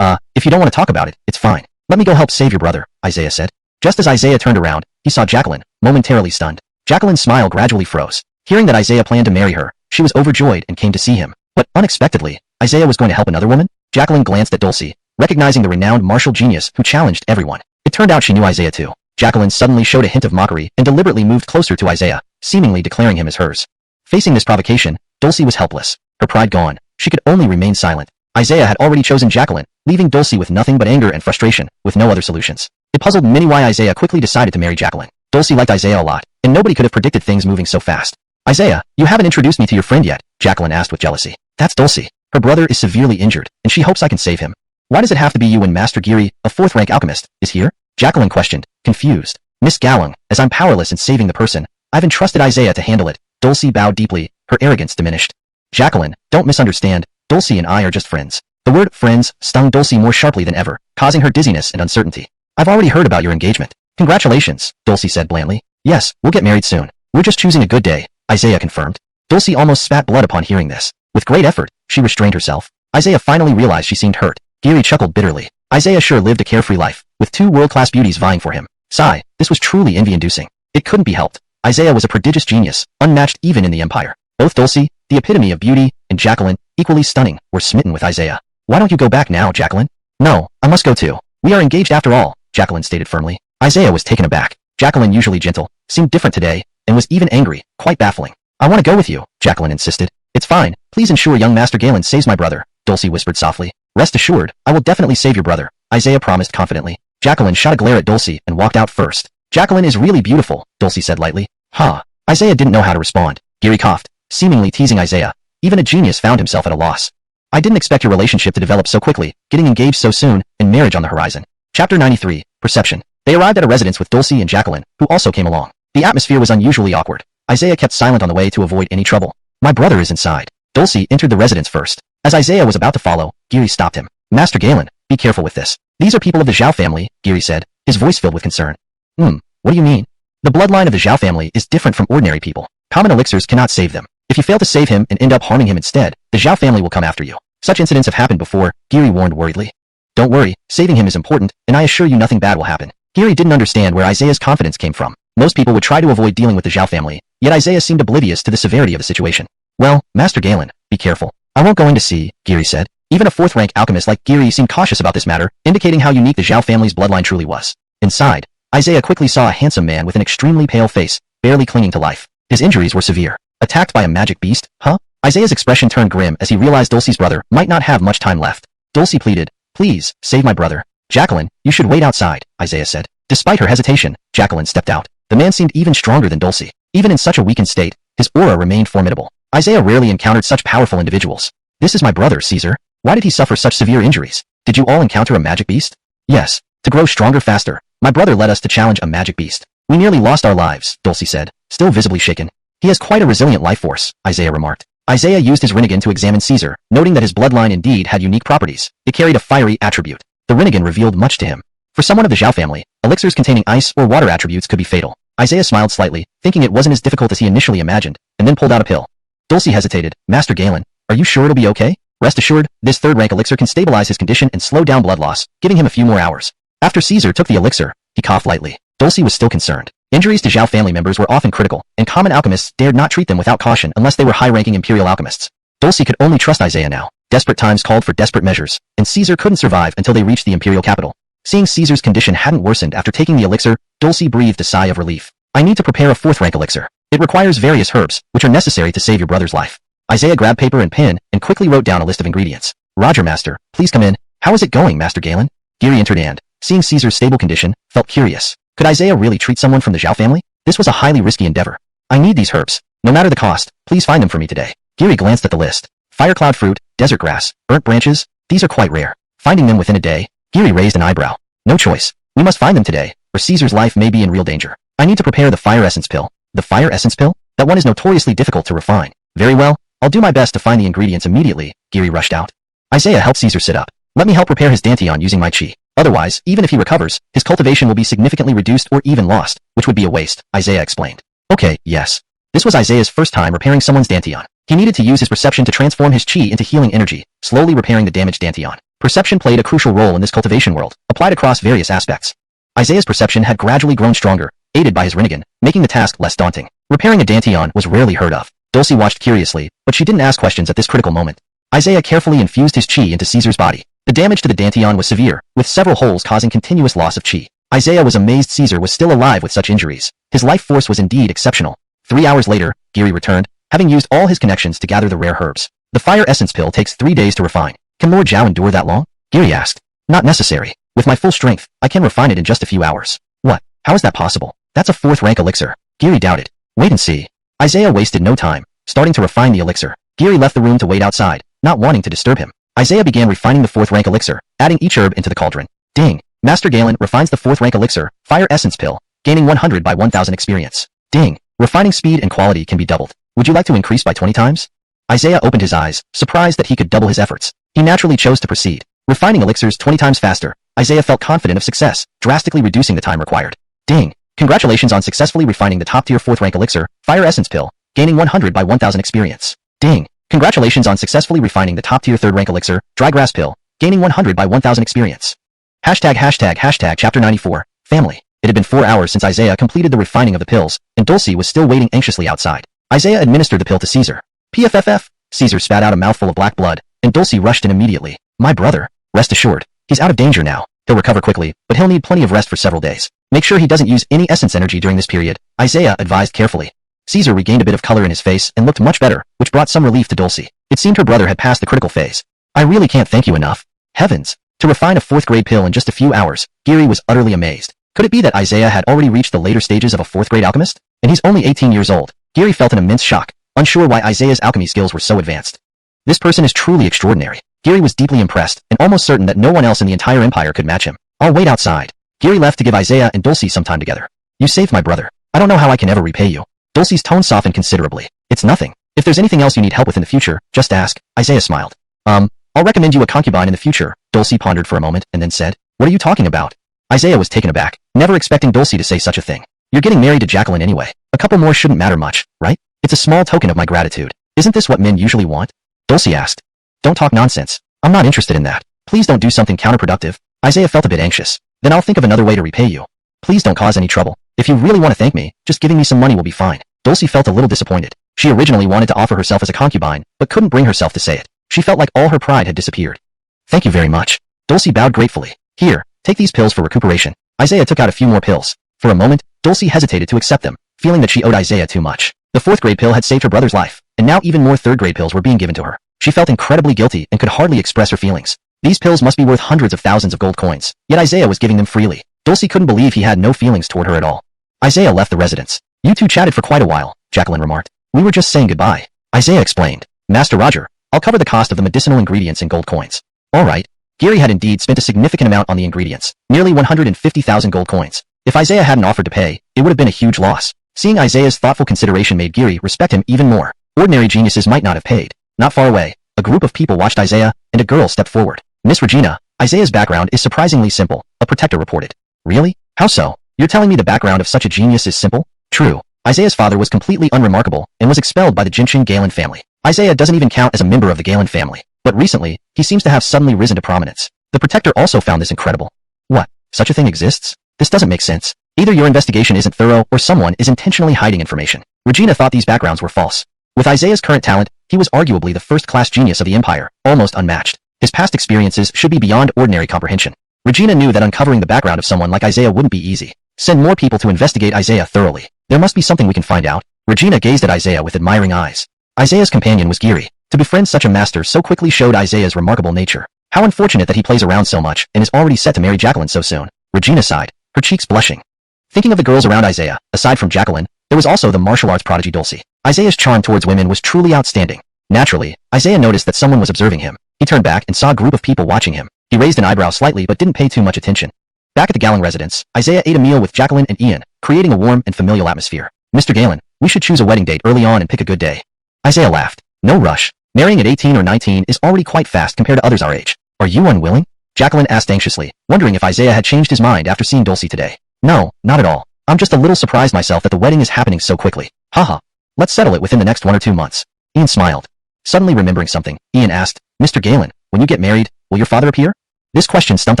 If you don't want to talk about it, it's fine. Let me go help save your brother, Isaiah said. Just as Isaiah turned around, he saw Jacqueline, momentarily stunned. Jacqueline's smile gradually froze. Hearing that Isaiah planned to marry her, she was overjoyed and came to see him. But, unexpectedly, Isaiah was going to help another woman? Jacqueline glanced at Dulcie, recognizing the renowned martial genius who challenged everyone. It turned out she knew Isaiah too. Jacqueline suddenly showed a hint of mockery and deliberately moved closer to Isaiah, seemingly declaring him as hers. Facing this provocation, Dulcie was helpless. Her pride gone, she could only remain silent. Isaiah had already chosen Jacqueline, leaving Dulcie with nothing but anger and frustration, with no other solutions. It puzzled many why Isaiah quickly decided to marry Jacqueline. Dulcie liked Isaiah a lot, and nobody could have predicted things moving so fast. Isaiah, you haven't introduced me to your friend yet, Jacqueline asked with jealousy. That's Dulcie. Her brother is severely injured, and she hopes I can save him. Why does it have to be you when Master Giri, a fourth-rank alchemist, is here? Jacqueline questioned, confused. Miss Galung, as I'm powerless in saving the person, I've entrusted Isaiah to handle it. Dulcie bowed deeply, her arrogance diminished. Jacqueline, don't misunderstand, Dulcie and I are just friends. The word friends stung Dulcie more sharply than ever, causing her dizziness and uncertainty. I've already heard about your engagement. Congratulations, Dulcie said blandly. Yes, we'll get married soon. We're just choosing a good day, Isaiah confirmed. Dulcie almost spat blood upon hearing this. With great effort, she restrained herself. Isaiah finally realized she seemed hurt. Giri chuckled bitterly. Isaiah sure lived a carefree life, with two world-class beauties vying for him. Sigh, this was truly envy-inducing. It couldn't be helped. Isaiah was a prodigious genius, unmatched even in the Empire. Both Dulcie, the epitome of beauty, and Jacqueline, equally stunning, were smitten with Isaiah. Why don't you go back now, Jacqueline? No, I must go too. We are engaged after all, Jacqueline stated firmly. Isaiah was taken aback. Jacqueline, usually gentle, seemed different today, and was even angry, quite baffling. I want to go with you, Jacqueline insisted. It's fine, please ensure young Master Galen saves my brother, Dulcie whispered softly. Rest assured, I will definitely save your brother, Isaiah promised confidently. Jacqueline shot a glare at Dulcie and walked out first. Jacqueline is really beautiful, Dulcie said lightly. Huh. Isaiah didn't know how to respond. Giri coughed, seemingly teasing Isaiah. Even a genius found himself at a loss. I didn't expect your relationship to develop so quickly, getting engaged so soon, and marriage on the horizon. Chapter 93, Perception. They arrived at a residence with Dulcie and Jacqueline, who also came along. The atmosphere was unusually awkward. Isaiah kept silent on the way to avoid any trouble. My brother is inside. Dulcie entered the residence first. As Isaiah was about to follow, Giri stopped him. Master Galen, be careful with this. These are people of the Zhao family, Giri said, his voice filled with concern. What do you mean? The bloodline of the Zhao family is different from ordinary people. Common elixirs cannot save them. If you fail to save him and end up harming him instead, the Zhao family will come after you. Such incidents have happened before, Giri warned worriedly. Don't worry, saving him is important, and I assure you nothing bad will happen. Giri didn't understand where Isaiah's confidence came from. Most people would try to avoid dealing with the Zhao family, yet Isaiah seemed oblivious to the severity of the situation. Well, Master Galen, be careful. I won't go in to see, Giri said. Even a fourth-rank alchemist like Giri seemed cautious about this matter, indicating how unique the Zhao family's bloodline truly was. Inside, Isaiah quickly saw a handsome man with an extremely pale face, barely clinging to life. His injuries were severe. Attacked by a magic beast, huh? Isaiah's expression turned grim as he realized Dulcie's brother might not have much time left. Dulcie pleaded, please, save my brother. Jacqueline, you should wait outside, Isaiah said. Despite her hesitation, Jacqueline stepped out. The man seemed even stronger than Dulcie. Even in such a weakened state, his aura remained formidable. Isaiah rarely encountered such powerful individuals. This is my brother, Caesar. Why did he suffer such severe injuries? Did you all encounter a magic beast? Yes. To grow stronger faster, my brother led us to challenge a magic beast. We nearly lost our lives, Dulcie said, still visibly shaken. He has quite a resilient life force, Isaiah remarked. Isaiah used his Rinnegan to examine Caesar, noting that his bloodline indeed had unique properties. It carried a fiery attribute. The Rinnegan revealed much to him. For someone of the Zhao family, elixirs containing ice or water attributes could be fatal. Isaiah smiled slightly, thinking it wasn't as difficult as he initially imagined, and then pulled out a pill. Dulcie hesitated. Master Galen, are you sure it'll be okay? Rest assured, this third-rank elixir can stabilize his condition and slow down blood loss, giving him a few more hours. After Caesar took the elixir, he coughed lightly. Dulcie was still concerned. Injuries to Zhao family members were often critical, and common alchemists dared not treat them without caution unless they were high-ranking imperial alchemists. Dulcie could only trust Isaiah now. Desperate times called for desperate measures, and Caesar couldn't survive until they reached the imperial capital. Seeing Caesar's condition hadn't worsened after taking the elixir, Dulcie breathed a sigh of relief. I need to prepare a fourth-rank elixir. It requires various herbs, which are necessary to save your brother's life. Isaiah grabbed paper and pen and quickly wrote down a list of ingredients. Roger, Master. Please come in. How is it going, Master Galen? Giri entered and, seeing Caesar's stable condition, felt curious. Could Isaiah really treat someone from the Zhao family? This was a highly risky endeavor. I need these herbs. No matter the cost, please find them for me today. Giri glanced at the list. Firecloud fruit, desert grass, burnt branches, these are quite rare. Finding them within a day, Giri raised an eyebrow. No choice. We must find them today, or Caesar's life may be in real danger. I need to prepare the fire essence pill. The fire essence pill? That one is notoriously difficult to refine. Very well, I'll do my best to find the ingredients immediately, Geary rushed out. Isaiah helped Caesar sit up. Let me help prepare his dantian using my chi. Otherwise, even if he recovers, his cultivation will be significantly reduced or even lost, which would be a waste, Isaiah explained. Okay, yes. This was Isaiah's first time repairing someone's dantian. He needed to use his perception to transform his chi into healing energy, slowly repairing the damaged dantian. Perception played a crucial role in this cultivation world, applied across various aspects. Isaiah's perception had gradually grown stronger, aided by his Rinnegan, making the task less daunting. Repairing a dantian was rarely heard of. Dulcie watched curiously, but she didn't ask questions at this critical moment. Isaiah carefully infused his chi into Caesar's body. The damage to the dantian was severe, with several holes causing continuous loss of chi. Isaiah was amazed Caesar was still alive with such injuries. His life force was indeed exceptional. 3 hours later, Geary returned, having used all his connections to gather the rare herbs. The fire essence pill takes 3 days to refine. Can Lord Zhao endure that long? Geary asked. Not necessary. With my full strength, I can refine it in just a few hours. What? How is that possible? That's a 4th rank elixir. Geary doubted. Wait and see. Isaiah wasted no time, starting to refine the elixir. Geary left the room to wait outside, not wanting to disturb him. Isaiah began refining the 4th rank elixir, adding each herb into the cauldron. Ding! Master Galen refines the 4th rank elixir, fire essence pill, gaining 100 by 1000 experience. Ding! Refining speed and quality can be doubled. Would you like to increase by 20 times? Isaiah opened his eyes, surprised that he could double his efforts. He naturally chose to proceed. Refining elixirs 20 times faster, Isaiah felt confident of success, drastically reducing the time required. Ding! Congratulations on successfully refining the top-tier 4th rank elixir, fire essence pill, gaining 100 by 1000 experience. Ding! Congratulations on successfully refining the top-tier 3rd rank elixir, dry grass pill, gaining 100 by 1000 experience. Hashtag Chapter 94, Family. It had been 4 hours since Isaiah completed the refining of the pills, and Dulcie was still waiting anxiously outside. Isaiah administered the pill to Caesar. PFFF. Caesar spat out a mouthful of black blood, and Dulcie rushed in immediately. My brother. Rest assured. He's out of danger now. He'll recover quickly, but he'll need plenty of rest for several days. Make sure he doesn't use any essence energy during this period, Isaiah advised carefully. Caesar regained a bit of color in his face and looked much better, which brought some relief to Dulcie. It seemed her brother had passed the critical phase. I really can't thank you enough. Heavens! To refine a 4th grade pill in just a few hours, Geary was utterly amazed. Could it be that Isaiah had already reached the later stages of a 4th grade alchemist? And he's only 18 years old. Geary felt an immense shock, unsure why Isaiah's alchemy skills were so advanced. This person is truly extraordinary. Geary was deeply impressed, and almost certain that no one else in the entire empire could match him. I'll wait outside. Geary left to give Isaiah and Dulcie some time together. You saved my brother. I don't know how I can ever repay you. Dulcie's tone softened considerably. It's nothing. If there's anything else you need help with in the future, just ask. Isaiah smiled. I'll recommend you a concubine in the future, Dulcie pondered for a moment and then said. What are you talking about? Isaiah was taken aback, never expecting Dulcie to say such a thing. You're getting married to Jacqueline anyway. A couple more shouldn't matter much, right? It's a small token of my gratitude. Isn't this what men usually want? Dulcie asked. Don't talk nonsense. I'm not interested in that. Please don't do something counterproductive. Isaiah felt a bit anxious. Then I'll think of another way to repay you. Please don't cause any trouble. If you really want to thank me, just giving me some money will be fine. Dulcie felt a little disappointed. She originally wanted to offer herself as a concubine, but couldn't bring herself to say it. She felt like all her pride had disappeared. Thank you very much. Dulcie bowed gratefully. Here, take these pills for recuperation. Isaiah took out a few more pills. For a moment, Dulcie hesitated to accept them, feeling that she owed Isaiah too much. The 4th grade pill had saved her brother's life, and now even more 3rd grade pills were being given to her. She felt incredibly guilty and could hardly express her feelings. These pills must be worth hundreds of thousands of gold coins, yet Isaiah was giving them freely. Dulcie couldn't believe he had no feelings toward her at all. Isaiah left the residence. You two chatted for quite a while, Jacqueline remarked. We were just saying goodbye. Isaiah explained. Master Roger, I'll cover the cost of the medicinal ingredients in gold coins. All right. Geary had indeed spent a significant amount on the ingredients, nearly 150,000 gold coins. If Isaiah hadn't offered to pay, it would have been a huge loss. Seeing Isaiah's thoughtful consideration made Geary respect him even more. Ordinary geniuses might not have paid. Not far away, a group of people watched Isaiah, and a girl stepped forward. Miss Regina, Isaiah's background is surprisingly simple, a protector reported. Really? How so? You're telling me the background of such a genius is simple? True. Isaiah's father was completely unremarkable and was expelled by the Jinshin Galen family. Isaiah doesn't even count as a member of the Galen family, but recently, he seems to have suddenly risen to prominence. The protector also found this incredible. What? Such a thing exists? This doesn't make sense. Either your investigation isn't thorough or someone is intentionally hiding information. Regina thought these backgrounds were false. With Isaiah's current talent, he was arguably the first-class genius of the empire, almost unmatched. His past experiences should be beyond ordinary comprehension. Regina knew that uncovering the background of someone like Isaiah wouldn't be easy. Send more people to investigate Isaiah thoroughly. There must be something we can find out. Regina gazed at Isaiah with admiring eyes. Isaiah's companion was Geary. To befriend such a master so quickly showed Isaiah's remarkable nature. How unfortunate that he plays around so much and is already set to marry Jacqueline so soon. Regina sighed, her cheeks blushing. Thinking of the girls around Isaiah, aside from Jacqueline, there was also the martial arts prodigy Dulcie. Isaiah's charm towards women was truly outstanding. Naturally, Isaiah noticed that someone was observing him. He turned back and saw a group of people watching him. He raised an eyebrow slightly but didn't pay too much attention. Back at the Galen residence, Isaiah ate a meal with Jacqueline and Ian, creating a warm and familial atmosphere. Mr. Galen, we should choose a wedding date early on and pick a good day. Isaiah laughed. No rush. Marrying at 18 or 19 is already quite fast compared to others our age. Are you unwilling? Jacqueline asked anxiously, wondering if Isaiah had changed his mind after seeing Dulcie today. No, not at all. I'm just a little surprised myself that the wedding is happening so quickly. Haha. Let's settle it within the next 1 or 2 months. Ian smiled. Suddenly remembering something, Ian asked, Mr. Galen, when you get married, will your father appear? This question stumped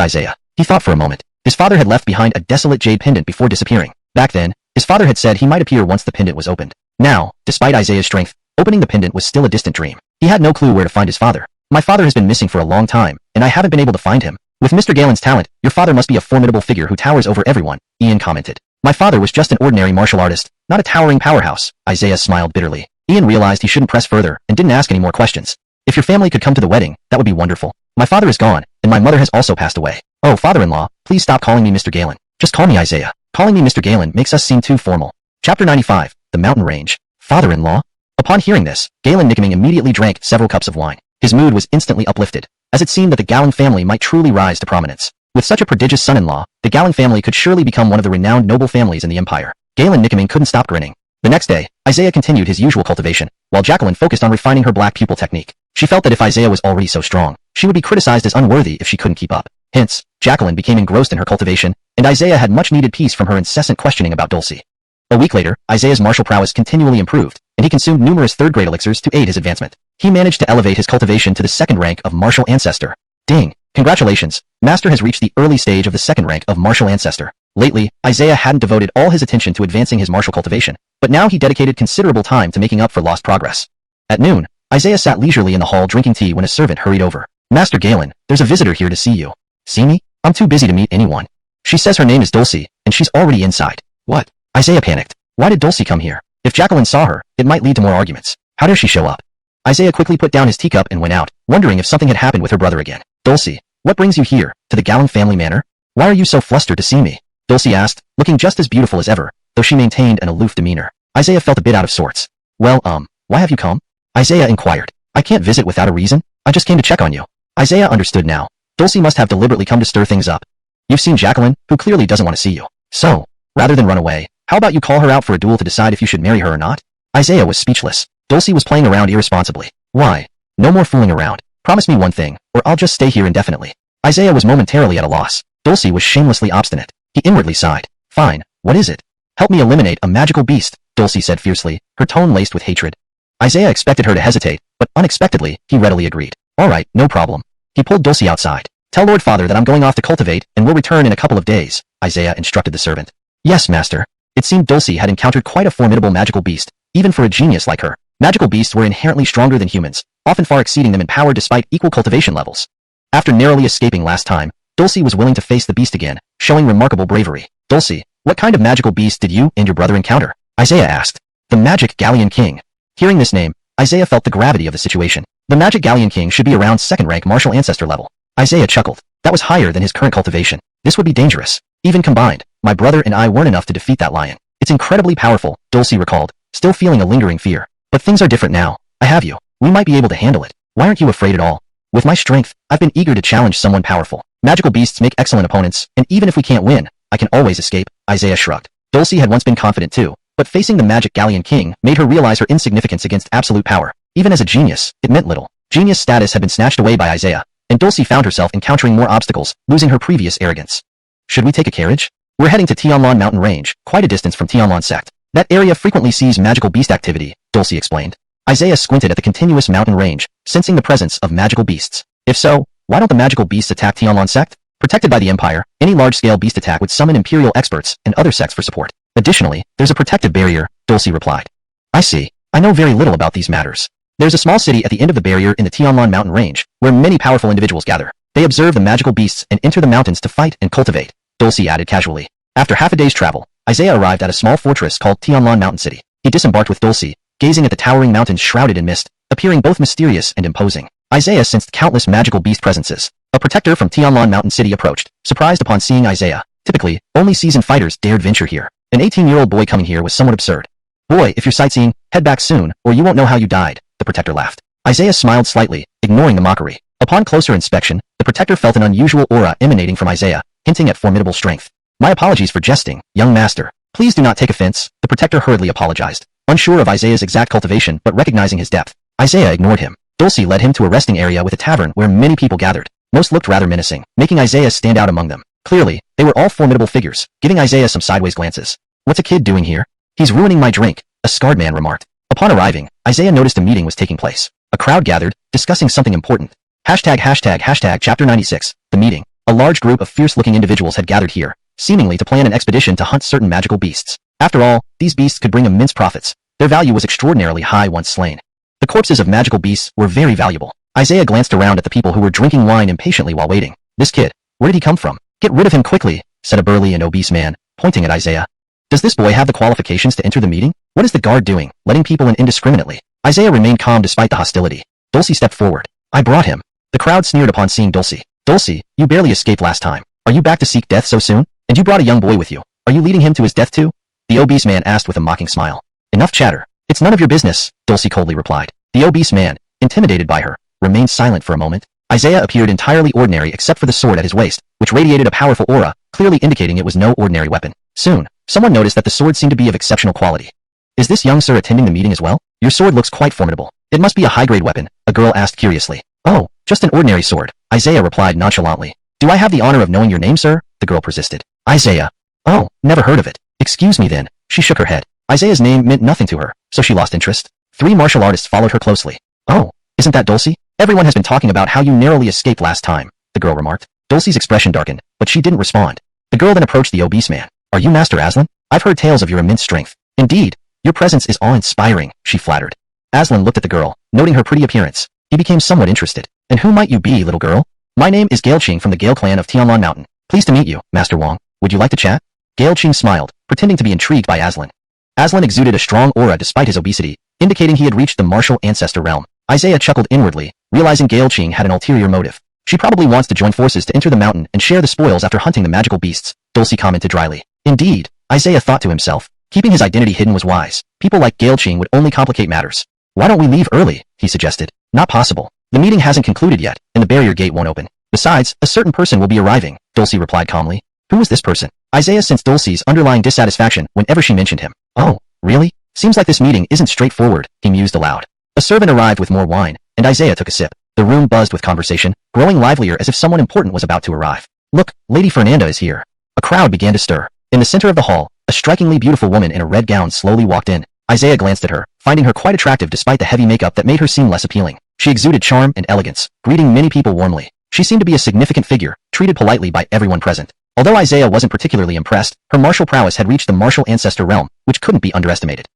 Isaiah. He thought for a moment. His father had left behind a desolate jade pendant before disappearing. Back then, his father had said he might appear once the pendant was opened. Now, despite Isaiah's strength, opening the pendant was still a distant dream. He had no clue where to find his father. My father has been missing for a long time, and I haven't been able to find him. With Mr. Galen's talent, your father must be a formidable figure who towers over everyone, Ian commented. My father was just an ordinary martial artist, not a towering powerhouse, Isaiah smiled bitterly. Ian realized he shouldn't press further and didn't ask any more questions. If your family could come to the wedding, that would be wonderful. My father is gone, and my mother has also passed away. Oh, father-in-law, please stop calling me Mr. Galen. Just call me Isaiah. Calling me Mr. Galen makes us seem too formal. Chapter 95, The Mountain Range. Father-in-law? Upon hearing this, Galen Nickeming immediately drank several cups of wine. His mood was instantly uplifted, as it seemed that the Galen family might truly rise to prominence. With such a prodigious son-in-law, the Galen family could surely become one of the renowned noble families in the empire. Galen Nickeming couldn't stop grinning. The next day, Isaiah continued his usual cultivation, while Jacqueline focused on refining her black pupil technique. She felt that if Isaiah was already so strong, she would be criticized as unworthy if she couldn't keep up. Hence, Jacqueline became engrossed in her cultivation, and Isaiah had much-needed peace from her incessant questioning about Dulcie. A week later, Isaiah's martial prowess continually improved, and he consumed numerous third-grade elixirs to aid his advancement. He managed to elevate his cultivation to the second rank of Martial Ancestor. Ding! Congratulations, Master has reached the early stage of the second rank of Martial Ancestor. Lately, Isaiah hadn't devoted all his attention to advancing his martial cultivation, but now he dedicated considerable time to making up for lost progress. At noon, Isaiah sat leisurely in the hall drinking tea when a servant hurried over. Master Galen, there's a visitor here to see you. See me? I'm too busy to meet anyone. She says her name is Dulcie, and she's already inside. What? Isaiah panicked. Why did Dulcie come here? If Jacqueline saw her, it might lead to more arguments. How dare she show up? Isaiah quickly put down his teacup and went out, wondering if something had happened with her brother again. Dulcie, what brings you here, to the Galen family manor? Why are you so flustered to see me? Dulcie asked, looking just as beautiful as ever, though she maintained an aloof demeanor. Isaiah felt a bit out of sorts. Well, why have you come? Isaiah inquired. I can't visit without a reason. I just came to check on you. Isaiah understood now. Dulcie must have deliberately come to stir things up. You've seen Jacqueline, who clearly doesn't want to see you. So, rather than run away, how about you call her out for a duel to decide if you should marry her or not? Isaiah was speechless. Dulcie was playing around irresponsibly. Why? No more fooling around. Promise me one thing, or I'll just stay here indefinitely. Isaiah was momentarily at a loss. Dulcie was shamelessly obstinate. He inwardly sighed. Fine, what is it? Help me eliminate a magical beast, Dulcie said fiercely, her tone laced with hatred. Isaiah expected her to hesitate, but unexpectedly, he readily agreed. All right, no problem. He pulled Dulcie outside. Tell Lord Father that I'm going off to cultivate and will return in a couple of days, Isaiah instructed the servant. Yes, master. It seemed Dulcie had encountered quite a formidable magical beast, even for a genius like her. Magical beasts were inherently stronger than humans, often far exceeding them in power despite equal cultivation levels. After narrowly escaping last time, Dulcie was willing to face the beast again, showing remarkable bravery. Dulcie, what kind of magical beast did you and your brother encounter? Isaiah asked. The Magic Galleon King. Hearing this name, Isaiah felt the gravity of the situation. The Magic Galleon King should be around second-rank martial ancestor level. Isaiah chuckled. That was higher than his current cultivation. This would be dangerous. Even combined, my brother and I weren't enough to defeat that lion. It's incredibly powerful, Dulcie recalled, still feeling a lingering fear. But things are different now. I have you. We might be able to handle it. Why aren't you afraid at all? With my strength, I've been eager to challenge someone powerful. Magical beasts make excellent opponents, and even if we can't win, I can always escape, Isaiah shrugged. Dulcie had once been confident too, but facing the Magic Galleon King made her realize her insignificance against absolute power. Even as a genius, it meant little. Genius status had been snatched away by Isaiah, and Dulcie found herself encountering more obstacles, losing her previous arrogance. Should we take a carriage? We're heading to Tianlan Mountain Range, quite a distance from Tianlan Sect. That area frequently sees magical beast activity, Dulcie explained. Isaiah squinted at the continuous mountain range, sensing the presence of magical beasts. If so, why don't the magical beasts attack Tianlan Sect? Protected by the Empire, any large-scale beast attack would summon Imperial experts and other sects for support. Additionally, there's a protective barrier, Dulcie replied. I see. I know very little about these matters. There's a small city at the end of the barrier in the Tianlan Mountain Range, where many powerful individuals gather. They observe the magical beasts and enter the mountains to fight and cultivate, Dulcie added casually. After half a day's travel, Isaiah arrived at a small fortress called Tianlan Mountain City. He disembarked with Dulcie, gazing at the towering mountains shrouded in mist, appearing both mysterious and imposing. Isaiah sensed countless magical beast presences. A protector from Tianlan Mountain City approached, surprised upon seeing Isaiah. Typically, only seasoned fighters dared venture here. An 18-year-old boy coming here was somewhat absurd. Boy, if you're sightseeing, head back soon, or you won't know how you died, the protector laughed. Isaiah smiled slightly, ignoring the mockery. Upon closer inspection, the protector felt an unusual aura emanating from Isaiah, hinting at formidable strength. My apologies for jesting, young master. Please do not take offense, the protector hurriedly apologized, unsure of Isaiah's exact cultivation but recognizing his depth. Isaiah ignored him. Dulcie led him to a resting area with a tavern where many people gathered. Most looked rather menacing, making Isaiah stand out among them. Clearly, they were all formidable figures, giving Isaiah some sideways glances. What's a kid doing here? He's ruining my drink, a scarred man remarked. Upon arriving, Isaiah noticed a meeting was taking place. A crowd gathered, discussing something important. Chapter 96, the meeting. A large group of fierce-looking individuals had gathered here, seemingly to plan an expedition to hunt certain magical beasts. After all, these beasts could bring immense profits. Their value was extraordinarily high once slain. The corpses of magical beasts were very valuable. Isaiah glanced around at the people who were drinking wine impatiently while waiting. This kid, where did he come from? Get rid of him quickly, said a burly and obese man, pointing at Isaiah. Does this boy have the qualifications to enter the meeting? What is the guard doing, letting people in indiscriminately? Isaiah remained calm despite the hostility. Dulcie stepped forward. I brought him. The crowd sneered upon seeing Dulcie. Dulcie, you barely escaped last time. Are you back to seek death so soon? And you brought a young boy with you. Are you leading him to his death too? The obese man asked with a mocking smile. Enough chatter. It's none of your business, Dulcie coldly replied. The obese man, intimidated by her, remained silent for a moment. Isaiah appeared entirely ordinary except for the sword at his waist, which radiated a powerful aura, clearly indicating it was no ordinary weapon. Soon, someone noticed that the sword seemed to be of exceptional quality. Is this young sir attending the meeting as well? Your sword looks quite formidable. It must be a high-grade weapon, a girl asked curiously. Oh, just an ordinary sword, Isaiah replied nonchalantly. Do I have the honor of knowing your name, sir? The girl persisted. Isaiah. Oh, never heard of it. Excuse me then. She shook her head. Isaiah's name meant nothing to her, so she lost interest. 3 martial artists followed her closely. Oh, isn't that Dulcie? Everyone has been talking about how you narrowly escaped last time, the girl remarked. Dulcie's expression darkened, but she didn't respond. The girl then approached the obese man. Are you Master Aslan? I've heard tales of your immense strength. Indeed, your presence is awe-inspiring, she flattered. Aslan looked at the girl, noting her pretty appearance. He became somewhat interested. And who might you be, little girl? My name is Gale Qing from the Gale clan of Tianlan Mountain. Pleased to meet you, Master Wang. Would you like to chat? Gale Qing smiled, pretending to be intrigued by Aslan. Aslan exuded a strong aura despite his obesity, indicating he had reached the martial ancestor realm. Isaiah chuckled inwardly, realizing Gale Qing had an ulterior motive. She probably wants to join forces to enter the mountain and share the spoils after hunting the magical beasts, Dulcie commented dryly. Indeed, Isaiah thought to himself. Keeping his identity hidden was wise. People like Gale Qing would only complicate matters. Why don't we leave early? He suggested. Not possible. The meeting hasn't concluded yet, and the barrier gate won't open. Besides, a certain person will be arriving, Dulcie replied calmly. Who was this person? Isaiah sensed Dulcie's underlying dissatisfaction whenever she mentioned him. Oh, really? Seems like this meeting isn't straightforward, he mused aloud. A servant arrived with more wine, and Isaiah took a sip. The room buzzed with conversation, growing livelier as if someone important was about to arrive. Look, Lady Fernanda is here. A crowd began to stir. In the center of the hall, a strikingly beautiful woman in a red gown slowly walked in. Isaiah glanced at her, finding her quite attractive despite the heavy makeup that made her seem less appealing. She exuded charm and elegance, greeting many people warmly. She seemed to be a significant figure, treated politely by everyone present. Although Isaiah wasn't particularly impressed, her martial prowess had reached the martial ancestor realm, which couldn't be underestimated.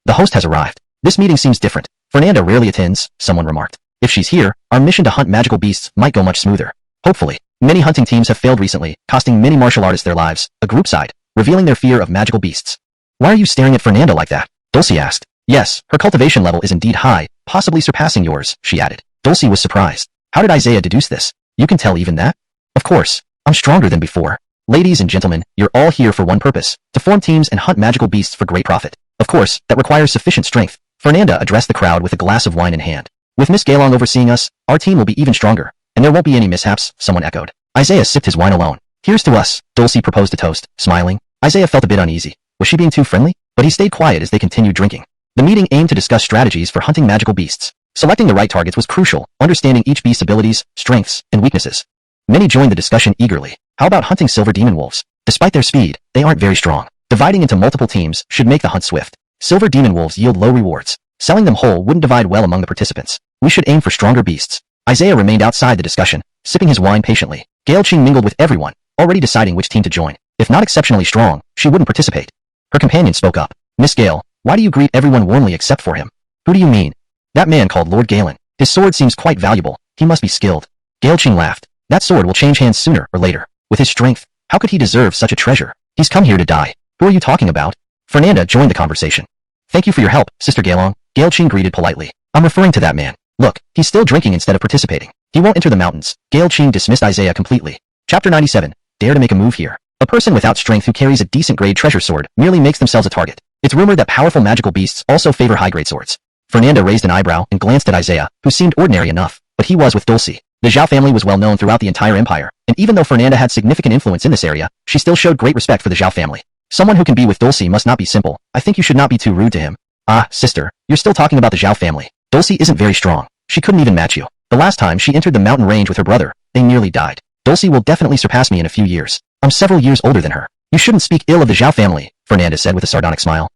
The host has arrived. This meeting seems different. Fernanda rarely attends, someone remarked. If she's here, our mission to hunt magical beasts might go much smoother. Hopefully. Many hunting teams have failed recently, costing many martial artists their lives, a group sighed, revealing their fear of magical beasts. Why are you staring at Fernanda like that? Dulcie asked. Yes, her cultivation level is indeed high, possibly surpassing yours, she added. Dulcie was surprised. How did Isaiah deduce this? You can tell even that? Of course. I'm stronger than before. Ladies and gentlemen, you're all here for one purpose, to form teams and hunt magical beasts for great profit. Of course, that requires sufficient strength. Fernanda addressed the crowd with a glass of wine in hand. With Miss Gaelong overseeing us, our team will be even stronger, and there won't be any mishaps, someone echoed. Isaiah sipped his wine alone. Here's to us, Dulcie proposed a toast, smiling. Isaiah felt a bit uneasy. Was she being too friendly? But he stayed quiet as they continued drinking. The meeting aimed to discuss strategies for hunting magical beasts. Selecting the right targets was crucial, understanding each beast's abilities, strengths, and weaknesses. Many joined the discussion eagerly. How about hunting silver demon wolves? Despite their speed, they aren't very strong. Dividing into multiple teams should make the hunt swift. Silver demon wolves yield low rewards. Selling them whole wouldn't divide well among the participants. We should aim for stronger beasts. Isaiah remained outside the discussion, sipping his wine patiently. Gale Qing mingled with everyone, already deciding which team to join. If not exceptionally strong, she wouldn't participate. Her companion spoke up. Miss Gale, why do you greet everyone warmly except for him? Who do you mean? That man called Lord Galen. His sword seems quite valuable. He must be skilled. Gale Qing laughed. That sword will change hands sooner or later. With his strength, how could he deserve such a treasure? He's come here to die. Who are you talking about? Fernanda joined the conversation. Thank you for your help, Sister Gaelong. Gale Qing greeted politely. I'm referring to that man. Look, he's still drinking instead of participating. He won't enter the mountains. Gale Qing dismissed Isaiah completely. Chapter 97. Dare to make a move here. A person without strength who carries a decent grade treasure sword merely makes themselves a target. It's rumored that powerful magical beasts also favor high-grade swords. Fernanda raised an eyebrow and glanced at Isaiah, who seemed ordinary enough, but he was with Dulcie. The Zhao family was well known throughout the entire empire, and even though Fernanda had significant influence in this area, she still showed great respect for the Zhao family. Someone who can be with Dulcie must not be simple. I think you should not be too rude to him. Ah, sister, you're still talking about the Zhao family. Dulcie isn't very strong. She couldn't even match you. The last time she entered the mountain range with her brother, they nearly died. Dulcie will definitely surpass me in a few years. I'm several years older than her. You shouldn't speak ill of the Zhao family, Fernanda said with a sardonic smile.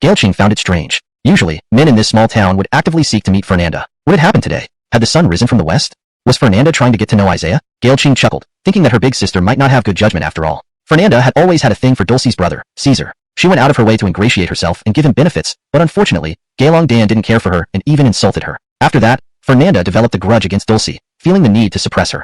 Gailqing found it strange. Usually, men in this small town would actively seek to meet Fernanda. What had happened today? Had the sun risen from the west? Was Fernanda trying to get to know Isaiah? Gailqing chuckled, thinking that her big sister might not have good judgment after all. Fernanda had always had a thing for Dulcie's brother, Caesar. She went out of her way to ingratiate herself and give him benefits, but unfortunately, Gailong Dan didn't care for her and even insulted her. After that, Fernanda developed a grudge against Dulcie, feeling the need to suppress her.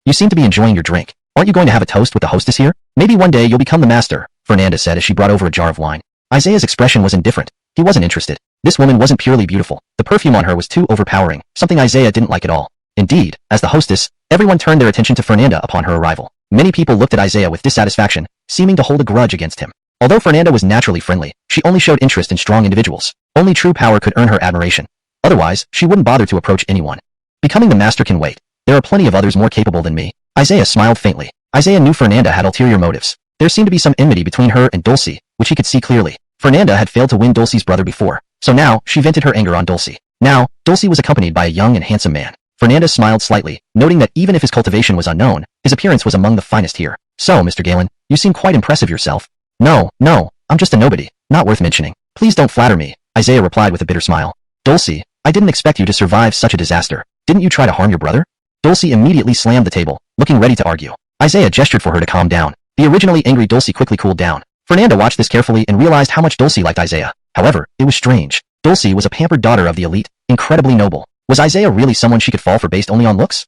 You seem to be enjoying your drink. Aren't you going to have a toast with the hostess here? Maybe one day you'll become the master, Fernanda said as she brought over a jar of wine. Isaiah's expression was indifferent. He wasn't interested. This woman wasn't purely beautiful. The perfume on her was too overpowering, something Isaiah didn't like at all. Indeed, as the hostess, everyone turned their attention to Fernanda upon her arrival. Many people looked at Isaiah with dissatisfaction, seeming to hold a grudge against him. Although Fernanda was naturally friendly, she only showed interest in strong individuals. Only true power could earn her admiration. Otherwise, she wouldn't bother to approach anyone. Becoming the master can wait. There are plenty of others more capable than me. Isaiah smiled faintly. Isaiah knew Fernanda had ulterior motives. There seemed to be some enmity between her and Dulcie, which he could see clearly. Fernanda had failed to win Dulcie's brother before, so now she vented her anger on Dulcie. Now, Dulcie was accompanied by a young and handsome man. Fernanda smiled slightly, noting that even if his cultivation was unknown, his appearance was among the finest here. So, Mr. Galen, you seem quite impressive yourself. No, I'm just a nobody, not worth mentioning. Please don't flatter me, Isaiah replied with a bitter smile. Dulcie, I didn't expect you to survive such a disaster. Didn't you try to harm your brother? Dulcie immediately slammed the table, looking ready to argue. Isaiah gestured for her to calm down. The originally angry Dulcie quickly cooled down. Fernanda watched this carefully and realized how much Dulcie liked Isaiah. However, it was strange. Dulcie was a pampered daughter of the elite, incredibly noble. Was Isaiah really someone she could fall for based only on looks?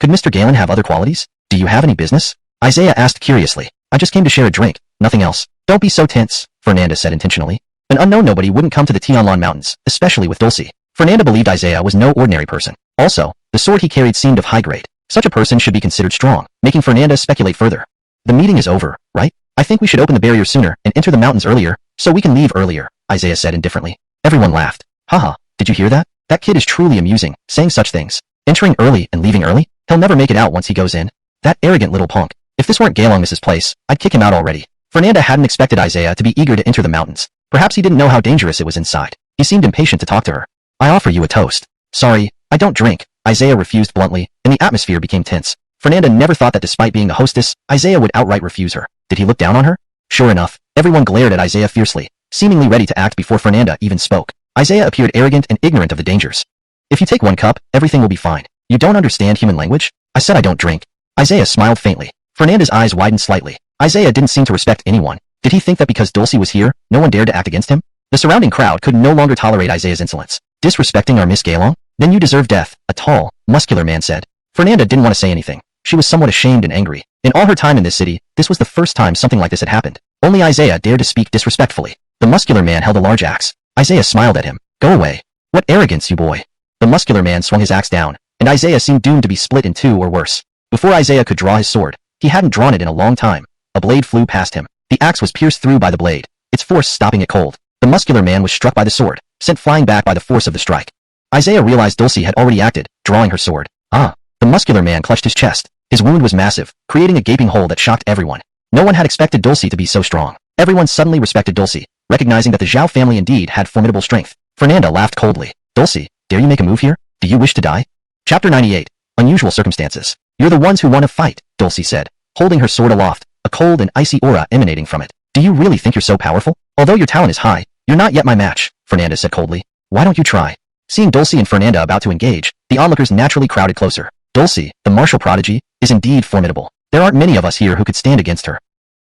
Could Mr. Galen have other qualities? Do you have any business? Isaiah asked curiously. I just came to share a drink, nothing else. Don't be so tense, Fernanda said intentionally. An unknown nobody wouldn't come to the Tianlan Mountains, especially with Dulcie. Fernanda believed Isaiah was no ordinary person. Also, the sword he carried seemed of high grade. Such a person should be considered strong, making Fernanda speculate further. The meeting is over, right? I think we should open the barrier sooner and enter the mountains earlier, so we can leave earlier, Isaiah said indifferently. Everyone laughed. Haha, did you hear that? That kid is truly amusing, saying such things. Entering early and leaving early? He'll never make it out once he goes in. That arrogant little punk. If this weren't Gaelong's place, I'd kick him out already. Fernanda hadn't expected Isaiah to be eager to enter the mountains. Perhaps he didn't know how dangerous it was inside. He seemed impatient to talk to her. I offer you a toast. Sorry, I don't drink, Isaiah refused bluntly, and the atmosphere became tense. Fernanda never thought that despite being the hostess, Isaiah would outright refuse her. Did he look down on her? Sure enough, everyone glared at Isaiah fiercely, seemingly ready to act before Fernanda even spoke. Isaiah appeared arrogant and ignorant of the dangers. If you take one cup, everything will be fine. You don't understand human language? I said I don't drink. Isaiah smiled faintly. Fernanda's eyes widened slightly. Isaiah didn't seem to respect anyone. Did he think that because Dulcie was here, no one dared to act against him? The surrounding crowd could no longer tolerate Isaiah's insolence. Disrespecting our Miss Gaelong? Then you deserve death, a tall, muscular man said. Fernanda didn't want to say anything. She was somewhat ashamed and angry. In all her time in this city, this was the first time something like this had happened. Only Isaiah dared to speak disrespectfully. The muscular man held a large axe. Isaiah smiled at him. Go away. What arrogance, you boy. The muscular man swung his axe down, and Isaiah seemed doomed to be split in two or worse. Before Isaiah could draw his sword, he hadn't drawn it in a long time. A blade flew past him. The axe was pierced through by the blade, its force stopping it cold. The muscular man was struck by the sword, sent flying back by the force of the strike. Isaiah realized Dulcie had already acted, drawing her sword. Ah! The muscular man clutched his chest. His wound was massive, creating a gaping hole that shocked everyone. No one had expected Dulcie to be so strong. Everyone suddenly respected Dulcie, recognizing that the Zhao family indeed had formidable strength. Fernanda laughed coldly. Dulcie, dare you make a move here? Do you wish to die? Chapter 98. Unusual circumstances. You're the ones who want to fight, Dulcie said, holding her sword aloft, a cold and icy aura emanating from it. Do you really think you're so powerful? Although your talent is high, you're not yet my match, Fernanda said coldly. Why don't you try? Seeing Dulcie and Fernanda about to engage, the onlookers naturally crowded closer. Dulcie, the martial prodigy, is indeed formidable. There aren't many of us here who could stand against her.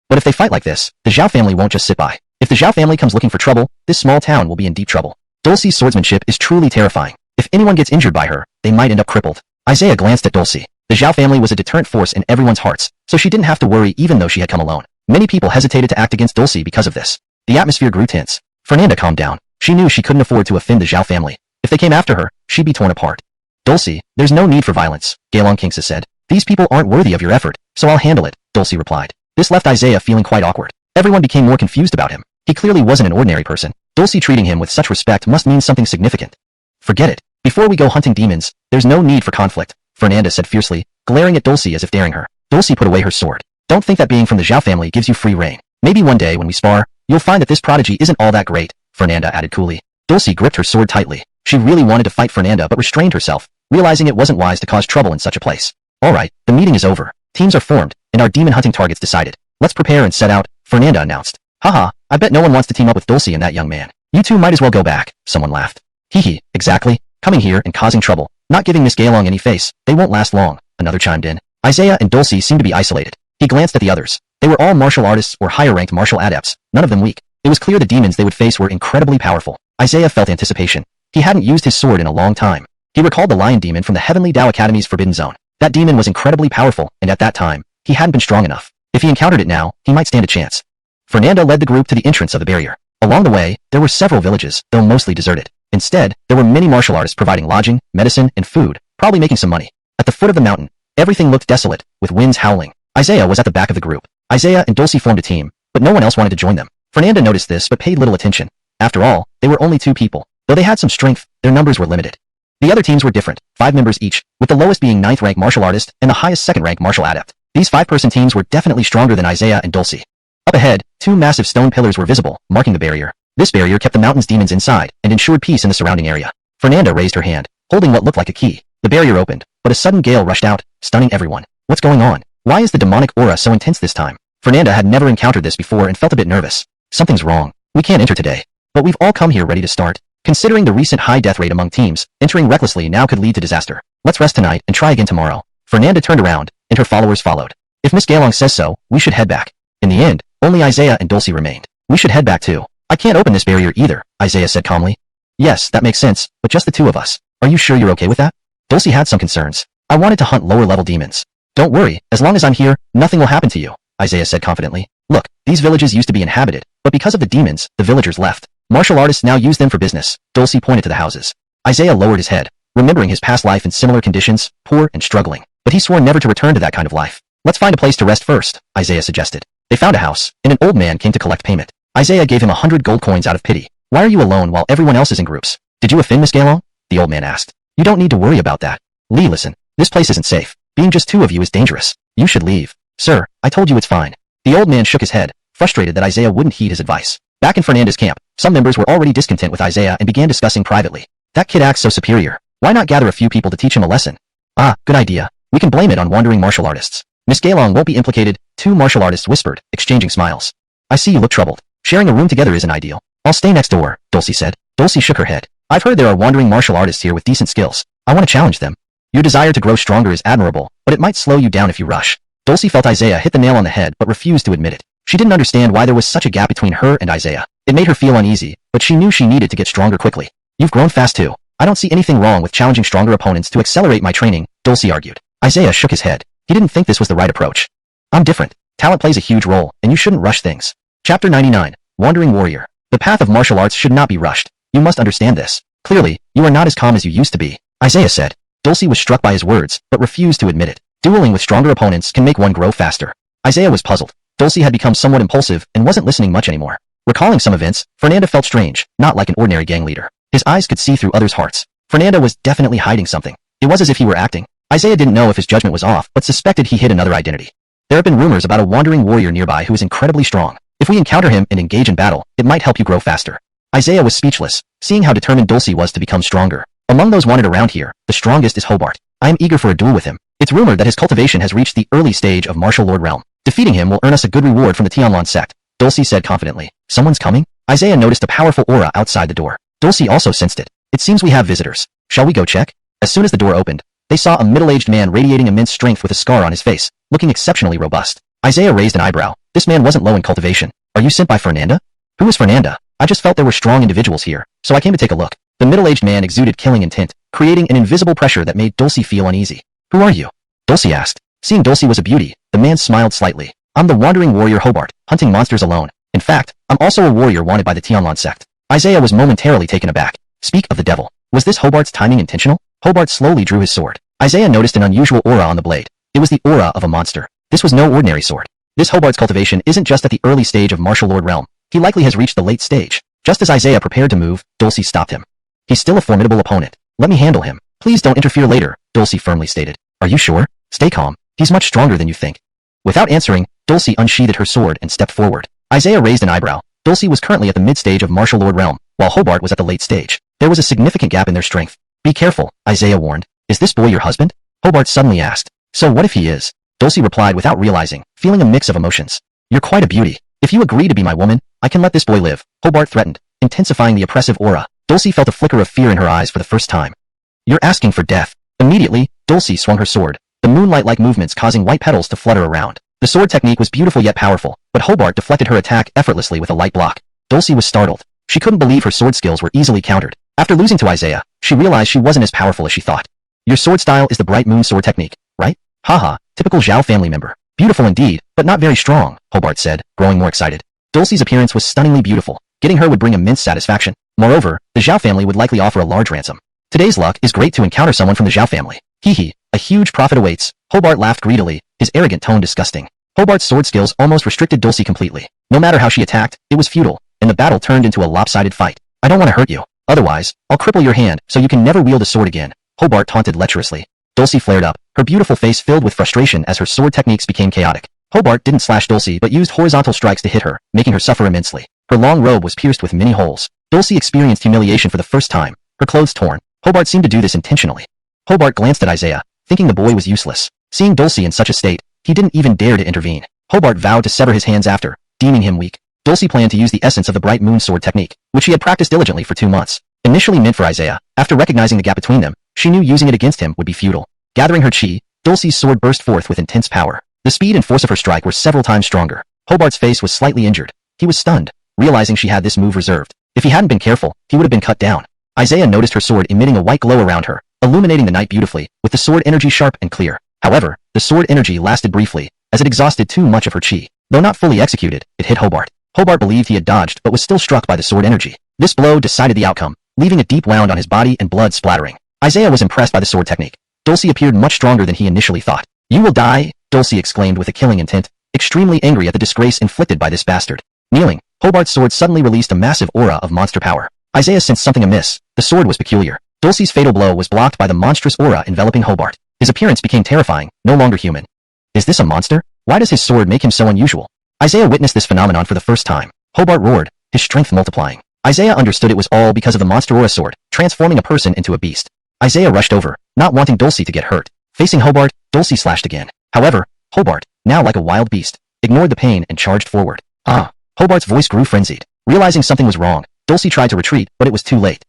But if they fight like this, the Zhao family won't just sit by. If the Zhao family comes looking for trouble, this small town will be in deep trouble. Dulcie's swordsmanship is truly terrifying. If anyone gets injured by her, they might end up crippled. Isaiah glanced at Dulcie. The Zhao family was a deterrent force in everyone's hearts, so she didn't have to worry even though she had come alone. Many people hesitated to act against Dulcie because of this. The atmosphere grew tense. Fernanda calmed down. She knew she couldn't afford to offend the Zhao family. If they came after her, she'd be torn apart. Dulcie, there's no need for violence, Gaelong Kingsa said. These people aren't worthy of your effort, so I'll handle it, Dulcie replied. This left Isaiah feeling quite awkward. Everyone became more confused about him. He clearly wasn't an ordinary person. Dulcie treating him with such respect must mean something significant. Forget it. Before we go hunting demons, there's no need for conflict. Fernanda said fiercely, glaring at Dulcie as if daring her. Dulcie put away her sword. Don't think that being from the Zhao family gives you free rein. Maybe one day when we spar, you'll find that this prodigy isn't all that great, Fernanda added coolly. Dulcie gripped her sword tightly. She really wanted to fight Fernanda but restrained herself, realizing it wasn't wise to cause trouble in such a place. Alright, the meeting is over. Teams are formed, and our demon hunting targets decided. Let's prepare and set out, Fernanda announced. Haha, I bet no one wants to team up with Dulcie and that young man. You two might as well go back, someone laughed. Hee, exactly. Coming here and causing trouble, not giving Miss Gaylong any face, they won't last long, another chimed in. Isaiah and Dulcie seemed to be isolated. He glanced at the others. They were all martial artists or higher-ranked martial adepts, none of them weak. It was clear the demons they would face were incredibly powerful. Isaiah felt anticipation. He hadn't used his sword in a long time. He recalled the lion demon from the Heavenly Dao Academy's Forbidden Zone. That demon was incredibly powerful, and at that time, he hadn't been strong enough. If he encountered it now, he might stand a chance. Fernanda led the group to the entrance of the barrier. Along the way, there were several villages, though mostly deserted. Instead, there were many martial artists providing lodging, medicine, and food, probably making some money. At the foot of the mountain, everything looked desolate, with winds howling. Isaiah was at the back of the group. Isaiah and Dulcie formed a team, but no one else wanted to join them. Fernanda noticed this but paid little attention. After all, they were only 2 people. Though they had some strength, their numbers were limited. The other teams were different, 5 members each, with the lowest being 9th rank martial artist and the highest 2nd rank martial adept. These 5-person teams were definitely stronger than Isaiah and Dulcie. Up ahead, 2 massive stone pillars were visible, marking the barrier. This barrier kept the mountain's demons inside and ensured peace in the surrounding area. Fernanda raised her hand, holding what looked like a key. The barrier opened, but a sudden gale rushed out, stunning everyone. What's going on? Why is the demonic aura so intense this time? Fernanda had never encountered this before and felt a bit nervous. Something's wrong. We can't enter today. But we've all come here ready to start. Considering the recent high death rate among teams, entering recklessly now could lead to disaster. Let's rest tonight and try again tomorrow. Fernanda turned around, and her followers followed. If Miss Gaylong says so, we should head back. In the end, only Isaiah and Dulcie remained. We should head back too. I can't open this barrier either, Isaiah said calmly. Yes, that makes sense, but just the 2 of us. Are you sure you're okay with that? Dulcie had some concerns. I wanted to hunt lower-level demons. Don't worry, as long as I'm here, nothing will happen to you, Isaiah said confidently. Look, these villages used to be inhabited, but because of the demons, the villagers left. Martial artists now use them for business. Dulcie pointed to the houses. Isaiah lowered his head, remembering his past life in similar conditions, poor and struggling. But he swore never to return to that kind of life. Let's find a place to rest first, Isaiah suggested. They found a house, and an old man came to collect payment. Isaiah gave him 100 gold coins out of pity. Why are you alone while everyone else is in groups? Did you offend Miss Gaylong? The old man asked. You don't need to worry about that. Lee, listen. This place isn't safe. Being just 2 of you is dangerous. You should leave. Sir, I told you it's fine. The old man shook his head, frustrated that Isaiah wouldn't heed his advice. Back in Fernanda's camp, some members were already discontent with Isaiah and began discussing privately. That kid acts so superior. Why not gather a few people to teach him a lesson? Ah, good idea. We can blame it on wandering martial artists. Miss Gaylong won't be implicated, 2 martial artists whispered, exchanging smiles. I see you look troubled. Sharing a room together isn't ideal. I'll stay next door, Dulcie said. Dulcie shook her head. I've heard there are wandering martial artists here with decent skills. I want to challenge them. Your desire to grow stronger is admirable, but it might slow you down if you rush. Dulcie felt Isaiah hit the nail on the head but refused to admit it. She didn't understand why there was such a gap between her and Isaiah. It made her feel uneasy, but she knew she needed to get stronger quickly. You've grown fast too. I don't see anything wrong with challenging stronger opponents to accelerate my training, Dulcie argued. Isaiah shook his head. He didn't think this was the right approach. I'm different. Talent plays a huge role, and you shouldn't rush things. Chapter 99. Wandering Warrior. The path of martial arts should not be rushed. You must understand this. Clearly, you are not as calm as you used to be, Isaiah said. Dulcie was struck by his words, but refused to admit it. Dueling with stronger opponents can make one grow faster. Isaiah was puzzled. Dulcie had become somewhat impulsive and wasn't listening much anymore. Recalling some events, Fernanda felt strange, not like an ordinary gang leader. His eyes could see through others' hearts. Fernanda was definitely hiding something. It was as if he were acting. Isaiah didn't know if his judgment was off, but suspected he hid another identity. There have been rumors about a wandering warrior nearby who is incredibly strong. If we encounter him and engage in battle, it might help you grow faster. Isaiah was speechless, seeing how determined Dulcie was to become stronger. Among those wanted around here, the strongest is Hobart. I am eager for a duel with him. It's rumored that his cultivation has reached the early stage of martial lord realm. Defeating him will earn us a good reward from the Tianlan sect, Dulcie said confidently. Someone's coming? Isaiah noticed a powerful aura outside the door. Dulcie also sensed it. It seems we have visitors. Shall we go check? As soon as the door opened, they saw a middle-aged man radiating immense strength with a scar on his face, looking exceptionally robust. Isaiah raised an eyebrow. This man wasn't low in cultivation. Are you sent by Fernanda? Who is Fernanda? I just felt there were strong individuals here, so I came to take a look. The middle-aged man exuded killing intent, creating an invisible pressure that made Dulcie feel uneasy. Who are you? Dulcie asked. Seeing Dulcie was a beauty, the man smiled slightly. I'm the wandering warrior Hobart, hunting monsters alone. In fact, I'm also a warrior wanted by the Tianlan sect. Isaiah was momentarily taken aback. Speak of the devil. Was this Hobart's timing intentional? Hobart slowly drew his sword. Isaiah noticed an unusual aura on the blade. It was the aura of a monster. This was no ordinary sword. This Hobart's cultivation isn't just at the early stage of martial lord realm. He likely has reached the late stage. Just as Isaiah prepared to move, Dulcie stopped him. He's still a formidable opponent. Let me handle him. Please don't interfere later, Dulcie firmly stated. Are you sure? Stay calm. He's much stronger than you think. Without answering, Dulcie unsheathed her sword and stepped forward. Isaiah raised an eyebrow. Dulcie was currently at the mid-stage of martial lord realm, while Hobart was at the late stage. There was a significant gap in their strength. Be careful, Isaiah warned. Is this boy your husband? Hobart suddenly asked. So what if he is? Dulcie replied without realizing, feeling a mix of emotions. You're quite a beauty. If you agree to be my woman, I can let this boy live, Hobart threatened, intensifying the oppressive aura. Dulcie felt a flicker of fear in her eyes for the first time. You're asking for death. Immediately, Dulcie swung her sword, the moonlight-like movements causing white petals to flutter around. The sword technique was beautiful yet powerful, but Hobart deflected her attack effortlessly with a light block. Dulcie was startled. She couldn't believe her sword skills were easily countered. After losing to Isaiah, she realized she wasn't as powerful as she thought. Your sword style is the bright moon sword technique, right? Haha, typical Zhao family member. Beautiful indeed, but not very strong, Hobart said, growing more excited. Dulcie's appearance was stunningly beautiful. Getting her would bring immense satisfaction. Moreover, the Zhao family would likely offer a large ransom. Today's luck is great to encounter someone from the Zhao family. Hee, a huge profit awaits. Hobart laughed greedily, his arrogant tone disgusting. Hobart's sword skills almost restricted Dulcie completely. No matter how she attacked, it was futile, and the battle turned into a lopsided fight. I don't want to hurt you. Otherwise, I'll cripple your hand so you can never wield a sword again, Hobart taunted lecherously. Dulcie flared up, her beautiful face filled with frustration as her sword techniques became chaotic. Hobart didn't slash Dulcie but used horizontal strikes to hit her, making her suffer immensely. Her long robe was pierced with many holes. Dulcie experienced humiliation for the first time, her clothes torn. Hobart seemed to do this intentionally. Hobart glanced at Isaiah, thinking the boy was useless. Seeing Dulcie in such a state, he didn't even dare to intervene. Hobart vowed to sever his hands after, deeming him weak. Dulcie planned to use the essence of the bright moon sword technique, which she had practiced diligently for 2 months. Initially meant for Isaiah, after recognizing the gap between them, she knew using it against him would be futile. Gathering her chi, Dulcie's sword burst forth with intense power. The speed and force of her strike were several times stronger. Hobart's face was slightly injured. He was stunned, realizing she had this move reserved. If he hadn't been careful, he would have been cut down. Isaiah noticed her sword emitting a white glow around her, illuminating the night beautifully, with the sword energy sharp and clear. However, the sword energy lasted briefly, as it exhausted too much of her chi. Though not fully executed, it hit Hobart. Hobart believed he had dodged but was still struck by the sword energy. This blow decided the outcome, leaving a deep wound on his body and blood splattering. Isaiah was impressed by the sword technique. Dulcie appeared much stronger than he initially thought. You will die, Dulcie exclaimed with a killing intent, extremely angry at the disgrace inflicted by this bastard. Kneeling, Hobart's sword suddenly released a massive aura of monster power. Isaiah sensed something amiss. The sword was peculiar. Dulcie's fatal blow was blocked by the monstrous aura enveloping Hobart. His appearance became terrifying, no longer human. Is this a monster? Why does his sword make him so unusual? Isaiah witnessed this phenomenon for the first time. Hobart roared, his strength multiplying. Isaiah understood it was all because of the monster aura sword, transforming a person into a beast. Isaiah rushed over, not wanting Dulcie to get hurt. Facing Hobart, Dulcie slashed again. However, Hobart, now like a wild beast, ignored the pain and charged forward. Hobart's voice grew frenzied. Realizing something was wrong, Dulcie tried to retreat, but it was too late.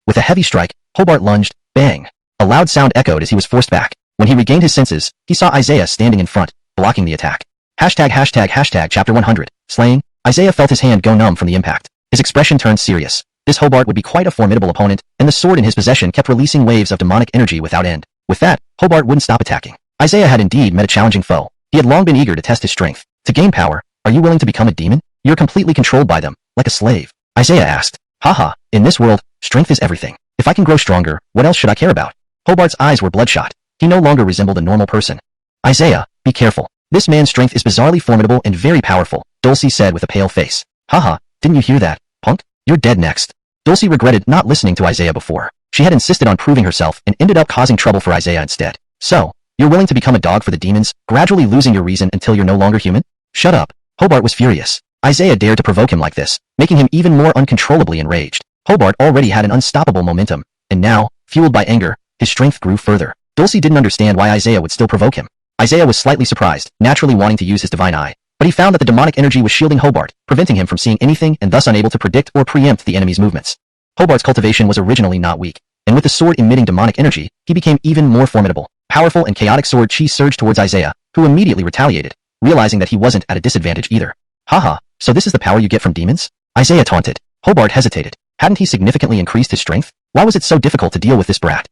With a heavy strike, Hobart lunged, bang. A loud sound echoed as he was forced back. When he regained his senses, he saw Isaiah standing in front, blocking the attack. #### chapter 100, slaying. Isaiah felt his hand go numb from the impact. His expression turned serious. This Hobart would be quite a formidable opponent, and the sword in his possession kept releasing waves of demonic energy without end. With that, Hobart wouldn't stop attacking. Isaiah had indeed met a challenging foe. He had long been eager to test his strength. To gain power, are you willing to become a demon? You're completely controlled by them, like a slave. Isaiah asked. Haha, in this world, strength is everything. If I can grow stronger, what else should I care about? Hobart's eyes were bloodshot. He no longer resembled a normal person. Isaiah, be careful. This man's strength is bizarrely formidable and very powerful, Dulcie said with a pale face. Haha, didn't you hear that, punk? You're dead next. Dulcie regretted not listening to Isaiah before. She had insisted on proving herself and ended up causing trouble for Isaiah instead. So, you're willing to become a dog for the demons, gradually losing your reason until you're no longer human? Shut up. Hobart was furious. Isaiah dared to provoke him like this, making him even more uncontrollably enraged. Hobart already had an unstoppable momentum, and now, fueled by anger, his strength grew further. Dulcie didn't understand why Isaiah would still provoke him. Isaiah was slightly surprised, naturally wanting to use his divine eye, but he found that the demonic energy was shielding Hobart, preventing him from seeing anything and thus unable to predict or preempt the enemy's movements. Hobart's cultivation was originally not weak, and with the sword emitting demonic energy, he became even more formidable. Powerful and chaotic sword chi surged towards Isaiah, who immediately retaliated, realizing that he wasn't at a disadvantage either. Haha, so this is the power you get from demons? Isaiah taunted. Hobart hesitated. Hadn't he significantly increased his strength? Why was it so difficult to deal with this brat?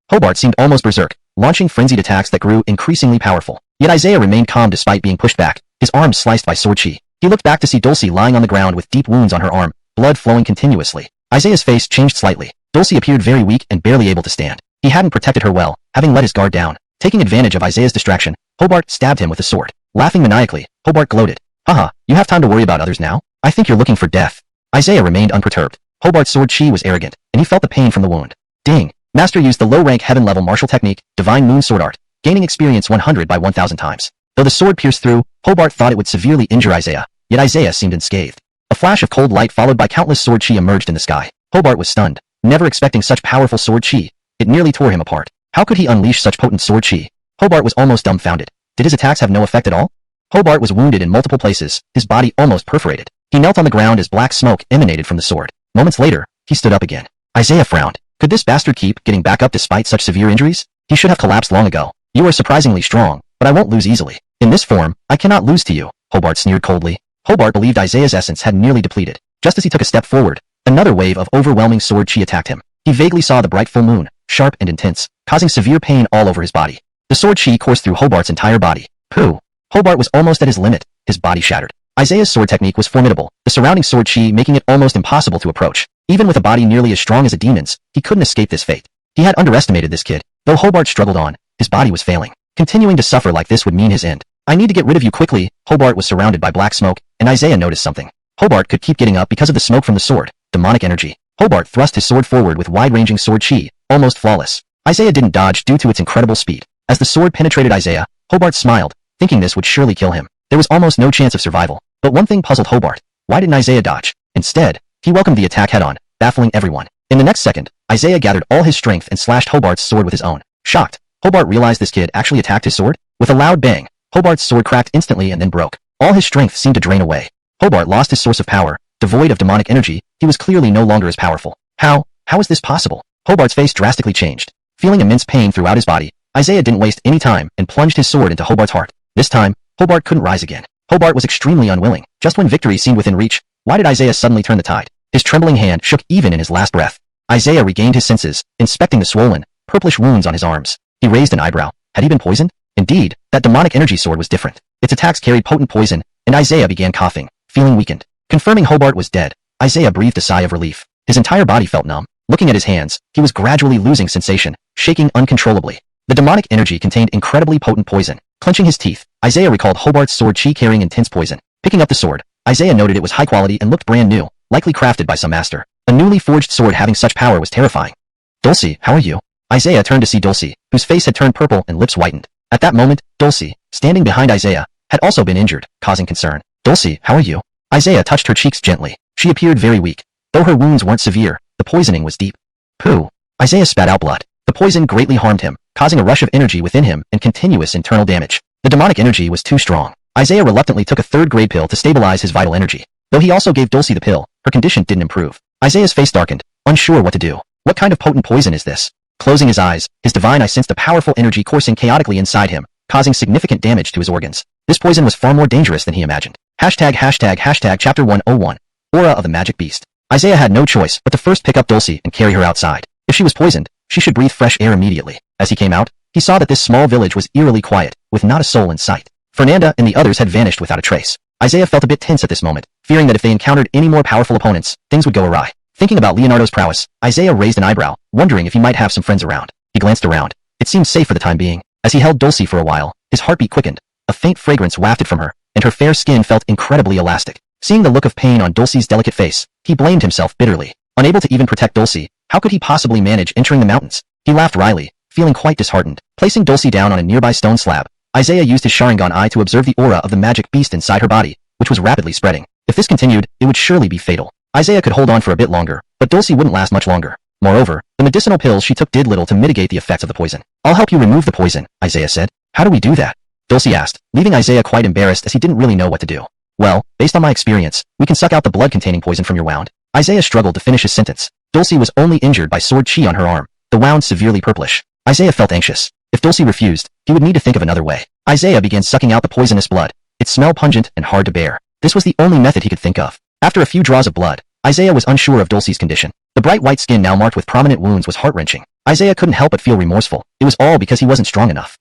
Hobart seemed almost berserk, launching frenzied attacks that grew increasingly powerful. Yet Isaiah remained calm despite being pushed back, his arms sliced by sword chi. He looked back to see Dulcie lying on the ground with deep wounds on her arm, blood flowing continuously. Isaiah's face changed slightly. Dulcie appeared very weak and barely able to stand. He hadn't protected her well, having let his guard down. Taking advantage of Isaiah's distraction, Hobart stabbed him with the sword. Laughing maniacally, Hobart gloated. Haha, you have time to worry about others now? I think you're looking for death. Isaiah remained unperturbed. Hobart's sword chi was arrogant, and he felt the pain from the wound. Ding! Master used the low-rank heaven-level martial technique, Divine Moon Sword Art. gaining experience 100 by 1,000 times. Though the sword pierced through, Hobart thought it would severely injure Isaiah, yet Isaiah seemed unscathed. A flash of cold light followed by countless sword chi emerged in the sky. Hobart was stunned, never expecting such powerful sword chi. It nearly tore him apart. How could he unleash such potent sword chi? Hobart was almost dumbfounded. Did his attacks have no effect at all? Hobart was wounded in multiple places, his body almost perforated. He knelt on the ground as black smoke emanated from the sword. Moments later, he stood up again. Isaiah frowned. Could this bastard keep getting back up despite such severe injuries? He should have collapsed long ago. You are surprisingly strong, but I won't lose easily. In this form, I cannot lose to you, Hobart sneered coldly. Hobart believed Isaiah's essence had nearly depleted. Just as he took a step forward, another wave of overwhelming sword chi attacked him. He vaguely saw the bright full moon, sharp and intense, causing severe pain all over his body. The sword chi coursed through Hobart's entire body. Pooh! Hobart was almost at his limit, his body shattered. Isaiah's sword technique was formidable, the surrounding sword chi making it almost impossible to approach. Even with a body nearly as strong as a demon's, he couldn't escape this fate. He had underestimated this kid. Though Hobart struggled on, his body was failing. Continuing to suffer like this would mean his end. I need to get rid of you quickly. Hobart was surrounded by black smoke, and Isaiah noticed something. Hobart could keep getting up because of the smoke from the sword, demonic energy. Hobart thrust his sword forward with wide-ranging sword chi, almost flawless. Isaiah didn't dodge due to its incredible speed. As the sword penetrated Isaiah, Hobart smiled, thinking this would surely kill him. There was almost no chance of survival. But one thing puzzled Hobart. Why didn't Isaiah dodge? Instead, he welcomed the attack head-on, baffling everyone. In the next second, Isaiah gathered all his strength and slashed Hobart's sword with his own. Shocked, Hobart realized this kid actually attacked his sword. With a loud bang, Hobart's sword cracked instantly and then broke. All his strength seemed to drain away. Hobart lost his source of power. Devoid of demonic energy, he was clearly no longer as powerful. How is this possible? Hobart's face drastically changed. Feeling immense pain throughout his body, Isaiah didn't waste any time and plunged his sword into Hobart's heart. This time, Hobart couldn't rise again. Hobart was extremely unwilling. Just when victory seemed within reach, why did Isaiah suddenly turn the tide? His trembling hand shook even in his last breath. Isaiah regained his senses, inspecting the swollen, purplish wounds on his arms. He raised an eyebrow. Had he been poisoned? Indeed, that demonic energy sword was different. Its attacks carried potent poison, and Isaiah began coughing, feeling weakened. Confirming Hobart was dead, Isaiah breathed a sigh of relief. His entire body felt numb. Looking at his hands, he was gradually losing sensation, shaking uncontrollably. The demonic energy contained incredibly potent poison. Clenching his teeth, Isaiah recalled Hobart's sword chi carrying intense poison. Picking up the sword, Isaiah noted it was high quality and looked brand new, likely crafted by some master. A newly forged sword having such power was terrifying. Dulcie, how are you? Isaiah turned to see Dulcie, whose face had turned purple and lips whitened. At that moment, Dulcie, standing behind Isaiah, had also been injured, causing concern. Dulcie, how are you? Isaiah touched her cheeks gently. She appeared very weak. Though her wounds weren't severe, the poisoning was deep. Pooh. Isaiah spat out blood. The poison greatly harmed him, causing a rush of energy within him and continuous internal damage. The demonic energy was too strong. Isaiah reluctantly took a third-grade pill to stabilize his vital energy. Though he also gave Dulcie the pill, her condition didn't improve. Isaiah's face darkened, unsure what to do. What kind of potent poison is this? Closing his eyes, his divine eye sensed a powerful energy coursing chaotically inside him, causing significant damage to his organs. This poison was far more dangerous than he imagined. ####Chapter 101. Aura of the Magic Beast. Isaiah had no choice but to first pick up Dulcie and carry her outside. If she was poisoned, she should breathe fresh air immediately. As he came out, he saw that this small village was eerily quiet, with not a soul in sight. Fernanda and the others had vanished without a trace. Isaiah felt a bit tense at this moment, fearing that if they encountered any more powerful opponents, things would go awry. Thinking about Leonardo's prowess, Isaiah raised an eyebrow, wondering if he might have some friends around. He glanced around. It seemed safe for the time being. As he held Dulcie for a while, his heartbeat quickened. A faint fragrance wafted from her, and her fair skin felt incredibly elastic. Seeing the look of pain on Dulcie's delicate face, he blamed himself bitterly. Unable to even protect Dulcie, how could he possibly manage entering the mountains? He laughed wryly, feeling quite disheartened. Placing Dulcie down on a nearby stone slab, Isaiah used his Sharingan eye to observe the aura of the magic beast inside her body, which was rapidly spreading. If this continued, it would surely be fatal. Isaiah could hold on for a bit longer, but Dulcie wouldn't last much longer. Moreover, the medicinal pills she took did little to mitigate the effects of the poison. I'll help you remove the poison, Isaiah said. How do we do that? Dulcie asked, leaving Isaiah quite embarrassed as he didn't really know what to do. Well, based on my experience, we can suck out the blood-containing poison from your wound. Isaiah struggled to finish his sentence. Dulcie was only injured by sword chi on her arm, the wound severely purplish. Isaiah felt anxious. If Dulcie refused, he would need to think of another way. Isaiah began sucking out the poisonous blood. It smelled pungent and hard to bear. This was the only method he could think of. After a few draws of blood, Isaiah was unsure of Dulcie's condition. The bright white skin now marked with prominent wounds was heart-wrenching. Isaiah couldn't help but feel remorseful. It was all because he wasn't strong enough.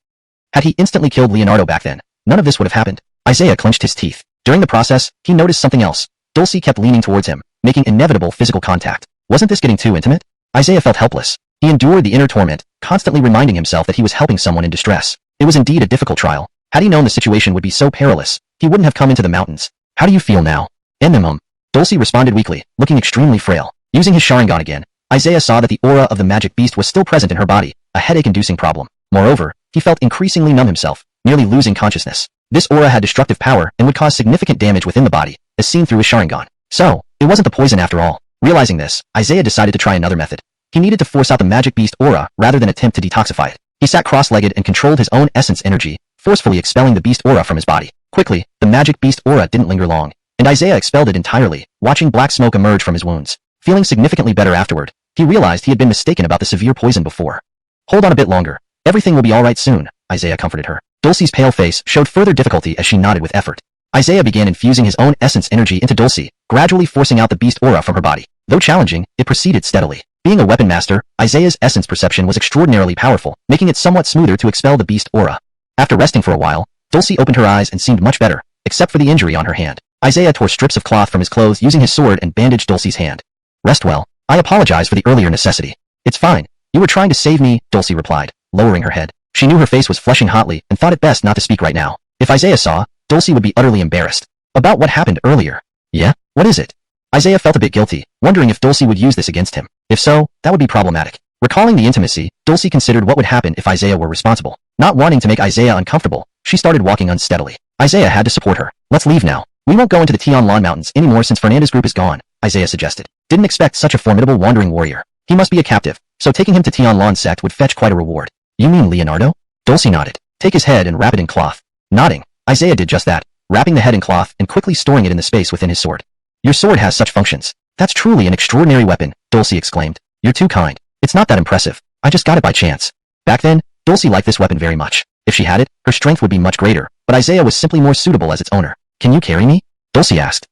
Had he instantly killed Leonardo back then, none of this would have happened. Isaiah clenched his teeth. During the process, he noticed something else. Dulcie kept leaning towards him, making inevitable physical contact. Wasn't this getting too intimate? Isaiah felt helpless. He endured the inner torment, constantly reminding himself that he was helping someone in distress. It was indeed a difficult trial. Had he known the situation would be so perilous, he wouldn't have come into the mountains. How do you feel now? Dulcie responded weakly, looking extremely frail. Using his Sharingan again, Isaiah saw that the aura of the magic beast was still present in her body, a headache-inducing problem. Moreover, he felt increasingly numb himself, nearly losing consciousness. This aura had destructive power and would cause significant damage within the body, as seen through his Sharingan. So, it wasn't the poison after all. Realizing this, Isaiah decided to try another method. He needed to force out the magic beast aura rather than attempt to detoxify it. He sat cross-legged and controlled his own essence energy, forcefully expelling the beast aura from his body. Quickly, the magic beast aura didn't linger long, and Isaiah expelled it entirely, watching black smoke emerge from his wounds. Feeling significantly better afterward, he realized he had been mistaken about the severe poison before. Hold on a bit longer. Everything will be alright soon, Isaiah comforted her. Dulcie's pale face showed further difficulty as she nodded with effort. Isaiah began infusing his own essence energy into Dulcie, gradually forcing out the beast aura from her body. Though challenging, it proceeded steadily. Being a weapon master, Isaiah's essence perception was extraordinarily powerful, making it somewhat smoother to expel the beast aura. After resting for a while, Dulcie opened her eyes and seemed much better, except for the injury on her hand. Isaiah tore strips of cloth from his clothes using his sword and bandaged Dulcie's hand. Rest well. I apologize for the earlier necessity. It's fine. You were trying to save me, Dulcie replied, lowering her head. She knew her face was flushing hotly and thought it best not to speak right now. If Isaiah saw, Dulcie would be utterly embarrassed. About what happened earlier. Yeah? What is it? Isaiah felt a bit guilty, wondering if Dulcie would use this against him. If so, that would be problematic. Recalling the intimacy, Dulcie considered what would happen if Isaiah were responsible. Not wanting to make Isaiah uncomfortable, she started walking unsteadily. Isaiah had to support her. Let's leave now. We won't go into the Tianlan Mountains anymore since Fernanda's group is gone, Isaiah suggested. Didn't expect such a formidable wandering warrior. He must be a captive, so taking him to Tianlan sect would fetch quite a reward. You mean Leonardo? Dulcie nodded. Take his head and wrap it in cloth. Nodding, Isaiah did just that, wrapping the head in cloth and quickly storing it in the space within his sword. Your sword has such functions. That's truly an extraordinary weapon, Dulcie exclaimed. You're too kind. It's not that impressive. I just got it by chance. Back then, Dulcie liked this weapon very much. If she had it, her strength would be much greater, but Isaiah was simply more suitable as its owner. Can you carry me? Dulcie asked.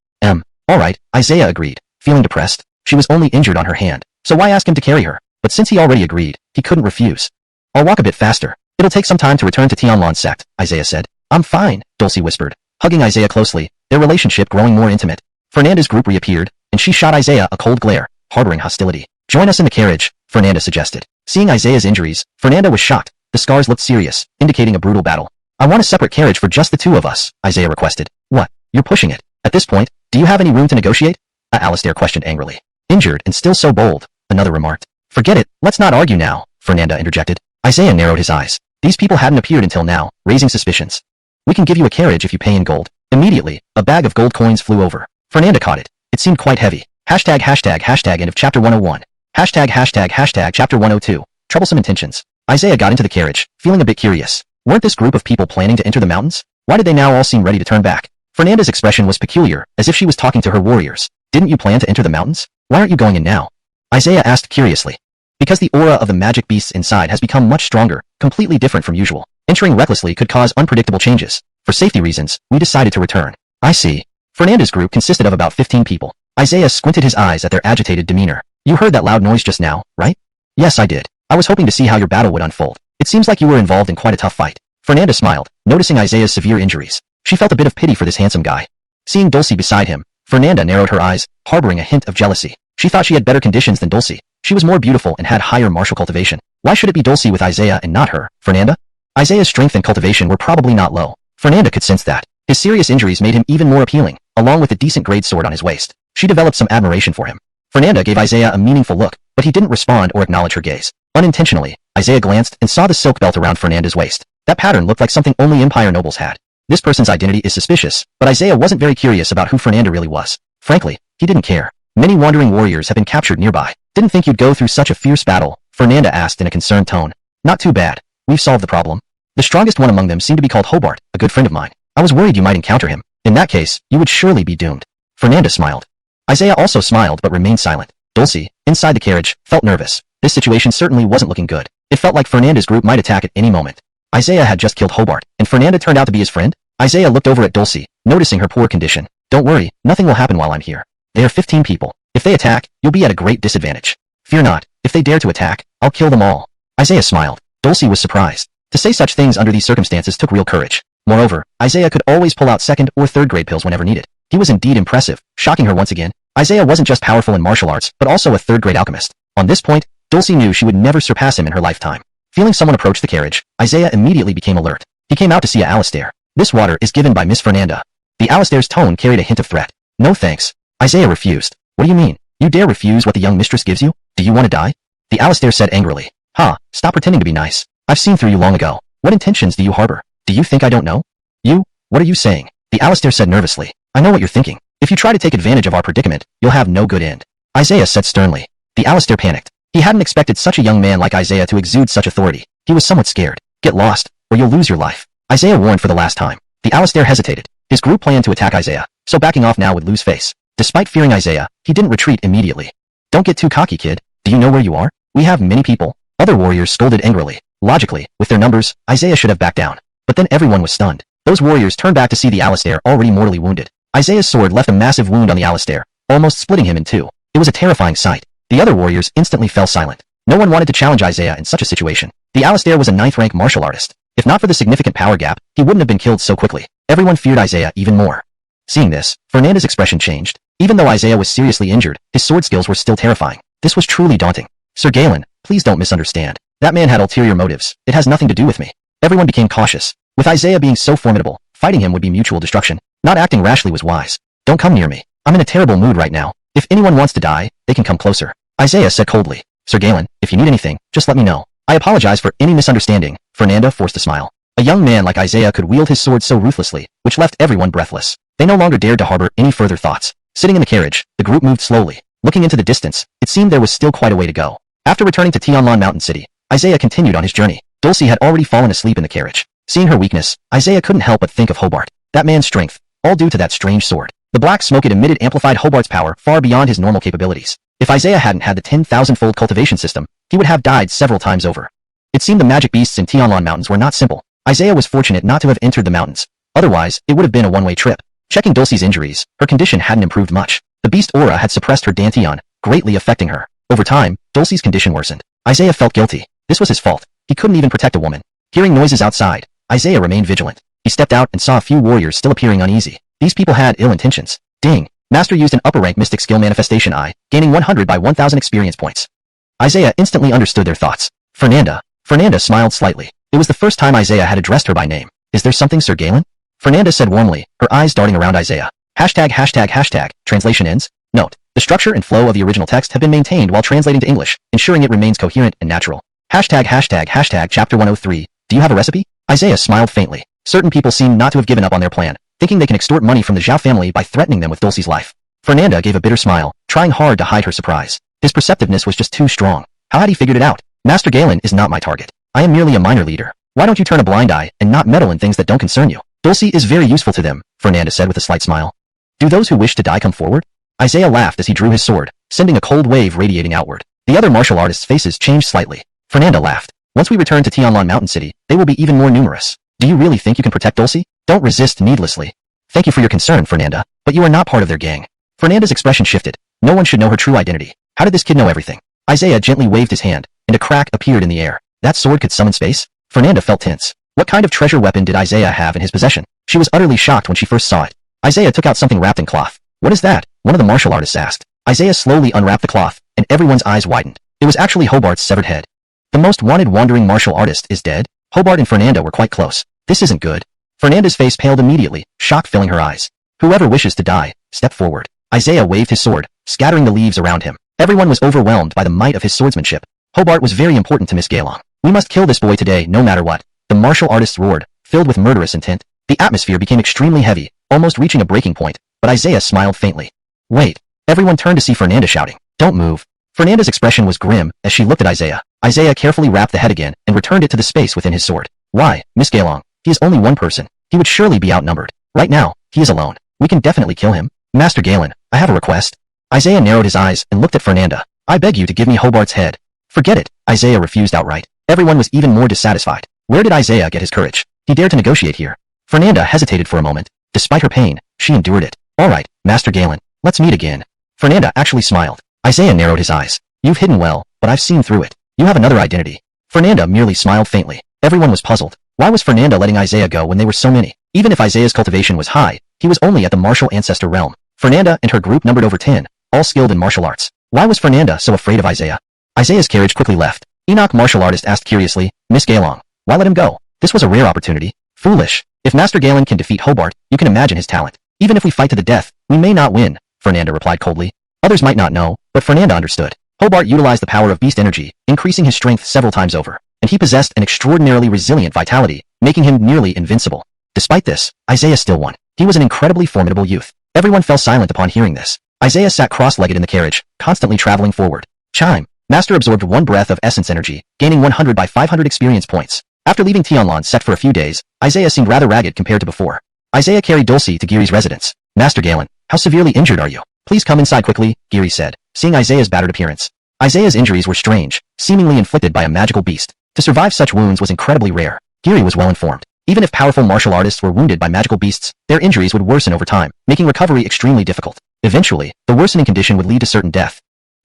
Alright, Isaiah agreed, feeling depressed. She was only injured on her hand, so why ask him to carry her? But since he already agreed, he couldn't refuse. I'll walk a bit faster. It'll take some time to return to Tianlan sect, Isaiah said. I'm fine, Dulcie whispered, hugging Isaiah closely, their relationship growing more intimate. Fernanda's group reappeared, and she shot Isaiah a cold glare, harboring hostility. Join us in the carriage, Fernanda suggested. Seeing Isaiah's injuries, Fernanda was shocked. The scars looked serious, indicating a brutal battle. I want a separate carriage for just the two of us, Isaiah requested. What? You're pushing it. At this point, do you have any room to negotiate? Alistair questioned angrily. Injured and still so bold, another remarked. Forget it, let's not argue now, Fernanda interjected. Isaiah narrowed his eyes. These people hadn't appeared until now, raising suspicions. We can give you a carriage if you pay in gold. Immediately, a bag of gold coins flew over. Fernanda caught it. It seemed quite heavy. Hashtag end of chapter 101. Hashtag chapter 102. Troublesome intentions. Isaiah got into the carriage, feeling a bit curious. Weren't this group of people planning to enter the mountains? Why did they now all seem ready to turn back? Fernanda's expression was peculiar, as if she was talking to her warriors. Didn't you plan to enter the mountains? Why aren't you going in now? Isaiah asked curiously. Because the aura of the magic beasts inside has become much stronger, completely different from usual. Entering recklessly could cause unpredictable changes. For safety reasons, we decided to return. I see. Fernanda's group consisted of about 15 people. Isaiah squinted his eyes at their agitated demeanor. You heard that loud noise just now, right? Yes, I did. I was hoping to see how your battle would unfold. It seems like you were involved in quite a tough fight. Fernanda smiled, noticing Isaiah's severe injuries. She felt a bit of pity for this handsome guy. Seeing Dulcie beside him, Fernanda narrowed her eyes, harboring a hint of jealousy. She thought she had better conditions than Dulcie. She was more beautiful and had higher martial cultivation. Why should it be Dulcie with Isaiah and not her, Fernanda? Isaiah's strength and cultivation were probably not low. Fernanda could sense that. His serious injuries made him even more appealing, along with the decent grade sword on his waist. She developed some admiration for him. Fernanda gave Isaiah a meaningful look, but he didn't respond or acknowledge her gaze. Unintentionally, Isaiah glanced and saw the silk belt around Fernanda's waist. That pattern looked like something only Empire nobles had. This person's identity is suspicious, but Isaiah wasn't very curious about who Fernanda really was. Frankly, he didn't care. Many wandering warriors have been captured nearby. Didn't think you'd go through such a fierce battle, Fernanda asked in a concerned tone. Not too bad. We've solved the problem. The strongest one among them seemed to be called Hobart, a good friend of mine. I was worried you might encounter him. In that case, you would surely be doomed. Fernanda smiled. Isaiah also smiled but remained silent. Dulcie, inside the carriage, felt nervous. This situation certainly wasn't looking good. It felt like Fernanda's group might attack at any moment. Isaiah had just killed Hobart, and Fernanda turned out to be his friend? Isaiah looked over at Dulcie, noticing her poor condition. Don't worry, nothing will happen while I'm here. They are 15 people. If they attack, you'll be at a great disadvantage. Fear not, if they dare to attack, I'll kill them all. Isaiah smiled. Dulcie was surprised. To say such things under these circumstances took real courage. Moreover, Isaiah could always pull out second or third grade pills whenever needed. He was indeed impressive, shocking her once again. Isaiah wasn't just powerful in martial arts, but also a third-grade alchemist. On this point, Dulcie knew she would never surpass him in her lifetime. Feeling someone approach the carriage, Isaiah immediately became alert. He came out to see Alistair. This water is given by Miss Fernanda. The Alistair's tone carried a hint of threat. No thanks. Isaiah refused. What do you mean? You dare refuse what the young mistress gives you? Do you want to die? The Alistair said angrily. Ha, stop pretending to be nice. I've seen through you long ago. What intentions do you harbor? Do you think I don't know? You? What are you saying? The Alistair said nervously. I know what you're thinking. If you try to take advantage of our predicament, you'll have no good end. Isaiah said sternly. The Alistair panicked. He hadn't expected such a young man like Isaiah to exude such authority. He was somewhat scared. Get lost, or you'll lose your life. Isaiah warned for the last time. The Alistair hesitated. His group planned to attack Isaiah, so backing off now would lose face. Despite fearing Isaiah, he didn't retreat immediately. Don't get too cocky, kid. Do you know where you are? We have many people. Other warriors scolded angrily. Logically, with their numbers, Isaiah should have backed down. But then everyone was stunned. Those warriors turned back to see the Alistair already mortally wounded. Isaiah's sword left a massive wound on the Alistair, almost splitting him in two. It was a terrifying sight. The other warriors instantly fell silent. No one wanted to challenge Isaiah in such a situation. The Alistair was a 9th-rank martial artist. If not for the significant power gap, he wouldn't have been killed so quickly. Everyone feared Isaiah even more. Seeing this, Fernanda's expression changed. Even though Isaiah was seriously injured, his sword skills were still terrifying. This was truly daunting. Sir Galen, please don't misunderstand. That man had ulterior motives. It has nothing to do with me. Everyone became cautious. With Isaiah being so formidable, fighting him would be mutual destruction. Not acting rashly was wise. Don't come near me. I'm in a terrible mood right now. If anyone wants to die, they can come closer. Isaiah said coldly. Sir Galen, if you need anything, just let me know. I apologize for any misunderstanding. Fernanda forced a smile. A young man like Isaiah could wield his sword so ruthlessly, which left everyone breathless. They no longer dared to harbor any further thoughts. Sitting in the carriage, the group moved slowly. Looking into the distance, it seemed there was still quite a way to go. After returning to Tianlan Mountain City, Isaiah continued on his journey. Dulcie had already fallen asleep in the carriage. Seeing her weakness, Isaiah couldn't help but think of Hobart. That man's strength, all due to that strange sword. The black smoke it emitted amplified Hobart's power far beyond his normal capabilities. If Isaiah hadn't had the 10,000-fold cultivation system, he would have died several times over. It seemed the magic beasts in Tianlan Mountains were not simple. Isaiah was fortunate not to have entered the mountains. Otherwise, it would have been a one-way trip. Checking Dulcie's injuries, her condition hadn't improved much. The beast aura had suppressed her dantian, greatly affecting her. Over time, Dulcie's condition worsened. Isaiah felt guilty. This was his fault. He couldn't even protect a woman. Hearing noises outside, Isaiah remained vigilant. He stepped out and saw a few warriors still appearing uneasy. These people had ill intentions. Ding! Master used an upper-rank mystic skill manifestation eye, gaining 100 by 1,000 experience points. Isaiah instantly understood their thoughts. Fernanda. Fernanda smiled slightly. It was the first time Isaiah had addressed her by name. Is there something, Sir Galen? Fernanda said warmly, her eyes darting around Isaiah. ####. Translation ends. Note. The structure and flow of the original text have been maintained while translating to English, ensuring it remains coherent and natural. ####. Chapter 103. Do you have a recipe? Isaiah smiled faintly. Certain people seemed not to have given up on their plan, thinking they can extort money from the Zhao family by threatening them with Dulcie's life. Fernanda gave a bitter smile, trying hard to hide her surprise. His perceptiveness was just too strong. How had he figured it out? Master Galen is not my target. I am merely a minor leader. Why don't you turn a blind eye and not meddle in things that don't concern you? Dulcie is very useful to them, Fernanda said with a slight smile. Do those who wish to die come forward? Isaiah laughed as he drew his sword, sending a cold wave radiating outward. The other martial artists' faces changed slightly. Fernanda laughed. Once we return to Tianlan Mountain City, they will be even more numerous. Do you really think you can protect Dulcie? Don't resist needlessly. Thank you for your concern, Fernanda, but you are not part of their gang. Fernanda's expression shifted. No one should know her true identity. How did this kid know everything? Isaiah gently waved his hand, and a crack appeared in the air. That sword could summon space? Fernanda felt tense. What kind of treasure weapon did Isaiah have in his possession? She was utterly shocked when she first saw it. Isaiah took out something wrapped in cloth. What is that? One of the martial artists asked. Isaiah slowly unwrapped the cloth, and everyone's eyes widened. It was actually Hobart's severed head. The most wanted wandering martial artist is dead? Hobart and Fernanda were quite close. This isn't good. Fernanda's face paled immediately, shock filling her eyes. Whoever wishes to die, step forward. Isaiah waved his sword, scattering the leaves around him. Everyone was overwhelmed by the might of his swordsmanship. Hobart was very important to Miss Gaelong. We must kill this boy today no matter what. The martial artists roared, filled with murderous intent. The atmosphere became extremely heavy, almost reaching a breaking point, but Isaiah smiled faintly. Wait. Everyone turned to see Fernanda shouting, don't move. Fernanda's expression was grim as she looked at Isaiah. Isaiah carefully wrapped the head again and returned it to the space within his sword. Why, Miss Gaelong? He is only one person. He would surely be outnumbered. Right now, he is alone. We can definitely kill him. Master Galen, I have a request. Isaiah narrowed his eyes and looked at Fernanda. I beg you to give me Hobart's head. Forget it. Isaiah refused outright. Everyone was even more dissatisfied. Where did Isaiah get his courage? He dared to negotiate here. Fernanda hesitated for a moment. Despite her pain, she endured it. All right, Master Galen, let's meet again. Fernanda actually smiled. Isaiah narrowed his eyes. You've hidden well, but I've seen through it. You have another identity. Fernanda merely smiled faintly. Everyone was puzzled. Why was Fernanda letting Isaiah go when they were so many? Even if Isaiah's cultivation was high, he was only at the martial ancestor realm. Fernanda and her group numbered over 10, all skilled in martial arts. Why was Fernanda so afraid of Isaiah? Isaiah's carriage quickly left. Enoch martial artist asked curiously, Miss Gaelong, why let him go? This was a rare opportunity. Foolish. If Master Galen can defeat Hobart, you can imagine his talent. Even if we fight to the death, we may not win, Fernanda replied coldly. Others might not know, but Fernanda understood. Hobart utilized the power of beast energy, increasing his strength several times over. and he possessed an extraordinarily resilient vitality, making him nearly invincible. Despite this, Isaiah still won. He was an incredibly formidable youth. Everyone fell silent upon hearing this. Isaiah sat cross-legged in the carriage, constantly traveling forward. Chime. Master absorbed 1 breath of essence energy, gaining 100 by 500 experience points. After leaving Tianlan's sect for a few days, Isaiah seemed rather ragged compared to before. Isaiah carried Dulcie to Giri's residence. Master Galen, how severely injured are you? Please come inside quickly, Giri said, seeing Isaiah's battered appearance. Isaiah's injuries were strange, seemingly inflicted by a magical beast. To survive such wounds was incredibly rare. Giri was well informed. Even if powerful martial artists were wounded by magical beasts, their injuries would worsen over time, making recovery extremely difficult. Eventually, the worsening condition would lead to certain death.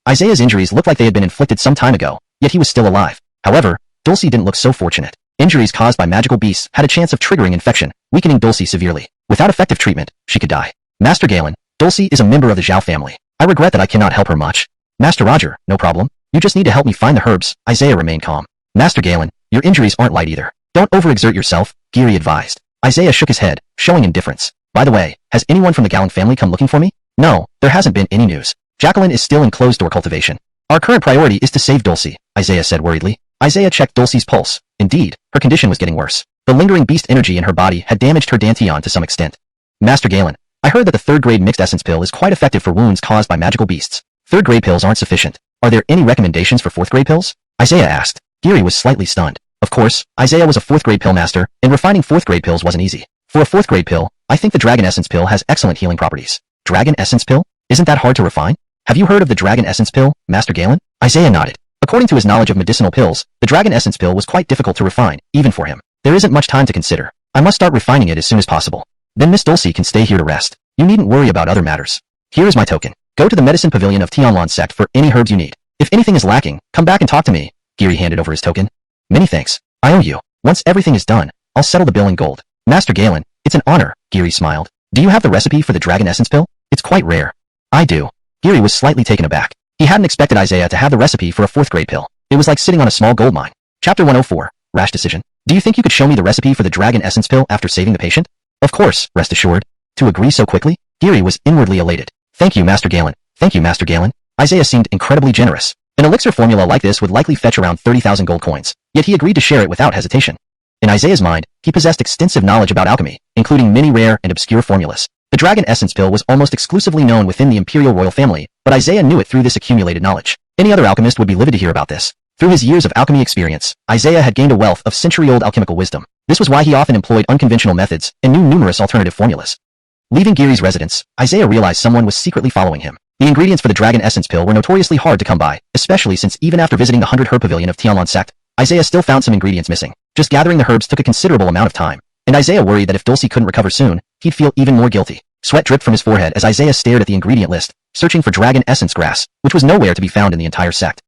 Isaiah's injuries looked like they had been inflicted some time ago, yet he was still alive. However, Dulcie didn't look so fortunate. Injuries caused by magical beasts had a chance of triggering infection, weakening Dulcie severely. Without effective treatment, she could die. Master Galen, Dulcie is a member of the Zhao family. I regret that I cannot help her much. Master Roger, no problem. You just need to help me find the herbs. Isaiah remained calm. Master Galen, your injuries aren't light either. Don't overexert yourself, Giri advised. Isaiah shook his head, showing indifference. By the way, has anyone from the Galen family come looking for me? No, there hasn't been any news. Jacqueline is still in closed-door cultivation. Our current priority is to save Dulcie, Isaiah said worriedly. Isaiah checked Dulcie's pulse. Indeed, her condition was getting worse. The lingering beast energy in her body had damaged her dantian to some extent. Master Galen, I heard that the 3rd grade mixed essence pill is quite effective for wounds caused by magical beasts. 3rd grade pills aren't sufficient. Are there any recommendations for 4th grade pills? Isaiah asked. Giri was slightly stunned. Of course, Isaiah was a 4th grade pill master, and refining 4th grade pills wasn't easy. For a 4th grade pill, I think the Dragon Essence pill has excellent healing properties. Dragon Essence pill? Isn't that hard to refine? Have you heard of the Dragon Essence pill, Master Galen? Isaiah nodded. According to his knowledge of medicinal pills, the Dragon Essence pill was quite difficult to refine, even for him. There isn't much time to consider. I must start refining it as soon as possible. Then Miss Dulcie can stay here to rest. You needn't worry about other matters. Here is my token. Go to the medicine pavilion of Tianlan sect for any herbs you need. If anything is lacking, come back and talk to me. Giri handed over his token. Many thanks. I owe you. Once everything is done, I'll settle the bill in gold. Master Galen, it's an honor, Giri smiled. Do you have the recipe for the Dragon Essence pill? It's quite rare. I do. Giri was slightly taken aback. He hadn't expected Isaiah to have the recipe for a 4th grade pill. It was like sitting on a small gold mine. Chapter 104, Rash Decision. Do you think you could show me the recipe for the Dragon Essence pill after saving the patient? Of course, rest assured. To agree so quickly? Giri was inwardly elated. Thank you, Master Galen. Thank you, Master Galen. Isaiah seemed incredibly generous. An elixir formula like this would likely fetch around 30,000 gold coins, yet he agreed to share it without hesitation. In Isaiah's mind, he possessed extensive knowledge about alchemy, including many rare and obscure formulas. The Dragon Essence pill was almost exclusively known within the Imperial Royal family, but Isaiah knew it through this accumulated knowledge. Any other alchemist would be livid to hear about this. Through his years of alchemy experience, Isaiah had gained a wealth of century-old alchemical wisdom. This was why he often employed unconventional methods and knew numerous alternative formulas. Leaving Giri's residence, Isaiah realized someone was secretly following him. The ingredients for the Dragon Essence pill were notoriously hard to come by, especially since even after visiting the 100 Herb Pavilion of Tianlan sect, Isaiah still found some ingredients missing. Just gathering the herbs took a considerable amount of time, and Isaiah worried that if Dulcie couldn't recover soon, he'd feel even more guilty. Sweat dripped from his forehead as Isaiah stared at the ingredient list, searching for Dragon Essence grass, which was nowhere to be found in the entire sect.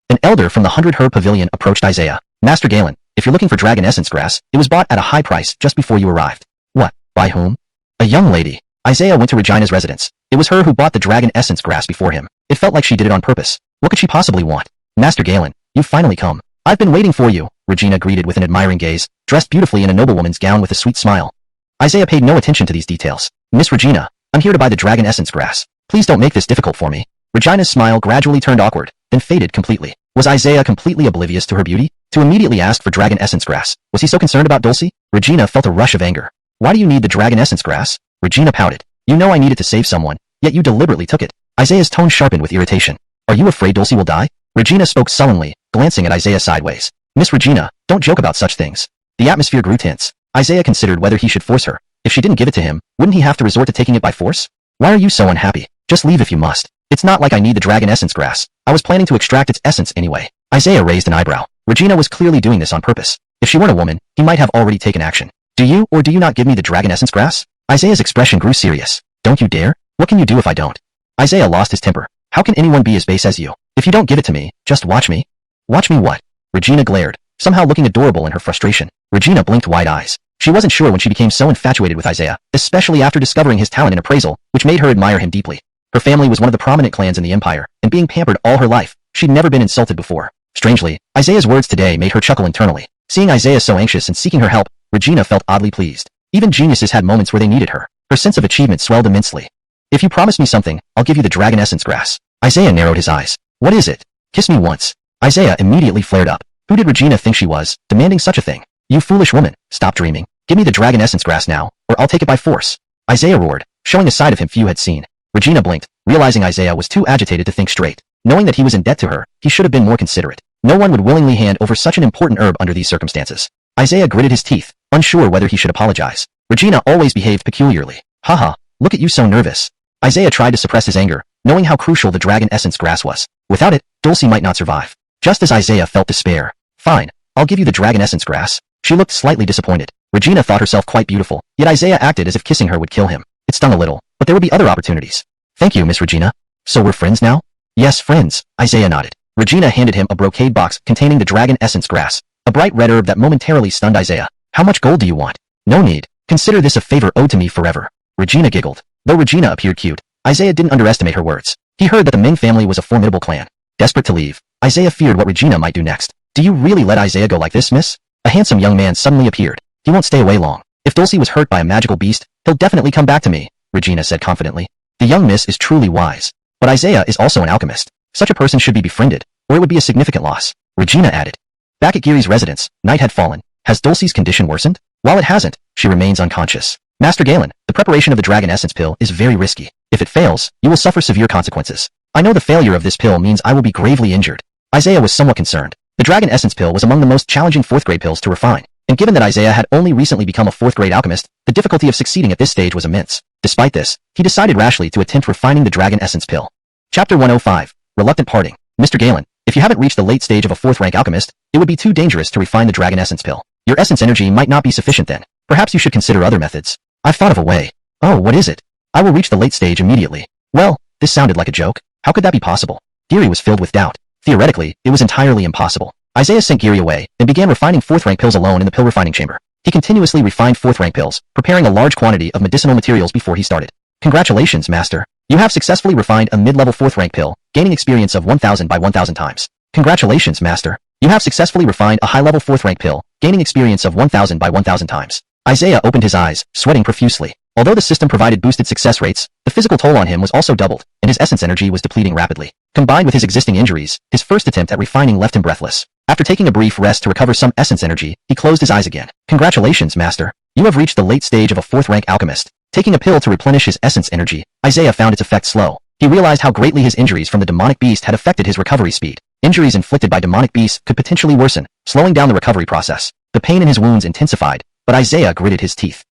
An elder from the 100 Herb Pavilion approached Isaiah. Master Galen, if you're looking for Dragon Essence grass, it was bought at a high price just before you arrived. What? By whom? A young lady. Isaiah went to Regina's residence. It was her who bought the Dragon Essence grass before him. It felt like she did it on purpose. What could she possibly want? Master Galen, you've finally come. I've been waiting for you, Regina greeted with an admiring gaze, dressed beautifully in a noblewoman's gown with a sweet smile. Isaiah paid no attention to these details. Miss Regina, I'm here to buy the Dragon Essence grass. Please don't make this difficult for me. Regina's smile gradually turned awkward, then faded completely. Was Isaiah completely oblivious to her beauty? To immediately ask for Dragon Essence grass, was he so concerned about Dulcie? Regina felt a rush of anger. Why do you need the Dragon Essence grass? Regina pouted. You know I needed to save someone, yet you deliberately took it. Isaiah's tone sharpened with irritation. Are you afraid Dulcie will die? Regina spoke sullenly, glancing at Isaiah sideways. Miss Regina, don't joke about such things. The atmosphere grew tense. Isaiah considered whether he should force her. If she didn't give it to him, wouldn't he have to resort to taking it by force? Why are you so unhappy? Just leave if you must. It's not like I need the Dragon Essence grass. I was planning to extract its essence anyway. Isaiah raised an eyebrow. Regina was clearly doing this on purpose. If she weren't a woman, he might have already taken action. Do you or do you not give me the Dragon Essence grass? Isaiah's expression grew serious. Don't you dare? What can you do if I don't? Isaiah lost his temper. How can anyone be as base as you? If you don't give it to me, just watch me. Watch me what? Regina glared, somehow looking adorable in her frustration. Regina blinked wide eyes. She wasn't sure when she became so infatuated with Isaiah, especially after discovering his talent in appraisal, which made her admire him deeply. Her family was one of the prominent clans in the empire, and being pampered all her life, she'd never been insulted before. Strangely, Isaiah's words today made her chuckle internally. Seeing Isaiah so anxious and seeking her help, Regina felt oddly pleased. Even geniuses had moments where they needed her. Her sense of achievement swelled immensely. If you promise me something, I'll give you the Dragon Essence grass. Isaiah narrowed his eyes. What is it? Kiss me once. Isaiah immediately flared up. Who did Regina think she was, demanding such a thing? You foolish woman, stop dreaming. Give me the dragon essence grass now, or I'll take it by force. Isaiah roared, showing a side of him few had seen. Regina blinked, realizing Isaiah was too agitated to think straight. Knowing that he was in debt to her, he should have been more considerate. No one would willingly hand over such an important herb under these circumstances. Isaiah gritted his teeth, unsure whether he should apologize. Regina always behaved peculiarly. Haha, look at you so nervous. Isaiah tried to suppress his anger, knowing how crucial the dragon essence grass was. Without it, Dulcie might not survive. Just as Isaiah felt despair. Fine, I'll give you the dragon essence grass. She looked slightly disappointed. Regina thought herself quite beautiful, yet Isaiah acted as if kissing her would kill him. It stung a little, but there would be other opportunities. Thank you, Miss Regina. So we're friends now? Yes, friends, Isaiah nodded. Regina handed him a brocade box containing the dragon essence grass, a bright red herb that momentarily stunned Isaiah. How much gold do you want? No need. Consider this a favor owed to me forever. Regina giggled. Though Regina appeared cute, Isaiah didn't underestimate her words. He heard that the Ming family was a formidable clan. Desperate to leave, Isaiah feared what Regina might do next. Do you really let Isaiah go like this, miss? A handsome young man suddenly appeared. He won't stay away long. If Dulcie was hurt by a magical beast, he'll definitely come back to me, Regina said confidently. The young miss is truly wise. But Isaiah is also an alchemist. Such a person should be befriended, or it would be a significant loss, Regina added. Back at Giri's residence, night had fallen. Has Dulcie's condition worsened? While it hasn't, she remains unconscious. Master Galen, the preparation of the dragon essence pill is very risky. If it fails, you will suffer severe consequences. I know the failure of this pill means I will be gravely injured. Isaiah was somewhat concerned. The dragon essence pill was among the most challenging 4th grade pills to refine, and given that Isaiah had only recently become a 4th grade alchemist, the difficulty of succeeding at this stage was immense. Despite this, he decided rashly to attempt refining the dragon essence pill. Chapter 105. Reluctant Parting. Mr. Galen, if you haven't reached the late stage of a 4th rank alchemist, it would be too dangerous to refine the dragon essence pill. Your essence energy might not be sufficient then. Perhaps you should consider other methods. I've thought of a way. Oh, what is it? I will reach the late stage immediately. Well, this sounded like a joke. How could that be possible? Giri was filled with doubt. Theoretically, it was entirely impossible. Isaiah sent Giri away and began refining 4th rank pills alone in the pill refining chamber. He continuously refined 4th rank pills, preparing a large quantity of medicinal materials before he started. Congratulations, Master. You have successfully refined a mid-level 4th rank pill, gaining experience of 1000 by 1000 times. Congratulations, Master. You have successfully refined a high-level 4th rank pill, gaining experience of 1000 by 1000 times. Isaiah opened his eyes, sweating profusely. Although the system provided boosted success rates, the physical toll on him was also doubled, and his essence energy was depleting rapidly. Combined with his existing injuries, his first attempt at refining left him breathless. After taking a brief rest to recover some essence energy, he closed his eyes again. Congratulations, Master. You have reached the late stage of a 4th rank alchemist. Taking a pill to replenish his essence energy, Isaiah found its effect slow. He realized how greatly his injuries from the demonic beast had affected his recovery speed. Injuries inflicted by demonic beasts could potentially worsen, slowing down the recovery process. The pain in his wounds intensified, but Isaiah gritted his teeth.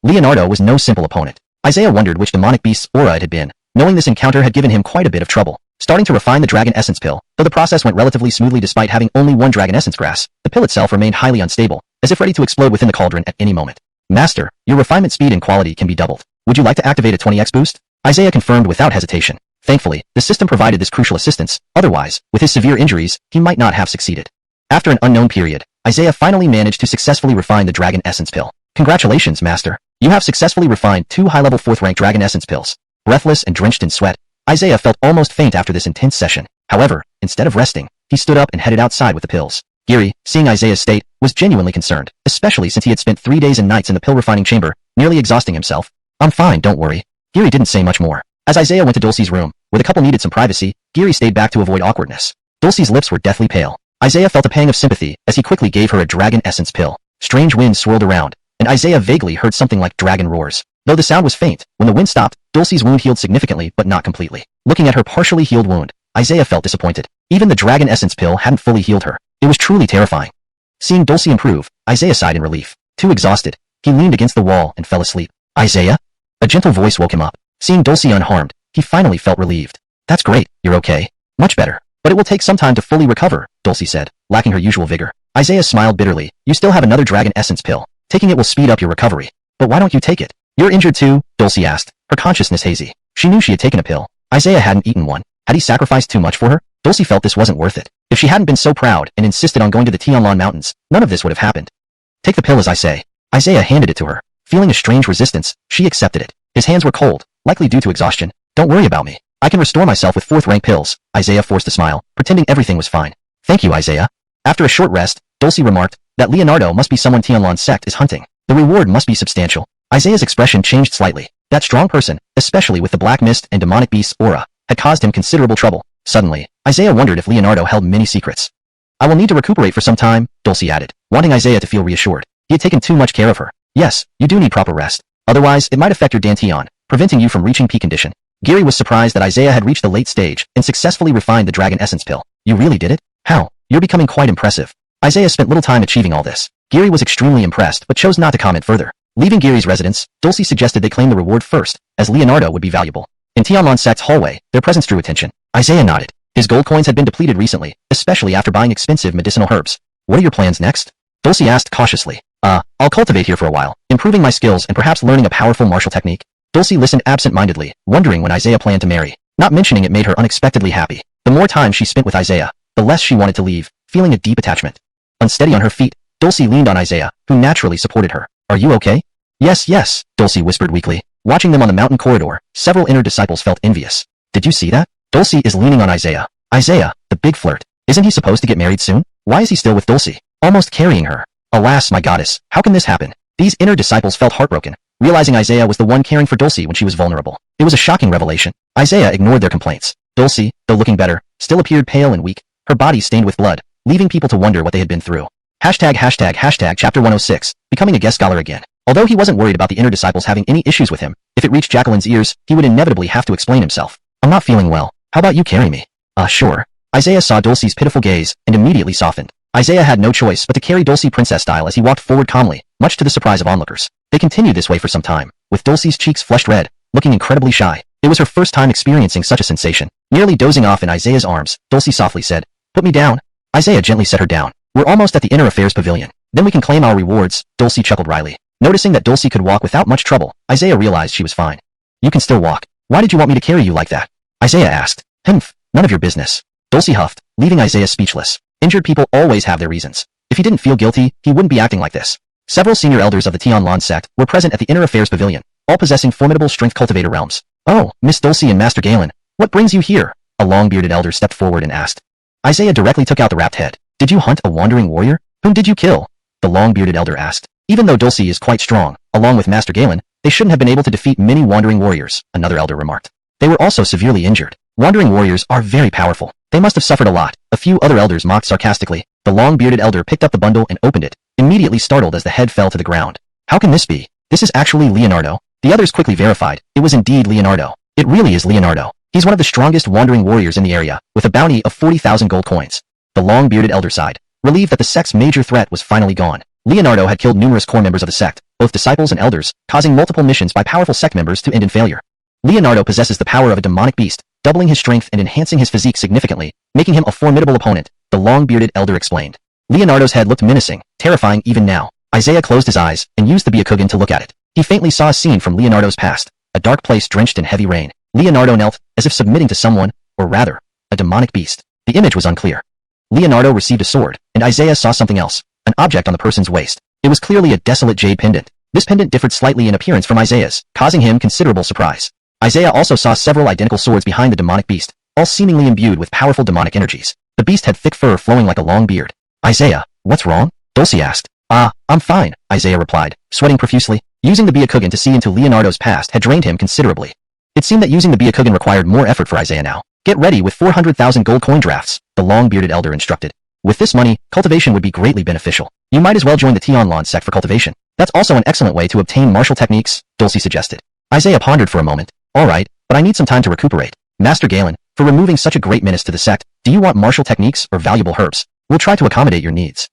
Leonardo was no simple opponent. Isaiah wondered which demonic beast's aura it had been, knowing this encounter had given him quite a bit of trouble. Starting to refine the dragon essence pill, though the process went relatively smoothly despite having only one dragon essence grass, the pill itself remained highly unstable, as if ready to explode within the cauldron at any moment. Master, your refinement speed and quality can be doubled. Would you like to activate a 20x boost? Isaiah confirmed without hesitation. Thankfully, the system provided this crucial assistance, otherwise, with his severe injuries, he might not have succeeded. After an unknown period, Isaiah finally managed to successfully refine the dragon essence pill. Congratulations, Master. You have successfully refined 2 high-level 4th rank dragon essence pills. Breathless and drenched in sweat, Isaiah felt almost faint after this intense session. However, instead of resting, he stood up and headed outside with the pills. Giri, seeing Isaiah's state, was genuinely concerned, especially since he had spent 3 days and nights in the pill refining chamber, nearly exhausting himself. I'm fine, don't worry. Giri didn't say much more. As Isaiah went to Dulcie's room, where the couple needed some privacy, Giri stayed back to avoid awkwardness. Dulcie's lips were deathly pale. Isaiah felt a pang of sympathy as he quickly gave her a dragon essence pill. Strange winds swirled around, and Isaiah vaguely heard something like dragon roars. Though the sound was faint, when the wind stopped, Dulcie's wound healed significantly but not completely. Looking at her partially healed wound, Isaiah felt disappointed. Even the dragon essence pill hadn't fully healed her. It was truly terrifying. Seeing Dulcie improve, Isaiah sighed in relief. Too exhausted, he leaned against the wall and fell asleep. Isaiah? A gentle voice woke him up. Seeing Dulcie unharmed, he finally felt relieved. That's great, you're okay. Much better. But it will take some time to fully recover, Dulcie said, lacking her usual vigor. Isaiah smiled bitterly. You still have another dragon essence pill. Taking it will speed up your recovery. But why don't you take it? You're injured too, Dulcie asked, her consciousness hazy. She knew she had taken a pill. Isaiah hadn't eaten one. Had he sacrificed too much for her? Dulcie felt this wasn't worth it. If she hadn't been so proud and insisted on going to the Tianlan Mountains, none of this would have happened. Take the pill as I say. Isaiah handed it to her. Feeling a strange resistance, she accepted it. His hands were cold, likely due to exhaustion. Don't worry about me. I can restore myself with 4th rank pills. Isaiah forced a smile, pretending everything was fine. Thank you, Isaiah. After a short rest, Dulcie remarked that Leonardo must be someone Tianlan's sect is hunting. The reward must be substantial. Isaiah's expression changed slightly. That strong person, especially with the black mist and demonic beast's aura, had caused him considerable trouble. Suddenly, Isaiah wondered if Leonardo held many secrets. I will need to recuperate for some time, Dulcie added, wanting Isaiah to feel reassured. He had taken too much care of her. Yes, you do need proper rest. Otherwise, it might affect your dantian, preventing you from reaching peak condition. Gary was surprised that Isaiah had reached the late stage and successfully refined the dragon essence pill. You really did it? How? You're becoming quite impressive. Isaiah spent little time achieving all this. Gary was extremely impressed but chose not to comment further. Leaving Gary's residence, Dulcie suggested they claim the reward first, as Leonardo would be valuable. In Tianlon sect's hallway, their presence drew attention. Isaiah nodded. His gold coins had been depleted recently, especially after buying expensive medicinal herbs. What are your plans next? Dulcie asked cautiously. I'll cultivate here for a while, improving my skills and perhaps learning a powerful martial technique. Dulcie listened absent-mindedly, wondering when Isaiah planned to marry. Not mentioning it made her unexpectedly happy. The more time she spent with Isaiah, the less she wanted to leave, feeling a deep attachment. Unsteady on her feet, Dulcie leaned on Isaiah, who naturally supported her. Are you okay? Yes, Dulcie whispered weakly. Watching them on the mountain corridor, several inner disciples felt envious. Did you see that? Dulcie is leaning on Isaiah. Isaiah, the big flirt. Isn't he supposed to get married soon? Why is he still with Dulcie? Almost carrying her. Alas, my goddess, how can this happen? These inner disciples felt heartbroken, realizing Isaiah was the one caring for Dulcie when she was vulnerable. It was a shocking revelation. Isaiah ignored their complaints. Dulcie, though looking better, still appeared pale and weak, her body stained with blood, leaving people to wonder what they had been through. Hashtag chapter 106, becoming a guest scholar again. Although he wasn't worried about the inner disciples having any issues with him, if it reached Jacqueline's ears, he would inevitably have to explain himself. I'm not feeling well. How about you carry me? Sure. Isaiah saw Dulcie's pitiful gaze and immediately softened. Isaiah had no choice but to carry Dulcie princess style as he walked forward calmly, much to the surprise of onlookers. They continued this way for some time, with Dulcie's cheeks flushed red, looking incredibly shy. It was her first time experiencing such a sensation. Nearly dozing off in Isaiah's arms, Dulcie softly said, "Put me down." Isaiah gently set her down. We're almost at the inner affairs pavilion. Then we can claim our rewards, Dulcie chuckled wryly. Noticing that Dulcie could walk without much trouble, Isaiah realized she was fine. You can still walk. Why did you want me to carry you like that? Isaiah asked. None of your business. Dulcie huffed, leaving Isaiah speechless. Injured people always have their reasons. If he didn't feel guilty, he wouldn't be acting like this. Several senior elders of the Tianlon sect were present at the inner affairs pavilion, all possessing formidable strength cultivator realms. Oh, Miss Dulcie and Master Galen, what brings you here? A long-bearded elder stepped forward and asked. Isaiah directly took out the wrapped head. Did you hunt a wandering warrior? Whom did you kill? The long-bearded elder asked. Even though Dulcie is quite strong, along with Master Galen, they shouldn't have been able to defeat many wandering warriors, another elder remarked. They were also severely injured. Wandering warriors are very powerful. They must have suffered a lot. A few other elders mocked sarcastically. The long-bearded elder picked up the bundle and opened it, immediately startled as the head fell to the ground. How can this be? This is actually Leonardo. The others quickly verified. It was indeed Leonardo. It really is Leonardo. He's one of the strongest wandering warriors in the area, with a bounty of 40,000 gold coins. The long-bearded elder sighed, relieved that the sect's major threat was finally gone. Leonardo had killed numerous core members of the sect, both disciples and elders, causing multiple missions by powerful sect members to end in failure. Leonardo possesses the power of a demonic beast, doubling his strength and enhancing his physique significantly, making him a formidable opponent, the long-bearded elder explained. Leonardo's head looked menacing, terrifying even now. Isaiah closed his eyes and used the Byakugan to look at it. He faintly saw a scene from Leonardo's past, a dark place drenched in heavy rain. Leonardo knelt, as if submitting to someone, or rather, a demonic beast. The image was unclear. Leonardo received a sword, and Isaiah saw something else, an object on the person's waist. It was clearly a desolate jade pendant. This pendant differed slightly in appearance from Isaiah's, causing him considerable surprise. Isaiah also saw several identical swords behind the demonic beast, all seemingly imbued with powerful demonic energies. The beast had thick fur flowing like a long beard. Isaiah, what's wrong? Dulcie asked. I'm fine, Isaiah replied, sweating profusely. Using the Byakugan to see into Leonardo's past had drained him considerably. It seemed that using the Byakugan required more effort for Isaiah now. Get ready with 400,000 gold coin drafts, the long-bearded elder instructed. With this money, cultivation would be greatly beneficial. You might as well join the Tianlon sect for cultivation. That's also an excellent way to obtain martial techniques, Dulcie suggested. Isaiah pondered for a moment. Alright, but I need some time to recuperate. Master Galen, for removing such a great menace to the sect, do you want martial techniques or valuable herbs? We'll try to accommodate your needs.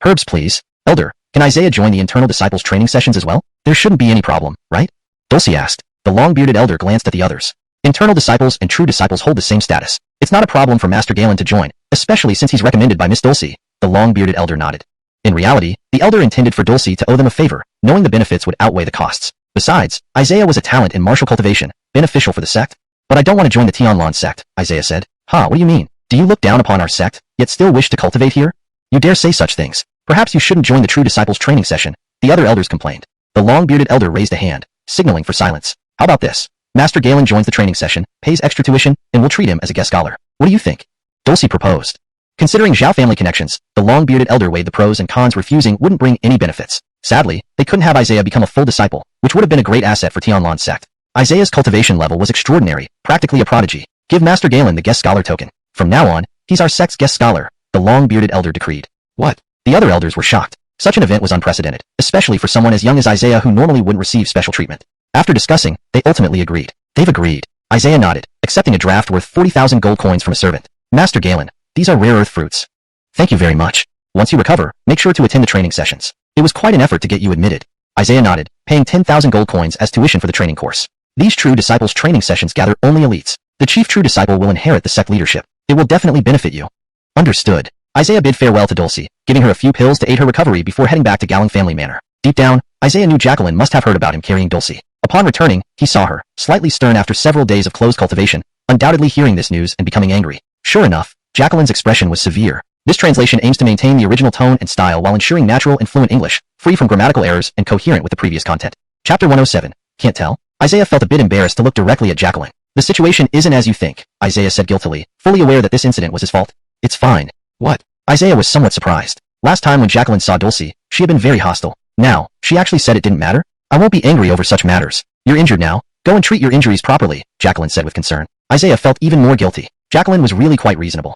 Herbs, please. Elder, can Isaiah join the internal disciples training sessions as well? There shouldn't be any problem, right? Dulcie asked. The long-bearded elder glanced at the others. Internal disciples and true disciples hold the same status. It's not a problem for Master Galen to join, especially since he's recommended by Miss Dulcie. The long-bearded elder nodded. In reality, the elder intended for Dulcie to owe them a favor, knowing the benefits would outweigh the costs. Besides, Isaiah was a talent in martial cultivation, beneficial for the sect. But I don't want to join the Tianlon sect, Isaiah said. What do you mean? Do you look down upon our sect, yet still wish to cultivate here? You dare say such things. Perhaps you shouldn't join the true disciples training session, the other elders complained. The long-bearded elder raised a hand, signaling for silence. How about this? Master Galen joins the training session, pays extra tuition, and we'll treat him as a guest scholar. What do you think? Dulcie proposed. Considering Zhao family connections, the long-bearded elder weighed the pros and cons. Refusing wouldn't bring any benefits. Sadly, they couldn't have Isaiah become a full disciple, which would have been a great asset for Tianlon sect. Isaiah's cultivation level was extraordinary, practically a prodigy. Give Master Galen the guest scholar token. From now on, he's our sect's guest scholar. the long-bearded elder decreed. What? The other elders were shocked. Such an event was unprecedented, especially for someone as young as Isaiah who normally wouldn't receive special treatment. After discussing, they ultimately agreed. They've agreed. Isaiah nodded, accepting a draft worth 40,000 gold coins from a servant. Master Galen, these are rare earth fruits. Thank you very much. Once you recover, make sure to attend the training sessions. It was quite an effort to get you admitted. Isaiah nodded, paying 10,000 gold coins as tuition for the training course. These true disciples' training sessions gather only elites. The chief true disciple will inherit the sect leadership. It will definitely benefit you. Understood. Isaiah bid farewell to Dulcie, giving her a few pills to aid her recovery before heading back to Galen family manor. Deep down, Isaiah knew Jacqueline must have heard about him carrying Dulcie. Upon returning, he saw her, slightly stern after several days of close cultivation, undoubtedly hearing this news and becoming angry. Sure enough, Jacqueline's expression was severe. This translation aims to maintain the original tone and style while ensuring natural and fluent English, free from grammatical errors and coherent with the previous content. Chapter 107. Can't tell? Isaiah felt a bit embarrassed to look directly at Jacqueline. The situation isn't as you think, Isaiah said guiltily, fully aware that this incident was his fault. It's fine. What? Isaiah was somewhat surprised. Last time when Jacqueline saw Dulcie, she had been very hostile. Now, she actually said it didn't matter? I won't be angry over such matters. You're injured now. Go and treat your injuries properly, Jacqueline said with concern. Isaiah felt even more guilty. Jacqueline was really quite reasonable.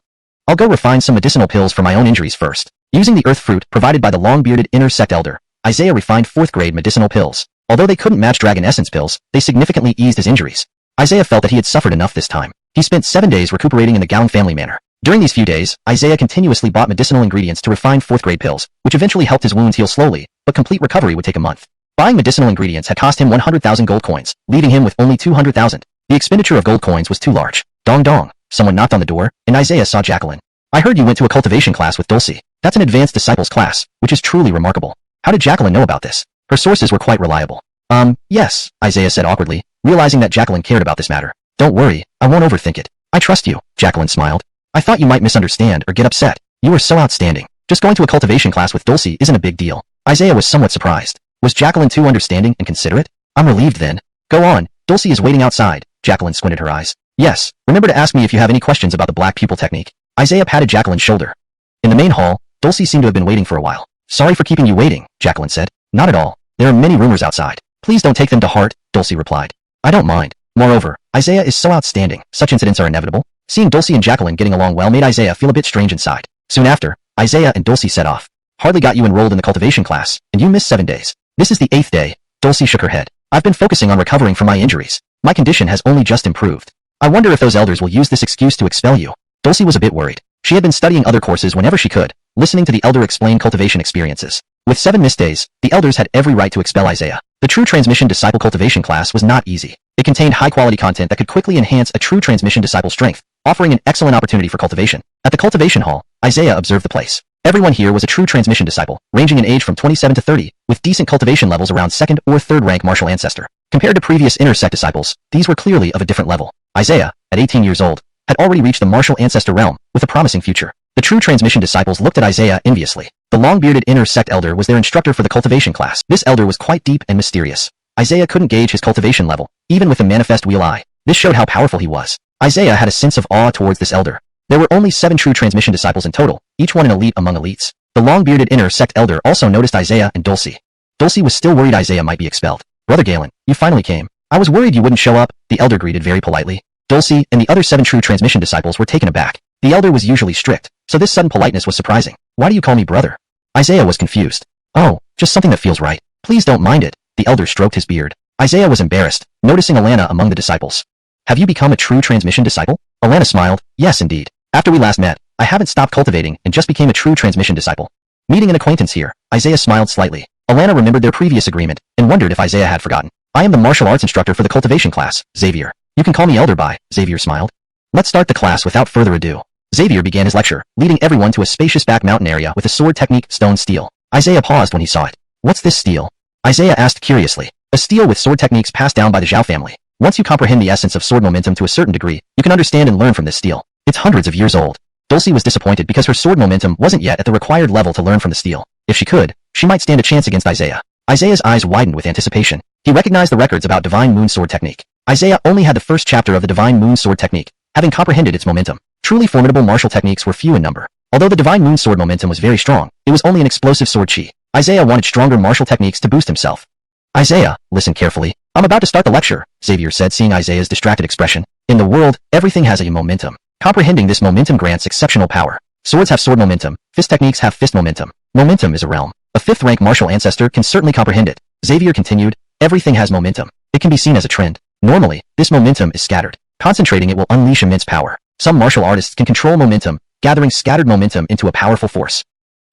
I'll go refine some medicinal pills for my own injuries first. Using the earth fruit provided by the long-bearded inner sect elder, Isaiah refined 4th-grade medicinal pills. Although they couldn't match dragon essence pills, they significantly eased his injuries. Isaiah felt that he had suffered enough this time. He spent 7 days recuperating in the Galen family manor. During these few days, Isaiah continuously bought medicinal ingredients to refine 4th-grade pills, which eventually helped his wounds heal slowly, but complete recovery would take a month. Buying medicinal ingredients had cost him 100,000 gold coins, leaving him with only 200,000. The expenditure of gold coins was too large. Dong dong. Someone knocked on the door, and Isaiah saw Jacqueline. I heard you went to a cultivation class with Dulcie. That's an advanced disciples class, which is truly remarkable. How did Jacqueline know about this? Her sources were quite reliable. Yes, Isaiah said awkwardly, realizing that Jacqueline cared about this matter. Don't worry, I won't overthink it. I trust you, Jacqueline smiled. I thought you might misunderstand or get upset. You were so outstanding. Just going to a cultivation class with Dulcie isn't a big deal. Isaiah was somewhat surprised. Was Jacqueline too understanding and considerate? I'm relieved then. Go on, Dulcie is waiting outside. Jacqueline squinted her eyes. Yes, remember to ask me if you have any questions about the black pupil technique. Isaiah patted Jacqueline's shoulder. In the main hall, Dulcie seemed to have been waiting for a while. Sorry for keeping you waiting, Jacqueline said. Not at all. There are many rumors outside. Please don't take them to heart, Dulcie replied. I don't mind. Moreover, Isaiah is so outstanding. Such incidents are inevitable. Seeing Dulcie and Jacqueline getting along well made Isaiah feel a bit strange inside. Soon after, Isaiah and Dulcie set off. Hardly got you enrolled in the cultivation class, and you missed 7 days. This is the 8th day. Dulcie shook her head. I've been focusing on recovering from my injuries. My condition has only just improved. I wonder if those elders will use this excuse to expel you. Dulcie was a bit worried. She had been studying other courses whenever she could, listening to the elder explain cultivation experiences. With 7 missed days, the elders had every right to expel Isaiah. The True Transmission Disciple cultivation class was not easy. It contained high-quality content that could quickly enhance a True Transmission Disciple's strength, offering an excellent opportunity for cultivation. At the cultivation hall, Isaiah observed the place. Everyone here was a True Transmission Disciple, ranging in age from 27 to 30, with decent cultivation levels around 2nd or 3rd rank martial ancestor. Compared to previous inner sect disciples, these were clearly of a different level. Isaiah, at 18 years old, had already reached the martial ancestor realm, with a promising future. The True Transmission Disciples looked at Isaiah enviously. The long-bearded inner sect elder was their instructor for the cultivation class. This elder was quite deep and mysterious. Isaiah couldn't gauge his cultivation level, even with the manifest wheel eye. This showed how powerful he was. Isaiah had a sense of awe towards this elder. There were only 7 True Transmission Disciples in total, each one an elite among elites. The long-bearded inner sect elder also noticed Isaiah and Dulcie. Dulcie was still worried Isaiah might be expelled. Brother Galen, you finally came. I was worried you wouldn't show up, the elder greeted very politely. Dulcie and the other 7 True Transmission Disciples were taken aback. The elder was usually strict, so this sudden politeness was surprising. Why do you call me brother? Isaiah was confused. Oh, just something that feels right. Please don't mind it. The elder stroked his beard. Isaiah was embarrassed, noticing Alana among the disciples. Have you become a True Transmission Disciple? Alana smiled. Yes, indeed. After we last met, I haven't stopped cultivating and just became a True Transmission Disciple. Meeting an acquaintance here, Isaiah smiled slightly. Alana remembered their previous agreement and wondered if Isaiah had forgotten. I am the martial arts instructor for the cultivation class, Xavier. You can call me Elder by, Xavier smiled. Let's start the class without further ado. Xavier began his lecture, leading everyone to a spacious back mountain area with a sword technique, stone steel. Isaiah paused when he saw it. What's this steel? Isaiah asked curiously. A steel with sword techniques passed down by the Zhao family. Once you comprehend the essence of sword momentum to a certain degree, you can understand and learn from this steel. It's hundreds of years old. Dulcie was disappointed because her sword momentum wasn't yet at the required level to learn from the steel. If she could, she might stand a chance against Isaiah. Isaiah's eyes widened with anticipation. He recognized the records about Divine Moon Sword Technique. Isaiah only had the first chapter of the Divine Moon Sword Technique, having comprehended its momentum. Truly formidable martial techniques were few in number. Although the Divine Moon Sword momentum was very strong, it was only an explosive sword chi. Isaiah wanted stronger martial techniques to boost himself. Isaiah, listen carefully. I'm about to start the lecture, Xavier said, seeing Isaiah's distracted expression. In the world, everything has a momentum. Comprehending this momentum grants exceptional power. Swords have sword momentum. Fist techniques have fist momentum. Momentum is a realm. A 5th rank martial ancestor can certainly comprehend it. Xavier continued, everything has momentum. It can be seen as a trend. Normally, this momentum is scattered. Concentrating it will unleash immense power. Some martial artists can control momentum, gathering scattered momentum into a powerful force.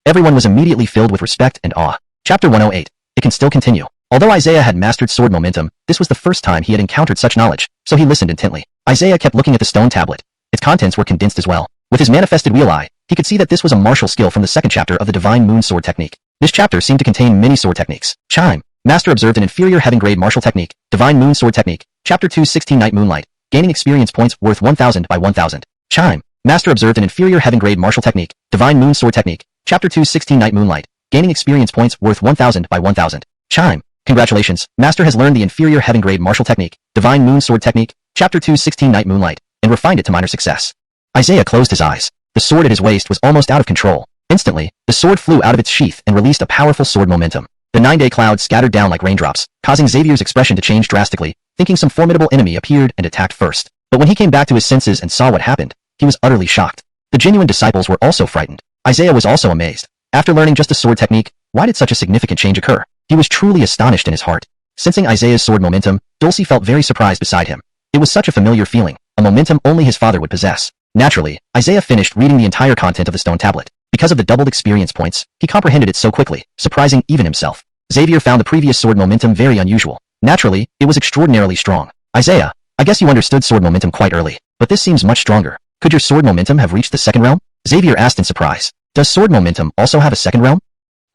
Everyone was immediately filled with respect and awe. Chapter 108. It can still continue. Although Isaiah had mastered sword momentum, this was the first time he had encountered such knowledge, so he listened intently. Isaiah kept looking at the stone tablet. Its contents were condensed as well. With his manifested wheel eye, he could see that this was a martial skill from the 2nd chapter of the Divine Moon Sword Technique. This chapter seemed to contain many sword techniques. Chime. Master observed an inferior heaven-grade martial technique, Divine Moon Sword Technique. Chapter 2 16 Night Moonlight. Gaining experience points worth 1,000 by 1,000. Chime. Master observed an inferior heaven-grade martial technique, Divine Moon Sword Technique. Chapter 2 16 Night Moonlight. Gaining experience points worth 1,000 by 1,000. Chime. Congratulations, Master has learned the inferior heaven-grade martial technique, Divine Moon Sword Technique. Chapter 2 16 Night Moonlight, and refined it to minor success. Isaiah closed his eyes. The sword at his waist was almost out of control. Instantly, the sword flew out of its sheath and released a powerful sword momentum. The 9-day cloud scattered down like raindrops, causing Xavier's expression to change drastically, thinking some formidable enemy appeared and attacked first. But when he came back to his senses and saw what happened, he was utterly shocked. The genuine disciples were also frightened. Isaiah was also amazed. After learning just a sword technique, why did such a significant change occur? He was truly astonished in his heart. Sensing Isaiah's sword momentum, Dulcie felt very surprised beside him. It was such a familiar feeling, a momentum only his father would possess. Naturally, Isaiah finished reading the entire content of the stone tablet. Because of the doubled experience points, he comprehended it so quickly, surprising even himself. Xavier found the previous sword momentum very unusual. Naturally, it was extraordinarily strong. Isaiah, I guess you understood sword momentum quite early, but this seems much stronger. Could your sword momentum have reached the 2nd realm? Xavier asked in surprise. Does sword momentum also have a 2nd realm?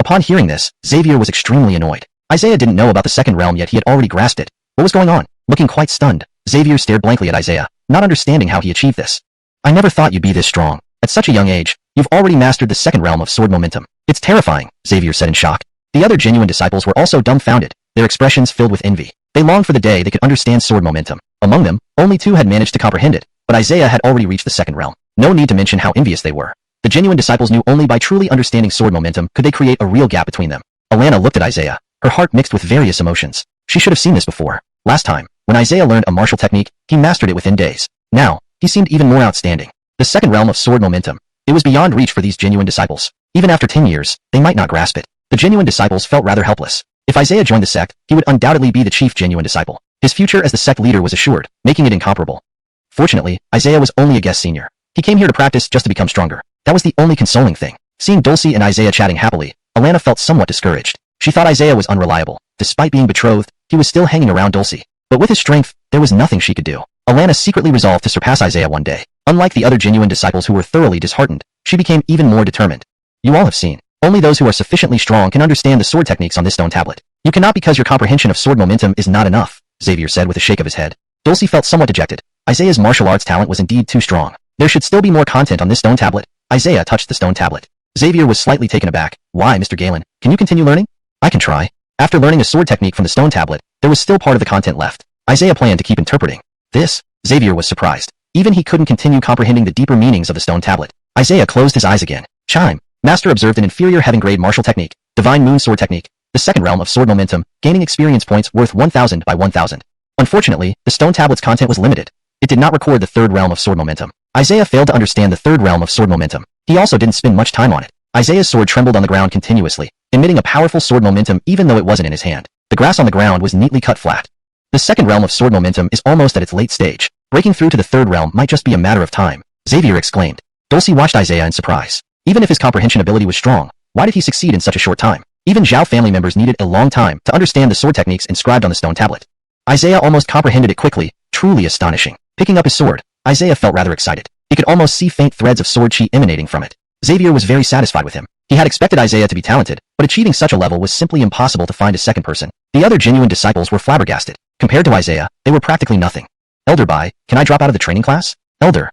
Upon hearing this, Xavier was extremely annoyed. Isaiah didn't know about the 2nd realm yet he had already grasped it. What was going on? Looking quite stunned, Xavier stared blankly at Isaiah, not understanding how he achieved this. I never thought you'd be this strong. At such a young age, you've already mastered the 2nd realm of sword momentum. It's terrifying, Xavier said in shock. The other genuine disciples were also dumbfounded, their expressions filled with envy. They longed for the day they could understand sword momentum. Among them, only 2 had managed to comprehend it, but Isaiah had already reached the 2nd realm. No need to mention how envious they were. The genuine disciples knew only by truly understanding sword momentum could they create a real gap between them. Alana looked at Isaiah, her heart mixed with various emotions. She should have seen this before. Last time, when Isaiah learned a martial technique, he mastered it within days. Now, he seemed even more outstanding. The 2nd realm of sword momentum. It was beyond reach for these genuine disciples. Even after 10 years, they might not grasp it. The genuine disciples felt rather helpless. If Isaiah joined the sect, he would undoubtedly be the chief genuine disciple. His future as the sect leader was assured, making it incomparable. Fortunately, Isaiah was only a guest senior. He came here to practice just to become stronger. That was the only consoling thing. Seeing Dulcie and Isaiah chatting happily, Alana felt somewhat discouraged. She thought Isaiah was unreliable. Despite being betrothed, he was still hanging around Dulcie. But with his strength, there was nothing she could do. Alana secretly resolved to surpass Isaiah one day. Unlike the other genuine disciples who were thoroughly disheartened, she became even more determined. You all have seen. Only those who are sufficiently strong can understand the sword techniques on this stone tablet. You cannot because your comprehension of sword momentum is not enough, Xavier said with a shake of his head. Dulcie felt somewhat dejected. Isaiah's martial arts talent was indeed too strong. There should still be more content on this stone tablet. Isaiah touched the stone tablet. Xavier was slightly taken aback. Why, Mr. Galen? Can you continue learning? I can try. After learning a sword technique from the stone tablet, there was still part of the content left. Isaiah planned to keep interpreting. This? Xavier was surprised. Even he couldn't continue comprehending the deeper meanings of the stone tablet. Isaiah closed his eyes again. Chime. Master observed an inferior heaven-grade martial technique, Divine Moon Sword Technique, the 2nd realm of sword momentum, gaining experience points worth 1,000 by 1,000. Unfortunately, the stone tablet's content was limited. It did not record the 3rd realm of sword momentum. Isaiah failed to understand the 3rd realm of sword momentum. He also didn't spend much time on it. Isaiah's sword trembled on the ground continuously, emitting a powerful sword momentum even though it wasn't in his hand. The grass on the ground was neatly cut flat. The 2nd realm of sword momentum is almost at its late stage. Breaking through to the 3rd realm might just be a matter of time, Xavier exclaimed. Dulcie watched Isaiah in surprise. Even if his comprehension ability was strong, why did he succeed in such a short time? Even Zhao family members needed a long time to understand the sword techniques inscribed on the stone tablet. Isaiah almost comprehended it quickly, truly astonishing. Picking up his sword, Isaiah felt rather excited. He could almost see faint threads of sword chi emanating from it. Xavier was very satisfied with him. He had expected Isaiah to be talented, but achieving such a level was simply impossible to find a second person. The other genuine disciples were flabbergasted. Compared to Isaiah, they were practically nothing. Elder Bai, can I drop out of the training class? Elder,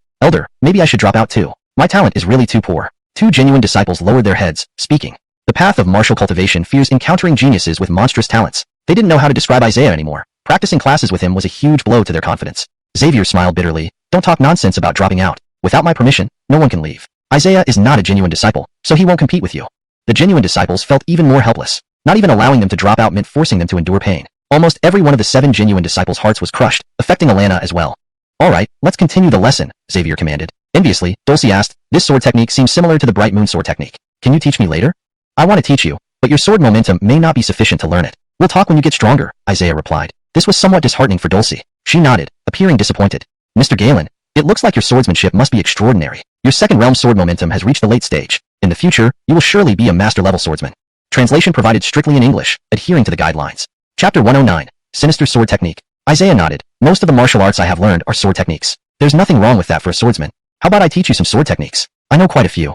maybe I should drop out too. My talent is really too poor. 2 genuine disciples lowered their heads, speaking. The path of martial cultivation fears encountering geniuses with monstrous talents. They didn't know how to describe Isaiah anymore. Practicing classes with him was a huge blow to their confidence. Xavier smiled bitterly. Don't talk nonsense about dropping out. Without my permission, no one can leave. Isaiah is not a genuine disciple, so he won't compete with you. The genuine disciples felt even more helpless. Not even allowing them to drop out meant forcing them to endure pain. Almost every one of the 7 genuine disciples' hearts was crushed, affecting Alana as well. Alright, let's continue the lesson, Xavier commanded. Enviously, Dulcie asked, this sword technique seems similar to the bright moon sword technique. Can you teach me later? I want to teach you, but your sword momentum may not be sufficient to learn it. We'll talk when you get stronger, Isaiah replied. This was somewhat disheartening for Dulcie. She nodded, appearing disappointed. Mr. Galen, it looks like your swordsmanship must be extraordinary. Your second realm sword momentum has reached the late stage. In the future, you will surely be a master-level swordsman. Translation provided strictly in English, adhering to the guidelines. Chapter 109, Sinister Sword Technique. Isaiah nodded. Most of the martial arts I have learned are sword techniques. There's nothing wrong with that for a swordsman. How about I teach you some sword techniques? I know quite a few.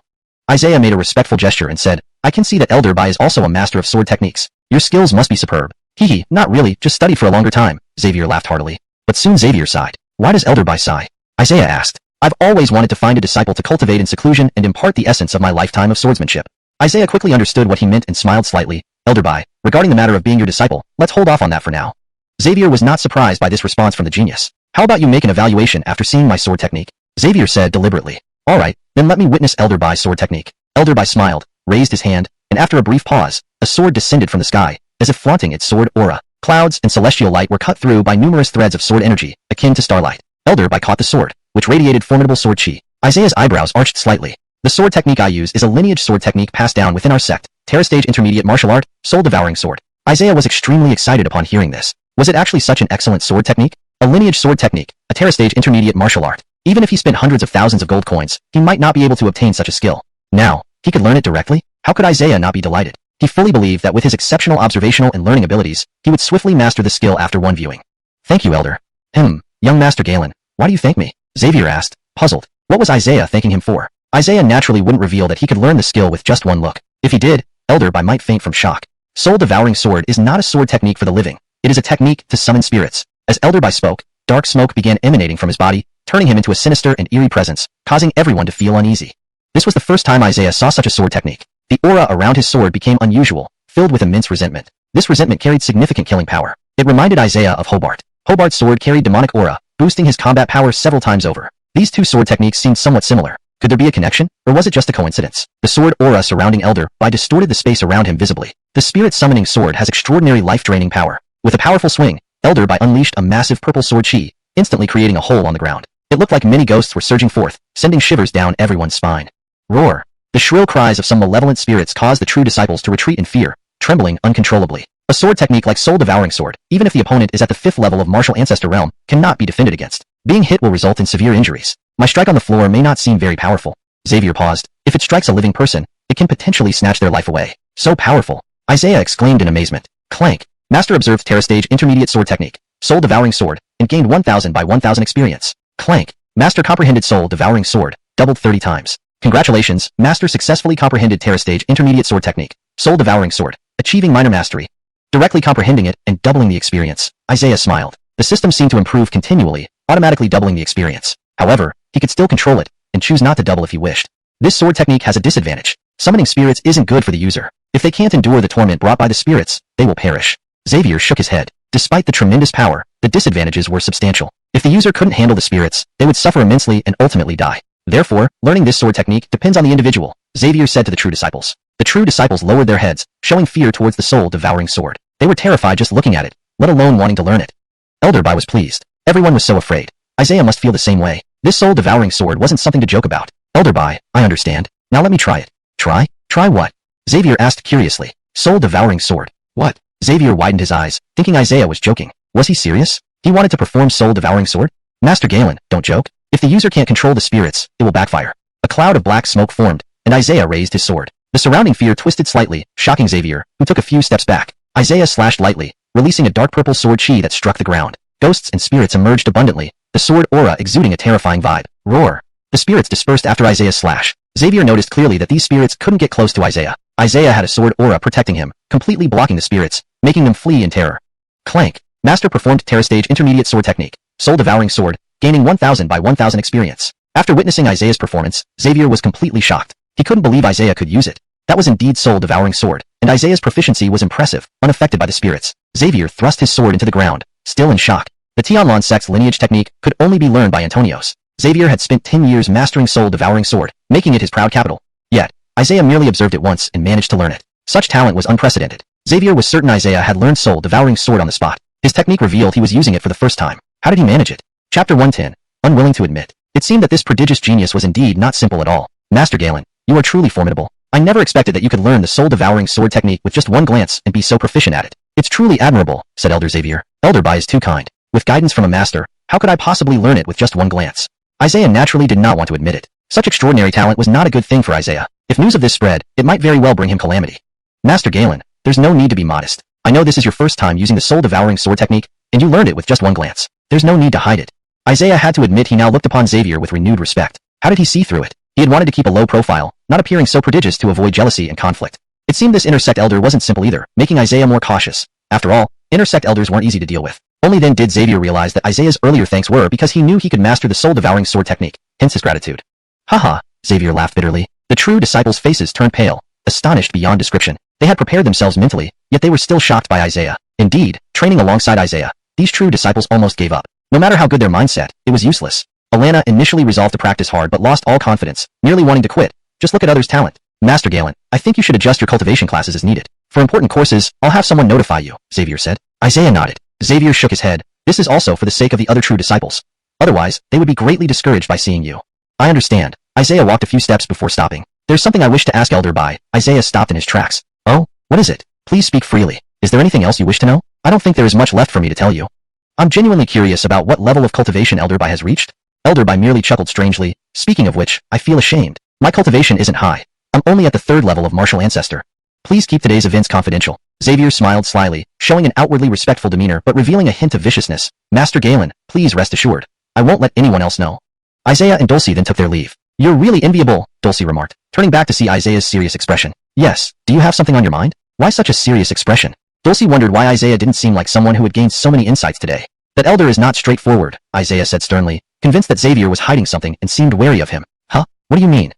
Isaiah made a respectful gesture and said, I can see that Elder Bai is also a master of sword techniques. Your skills must be superb. Hee, not really, just study for a longer time, Xavier laughed heartily. But soon Xavier sighed. Why does Elder Bai sigh? Isaiah asked. I've always wanted to find a disciple to cultivate in seclusion and impart the essence of my lifetime of swordsmanship. Isaiah quickly understood what he meant and smiled slightly. Elder Bai, regarding the matter of being your disciple, let's hold off on that for now. Xavier was not surprised by this response from the genius. How about you make an evaluation after seeing my sword technique? Xavier said deliberately. Alright, then let me witness Elder Bai's sword technique. Elder Bai smiled, raised his hand, and after a brief pause, a sword descended from the sky, as if flaunting its sword aura. Clouds and celestial light were cut through by numerous threads of sword energy, akin to starlight. Elder Bai caught the sword, which radiated formidable sword chi. Isaiah's eyebrows arched slightly. The sword technique I use is a lineage sword technique passed down within our sect, Terra Stage Intermediate Martial Art, Soul Devouring Sword. Isaiah was extremely excited upon hearing this. Was it actually such an excellent sword technique? A lineage sword technique, a Terra Stage Intermediate Martial Art. Even if he spent hundreds of thousands of gold coins, he might not be able to obtain such a skill. Now, he could learn it directly? How could Isaiah not be delighted? He fully believed that with his exceptional observational and learning abilities, he would swiftly master the skill after one viewing. Thank you, Elder. Young Master Galen, why do you thank me? Xavier asked, puzzled. What was Isaiah thanking him for? Isaiah naturally wouldn't reveal that he could learn the skill with just one look. If he did, Elder Bai might faint from shock. Soul Devouring Sword is not a sword technique for the living. It is a technique to summon spirits. As Elder Bai spoke, dark smoke began emanating from his body, turning him into a sinister and eerie presence, causing everyone to feel uneasy. This was the first time Isaiah saw such a sword technique. The aura around his sword became unusual, filled with immense resentment. This resentment carried significant killing power. It reminded Isaiah of Hobart. Hobart's sword carried demonic aura, boosting his combat power several times over. These two sword techniques seemed somewhat similar. Could there be a connection, or was it just a coincidence? The sword aura surrounding Elder Bai distorted the space around him visibly. The spirit summoning sword has extraordinary life-draining power. With a powerful swing, Elder Bai unleashed a massive purple sword chi, instantly creating a hole on the ground. It looked like many ghosts were surging forth, sending shivers down everyone's spine. Roar! The shrill cries of some malevolent spirits caused the true disciples to retreat in fear, trembling uncontrollably. A sword technique like Soul Devouring Sword, even if the opponent is at the 5th level of Martial Ancestor Realm, cannot be defended against. Being hit will result in severe injuries. My strike on the floor may not seem very powerful. Xavier paused. If it strikes a living person, it can potentially snatch their life away. So powerful. Isaiah exclaimed in amazement. Clank. Master observed Terra Stage Intermediate Sword Technique, Soul Devouring Sword, and gained 1000 by 1000 experience. Clank. Master comprehended Soul Devouring Sword, doubled 30 times. Congratulations, Master successfully comprehended Terra Stage Intermediate Sword Technique, Soul Devouring Sword, achieving minor mastery. Directly comprehending it and doubling the experience, Isaiah smiled. The system seemed to improve continually, automatically doubling the experience. However, he could still control it, and choose not to double if he wished. This sword technique has a disadvantage. Summoning spirits isn't good for the user. If they can't endure the torment brought by the spirits, they will perish. Xavier shook his head. Despite the tremendous power, the disadvantages were substantial. If the user couldn't handle the spirits, they would suffer immensely and ultimately die. Therefore, learning this sword technique depends on the individual, Xavier said to the true disciples. The true disciples lowered their heads, showing fear towards the soul-devouring sword. They were terrified just looking at it, let alone wanting to learn it. Elder Bai was pleased. Everyone was so afraid. Isaiah must feel the same way. This soul-devouring sword wasn't something to joke about. Elder Bai, I understand. Now let me try it. Try? Try what? Xavier asked curiously. Soul-devouring sword. What? Xavier widened his eyes, thinking Isaiah was joking. Was he serious? He wanted to perform soul-devouring sword? Master Galen, don't joke. If the user can't control the spirits, it will backfire. A cloud of black smoke formed, and Isaiah raised his sword. The surrounding fear twisted slightly, shocking Xavier, who took a few steps back. Isaiah slashed lightly, releasing a dark purple sword chi that struck the ground. Ghosts and spirits emerged abundantly, the sword aura exuding a terrifying vibe. Roar! The spirits dispersed after Isaiah's slash. Xavier noticed clearly that these spirits couldn't get close to Isaiah. Isaiah had a sword aura protecting him, completely blocking the spirits, making them flee in terror. Clank. Master performed Terra Stage Intermediate Sword Technique, Soul Devouring Sword, gaining 1000 by 1000 experience. After witnessing Isaiah's performance, Xavier was completely shocked. He couldn't believe Isaiah could use it. That was indeed Soul Devouring Sword, and Isaiah's proficiency was impressive, unaffected by the spirits. Xavier thrust his sword into the ground, still in shock. The Tianlan sect's lineage technique could only be learned by Antonios. Xavier had spent 10 years mastering Soul Devouring Sword, making it his proud capital. Yet, Isaiah merely observed it once and managed to learn it. Such talent was unprecedented. Xavier was certain Isaiah had learned Soul Devouring Sword on the spot. His technique revealed he was using it for the first time. How did he manage it? Chapter 110. Unwilling to admit. It seemed that this prodigious genius was indeed not simple at all. Master Galen, you are truly formidable. I never expected that you could learn the soul-devouring sword technique with just one glance and be so proficient at it. It's truly admirable, said Elder Xavier. Elder Bai is too kind. With guidance from a master, how could I possibly learn it with just one glance? Isaiah naturally did not want to admit it. Such extraordinary talent was not a good thing for Isaiah. If news of this spread, it might very well bring him calamity. Master Galen, there's no need to be modest. I know this is your first time using the soul-devouring sword technique, and you learned it with just one glance. There's no need to hide it. Isaiah had to admit he now looked upon Xavier with renewed respect. How did he see through it? He had wanted to keep a low profile, not appearing so prodigious to avoid jealousy and conflict. It seemed this intersect elder wasn't simple either, making Isaiah more cautious. After all, intersect elders weren't easy to deal with. Only then did Xavier realize that Isaiah's earlier thanks were because he knew he could master the soul-devouring sword technique, hence his gratitude. Haha, Xavier laughed bitterly. The true disciples' faces turned pale, astonished beyond description. They had prepared themselves mentally, yet they were still shocked by Isaiah. Indeed, training alongside Isaiah, these true disciples almost gave up. No matter how good their mindset, it was useless. Alana initially resolved to practice hard but lost all confidence, nearly wanting to quit. Just look at others' talent. Master Galen, I think you should adjust your cultivation classes as needed. For important courses, I'll have someone notify you, Xavier said. Isaiah nodded. Xavier shook his head. This is also for the sake of the other true disciples. Otherwise, they would be greatly discouraged by seeing you. I understand. Isaiah walked a few steps before stopping. There's something I wish to ask Elder Bai. Isaiah stopped in his tracks. Oh, what is it? Please speak freely. Is there anything else you wish to know? I don't think there is much left for me to tell you. I'm genuinely curious about what level of cultivation Elder Bai has reached. Elder Bai merely chuckled strangely. Speaking of which, I feel ashamed. My cultivation isn't high. I'm only at the 3rd level of martial ancestor. Please keep today's events confidential. Xavier smiled slyly, showing an outwardly respectful demeanor but revealing a hint of viciousness. Master Galen, please rest assured. I won't let anyone else know. Isaiah and Dulcie then took their leave. You're really enviable, Dulcie remarked, turning back to see Isaiah's serious expression. Yes, do you have something on your mind? Why such a serious expression? Dulcie wondered why Isaiah didn't seem like someone who had gained so many insights today. That elder is not straightforward, Isaiah said sternly, convinced that Xavier was hiding something and seemed wary of him. Huh? What do you mean?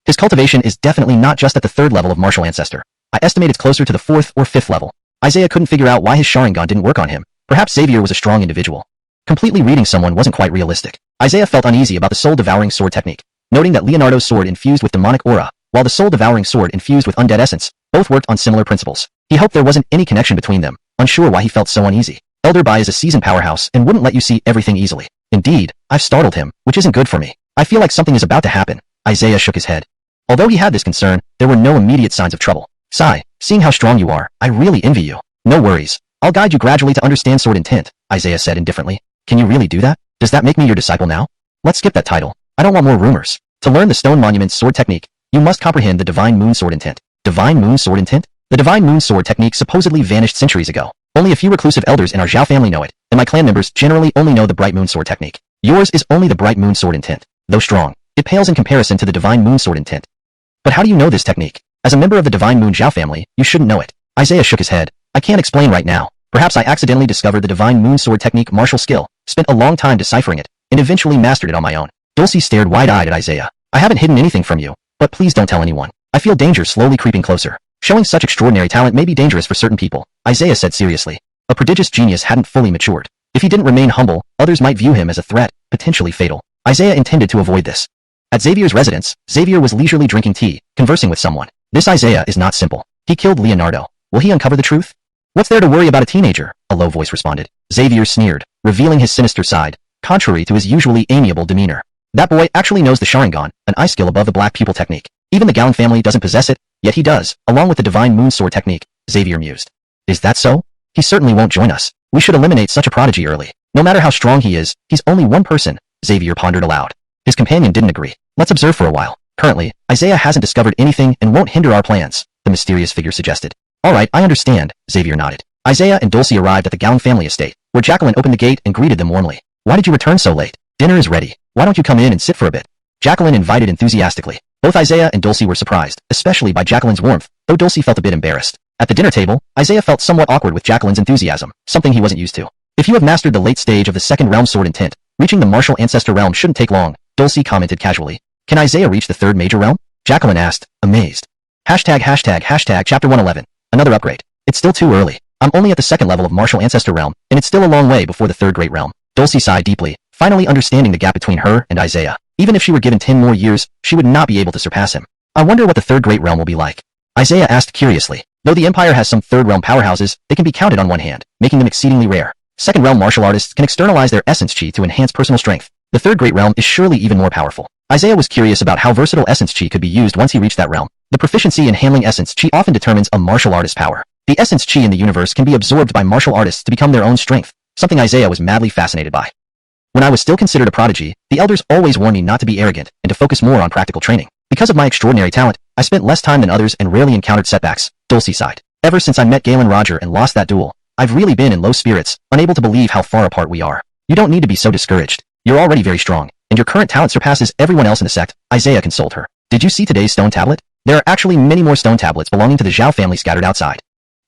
His cultivation is definitely not just at the 3rd level of martial ancestor. I estimate it's closer to the 4th or 5th level. Isaiah couldn't figure out why his Sharingan didn't work on him. Perhaps Xavier was a strong individual. Completely reading someone wasn't quite realistic. Isaiah felt uneasy about the soul-devouring sword technique, noting that Leonardo's sword infused with demonic aura, while the soul-devouring sword infused with undead essence, both worked on similar principles. He hoped there wasn't any connection between them, unsure why he felt so uneasy. Elder Bai is a seasoned powerhouse and wouldn't let you see everything easily. Indeed, I've startled him, which isn't good for me. I feel like something is about to happen. Isaiah shook his head. Although he had this concern, there were no immediate signs of trouble. Sigh, seeing how strong you are, I really envy you. No worries. I'll guide you gradually to understand sword intent, Isaiah said indifferently. Can you really do that? Does that make me your disciple now? Let's skip that title. I don't want more rumors. To learn the Stone Monument's sword technique, you must comprehend the Divine Moon Sword intent. Divine Moon Sword intent? The Divine Moon Sword technique supposedly vanished centuries ago. Only a few reclusive elders in our Zhao family know it, and my clan members generally only know the Bright Moon Sword technique. Yours is only the Bright Moon Sword intent. Though strong, it pales in comparison to the Divine Moon Sword intent. But how do you know this technique? As a member of the Divine Moon Zhao family, you shouldn't know it. Isaiah shook his head. I can't explain right now. Perhaps I accidentally discovered the Divine Moon Sword technique martial skill, spent a long time deciphering it, and eventually mastered it on my own. Dulcie stared wide-eyed at Isaiah. I haven't hidden anything from you, but please don't tell anyone. I feel danger slowly creeping closer. Showing such extraordinary talent may be dangerous for certain people, Isaiah said seriously. A prodigious genius hadn't fully matured. If he didn't remain humble, others might view him as a threat, potentially fatal. Isaiah intended to avoid this. At Xavier's residence, Xavier was leisurely drinking tea, conversing with someone. This Isaiah is not simple. He killed Leonardo. Will he uncover the truth? What's there to worry about a teenager? A low voice responded. Xavier sneered, revealing his sinister side, contrary to his usually amiable demeanor. That boy actually knows the Sharingan, an eye skill above the Black Pupil technique. Even the Galen family doesn't possess it, yet he does, along with the Divine Moon Sword technique, Xavier mused. Is that so? He certainly won't join us. We should eliminate such a prodigy early. No matter how strong he is, he's only one person, Xavier pondered aloud. His companion didn't agree. Let's observe for a while. Currently, Isaiah hasn't discovered anything and won't hinder our plans, the mysterious figure suggested. Alright, I understand, Xavier nodded. Isaiah and Dulcie arrived at the Galen family estate, where Jacqueline opened the gate and greeted them warmly. Why did you return so late? Dinner is ready. Why don't you come in and sit for a bit? Jacqueline invited enthusiastically. Both Isaiah and Dulcie were surprised, especially by Jacqueline's warmth, though Dulcie felt a bit embarrassed. At the dinner table, Isaiah felt somewhat awkward with Jacqueline's enthusiasm, something he wasn't used to. If you have mastered the late stage of the 2nd realm sword intent, reaching the martial ancestor realm shouldn't take long, Dulcie commented casually. Can Isaiah reach the 3rd major realm? Jacqueline asked, amazed. Hashtag chapter 111. Another upgrade. It's still too early. I'm only at the 2nd level of martial ancestor realm, and it's still a long way before the 3rd great realm. Dulcie sighed deeply, finally understanding the gap between her and Isaiah. Even if she were given 10 more years, she would not be able to surpass him. I wonder what the 3rd great realm will be like. Isaiah asked curiously. Though the Empire has some 3rd realm powerhouses, they can be counted on one hand, making them exceedingly rare. 2nd realm martial artists can externalize their essence chi to enhance personal strength. The third great realm is surely even more powerful. Isaiah was curious about how versatile essence chi could be used once he reached that realm. The proficiency in handling essence chi often determines a martial artist's power. The essence chi in the universe can be absorbed by martial artists to become their own strength, something Isaiah was madly fascinated by. When I was still considered a prodigy, the elders always warned me not to be arrogant and to focus more on practical training. Because of my extraordinary talent, I spent less time than others and rarely encountered setbacks. Dulcie sighed. Ever since I met Galen Roger and lost that duel, I've really been in low spirits, unable to believe how far apart we are. You don't need to be so discouraged. You're already very strong, and your current talent surpasses everyone else in the sect, Isaiah consoled her. Did you see today's stone tablet? There are actually many more stone tablets belonging to the Zhao family scattered outside.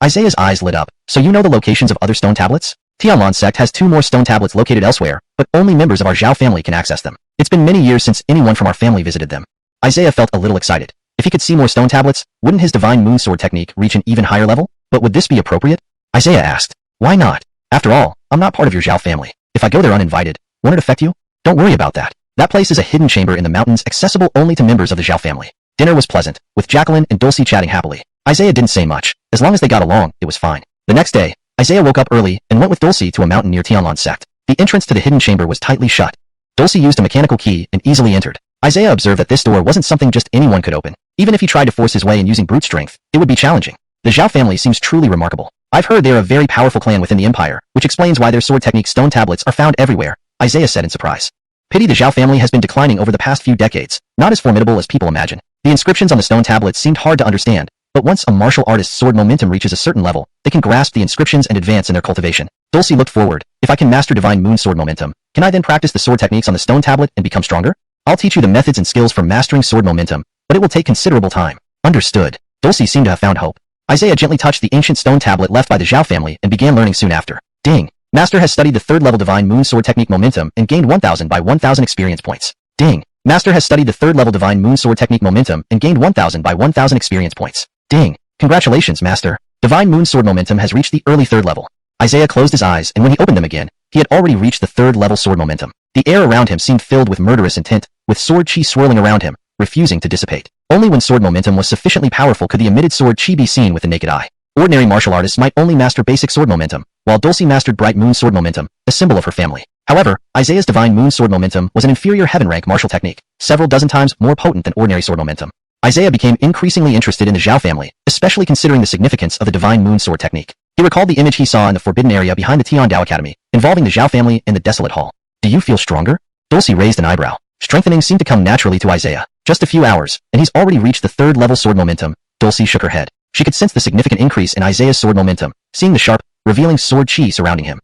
Isaiah's eyes lit up. So you know the locations of other stone tablets? Tianlan sect has 2 more stone tablets located elsewhere, but only members of our Zhao family can access them. It's been many years since anyone from our family visited them. Isaiah felt a little excited. If he could see more stone tablets, wouldn't his divine moon sword technique reach an even higher level? But would this be appropriate? Isaiah asked. Why not? After all, I'm not part of your Zhao family. If I go there uninvited, won't it affect you? Don't worry about that. That place is a hidden chamber in the mountains accessible only to members of the Zhao family. Dinner was pleasant, with Jacqueline and Dulcie chatting happily. Isaiah didn't say much. As long as they got along, it was fine. The next day, Isaiah woke up early and went with Dulcie to a mountain near Tianlan sect. The entrance to the hidden chamber was tightly shut. Dulcie used a mechanical key and easily entered. Isaiah observed that this door wasn't something just anyone could open. Even if he tried to force his way in using brute strength, it would be challenging. The Zhao family seems truly remarkable. I've heard they're a very powerful clan within the empire, which explains why their sword technique stone tablets are found everywhere, Isaiah said in surprise. Pity the Zhao family has been declining over the past few decades, not as formidable as people imagine. The inscriptions on the stone tablets seemed hard to understand, but once a martial artist's sword momentum reaches a certain level, they can grasp the inscriptions and advance in their cultivation. Dulcie looked forward. If I can master divine moon sword momentum, can I then practice the sword techniques on the stone tablet and become stronger? I'll teach you the methods and skills for mastering sword momentum, but it will take considerable time. Understood. Dulcie seemed to have found hope. Isaiah gently touched the ancient stone tablet left by the Zhao family and began learning soon after. Ding. Master has studied the 3rd level divine moon sword technique momentum and gained 1000 by 1000 experience points. Ding. Master has studied the 3rd level divine moon sword technique momentum and gained 1000 by 1000 experience points. Ding. Congratulations, Master. Divine moon sword momentum has reached the early 3rd level. Isaiah closed his eyes, and when he opened them again, he had already reached the 3rd level sword momentum. The air around him seemed filled with murderous intent, with sword chi swirling around him, refusing to dissipate. Only when sword momentum was sufficiently powerful could the emitted sword chi be seen with the naked eye. Ordinary martial artists might only master basic sword momentum, while Dulcie mastered bright moon sword momentum, a symbol of her family. However, Isaiah's divine moon sword momentum was an inferior heaven rank martial technique, several dozen times more potent than ordinary sword momentum. Isaiah became increasingly interested in the Zhao family, especially considering the significance of the divine moon sword technique. He recalled the image he saw in the forbidden area behind the Tiandao Academy, involving the Zhao family in the desolate hall. Do you feel stronger? Dulcie raised an eyebrow. Strengthening seemed to come naturally to Isaiah. Just a few hours, and he's already reached the 3rd level sword momentum. Dulcie shook her head. She could sense the significant increase in Isaiah's sword momentum, seeing the sharp, revealing sword chi surrounding him.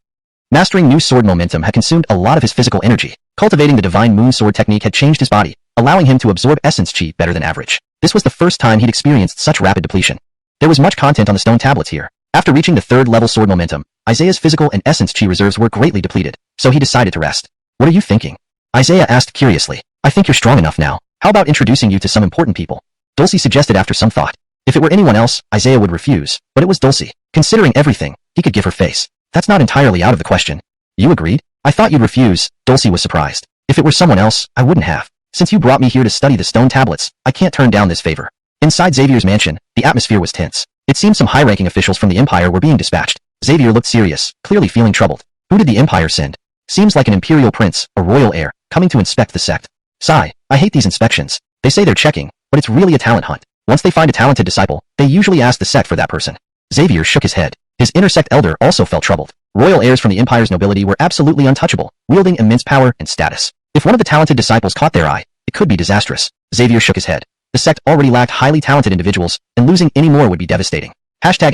Mastering new sword momentum had consumed a lot of his physical energy. Cultivating the divine moon sword technique had changed his body, allowing him to absorb essence chi better than average. This was the first time he'd experienced such rapid depletion. There was much content on the stone tablets here. After reaching the 3rd level sword momentum, Isaiah's physical and essence chi reserves were greatly depleted, so he decided to rest. What are you thinking? Isaiah asked curiously. I think you're strong enough now. How about introducing you to some important people? Dulcie suggested after some thought. If it were anyone else, Isaiah would refuse, but it was Dulcie. Considering everything, he could give her face. That's not entirely out of the question. You agreed? I thought you'd refuse. Dulcie was surprised. If it were someone else, I wouldn't have. Since you brought me here to study the stone tablets, I can't turn down this favor. Inside Xavier's mansion, the atmosphere was tense. It seemed some high-ranking officials from the Empire were being dispatched. Xavier looked serious, clearly feeling troubled. Who did the Empire send? Seems like an imperial prince, a royal heir, coming to inspect the sect. Sigh, I hate these inspections. They say they're checking, but it's really a talent hunt. Once they find a talented disciple, they usually ask the sect for that person. Xavier shook his head. His inner sect elder also felt troubled. Royal heirs from the Empire's nobility were absolutely untouchable, wielding immense power and status. If one of the talented disciples caught their eye, it could be disastrous. Xavier shook his head. The sect already lacked highly talented individuals, and losing any more would be devastating. Hashtag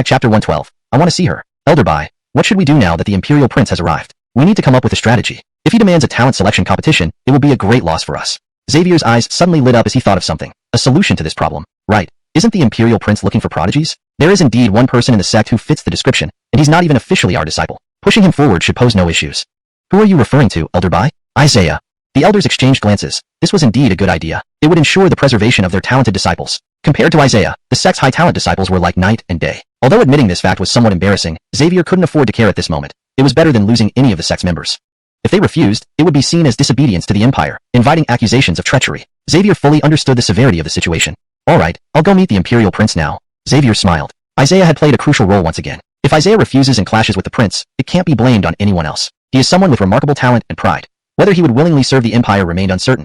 chapter 112. I want to see her. Elder Bai, what should we do now that the Imperial Prince has arrived? We need to come up with a strategy. If he demands a talent selection competition, it will be a great loss for us. Xavier's eyes suddenly lit up as he thought of something. A solution to this problem. Right. Isn't the Imperial Prince looking for prodigies? There is indeed one person in the sect who fits the description, and he's not even officially our disciple. Pushing him forward should pose no issues. Who are you referring to, Elder Bai? Isaiah. The elders exchanged glances. This was indeed a good idea. It would ensure the preservation of their talented disciples. Compared to Isaiah, the sect's high-talent disciples were like night and day. Although admitting this fact was somewhat embarrassing, Xavier couldn't afford to care at this moment. It was better than losing any of the sect's members. If they refused, it would be seen as disobedience to the Empire, inviting accusations of treachery. Xavier fully understood the severity of the situation. All right, I'll go meet the Imperial Prince now. Xavier smiled. Isaiah had played a crucial role once again. If Isaiah refuses and clashes with the prince, it can't be blamed on anyone else. He is someone with remarkable talent and pride. Whether he would willingly serve the Empire remained uncertain.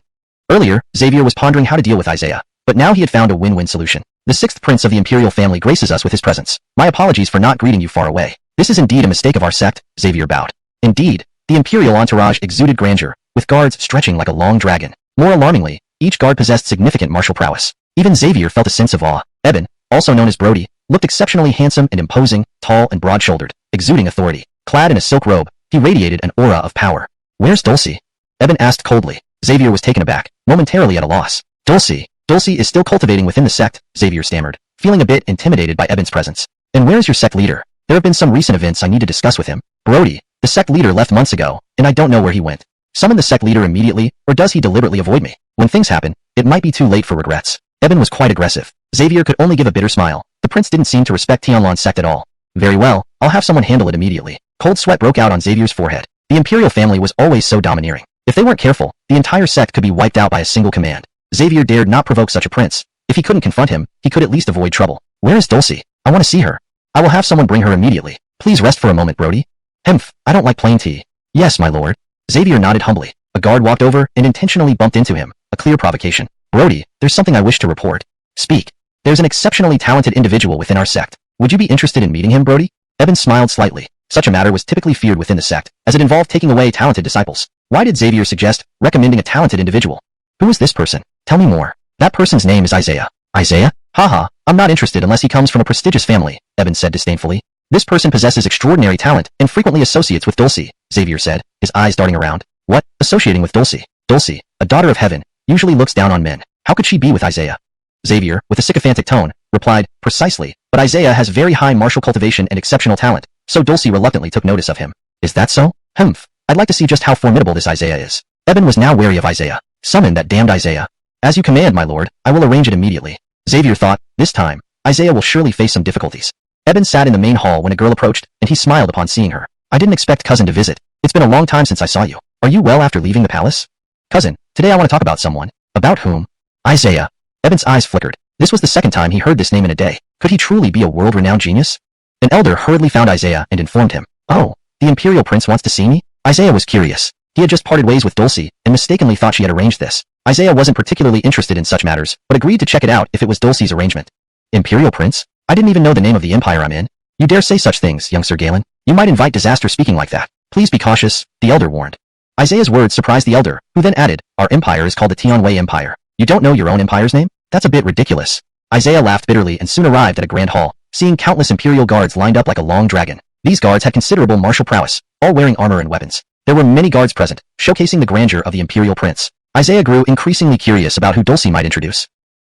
Earlier, Xavier was pondering how to deal with Isaiah, but now he had found a win-win solution. The sixth prince of the Imperial family graces us with his presence. My apologies for not greeting you far away. This is indeed a mistake of our sect, Xavier bowed. Indeed, the Imperial entourage exuded grandeur, with guards stretching like a long dragon. More alarmingly, each guard possessed significant martial prowess. Even Xavier felt a sense of awe. Eben, also known as Brody, looked exceptionally handsome and imposing, tall and broad-shouldered, exuding authority. Clad in a silk robe, he radiated an aura of power. Where's Dulcie? Eben asked coldly. Xavier was taken aback, momentarily at a loss. Dulcie is still cultivating within the sect, Xavier stammered, feeling a bit intimidated by Eben's presence. And where's your sect leader? There have been some recent events I need to discuss with him. Brody, the sect leader left months ago, and I don't know where he went. Summon the sect leader immediately, or does he deliberately avoid me? When things happen, it might be too late for regrets. Eben was quite aggressive. Xavier could only give a bitter smile. The prince didn't seem to respect Tianlan's sect at all. Very well, I'll have someone handle it immediately. Cold sweat broke out on Xavier's forehead. The Imperial family was always so domineering. If they weren't careful, the entire sect could be wiped out by a single command. Xavier dared not provoke such a prince. If he couldn't confront him, he could at least avoid trouble. Where is Dulcie? I want to see her. I will have someone bring her immediately. Please rest for a moment, Brody. Hemph, I don't like plain tea. Yes, my lord. Xavier nodded humbly. A guard walked over and intentionally bumped into him, a clear provocation. Brody, there's something I wish to report. Speak. There's an exceptionally talented individual within our sect. Would you be interested in meeting him, Brody? Eben smiled slightly. Such a matter was typically feared within the sect, as it involved taking away talented disciples. Why did Xavier suggest recommending a talented individual? Who is this person? Tell me more. That person's name is Isaiah. Isaiah? Haha, I'm not interested unless he comes from a prestigious family, Eben said disdainfully. This person possesses extraordinary talent and frequently associates with Dulcie, Xavier said, his eyes darting around. What? Associating with Dulcie? Dulcie, a daughter of heaven, usually looks down on men. How could she be with Isaiah? Xavier, with a sycophantic tone, replied, precisely, but Isaiah has very high martial cultivation and exceptional talent, so Dulcie reluctantly took notice of him. Is that so? Humph. I'd like to see just how formidable this Isaiah is. Eben was now wary of Isaiah. Summon that damned Isaiah. As you command, my lord, I will arrange it immediately. Xavier thought, this time, Isaiah will surely face some difficulties. Eben sat in the main hall when a girl approached, and he smiled upon seeing her. I didn't expect cousin to visit. It's been a long time since I saw you. Are you well after leaving the palace? Cousin, today I want to talk about someone. About whom? Isaiah. Eben's eyes flickered. This was the second time he heard this name in a day. Could he truly be a world-renowned genius? An elder hurriedly found Isaiah and informed him. Oh, the Imperial Prince wants to see me? Isaiah was curious. He had just parted ways with Dulcie, and mistakenly thought she had arranged this. Isaiah wasn't particularly interested in such matters, but agreed to check it out if it was Dulcie's arrangement. Imperial Prince? I didn't even know the name of the empire I'm in. You dare say such things, young Sir Galen? You might invite disaster speaking like that. Please be cautious, the elder warned. Isaiah's words surprised the elder, who then added, our empire is called the Tianwei Empire. You don't know your own empire's name? That's a bit ridiculous. Isaiah laughed bitterly and soon arrived at a grand hall, seeing countless imperial guards lined up like a long dragon. These guards had considerable martial prowess, all wearing armor and weapons. There were many guards present, showcasing the grandeur of the imperial prince. Isaiah grew increasingly curious about who Dulcie might introduce.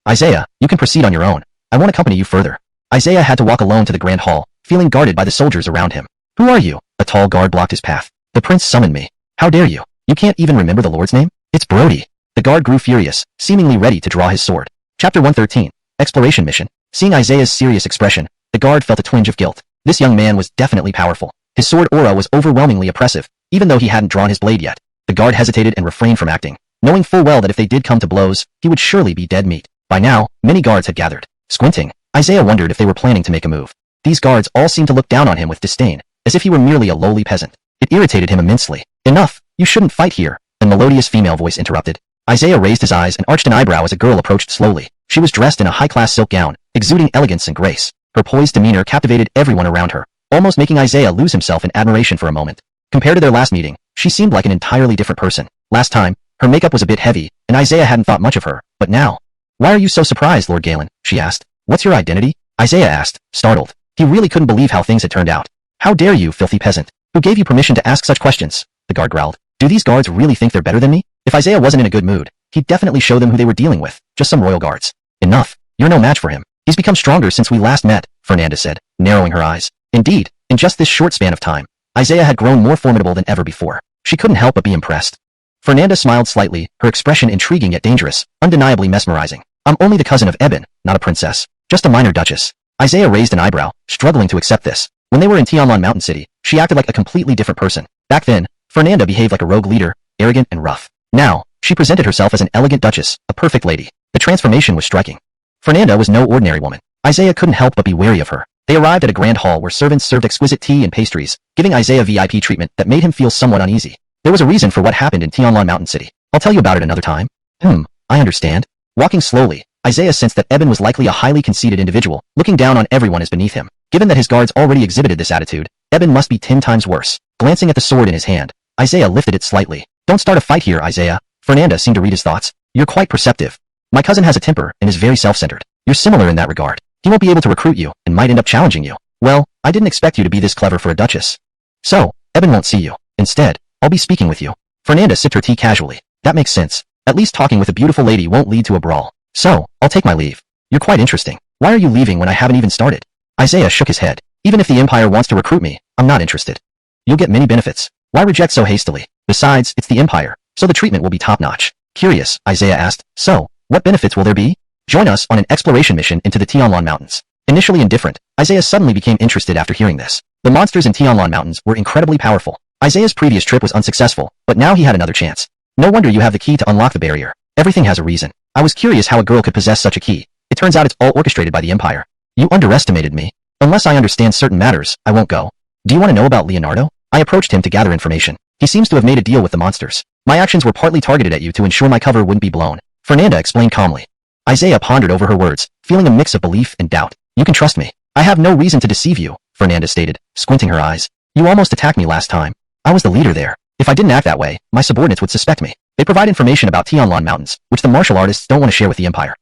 Isaiah, you can proceed on your own. I won't accompany you further. Isaiah had to walk alone to the grand hall, feeling guarded by the soldiers around him. Who are you? A tall guard blocked his path. The prince summoned me. How dare you? You can't even remember the lord's name? It's Brody. The guard grew furious, seemingly ready to draw his sword. Chapter 113. Exploration Mission. Seeing Isaiah's serious expression, the guard felt a twinge of guilt. This young man was definitely powerful. His sword aura was overwhelmingly oppressive, even though he hadn't drawn his blade yet. The guard hesitated and refrained from acting, knowing full well that if they did come to blows, he would surely be dead meat. By now, many guards had gathered. Squinting, Isaiah wondered if they were planning to make a move. These guards all seemed to look down on him with disdain, as if he were merely a lowly peasant. It irritated him immensely. Enough! You shouldn't fight here, a melodious female voice interrupted. Isaiah raised his eyes and arched an eyebrow as a girl approached slowly. She was dressed in a high-class silk gown, exuding elegance and grace. Her poised demeanor captivated everyone around her, almost making Isaiah lose himself in admiration for a moment. Compared to their last meeting, she seemed like an entirely different person. Last time, her makeup was a bit heavy, and Isaiah hadn't thought much of her, but now. Why are you so surprised, Lord Galen? She asked. What's your identity? Isaiah asked, startled. He really couldn't believe how things had turned out. How dare you, filthy peasant? Who gave you permission to ask such questions? The guard growled. Do these guards really think they're better than me? If Isaiah wasn't in a good mood, he'd definitely show them who they were dealing with, just some royal guards. Enough. You're no match for him. He's become stronger since we last met, Fernanda said, narrowing her eyes. Indeed, in just this short span of time, Isaiah had grown more formidable than ever before. She couldn't help but be impressed. Fernanda smiled slightly, her expression intriguing yet dangerous, undeniably mesmerizing. I'm only the cousin of Eben, not a princess, just a minor duchess. Isaiah raised an eyebrow, struggling to accept this. When they were in Tianlan Mountain City, she acted like a completely different person. Back then, Fernanda behaved like a rogue leader, arrogant and rough. Now, she presented herself as an elegant duchess, a perfect lady. The transformation was striking. Fernanda was no ordinary woman. Isaiah couldn't help but be wary of her. They arrived at a grand hall where servants served exquisite tea and pastries, giving Isaiah VIP treatment that made him feel somewhat uneasy. There was a reason for what happened in Tianlan Mountain City. I'll tell you about it another time. I understand. Walking slowly, Isaiah sensed that Eben was likely a highly conceited individual, looking down on everyone as beneath him. Given that his guards already exhibited this attitude, Eben must be 10 times worse. Glancing at the sword in his hand, Isaiah lifted it slightly. Don't start a fight here, Isaiah. Fernanda seemed to read his thoughts. You're quite perceptive. My cousin has a temper and is very self-centered. You're similar in that regard. He won't be able to recruit you and might end up challenging you. Well, I didn't expect you to be this clever for a duchess. So, Eben won't see you. Instead, I'll be speaking with you. Fernanda sipped her tea casually. That makes sense. At least talking with a beautiful lady won't lead to a brawl. So, I'll take my leave. You're quite interesting. Why are you leaving when I haven't even started? Isaiah shook his head. Even if the Empire wants to recruit me, I'm not interested. You'll get many benefits. Why reject so hastily? Besides, it's the Empire, so the treatment will be top-notch. Curious, Isaiah asked. So, what benefits will there be? Join us on an exploration mission into the Tianlan Mountains. Initially indifferent, Isaiah suddenly became interested after hearing this. The monsters in Tianlan Mountains were incredibly powerful. Isaiah's previous trip was unsuccessful, but now he had another chance. No wonder you have the key to unlock the barrier. Everything has a reason. I was curious how a girl could possess such a key. It turns out it's all orchestrated by the Empire. You underestimated me. Unless I understand certain matters, I won't go. Do you want to know about Leonardo? I approached him to gather information. He seems to have made a deal with the monsters. My actions were partly targeted at you to ensure my cover wouldn't be blown. Fernanda explained calmly. Isaiah pondered over her words, feeling a mix of belief and doubt. You can trust me. I have no reason to deceive you, Fernanda stated, squinting her eyes. You almost attacked me last time. I was the leader there. If I didn't act that way, my subordinates would suspect me. They provide information about Tianlan Mountains, which the martial artists don't want to share with the Empire.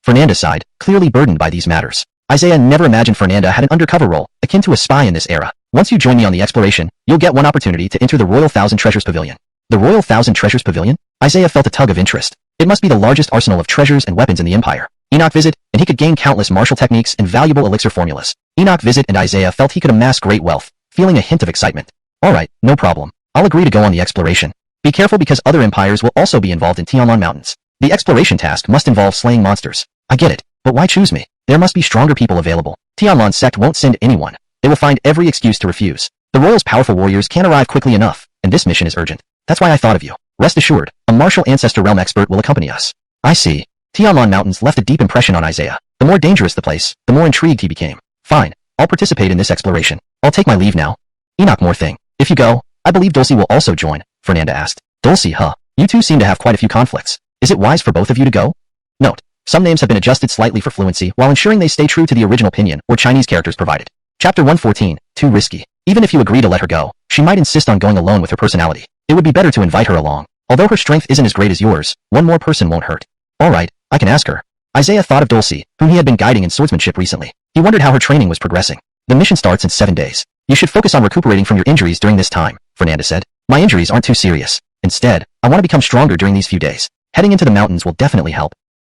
Fernanda sighed, clearly burdened by these matters. Isaiah never imagined Fernanda had an undercover role, akin to a spy in this era. Once you join me on the exploration, you'll get one opportunity to enter the Royal Thousand Treasures Pavilion. The Royal Thousand Treasures Pavilion? Isaiah felt a tug of interest. It must be the largest arsenal of treasures and weapons in the Empire. Enoch visit, and he could gain countless martial techniques and valuable elixir formulas. Enoch visit and Isaiah felt he could amass great wealth, feeling a hint of excitement. Alright, no problem. I'll agree to go on the exploration. Be careful because other empires will also be involved in Tianlan Mountains. The exploration task must involve slaying monsters. I get it, but why choose me? There must be stronger people available. Tianlan sect won't send anyone. They will find every excuse to refuse. The royal's powerful warriors can't arrive quickly enough, and this mission is urgent. That's why I thought of you. Rest assured, a martial ancestor realm expert will accompany us. I see. Tianlan Mountains left a deep impression on Isaiah. The more dangerous the place, the more intrigued he became. Fine, I'll participate in this exploration. I'll take my leave now. Enoch, more thing. If you go, I believe Dulcie will also join, Fernanda asked. Dulcie, huh? You two seem to have quite a few conflicts. Is it wise for both of you to go? Note, some names have been adjusted slightly for fluency while ensuring they stay true to the original pinyin or Chinese characters provided. Chapter 114, too risky. Even if you agree to let her go, she might insist on going alone with her personality. It would be better to invite her along. Although her strength isn't as great as yours, one more person won't hurt. Alright, I can ask her. Isaiah thought of Dulcie, whom he had been guiding in swordsmanship recently. He wondered how her training was progressing. The mission starts in 7 days. You should focus on recuperating from your injuries during this time, Fernanda said. My injuries aren't too serious. Instead, I want to become stronger during these few days. Heading into the mountains will definitely help.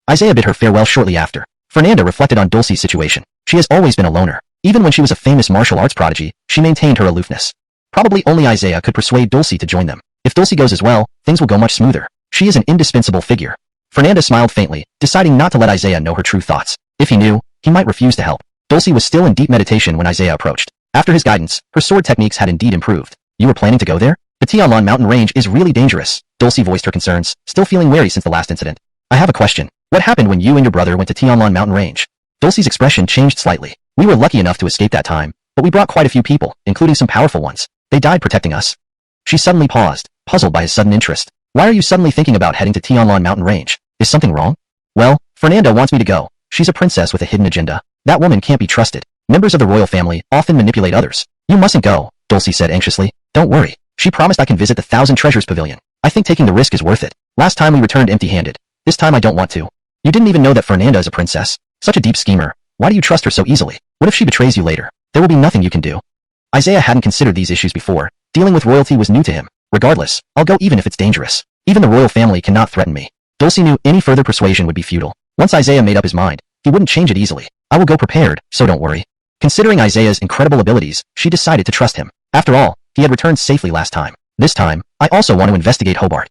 Isaiah bid her farewell shortly after. Fernanda reflected on Dulcie's situation. She has always been a loner. Even when she was a famous martial arts prodigy, she maintained her aloofness. Probably only Isaiah could persuade Dulcie to join them. If Dulcie goes as well, things will go much smoother. She is an indispensable figure. Fernanda smiled faintly, deciding not to let Isaiah know her true thoughts. If he knew, he might refuse to help. Dulcie was still in deep meditation when Isaiah approached. After his guidance, her sword techniques had indeed improved. You were planning to go there? The Tianlan mountain range is really dangerous. Dulcie voiced her concerns, still feeling wary since the last incident. I have a question. What happened when you and your brother went to Tianlan mountain range? Dulcie's expression changed slightly. We were lucky enough to escape that time, but we brought quite a few people, including some powerful ones. They died protecting us. She suddenly paused, puzzled by his sudden interest. Why are you suddenly thinking about heading to Tianlan mountain range? Is something wrong? Well, Fernanda wants me to go. She's a princess with a hidden agenda. That woman can't be trusted. Members of the royal family often manipulate others. You mustn't go, Dulcie said anxiously. Don't worry. She promised I can visit the Thousand Treasures Pavilion. I think taking the risk is worth it. Last time we returned empty-handed. This time I don't want to. You didn't even know that Fernanda is a princess. Such a deep schemer. Why do you trust her so easily? What if she betrays you later? There will be nothing you can do. Isaiah hadn't considered these issues before. Dealing with royalty was new to him. Regardless, I'll go even if it's dangerous. Even the royal family cannot threaten me. Dulcie knew any further persuasion would be futile. Once Isaiah made up his mind, he wouldn't change it easily. I will go prepared, so don't worry. Considering Isaiah's incredible abilities, she decided to trust him. After all, he had returned safely last time. This time, I also want to investigate Hobart.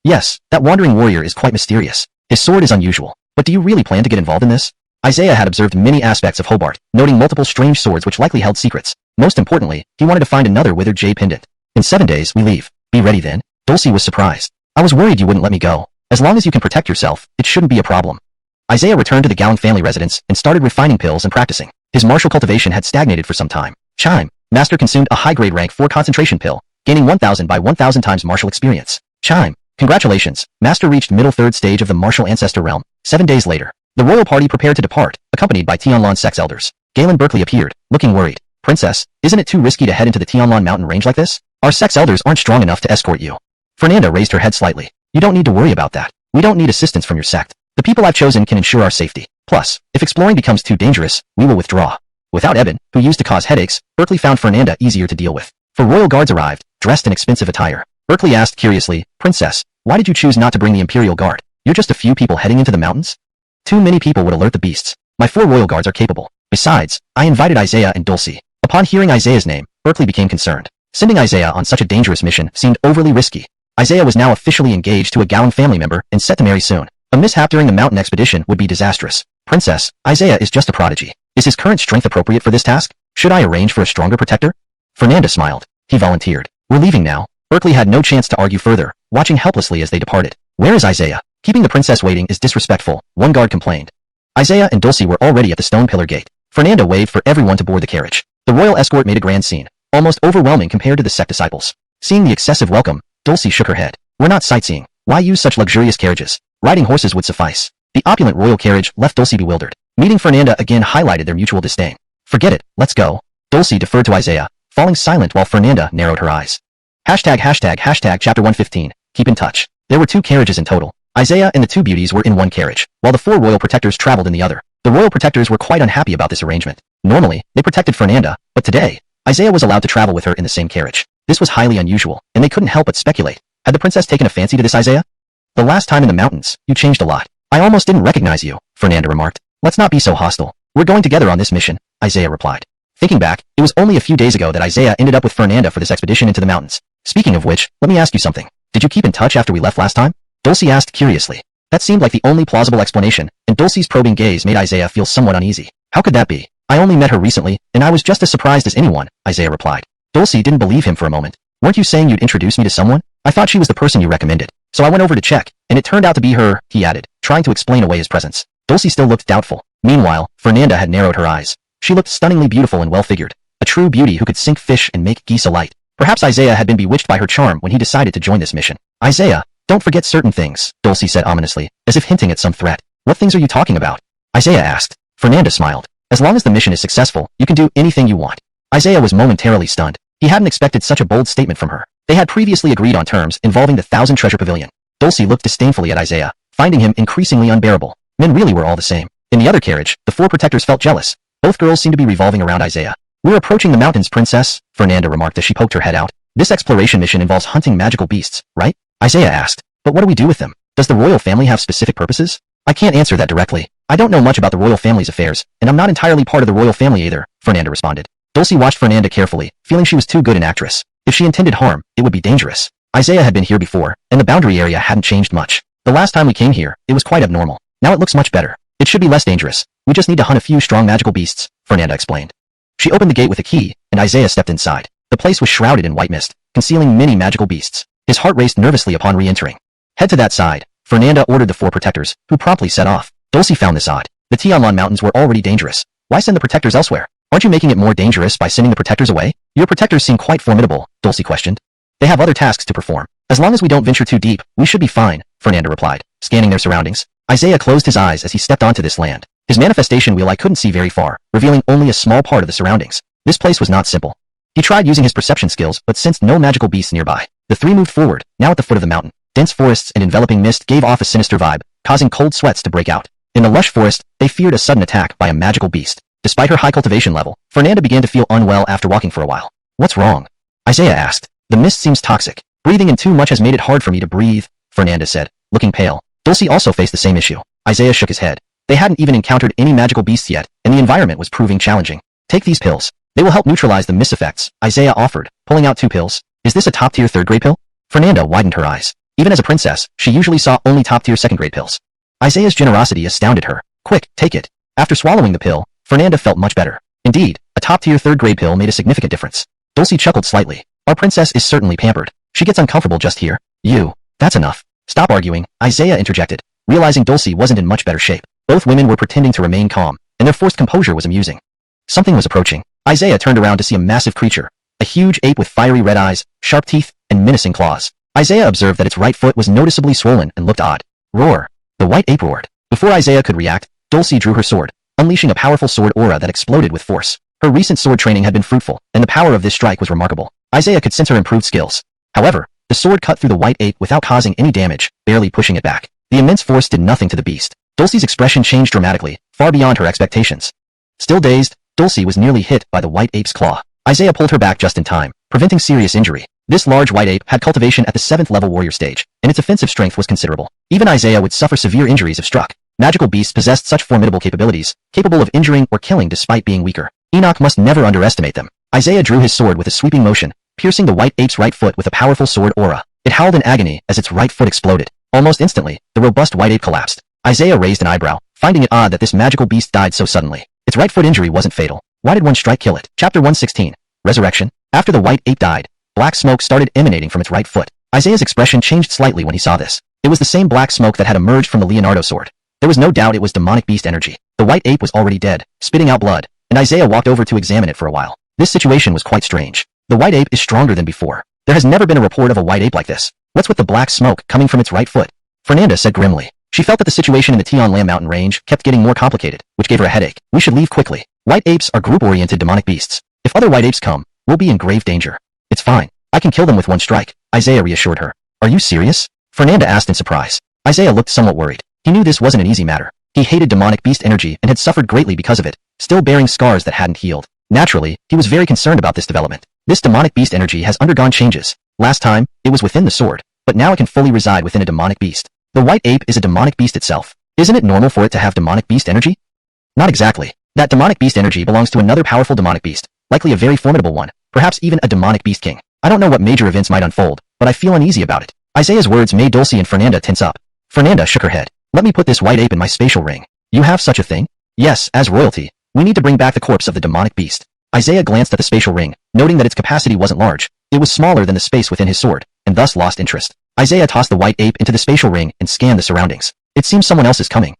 Yes, that wandering warrior is quite mysterious. His sword is unusual. But do you really plan to get involved in this? Isaiah had observed many aspects of Hobart, noting multiple strange swords which likely held secrets. Most importantly, he wanted to find another withered jade pendant. In 7 days, we leave. Be ready then. Dulcie was surprised. I was worried you wouldn't let me go. As long as you can protect yourself, it shouldn't be a problem. Isaiah returned to the Gowing family residence and started refining pills and practicing. His martial cultivation had stagnated for some time. Chime. Master consumed a high-grade rank 4 concentration pill, gaining 1000 by 1000 times martial experience. Chime. Congratulations, Master reached middle third stage of the martial ancestor realm. 7 days later, the royal party prepared to depart, accompanied by Tianlan's sex elders. Galen Berkeley appeared, looking worried. Princess, isn't it too risky to head into the Tianlan mountain range like this? Our sex elders aren't strong enough to escort you. Fernanda raised her head slightly. You don't need to worry about that. We don't need assistance from your sect. The people I've chosen can ensure our safety. Plus, if exploring becomes too dangerous, we will withdraw. Without Eben, who used to cause headaches, Berkeley found Fernanda easier to deal with. 4 royal guards arrived, dressed in expensive attire. Berkeley asked curiously, Princess, why did you choose not to bring the Imperial Guard? You're just a few people heading into the mountains? Too many people would alert the beasts. My 4 royal guards are capable. Besides, I invited Isaiah and Dulcie. Upon hearing Isaiah's name, Berkeley became concerned. Sending Isaiah on such a dangerous mission seemed overly risky. Isaiah was now officially engaged to a Gowon family member and set to marry soon. A mishap during the mountain expedition would be disastrous. Princess, Isaiah is just a prodigy. Is his current strength appropriate for this task? Should I arrange for a stronger protector? Fernanda smiled. He volunteered. We're leaving now. Berkeley had no chance to argue further, watching helplessly as they departed. Where is Isaiah? Keeping the princess waiting is disrespectful, one guard complained. Isaiah and Dulcie were already at the stone pillar gate. Fernanda waved for everyone to board the carriage. The royal escort made a grand scene, almost overwhelming compared to the sect disciples. Seeing the excessive welcome, Dulcie shook her head. We're not sightseeing. Why use such luxurious carriages? Riding horses would suffice. The opulent royal carriage left Dulcie bewildered. Meeting Fernanda again highlighted their mutual disdain. Forget it, let's go. Dulcie deferred to Isaiah, falling silent while Fernanda narrowed her eyes. ####Chapter 115. Keep in touch. There were 2 carriages in total. Isaiah and the 2 beauties were in one carriage, while the 4 royal protectors traveled in the other. The royal protectors were quite unhappy about this arrangement. Normally, they protected Fernanda, but today, Isaiah was allowed to travel with her in the same carriage. This was highly unusual, and they couldn't help but speculate. Had the princess taken a fancy to this Isaiah? The last time in the mountains, you changed a lot. I almost didn't recognize you, Fernanda remarked. Let's not be so hostile. We're going together on this mission, Isaiah replied. Thinking back, it was only a few days ago that Isaiah ended up with Fernanda for this expedition into the mountains. Speaking of which, let me ask you something. Did you keep in touch after we left last time? Dulcie asked curiously. That seemed like the only plausible explanation, and Dulcie's probing gaze made Isaiah feel somewhat uneasy. How could that be? I only met her recently, and I was just as surprised as anyone, Isaiah replied. Dulcie didn't believe him for a moment. Weren't you saying you'd introduce me to someone? I thought she was the person you recommended. So I went over to check, and it turned out to be her, he added, trying to explain away his presence. Dulcie still looked doubtful. Meanwhile, Fernanda had narrowed her eyes. She looked stunningly beautiful and well-figured. A true beauty who could sink fish and make geese alight. Perhaps Isaiah had been bewitched by her charm when he decided to join this mission. Isaiah, don't forget certain things, Dulcie said ominously, as if hinting at some threat. What things are you talking about? Isaiah asked. Fernanda smiled. As long as the mission is successful, you can do anything you want. Isaiah was momentarily stunned. He hadn't expected such a bold statement from her. They had previously agreed on terms involving the 1,000 treasure pavilion. Dulcie looked disdainfully at Isaiah, finding him increasingly unbearable. Men really were all the same. In the other carriage, the 4 protectors felt jealous. Both girls seemed to be revolving around Isaiah. We're approaching the mountains, princess, Fernanda remarked as she poked her head out. This exploration mission involves hunting magical beasts, right? Isaiah asked. But what do we do with them? Does the royal family have specific purposes? I can't answer that directly. I don't know much about the royal family's affairs, and I'm not entirely part of the royal family either, Fernanda responded. Dulcie watched Fernanda carefully, feeling she was too good an actress. If she intended harm, it would be dangerous. Isaiah had been here before, and the boundary area hadn't changed much. The last time we came here, it was quite abnormal. Now it looks much better. It should be less dangerous. We just need to hunt a few strong magical beasts, Fernanda explained. She opened the gate with a key, and Isaiah stepped inside. The place was shrouded in white mist, concealing many magical beasts. His heart raced nervously upon re-entering. Head to that side, Fernanda ordered the 4 protectors, who promptly set off. Dulcie found this odd. The Tianlan mountains were already dangerous. Why send the protectors elsewhere? Aren't you making it more dangerous by sending the protectors away? Your protectors seem quite formidable, Dulcie questioned. They have other tasks to perform. As long as we don't venture too deep, we should be fine, Fernanda replied, scanning their surroundings. Isaiah closed his eyes as he stepped onto this land. His manifestation wheel I couldn't see very far, revealing only a small part of the surroundings. This place was not simple. He tried using his perception skills, but sensed no magical beasts nearby. The 3 moved forward, now at the foot of the mountain. Dense forests and enveloping mist gave off a sinister vibe, causing cold sweats to break out. In the lush forest, they feared a sudden attack by a magical beast. Despite her high cultivation level, Fernanda began to feel unwell after walking for a while. What's wrong? Isaiah asked. The mist seems toxic. Breathing in too much has made it hard for me to breathe, Fernanda said, looking pale. Dulcie also faced the same issue. Isaiah shook his head. They hadn't even encountered any magical beasts yet, and the environment was proving challenging. Take these pills. They will help neutralize the mist effects, Isaiah offered, pulling out 2 pills. Is this a top-tier 3rd-grade pill? Fernanda widened her eyes. Even as a princess, she usually saw only top-tier 2nd-grade pills. Isaiah's generosity astounded her. Quick, take it. After swallowing the pill, Fernanda felt much better. Indeed, a top-tier 3rd-grade pill made a significant difference. Dulcie chuckled slightly. Our princess is certainly pampered. She gets uncomfortable just here. That's enough. Stop arguing, Isaiah interjected, realizing Dulcie wasn't in much better shape. Both women were pretending to remain calm, and their forced composure was amusing. Something was approaching. Isaiah turned around to see a massive creature. a huge ape with fiery red eyes, sharp teeth, and menacing claws. Isaiah observed that its right foot was noticeably swollen and looked odd. Roar! The white ape roared. Before Isaiah could react, Dulcie drew her sword, unleashing a powerful sword aura that exploded with force. Her recent sword training had been fruitful, and the power of this strike was remarkable. Isaiah could sense her improved skills. However, the sword cut through the white ape without causing any damage, barely pushing it back. The immense force did nothing to the beast. Dulcie's expression changed dramatically, far beyond her expectations. Still dazed, Dulcie was nearly hit by the white ape's claw. Isaiah pulled her back just in time, preventing serious injury. This large white ape had cultivation at the 7th level warrior stage, and its offensive strength was considerable. Even Isaiah would suffer severe injuries if struck. Magical beasts possessed such formidable capabilities, capable of injuring or killing despite being weaker. Enoch must never underestimate them. Isaiah drew his sword with a sweeping motion, piercing the white ape's right foot with a powerful sword aura. It howled in agony as its right foot exploded. Almost instantly, the robust white ape collapsed. Isaiah raised an eyebrow, finding it odd that this magical beast died so suddenly. Its right foot injury wasn't fatal. Why did one strike kill it? Chapter 116. Resurrection. After the white ape died, black smoke started emanating from its right foot. Isaiah's expression changed slightly when he saw this. It was the same black smoke that had emerged from the Leonardo sword. There was no doubt it was demonic beast energy. The white ape was already dead, spitting out blood, and Isaiah walked over to examine it for a while. This situation was quite strange. The white ape is stronger than before. There has never been a report of a white ape like this. What's with the black smoke coming from its right foot? Fernanda said grimly. She felt that the situation in the Tian Lam mountain range kept getting more complicated, which gave her a headache. We should leave quickly. White apes are group-oriented demonic beasts. If other white apes come, we'll be in grave danger. It's fine. I can kill them with one strike, Isaiah reassured her. Are you serious? Fernanda asked in surprise. Isaiah looked somewhat worried. He knew this wasn't an easy matter. He hated demonic beast energy and had suffered greatly because of it, still bearing scars that hadn't healed. Naturally, he was very concerned about this development. This demonic beast energy has undergone changes. Last time, it was within the sword, but now it can fully reside within a demonic beast. The white ape is a demonic beast itself. Isn't it normal for it to have demonic beast energy? Not exactly. That demonic beast energy belongs to another powerful demonic beast, likely a very formidable one, perhaps even a demonic beast king. I don't know what major events might unfold, but I feel uneasy about it. Isaiah's words made Dulcie and Fernanda tense up. Fernanda shook her head. Let me put this white ape in my spatial ring. You have such a thing? Yes, as royalty. We need to bring back the corpse of the demonic beast. Isaiah glanced at the spatial ring, noting that its capacity wasn't large. It was smaller than the space within his sword, and thus lost interest. Isaiah tossed the white ape into the spatial ring and scanned the surroundings. It seems someone else is coming.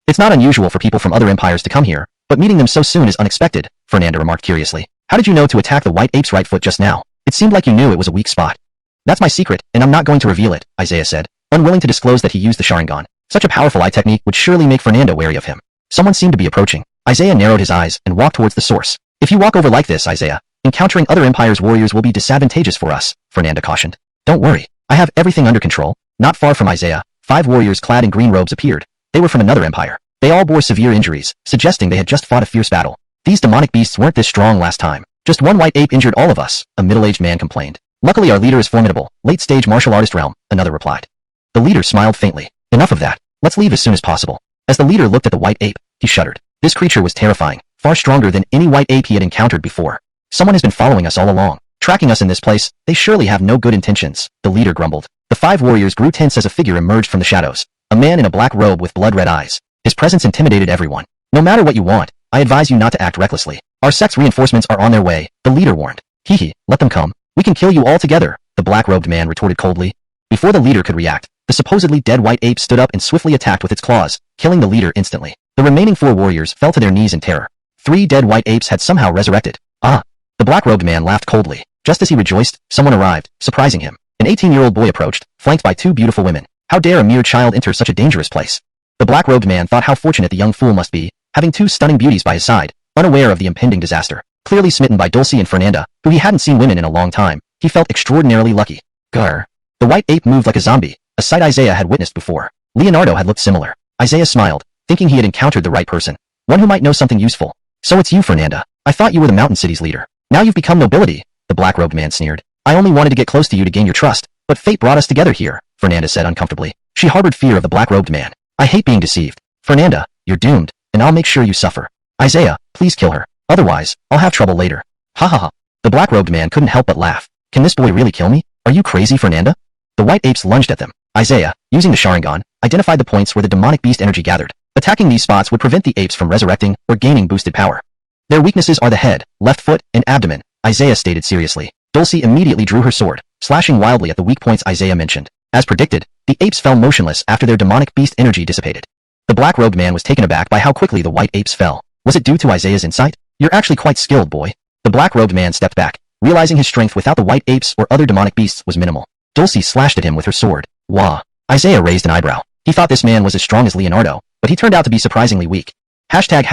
It's not unusual for people from other empires to come here, but meeting them so soon is unexpected, Fernanda remarked curiously. How did you know to attack the white ape's right foot just now? It seemed like you knew it was a weak spot. That's my secret, and I'm not going to reveal it, Isaiah said, unwilling to disclose that he used the Sharingan. Such a powerful eye technique would surely make Fernanda wary of him. Someone seemed to be approaching. Isaiah narrowed his eyes and walked towards the source. If you walk over like this, Isaiah, encountering other empire's warriors will be disadvantageous for us, Fernanda cautioned. Don't worry. I have everything under control. Not far from Isaiah, 5 warriors clad in green robes appeared. They were from another empire. They all bore severe injuries, suggesting they had just fought a fierce battle. These demonic beasts weren't this strong last time. Just one white ape injured all of us, a middle-aged man complained. Luckily our leader is formidable, late-stage martial artist realm, another replied. The leader smiled faintly. Enough of that. Let's leave as soon as possible. As the leader looked at the white ape, he shuddered. This creature was terrifying, far stronger than any white ape he had encountered before. Someone has been following us all along, tracking us in this place. They surely have no good intentions, the leader grumbled. The 5 warriors grew tense as a figure emerged from the shadows, a man in a black robe with blood-red eyes. His presence intimidated everyone. No matter what you want, I advise you not to act recklessly. Our sect's reinforcements are on their way, the leader warned. Hee, let them come. We can kill you all together, the black-robed man retorted coldly. Before the leader could react, the supposedly dead white ape stood up and swiftly attacked with its claws, killing the leader instantly. The remaining 4 warriors fell to their knees in terror. 3 dead white apes had somehow resurrected. Ah! The black-robed man laughed coldly. Just as he rejoiced, someone arrived, surprising him. An 18-year-old boy approached, flanked by 2 beautiful women. How dare a mere child enter such a dangerous place? The black-robed man thought how fortunate the young fool must be, having 2 stunning beauties by his side, unaware of the impending disaster. Clearly smitten by Dulcie and Fernanda, who he hadn't seen women in a long time, he felt extraordinarily lucky. Grr. The white ape moved like a zombie, a sight Isaiah had witnessed before. Leonardo had looked similar. Isaiah smiled, thinking he had encountered the right person. One who might know something useful. So it's you, Fernanda. I thought you were the mountain city's leader. Now you've become nobility, the black-robed man sneered. I only wanted to get close to you to gain your trust, but fate brought us together here, Fernanda said uncomfortably. She harbored fear of the black-robed man. I hate being deceived. Fernanda, you're doomed, and I'll make sure you suffer. Isaiah, please kill her. Otherwise, I'll have trouble later. Ha ha ha. The black-robed man couldn't help but laugh. Can this boy really kill me? Are you crazy, Fernanda? The white apes lunged at them. Isaiah, using the Sharingan, identified the points where the demonic beast energy gathered. Attacking these spots would prevent the apes from resurrecting or gaining boosted power. Their weaknesses are the head, left foot, and abdomen, Isaiah stated seriously. Dulcie immediately drew her sword, slashing wildly at the weak points Isaiah mentioned. As predicted, the apes fell motionless after their demonic beast energy dissipated. The black-robed man was taken aback by how quickly the white apes fell. Was it due to Isaiah's insight? You're actually quite skilled, boy. The black-robed man stepped back, realizing his strength without the white apes or other demonic beasts was minimal. Dulcie slashed at him with her sword. Wah! Isaiah raised an eyebrow. He thought this man was as strong as Leonardo, but he turned out to be surprisingly weak. Hashtag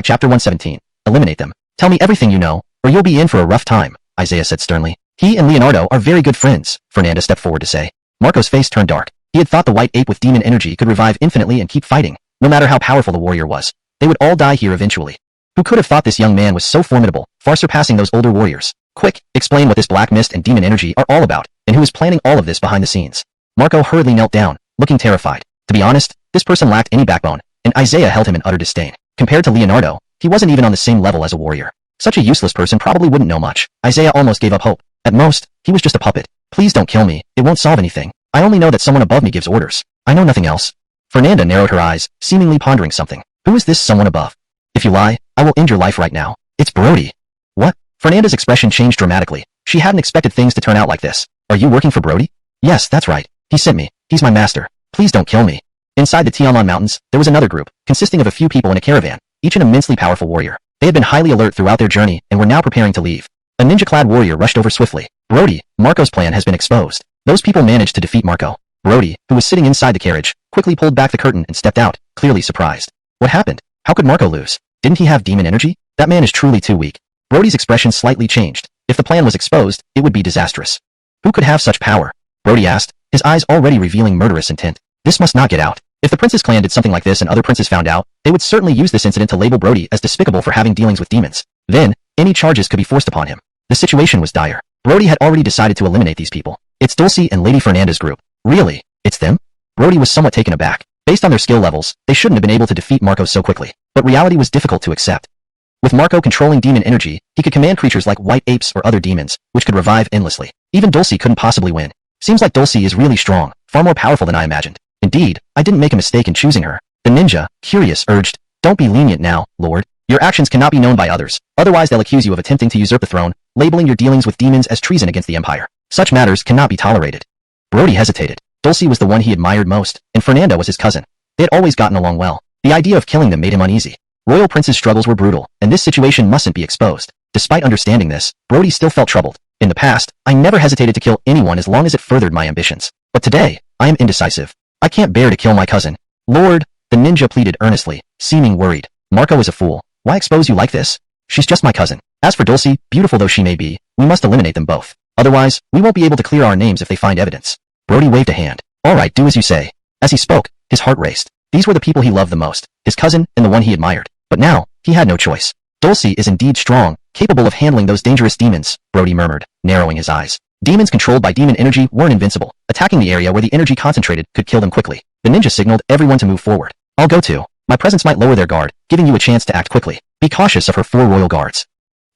chapter 117. Eliminate them. Tell me everything you know, or you'll be in for a rough time, Isaiah said sternly. He and Leonardo are very good friends, Fernanda stepped forward to say. Marco's face turned dark. He had thought the white ape with demon energy could revive infinitely and keep fighting, no matter how powerful the warrior was. They would all die here eventually. Who could have thought this young man was so formidable, far surpassing those older warriors? Quick, explain what this black mist and demon energy are all about, and who is planning all of this behind the scenes. Marco hurriedly knelt down, looking terrified. To be honest, this person lacked any backbone, and Isaiah held him in utter disdain. Compared to Leonardo, he wasn't even on the same level as a warrior. Such a useless person probably wouldn't know much. Isaiah almost gave up hope. At most, he was just a puppet. Please don't kill me, it won't solve anything. I only know that someone above me gives orders. I know nothing else. Fernanda narrowed her eyes, seemingly pondering something. Who is this someone above? If you lie, I will end your life right now. It's Brody. What? Fernanda's expression changed dramatically. She hadn't expected things to turn out like this. Are you working for Brody? Yes, that's right. He sent me. He's my master. Please don't kill me. Inside the Tianlan Mountains, there was another group, consisting of a few people in a caravan, each an immensely powerful warrior. They had been highly alert throughout their journey and were now preparing to leave. A ninja-clad warrior rushed over swiftly. Brody, Marco's plan has been exposed. Those people managed to defeat Marco. Brody, who was sitting inside the carriage, quickly pulled back the curtain and stepped out, clearly surprised. What happened? How could Marco lose? Didn't he have demon energy? That man is truly too weak. Brody's expression slightly changed. If the plan was exposed, it would be disastrous. Who could have such power? Brody asked, his eyes already revealing murderous intent. This must not get out. If the Prince's clan did something like this and other princes found out, they would certainly use this incident to label Brody as despicable for having dealings with demons. Then, any charges could be forced upon him. The situation was dire. Brody had already decided to eliminate these people. It's Dulcie and Lady Fernanda's group. Really? It's them? Brody was somewhat taken aback. Based on their skill levels, they shouldn't have been able to defeat Marco so quickly. But reality was difficult to accept. With Marco controlling demon energy, he could command creatures like white apes or other demons, which could revive endlessly. Even Dulcie couldn't possibly win. Seems like Dulcie is really strong, far more powerful than I imagined. Indeed, I didn't make a mistake in choosing her. The ninja, curious, urged, don't be lenient now, Lord. Your actions cannot be known by others, otherwise they'll accuse you of attempting to usurp the throne, labeling your dealings with demons as treason against the Empire. Such matters cannot be tolerated. Brody hesitated. Dulcie was the one he admired most, and Fernanda was his cousin. They had always gotten along well. The idea of killing them made him uneasy. Royal Prince's struggles were brutal, and this situation mustn't be exposed. Despite understanding this, Brody still felt troubled. In the past, I never hesitated to kill anyone as long as it furthered my ambitions. But today, I am indecisive. I can't bear to kill my cousin. Lord, the ninja pleaded earnestly, seeming worried. Marco is a fool. Why expose you like this? She's just my cousin. As for Dulcie, beautiful though she may be, we must eliminate them both. Otherwise, we won't be able to clear our names if they find evidence. Brody waved a hand. All right, do as you say. As he spoke, his heart raced. These were the people he loved the most, his cousin and the one he admired. But now, he had no choice. Dulcie is indeed strong, capable of handling those dangerous demons, Brody murmured, narrowing his eyes. Demons controlled by demon energy weren't invincible. Attacking the area where the energy concentrated could kill them quickly. The ninja signaled everyone to move forward. I'll go too. My presence might lower their guard, giving you a chance to act quickly. Be cautious of her 4 royal guards.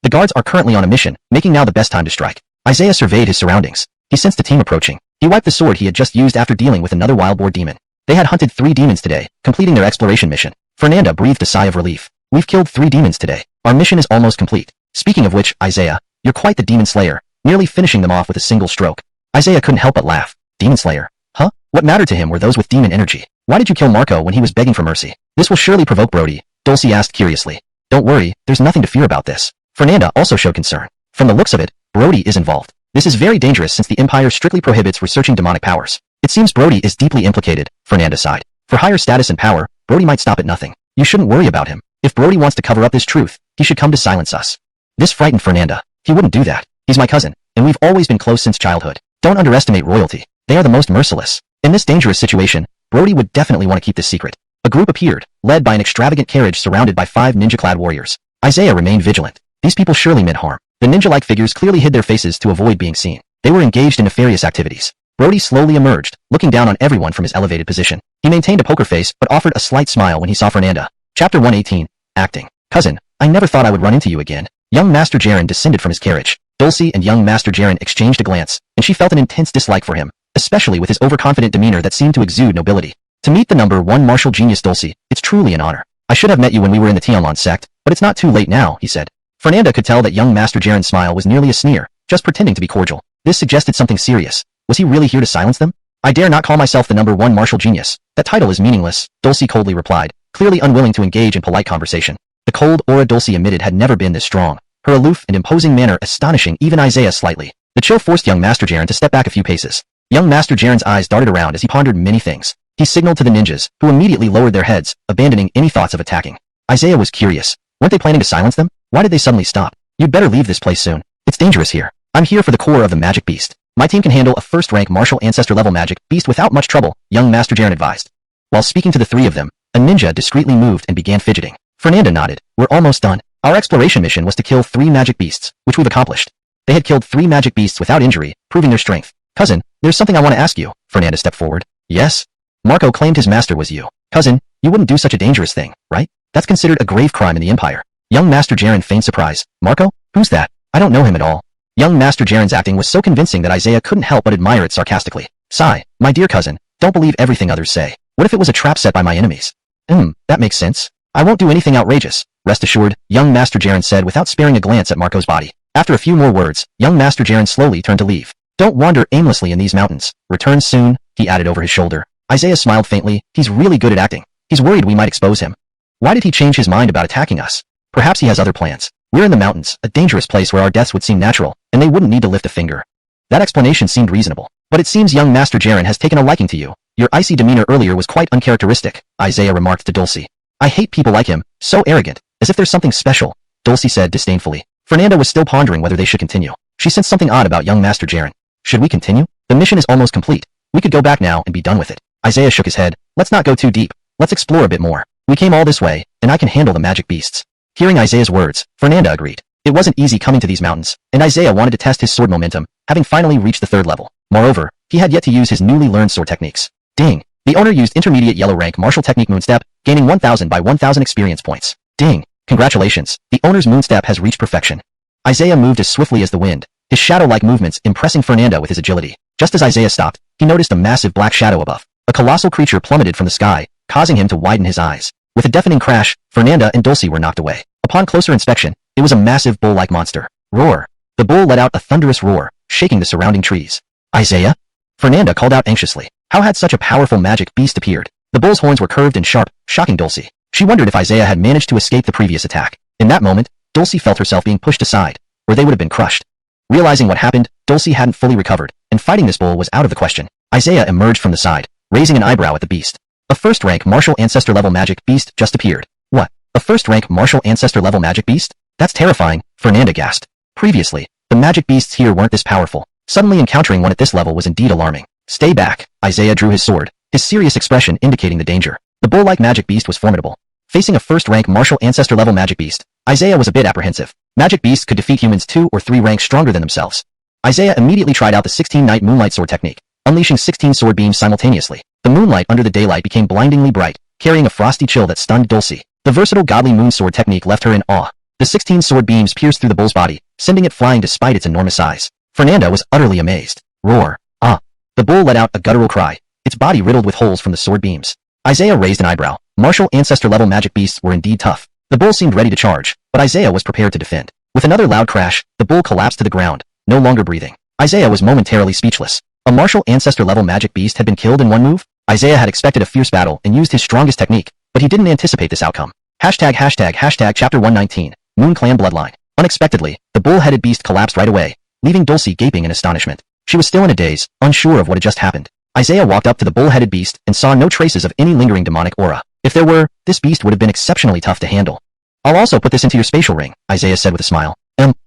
The guards are currently on a mission, making now the best time to strike. Isaiah surveyed his surroundings. He sensed the team approaching. He wiped the sword he had just used after dealing with another wild boar demon. They had hunted 3 demons today, completing their exploration mission. Fernanda breathed a sigh of relief. We've killed 3 demons today. Our mission is almost complete. Speaking of which, Isaiah, you're quite the demon slayer, nearly finishing them off with a single stroke. Isaiah couldn't help but laugh. Demon slayer? Huh? What mattered to him were those with demon energy. Why did you kill Marco when he was begging for mercy? This will surely provoke Brody, Dulcie asked curiously. Don't worry, there's nothing to fear about this. Fernanda also showed concern. From the looks of it, Brody is involved. This is very dangerous since the Empire strictly prohibits researching demonic powers. It seems Brody is deeply implicated, Fernanda sighed. For higher status and power, Brody might stop at nothing. You shouldn't worry about him. If Brody wants to cover up this truth, he should come to silence us. This frightened Fernanda. He wouldn't do that. He's my cousin, and we've always been close since childhood. Don't underestimate royalty. They are the most merciless. In this dangerous situation, Brody would definitely want to keep this secret. A group appeared, led by an extravagant carriage surrounded by 5 ninja-clad warriors. Isaiah remained vigilant. These people surely meant harm. The ninja-like figures clearly hid their faces to avoid being seen. They were engaged in nefarious activities. Brody slowly emerged, looking down on everyone from his elevated position. He maintained a poker face but offered a slight smile when he saw Fernanda. Chapter 118. Acting. Cousin, I never thought I would run into you again. Young Master Jaren descended from his carriage. Dulcie and young Master Jaren exchanged a glance, and she felt an intense dislike for him, especially with his overconfident demeanor that seemed to exude nobility. To meet the number 1 martial genius Dulcie, it's truly an honor. I should have met you when we were in the Tianlan sect, but it's not too late now, he said. Fernanda could tell that young Master Jaren's smile was nearly a sneer, just pretending to be cordial. This suggested something serious. Was he really here to silence them? I dare not call myself the number 1 martial genius. That title is meaningless, Dulcie coldly replied, clearly unwilling to engage in polite conversation. The cold aura Dulcie emitted had never been this strong. her aloof and imposing manner astonishing even Isaiah slightly. The chill forced young Master Jaren to step back a few paces. Young Master Jaren's eyes darted around as he pondered many things. He signaled to the ninjas, who immediately lowered their heads, abandoning any thoughts of attacking. Isaiah was curious. Weren't they planning to silence them? Why did they suddenly stop? You'd better leave this place soon. It's dangerous here. I'm here for the core of the magic beast. My team can handle a first-rank martial ancestor-level magic beast without much trouble, young Master Jaren advised. While speaking to the three of them, a ninja discreetly moved and began fidgeting. Fernanda nodded. We're almost done. Our exploration mission was to kill 3 magic beasts, which we've accomplished. They had killed 3 magic beasts without injury, proving their strength. Cousin, there's something I want to ask you. Fernanda stepped forward. Yes? Marco claimed his master was you. Cousin, you wouldn't do such a dangerous thing, right? That's considered a grave crime in the Empire. Young Master Jaren feigned surprise. Marco? Who's that? I don't know him at all. Young Master Jaren's acting was so convincing that Isaiah couldn't help but admire it sarcastically. Sigh, my dear cousin, don't believe everything others say. What if it was a trap set by my enemies? That makes sense. I won't do anything outrageous. Rest assured, young Master Jaren said without sparing a glance at Marco's body. After a few more words, young Master Jaren slowly turned to leave. Don't wander aimlessly in these mountains. Return soon, he added over his shoulder. Isaiah smiled faintly. He's really good at acting. He's worried we might expose him. Why did he change his mind about attacking us? Perhaps he has other plans. We're in the mountains, a dangerous place where our deaths would seem natural, and they wouldn't need to lift a finger. That explanation seemed reasonable. But it seems young Master Jaren has taken a liking to you. Your icy demeanor earlier was quite uncharacteristic, Isaiah remarked to Dulcie. I hate people like him, so arrogant, as if there's something special, Dulcie said disdainfully. Fernanda was still pondering whether they should continue. She sensed something odd about young Master Jaren. Should we continue? The mission is almost complete. We could go back now and be done with it. Isaiah shook his head. Let's not go too deep. Let's explore a bit more. We came all this way, and I can handle the magic beasts. Hearing Isaiah's words, Fernanda agreed. It wasn't easy coming to these mountains, and Isaiah wanted to test his sword momentum, having finally reached the 3rd level. Moreover, he had yet to use his newly learned sword techniques. Ding! The owner used intermediate yellow rank martial technique Moonstep, gaining 1000 by 1000 experience points. Ding! Congratulations, the owner's Moonstep has reached perfection. Isaiah moved as swiftly as the wind, his shadow-like movements impressing Fernanda with his agility. Just as Isaiah stopped, he noticed a massive black shadow above. A colossal creature plummeted from the sky, causing him to widen his eyes. With a deafening crash, Fernanda and Dulcie were knocked away. Upon closer inspection, it was a massive bull-like monster. Roar! The bull let out a thunderous roar, shaking the surrounding trees. Isaiah? Fernanda called out anxiously. How had such a powerful magic beast appeared? The bull's horns were curved and sharp, shocking Dulcie. She wondered if Isaiah had managed to escape the previous attack. In that moment, Dulcie felt herself being pushed aside, where they would have been crushed. Realizing what happened, Dulcie hadn't fully recovered, and fighting this bull was out of the question. Isaiah emerged from the side, raising an eyebrow at the beast. A first-rank martial ancestor-level magic beast just appeared. What? A first-rank martial ancestor-level magic beast? That's terrifying, Fernanda gasped. Previously, the magic beasts here weren't this powerful. Suddenly encountering one at this level was indeed alarming. Stay back, Isaiah drew his sword, his serious expression indicating the danger. The bull-like magic beast was formidable. Facing a first-rank martial ancestor-level magic beast, Isaiah was a bit apprehensive. Magic beasts could defeat humans 2 or 3 ranks stronger than themselves. Isaiah immediately tried out the 16-night moonlight sword technique, unleashing 16 sword beams simultaneously. The moonlight under the daylight became blindingly bright, carrying a frosty chill that stunned Dulcie. The versatile godly moon sword technique left her in awe. The 16 sword beams pierced through the bull's body, sending it flying despite its enormous size. Fernanda was utterly amazed. Roar! Ah! The bull let out a guttural cry, its body riddled with holes from the sword beams. Isaiah raised an eyebrow. Martial ancestor-level magic beasts were indeed tough. The bull seemed ready to charge, but Isaiah was prepared to defend. With another loud crash, the bull collapsed to the ground, no longer breathing. Isaiah was momentarily speechless. A martial ancestor-level magic beast had been killed in one move? Isaiah had expected a fierce battle and used his strongest technique, but he didn't anticipate this outcome. Hashtag Chapter 119, Moon Clan Bloodline. Unexpectedly, the bull-headed beast collapsed right away, leaving Dulcie gaping in astonishment. She was still in a daze, unsure of what had just happened. Isaiah walked up to the bull-headed beast and saw no traces of any lingering demonic aura. If there were, this beast would have been exceptionally tough to handle. I'll also put this into your spatial ring, Isaiah said with a smile.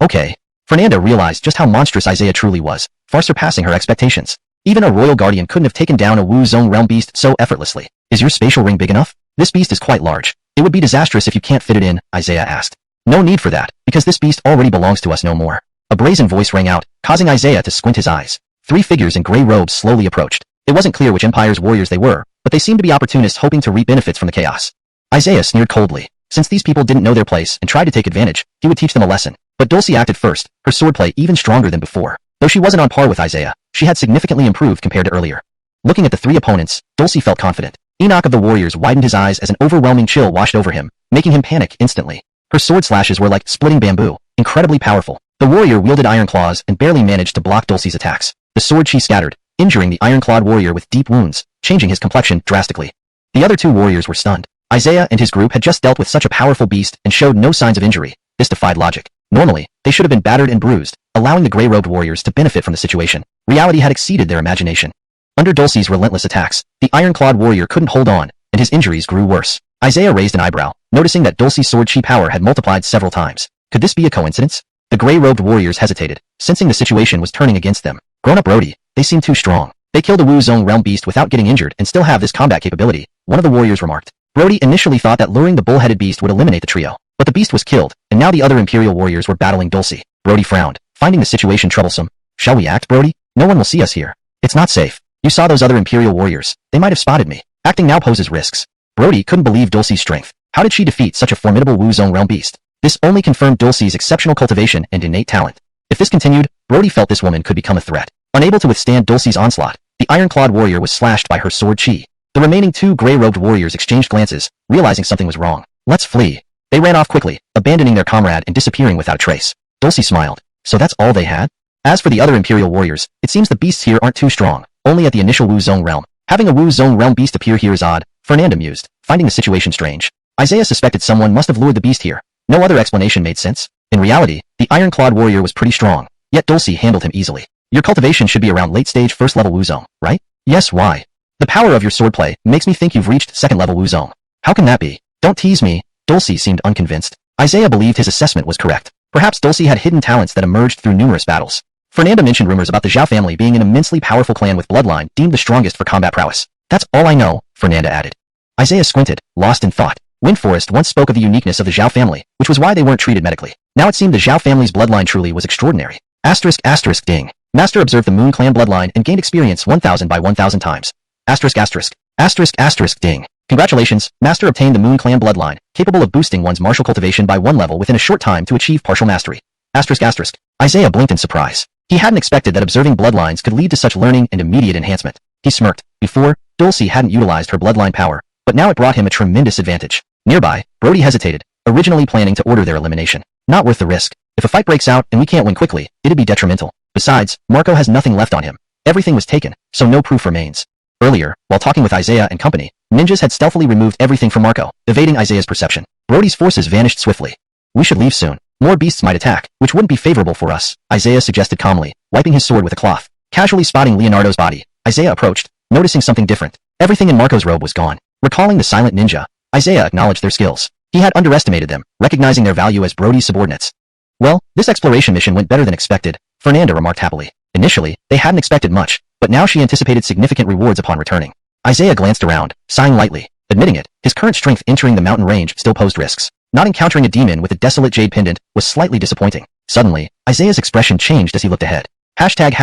Okay. Fernanda realized just how monstrous Isaiah truly was, far surpassing her expectations. Even a royal guardian couldn't have taken down a Wu Zone realm beast so effortlessly. Is your spatial ring big enough? This beast is quite large. It would be disastrous if you can't fit it in, Isaiah asked. No need for that, because this beast already belongs to us no more. A brazen voice rang out, causing Isaiah to squint his eyes. 3 figures in gray robes slowly approached. It wasn't clear which empire's warriors they were, but they seemed to be opportunists hoping to reap benefits from the chaos. Isaiah sneered coldly. Since these people didn't know their place and tried to take advantage, he would teach them a lesson. But Dulcie acted first, her swordplay even stronger than before. Though she wasn't on par with Isaiah, she had significantly improved compared to earlier. Looking at the 3 opponents, Dulcie felt confident. Enoch of the warriors widened his eyes as an overwhelming chill washed over him, making him panic instantly. Her sword slashes were like splitting bamboo, incredibly powerful. The warrior wielded iron claws and barely managed to block Dulcie's attacks. The sword she scattered, injuring the iron-clawed warrior with deep wounds, changing his complexion drastically. The other 2 warriors were stunned. Isaiah and his group had just dealt with such a powerful beast and showed no signs of injury. This defied logic. Normally, they should have been battered and bruised, allowing the gray-robed warriors to benefit from the situation. Reality had exceeded their imagination. Under Dulcie's relentless attacks, the iron-clawed warrior couldn't hold on, and his injuries grew worse. Isaiah raised an eyebrow, noticing that Dulcie's sword chi power had multiplied several times. Could this be a coincidence? The gray-robed warriors hesitated, sensing the situation was turning against them. Grown-up Brody, they seem too strong. They killed a Wu Zong realm beast without getting injured and still have this combat capability, one of the warriors remarked. Brody initially thought that luring the bull-headed beast would eliminate the trio, but the beast was killed, and now the other Imperial warriors were battling Dulcie. Brody frowned, finding the situation troublesome. Shall we act, Brody? No one will see us here. It's not safe. You saw those other Imperial warriors. They might have spotted me. Acting now poses risks. Brody couldn't believe Dulcie's strength. How did she defeat such a formidable Wu Zong realm beast? This only confirmed Dulcie's exceptional cultivation and innate talent. If this continued, Brody felt this woman could become a threat. Unable to withstand Dulcie's onslaught, the iron-clawed warrior was slashed by her sword chi. The remaining two gray-robed warriors exchanged glances, realizing something was wrong. Let's flee. They ran off quickly, abandoning their comrade and disappearing without a trace. Dulcie smiled. So that's all they had? As for the other Imperial warriors, it seems the beasts here aren't too strong, only at the initial Wu Zong realm. Having a Wu Zong realm beast appear here is odd, Fernanda mused, finding the situation strange. Isaiah suspected someone must have lured the beast here. No other explanation made sense. In reality, the iron-clawed warrior was pretty strong, yet Dulcie handled him easily. Your cultivation should be around late-stage first-level Wu Zong, right? Yes, why? The power of your swordplay makes me think you've reached second-level Wu Zong. How can that be? Don't tease me. Dulcie seemed unconvinced. Isaiah believed his assessment was correct. Perhaps Dulcie had hidden talents that emerged through numerous battles. Fernanda mentioned rumors about the Zhao family being an immensely powerful clan with bloodline deemed the strongest for combat prowess. That's all I know, Fernanda added. Isaiah squinted, lost in thought. Windforest once spoke of the uniqueness of the Zhao family, which was why they weren't treated medically. Now it seemed the Zhao family's bloodline truly was extraordinary. Asterisk asterisk ding. Master observed the Moon Clan bloodline and gained experience 1,000 by 1,000 times. Asterisk asterisk. Asterisk asterisk ding. Congratulations, Master obtained the Moon Clan bloodline, capable of boosting one's martial cultivation by 1 level within a short time to achieve partial mastery. Asterisk asterisk. Isaiah blinked in surprise. He hadn't expected that observing bloodlines could lead to such learning and immediate enhancement. He smirked. Before, Dulcie hadn't utilized her bloodline power, but now it brought him a tremendous advantage. Nearby, Brody hesitated, originally planning to order their elimination. Not worth the risk. If a fight breaks out and we can't win quickly, it'd be detrimental. Besides, Marco has nothing left on him. Everything was taken, so no proof remains. Earlier, while talking with Isaiah and company, ninjas had stealthily removed everything from Marco, evading Isaiah's perception. Brody's forces vanished swiftly. We should leave soon. More beasts might attack, which wouldn't be favorable for us, Isaiah suggested calmly, wiping his sword with a cloth. Casually spotting Leonardo's body, Isaiah approached, noticing something different. Everything in Marco's robe was gone. Recalling the silent ninja, Isaiah acknowledged their skills. He had underestimated them, recognizing their value as Brody's subordinates. Well, this exploration mission went better than expected, Fernanda remarked happily. Initially, they hadn't expected much, but now she anticipated significant rewards upon returning. Isaiah glanced around, sighing lightly. Admitting it, his current strength entering the mountain range still posed risks. Not encountering a demon with a desolate jade pendant was slightly disappointing. Suddenly, Isaiah's expression changed as he looked ahead. Hashtag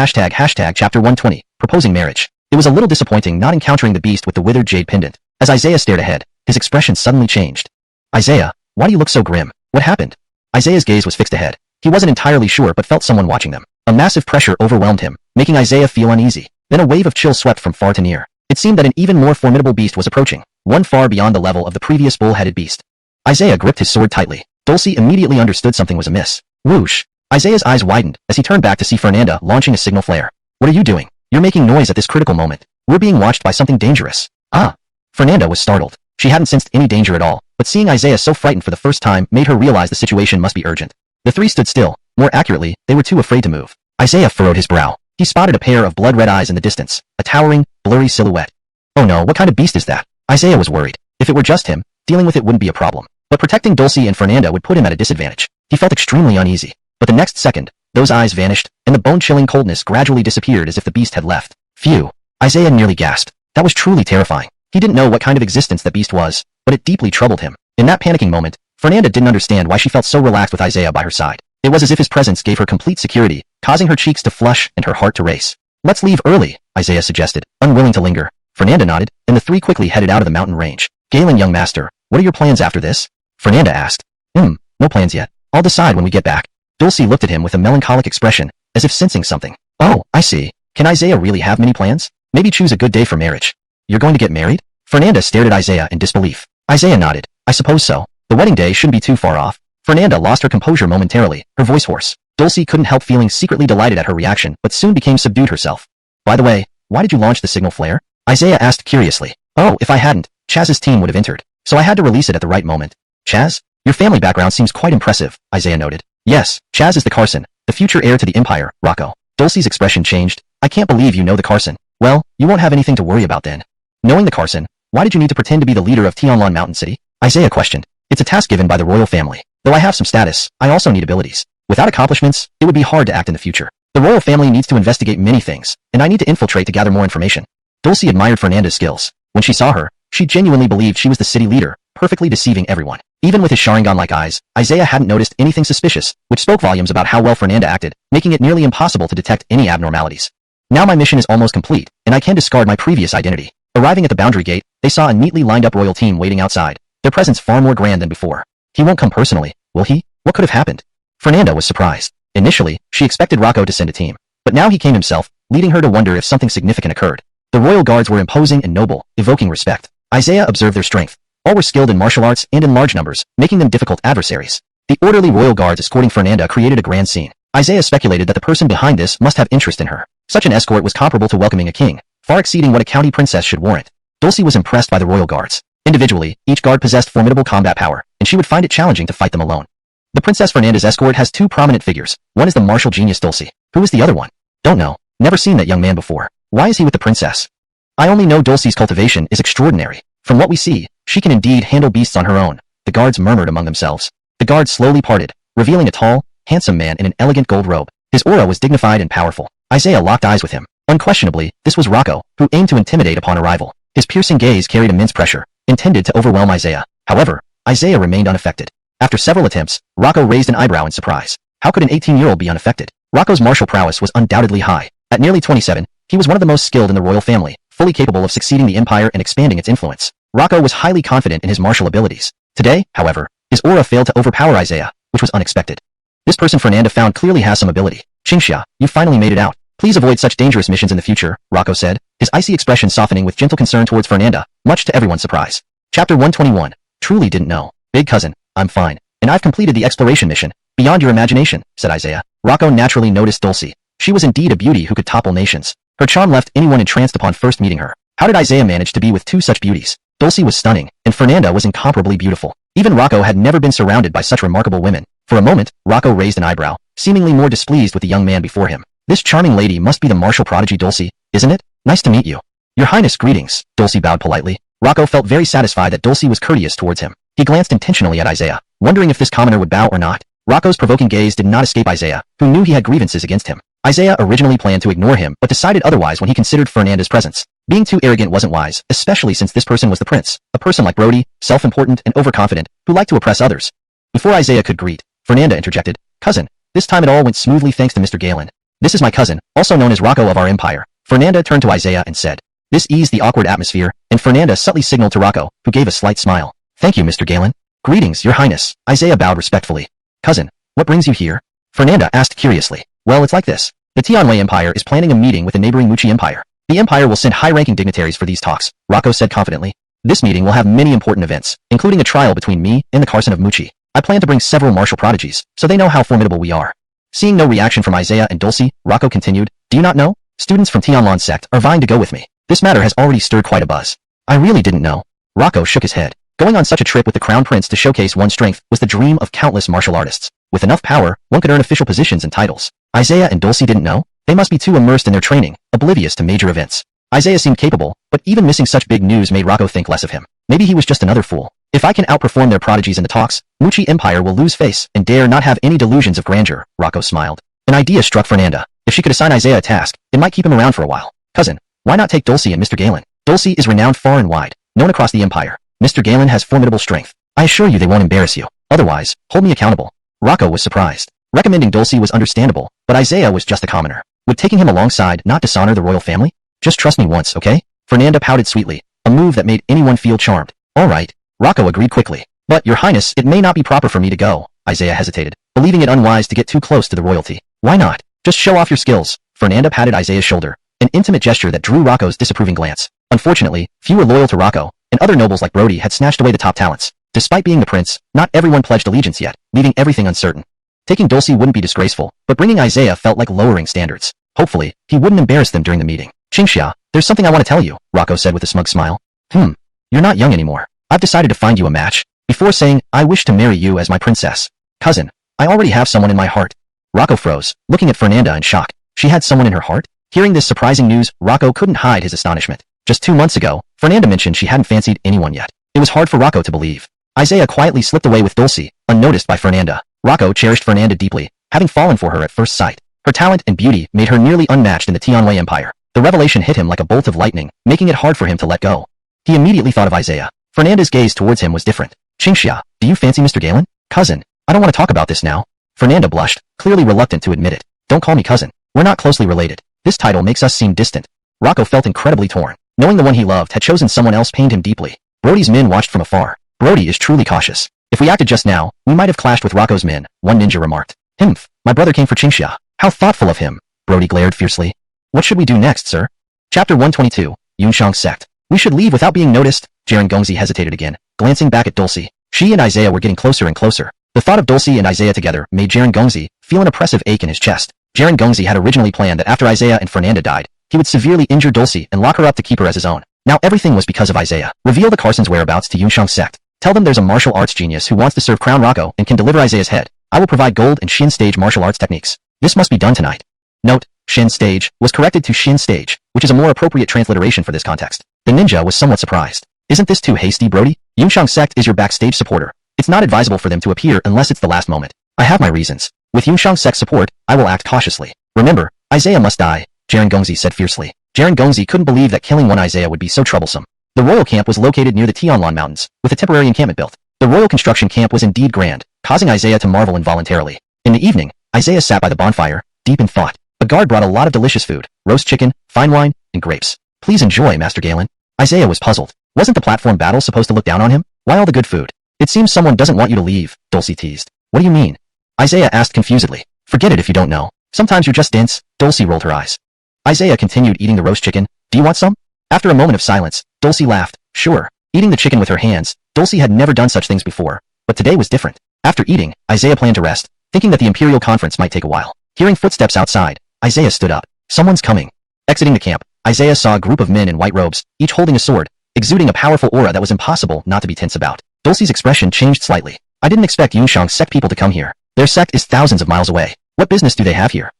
chapter 120, proposing marriage. It was a little disappointing not encountering the beast with the withered jade pendant. As Isaiah stared ahead, his expression suddenly changed. Isaiah, why do you look so grim? What happened? Isaiah's gaze was fixed ahead. He wasn't entirely sure but felt someone watching them. A massive pressure overwhelmed him, making Isaiah feel uneasy. Then a wave of chill swept from far to near. It seemed that an even more formidable beast was approaching, one far beyond the level of the previous bull-headed beast. Isaiah gripped his sword tightly. Dulcie immediately understood something was amiss. Whoosh! Isaiah's eyes widened as he turned back to see Fernanda launching a signal flare. What are you doing? You're making noise at this critical moment. We're being watched by something dangerous. Ah! Fernanda was startled. She hadn't sensed any danger at all, but seeing Isaiah so frightened for the first time made her realize the situation must be urgent. The three stood still. More accurately, they were too afraid to move. Isaiah furrowed his brow. He spotted a pair of blood-red eyes in the distance, a towering, blurry silhouette. Oh no, what kind of beast is that? Isaiah was worried. If it were just him, dealing with it wouldn't be a problem. But protecting Dulcie and Fernanda would put him at a disadvantage. He felt extremely uneasy. But the next second, those eyes vanished, and the bone-chilling coldness gradually disappeared as if the beast had left. Phew! Isaiah nearly gasped. That was truly terrifying. He didn't know what kind of existence that beast was, but it deeply troubled him. In that panicking moment, Fernanda didn't understand why she felt so relaxed with Isaiah by her side. It was as if his presence gave her complete security, causing her cheeks to flush and her heart to race. Let's leave early, Isaiah suggested, unwilling to linger. Fernanda nodded, and the three quickly headed out of the mountain range. Galen, young master, what are your plans after this? Fernanda asked. No plans yet. I'll decide when we get back. Dulcie looked at him with a melancholic expression, as if sensing something. Oh, I see. Can Isaiah really have many plans? Maybe choose a good day for marriage. You're going to get married? Fernanda stared at Isaiah in disbelief. Isaiah nodded. I suppose so. The wedding day shouldn't be too far off. Fernanda lost her composure momentarily, her voice hoarse. Dulcie couldn't help feeling secretly delighted at her reaction, but soon became subdued herself. By the way, why did you launch the signal flare? Isaiah asked curiously. Oh, if I hadn't, Chaz's team would have entered, so I had to release it at the right moment. Chaz? Your family background seems quite impressive, Isaiah noted. Yes, Chaz is the Carson, the future heir to the Empire, Rocco. Dulcie's expression changed. I can't believe you know the Carson. Well, you won't have anything to worry about then. Knowing the Carson, why did you need to pretend to be the leader of Tianlan Mountain City? Isaiah questioned. It's a task given by the royal family. Though I have some status, I also need abilities. Without accomplishments, it would be hard to act in the future. The royal family needs to investigate many things, and I need to infiltrate to gather more information. Dulcie admired Fernanda's skills. When she saw her, she genuinely believed she was the city leader, perfectly deceiving everyone. Even with his Sharingan-like eyes, Isaiah hadn't noticed anything suspicious, which spoke volumes about how well Fernanda acted, making it nearly impossible to detect any abnormalities. Now my mission is almost complete, and I can discard my previous identity. Arriving at the boundary gate, they saw a neatly lined up royal team waiting outside, their presence far more grand than before. He won't come personally, will he? What could have happened? Fernanda was surprised. Initially, she expected Rocco to send a team, but now he came himself, leading her to wonder if something significant occurred. The royal guards were imposing and noble, evoking respect. Isaiah observed their strength. All were skilled in martial arts and in large numbers, making them difficult adversaries. The orderly royal guards escorting Fernanda created a grand scene. Isaiah speculated that the person behind this must have interest in her. Such an escort was comparable to welcoming a king, far exceeding what a county princess should warrant. Dulcie was impressed by the royal guards. Individually, each guard possessed formidable combat power, and she would find it challenging to fight them alone. The Princess Fernanda's escort has two prominent figures. One is the martial genius Dulcie. Who is the other one? Don't know. Never seen that young man before. Why is he with the princess? I only know Dulcie's cultivation is extraordinary. From what we see, she can indeed handle beasts on her own. The guards murmured among themselves. The guards slowly parted, revealing a tall, handsome man in an elegant gold robe. His aura was dignified and powerful. Isaiah locked eyes with him. Unquestionably, this was Rocco, who aimed to intimidate upon arrival. His piercing gaze carried immense pressure, intended to overwhelm Isaiah. However, Isaiah remained unaffected. After several attempts, Rocco raised an eyebrow in surprise. How could an 18-year-old be unaffected? Rocco's martial prowess was undoubtedly high. At nearly 27, he was one of the most skilled in the royal family, fully capable of succeeding the empire and expanding its influence. Rocco was highly confident in his martial abilities. Today, however, his aura failed to overpower Isaiah, which was unexpected. This person Fernanda found clearly has some ability. Qingxia, you finally made it out. Please avoid such dangerous missions in the future, Rocco said, his icy expression softening with gentle concern towards Fernanda, much to everyone's surprise. Chapter 121. Truly didn't know. Big cousin, I'm fine. And I've completed the exploration mission. Beyond your imagination, said Isaiah. Rocco naturally noticed Dulcie. She was indeed a beauty who could topple nations. Her charm left anyone entranced upon first meeting her. How did Isaiah manage to be with two such beauties? Dulcie was stunning, and Fernanda was incomparably beautiful. Even Rocco had never been surrounded by such remarkable women. For a moment, Rocco raised an eyebrow, seemingly more displeased with the young man before him. This charming lady must be the martial prodigy Dulcie, isn't it? Nice to meet you. Your Highness, greetings. Dulcie bowed politely. Rocco felt very satisfied that Dulcie was courteous towards him. He glanced intentionally at Isaiah, wondering if this commoner would bow or not. Rocco's provoking gaze did not escape Isaiah, who knew he had grievances against him. Isaiah originally planned to ignore him but decided otherwise when he considered Fernanda's presence. Being too arrogant wasn't wise, especially since this person was the prince, a person like Brody, self-important and overconfident, who liked to oppress others. Before Isaiah could greet, Fernanda interjected, Cousin. This time it all went smoothly thanks to Mr. Galen. This is my cousin, also known as Rocco of our empire. Fernanda turned to Isaiah and said. This eased the awkward atmosphere, and Fernanda subtly signaled to Rocco, who gave a slight smile. Thank you, Mr. Galen. Greetings, Your Highness. Isaiah bowed respectfully. Cousin, what brings you here? Fernanda asked curiously. Well, it's like this. The Tianwei Empire is planning a meeting with the neighboring Muchi Empire. The Empire will send high-ranking dignitaries for these talks, Rocco said confidently. This meeting will have many important events, including a trial between me and the Carson of Muchi. I plan to bring several martial prodigies, so they know how formidable we are. Seeing no reaction from Isaiah and Dulcie, Rocco continued, Do you not know? Students from Tianlan sect are vying to go with me. This matter has already stirred quite a buzz. I really didn't know. Rocco shook his head. Going on such a trip with the Crown Prince to showcase one's strength was the dream of countless martial artists. With enough power, one could earn official positions and titles. Isaiah and Dulcie didn't know? They must be too immersed in their training, oblivious to major events. Isaiah seemed capable, but even missing such big news made Rocco think less of him. Maybe he was just another fool. If I can outperform their prodigies in the talks, Muchi Empire will lose face and dare not have any delusions of grandeur, Rocco smiled. An idea struck Fernanda. If she could assign Isaiah a task, it might keep him around for a while. Cousin, why not take Dulcie and Mr. Galen? Dulcie is renowned far and wide, known across the empire. Mr. Galen has formidable strength. I assure you they won't embarrass you. Otherwise, hold me accountable. Rocco was surprised. Recommending Dulcie was understandable, but Isaiah was just a commoner. Would taking him alongside not dishonor the royal family? Just trust me once, okay? Fernanda pouted sweetly, a move that made anyone feel charmed. All right. Rocco agreed quickly. But, Your Highness, it may not be proper for me to go. Isaiah hesitated, believing it unwise to get too close to the royalty. Why not? Just show off your skills. Fernanda patted Isaiah's shoulder, an intimate gesture that drew Rocco's disapproving glance. Unfortunately, few were loyal to Rocco, and other nobles like Brody had snatched away the top talents. Despite being the prince, not everyone pledged allegiance yet, leaving everything uncertain. Taking Dulcie wouldn't be disgraceful, but bringing Isaiah felt like lowering standards. Hopefully, he wouldn't embarrass them during the meeting. Qingxia, there's something I want to tell you, Rocco said with a smug smile. You're not young anymore. I've decided to find you a match. Before saying, I wish to marry you as my princess. Cousin, I already have someone in my heart. Rocco froze, looking at Fernanda in shock. She had someone in her heart? Hearing this surprising news, Rocco couldn't hide his astonishment. Just 2 months ago, Fernanda mentioned she hadn't fancied anyone yet. It was hard for Rocco to believe. Isaiah quietly slipped away with Dulcie, unnoticed by Fernanda. Rocco cherished Fernanda deeply, having fallen for her at first sight. Her talent and beauty made her nearly unmatched in the Tianwei Empire. The revelation hit him like a bolt of lightning, making it hard for him to let go. He immediately thought of Isaiah. Fernanda's gaze towards him was different. Qingxia, do you fancy Mr. Galen? Cousin, I don't want to talk about this now. Fernanda blushed, clearly reluctant to admit it. Don't call me cousin. We're not closely related. This title makes us seem distant. Rocco felt incredibly torn. Knowing the one he loved had chosen someone else pained him deeply. Brody's men watched from afar. Brody is truly cautious. If we acted just now, we might have clashed with Rocco's men, one ninja remarked. Humph, my brother came for Qingxia. How thoughtful of him. Brody glared fiercely. What should we do next, sir? Chapter 122, Yunshang's sect. We should leave without being noticed. Jaren Gongzi hesitated again, glancing back at Dulcie. She and Isaiah were getting closer and closer. The thought of Dulcie and Isaiah together made Jaren Gongzi feel an oppressive ache in his chest. Jaren Gongzi had originally planned that after Isaiah and Fernanda died, he would severely injure Dulcie and lock her up to keep her as his own. Now everything was because of Isaiah. Reveal the Carson's whereabouts to Yunshang's sect. Tell them there's a martial arts genius who wants to serve Crown Rocco and can deliver Isaiah's head. I will provide gold and Shin stage martial arts techniques. This must be done tonight. Note, Shin stage was corrected to Shin stage, which is a more appropriate transliteration for this context. The ninja was somewhat surprised. Isn't this too hasty, Brody? Yunshang's sect is your backstage supporter. It's not advisable for them to appear unless it's the last moment. I have my reasons. With Yunshang's sect's support, I will act cautiously. Remember, Isaiah must die, Jaren Gongzi said fiercely. Jaren Gongzi couldn't believe that killing one Isaiah would be so troublesome. The royal camp was located near the Tianlan Mountains, with a temporary encampment built. The royal construction camp was indeed grand, causing Isaiah to marvel involuntarily. In the evening, Isaiah sat by the bonfire, deep in thought. A guard brought a lot of delicious food, roast chicken, fine wine, and grapes. Please enjoy, Master Galen. Isaiah was puzzled. Wasn't the platform battle supposed to look down on him? Why all the good food? It seems someone doesn't want you to leave, Dulcie teased. What do you mean? Isaiah asked confusedly. Forget it if you don't know. Sometimes you're just dense. Dulcie rolled her eyes. Isaiah continued eating the roast chicken. Do you want some? After a moment of silence, Dulcie laughed. Sure. Eating the chicken with her hands, Dulcie had never done such things before, but today was different. After eating, Isaiah planned to rest, thinking that the Imperial Conference might take a while. Hearing footsteps outside, Isaiah stood up. Someone's coming. Exiting the camp, Isaiah saw a group of men in white robes, each holding a sword, exuding a powerful aura that was impossible not to be tense about. Dulcie's expression changed slightly. I didn't expect Yunshang's sect people to come here. Their sect is thousands of miles away. What business do they have here?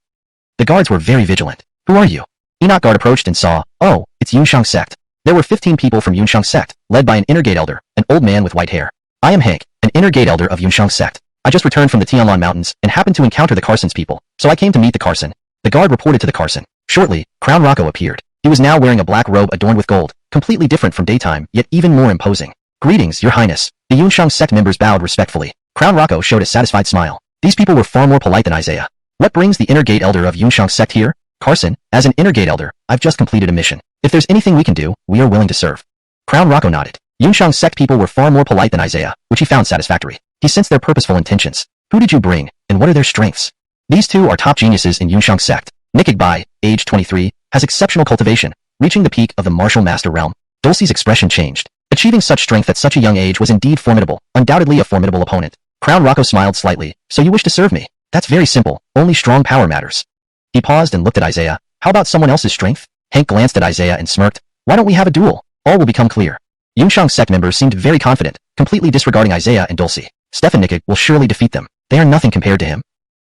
The guards were very vigilant. Who are you? Enoch guard approached and saw, oh, it's Yunshang's sect. There were 15 people from Yunshang's sect, led by an inner gate elder, an old man with white hair. I am Hank, an inner gate elder of Yunshang's sect. I just returned from the Tianlan Mountains and happened to encounter the Carson's people, so I came to meet the Carson. The guard reported to the Carson. Shortly, Crown Rocco appeared. He was now wearing a black robe adorned with gold, completely different from daytime, yet even more imposing. Greetings, your highness. The Yunshang sect members bowed respectfully. Crown Rocco showed a satisfied smile. These people were far more polite than Isaiah. What brings the inner gate elder of Yunshang's sect here? Carson, as an inner gate elder, I've just completed a mission. If there's anything we can do, we are willing to serve. Crown Rocco nodded. Yunshang's sect people were far more polite than Isaiah, which he found satisfactory. He sensed their purposeful intentions. Who did you bring, and what are their strengths? These two are top geniuses in Yunshang's sect. Nikigbai, age 23, has exceptional cultivation, reaching the peak of the martial master realm. Dulcie's expression changed. Achieving such strength at such a young age was indeed formidable, undoubtedly a formidable opponent. Crown Rocco smiled slightly. So you wish to serve me? That's very simple, only strong power matters. He paused and looked at Isaiah. How about someone else's strength? Hank glanced at Isaiah and smirked. Why don't we have a duel? All will become clear. Yunshang's sect members seemed very confident, completely disregarding Isaiah and Dulcie. Stefan Nikig will surely defeat them. They are nothing compared to him.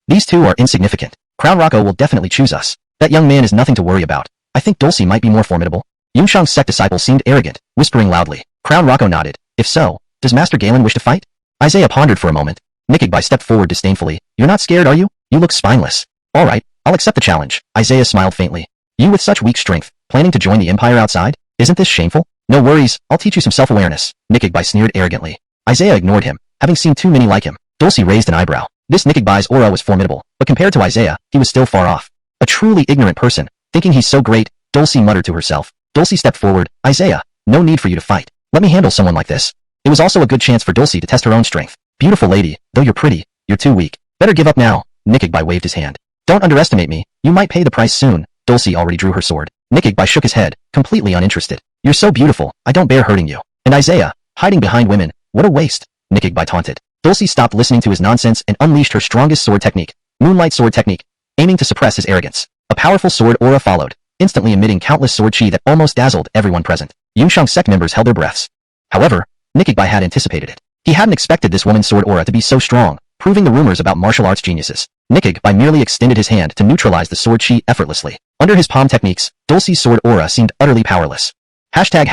These two are insignificant. Crown Rocco will definitely choose us. That young man is nothing to worry about. I think Dulcie might be more formidable. Yunshang's sect disciple seemed arrogant, whispering loudly. Crown Rocco nodded. If so, does Master Galen wish to fight? Isaiah pondered for a moment. Nikigbai stepped forward disdainfully. You're not scared, are you? You look spineless. All right, I'll accept the challenge. Isaiah smiled faintly. You with such weak strength, planning to join the Empire outside? Isn't this shameful? No worries, I'll teach you some self-awareness. Nikigbai sneered arrogantly. Isaiah ignored him, having seen too many like him. Dulcie raised an eyebrow. This Nikigbai's aura was formidable, but compared to Isaiah, he was still far off. A truly ignorant person, thinking he's so great, Dulcie muttered to herself. Dulcie stepped forward. Isaiah, no need for you to fight. Let me handle someone like this. It was also a good chance for Dulcie to test her own strength. Beautiful lady, though you're pretty, you're too weak. Better give up now. Nikigbai waved his hand. Don't underestimate me, you might pay the price soon. Dulcie already drew her sword. Nikigbai shook his head, completely uninterested. You're so beautiful, I don't bear hurting you. And Isaiah, hiding behind women, what a waste. Nikigbai taunted. Dulcie stopped listening to his nonsense and unleashed her strongest sword technique, Moonlight Sword Technique, aiming to suppress his arrogance. A powerful sword aura followed, instantly emitting countless sword chi that almost dazzled everyone present. Yunshang sect members held their breaths. However, Nikigbai had anticipated it. He hadn't expected this woman's sword aura to be so strong, disproving the rumors about martial arts geniuses. Nikig by merely extended his hand to neutralize the sword chi effortlessly. Under his palm techniques, Dulce's sword aura seemed utterly powerless. Hashtag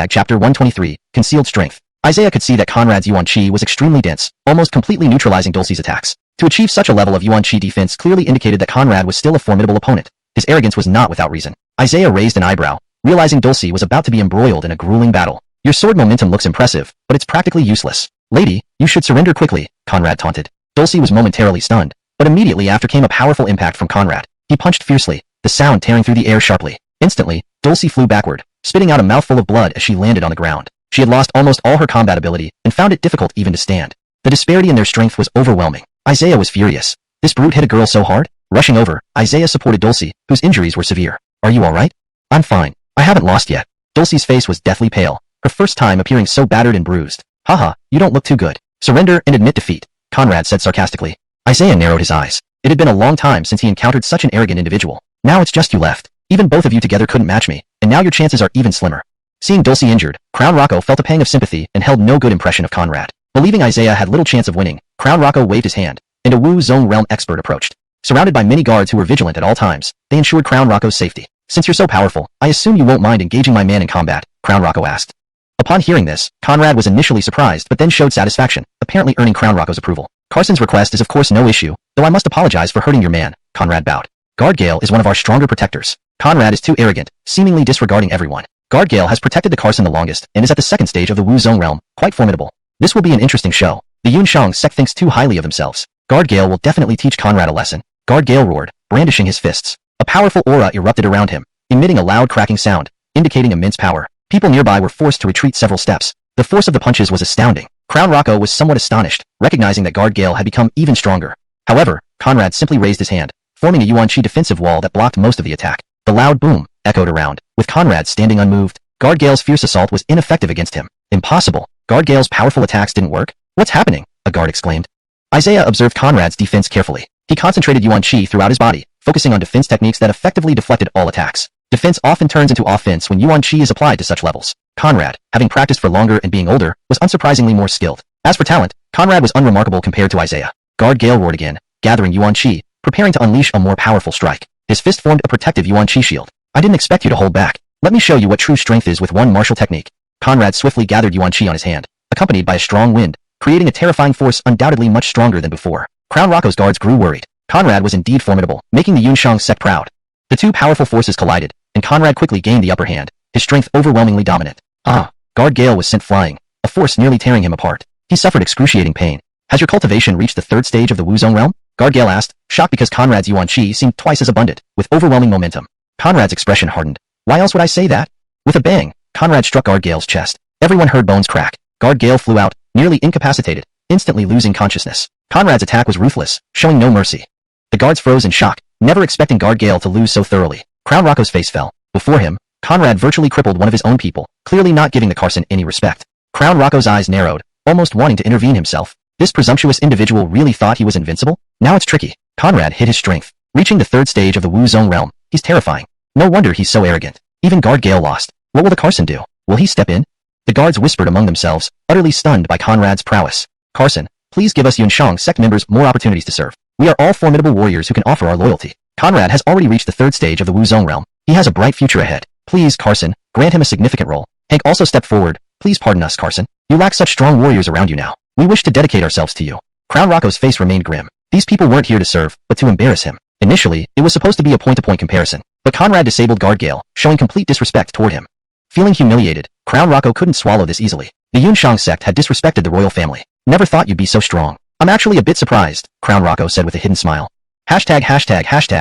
chapter 123, concealed strength. Isaiah could see that Conrad's yuan chi was extremely dense, almost completely neutralizing Dulce's attacks. To achieve such a level of yuan chi defense clearly indicated that Conrad was still a formidable opponent. His arrogance was not without reason. Isaiah raised an eyebrow, realizing Dulce was about to be embroiled in a grueling battle. Your sword momentum looks impressive, but it's practically useless. Lady, you should surrender quickly, Conrad taunted. Dulce was momentarily stunned, but immediately after came a powerful impact from Conrad. He punched fiercely, the sound tearing through the air sharply. Instantly, Dulce flew backward, spitting out a mouthful of blood as she landed on the ground. She had lost almost all her combat ability and found it difficult even to stand. The disparity in their strength was overwhelming. Isaiah was furious. This brute hit a girl so hard? Rushing over, Isaiah supported Dulce, whose injuries were severe. Are you alright? I'm fine. I haven't lost yet. Dulce's face was deathly pale, her first time appearing so battered and bruised. Haha, you don't look too good. Surrender and admit defeat, Conrad said sarcastically. Isaiah narrowed his eyes. It had been a long time since he encountered such an arrogant individual. Now it's just you left. Even both of you together couldn't match me, and now your chances are even slimmer. Seeing Dulce injured, Crown Rocco felt a pang of sympathy and held no good impression of Conrad. Believing Isaiah had little chance of winning, Crown Rocco waved his hand, and a Wu Zone realm expert approached. Surrounded by many guards who were vigilant at all times, they ensured Crown Rocco's safety. Since you're so powerful, I assume you won't mind engaging my man in combat, Crown Rocco asked. Upon hearing this, Conrad was initially surprised but then showed satisfaction, apparently earning Crown Rocco's approval. Carson's request is of course no issue, though I must apologize for hurting your man, Conrad bowed. Guard Gale is one of our stronger protectors. Conrad is too arrogant, seemingly disregarding everyone. Guard Gale has protected the Carson the longest and is at the second stage of the Wu Zone realm, quite formidable. This will be an interesting show. The Yunshang sect thinks too highly of themselves. Guard Gale will definitely teach Conrad a lesson. Guard Gale roared, brandishing his fists. A powerful aura erupted around him, emitting a loud cracking sound, indicating immense power. People nearby were forced to retreat several steps. The force of the punches was astounding. Crown Rocco was somewhat astonished, recognizing that Guard Gale had become even stronger. However, Conrad simply raised his hand, forming a yuan chi defensive wall that blocked most of the attack. The loud boom echoed around, with Conrad standing unmoved. Guard Gale's fierce assault was ineffective against him. Impossible. Guard Gale's powerful attacks didn't work? What's happening? A guard exclaimed. Isaiah observed Conrad's defense carefully. He concentrated yuan chi throughout his body, focusing on defense techniques that effectively deflected all attacks. Defense often turns into offense when yuan chi is applied to such levels. Conrad, having practiced for longer and being older, was unsurprisingly more skilled. As for talent, Conrad was unremarkable compared to Isaiah. Guard Gale roared again, gathering yuan chi, preparing to unleash a more powerful strike. His fist formed a protective yuan chi shield. I didn't expect you to hold back. Let me show you what true strength is with one martial technique. Conrad swiftly gathered yuan chi on his hand, accompanied by a strong wind, creating a terrifying force undoubtedly much stronger than before. Crown Rocco's guards grew worried. Conrad was indeed formidable, making the Yunshang sect proud. The two powerful forces collided, and Conrad quickly gained the upper hand, his strength overwhelmingly dominant. Guard Gale was sent flying, a force nearly tearing him apart. He suffered excruciating pain. Has your cultivation reached the third stage of the Wu Zone realm? Guard Gale asked, shocked because Conrad's yuan chi seemed twice as abundant, with overwhelming momentum. Conrad's expression hardened. Why else would I say that? With a bang, Conrad struck Guard Gale's chest. Everyone heard bones crack. Guard Gale flew out, nearly incapacitated, instantly losing consciousness. Conrad's attack was ruthless, showing no mercy. The guards froze in shock, never expecting Guard Gale to lose so thoroughly. Crown Rocco's face fell. Before him, Conrad virtually crippled one of his own people, clearly not giving the Carson any respect. Crown Rocco's eyes narrowed, almost wanting to intervene himself. This presumptuous individual really thought he was invincible? Now it's tricky. Conrad hid his strength. Reaching the third stage of the Wu Zone realm, he's terrifying. No wonder he's so arrogant. Even Guard Gale lost. What will the Carson do? Will he step in? The guards whispered among themselves, utterly stunned by Conrad's prowess. Carson, please give us Yunshang sect members more opportunities to serve. We are all formidable warriors who can offer our loyalty. Conrad has already reached the third stage of the Wu Zone realm. He has a bright future ahead. Please, Carson, grant him a significant role. Hank also stepped forward. Please pardon us, Carson. You lack such strong warriors around you now. We wish to dedicate ourselves to you. Crown Rocco's face remained grim. These people weren't here to serve, but to embarrass him. Initially, it was supposed to be a point-to-point comparison, but Conrad disabled Guard Gale, showing complete disrespect toward him. Feeling humiliated, Crown Rocco couldn't swallow this easily. The Yunshang sect had disrespected the royal family. Never thought you'd be so strong. I'm actually a bit surprised, Crown Rocco said with a hidden smile. Hashtag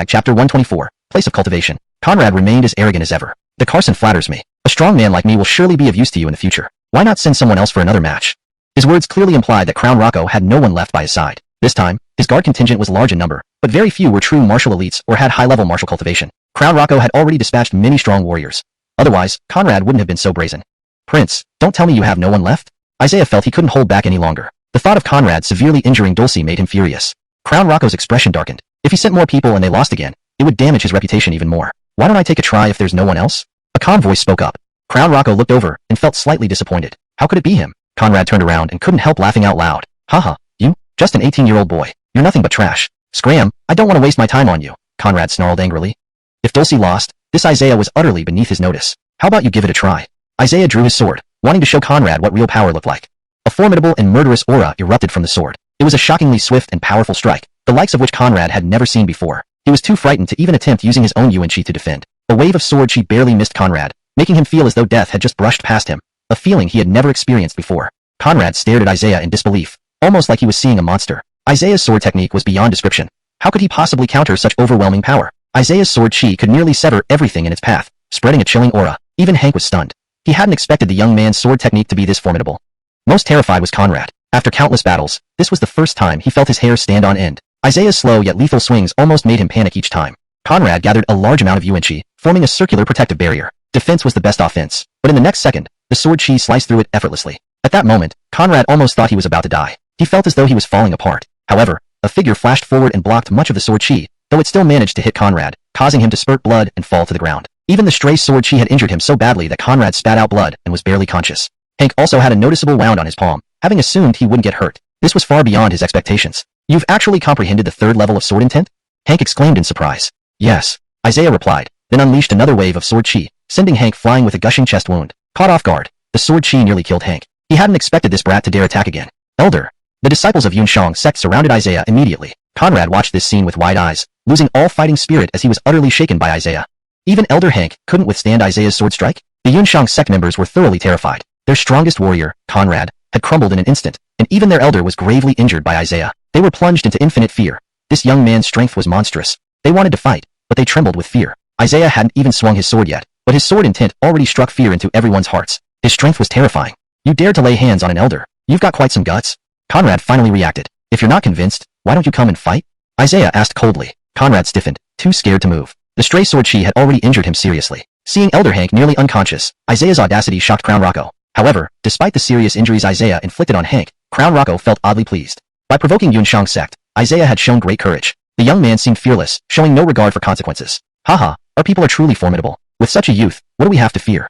chapter 124, place of cultivation. Conrad remained as arrogant as ever. The Carson flatters me. A strong man like me will surely be of use to you in the future. Why not send someone else for another match? His words clearly implied that Crown Rocco had no one left by his side. This time, his guard contingent was large in number, but very few were true martial elites or had high-level martial cultivation. Crown Rocco had already dispatched many strong warriors. Otherwise, Conrad wouldn't have been so brazen. Prince, don't tell me you have no one left? Isaiah felt he couldn't hold back any longer. The thought of Conrad severely injuring Dulce made him furious. Crown Rocco's expression darkened. If he sent more people and they lost again, it would damage his reputation even more. Why don't I take a try if there's no one else? A calm voice spoke up. Crown Rocco looked over and felt slightly disappointed. How could it be him? Conrad turned around and couldn't help laughing out loud. Haha, you? Just an 18-year-old boy. You're nothing but trash. Scram, I don't want to waste my time on you, Conrad snarled angrily. If Dulcie lost, this Isaiah was utterly beneath his notice. How about you give it a try? Isaiah drew his sword, wanting to show Conrad what real power looked like. A formidable and murderous aura erupted from the sword. It was a shockingly swift and powerful strike, the likes of which Conrad had never seen before. He was too frightened to even attempt using his own yuan-chi to defend. A wave of sword chi barely missed Conrad, making him feel as though death had just brushed past him, a feeling he had never experienced before. Conrad stared at Isaiah in disbelief, almost like he was seeing a monster. Isaiah's sword technique was beyond description. How could he possibly counter such overwhelming power? Isaiah's sword chi could nearly sever everything in its path, spreading a chilling aura. Even Hank was stunned. He hadn't expected the young man's sword technique to be this formidable. Most terrified was Conrad. After countless battles, this was the first time he felt his hair stand on end. Isaiah's slow yet lethal swings almost made him panic each time. Conrad gathered a large amount of yuan-chi, forming a circular protective barrier. Defense was the best offense, but in the next second, the sword chi sliced through it effortlessly. At that moment, Conrad almost thought he was about to die. He felt as though he was falling apart. However, a figure flashed forward and blocked much of the sword chi, though it still managed to hit Conrad, causing him to spurt blood and fall to the ground. Even the stray sword chi had injured him so badly that Conrad spat out blood and was barely conscious. Hank also had a noticeable wound on his palm, having assumed he wouldn't get hurt. This was far beyond his expectations. You've actually comprehended the third level of sword intent? Hank exclaimed in surprise. Yes, Isaiah replied, then unleashed another wave of sword chi, sending Hank flying with a gushing chest wound. Caught off guard, the sword chi nearly killed Hank. He hadn't expected this brat to dare attack again. Elder. The disciples of Yunshang sect surrounded Isaiah immediately. Conrad watched this scene with wide eyes, losing all fighting spirit as he was utterly shaken by Isaiah. Even Elder Hank couldn't withstand Isaiah's sword strike. The Yunshang sect members were thoroughly terrified. Their strongest warrior, Conrad, had crumbled in an instant, and even their elder was gravely injured by Isaiah. They were plunged into infinite fear. This young man's strength was monstrous. They wanted to fight, but they trembled with fear. Isaiah hadn't even swung his sword yet, but his sword intent already struck fear into everyone's hearts. His strength was terrifying. You dared to lay hands on an elder. You've got quite some guts. Conrad finally reacted. If you're not convinced, why don't you come and fight? Isaiah asked coldly. Conrad stiffened, too scared to move. The stray sword chi had already injured him seriously. Seeing Elder Hank nearly unconscious, Isaiah's audacity shocked Crown Rocco. However, despite the serious injuries Isaiah inflicted on Hank, Crown Rocco felt oddly pleased. By provoking Yunshang sect, Isaiah had shown great courage. The young man seemed fearless, showing no regard for consequences. Haha, our people are truly formidable. With such a youth, what do we have to fear?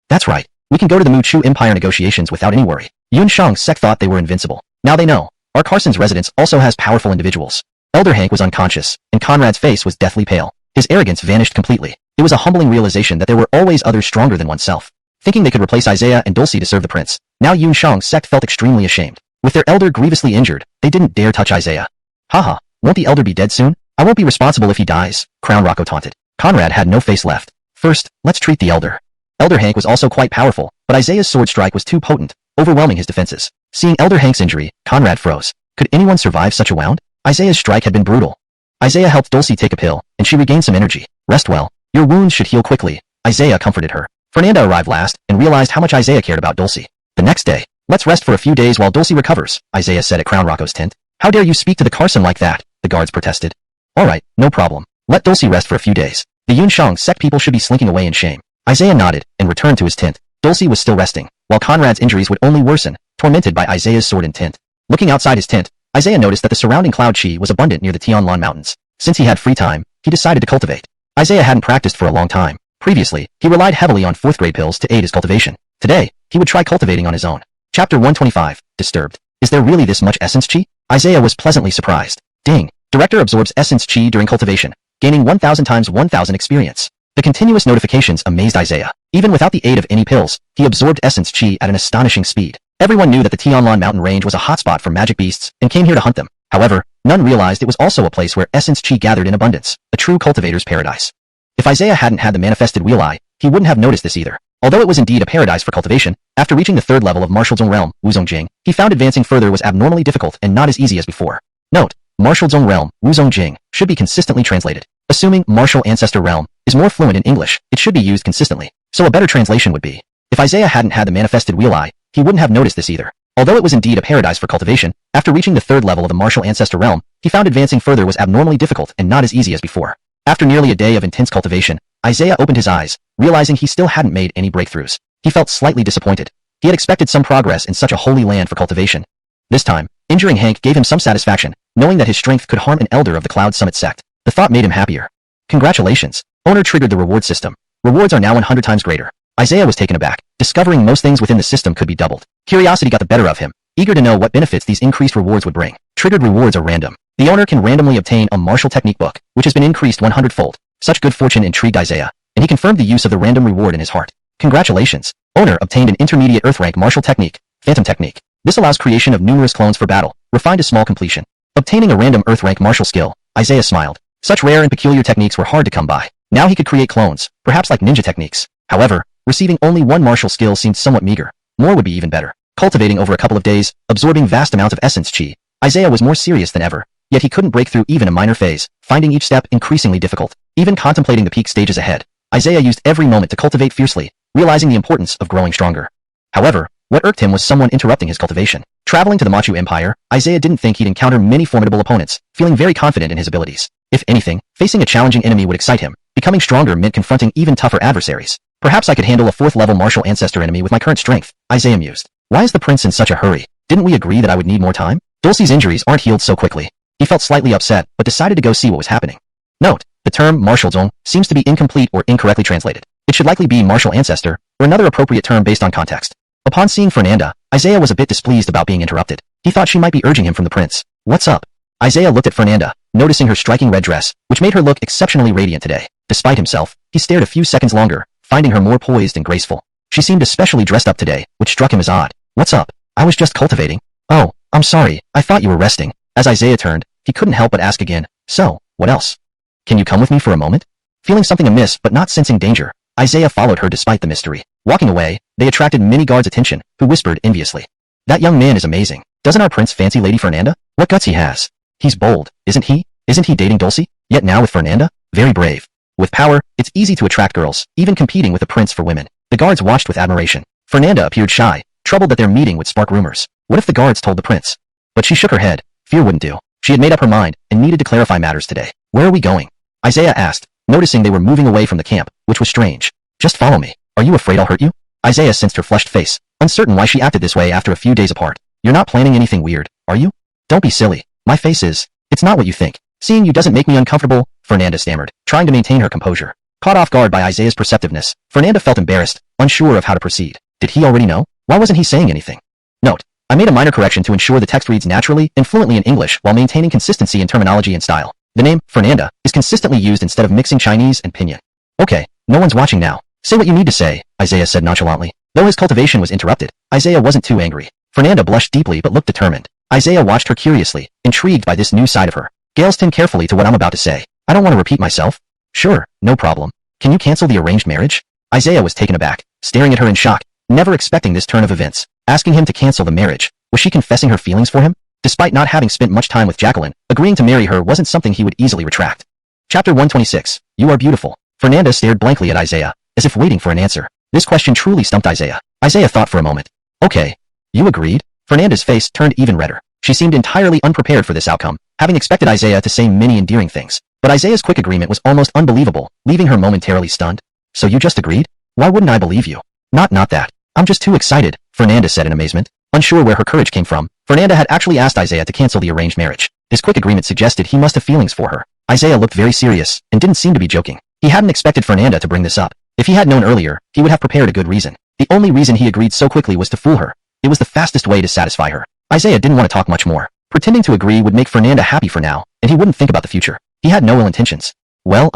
That's right. We can go to the Mu Chu Empire negotiations without any worry. Yunshang sect thought they were invincible. Now they know. Our Carson's residence also has powerful individuals. Elder Hank was unconscious, and Conrad's face was deathly pale. His arrogance vanished completely. It was a humbling realization that there were always others stronger than oneself. Thinking they could replace Isaiah and Dulcie to serve the prince, now Yunshang sect felt extremely ashamed. With their elder grievously injured, they didn't dare touch Isaiah. Haha, won't the elder be dead soon? I won't be responsible if he dies, Crown Rocco taunted. Conrad had no face left. First, let's treat the elder. Elder Hank was also quite powerful, but Isaiah's sword strike was too potent, overwhelming his defenses. Seeing Elder Hank's injury, Conrad froze. Could anyone survive such a wound? Isaiah's strike had been brutal. Isaiah helped Dulcie take a pill, and she regained some energy. Rest well. Your wounds should heal quickly. Isaiah comforted her. Fernanda arrived last, and realized how much Isaiah cared about Dulcie. The next day, let's rest for a few days while Dulcie recovers, Isaiah said at Crown Rocco's tent. How dare you speak to the Carson like that? The guards protested. Alright, no problem. Let Dulcie rest for a few days. The Yunshang sect people should be slinking away in shame. Isaiah nodded, and returned to his tent. Dulcie was still resting, while Conrad's injuries would only worsen, tormented by Isaiah's sword intent. Looking outside his tent, Isaiah noticed that the surrounding cloud chi was abundant near the Tianlan Mountains. Since he had free time, he decided to cultivate. Isaiah hadn't practiced for a long time. Previously, he relied heavily on fourth-grade pills to aid his cultivation. Today, he would try cultivating on his own. Chapter 125, Disturbed. Is there really this much essence chi? Isaiah was pleasantly surprised. Ding. Director absorbs essence chi during cultivation, gaining 1000 times 1000 experience. The continuous notifications amazed Isaiah. Even without the aid of any pills, he absorbed essence chi at an astonishing speed. Everyone knew that the Tianlan mountain range was a hotspot for magic beasts and came here to hunt them. However, none realized it was also a place where essence chi gathered in abundance, a true cultivator's paradise. If Isaiah hadn't had the manifested wheel eye, he wouldn't have noticed this either. Although it was indeed a paradise for cultivation, after reaching the third level of Martial Zone Realm, Wuzongjing, he found advancing further was abnormally difficult and not as easy as before. Note, Martial Zone Realm, Wuzongjing, should be consistently translated. Assuming Martial Ancestor Realm is more fluent in English, it should be used consistently. So a better translation would be, if Isaiah hadn't had the manifested wheel eye, he wouldn't have noticed this either. Although it was indeed a paradise for cultivation, after reaching the third level of the Martial Ancestor Realm, he found advancing further was abnormally difficult and not as easy as before. After nearly a day of intense cultivation, Isaiah opened his eyes, realizing he still hadn't made any breakthroughs. He felt slightly disappointed. He had expected some progress in such a holy land for cultivation. This time, injuring Hank gave him some satisfaction, knowing that his strength could harm an elder of the Cloud Summit sect. The thought made him happier. Congratulations. Owner triggered the reward system. Rewards are now 100 times greater. Isaiah was taken aback, discovering most things within the system could be doubled. Curiosity got the better of him, eager to know what benefits these increased rewards would bring. Triggered rewards are random. The owner can randomly obtain a martial technique book, which has been increased 100-fold. Such good fortune intrigued Isaiah, and he confirmed the use of the random reward in his heart. Congratulations! Owner obtained an intermediate earth rank martial technique, phantom technique. This allows creation of numerous clones for battle, refined to small completion. Obtaining a random earth rank martial skill, Isaiah smiled. Such rare and peculiar techniques were hard to come by. Now he could create clones, perhaps like ninja techniques. However, receiving only one martial skill seemed somewhat meager. More would be even better. Cultivating over a couple of days, absorbing vast amounts of essence chi, Isaiah was more serious than ever, yet he couldn't break through even a minor phase, finding each step increasingly difficult. Even contemplating the peak stages ahead, Isaiah used every moment to cultivate fiercely, realizing the importance of growing stronger. However, what irked him was someone interrupting his cultivation. Traveling to the Machu Empire, Isaiah didn't think he'd encounter many formidable opponents, feeling very confident in his abilities. If anything, facing a challenging enemy would excite him. Becoming stronger meant confronting even tougher adversaries. Perhaps I could handle a 4th-level martial ancestor enemy with my current strength, Isaiah mused. Why is the prince in such a hurry? Didn't we agree that I would need more time? Dulcie's injuries aren't healed so quickly. He felt slightly upset, but decided to go see what was happening. Note: the term martial zong seems to be incomplete or incorrectly translated. It should likely be martial ancestor, or another appropriate term based on context. Upon seeing Fernanda, Isaiah was a bit displeased about being interrupted. He thought she might be urging him from the prince. What's up? Isaiah looked at Fernanda, noticing her striking red dress, which made her look exceptionally radiant today. Despite himself, he stared a few seconds longer, finding her more poised and graceful. She seemed especially dressed up today, which struck him as odd. What's up? I was just cultivating. Oh, I'm sorry, I thought you were resting. As Isaiah turned, he couldn't help but ask again, so, what else? Can you come with me for a moment? Feeling something amiss but not sensing danger, Isaiah followed her despite the mystery. Walking away, they attracted many guards' attention, who whispered enviously. That young man is amazing. Doesn't our prince fancy Lady Fernanda? What guts he has. He's bold, isn't he? Isn't he dating Dulcie? Yet now with Fernanda? Very brave. With power, it's easy to attract girls, even competing with a prince for women. The guards watched with admiration. Fernanda appeared shy, troubled that their meeting would spark rumors. What if the guards told the prince? But she shook her head. Fear wouldn't do. She had made up her mind, and needed to clarify matters today. Where are we going? Isaiah asked, noticing they were moving away from the camp, which was strange. Just follow me. Are you afraid I'll hurt you? Isaiah sensed her flushed face, uncertain why she acted this way after a few days apart. You're not planning anything weird, are you? Don't be silly. My face is. It's not what you think. Seeing you doesn't make me uncomfortable, Fernanda stammered, trying to maintain her composure. Caught off guard by Isaiah's perceptiveness, Fernanda felt embarrassed, unsure of how to proceed. Did he already know? Why wasn't he saying anything? Note: I made a minor correction to ensure the text reads naturally and fluently in English while maintaining consistency in terminology and style. The name, Fernanda, is consistently used instead of mixing Chinese and Pinyin. Okay, no one's watching now. Say what you need to say, Isaiah said nonchalantly. Though his cultivation was interrupted, Isaiah wasn't too angry. Fernanda blushed deeply but looked determined. Isaiah watched her curiously, intrigued by this new side of her. Listen carefully to what I'm about to say. I don't want to repeat myself. Sure, no problem. Can you cancel the arranged marriage? Isaiah was taken aback, staring at her in shock, never expecting this turn of events. Asking him to cancel the marriage. Was she confessing her feelings for him? Despite not having spent much time with Jacqueline, agreeing to marry her wasn't something he would easily retract. Chapter 126. You are beautiful. Fernanda stared blankly at Isaiah, as if waiting for an answer. This question truly stumped Isaiah. Isaiah thought for a moment. Okay. You agreed? Fernanda's face turned even redder. She seemed entirely unprepared for this outcome, having expected Isaiah to say many endearing things. But Isaiah's quick agreement was almost unbelievable, leaving her momentarily stunned. So you just agreed? Why wouldn't I believe you? Not that. I'm just too excited, Fernanda said in amazement. Unsure where her courage came from, Fernanda had actually asked Isaiah to cancel the arranged marriage. His quick agreement suggested he must have feelings for her. Isaiah looked very serious, and didn't seem to be joking. He hadn't expected Fernanda to bring this up. If he had known earlier, he would have prepared a good reason. The only reason he agreed so quickly was to fool her. It was the fastest way to satisfy her. Isaiah didn't want to talk much more. Pretending to agree would make Fernanda happy for now, and he wouldn't think about the future. He had no ill intentions. Well,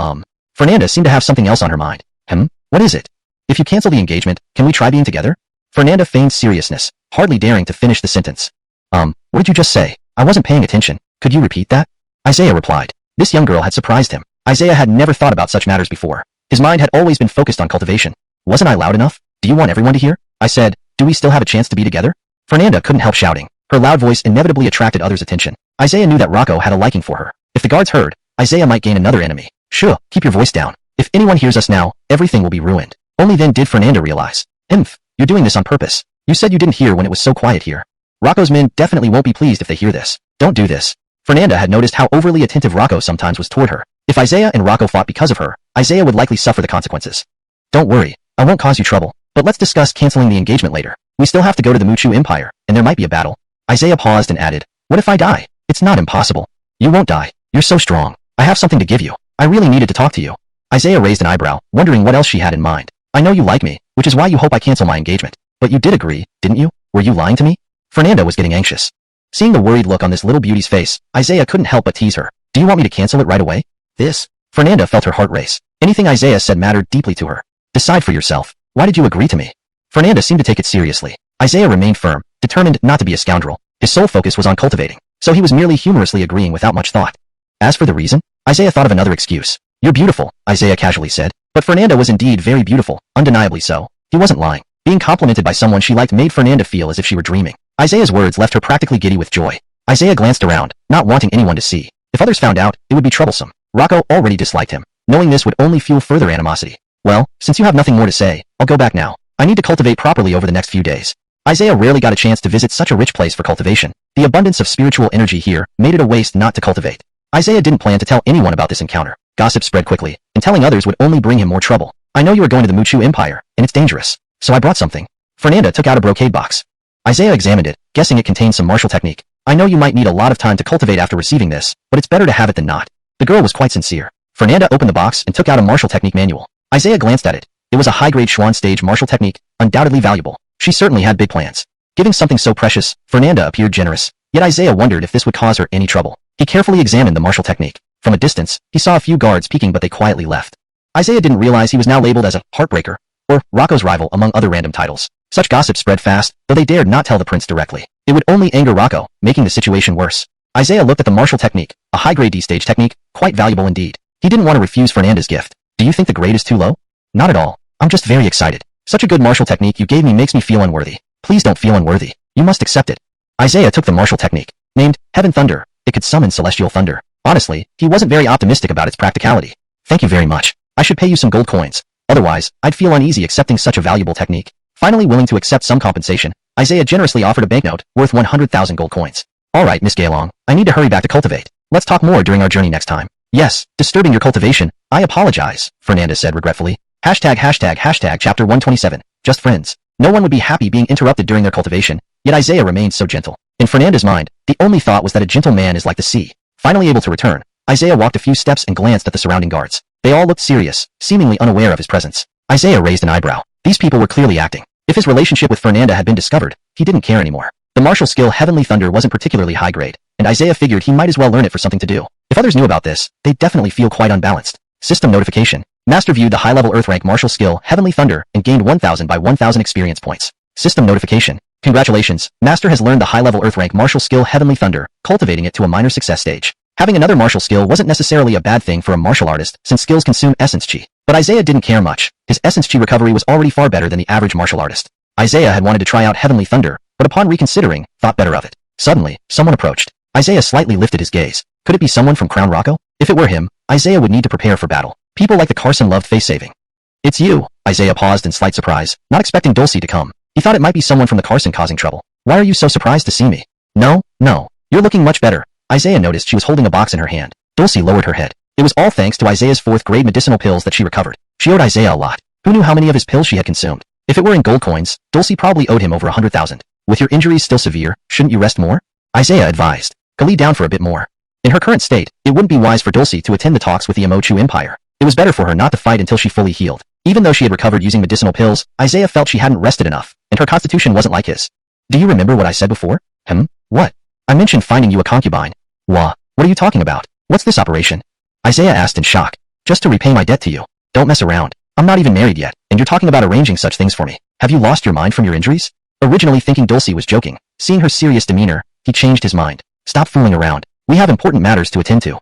Fernanda seemed to have something else on her mind. What is it? If you cancel the engagement, can we try being together? Fernanda feigned seriousness, hardly daring to finish the sentence. What did you just say? I wasn't paying attention. Could you repeat that? Isaiah replied. This young girl had surprised him. Isaiah had never thought about such matters before. His mind had always been focused on cultivation. Wasn't I loud enough? Do you want everyone to hear? I said, do we still have a chance to be together? Fernanda couldn't help shouting. Her loud voice inevitably attracted others' attention. Isaiah knew that Rocco had a liking for her. If the guards heard, Isaiah might gain another enemy. Shh, keep your voice down. If anyone hears us now, everything will be ruined. Only then did Fernanda realize. You're doing this on purpose. You said you didn't hear when it was so quiet here. Rocco's men definitely won't be pleased if they hear this. Don't do this. Fernanda had noticed how overly attentive Rocco sometimes was toward her. If Isaiah and Rocco fought because of her, Isaiah would likely suffer the consequences. Don't worry, I won't cause you trouble, but let's discuss canceling the engagement later. We still have to go to the Muchu Empire, and there might be a battle. Isaiah paused and added, what if I die? It's not impossible. You won't die. You're so strong. I have something to give you. I really needed to talk to you. Isaiah raised an eyebrow, wondering what else she had in mind. I know you like me, which is why you hope I cancel my engagement. But you did agree, didn't you? Were you lying to me? Fernanda was getting anxious. Seeing the worried look on this little beauty's face, Isaiah couldn't help but tease her. Do you want me to cancel it right away? This? Fernanda felt her heart race. Anything Isaiah said mattered deeply to her. Decide for yourself. Why did you agree to me? Fernanda seemed to take it seriously. Isaiah remained firm, determined not to be a scoundrel. His sole focus was on cultivating, so he was merely humorously agreeing without much thought. As for the reason, Isaiah thought of another excuse. You're beautiful, Isaiah casually said. But Fernanda was indeed very beautiful, undeniably so. He wasn't lying. Being complimented by someone she liked made Fernanda feel as if she were dreaming. Isaiah's words left her practically giddy with joy. Isaiah glanced around, not wanting anyone to see. If others found out, it would be troublesome. Rocco already disliked him. Knowing this would only fuel further animosity. Well, since you have nothing more to say, I'll go back now. I need to cultivate properly over the next few days. Isaiah rarely got a chance to visit such a rich place for cultivation. The abundance of spiritual energy here made it a waste not to cultivate. Isaiah didn't plan to tell anyone about this encounter. Gossip spread quickly, and telling others would only bring him more trouble. I know you are going to the Muchu Empire, and it's dangerous. So I brought something. Fernanda took out a brocade box. Isaiah examined it, guessing it contained some martial technique. I know you might need a lot of time to cultivate after receiving this, but it's better to have it than not. The girl was quite sincere. Fernanda opened the box and took out a martial technique manual. Isaiah glanced at it. It was a high-grade Schwann stage martial technique, undoubtedly valuable. She certainly had big plans. Giving something so precious, Fernanda appeared generous. Yet Isaiah wondered if this would cause her any trouble. He carefully examined the martial technique. From a distance, he saw a few guards peeking, but they quietly left. Isaiah didn't realize he was now labeled as a heartbreaker, or Rocco's rival, among other random titles. Such gossip spread fast, though they dared not tell the prince directly. It would only anger Rocco, making the situation worse. Isaiah looked at the martial technique, a high-grade D-stage technique, quite valuable indeed. He didn't want to refuse Fernanda's gift. Do you think the grade is too low? Not at all. I'm just very excited. Such a good martial technique you gave me makes me feel unworthy. Please don't feel unworthy. You must accept it. Isaiah took the martial technique. Named Heaven Thunder, it could summon celestial thunder. Honestly, he wasn't very optimistic about its practicality. Thank you very much. I should pay you some gold coins. Otherwise, I'd feel uneasy accepting such a valuable technique. Finally willing to accept some compensation, Isaiah generously offered a banknote worth 100,000 gold coins. Alright, Miss Gailong, I need to hurry back to cultivate. Let's talk more during our journey next time. Yes, disturbing your cultivation. I apologize, Fernanda said regretfully. Hashtag chapter 127. Just friends. No one would be happy being interrupted during their cultivation, yet Isaiah remained so gentle. In Fernanda's mind, the only thought was that a gentle man is like the sea. Finally able to return, Isaiah walked a few steps and glanced at the surrounding guards. They all looked serious, seemingly unaware of his presence. Isaiah raised an eyebrow. These people were clearly acting. If his relationship with Fernanda had been discovered, he didn't care anymore. The martial skill Heavenly Thunder wasn't particularly high grade, and Isaiah figured he might as well learn it for something to do. If others knew about this, they'd definitely feel quite unbalanced. System notification. Master viewed the high-level Earth rank martial skill Heavenly Thunder and gained 1,000 by 1,000 experience points. System notification. Congratulations, Master has learned the high-level Earth rank martial skill Heavenly Thunder, cultivating it to a minor success stage. Having another martial skill wasn't necessarily a bad thing for a martial artist since skills consume essence chi. But Isaiah didn't care much. His essence chi recovery was already far better than the average martial artist. Isaiah had wanted to try out Heavenly Thunder, but upon reconsidering, thought better of it. Suddenly, someone approached. Isaiah slightly lifted his gaze. Could it be someone from Crown Rocco? If it were him, Isaiah would need to prepare for battle. People like the Carson loved face saving. It's you. Isaiah paused in slight surprise, not expecting Dulcie to come. He thought it might be someone from the Carson causing trouble. Why are you so surprised to see me? No, you're looking much better. Isaiah noticed she was holding a box in her hand. Dulcie lowered her head. It was all thanks to Isaiah's 4th grade medicinal pills that she recovered. She owed Isaiah a lot. Who knew how many of his pills she had consumed? If it were in gold coins, Dulcie probably owed him over 100,000. With your injuries still severe, shouldn't you rest more? Isaiah advised. Go lay down for a bit more. In her current state, it wouldn't be wise for Dulcie to attend the talks with the Muchu Empire. It was better for her not to fight until she fully healed. Even though she had recovered using medicinal pills, Isaiah felt she hadn't rested enough, and her constitution wasn't like his. Do you remember what I said before? What? I mentioned finding you a concubine. What are you talking about? What's this operation? Isaiah asked in shock. Just to repay my debt to you. Don't mess around. I'm not even married yet, and you're talking about arranging such things for me. Have you lost your mind from your injuries? Originally thinking Dulcie was joking, seeing her serious demeanor, he changed his mind. Stop fooling around. We have important matters to attend to.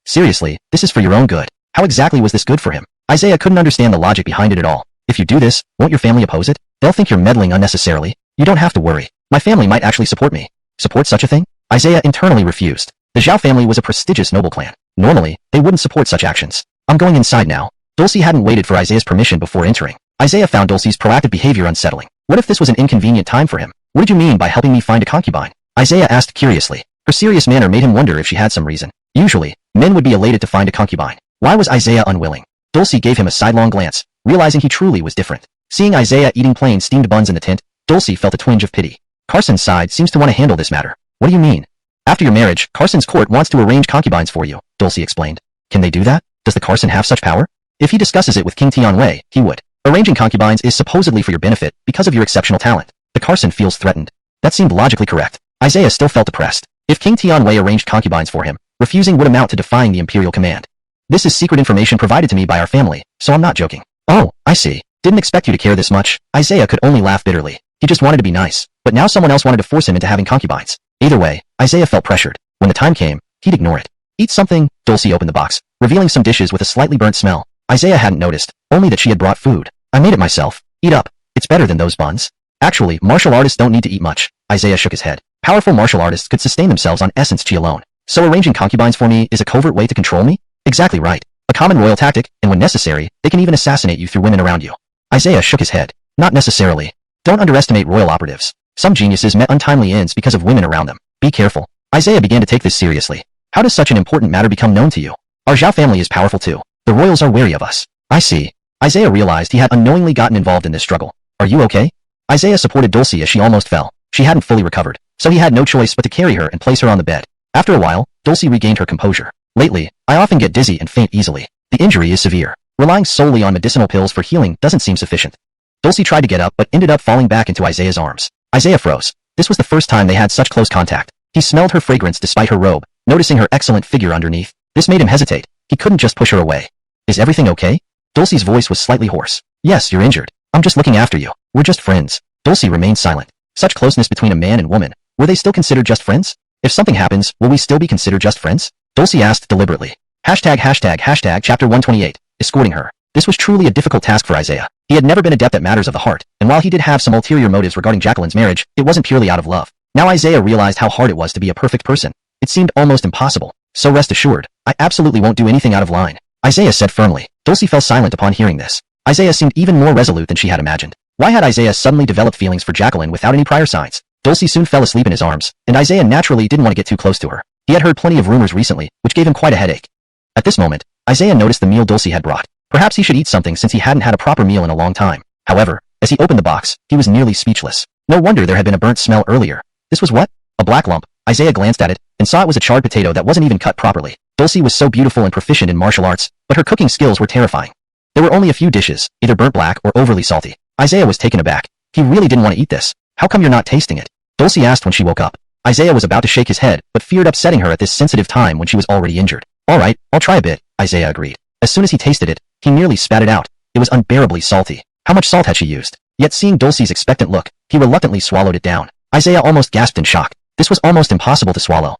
Seriously, this is for your own good. How exactly was this good for him? Isaiah couldn't understand the logic behind it at all. If you do this, won't your family oppose it? They'll think you're meddling unnecessarily. You don't have to worry. My family might actually support me. Support such a thing? Isaiah internally refused. The Zhao family was a prestigious noble clan. Normally, they wouldn't support such actions. I'm going inside now. Dulcie hadn't waited for Isaiah's permission before entering. Isaiah found Dulcie's proactive behavior unsettling. What if this was an inconvenient time for him? What did you mean by helping me find a concubine? Isaiah asked curiously. Her serious manner made him wonder if she had some reason. Usually, men would be elated to find a concubine. Why was Isaiah unwilling? Dulcie gave him a sidelong glance, realizing he truly was different. Seeing Isaiah eating plain steamed buns in the tent, Dulcie felt a twinge of pity. Carson's side seems to want to handle this matter. What do you mean? After your marriage, Carson's court wants to arrange concubines for you, Dulcie explained. Can they do that? Does the Carson have such power? If he discusses it with King Tianwei, he would. Arranging concubines is supposedly for your benefit because of your exceptional talent. The Carson feels threatened. That seemed logically correct. Isaiah still felt depressed. If King Tianwei arranged concubines for him, refusing would amount to defying the imperial command. This is secret information provided to me by our family, so I'm not joking. Oh, I see. Didn't expect you to care this much. Isaiah could only laugh bitterly. He just wanted to be nice, but now someone else wanted to force him into having concubines. Either way, Isaiah felt pressured. When the time came, he'd ignore it. Eat something. Dulcie opened the box, revealing some dishes with a slightly burnt smell. Isaiah hadn't noticed, only that she had brought food. I made it myself. Eat up. It's better than those buns. Actually, martial artists don't need to eat much. Isaiah shook his head. Powerful martial artists could sustain themselves on essence chi alone. So arranging concubines for me is a covert way to control me? Exactly right. A common royal tactic, and when necessary, they can even assassinate you through women around you. Isaiah shook his head. Not necessarily. Don't underestimate royal operatives. Some geniuses met untimely ends because of women around them. Be careful. Isaiah began to take this seriously. How does such an important matter become known to you? Our Zhao family is powerful too. The royals are wary of us. I see. Isaiah realized he had unknowingly gotten involved in this struggle. Are you okay? Isaiah supported Dulcie as she almost fell. She hadn't fully recovered, so he had no choice but to carry her and place her on the bed. After a while, Dulcie regained her composure. Lately, I often get dizzy and faint easily. The injury is severe. Relying solely on medicinal pills for healing doesn't seem sufficient. Dulcie tried to get up but ended up falling back into Isaiah's arms. Isaiah froze. This was the first time they had such close contact. He smelled her fragrance despite her robe, noticing her excellent figure underneath. This made him hesitate. He couldn't just push her away. Is everything okay? Dulcie's voice was slightly hoarse. Yes, you're injured. I'm just looking after you. We're just friends. Dulcie remained silent. Such closeness between a man and woman. Were they still considered just friends? If something happens, will we still be considered just friends? Dulcie asked deliberately. Hashtag chapter 128. Escorting her. This was truly a difficult task for Isaiah. He had never been adept at matters of the heart, and while he did have some ulterior motives regarding Jacqueline's marriage, it wasn't purely out of love. Now Isaiah realized how hard it was to be a perfect person. It seemed almost impossible. So rest assured, I absolutely won't do anything out of line, Isaiah said firmly. Dulcie fell silent upon hearing this. Isaiah seemed even more resolute than she had imagined. Why had Isaiah suddenly developed feelings for Jacqueline without any prior signs? Dulcie soon fell asleep in his arms, and Isaiah naturally didn't want to get too close to her. He had heard plenty of rumors recently, which gave him quite a headache. At this moment, Isaiah noticed the meal Dulcie had brought. Perhaps he should eat something since he hadn't had a proper meal in a long time. However, as he opened the box, he was nearly speechless. No wonder there had been a burnt smell earlier. This was what? A black lump. Isaiah glanced at it, and saw it was a charred potato that wasn't even cut properly. Dulcie was so beautiful and proficient in martial arts, but her cooking skills were terrifying. There were only a few dishes, either burnt black or overly salty. Isaiah was taken aback. He really didn't want to eat this. How come you're not tasting it? Dulcie asked when she woke up. Isaiah was about to shake his head, but feared upsetting her at this sensitive time when she was already injured. All right, I'll try a bit, Isaiah agreed. As soon as he tasted it, he nearly spat it out. It was unbearably salty. How much salt had she used? Yet seeing Dulcie's expectant look, he reluctantly swallowed it down. Isaiah almost gasped in shock. This was almost impossible to swallow.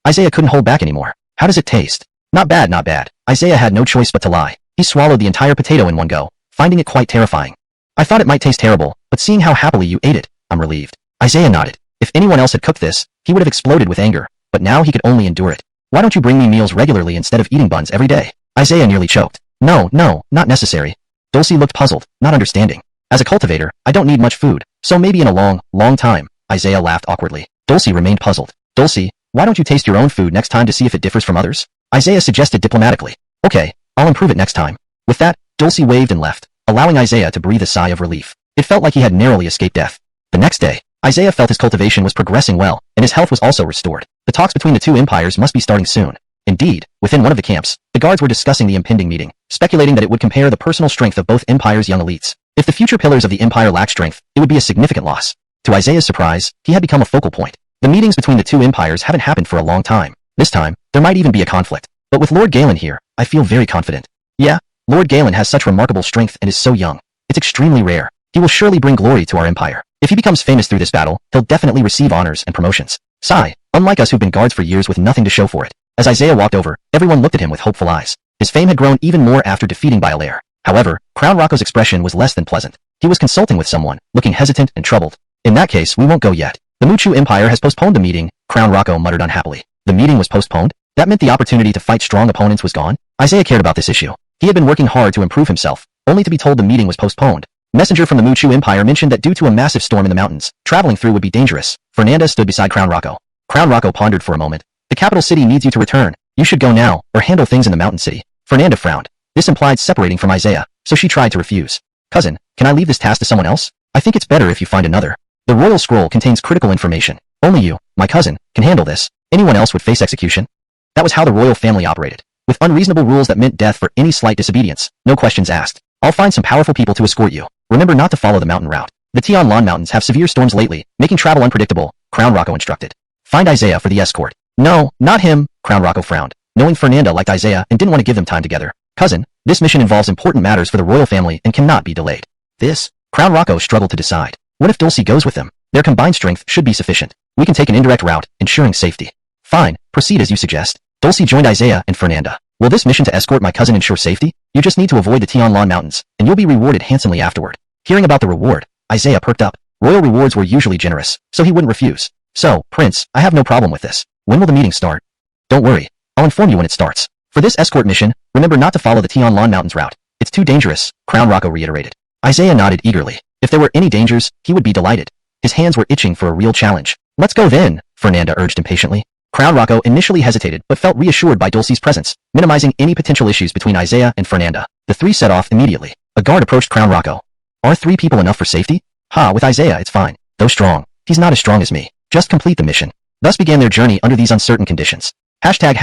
Isaiah couldn't hold back anymore. How does it taste? Not bad, not bad. Isaiah had no choice but to lie. He swallowed the entire potato in one go, finding it quite terrifying. I thought it might taste terrible, but seeing how happily you ate it, I'm relieved. Isaiah nodded. If anyone else had cooked this, he would have exploded with anger, but now he could only endure it. Why don't you bring me meals regularly instead of eating buns every day? Isaiah nearly choked. No, not necessary. Dulcie looked puzzled, not understanding. As a cultivator, I don't need much food, so maybe in a long time. Isaiah laughed awkwardly. Dulcie remained puzzled. Dulcie, why don't you taste your own food next time to see if it differs from others? Isaiah suggested diplomatically. Okay, I'll improve it next time. With that, Dulcie waved and left, allowing Isaiah to breathe a sigh of relief. It felt like he had narrowly escaped death. The next day, Isaiah felt his cultivation was progressing well, and his health was also restored. The talks between the two empires must be starting soon. Indeed, within one of the camps, the guards were discussing the impending meeting, speculating that it would compare the personal strength of both empires' young elites. If the future pillars of the empire lacked strength, it would be a significant loss. To Isaiah's surprise, he had become a focal point. The meetings between the two empires haven't happened for a long time. This time, there might even be a conflict. But with Lord Galen here, I feel very confident. Yeah, Lord Galen has such remarkable strength and is so young. It's extremely rare. He will surely bring glory to our empire. If he becomes famous through this battle, he'll definitely receive honors and promotions. Sigh, unlike us who've been guards for years with nothing to show for it. As Isaiah walked over, everyone looked at him with hopeful eyes. His fame had grown even more after defeating Bailaire. However, Crown Rocco's expression was less than pleasant. He was consulting with someone, looking hesitant and troubled. In that case, we won't go yet. The Muchu Empire has postponed the meeting, Crown Rocco muttered unhappily. The meeting was postponed? That meant the opportunity to fight strong opponents was gone? Isaiah cared about this issue. He had been working hard to improve himself, only to be told the meeting was postponed. Messenger from the Muchu Empire mentioned that due to a massive storm in the mountains, traveling through would be dangerous. Fernanda stood beside Crown Rocco. Crown Rocco pondered for a moment. The capital city needs you to return. You should go now, or handle things in the mountain city. Fernanda frowned. This implied separating from Isaiah, so she tried to refuse. Cousin, can I leave this task to someone else? I think it's better if you find another. The royal scroll contains critical information. Only you, my cousin, can handle this. Anyone else would face execution. That was how the royal family operated, with unreasonable rules that meant death for any slight disobedience. No questions asked. I'll find some powerful people to escort you. Remember not to follow the mountain route. The Tian Lan Mountains have severe storms lately, making travel unpredictable, Crown Rocco instructed. Find Isaiah for the escort. No, not him, Crown Rocco frowned, knowing Fernanda liked Isaiah and didn't want to give them time together. Cousin, this mission involves important matters for the royal family and cannot be delayed. Crown Rocco struggled to decide. What if Dulcie goes with them? Their combined strength should be sufficient. We can take an indirect route, ensuring safety. Fine, proceed as you suggest. Dulcie joined Isaiah and Fernanda. Will this mission to escort my cousin ensure safety? You just need to avoid the Tian Lan Mountains, and you'll be rewarded handsomely afterward. Hearing about the reward, Isaiah perked up. Royal rewards were usually generous, so he wouldn't refuse. So, Prince, I have no problem with this. When will the meeting start? Don't worry, I'll inform you when it starts. For this escort mission, remember not to follow the Tian Lan Mountains route. It's too dangerous, Crown Rocco reiterated. Isaiah nodded eagerly. If there were any dangers, he would be delighted. His hands were itching for a real challenge. Let's go then, Fernanda urged impatiently. Crown Rocco initially hesitated but felt reassured by Dulcie's presence, minimizing any potential issues between Isaiah and Fernanda. The three set off immediately. A guard approached Crown Rocco. Are 3 people enough for safety? With Isaiah it's fine. Though strong, he's not as strong as me. Just complete the mission. Thus began their journey under these uncertain conditions. Hashtag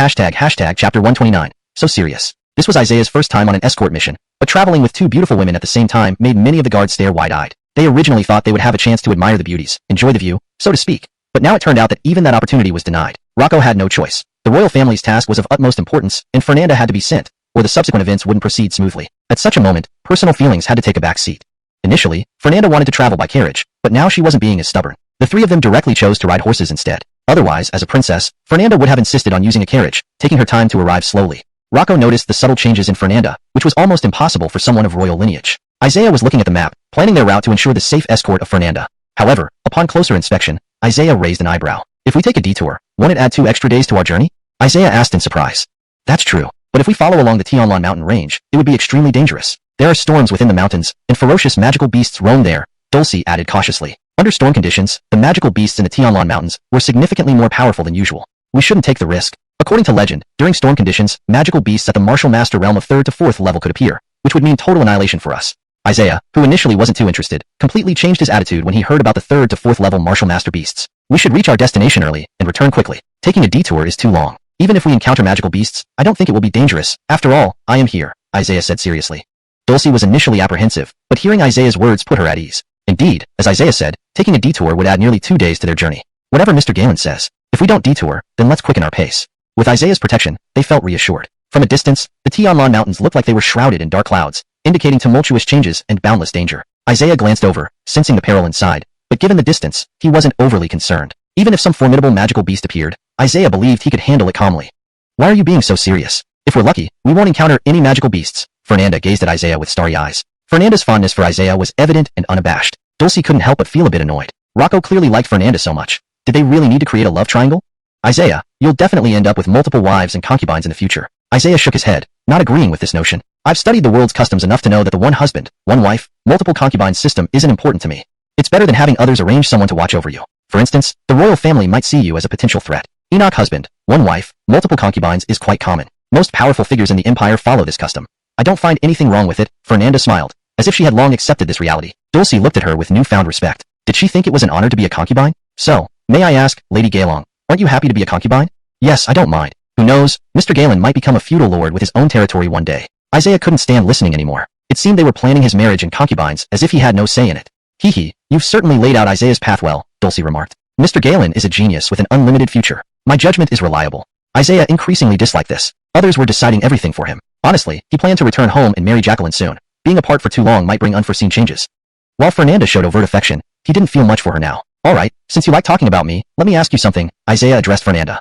chapter 129. So serious. This was Isaiah's first time on an escort mission, but traveling with 2 beautiful women at the same time made many of the guards stare wide-eyed. They originally thought they would have a chance to admire the beauties, enjoy the view, so to speak. But now it turned out that even that opportunity was denied. Rocco had no choice. The royal family's task was of utmost importance, and Fernanda had to be sent, or the subsequent events wouldn't proceed smoothly. At such a moment, personal feelings had to take a back seat. Initially, Fernanda wanted to travel by carriage, but now she wasn't being as stubborn. The 3 of them directly chose to ride horses instead. Otherwise, as a princess, Fernanda would have insisted on using a carriage, taking her time to arrive slowly. Rocco noticed the subtle changes in Fernanda, which was almost impossible for someone of royal lineage. Isaiah was looking at the map, planning their route to ensure the safe escort of Fernanda. However, upon closer inspection, Isaiah raised an eyebrow. If we take a detour, won't it add 2 extra days to our journey? Isaiah asked in surprise. That's true, but if we follow along the Tian Lan mountain range, it would be extremely dangerous. There are storms within the mountains, and ferocious magical beasts roam there, Dulcie added cautiously. Under storm conditions, the magical beasts in the Tian Lan mountains were significantly more powerful than usual. We shouldn't take the risk. According to legend, during storm conditions, magical beasts at the martial master realm of 3rd to 4th level could appear, which would mean total annihilation for us. Isaiah, who initially wasn't too interested, completely changed his attitude when he heard about the 3rd to 4th level martial master beasts. We should reach our destination early and return quickly. Taking a detour is too long. Even if we encounter magical beasts, I don't think it will be dangerous. After all, I am here, Isaiah said seriously. Dulcie was initially apprehensive, but hearing Isaiah's words put her at ease. Indeed, as Isaiah said, taking a detour would add nearly 2 days to their journey. Whatever Mr. Galen says, if we don't detour, then let's quicken our pace. With Isaiah's protection, they felt reassured. From a distance, the Tian Lan mountains looked like they were shrouded in dark clouds, indicating tumultuous changes and boundless danger. Isaiah glanced over, sensing the peril inside, but given the distance, he wasn't overly concerned. Even if some formidable magical beast appeared, Isaiah believed he could handle it calmly. Why are you being so serious? If we're lucky, we won't encounter any magical beasts. Fernanda gazed at Isaiah with starry eyes. Fernanda's fondness for Isaiah was evident and unabashed. Dulcie couldn't help but feel a bit annoyed. Rocco clearly liked Fernanda so much. Did they really need to create a love triangle? Isaiah, you'll definitely end up with multiple wives and concubines in the future. Isaiah shook his head, not agreeing with this notion. I've studied the world's customs enough to know that the one husband, one wife, multiple concubines system isn't important to me. It's better than having others arrange someone to watch over you. For instance, the royal family might see you as a potential threat. Enoch husband, one wife, multiple concubines is quite common. Most powerful figures in the empire follow this custom. I don't find anything wrong with it, Fernanda smiled, as if she had long accepted this reality. Dulcie looked at her with newfound respect. Did she think it was an honor to be a concubine? So, may I ask, Lady Gaelong, aren't you happy to be a concubine? Yes, I don't mind. Who knows, Mr. Galen might become a feudal lord with his own territory one day. Isaiah couldn't stand listening anymore. It seemed they were planning his marriage and concubines as if he had no say in it. Hee, you've certainly laid out Isaiah's path well, Dulcie remarked. Mr. Galen is a genius with an unlimited future. My judgment is reliable. Isaiah increasingly disliked this. Others were deciding everything for him. Honestly, he planned to return home and marry Jacqueline soon. Being apart for too long might bring unforeseen changes. While Fernanda showed overt affection, he didn't feel much for her now. Alright, since you like talking about me, let me ask you something, Isaiah addressed Fernanda.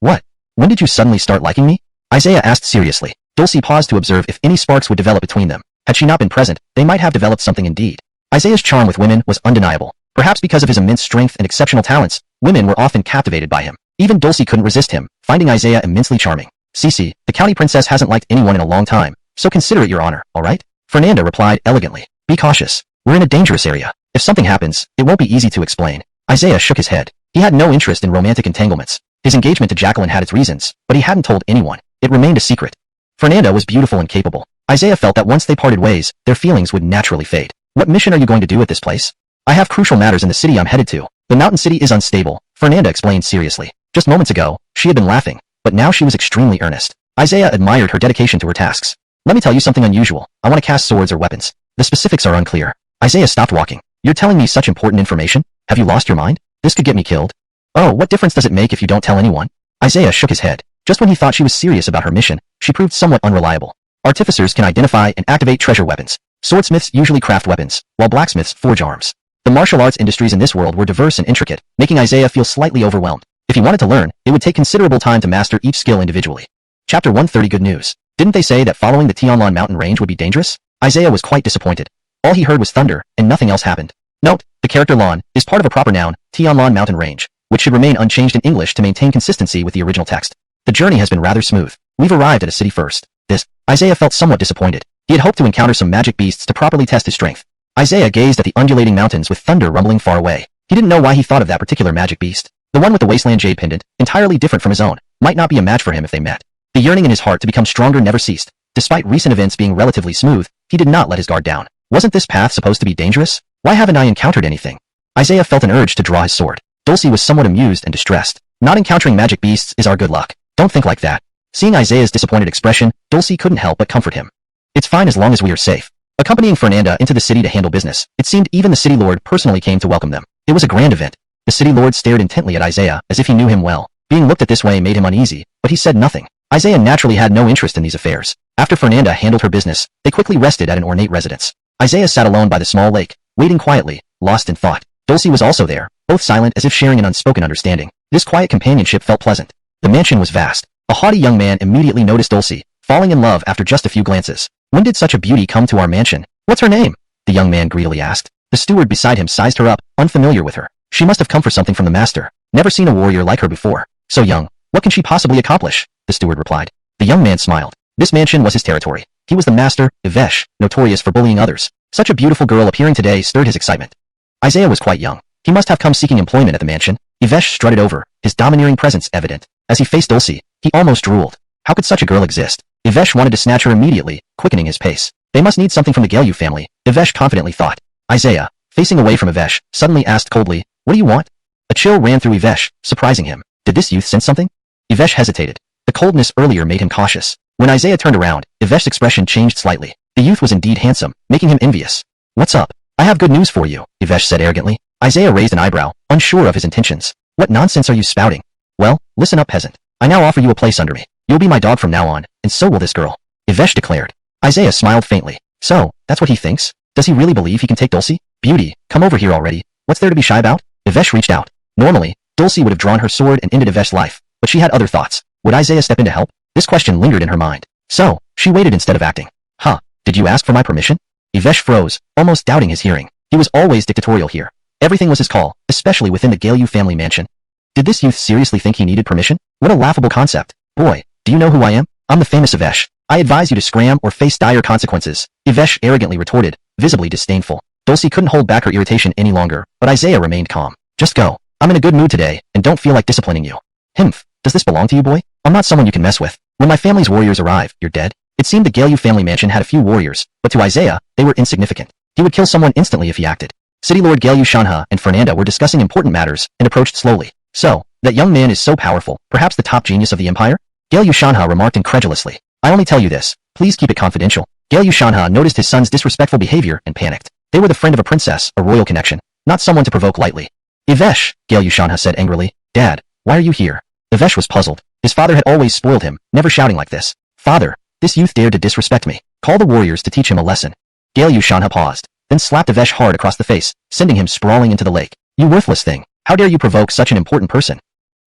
What? When did you suddenly start liking me? Isaiah asked seriously. Dulcie paused to observe if any sparks would develop between them. Had she not been present, they might have developed something indeed. Isaiah's charm with women was undeniable. Perhaps because of his immense strength and exceptional talents, women were often captivated by him. Even Dulcie couldn't resist him, finding Isaiah immensely charming. Cece, the county princess hasn't liked anyone in a long time, so consider it your honor, alright? Fernanda replied elegantly. Be cautious. We're in a dangerous area. If something happens, it won't be easy to explain. Isaiah shook his head. He had no interest in romantic entanglements. His engagement to Jacqueline had its reasons, but he hadn't told anyone. It remained a secret. Fernanda was beautiful and capable. Isaiah felt that once they parted ways, their feelings would naturally fade. What mission are you going to do at this place? I have crucial matters in the city I'm headed to. The mountain city is unstable, Fernanda explained seriously. Just moments ago, she had been laughing, but now she was extremely earnest. Isaiah admired her dedication to her tasks. Let me tell you something unusual. I want to cast swords or weapons. The specifics are unclear. Isaiah stopped walking. You're telling me such important information? Have you lost your mind? This could get me killed. Oh, what difference does it make if you don't tell anyone? Isaiah shook his head. Just when he thought she was serious about her mission, she proved somewhat unreliable. Artificers can identify and activate treasure weapons. Swordsmiths usually craft weapons, while blacksmiths forge arms. The martial arts industries in this world were diverse and intricate, making Isaiah feel slightly overwhelmed. If he wanted to learn, it would take considerable time to master each skill individually. Chapter 130 Good news. Didn't they say that following the Tianlan mountain range would be dangerous? Isaiah was quite disappointed. All he heard was thunder, and nothing else happened. Note, the character Lan is part of a proper noun, Tianlan mountain range, which should remain unchanged in English to maintain consistency with the original text. The journey has been rather smooth. We've arrived at a city first. Isaiah felt somewhat disappointed. He had hoped to encounter some magic beasts to properly test his strength. Isaiah gazed at the undulating mountains with thunder rumbling far away. He didn't know why he thought of that particular magic beast. The one with the wasteland jade pendant, entirely different from his own, might not be a match for him if they met. The yearning in his heart to become stronger never ceased. Despite recent events being relatively smooth, he did not let his guard down. Wasn't this path supposed to be dangerous? Why haven't I encountered anything? Isaiah felt an urge to draw his sword. Dulcie was somewhat amused and distressed. Not encountering magic beasts is our good luck. Don't think like that. Seeing Isaiah's disappointed expression, Dulcie couldn't help but comfort him. It's fine as long as we are safe. Accompanying Fernanda into the city to handle business, it seemed even the city lord personally came to welcome them. It was a grand event. The city lord stared intently at Isaiah as if he knew him well. Being looked at this way made him uneasy, but he said nothing. Isaiah naturally had no interest in these affairs. After Fernanda handled her business, they quickly rested at an ornate residence. Isaiah sat alone by the small lake, waiting quietly, lost in thought. Dulcie was also there, both silent as if sharing an unspoken understanding. This quiet companionship felt pleasant. The mansion was vast. A haughty young man immediately noticed Dulcie, falling in love after just a few glances. When did such a beauty come to our mansion? What's her name? The young man greedily asked. The steward beside him sized her up, unfamiliar with her. She must have come for something from the master. Never seen a warrior like her before. So young. What can she possibly accomplish? The steward replied. The young man smiled. This mansion was his territory. He was the master, Ivesh, notorious for bullying others. Such a beautiful girl appearing today stirred his excitement. Isaiah was quite young. He must have come seeking employment at the mansion. Ivesh strutted over, his domineering presence evident. As he faced Dulcie, he almost drooled. How could such a girl exist? Ivesh wanted to snatch her immediately, quickening his pace. They must need something from the Galyu family, Ivesh confidently thought. Isaiah, facing away from Ivesh, suddenly asked coldly, what do you want? A chill ran through Ivesh, surprising him. Did this youth sense something? Ivesh hesitated. The coldness earlier made him cautious. When Isaiah turned around, Ivesh's expression changed slightly. The youth was indeed handsome, making him envious. What's up? I have good news for you, Ivesh said arrogantly. Isaiah raised an eyebrow, unsure of his intentions. What nonsense are you spouting? Well, listen up, peasant. I now offer you a place under me. You'll be my dog from now on, and so will this girl. Ivesh declared. Isaiah smiled faintly. So, that's what he thinks? Does he really believe he can take Dulcie? Beauty, come over here already. What's there to be shy about? Ivesh reached out. Normally, Dulcie would have drawn her sword and ended Ivesh's life, but she had other thoughts. Would Isaiah step in to help? This question lingered in her mind. So, she waited instead of acting. Huh, did you ask for my permission? Ivesh froze, almost doubting his hearing. He was always dictatorial here. Everything was his call, especially within the Galyu family mansion. Did this youth seriously think he needed permission? What a laughable concept. Boy, do you know who I am? I'm the famous Ivesh. I advise you to scram or face dire consequences, Ivesh arrogantly retorted, visibly disdainful. Dulcie couldn't hold back her irritation any longer, but Isaiah remained calm. Just go. I'm in a good mood today, and don't feel like disciplining you. Himph, does this belong to you, boy? I'm not someone you can mess with. When my family's warriors arrive, you're dead. It seemed the Galyu family mansion had a few warriors, but to Isaiah, they were insignificant. He would kill someone instantly if he acted. City Lord Galyu Shanha and Fernanda were discussing important matters and approached slowly. So, that young man is so powerful, perhaps the top genius of the empire? Galyu Shanha remarked incredulously. I only tell you this. Please keep it confidential. Galyu Shanha noticed his son's disrespectful behavior and panicked. They were the friend of a princess, a royal connection, not someone to provoke lightly. Ivesh, Galyu Shanha said angrily. Dad, why are you here? Ivesh was puzzled. His father had always spoiled him, never shouting like this. Father, this youth dared to disrespect me. Call the warriors to teach him a lesson. Galyu Shanha paused, then slapped Ivesh hard across the face, sending him sprawling into the lake. You worthless thing. How dare you provoke such an important person?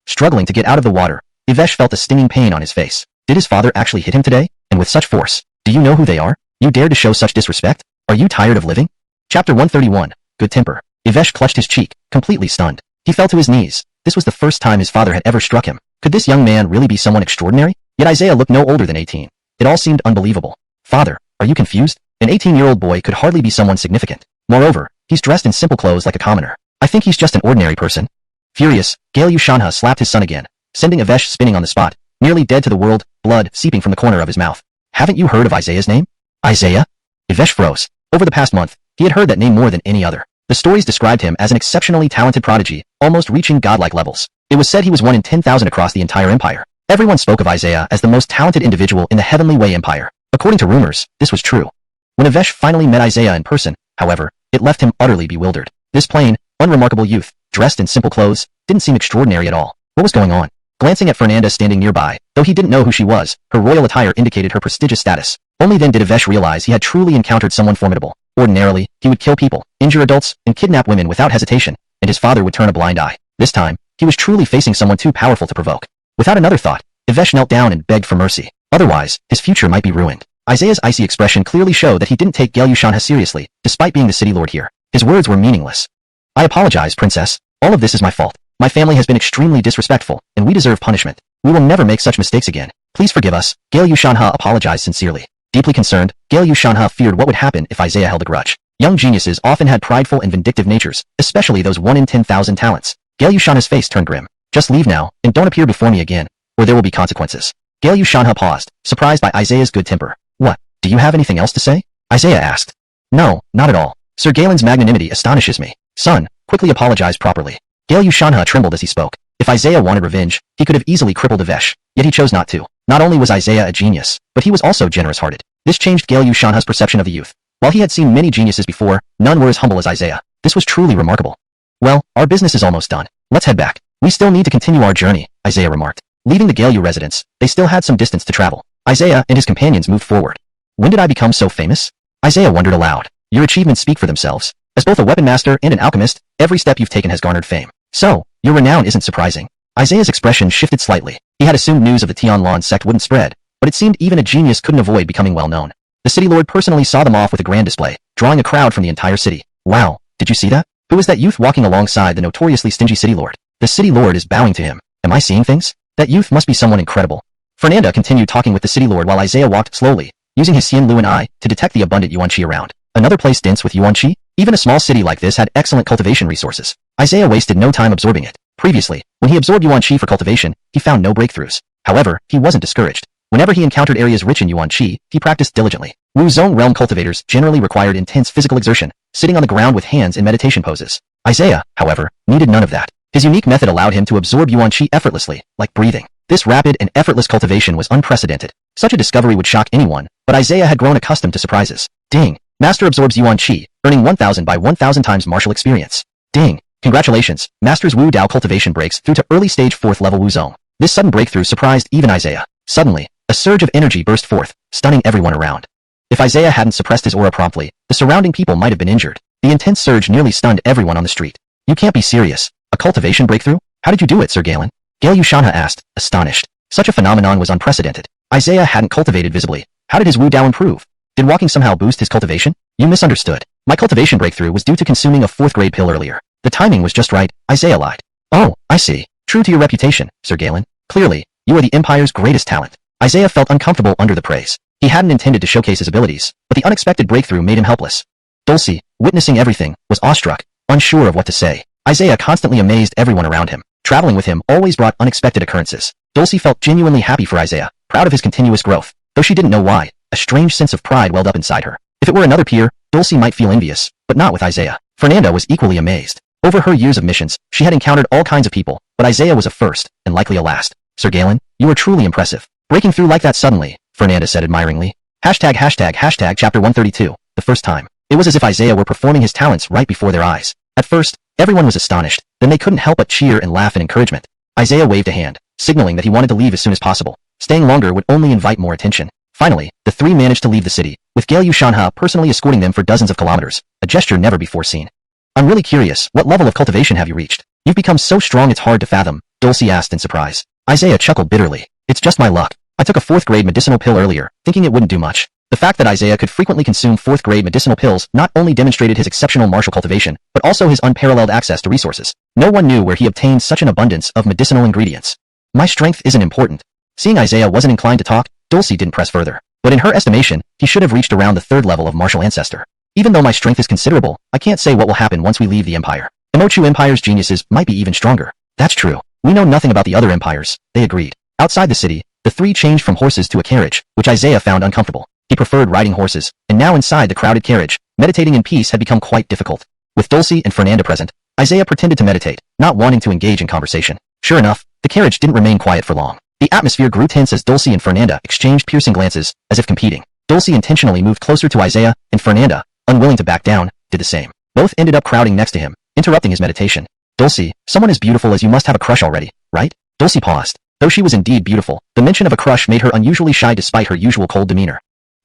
Struggling to get out of the water, Ivesh felt a stinging pain on his face. Did his father actually hit him today? And with such force? Do you know who they are? You dare to show such disrespect? Are you tired of living? Chapter 131. Good temper. Ivesh clutched his cheek, completely stunned. He fell to his knees. This was the first time his father had ever struck him. Could this young man really be someone extraordinary? Yet Isaiah looked no older than 18. It all seemed unbelievable. Father, are you confused? An 18-year-old boy could hardly be someone significant. Moreover, he's dressed in simple clothes like a commoner. I think he's just an ordinary person. Furious, Galyu Shanha slapped his son again, sending Ivesh spinning on the spot, nearly dead to the world, blood seeping from the corner of his mouth. Haven't you heard of Isaiah's name? Isaiah? Ivesh froze. Over the past month, he had heard that name more than any other. The stories described him as an exceptionally talented prodigy, almost reaching godlike levels. It was said he was 1 in 10,000 across the entire empire. Everyone spoke of Isaiah as the most talented individual in the Heavenly Way Empire. According to rumors, this was true. When Ivesh finally met Isaiah in person, however, it left him utterly bewildered. This plain, unremarkable youth, dressed in simple clothes, didn't seem extraordinary at all. What was going on? Glancing at Fernanda standing nearby, though he didn't know who she was, her royal attire indicated her prestigious status. Only then did Avesh realize he had truly encountered someone formidable. Ordinarily, he would kill people, injure adults, and kidnap women without hesitation, and his father would turn a blind eye. This time, he was truly facing someone too powerful to provoke. Without another thought, Avesh knelt down and begged for mercy. Otherwise, his future might be ruined. Isaiah's icy expression clearly showed that he didn't take Galyushanha seriously, despite being the city lord here. His words were meaningless. I apologize, princess. All of this is my fault. My family has been extremely disrespectful, and we deserve punishment. We will never make such mistakes again. Please forgive us. Galyushanha apologized sincerely. Deeply concerned, Galyushanha feared what would happen if Isaiah held a grudge. Young geniuses often had prideful and vindictive natures, especially those 1 in 10,000 talents. Galyushanha's face turned grim. Just leave now, and don't appear before me again, or there will be consequences. Galyushanha paused, surprised by Isaiah's good temper. What? Do you have anything else to say? Isaiah asked. No, not at all. Sir Galen's magnanimity astonishes me. Son, quickly apologize properly. Galyushanha trembled as he spoke. If Isaiah wanted revenge, he could have easily crippled Avesh, yet he chose not to. Not only was Isaiah a genius, but he was also generous-hearted. This changed Galyushanha's perception of the youth. While he had seen many geniuses before, none were as humble as Isaiah. This was truly remarkable. Well, our business is almost done. Let's head back. We still need to continue our journey, Isaiah remarked. Leaving the Galyu residence, they still had some distance to travel. Isaiah and his companions moved forward. When did I become so famous? Isaiah wondered aloud. Your achievements speak for themselves. As both a weapon master and an alchemist, every step you've taken has garnered fame. So, your renown isn't surprising. Isaiah's expression shifted slightly. He had assumed news of the Tianlan sect wouldn't spread, but it seemed even a genius couldn't avoid becoming well known. The city lord personally saw them off with a grand display, drawing a crowd from the entire city. Wow, did you see that? Who is that youth walking alongside the notoriously stingy city lord? The city lord is bowing to him. Am I seeing things? That youth must be someone incredible. Fernanda continued talking with the city lord while Isaiah walked slowly, using his Xian Luan eye to detect the abundant yuan qi around. Another place dense with yuan qi? Even a small city like this had excellent cultivation resources. Isaiah wasted no time absorbing it. Previously, when he absorbed yuan qi for cultivation, he found no breakthroughs. However, he wasn't discouraged. Whenever he encountered areas rich in yuan qi, he practiced diligently. Wu Zone realm cultivators generally required intense physical exertion, sitting on the ground with hands in meditation poses. Isaiah, however, needed none of that. His unique method allowed him to absorb yuan qi effortlessly, like breathing. This rapid and effortless cultivation was unprecedented. Such a discovery would shock anyone, but Isaiah had grown accustomed to surprises. Ding! Master absorbs yuan qi, earning 1,000 by 1,000 times martial experience. Ding! Congratulations, Master's Wu Dao cultivation breaks through to early stage 4th level Wu Zone. This sudden breakthrough surprised even Isaiah. Suddenly, a surge of energy burst forth, stunning everyone around. If Isaiah hadn't suppressed his aura promptly, the surrounding people might have been injured. The intense surge nearly stunned everyone on the street. You can't be serious. A cultivation breakthrough? How did you do it, Sir Galen? Galyushanha asked, astonished. Such a phenomenon was unprecedented. Isaiah hadn't cultivated visibly. How did his Wu Dao improve? Did walking somehow boost his cultivation? You misunderstood. My cultivation breakthrough was due to consuming a 4th grade pill earlier. The timing was just right, Isaiah lied. Oh, I see. True to your reputation, Sir Galen. Clearly, you are the Empire's greatest talent. Isaiah felt uncomfortable under the praise. He hadn't intended to showcase his abilities, but the unexpected breakthrough made him helpless. Dulcie, witnessing everything, was awestruck, unsure of what to say. Isaiah constantly amazed everyone around him. Traveling with him always brought unexpected occurrences. Dulcie felt genuinely happy for Isaiah, proud of his continuous growth. Though she didn't know why, a strange sense of pride welled up inside her. If it were another peer, Dulcie might feel envious, but not with Isaiah. Fernanda was equally amazed. Over her years of missions, she had encountered all kinds of people, but Isaiah was a first, and likely a last. Sir Galen, you are truly impressive. Breaking through like that suddenly, Fernanda said admiringly. ##### Chapter 132, the first time. It was as if Isaiah were performing his talents right before their eyes. At first, everyone was astonished, then they couldn't help but cheer and laugh in encouragement. Isaiah waved a hand, signaling that he wanted to leave as soon as possible. Staying longer would only invite more attention. Finally, the three managed to leave the city, with Galyushanha personally escorting them for dozens of kilometers, a gesture never before seen. I'm really curious, what level of cultivation have you reached? You've become so strong it's hard to fathom, Dulcie asked in surprise. Isaiah chuckled bitterly. It's just my luck. I took a 4th grade medicinal pill earlier, thinking it wouldn't do much. The fact that Isaiah could frequently consume 4th grade medicinal pills not only demonstrated his exceptional martial cultivation, but also his unparalleled access to resources. No one knew where he obtained such an abundance of medicinal ingredients. My strength isn't important. Seeing Isaiah wasn't inclined to talk, Dulcie didn't press further. But in her estimation, he should have reached around the 3rd level of martial ancestor. Even though my strength is considerable, I can't say what will happen once we leave the Empire. The Mochu Empire's geniuses might be even stronger. That's true. We know nothing about the other empires, they agreed. Outside the city, the three changed from horses to a carriage, which Isaiah found uncomfortable. He preferred riding horses, and now inside the crowded carriage, meditating in peace had become quite difficult. With Dulcie and Fernanda present, Isaiah pretended to meditate, not wanting to engage in conversation. Sure enough, the carriage didn't remain quiet for long. The atmosphere grew tense as Dulcie and Fernanda exchanged piercing glances, as if competing. Dulcie intentionally moved closer to Isaiah, and Fernanda, unwilling to back down, did the same. Both ended up crowding next to him, interrupting his meditation. Dulcie, someone as beautiful as you must have a crush already, right? Dulcie paused. Though she was indeed beautiful, the mention of a crush made her unusually shy despite her usual cold demeanor.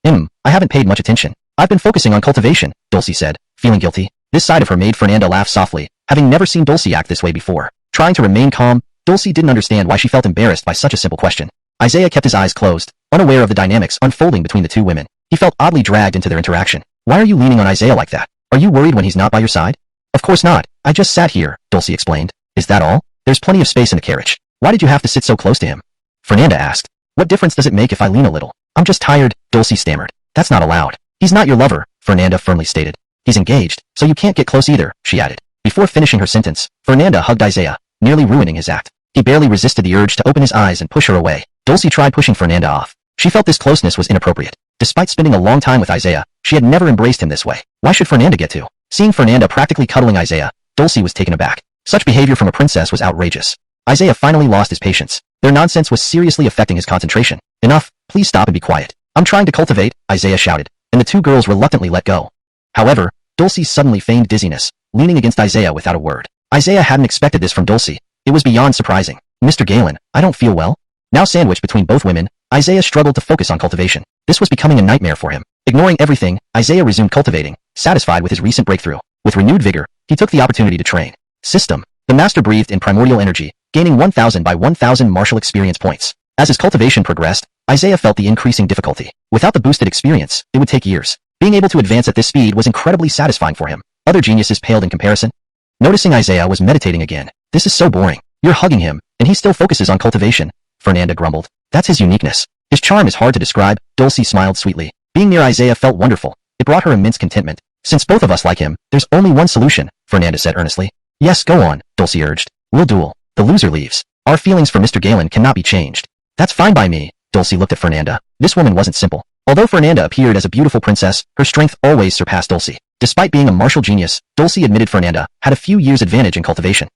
I haven't paid much attention. I've been focusing on cultivation, Dulcie said, feeling guilty. This side of her made Fernanda laugh softly, having never seen Dulcie act this way before. Trying to remain calm, Dulcie didn't understand why she felt embarrassed by such a simple question. Isaiah kept his eyes closed, unaware of the dynamics unfolding between the two women. He felt oddly dragged into their interaction. Why are you leaning on Isaiah like that? Are you worried when he's not by your side? Of course not. I just sat here, Dulcie explained. Is that all? There's plenty of space in the carriage. Why did you have to sit so close to him? Fernanda asked. What difference does it make if I lean a little? I'm just tired, Dulcie stammered. That's not allowed. He's not your lover, Fernanda firmly stated. He's engaged, so you can't get close either, she added. Before finishing her sentence, Fernanda hugged Isaiah, nearly ruining his act. He barely resisted the urge to open his eyes and push her away. Dulcie tried pushing Fernanda off. She felt this closeness was inappropriate. Despite spending a long time with Isaiah, she had never embraced him this way. Why should Fernanda get to? Seeing Fernanda practically cuddling Isaiah, Dulcie was taken aback. Such behavior from a princess was outrageous. Isaiah finally lost his patience. Their nonsense was seriously affecting his concentration. Enough, please stop and be quiet. I'm trying to cultivate, Isaiah shouted, and the two girls reluctantly let go. However, Dulcie suddenly feigned dizziness, leaning against Isaiah without a word. Isaiah hadn't expected this from Dulcie. It was beyond surprising. Mr. Galen, I don't feel well. Now sandwiched between both women, Isaiah struggled to focus on cultivation. This was becoming a nightmare for him. Ignoring everything, Isaiah resumed cultivating, satisfied with his recent breakthrough. With renewed vigor, he took the opportunity to train. System. The master breathed in primordial energy, gaining 1,000 by 1,000 martial experience points. As his cultivation progressed, Isaiah felt the increasing difficulty. Without the boosted experience, it would take years. Being able to advance at this speed was incredibly satisfying for him. Other geniuses paled in comparison. Noticing Isaiah was meditating again. This is so boring. You're hugging him, and he still focuses on cultivation, Fernanda grumbled. That's his uniqueness. His charm is hard to describe, Dulcie smiled sweetly. Being near Isaiah felt wonderful. It brought her immense contentment. Since both of us like him, there's only one solution, Fernanda said earnestly. Yes, go on, Dulcie urged. We'll duel. The loser leaves. Our feelings for Mr. Galen cannot be changed. That's fine by me, Dulcie looked at Fernanda. This woman wasn't simple. Although Fernanda appeared as a beautiful princess, her strength always surpassed Dulcie. Despite being a martial genius, Dulcie admitted Fernanda had a few years' advantage in cultivation.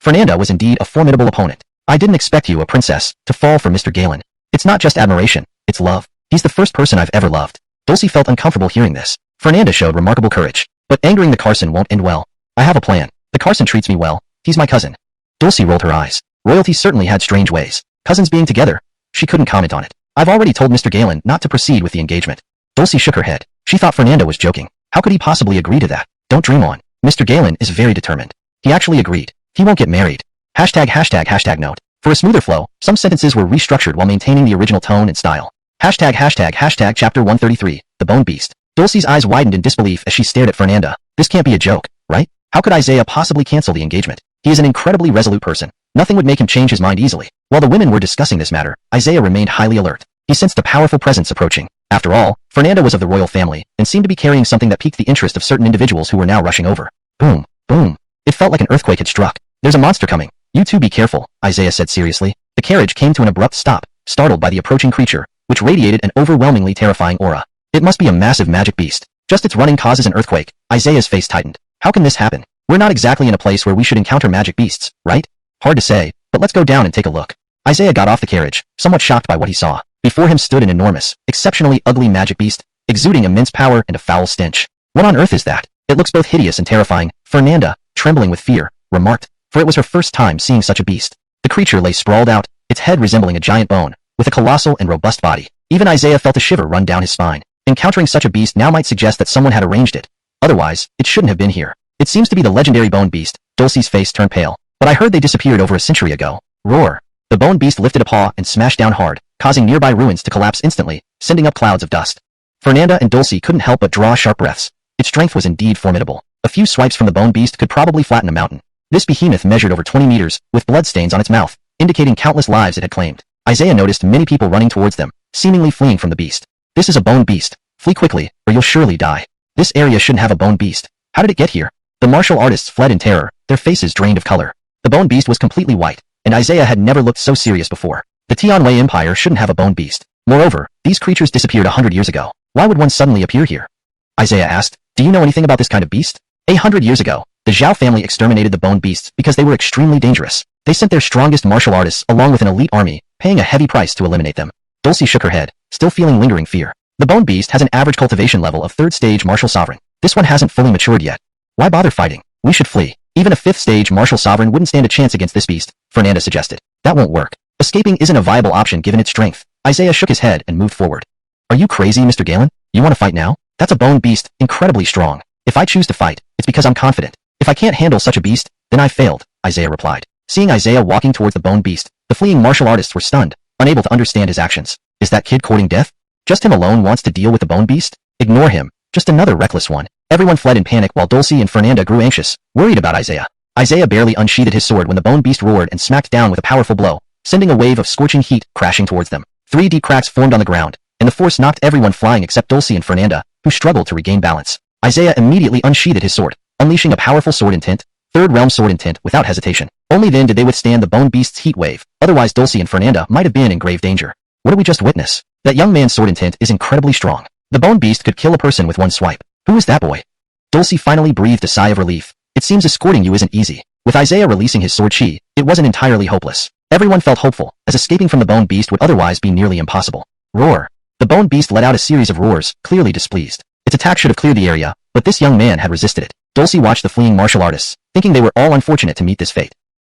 Fernanda was indeed a formidable opponent. I didn't expect you, a princess, to fall for Mr. Galen. It's not just admiration, it's love. He's the first person I've ever loved. Dulcie felt uncomfortable hearing this. Fernanda showed remarkable courage. But angering the Carson won't end well. I have a plan. The Carson treats me well. He's my cousin. Dulcie rolled her eyes. Royalty certainly had strange ways. Cousins being together. She couldn't comment on it. I've already told Mr. Galen not to proceed with the engagement. Dulcie shook her head. She thought Fernanda was joking. How could he possibly agree to that? Don't dream on. Mr. Galen is very determined. He actually agreed. He won't get married. ##### note. For a smoother flow, some sentences were restructured while maintaining the original tone and style. ##### Chapter 133, The Bone Beast. Dulcie's eyes widened in disbelief as she stared at Fernanda. This can't be a joke, right? How could Isaiah possibly cancel the engagement? He is an incredibly resolute person. Nothing would make him change his mind easily. While the women were discussing this matter, Isaiah remained highly alert. He sensed a powerful presence approaching. After all, Fernanda was of the royal family, and seemed to be carrying something that piqued the interest of certain individuals who were now rushing over. Boom, boom. It felt like an earthquake had struck. There's a monster coming. You two be careful, Isaiah said seriously. The carriage came to an abrupt stop, startled by the approaching creature, which radiated an overwhelmingly terrifying aura. It must be a massive magic beast. Just its running causes an earthquake. Isaiah's face tightened. How can this happen? We're not exactly in a place where we should encounter magic beasts, right? Hard to say, but let's go down and take a look. Isaiah got off the carriage, somewhat shocked by what he saw. Before him stood an enormous, exceptionally ugly magic beast, exuding immense power and a foul stench. What on earth is that? It looks both hideous and terrifying, Fernanda, trembling with fear, remarked, for it was her first time seeing such a beast. The creature lay sprawled out, its head resembling a giant bone, with a colossal and robust body. Even Isaiah felt a shiver run down his spine. Encountering such a beast now might suggest that someone had arranged it. Otherwise, it shouldn't have been here. It seems to be the legendary bone beast. Dulcie's face turned pale. But I heard they disappeared over a century ago. Roar. The bone beast lifted a paw and smashed down hard, causing nearby ruins to collapse instantly, sending up clouds of dust. Fernanda and Dulcie couldn't help but draw sharp breaths. Its strength was indeed formidable. A few swipes from the bone beast could probably flatten a mountain. This behemoth measured over 20 meters, with bloodstains on its mouth, indicating countless lives it had claimed. Isaiah noticed many people running towards them, seemingly fleeing from the beast. This is a bone beast. Flee quickly, or you'll surely die. This area shouldn't have a bone beast. How did it get here? The martial artists fled in terror, their faces drained of color. The bone beast was completely white, and Isaiah had never looked so serious before. The Tianwei Empire shouldn't have a bone beast. Moreover, these creatures disappeared 100 years ago. Why would one suddenly appear here? Isaiah asked, do you know anything about this kind of beast? 100 years ago, the Zhao family exterminated the bone beasts because they were extremely dangerous. They sent their strongest martial artists along with an elite army, paying a heavy price to eliminate them. Dulcie shook her head, still feeling lingering fear. The bone beast has an average cultivation level of 3rd stage martial sovereign. This one hasn't fully matured yet. Why bother fighting? We should flee. Even a 5th stage martial sovereign wouldn't stand a chance against this beast, Fernanda suggested. That won't work. Escaping isn't a viable option given its strength. Isaiah shook his head and moved forward. Are you crazy, Mr. Galen? You want to fight now? That's a bone beast, incredibly strong. If I choose to fight, it's because I'm confident. If I can't handle such a beast, then I failed, Isaiah replied. Seeing Isaiah walking towards the bone beast, the fleeing martial artists were stunned, unable to understand his actions. Is that kid courting death? Just him alone wants to deal with the bone beast? Ignore him. Just another reckless one. Everyone fled in panic while Dulcie and Fernanda grew anxious, worried about Isaiah. Isaiah barely unsheathed his sword when the bone beast roared and smacked down with a powerful blow, sending a wave of scorching heat crashing towards them. 3 deep cracks formed on the ground, and the force knocked everyone flying except Dulcie and Fernanda, who struggled to regain balance. Isaiah immediately unsheathed his sword, unleashing a powerful sword intent, 3rd realm sword intent without hesitation. Only then did they withstand the bone beast's heat wave, otherwise Dulcie and Fernanda might have been in grave danger. What did we just witness? That young man's sword intent is incredibly strong. The bone beast could kill a person with one swipe. Who is that boy? Dulcie finally breathed a sigh of relief. It seems escorting you isn't easy. With Isaiah releasing his sword chi, it wasn't entirely hopeless. Everyone felt hopeful, as escaping from the bone beast would otherwise be nearly impossible. Roar. The bone beast let out a series of roars, clearly displeased. Its attack should have cleared the area, but this young man had resisted it. Dulcie watched the fleeing martial artists, thinking they were all unfortunate to meet this fate.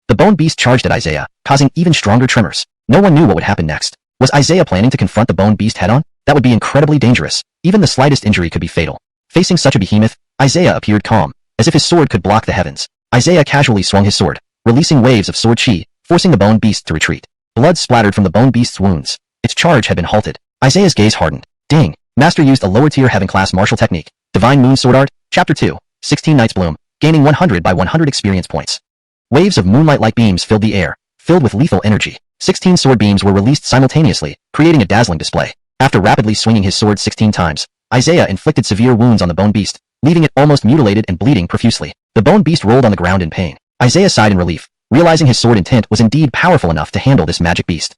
The bone beast charged at Isaiah, causing even stronger tremors. No one knew what would happen next. Was Isaiah planning to confront the bone beast head-on? That would be incredibly dangerous. Even the slightest injury could be fatal. Facing such a behemoth, Isaiah appeared calm, as if his sword could block the heavens. Isaiah casually swung his sword, releasing waves of sword chi, forcing the bone beast to retreat. Blood splattered from the bone beast's wounds. Its charge had been halted. Isaiah's gaze hardened. Ding! Master used a lower-tier heaven-class martial technique. Divine Moon Sword Art, Chapter 2, 16 Night's Bloom, gaining 100 by 100 experience points. Waves of moonlight-like beams filled the air, filled with lethal energy. 16 sword beams were released simultaneously, creating a dazzling display. After rapidly swinging his sword 16 times, Isaiah inflicted severe wounds on the bone beast, leaving it almost mutilated and bleeding profusely. The bone beast rolled on the ground in pain. Isaiah sighed in relief, realizing his sword intent was indeed powerful enough to handle this magic beast.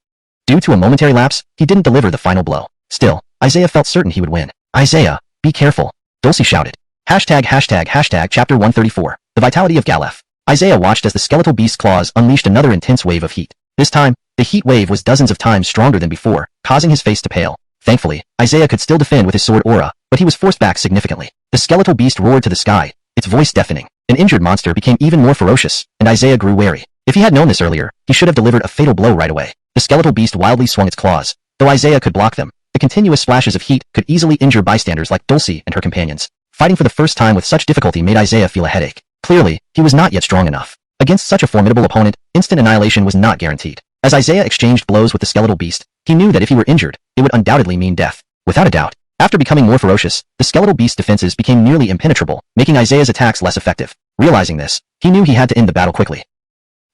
Due to a momentary lapse, he didn't deliver the final blow. Still, Isaiah felt certain he would win. Isaiah, be careful, Dulcie shouted. Chapter 134, The Vitality of Galef. Isaiah watched as the skeletal beast's claws unleashed another intense wave of heat. This time, the heat wave was dozens of times stronger than before, causing his face to pale. Thankfully, Isaiah could still defend with his sword aura, but he was forced back significantly. The skeletal beast roared to the sky, its voice deafening. An injured monster became even more ferocious, and Isaiah grew wary. If he had known this earlier, he should have delivered a fatal blow right away. The skeletal beast wildly swung its claws. Though Isaiah could block them, the continuous splashes of heat could easily injure bystanders like Dulcie and her companions. Fighting for the first time with such difficulty made Isaiah feel a headache. Clearly, he was not yet strong enough. Against such a formidable opponent, instant annihilation was not guaranteed. As Isaiah exchanged blows with the skeletal beast, he knew that if he were injured, it would undoubtedly mean death. Without a doubt, after becoming more ferocious, the skeletal beast's defenses became nearly impenetrable, making Isaiah's attacks less effective. Realizing this, he knew he had to end the battle quickly.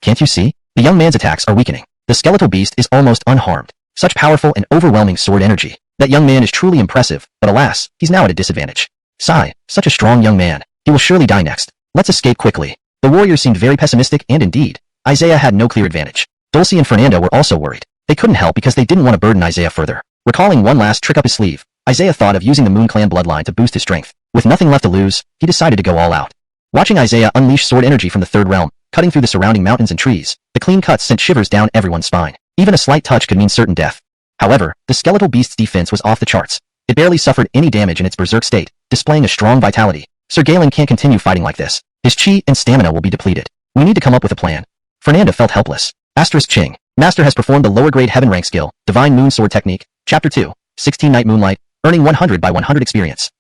Can't you see? The young man's attacks are weakening. The skeletal beast is almost unharmed. Such powerful and overwhelming sword energy. That young man is truly impressive, but alas, he's now at a disadvantage. Sigh, such a strong young man. He will surely die next. Let's escape quickly. The warriors seemed very pessimistic and indeed, Isaiah had no clear advantage. Dulcie and Fernanda were also worried. They couldn't help because they didn't want to burden Isaiah further. Recalling one last trick up his sleeve, Isaiah thought of using the Moon Clan bloodline to boost his strength. With nothing left to lose, he decided to go all out. Watching Isaiah unleash sword energy from the 3rd realm, cutting through the surrounding mountains and trees, the clean cuts sent shivers down everyone's spine. Even a slight touch could mean certain death. However, the skeletal beast's defense was off the charts. It barely suffered any damage in its berserk state, displaying a strong vitality. Sir Galen can't continue fighting like this. His chi and stamina will be depleted. We need to come up with a plan. Fernanda felt helpless. Ching. Master has performed the lower grade heaven rank skill, Divine Moon Sword Technique, Chapter 2, 16 Night Moonlight, earning 100 by 100 experience.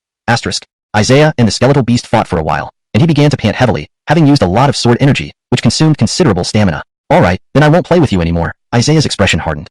Isaiah and the skeletal beast fought for a while, and he began to pant heavily, having used a lot of sword energy, which consumed considerable stamina. Alright, then I won't play with you anymore. Isaiah's expression hardened.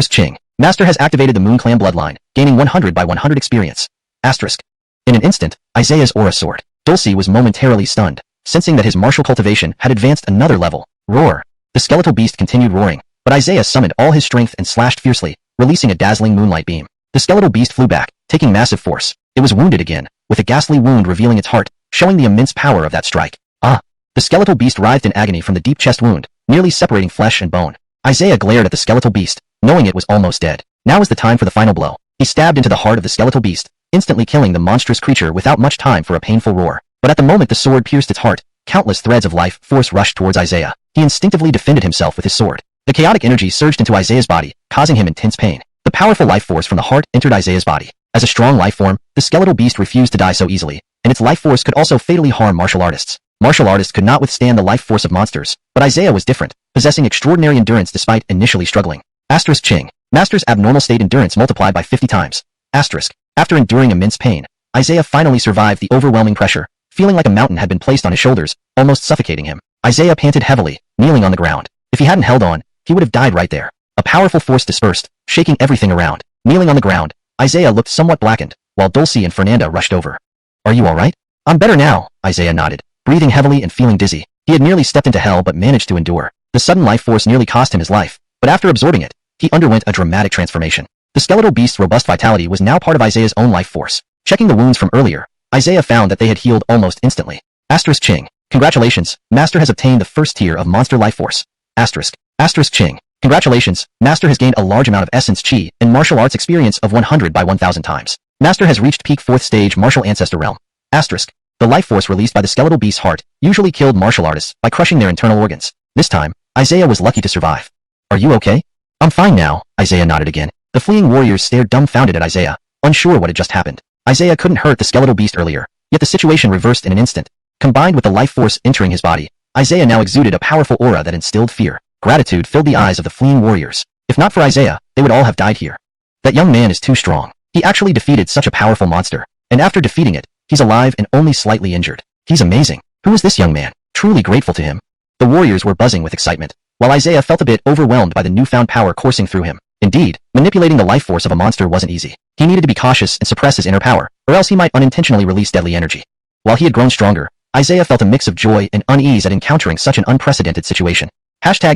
Ching. Master has activated the Moon Clan bloodline, gaining 100 by 100 experience. In an instant, Isaiah's aura soared. Dulcie was momentarily stunned, sensing that his martial cultivation had advanced another level. Roar. The skeletal beast continued roaring, but Isaiah summoned all his strength and slashed fiercely, releasing a dazzling moonlight beam. The skeletal beast flew back, taking massive force. It was wounded again, with a ghastly wound revealing its heart, showing the immense power of that strike. Ah! The skeletal beast writhed in agony from the deep chest wound, nearly separating flesh and bone. Isaiah glared at the skeletal beast, knowing it was almost dead. Now was the time for the final blow. He stabbed into the heart of the skeletal beast, instantly killing the monstrous creature without much time for a painful roar. But at the moment the sword pierced its heart, countless threads of life force rushed towards Isaiah. He instinctively defended himself with his sword. The chaotic energy surged into Isaiah's body, causing him intense pain. The powerful life force from the heart entered Isaiah's body. As a strong life form, the skeletal beast refused to die so easily, and its life force could also fatally harm martial artists. Martial artists could not withstand the life force of monsters, but Isaiah was different, possessing extraordinary endurance despite initially struggling. Asterisk Ching. Master's abnormal state endurance multiplied by 50 times. Asterisk. After enduring immense pain, Isaiah finally survived the overwhelming pressure, feeling like a mountain had been placed on his shoulders, almost suffocating him. Isaiah panted heavily, kneeling on the ground. If he hadn't held on, he would have died right there. A powerful force dispersed, shaking everything around. Kneeling on the ground, Isaiah looked somewhat blackened, while Dulcie and Fernanda rushed over. Are you alright? I'm better now, Isaiah nodded, breathing heavily and feeling dizzy. He had nearly stepped into hell but managed to endure. The sudden life force nearly cost him his life, but after absorbing it, he underwent a dramatic transformation. The skeletal beast's robust vitality was now part of Isaiah's own life force. Checking the wounds from earlier, Isaiah found that they had healed almost instantly. Asterisk Ching. Congratulations, Master has obtained the first tier of monster life force. Asterisk. Asterisk Ching. Congratulations, Master has gained a large amount of essence chi and martial arts experience of 100 by 1000 times. Master has reached peak 4th stage martial ancestor realm. Asterisk. The life force released by the skeletal beast's heart usually killed martial artists by crushing their internal organs. This time, Isaiah was lucky to survive. Are you okay? I'm fine now, Isaiah nodded again. The fleeing warriors stared dumbfounded at Isaiah, unsure what had just happened. Isaiah couldn't hurt the skeletal beast earlier, yet the situation reversed in an instant. Combined with the life force entering his body, Isaiah now exuded a powerful aura that instilled fear. Gratitude filled the eyes of the fleeing warriors. If not for Isaiah, they would all have died here. That young man is too strong. He actually defeated such a powerful monster, and after defeating it, he's alive and only slightly injured. He's amazing. Who is this young man? Truly grateful to him. The warriors were buzzing with excitement, while Isaiah felt a bit overwhelmed by the newfound power coursing through him. Indeed, manipulating the life force of a monster wasn't easy. He needed to be cautious and suppress his inner power, or else he might unintentionally release deadly energy. While he had grown stronger, Isaiah felt a mix of joy and unease at encountering such an unprecedented situation. Hashtag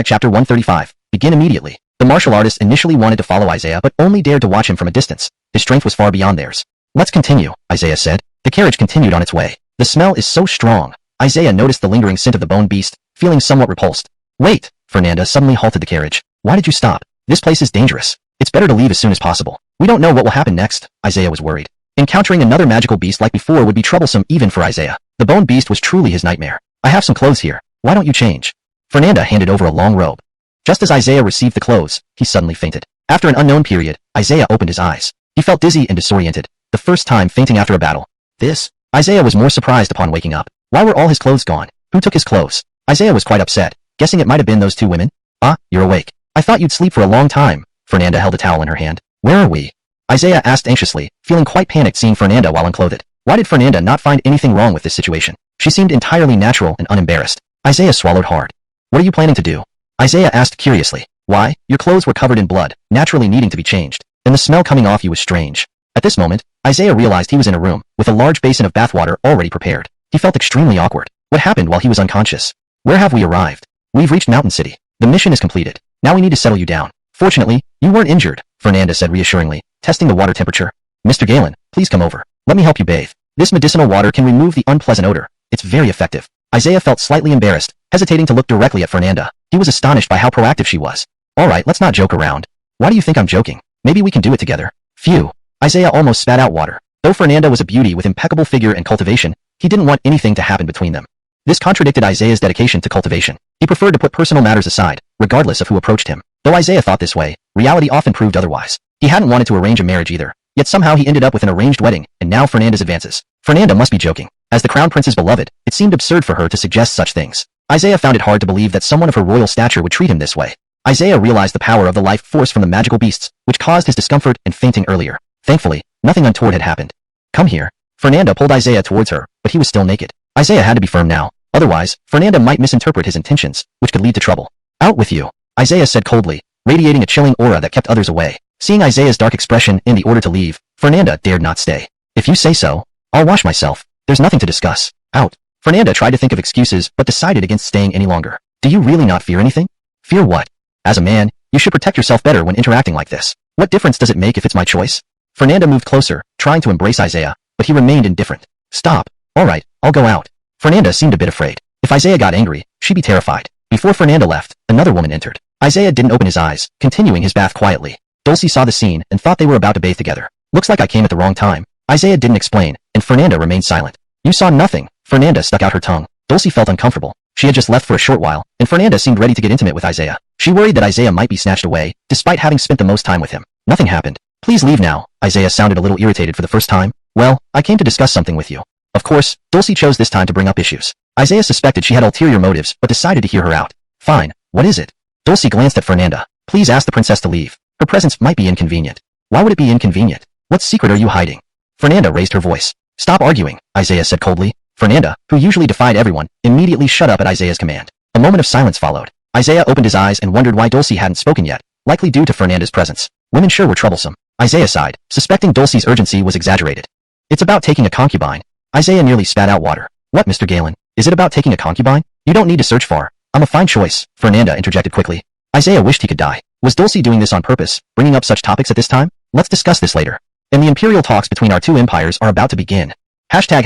chapter 135. Begin immediately. The martial artist initially wanted to follow Isaiah but only dared to watch him from a distance. His strength was far beyond theirs. Let's continue, Isaiah said. The carriage continued on its way. The smell is so strong. Isaiah noticed the lingering scent of the bone beast, feeling somewhat repulsed. Wait, Fernanda suddenly halted the carriage. Why did you stop? This place is dangerous. It's better to leave as soon as possible. We don't know what will happen next, Isaiah was worried. Encountering another magical beast like before would be troublesome even for Isaiah. The bone beast was truly his nightmare. I have some clothes here. Why don't you change? Fernanda handed over a long robe. Just as Isaiah received the clothes, he suddenly fainted. After an unknown period, Isaiah opened his eyes. He felt dizzy and disoriented, the first time fainting after a battle. Isaiah was more surprised upon waking up. Why were all his clothes gone? Who took his clothes? Isaiah was quite upset, guessing it might have been those two women. Ah, you're awake. I thought you'd sleep for a long time. Fernanda held a towel in her hand. Where are we? Isaiah asked anxiously, feeling quite panicked seeing Fernanda while unclothed. Why did Fernanda not find anything wrong with this situation? She seemed entirely natural and unembarrassed. Isaiah swallowed hard. What are you planning to do? Isaiah asked curiously. Why, your clothes were covered in blood, naturally needing to be changed, and the smell coming off you was strange. At this moment, Isaiah realized he was in a room, with a large basin of bathwater already prepared. He felt extremely awkward. What happened while he was unconscious? Where have we arrived? We've reached Mountain City. The mission is completed. Now we need to settle you down. Fortunately, you weren't injured, Fernanda said reassuringly, testing the water temperature. Mr. Galen, please come over. Let me help you bathe. This medicinal water can remove the unpleasant odor. It's very effective. Isaiah felt slightly embarrassed, hesitating to look directly at Fernanda. He was astonished by how proactive she was. Alright, let's not joke around. Why do you think I'm joking? Maybe we can do it together. Phew. Isaiah almost spat out water. Though Fernanda was a beauty with impeccable figure and cultivation, he didn't want anything to happen between them. This contradicted Isaiah's dedication to cultivation. He preferred to put personal matters aside, regardless of who approached him. Though Isaiah thought this way, reality often proved otherwise. He hadn't wanted to arrange a marriage either, yet somehow he ended up with an arranged wedding, and now Fernanda's advances. Fernanda must be joking. As the crown prince's beloved, it seemed absurd for her to suggest such things. Isaiah found it hard to believe that someone of her royal stature would treat him this way. Isaiah realized the power of the life force from the magical beasts, which caused his discomfort and fainting earlier. Thankfully, nothing untoward had happened. Come here. Fernanda pulled Isaiah towards her, but he was still naked. Isaiah had to be firm now. Otherwise, Fernanda might misinterpret his intentions, which could lead to trouble. Out with you, Isaiah said coldly, radiating a chilling aura that kept others away. Seeing Isaiah's dark expression in the order to leave, Fernanda dared not stay. If you say so, I'll wash myself. There's nothing to discuss. Out. Fernanda tried to think of excuses but decided against staying any longer. Do you really not fear anything? Fear what? As a man, you should protect yourself better when interacting like this. What difference does it make if it's my choice? Fernanda moved closer, trying to embrace Isaiah, but he remained indifferent. Stop. Alright, I'll go out. Fernanda seemed a bit afraid. If Isaiah got angry, she'd be terrified. Before Fernanda left, another woman entered. Isaiah didn't open his eyes, continuing his bath quietly. Dulcie saw the scene and thought they were about to bathe together. Looks like I came at the wrong time. Isaiah didn't explain, and Fernanda remained silent. You saw nothing. Fernanda stuck out her tongue. Dulcie felt uncomfortable. She had just left for a short while, and Fernanda seemed ready to get intimate with Isaiah. She worried that Isaiah might be snatched away, despite having spent the most time with him. Nothing happened. Please leave now. Isaiah sounded a little irritated for the first time. Well, I came to discuss something with you. Of course, Dulcie chose this time to bring up issues. Isaiah suspected she had ulterior motives but decided to hear her out. Fine, what is it? Dulcie glanced at Fernanda. Please ask the princess to leave. Her presence might be inconvenient. Why would it be inconvenient? What secret are you hiding? Fernanda raised her voice. Stop arguing, Isaiah said coldly. Fernanda, who usually defied everyone, immediately shut up at Isaiah's command. A moment of silence followed. Isaiah opened his eyes and wondered why Dulcie hadn't spoken yet, likely due to Fernanda's presence. Women sure were troublesome. Isaiah sighed, suspecting Dulcie's urgency was exaggerated. It's about taking a concubine. Isaiah nearly spat out water. What, Mr. Galen? Is it about taking a concubine? You don't need to search far. I'm a fine choice, Fernanda interjected quickly. Isaiah wished he could die. Was Dulcie doing this on purpose, bringing up such topics at this time? Let's discuss this later. And the imperial talks between our two empires are about to begin. Hashtag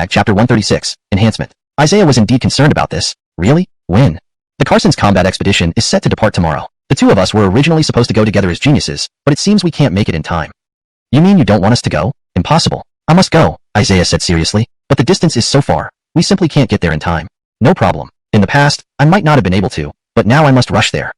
chapter 136, enhancement. Isaiah was indeed concerned about this. Really? When? The Carson's combat expedition is set to depart tomorrow. The two of us were originally supposed to go together as geniuses, but it seems we can't make it in time. You mean you don't want us to go? Impossible. I must go, Isaiah said seriously, but the distance is so far, we simply can't get there in time. No problem. In the past, I might not have been able to, but now I must rush there.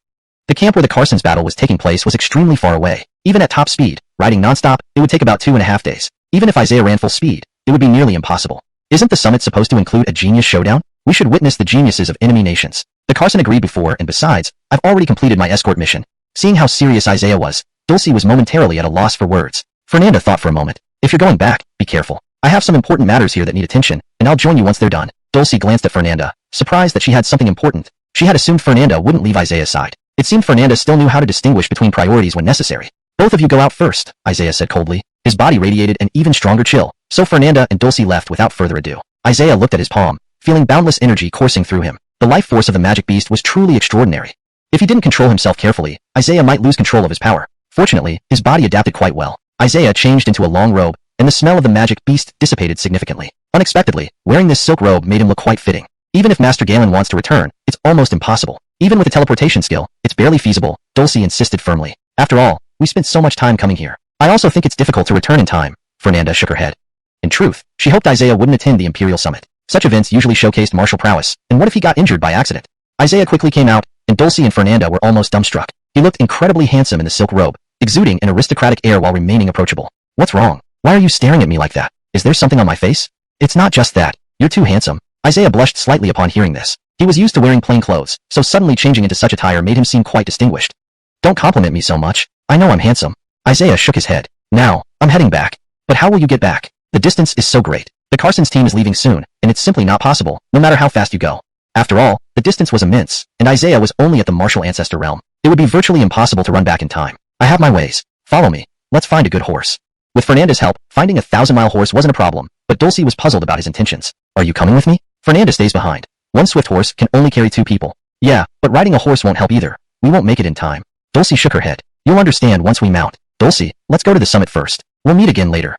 The camp where the Carson's battle was taking place was extremely far away. Even at top speed, riding nonstop, it would take about 2.5 days. Even if Isaiah ran full speed, it would be nearly impossible. Isn't the summit supposed to include a genius showdown? We should witness the geniuses of enemy nations. The Carson agreed before, and besides, I've already completed my escort mission. Seeing how serious Isaiah was, Dulcie was momentarily at a loss for words. Fernanda thought for a moment. If you're going back, be careful. I have some important matters here that need attention, and I'll join you once they're done. Dulcie glanced at Fernanda, surprised that she had something important. She had assumed Fernanda wouldn't leave Isaiah's side. It seemed Fernanda still knew how to distinguish between priorities when necessary. Both of you go out first, Isaiah said coldly. His body radiated an even stronger chill, so Fernanda and Dulcie left without further ado. Isaiah looked at his palm, feeling boundless energy coursing through him. The life force of the magic beast was truly extraordinary. If he didn't control himself carefully, Isaiah might lose control of his power. Fortunately, his body adapted quite well. Isaiah changed into a long robe, and the smell of the magic beast dissipated significantly. Unexpectedly, wearing this silk robe made him look quite fitting. Even if Master Galen wants to return, it's almost impossible. Even with a teleportation skill, it's barely feasible, Dulcie insisted firmly. After all, we spent so much time coming here. I also think it's difficult to return in time. Fernanda shook her head. In truth, she hoped Isaiah wouldn't attend the Imperial Summit. Such events usually showcased martial prowess, and what if he got injured by accident? Isaiah quickly came out, and Dulcie and Fernanda were almost dumbstruck. He looked incredibly handsome in the silk robe, exuding an aristocratic air while remaining approachable. What's wrong? Why are you staring at me like that? Is there something on my face? It's not just that. You're too handsome. Isaiah blushed slightly upon hearing this. He was used to wearing plain clothes, so suddenly changing into such attire made him seem quite distinguished. Don't compliment me so much. I know I'm handsome. Isaiah shook his head. Now, I'm heading back. But how will you get back? The distance is so great. The Carson's team is leaving soon, and it's simply not possible, no matter how fast you go. After all, the distance was immense, and Isaiah was only at the martial ancestor realm. It would be virtually impossible to run back in time. I have my ways. Follow me. Let's find a good horse. With Fernanda's help, finding a 1,000-mile horse wasn't a problem, but Dulcie was puzzled about his intentions. Are you coming with me? Fernanda stays behind. One swift horse can only carry 2 people. Yeah, but riding a horse won't help either. We won't make it in time. Dulcie shook her head. You'll understand once we mount. Dulcie, let's go to the summit first. We'll meet again later.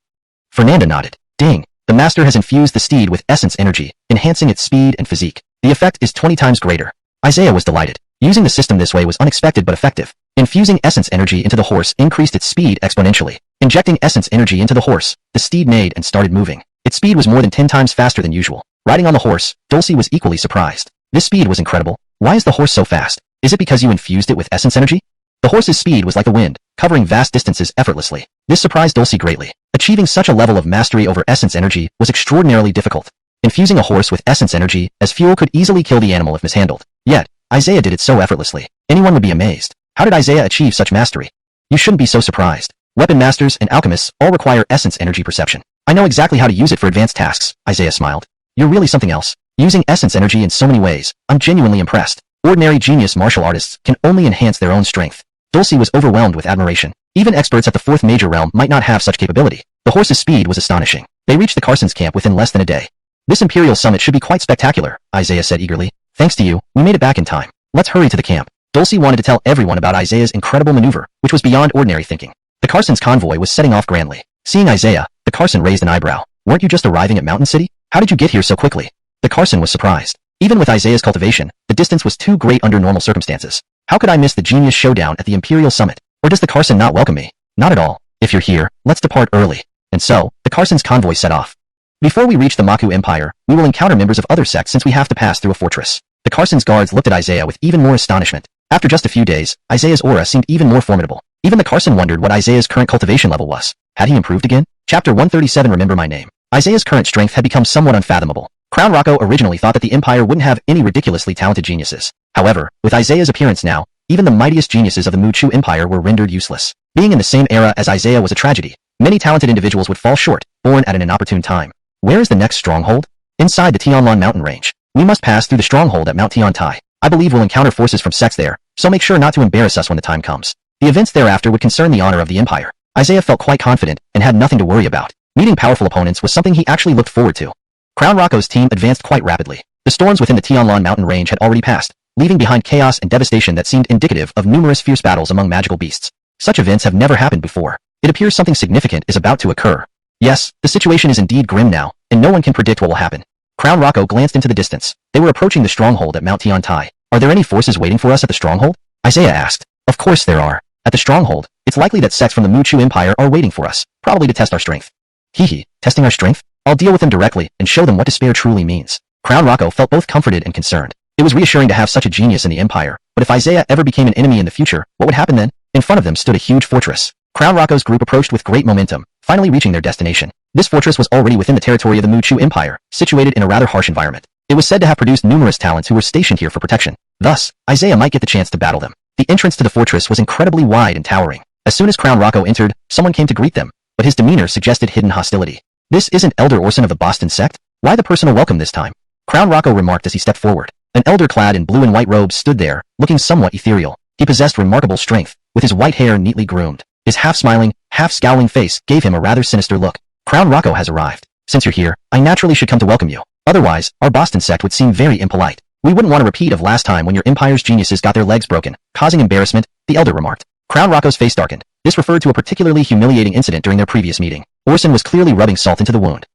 Fernanda nodded. Ding. The master has infused the steed with essence energy, enhancing its speed and physique. The effect is 20 times greater. Isaiah was delighted. Using the system this way was unexpected but effective. Infusing essence energy into the horse increased its speed exponentially. Injecting essence energy into the horse, the steed neighed and started moving. Its speed was more than 10 times faster than usual. Riding on the horse, Dulcie was equally surprised. This speed was incredible. Why is the horse so fast? Is it because you infused it with essence energy? The horse's speed was like the wind, covering vast distances effortlessly. This surprised Dulcie greatly. Achieving such a level of mastery over essence energy was extraordinarily difficult. Infusing a horse with essence energy as fuel could easily kill the animal if mishandled. Yet, Isaiah did it so effortlessly. Anyone would be amazed. How did Isaiah achieve such mastery? You shouldn't be so surprised. Weapon masters and alchemists all require essence energy perception. I know exactly how to use it for advanced tasks, Isaiah smiled. You're really something else. Using essence energy in so many ways, I'm genuinely impressed. Ordinary genius martial artists can only enhance their own strength. Dulcie was overwhelmed with admiration. Even experts at the 4th major realm might not have such capability. The horse's speed was astonishing. They reached the Carson's camp within less than a day. This Imperial Summit should be quite spectacular, Isaiah said eagerly. Thanks to you, we made it back in time. Let's hurry to the camp. Dulcie wanted to tell everyone about Isaiah's incredible maneuver, which was beyond ordinary thinking. The Carson's convoy was setting off grandly. Seeing Isaiah, the Carson raised an eyebrow. Weren't you just arriving at Mountain City? How did you get here so quickly? The Carson was surprised. Even with Isaiah's cultivation, the distance was too great under normal circumstances. How could I miss the genius showdown at the Imperial Summit? Or does the Carson not welcome me? Not at all. If you're here, let's depart early. And so, the Carson's convoy set off. Before we reach the Maku Empire, we will encounter members of other sects since we have to pass through a fortress. The Carson's guards looked at Isaiah with even more astonishment. After just a few days, Isaiah's aura seemed even more formidable. Even the Carson wondered what Isaiah's current cultivation level was. Had he improved again? Chapter 137 Remember My Name. Isaiah's current strength had become somewhat unfathomable. Crown Rocco originally thought that the Empire wouldn't have any ridiculously talented geniuses. However, with Isaiah's appearance now, even the mightiest geniuses of the Muchu Empire were rendered useless. Being in the same era as Isaiah was a tragedy. Many talented individuals would fall short, born at an inopportune time. Where is the next stronghold? Inside the Tianlan mountain range. We must pass through the stronghold at Mount Tiantai. I believe we'll encounter forces from sects there, so make sure not to embarrass us when the time comes. The events thereafter would concern the honor of the Empire. Isaiah felt quite confident and had nothing to worry about. Meeting powerful opponents was something he actually looked forward to. Crown Rocco's team advanced quite rapidly. The storms within the Tianlan mountain range had already passed, leaving behind chaos and devastation that seemed indicative of numerous fierce battles among magical beasts. Such events have never happened before. It appears something significant is about to occur. Yes, the situation is indeed grim now, and no one can predict what will happen. Crown Rocco glanced into the distance. They were approaching the stronghold at Mount Tiantai. Are there any forces waiting for us at the stronghold? Isaiah asked. Of course there are. At the stronghold, it's likely that sects from the Muchu Empire are waiting for us, probably to test our strength. Hee, testing our strength? I'll deal with them directly and show them what despair truly means. Crown Rocco felt both comforted and concerned. It was reassuring to have such a genius in the Empire, but if Isaiah ever became an enemy in the future, what would happen then? In front of them stood a huge fortress. Crown Rocco's group approached with great momentum, finally reaching their destination. This fortress was already within the territory of the Muchu Empire, situated in a rather harsh environment. It was said to have produced numerous talents who were stationed here for protection. Thus, Isaiah might get the chance to battle them. The entrance to the fortress was incredibly wide and towering. As soon as Crown Rocco entered, someone came to greet them, but his demeanor suggested hidden hostility. This isn't Elder Orson of the Boston sect? Why the personal welcome this time? Crown Rocco remarked as he stepped forward. An elder clad in blue and white robes stood there, looking somewhat ethereal. He possessed remarkable strength, with his white hair neatly groomed. His half-smiling, half-scowling face gave him a rather sinister look. Crown Rocco has arrived. Since you're here, I naturally should come to welcome you. Otherwise, our Boston sect would seem very impolite. We wouldn't want a repeat of last time when your Empire's geniuses got their legs broken, causing embarrassment, the elder remarked. Crown Rocco's face darkened. This referred to a particularly humiliating incident during their previous meeting. Orson was clearly rubbing salt into the wound.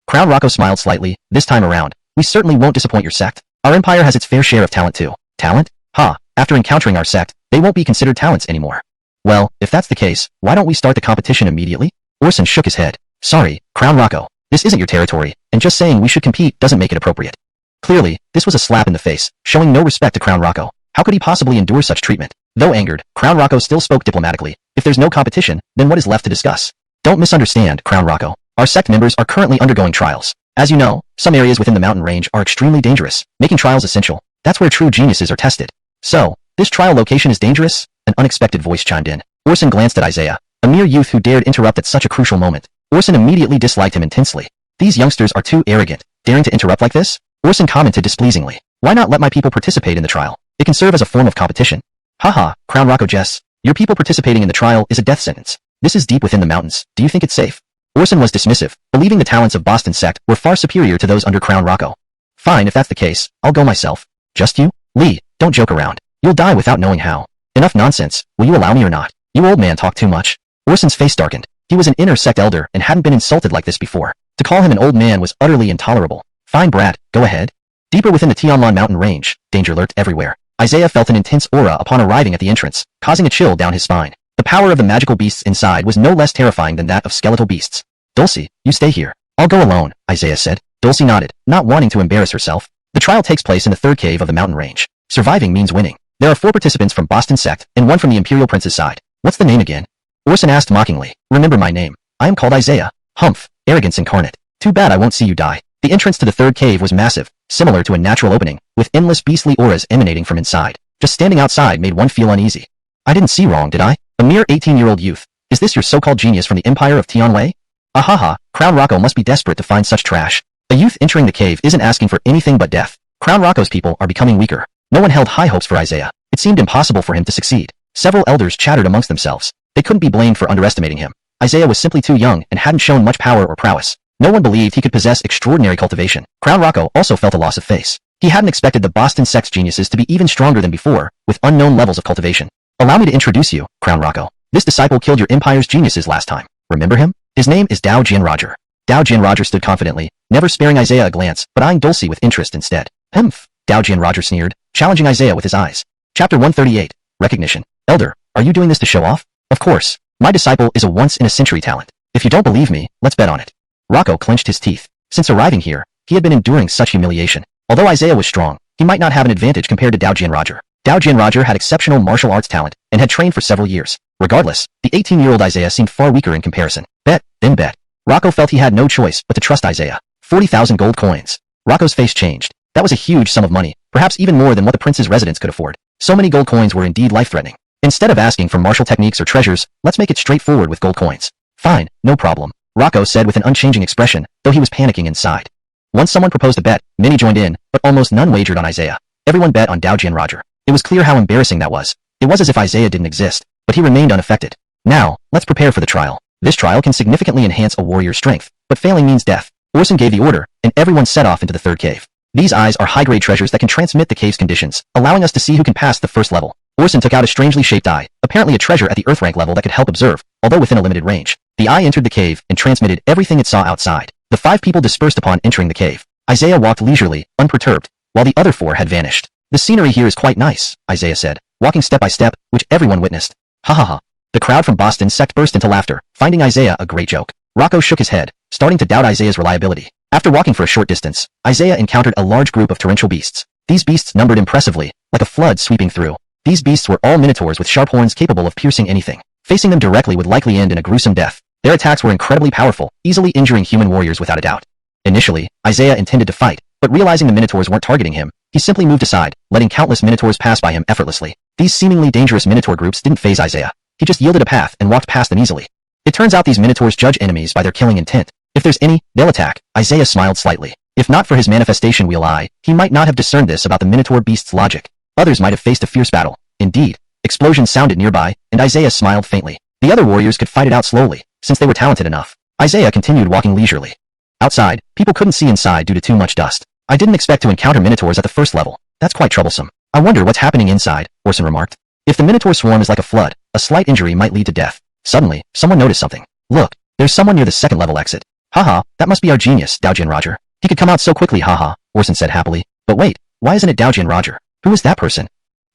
Crown Rocco smiled slightly. This time around, we certainly won't disappoint your sect. Our empire has its fair share of talent too. Talent? Ha, after encountering our sect, they won't be considered talents anymore. Well, if that's the case, why don't we start the competition immediately? Orson shook his head. Sorry, Crown Rocco, this isn't your territory, and just saying we should compete doesn't make it appropriate. Clearly, this was a slap in the face, showing no respect to Crown Rocco. How could he possibly endure such treatment? Though angered, Crown Rocco still spoke diplomatically. If there's no competition, then what is left to discuss? Don't misunderstand, Crown Rocco. Our sect members are currently undergoing trials. As you know, some areas within the mountain range are extremely dangerous, making trials essential. That's where true geniuses are tested. So, this trial location is dangerous? An unexpected voice chimed in. Orson glanced at Isaiah, a mere youth who dared interrupt at such a crucial moment. Orson immediately disliked him intensely. These youngsters are too arrogant, daring to interrupt like this? Orson commented displeasingly. Why not let my people participate in the trial? It can serve as a form of competition. Haha, Crown Rocco jests. Your people participating in the trial is a death sentence. This is deep within the mountains. Do you think it's safe? Orson was dismissive, believing the talents of Boston sect were far superior to those under Crown Rocco. Fine, if that's the case, I'll go myself. Just you? Lee, don't joke around. You'll die without knowing how. Enough nonsense. Will you allow me or not? You old man talk too much. Orson's face darkened. He was an inner sect elder and hadn't been insulted like this before. To call him an old man was utterly intolerable. Fine brat, go ahead. Deeper within the Tianlan mountain range, danger lurked everywhere. Isaiah felt an intense aura upon arriving at the entrance, causing a chill down his spine. The power of the magical beasts inside was no less terrifying than that of skeletal beasts. Dulcie, you stay here. I'll go alone, Isaiah said. Dulcie nodded, not wanting to embarrass herself. The trial takes place in the third cave of the mountain range. Surviving means winning. There are 4 participants from Boston sect and 1 from the Imperial Prince's side. What's the name again? Orson asked mockingly. Remember my name. I am called Isaiah. Humph, arrogance incarnate. Too bad I won't see you die. The entrance to the third cave was massive, similar to a natural opening, with endless beastly auras emanating from inside. Just standing outside made one feel uneasy. I didn't see wrong, did I? A mere 18-year-old youth. Is this your so-called genius from the Empire of Tianwei? Ahaha, Crown Rocco must be desperate to find such trash. A youth entering the cave isn't asking for anything but death. Crown Rocco's people are becoming weaker. No one held high hopes for Isaiah. It seemed impossible for him to succeed. Several elders chattered amongst themselves. They couldn't be blamed for underestimating him. Isaiah was simply too young and hadn't shown much power or prowess. No one believed he could possess extraordinary cultivation. Crown Rocco also felt a loss of face. He hadn't expected the Boston sect's geniuses to be even stronger than before, with unknown levels of cultivation. Allow me to introduce you, Crown Rocco. This disciple killed your empire's geniuses last time. Remember him? His name is Dao Jin Roger. Dao Jin Roger stood confidently, never sparing Isaiah a glance, but eyeing Dulcie with interest instead. Humph, Dao Jin Roger sneered, challenging Isaiah with his eyes. Chapter 138. Recognition. Elder, are you doing this to show off? Of course. My disciple is a once-in-a-century talent. If you don't believe me, let's bet on it. Rocco clenched his teeth. Since arriving here, he had been enduring such humiliation. Although Isaiah was strong, he might not have an advantage compared to Dao Jin Roger. Dao Jin Roger had exceptional martial arts talent and had trained for several years. Regardless, the 18-year-old Isaiah seemed far weaker in comparison. Bet, then bet. Rocco felt he had no choice but to trust Isaiah. 40,000 gold coins. Rocco's face changed. That was a huge sum of money, perhaps even more than what the prince's residence could afford. So many gold coins were indeed life-threatening. Instead of asking for martial techniques or treasures, let's make it straightforward with gold coins. Fine, no problem, Rocco said with an unchanging expression, though he was panicking inside. Once someone proposed a bet, many joined in, but almost none wagered on Isaiah. Everyone bet on Dao Jian Roger. It was clear how embarrassing that was. It was as if Isaiah didn't exist, but he remained unaffected. Now, let's prepare for the trial. This trial can significantly enhance a warrior's strength, but failing means death. Orson gave the order, and everyone set off into the third cave. These eyes are high-grade treasures that can transmit the cave's conditions, allowing us to see who can pass the first level. Orson took out a strangely shaped eye, apparently a treasure at the Earth rank level that could help observe, although within a limited range. The eye entered the cave and transmitted everything it saw outside. The 5 people dispersed upon entering the cave. Isaiah walked leisurely, unperturbed, while the other 4 had vanished. The scenery here is quite nice, Isaiah said, walking step by step, which everyone witnessed. Ha ha ha. The crowd from Boston sect burst into laughter, finding Isaiah a great joke. Rocco shook his head, starting to doubt Isaiah's reliability. After walking for a short distance, Isaiah encountered a large group of torrential beasts. These beasts numbered impressively, like a flood sweeping through. These beasts were all minotaurs with sharp horns capable of piercing anything. Facing them directly would likely end in a gruesome death. Their attacks were incredibly powerful, easily injuring human warriors without a doubt. Initially, Isaiah intended to fight, but realizing the minotaurs weren't targeting him, he simply moved aside, letting countless minotaurs pass by him effortlessly. These seemingly dangerous minotaur groups didn't faze Isaiah. He just yielded a path and walked past them easily. It turns out these minotaurs judge enemies by their killing intent. If there's any, they'll attack. Isaiah smiled slightly. If not for his manifestation wheel eye, he might not have discerned this about the minotaur beast's logic. Others might have faced a fierce battle. Indeed, explosions sounded nearby, and Isaiah smiled faintly. The other warriors could fight it out slowly, since they were talented enough. Isaiah continued walking leisurely. Outside, people couldn't see inside due to too much dust. I didn't expect to encounter minotaurs at the first level. That's quite troublesome. I wonder what's happening inside, Orson remarked. If the minotaur swarm is like a flood, a slight injury might lead to death. Suddenly, someone noticed something. Look, there's someone near the second level exit. Haha, that must be our genius, Dao Jian Roger. He could come out so quickly, haha, Orson said happily. But wait, why isn't it Dao Jian Roger? Who is that person?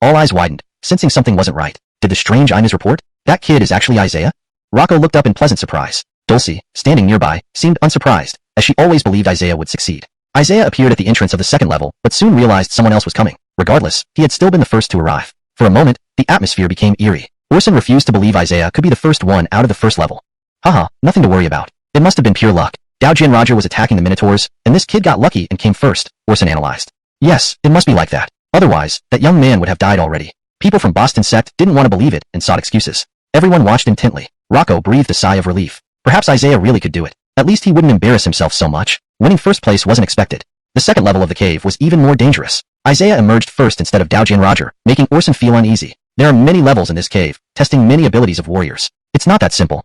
All eyes widened, sensing something wasn't right. Did the strange eye misreport? That kid is actually Isaiah? Rocco looked up in pleasant surprise. Dulcie, standing nearby, seemed unsurprised, as she always believed Isaiah would succeed. Isaiah appeared at the entrance of the second level, but soon realized someone else was coming. Regardless, he had still been the first to arrive. For a moment, the atmosphere became eerie. Orson refused to believe Isaiah could be the first one out of the first level. Haha, nothing to worry about. It must have been pure luck. Dao Jian Roger was attacking the minotaurs, and this kid got lucky and came first, Orson analyzed. Yes, it must be like that. Otherwise, that young man would have died already. People from Boston sect didn't want to believe it and sought excuses. Everyone watched intently. Rocco breathed a sigh of relief. Perhaps Isaiah really could do it. At least he wouldn't embarrass himself so much. Winning first place wasn't expected. The second level of the cave was even more dangerous. Isaiah emerged first instead of Dao Jian Roger, making Orson feel uneasy. There are many levels in this cave, testing many abilities of warriors. It's not that simple.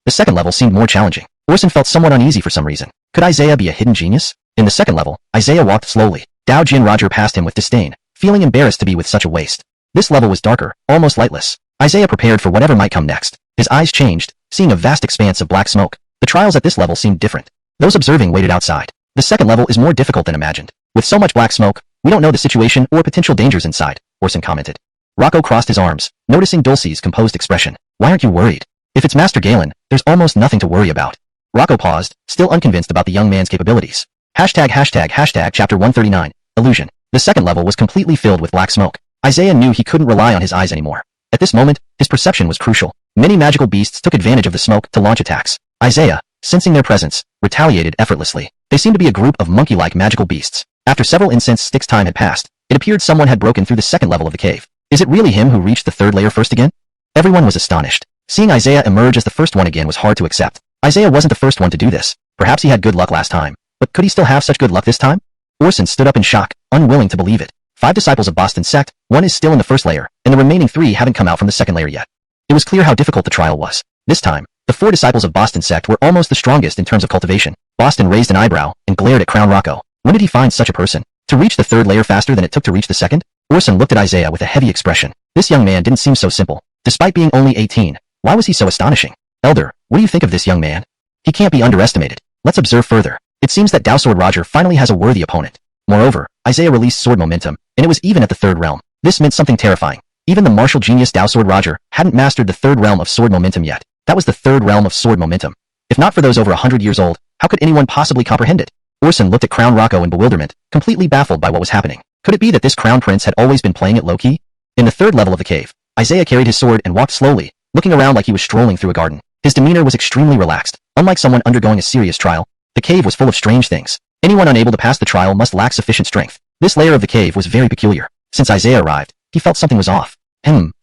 The second level seemed more challenging. Orson felt somewhat uneasy for some reason. Could Isaiah be a hidden genius? In the second level, Isaiah walked slowly. Dao Jian Roger passed him with disdain, feeling embarrassed to be with such a waste. This level was darker, almost lightless. Isaiah prepared for whatever might come next. His eyes changed, seeing a vast expanse of black smoke. The trials at this level seemed different. Those observing waited outside. The second level is more difficult than imagined. With so much black smoke, we don't know the situation or potential dangers inside, Orson commented. Rocco crossed his arms, noticing Dulcie's composed expression. Why aren't you worried? If it's Master Galen, there's almost nothing to worry about. Rocco paused, still unconvinced about the young man's capabilities. Hashtag chapter 139, illusion. The second level was completely filled with black smoke. Isaiah knew he couldn't rely on his eyes anymore. At this moment, his perception was crucial. Many magical beasts took advantage of the smoke to launch attacks. Isaiah, sensing their presence, retaliated effortlessly. They seemed to be a group of monkey-like magical beasts. After several incense sticks' time had passed, it appeared someone had broken through the second level of the cave. Is it really him who reached the third layer first again? Everyone was astonished. Seeing Isaiah emerge as the first one again was hard to accept. Isaiah wasn't the first one to do this. Perhaps he had good luck last time. But could he still have such good luck this time? Orson stood up in shock, unwilling to believe it. 5 disciples of Boston sect, 1 is still in the first layer, and the remaining 3 haven't come out from the second layer yet. It was clear how difficult the trial was. This time, the 4 disciples of Boston sect were almost the strongest in terms of cultivation. Boston raised an eyebrow and glared at Crown Rocco. When did he find such a person? To reach the third layer faster than it took to reach the second? Orson looked at Isaiah with a heavy expression. This young man didn't seem so simple. Despite being only 18, why was he so astonishing? Elder, what do you think of this young man? He can't be underestimated. Let's observe further. It seems that Dao Sword Roger finally has a worthy opponent. Moreover, Isaiah released sword momentum, and it was even at the third realm. This meant something terrifying. Even the martial genius Dao Sword Roger hadn't mastered the third realm of sword momentum yet. That was the third realm of sword momentum. If not for those over 100 years old, how could anyone possibly comprehend it? Orson looked at Crown Rocco in bewilderment, completely baffled by what was happening. Could it be that this crown prince had always been playing it low-key? In the third level of the cave, Isaiah carried his sword and walked slowly, looking around like he was strolling through a garden. His demeanor was extremely relaxed. Unlike someone undergoing a serious trial, the cave was full of strange things. Anyone unable to pass the trial must lack sufficient strength. This layer of the cave was very peculiar. Since Isaiah arrived, he felt something was off.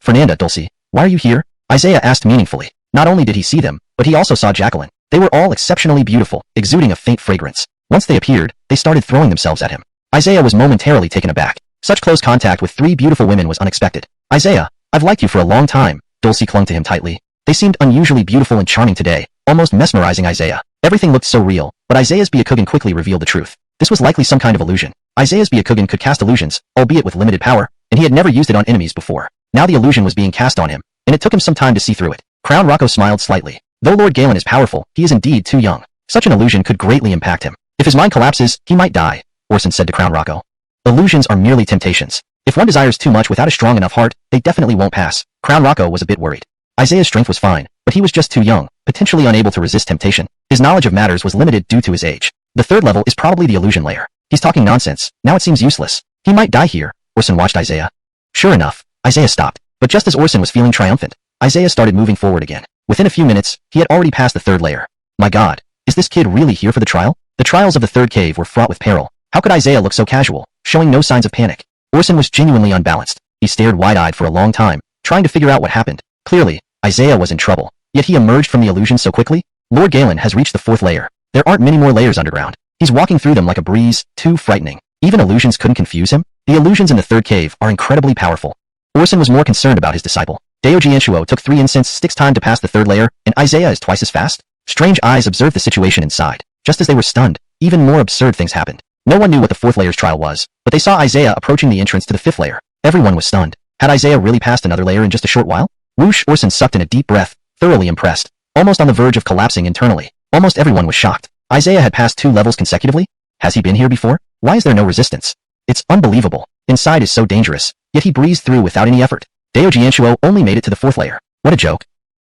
Fernanda, Dulcie, why are you here? Isaiah asked meaningfully. Not only did he see them, but he also saw Jacqueline. They were all exceptionally beautiful, exuding a faint fragrance. Once they appeared, they started throwing themselves at him. Isaiah was momentarily taken aback. Such close contact with three beautiful women was unexpected. Isaiah, I've liked you for a long time. Dulcie clung to him tightly. They seemed unusually beautiful and charming today, almost mesmerizing Isaiah. Everything looked so real, but Isaiah's Byakugan quickly revealed the truth. This was likely some kind of illusion. Isaiah's Byakugan could cast illusions, albeit with limited power, and he had never used it on enemies before. Now the illusion was being cast on him, and it took him some time to see through it. Crown Rocco smiled slightly. Though Lord Galen is powerful, he is indeed too young. Such an illusion could greatly impact him. If his mind collapses, he might die, Orson said to Crown Rocco. Illusions are merely temptations. If one desires too much without a strong enough heart, they definitely won't pass. Crown Rocco was a bit worried. Isaiah's strength was fine, but he was just too young, potentially unable to resist temptation. His knowledge of matters was limited due to his age. The third level is probably the illusion layer. He's talking nonsense. Now it seems useless. He might die here. Orson watched Isaiah. Sure enough, Isaiah stopped. But just as Orson was feeling triumphant, Isaiah started moving forward again. Within a few minutes, he had already passed the third layer. My God, is this kid really here for the trial? The trials of the third cave were fraught with peril. How could Isaiah look so casual, showing no signs of panic? Orson was genuinely unbalanced. He stared wide-eyed for a long time, trying to figure out what happened. Clearly, Isaiah was in trouble. Yet he emerged from the illusion so quickly. Lord Galen has reached the fourth layer. There aren't many more layers underground. He's walking through them like a breeze, too frightening. Even illusions couldn't confuse him. The illusions in the third cave are incredibly powerful. Orson was more concerned about his disciple. Daoji Enshuo took 3 incense sticks time to pass the third layer, and Isaiah is twice as fast? Strange eyes observed the situation inside. Just as they were stunned, even more absurd things happened. No one knew what the fourth layer's trial was, but they saw Isaiah approaching the entrance to the fifth layer. Everyone was stunned. Had Isaiah really passed another layer in just a short while? Whoosh! Orson sucked in a deep breath, thoroughly impressed. Almost on the verge of collapsing internally. Almost everyone was shocked. Isaiah had passed 2 levels consecutively? Has he been here before? Why is there no resistance? It's unbelievable. Inside is so dangerous, yet he breezed through without any effort. Daoji Enshuo only made it to the fourth layer. What a joke.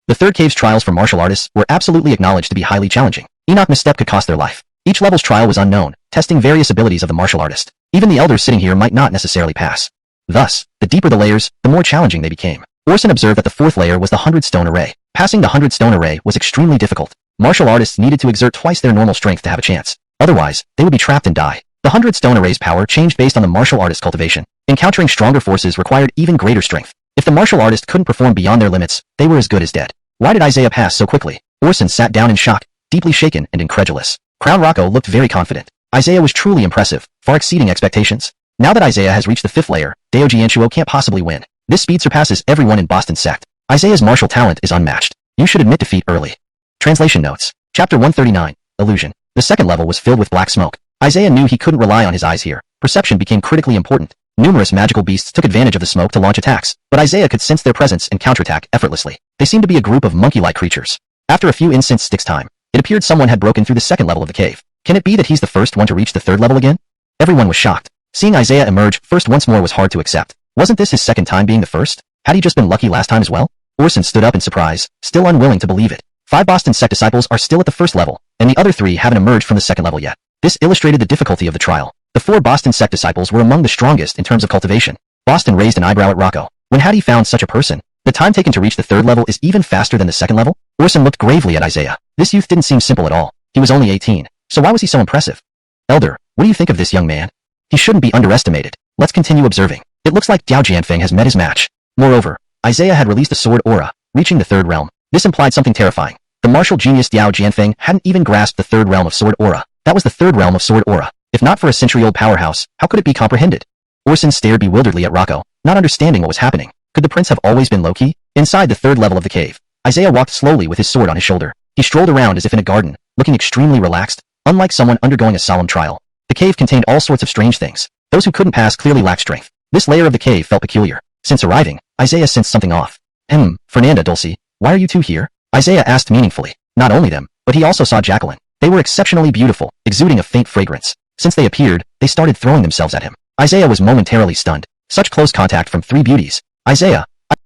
The third cave's trials for martial artists were absolutely acknowledged to be highly challenging. Enoch misstep could cost their life. Each level's trial was unknown, testing various abilities of the martial artist. Even the elders sitting here might not necessarily pass. Thus, the deeper the layers, the more challenging they became. Orson observed that the fourth layer was the 100-stone array. Passing the 100-stone array was extremely difficult. Martial artists needed to exert twice their normal strength to have a chance. Otherwise, they would be trapped and die. The 100-stone array's power changed based on the martial artist's cultivation. Encountering stronger forces required even greater strength. If the martial artist couldn't perform beyond their limits, they were as good as dead. Why did Isaiah pass so quickly? Orson sat down in shock, deeply shaken and incredulous. Crown Rocco looked very confident. Isaiah was truly impressive, far exceeding expectations. Now that Isaiah has reached the fifth layer, Daoji Enshuo can't possibly win. This speed surpasses everyone in Boston sect. Isaiah's martial talent is unmatched. You should admit defeat early. Translation notes. Chapter 139. Illusion. The second level was filled with black smoke. Isaiah knew he couldn't rely on his eyes here. Perception became critically important. Numerous magical beasts took advantage of the smoke to launch attacks, but Isaiah could sense their presence and counterattack effortlessly. They seemed to be a group of monkey-like creatures. After a few incense sticks time, it appeared someone had broken through the second level of the cave. Can it be that he's the first one to reach the third level again? Everyone was shocked. Seeing Isaiah emerge first once more was hard to accept. Wasn't this his second time being the first? Had he just been lucky last time as well? Orson stood up in surprise, still unwilling to believe it. 5 Boston sect disciples are still at the first level, and the other 3 haven't emerged from the second level yet. This illustrated the difficulty of the trial. The 4 Boston sect disciples were among the strongest in terms of cultivation. Boston raised an eyebrow at Rocco. When had he found such a person? The time taken to reach the third level is even faster than the second level? Orson looked gravely at Isaiah. This youth didn't seem simple at all. He was only 18, so why was he so impressive? Elder, what do you think of this young man? He shouldn't be underestimated. Let's continue observing. It looks like Diao Jianfeng has met his match. Moreover, Isaiah had released a sword aura, reaching the third realm. This implied something terrifying. The martial genius Diao Jianfeng hadn't even grasped the third realm of sword aura. That was the third realm of sword aura. If not for a century-old powerhouse, how could it be comprehended? Orson stared bewilderedly at Rocco, not understanding what was happening. Could the prince have always been low-key? Inside the third level of the cave, Isaiah walked slowly with his sword on his shoulder. He strolled around as if in a garden, looking extremely relaxed, unlike someone undergoing a solemn trial. The cave contained all sorts of strange things. Those who couldn't pass clearly lacked strength. This layer of the cave felt peculiar. Since arriving, Isaiah sensed something off. Fernanda, Dulcie, why are you two here? Isaiah asked meaningfully. Not only them, but he also saw Jacqueline. They were exceptionally beautiful, exuding a faint fragrance. Since they appeared, they started throwing themselves at him. Isaiah was momentarily stunned. Such close contact from 3 beauties. Isaiah,